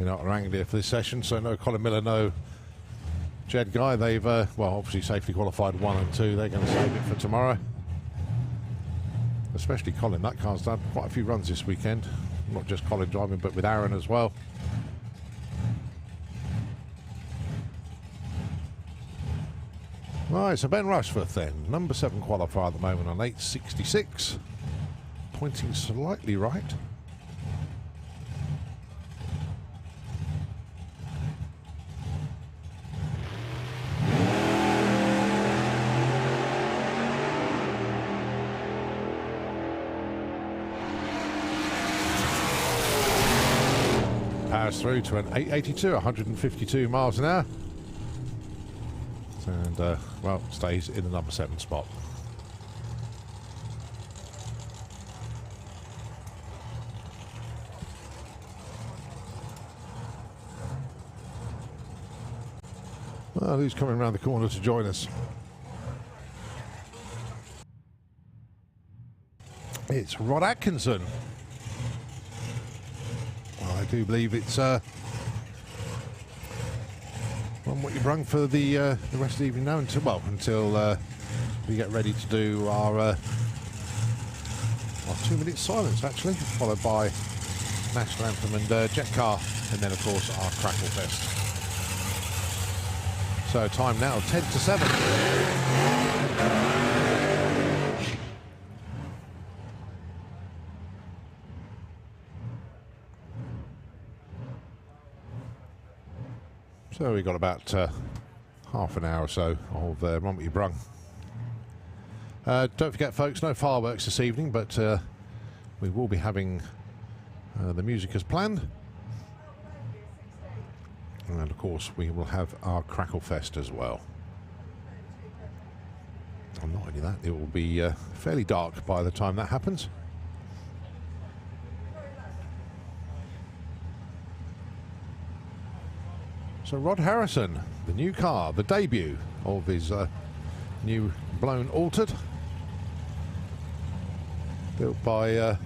in Outer Anglia for this session, so no Colin Miller, no Jed Guy. They've, well, obviously safely qualified 1 and 2. They're going to save it for tomorrow. Especially Colin. That car's done quite a few runs this weekend. Not just Colin driving, but with Aaron as well. Right, so Ben Rushforth then. Number 7 qualifier at the moment on 8.66. Pointing slightly right. Powers through to an 882, 152 miles an hour. And, well, stays in the number 7 spot. Well, who's coming around the corner to join us? It's Rod Atkinson. I do believe it's Run What You Brung for the rest of the evening now until, well, until we get ready to do our 2-minute silence, actually, followed by National Anthem and Jet Car, and then of course our Crackle Fest. So time now 10 to 7. So we've got about half an hour or so of Run What You Brung. Don't forget, folks, no fireworks this evening, but we will be having the music as planned. And of course we will have our Crackle Fest as well. And not only that, it will be fairly dark by the time that happens. So Rod Harrison, the new car, the debut of his new blown altered, built by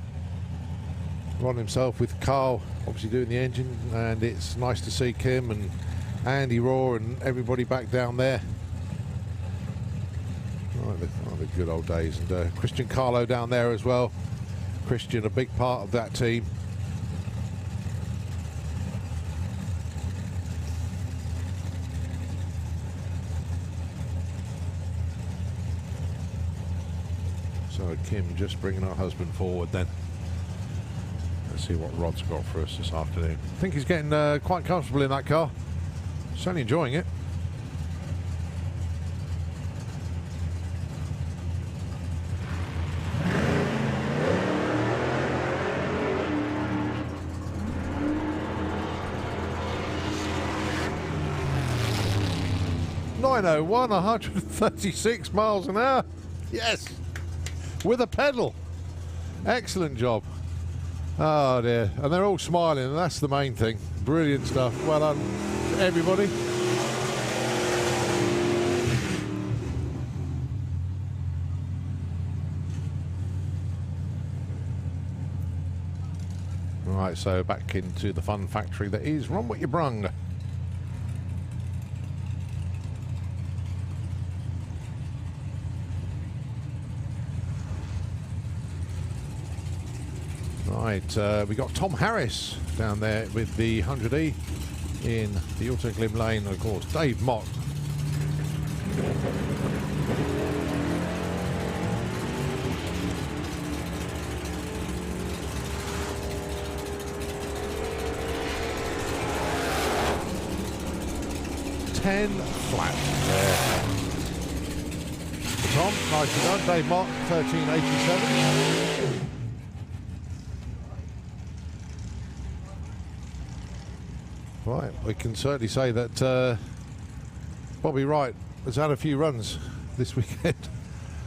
Ron himself, with Carl obviously doing the engine, and it's nice to see Kim and Andy Raw and everybody back down there. Oh, the good old days. And Christian Carlo down there as well. Christian, a big part of that team. So Kim just bringing her husband forward then. Let's see what Rod's got for us this afternoon. I think he's getting quite comfortable in that car. Certainly enjoying it. .901, 136 miles an hour. Yes. With a pedal. Excellent job. Oh dear. And they're all smiling, and that's the main thing. Brilliant stuff. Well done, everybody. Right, so back into the fun factory that is Run What You Brung. Right, we got Tom Harris down there with the 100E. in the Autoglim lane, of course, Dave Mott. Ten flat there. Tom, nicely done. Dave Mott, 1387. Right, we can certainly say that Bobby Wright has had a few runs this weekend.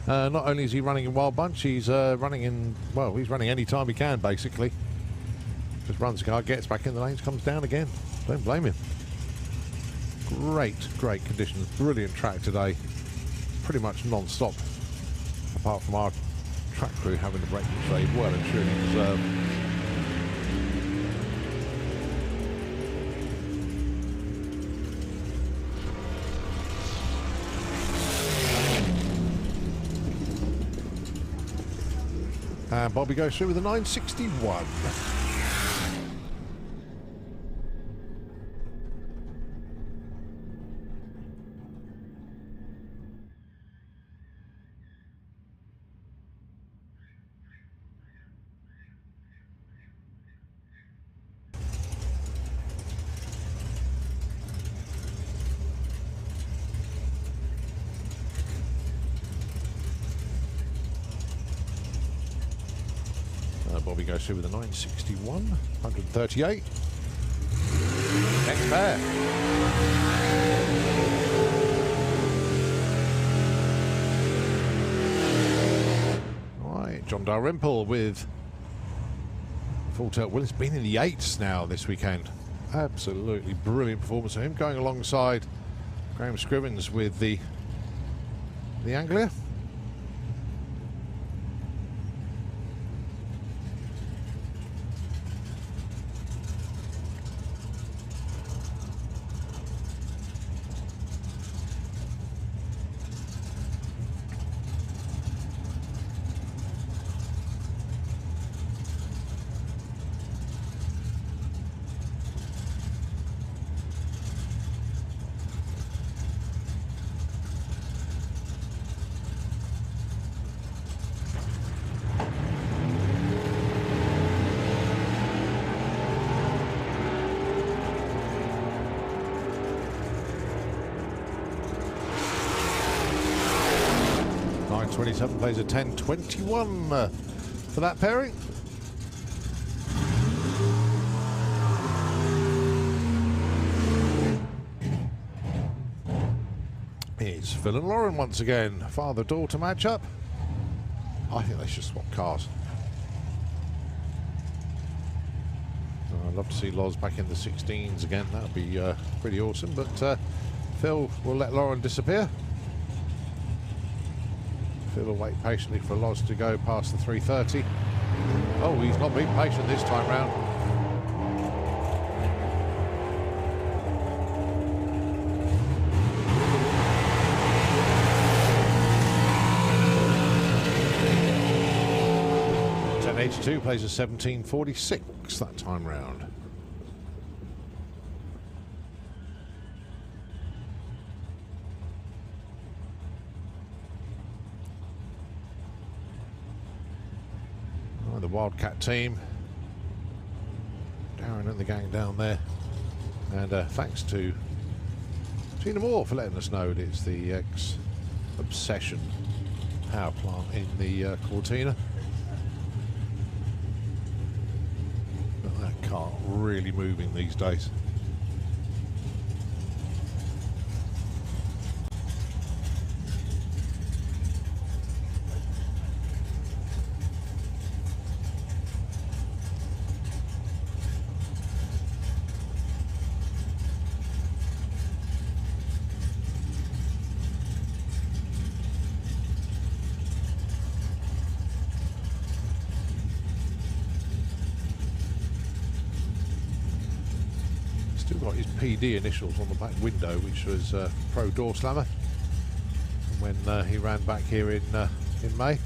Not only is he running in Wild Bunch, he's running in, well, he's running any time he can, basically. Just runs the car, gets back in the lanes, comes down again. Don't blame him. Great conditions. Brilliant track today. Pretty much non-stop, apart from our track crew having the break, which they well and truly deserve. And Bobby goes through with a 961. Bobby goes through with a 961, 138. Next pair. Right, John Dalrymple with full tilt. Willis been in the 8s now this weekend. Absolutely brilliant performance of him, going alongside Graham Scrivens with the Anglia. Plays a 10.21 for that pairing. It's Phil and Lauren once again. Father-daughter matchup. I think they should swap cars. I'd love to see Loz back in the 16s again. That would be pretty awesome. But Phil will let Lauren disappear. Phil will wait patiently for Loz to go past the 330. Oh, he's not being patient this time round. .82 plays a 17.46 that time round. The Wildcat team, Darren and the gang down there, and thanks to Tina Moore for letting us know that it's the ex-Obsession power plant in the Cortina. But that car really moving these days. PD initials on the back window, which was Pro Door Slammer when he ran back here in May.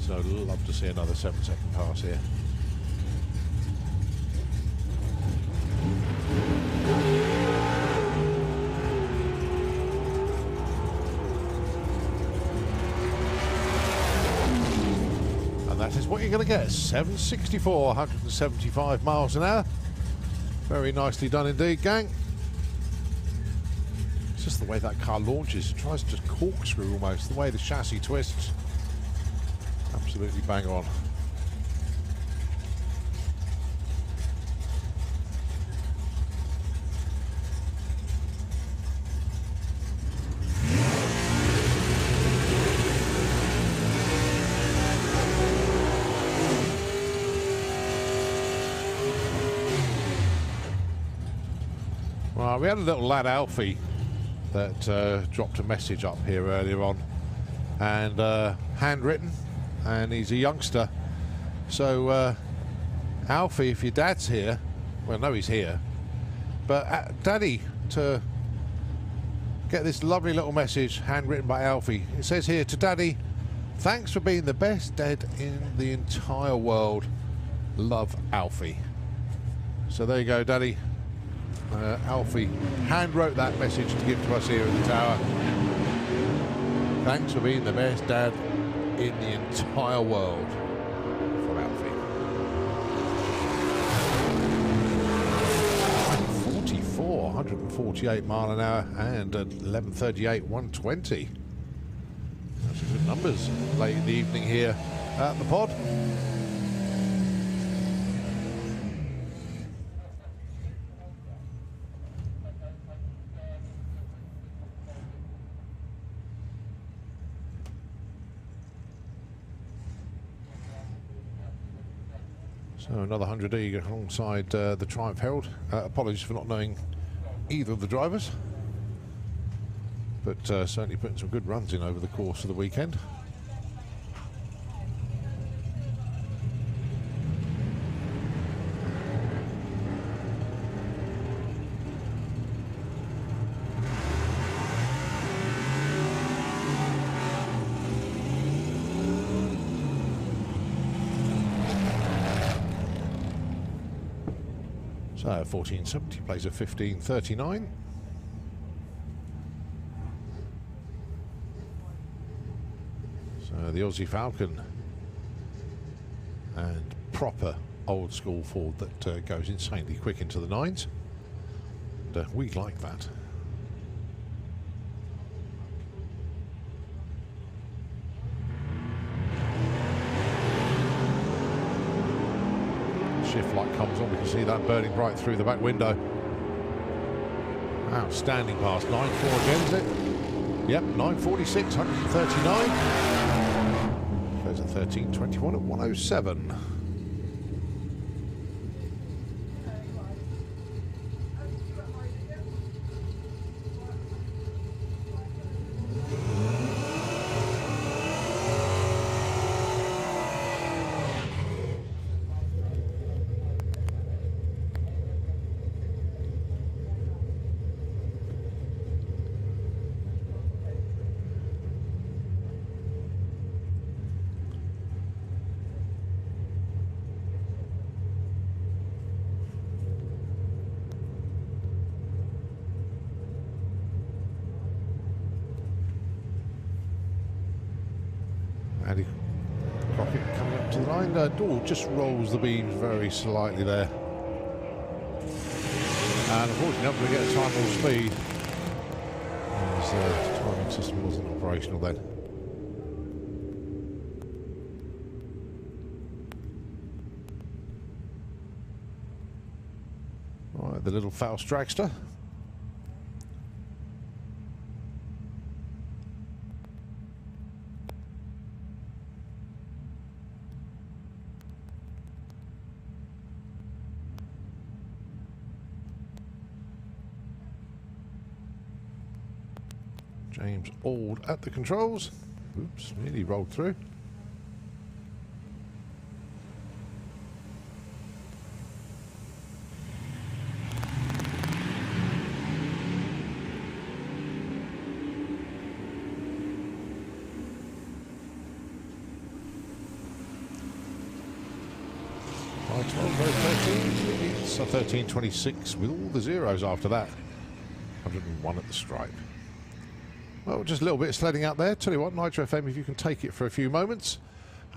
So love to see another 7-second pass here. that is what you're going to get. 764, 175 miles an hour. Very nicely done indeed, gang. It's just the way that car launches. It tries to corkscrew almost, the way the chassis twists. Absolutely bang on. Right, we had a little lad, Alfie, that dropped a message up here earlier on, and handwritten, and he's a youngster. So, Alfie, if your dad's here, well, no, he's here, but Daddy, to get this lovely little message handwritten by Alfie. It says here, to Daddy, thanks for being the best dad in the entire world. Love, Alfie. So there you go, Daddy. Alfie hand wrote that message to give to us here at the tower. Thanks for being the best dad in the entire world. From Alfie. 44, 148 mile an hour, and at 11:38, 120. That's some good numbers late in the evening here at the pod. So another 100E alongside the Triumph Herald. Apologies for not knowing either of the drivers, but certainly putting some good runs in over the course of the weekend. So 1470 plays a 1539. So the Aussie Falcon, and proper old school Ford that goes insanely quick into the nines. And we like that. Shift light comes on, we can see that burning right through the back window. Outstanding pass. 9.4 again, is it? Yep, 9.46, 139. There's a 13.21 at 107. Andy Crockett coming up to the line. Door just rolls the beams very slightly there. And unfortunately not going to get a time or speed. As the timing system wasn't operational then. Right, the little Faust dragster. James Auld at the controls. Oops, nearly rolled through. By 12, 13, it's a 13.26 with all the zeros after that. 101 at the stripe. Well, just a little bit of sledding out there. Tell you what, Nitro FM, if you can take it for a few moments,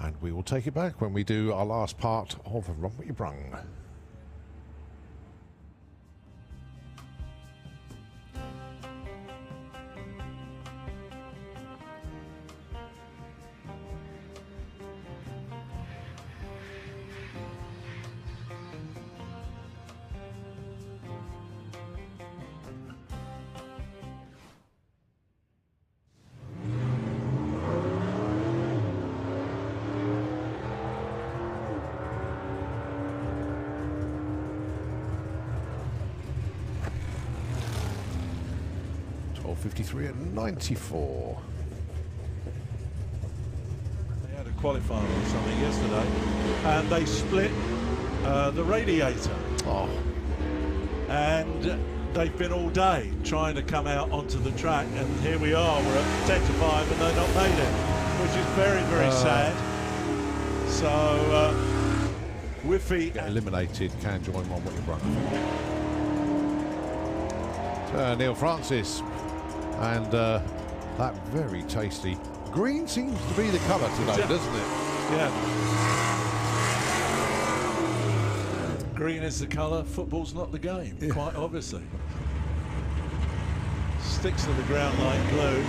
And we will take it back when we do our last part of Run What You Brung. .53 at 94. They had a qualifier or something yesterday, and they split the radiator. Oh. And they've been all day trying to come out onto the track, and here we are, we're at 10 to 5 and they've not made it, which is very, very sad. So, Whiffy eliminated, can join Run What You Brung. Neil Francis, and that very tasty green seems to be the colour today, doesn't it? Yeah. Green is the colour, football's not the game, quite obviously. Sticks to the ground like glue.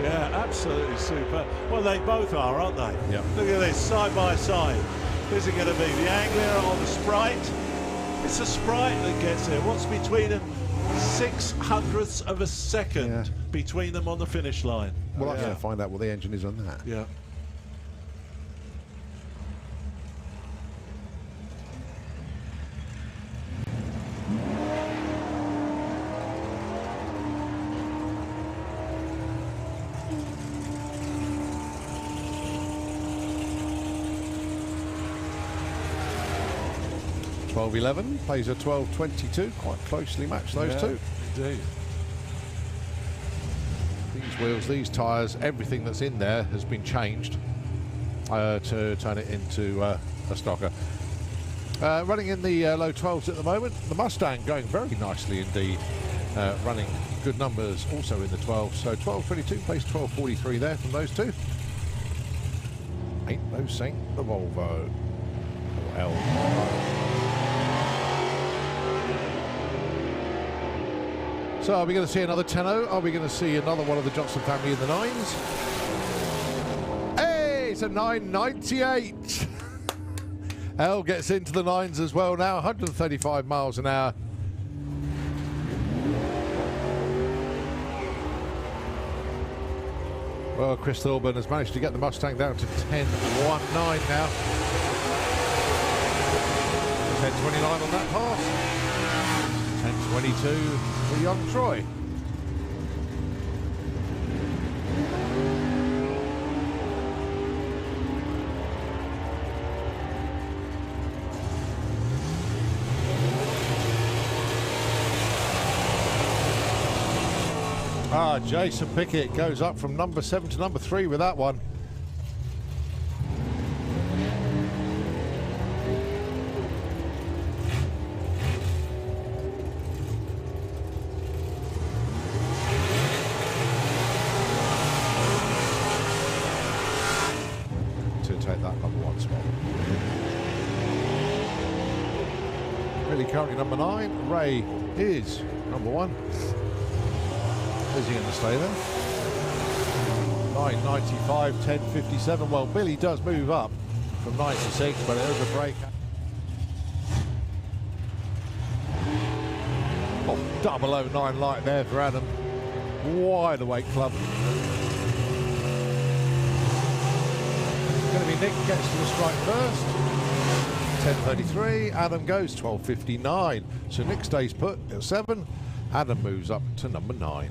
Yeah, absolutely super. Well, they both are, aren't they? Yeah. Look at this, side by side. Who's it going to be, the Anglia or the Sprite? It's the Sprite that gets there. What's between them? 0.06 of a second between them on the finish line. Well, I'm going to find out what the engine is on that. Yeah. .12.11 plays a 12.22, quite closely matched those two. Indeed. These wheels, these tyres, everything that's in there has been changed to turn it into a stocker. Running in the low 12s at the moment. The Mustang going very nicely indeed, running good numbers also in the 12s. So 12.22 plays 12.43 there from those two. Ain't no saint the Volvo. Or L. So are we going to see another 10-0? Are we going to see another one of the Johnson family in the 9s? Hey, it's a 9.98. L gets into the 9s as well now, 135 miles an hour. Well, Chris Thorburn has managed to get the Mustang down to 10.19 now. 10.29 on that pass. 10.22 for young Troy. Jason Pickett goes up from number 7 to number 3 with that one. To take that number 1 spot. Billy currently number 9. Ray is number 1. Is he going to stay there? 9.95, 10.57. Well, Billy does move up from 96, but there's a break. Oh, 009 light there for Adam. Wide awake club. It's going to be Nick gets to the strike first. 10.33. Adam goes 12.59. So Nick stays put at 7. Adam moves up to number 9.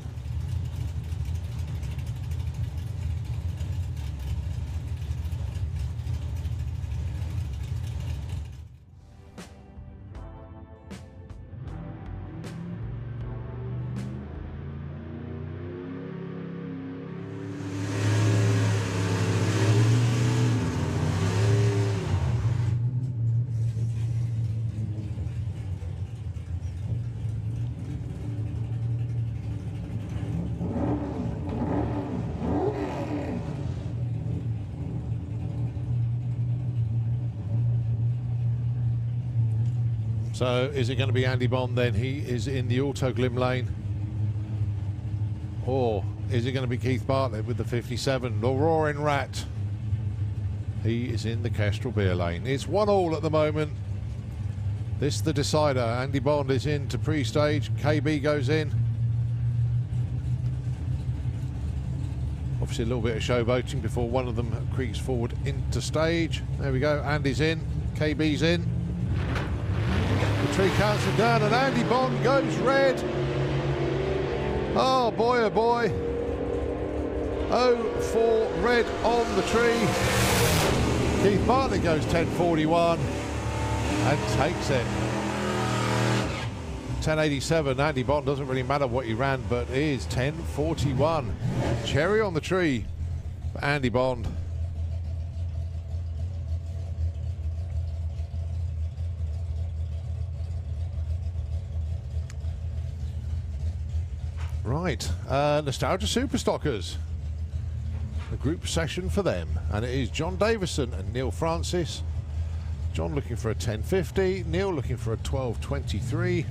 So is it going to be Andy Bond then? He is in the Auto Glim lane. Or is it going to be Keith Bartlett with the 57? The Roaring Rat. He is in the Kestrel Beer lane. It's 1-1 at the moment. This is the decider. Andy Bond is into pre-stage. KB goes in. Obviously a little bit of showboating before one of them creaks forward into stage. There we go. Andy's in. KB's in. The tree counts him down and Andy Bond goes red. Oh boy, oh boy. 0-4 red on the tree. Keith Bartlett goes 10.41 and takes it. 10.87. Andy Bond, doesn't really matter what he ran, but is 10.41. Cherry on the tree for Andy Bond. Right, Nostalgia Superstockers. A group session for them, and it is John Davison and Neil Francis. John looking for a 10.50, Neil looking for a 12.23.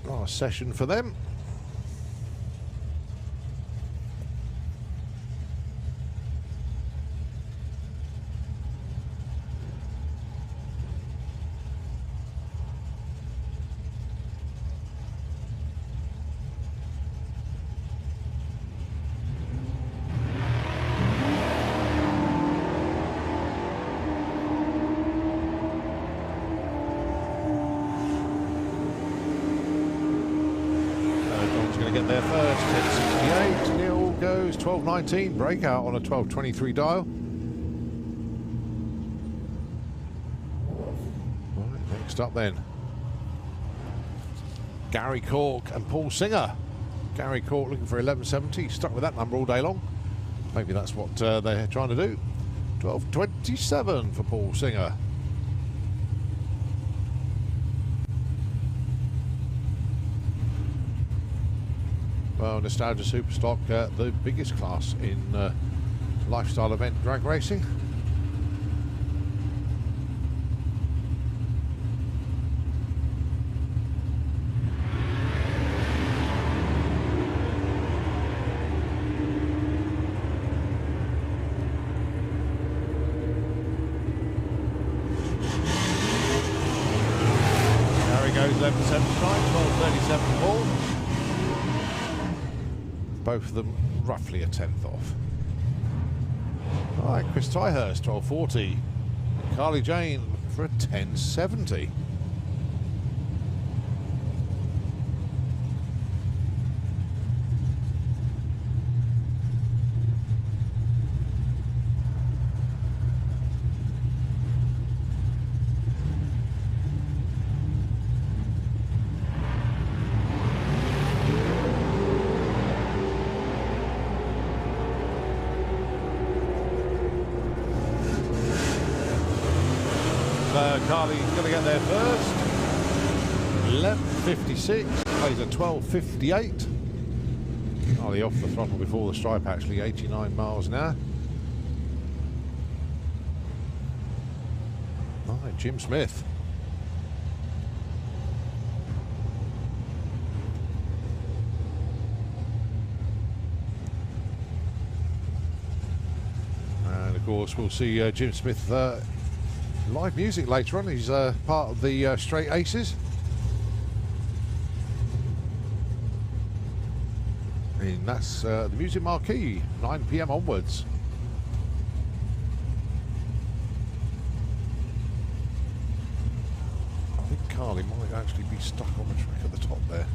Last session for them. Get there first, 10.68. Neil goes 12.19, breakout on a 12.23 dial. Right, next up then, Gary Cork and Paul Singer. Gary Cork looking for 11.70, stuck with that number all day long. Maybe that's what they're trying to do. 12.27 for Paul Singer. Well, Nostalgia Superstock, the biggest class in lifestyle event drag racing. There he goes, 11.79, 12.37 Paul. Both of them roughly a tenth off. All right, Chris Tyhurst, 12.40. Carly Jane for a 10.70. Carly's going to get there first. 11.56, plays a 12.58. Carly off the throttle before the stripe, actually, 89 miles an hour. All right, Jim Smith. And of course, we'll see Jim Smith live music later on. He's part of the Straight Aces. And that's the Music Marquee, 9 PM onwards. I think Carly might actually be stuck on the track at the top there.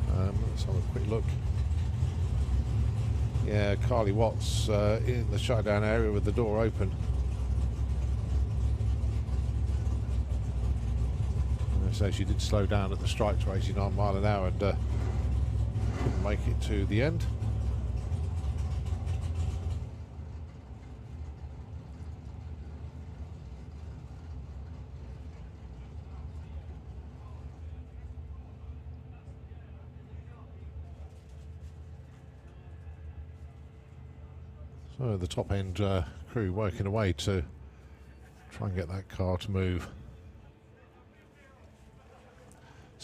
Let's have a quick look. Yeah, Carly Watts in the shutdown area with the door open. So she did slow down at the strike to 89 mile an hour and couldn't make it to the end. So the top end crew working away to try and get that car to move.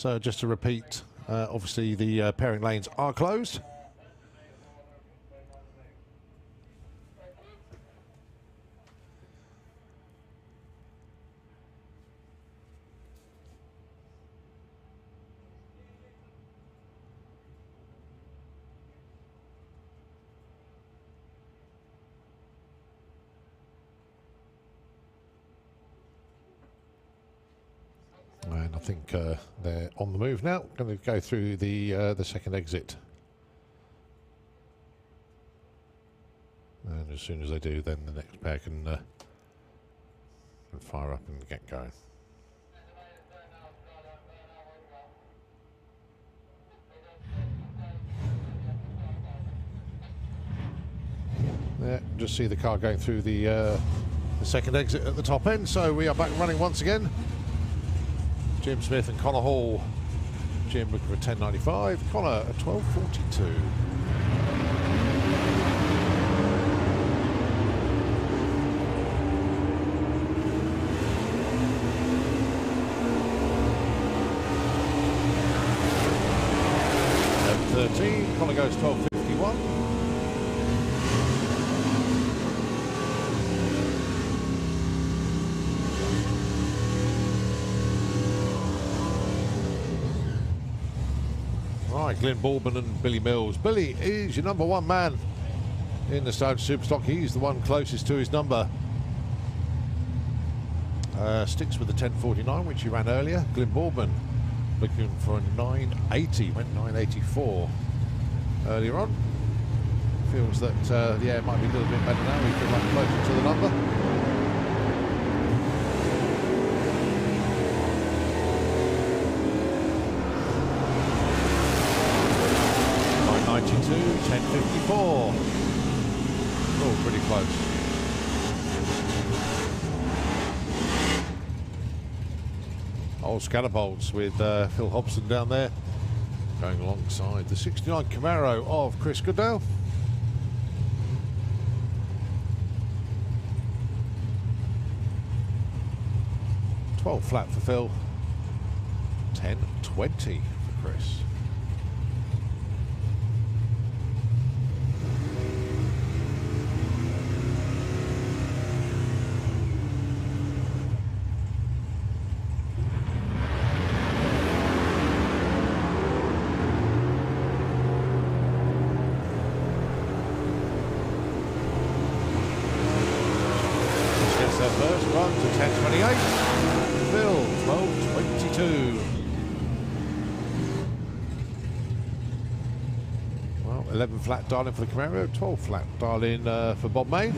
So just to repeat, obviously the pairing lanes are closed. And I think they're on the move now. Going to go through the second exit. And as soon as they do, then the next pair can fire up and get going. Yeah, just see the car going through the second exit at the top end. So we are back running once again. Jim Smith and Connor Hall. Jim looking for a 10.95, Connor a 12.42. .13, Connor goes 12.51. Glenn Baldwin and Billy Mills. Billy is your number one man in the Stone Superstock. He's the one closest to his number. Sticks with the 10.49, which he ran earlier. Glenn Baldwin looking for a 9.80, went 9.84 earlier on. Feels that, yeah, it might be a little bit better now. He can run closer to the number. 10.54. Oh, pretty close. Old Scatterbolts with Phil Hobson down there, going alongside the 69 Camaro of Chris Goodale. $12 flat for Phil, 10.20 for Chris. First run to 10.28. Phil, 12.22. Well, 11 flat darling for the Camaro, 12 flat darling for Bob May.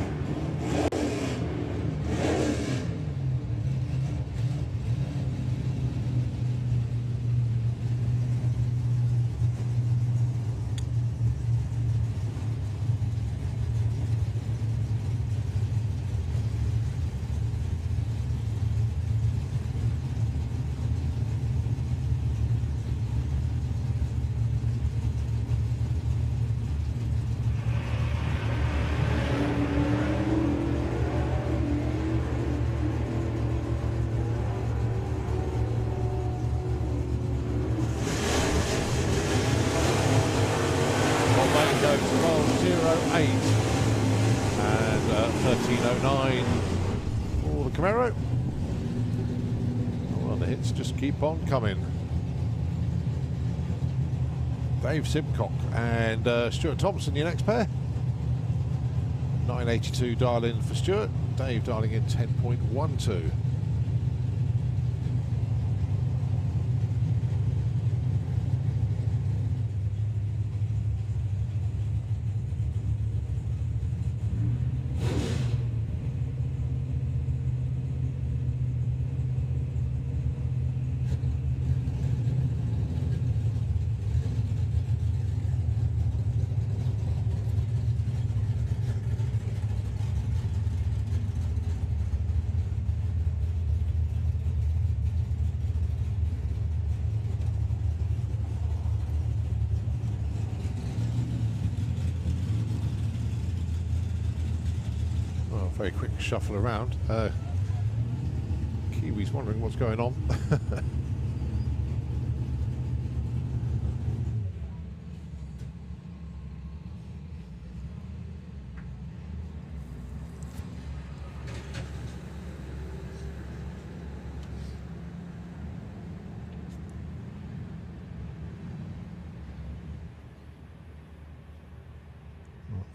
And 13.09 for the Camaro. Well, the hits just keep on coming. Dave Simcock and Stuart Thompson, your next pair. 9.82 dial in for Stuart. Dave dialing in 10.12. Very quick shuffle around. Kiwi's wondering what's going on.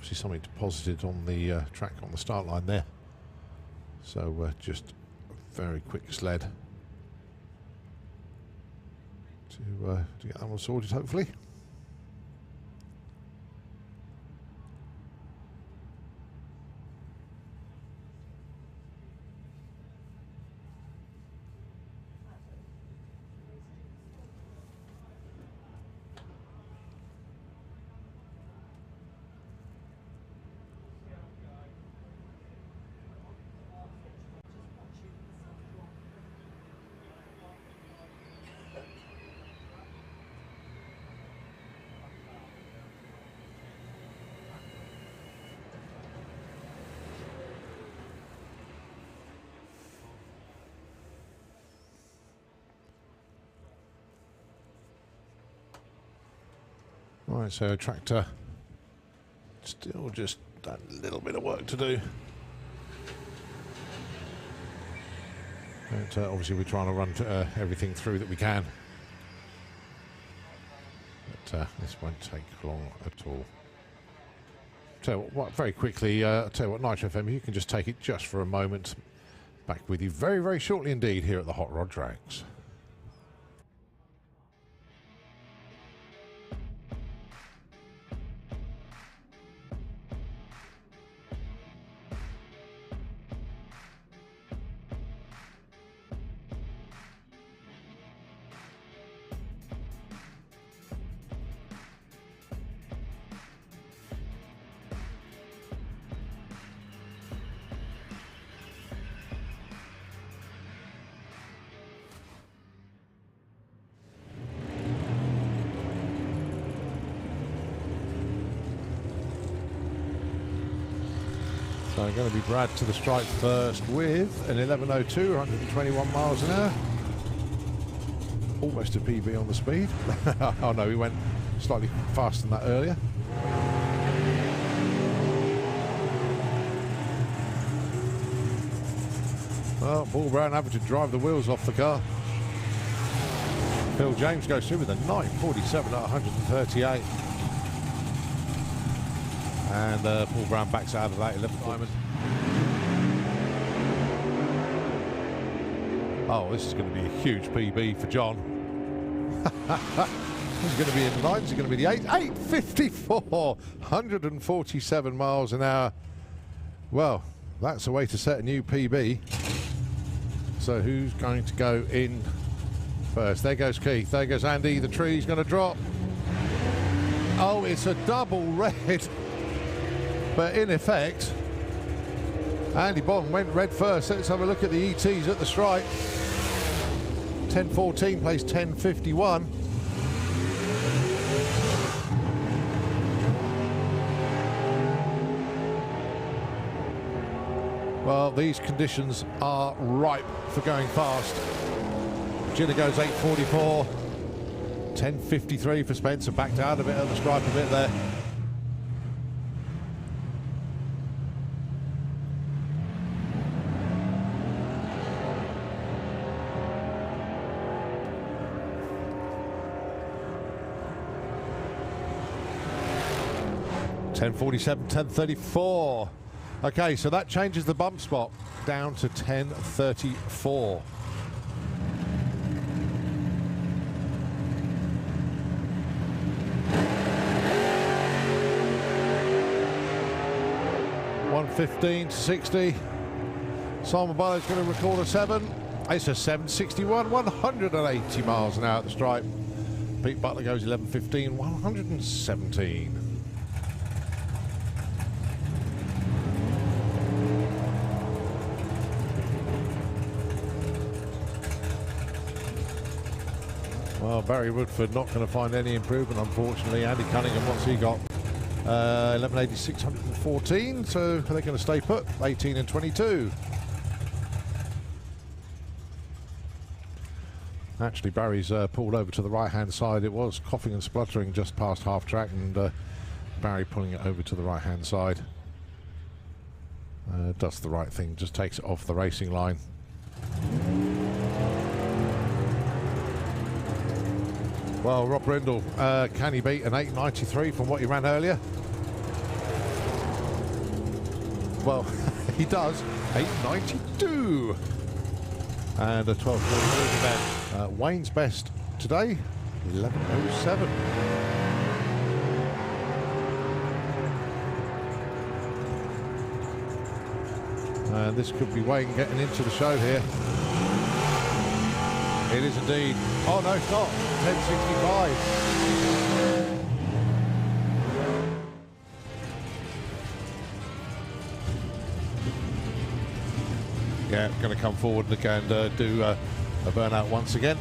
obviously something deposited on the track on the start line there. So just a very quick sled to get that one sorted, hopefully. Right, so tractor still just a little bit of work to do. But obviously we're trying to run everything through that we can. But this won't take long at all. So what, very quickly, I'll tell you what, Nitro FM, you can just take it just for a moment. Back with you very, very shortly indeed here at the Hot Rod Drags. So going to be Brad to the stripe first with an 11.02, 121 miles an hour. Almost a PB on the speed. Oh no, he went slightly faster than that earlier. Well, Paul Brown having to drive the wheels off the car. Phil James goes through with a 9.47 at 138. And Paul Brown backs out of that 11th diamond. Oh, this is going to be a huge PB for John. This is going to be in line. This is going to be the 8.54, 147 miles an hour. Well, that's a way to set a new PB. So who's going to go in first? There goes Keith. There goes Andy. The tree's going to drop. Oh, it's a double red. But in effect, Andy Bond went red first. Let's have a look at the ETs at the stripe. 10.14 plays 10.51. Well, these conditions are ripe for going fast. Gina goes 8.44. 10.53 for Spencer. Backed out a bit at the stripe a bit there. .10.47, 10.34. Okay, so that changes the bump spot down to 10.34. .115 to 60. Simon Barlow's going to record a 7. It's a 7.61, 180 miles an hour at the stripe. Pete Butler goes 11.15, 117. Well, Barry Woodford not going to find any improvement, unfortunately. Andy Cunningham, what's he got? 11.86, 114, so they're going to stay put, 18 and 22. Actually, Barry's pulled over to the right-hand side. It was coughing and spluttering just past half-track, and Barry pulling it over to the right-hand side. Does the right thing, just takes it off the racing line. Well, Rob Brindle, can he beat an 8.93 from what he ran earlier? Well, he does. 8.92. And a 12.40 event. Wayne's best today, 11.07. And this could be Wayne getting into the show here. It is indeed. Oh no, it's not. 10.65. Yeah, going to come forward and do a burnout once again.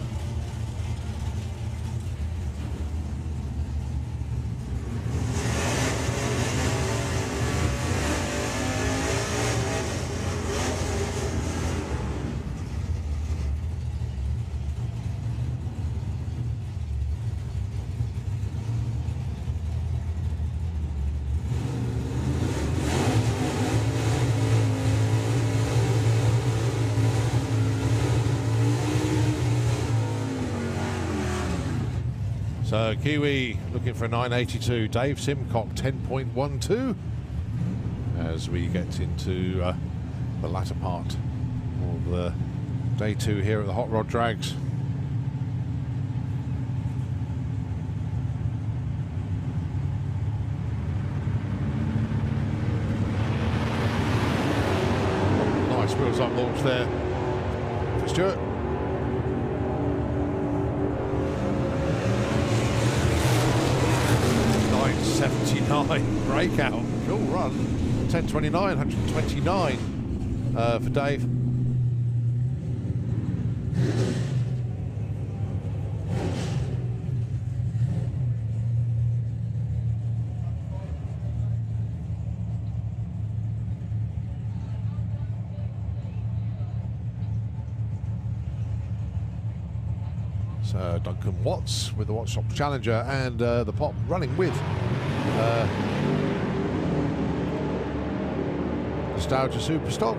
So Kiwi looking for a 9.82. Dave Simcock 10.12 as we get into the latter part of the day 2 here at the Hot Rod Drags. Nice wheels up launch there for Stuart. 79 breakout, cool run. 10.29, 129 for Dave. So Duncan Watts with the Watts Shop Challenger and the Pop running with Nostalgia Superstock.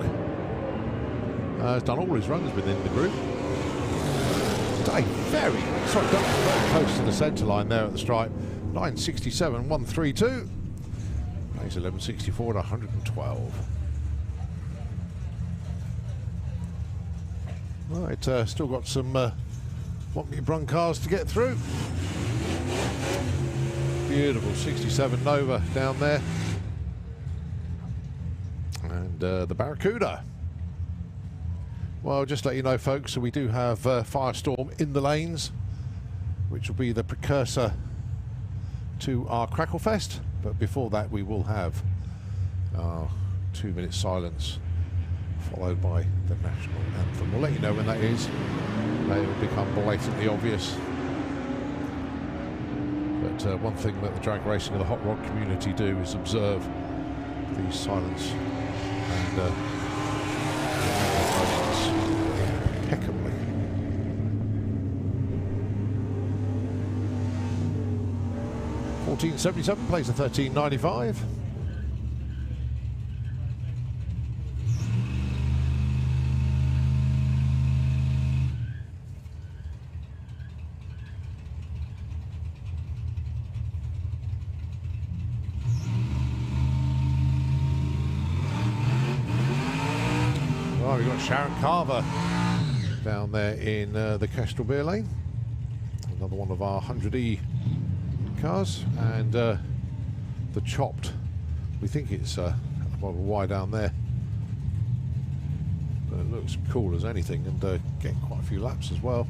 Has done all his runs within the group. Dave very close to the centre line there at the stripe. 9.67, 132. Plays 11.64 at 112. Right, still got some brung cars to get through. Beautiful 67 Nova down there. And the Barracuda. Well, just to let you know, folks, so we do have Firestorm in the lanes, which will be the precursor to our Cracklefest. But before that, we will have our 2-minute silence, followed by the national anthem. We'll let you know when that is. They will become blatantly obvious. But one thing that the drag racing and the hot rod community do is observe the silence and impeccably. $14.77 plays a $13.95. We've got Sharon Carver down there in the Kestrel Beer Lane. Another one of our 100E cars. And the Chopped, we think it's a Model Y down there. But it looks cool as anything and getting quite a few laps as well.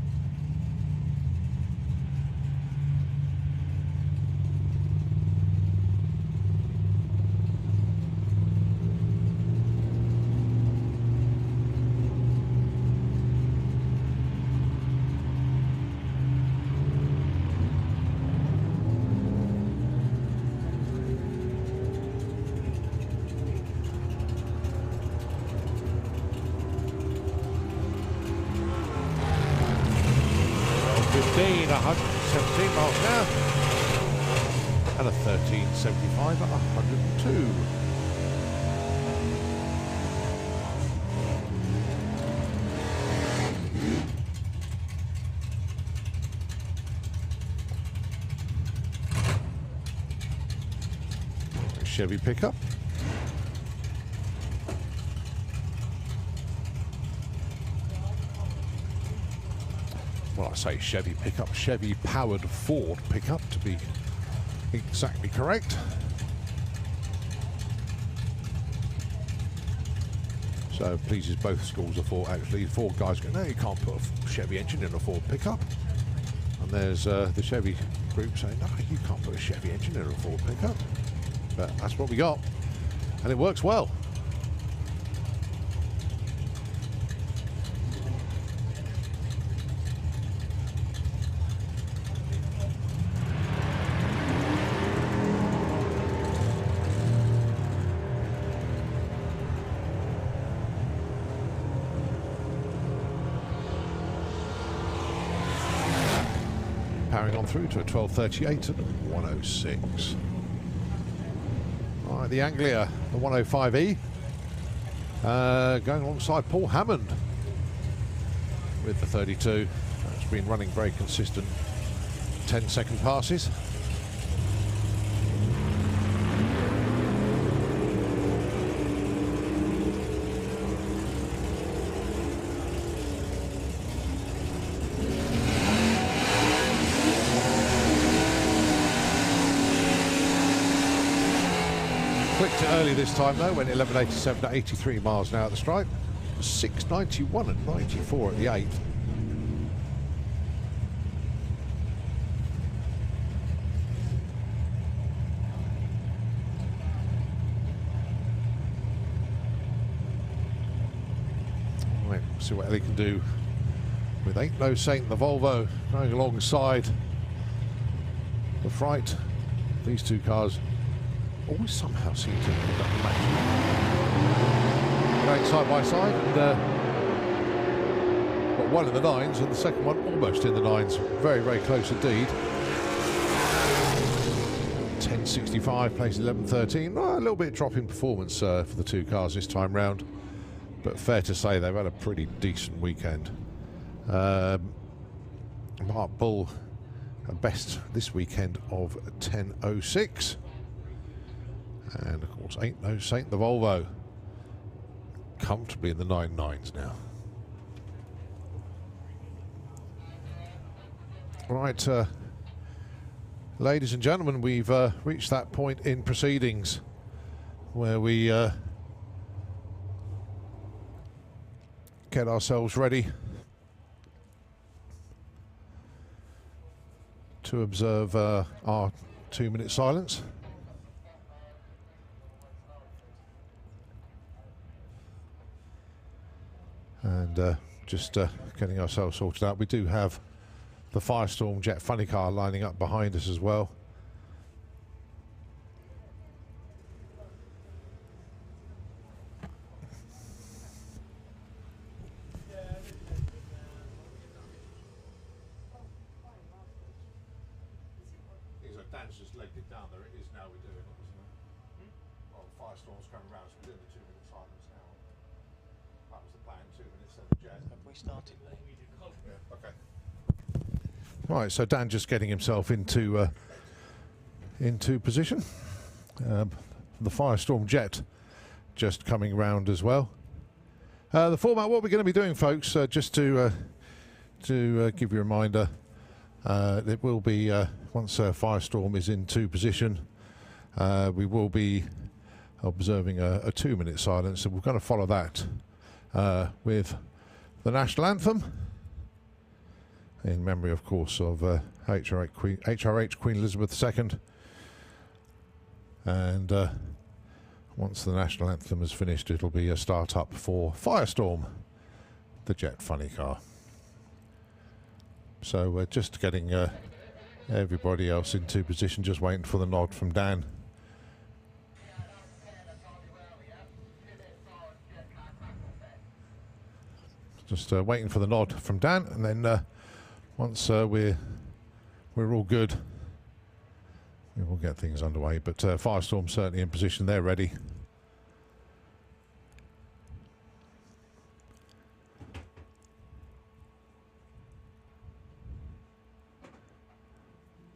And a 13.75 at 102. Chevy pickup. well, I say Chevy pickup, Chevy powered Ford pickup to be exactly correct. So pleases both schools of thought actually. Ford guys go, no, you can't put a Chevy engine in a Ford pickup. And there's the Chevy group saying, no, you can't put a Chevy engine in a Ford pickup. But that's what we got. And it works well. Powering on through to a 1238 and 106. All right, the Anglia, the 105E, going alongside Paul Hammond with the 32. It's been running very consistent 10-second passes. Clicked it early this time though, went 1187 at 83 miles an hour at the stripe, 691 at 94 at the 8th. Right, see what Ellie can do with Ain't No Saint, the Volvo, going alongside the Fright. These two cars always somehow seem to end up matching. Going side by side, and got one in the 9s and the second one almost in the 9s. Very, very close indeed. 1065 places 1113. A little bit drop in performance for the two cars this time round, but fair to say they've had a pretty decent weekend. Mark Bull, best this weekend of 1006. And of course, Ain't No Saint, the Volvo, comfortably in the 9.9s now. Right, ladies and gentlemen, we've reached that point in proceedings where we get ourselves ready to observe our 2-minute silence. And just getting ourselves sorted out. We do have the Firestorm Jet Funny Car lining up behind us as well. Dan's just legged it down there. It is now we're doing it, isn't it? Well, the Firestorm's coming around, so we're doing the 2-minute silence now. That was the plan, 2 minutes, then the Jet. Have we started, mate? Yeah, okay. Right, so Dan just getting himself into position. The Firestorm Jet just coming round as well. The format, what we're going to be doing, folks, just to give you a reminder, it will be once Firestorm is into position, we will be observing a 2-minute silence, and we're going to follow that with the national anthem in memory, of course, of HRH Queen Elizabeth II. And once the national anthem is finished, it'll be a start up for Firestorm, the Jet Funny Car. So we're just getting everybody else into position, just waiting for the nod from Dan. Just waiting for the nod from Dan, and then once we're all good, we will get things underway. But Firestorm certainly in position, they're ready.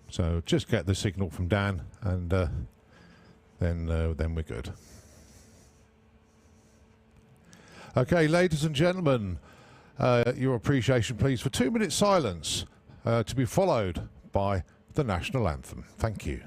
So just get the signal from Dan, and then we're good. Okay, ladies and gentlemen, your appreciation, please, for 2 minutes silence to be followed by the national anthem. Thank you.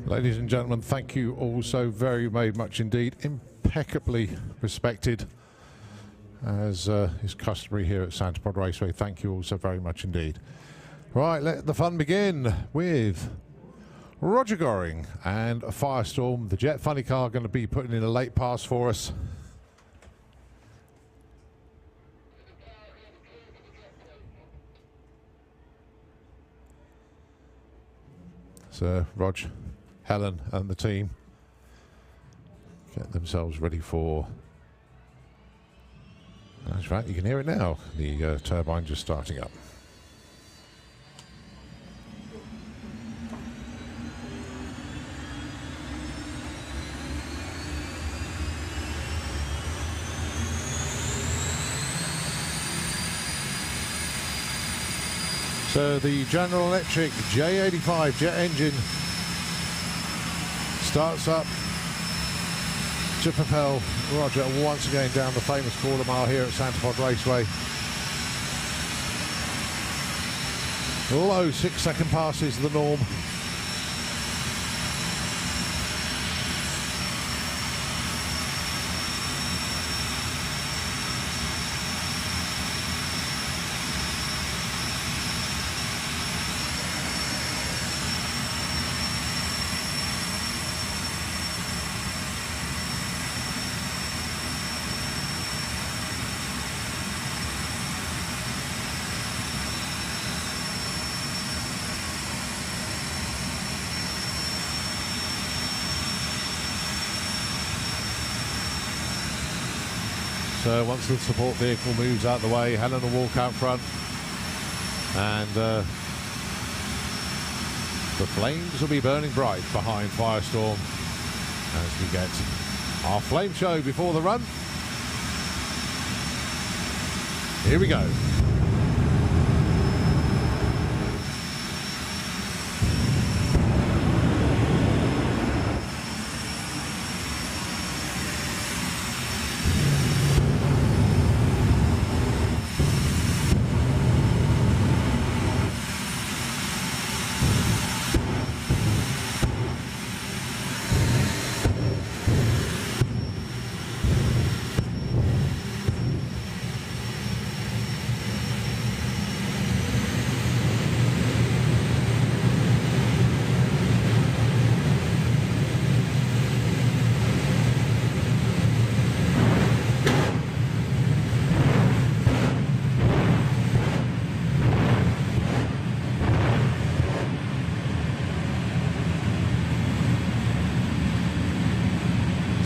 Ladies and gentlemen, thank you all so very much indeed. Impeccably respected, as is customary here at Santa Pod Raceway. Thank you all so very much indeed. Right, let the fun begin with Roger Goring and Firestorm. The Jet Funny car going to be putting in a late pass for us. So, Rog, Helen and the team get themselves ready for... That's right, you can hear it now. The turbine just starting up. So the General Electric J85 jet engine starts up to propel Roger once again down the famous quarter mile here at Santa Pod Raceway. Low 6-second pass is the norm. So once the support vehicle moves out the way, Helen will walk out front, and the flames will be burning bright behind Firestorm as we get our flame show before the run. Here we go.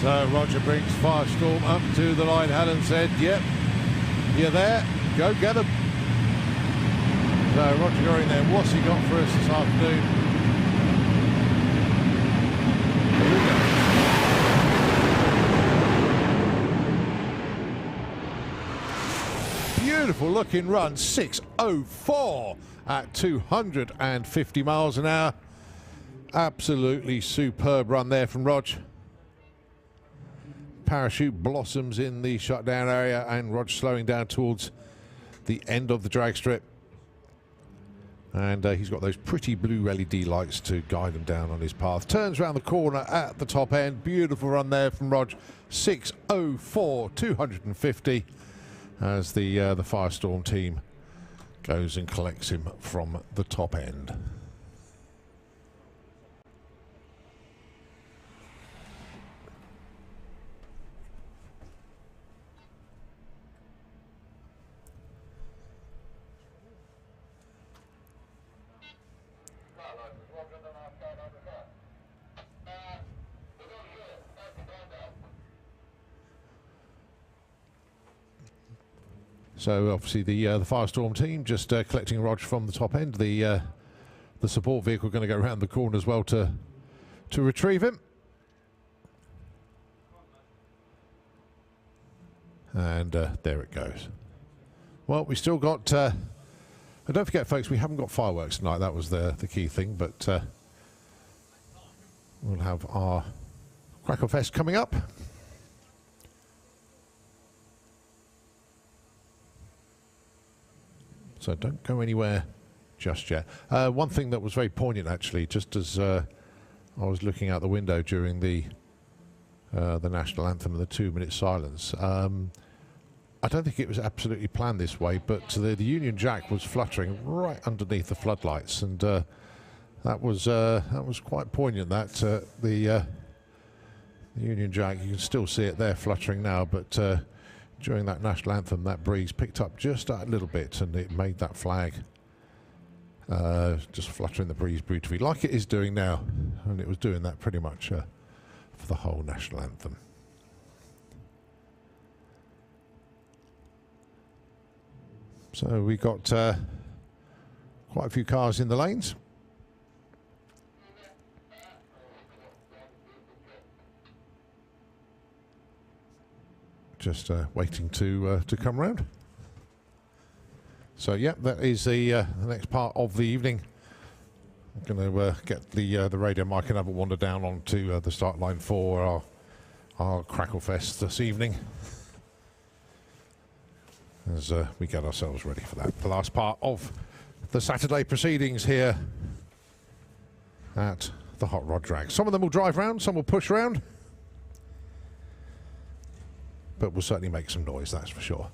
So Roger brings Firestorm up to the line. Helen said, yep, you're there, go get them. So Roger going there, what's he got for us this afternoon? Here we go. Beautiful looking run, 6:04 at 250 miles an hour. Absolutely superb run there from Roger. Parachute blossoms in the shutdown area, and Roger slowing down towards the end of the drag strip, and he's got those pretty blue LED lights to guide him down on his path. Turns around the corner at the top end. Beautiful run there from Roger. 6:04, 250 as the Firestorm team goes and collects him from the top end. So obviously the Firestorm team just collecting Roger from the top end. The support vehicle going to go around the corner as well to retrieve him. And there it goes. Well, we still got. And don't forget, folks, we haven't got fireworks tonight. That was the key thing. But we'll have our Crackle Fest coming up. So don't go anywhere just yet. One thing that was very poignant, actually, just as I was looking out the window during the national anthem and the 2-minute silence, I don't think it was absolutely planned this way, but the Union Jack was fluttering right underneath the floodlights, and that was quite poignant. That the Union Jack, you can still see it there fluttering now, but during that national anthem, that breeze picked up just a little bit, and it made that flag just flutter in the breeze beautifully, like it is doing now. And it was doing that pretty much for the whole national anthem. So we got quite a few cars in the lanes. Just waiting to come round. So yeah, that is the next part of the evening. I'm going to get the radio mic and have a wander down onto the start line for our Crackle Fest this evening, as we get ourselves ready for that. The last part of the Saturday proceedings here at the Hot Rod Drag. Some of them will drive round, some will push round, but we'll certainly make some noise, that's for sure.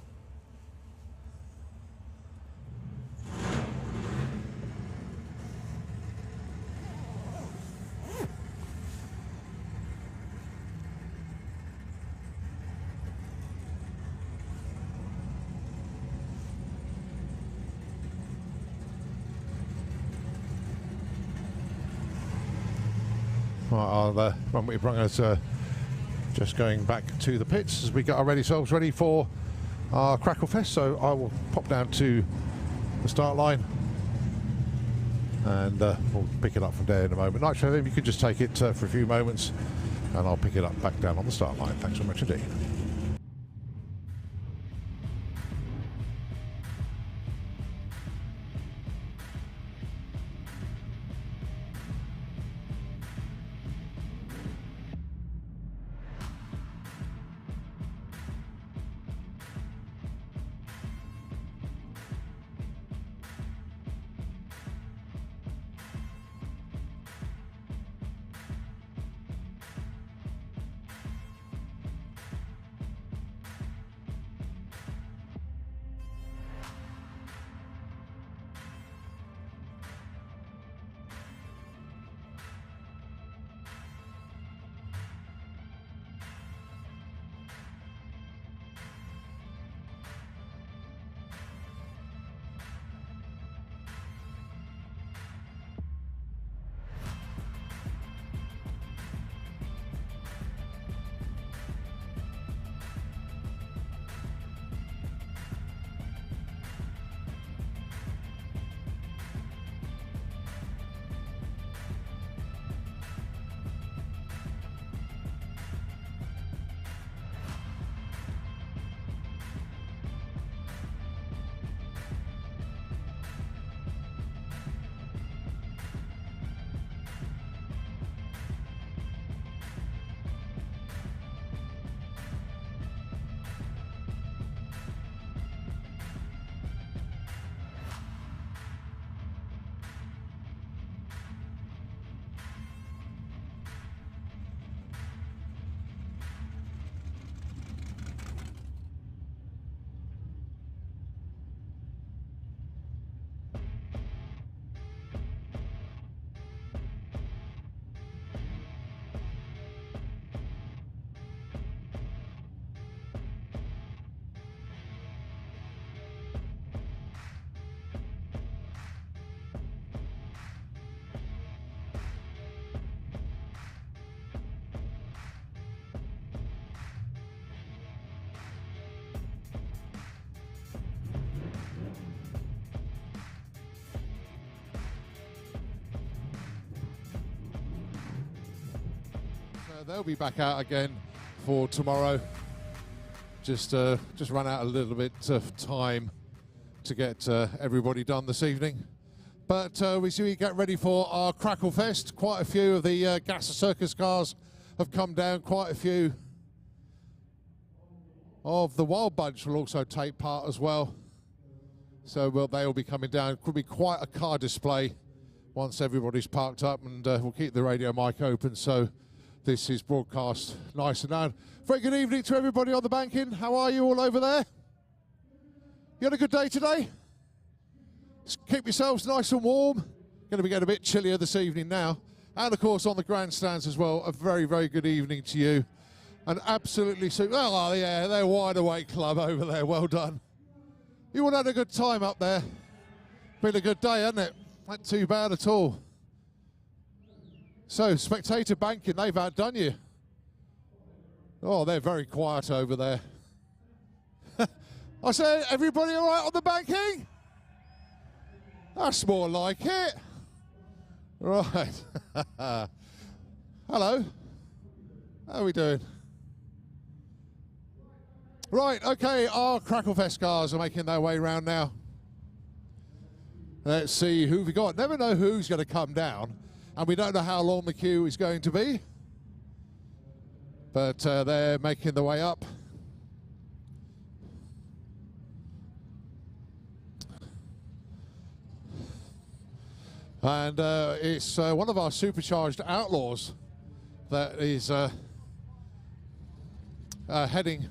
Right, I'll run with you, Brung, as Just going back to the pits as we get ourselves ready for our Crackle Fest. So I will pop down to the start line and we'll pick it up from there in a moment. Nitro, you could just take it for a few moments and I'll pick it up back down on the start line. Thanks so much indeed. They'll be back out again for tomorrow. Just run out a little bit of time to get everybody done this evening. But we get ready for our Crackle Fest. Quite a few of the Gas Circus cars have come down. Quite a few of the Wild Bunch will also take part as well. So they'll be coming down. Could be quite a car display once everybody's parked up, and we'll keep the radio mic open so this is broadcast nice and loud. Very good evening to everybody on the banking. How are you all over there? You had a good day today? Just keep yourselves nice and warm. Going to be getting a bit chillier this evening now. And of course on the grandstands as well, a very, very good evening to you. And absolutely super. Oh yeah, they're Wide Awake Club over there. Well done. You all had a good time up there. Been a good day, hasn't it? Not too bad at all. So, spectator banking, they've outdone you. Oh, they're very quiet over there. I said, everybody all right on the banking? That's more like it. Right. Hello. How are we doing? Right, okay, our Crackle Fest cars are making their way around now. Let's see who we got. Never know who's going to come down. And we don't know how long the queue is going to be. But they're making their way up. And it's one of our supercharged outlaws that is heading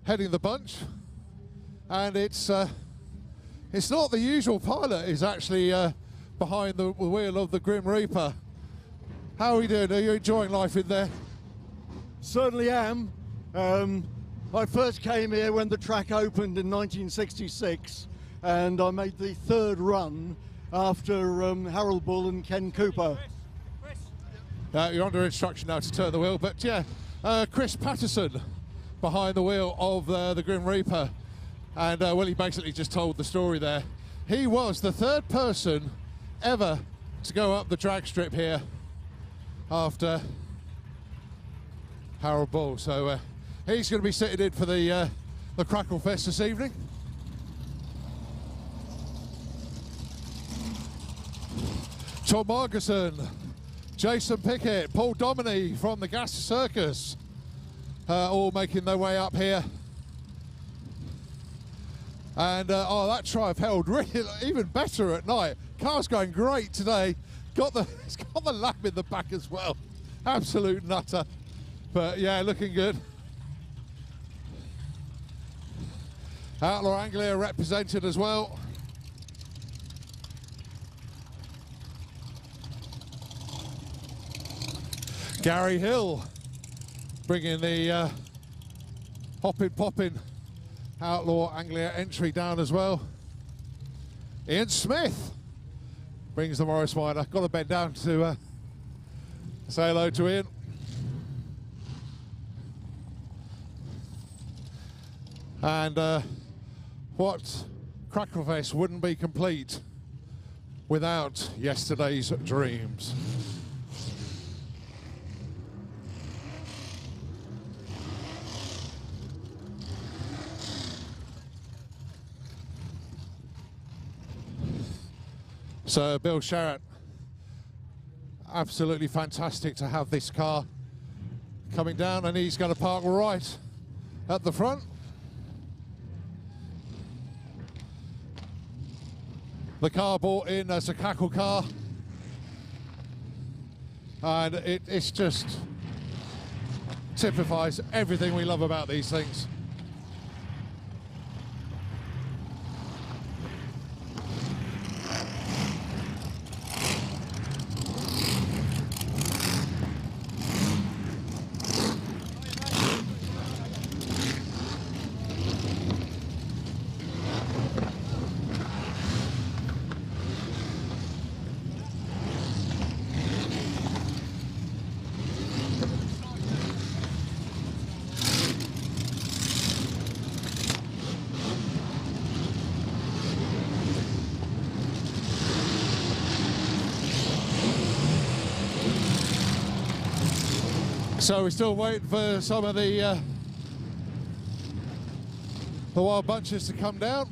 the bunch. And it's not the usual pilot. It's actually behind the wheel of the Grim Reaper. How are we doing? Are you enjoying life in there? Certainly am. I first came here when the track opened in 1966, and I made the third run after Harold Bull and Ken Cooper. You're under instruction now to turn the wheel, but yeah, Chris Patterson behind the wheel of the Grim Reaper. And, well, he basically just told the story there. He was the third person ever to go up the drag strip here after Harold Ball. So he's going to be sitting in for the Crackle Fest this evening. Tom Margerson, Jason Pickett, Paul Dominy from the Gas Circus, all making their way up here. And oh, that Triumph held really even better at night. Car's going great today. It's got the lap in the back as well. Absolute nutter. But yeah, looking good. Outlaw Anglia represented as well. Gary Hill bringing the hopping popping Outlaw Anglia entry down as well. Ian Smith brings the Morris Minor. Got to bend down to say hello to Ian. And what Crackle-Fest wouldn't be complete without yesterday's dreams. So Bill Sharratt, absolutely fantastic to have this car coming down, and he's going to park right at the front. The car bought in as a Cackle car, and it's just typifies everything we love about these things. So we're still waiting for some of the wild bunches to come down.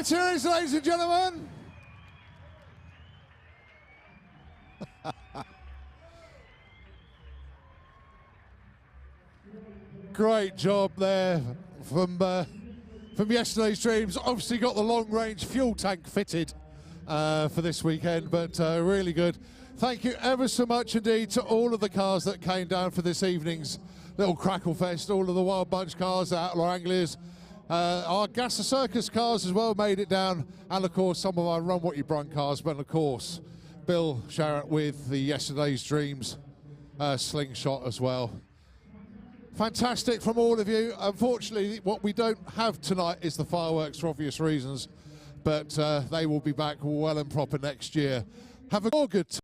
series, ladies and gentlemen. Great job there from yesterday's dreams. Obviously got the long-range fuel tank fitted for this weekend, but really good. Thank you ever so much indeed to all of the cars that came down for this evening's little Crackle Fest, all of the Wild Bunch cars, the Outlaw Anglers, our Gasser Circus cars as well made it down, and of course some of our Run What You Brung cars, but of course Bill Sharrett with the Yesterday's Dreams slingshot as well. Fantastic from all of you. Unfortunately, what we don't have tonight is the fireworks for obvious reasons, but they will be back well and proper next year. Have a good time.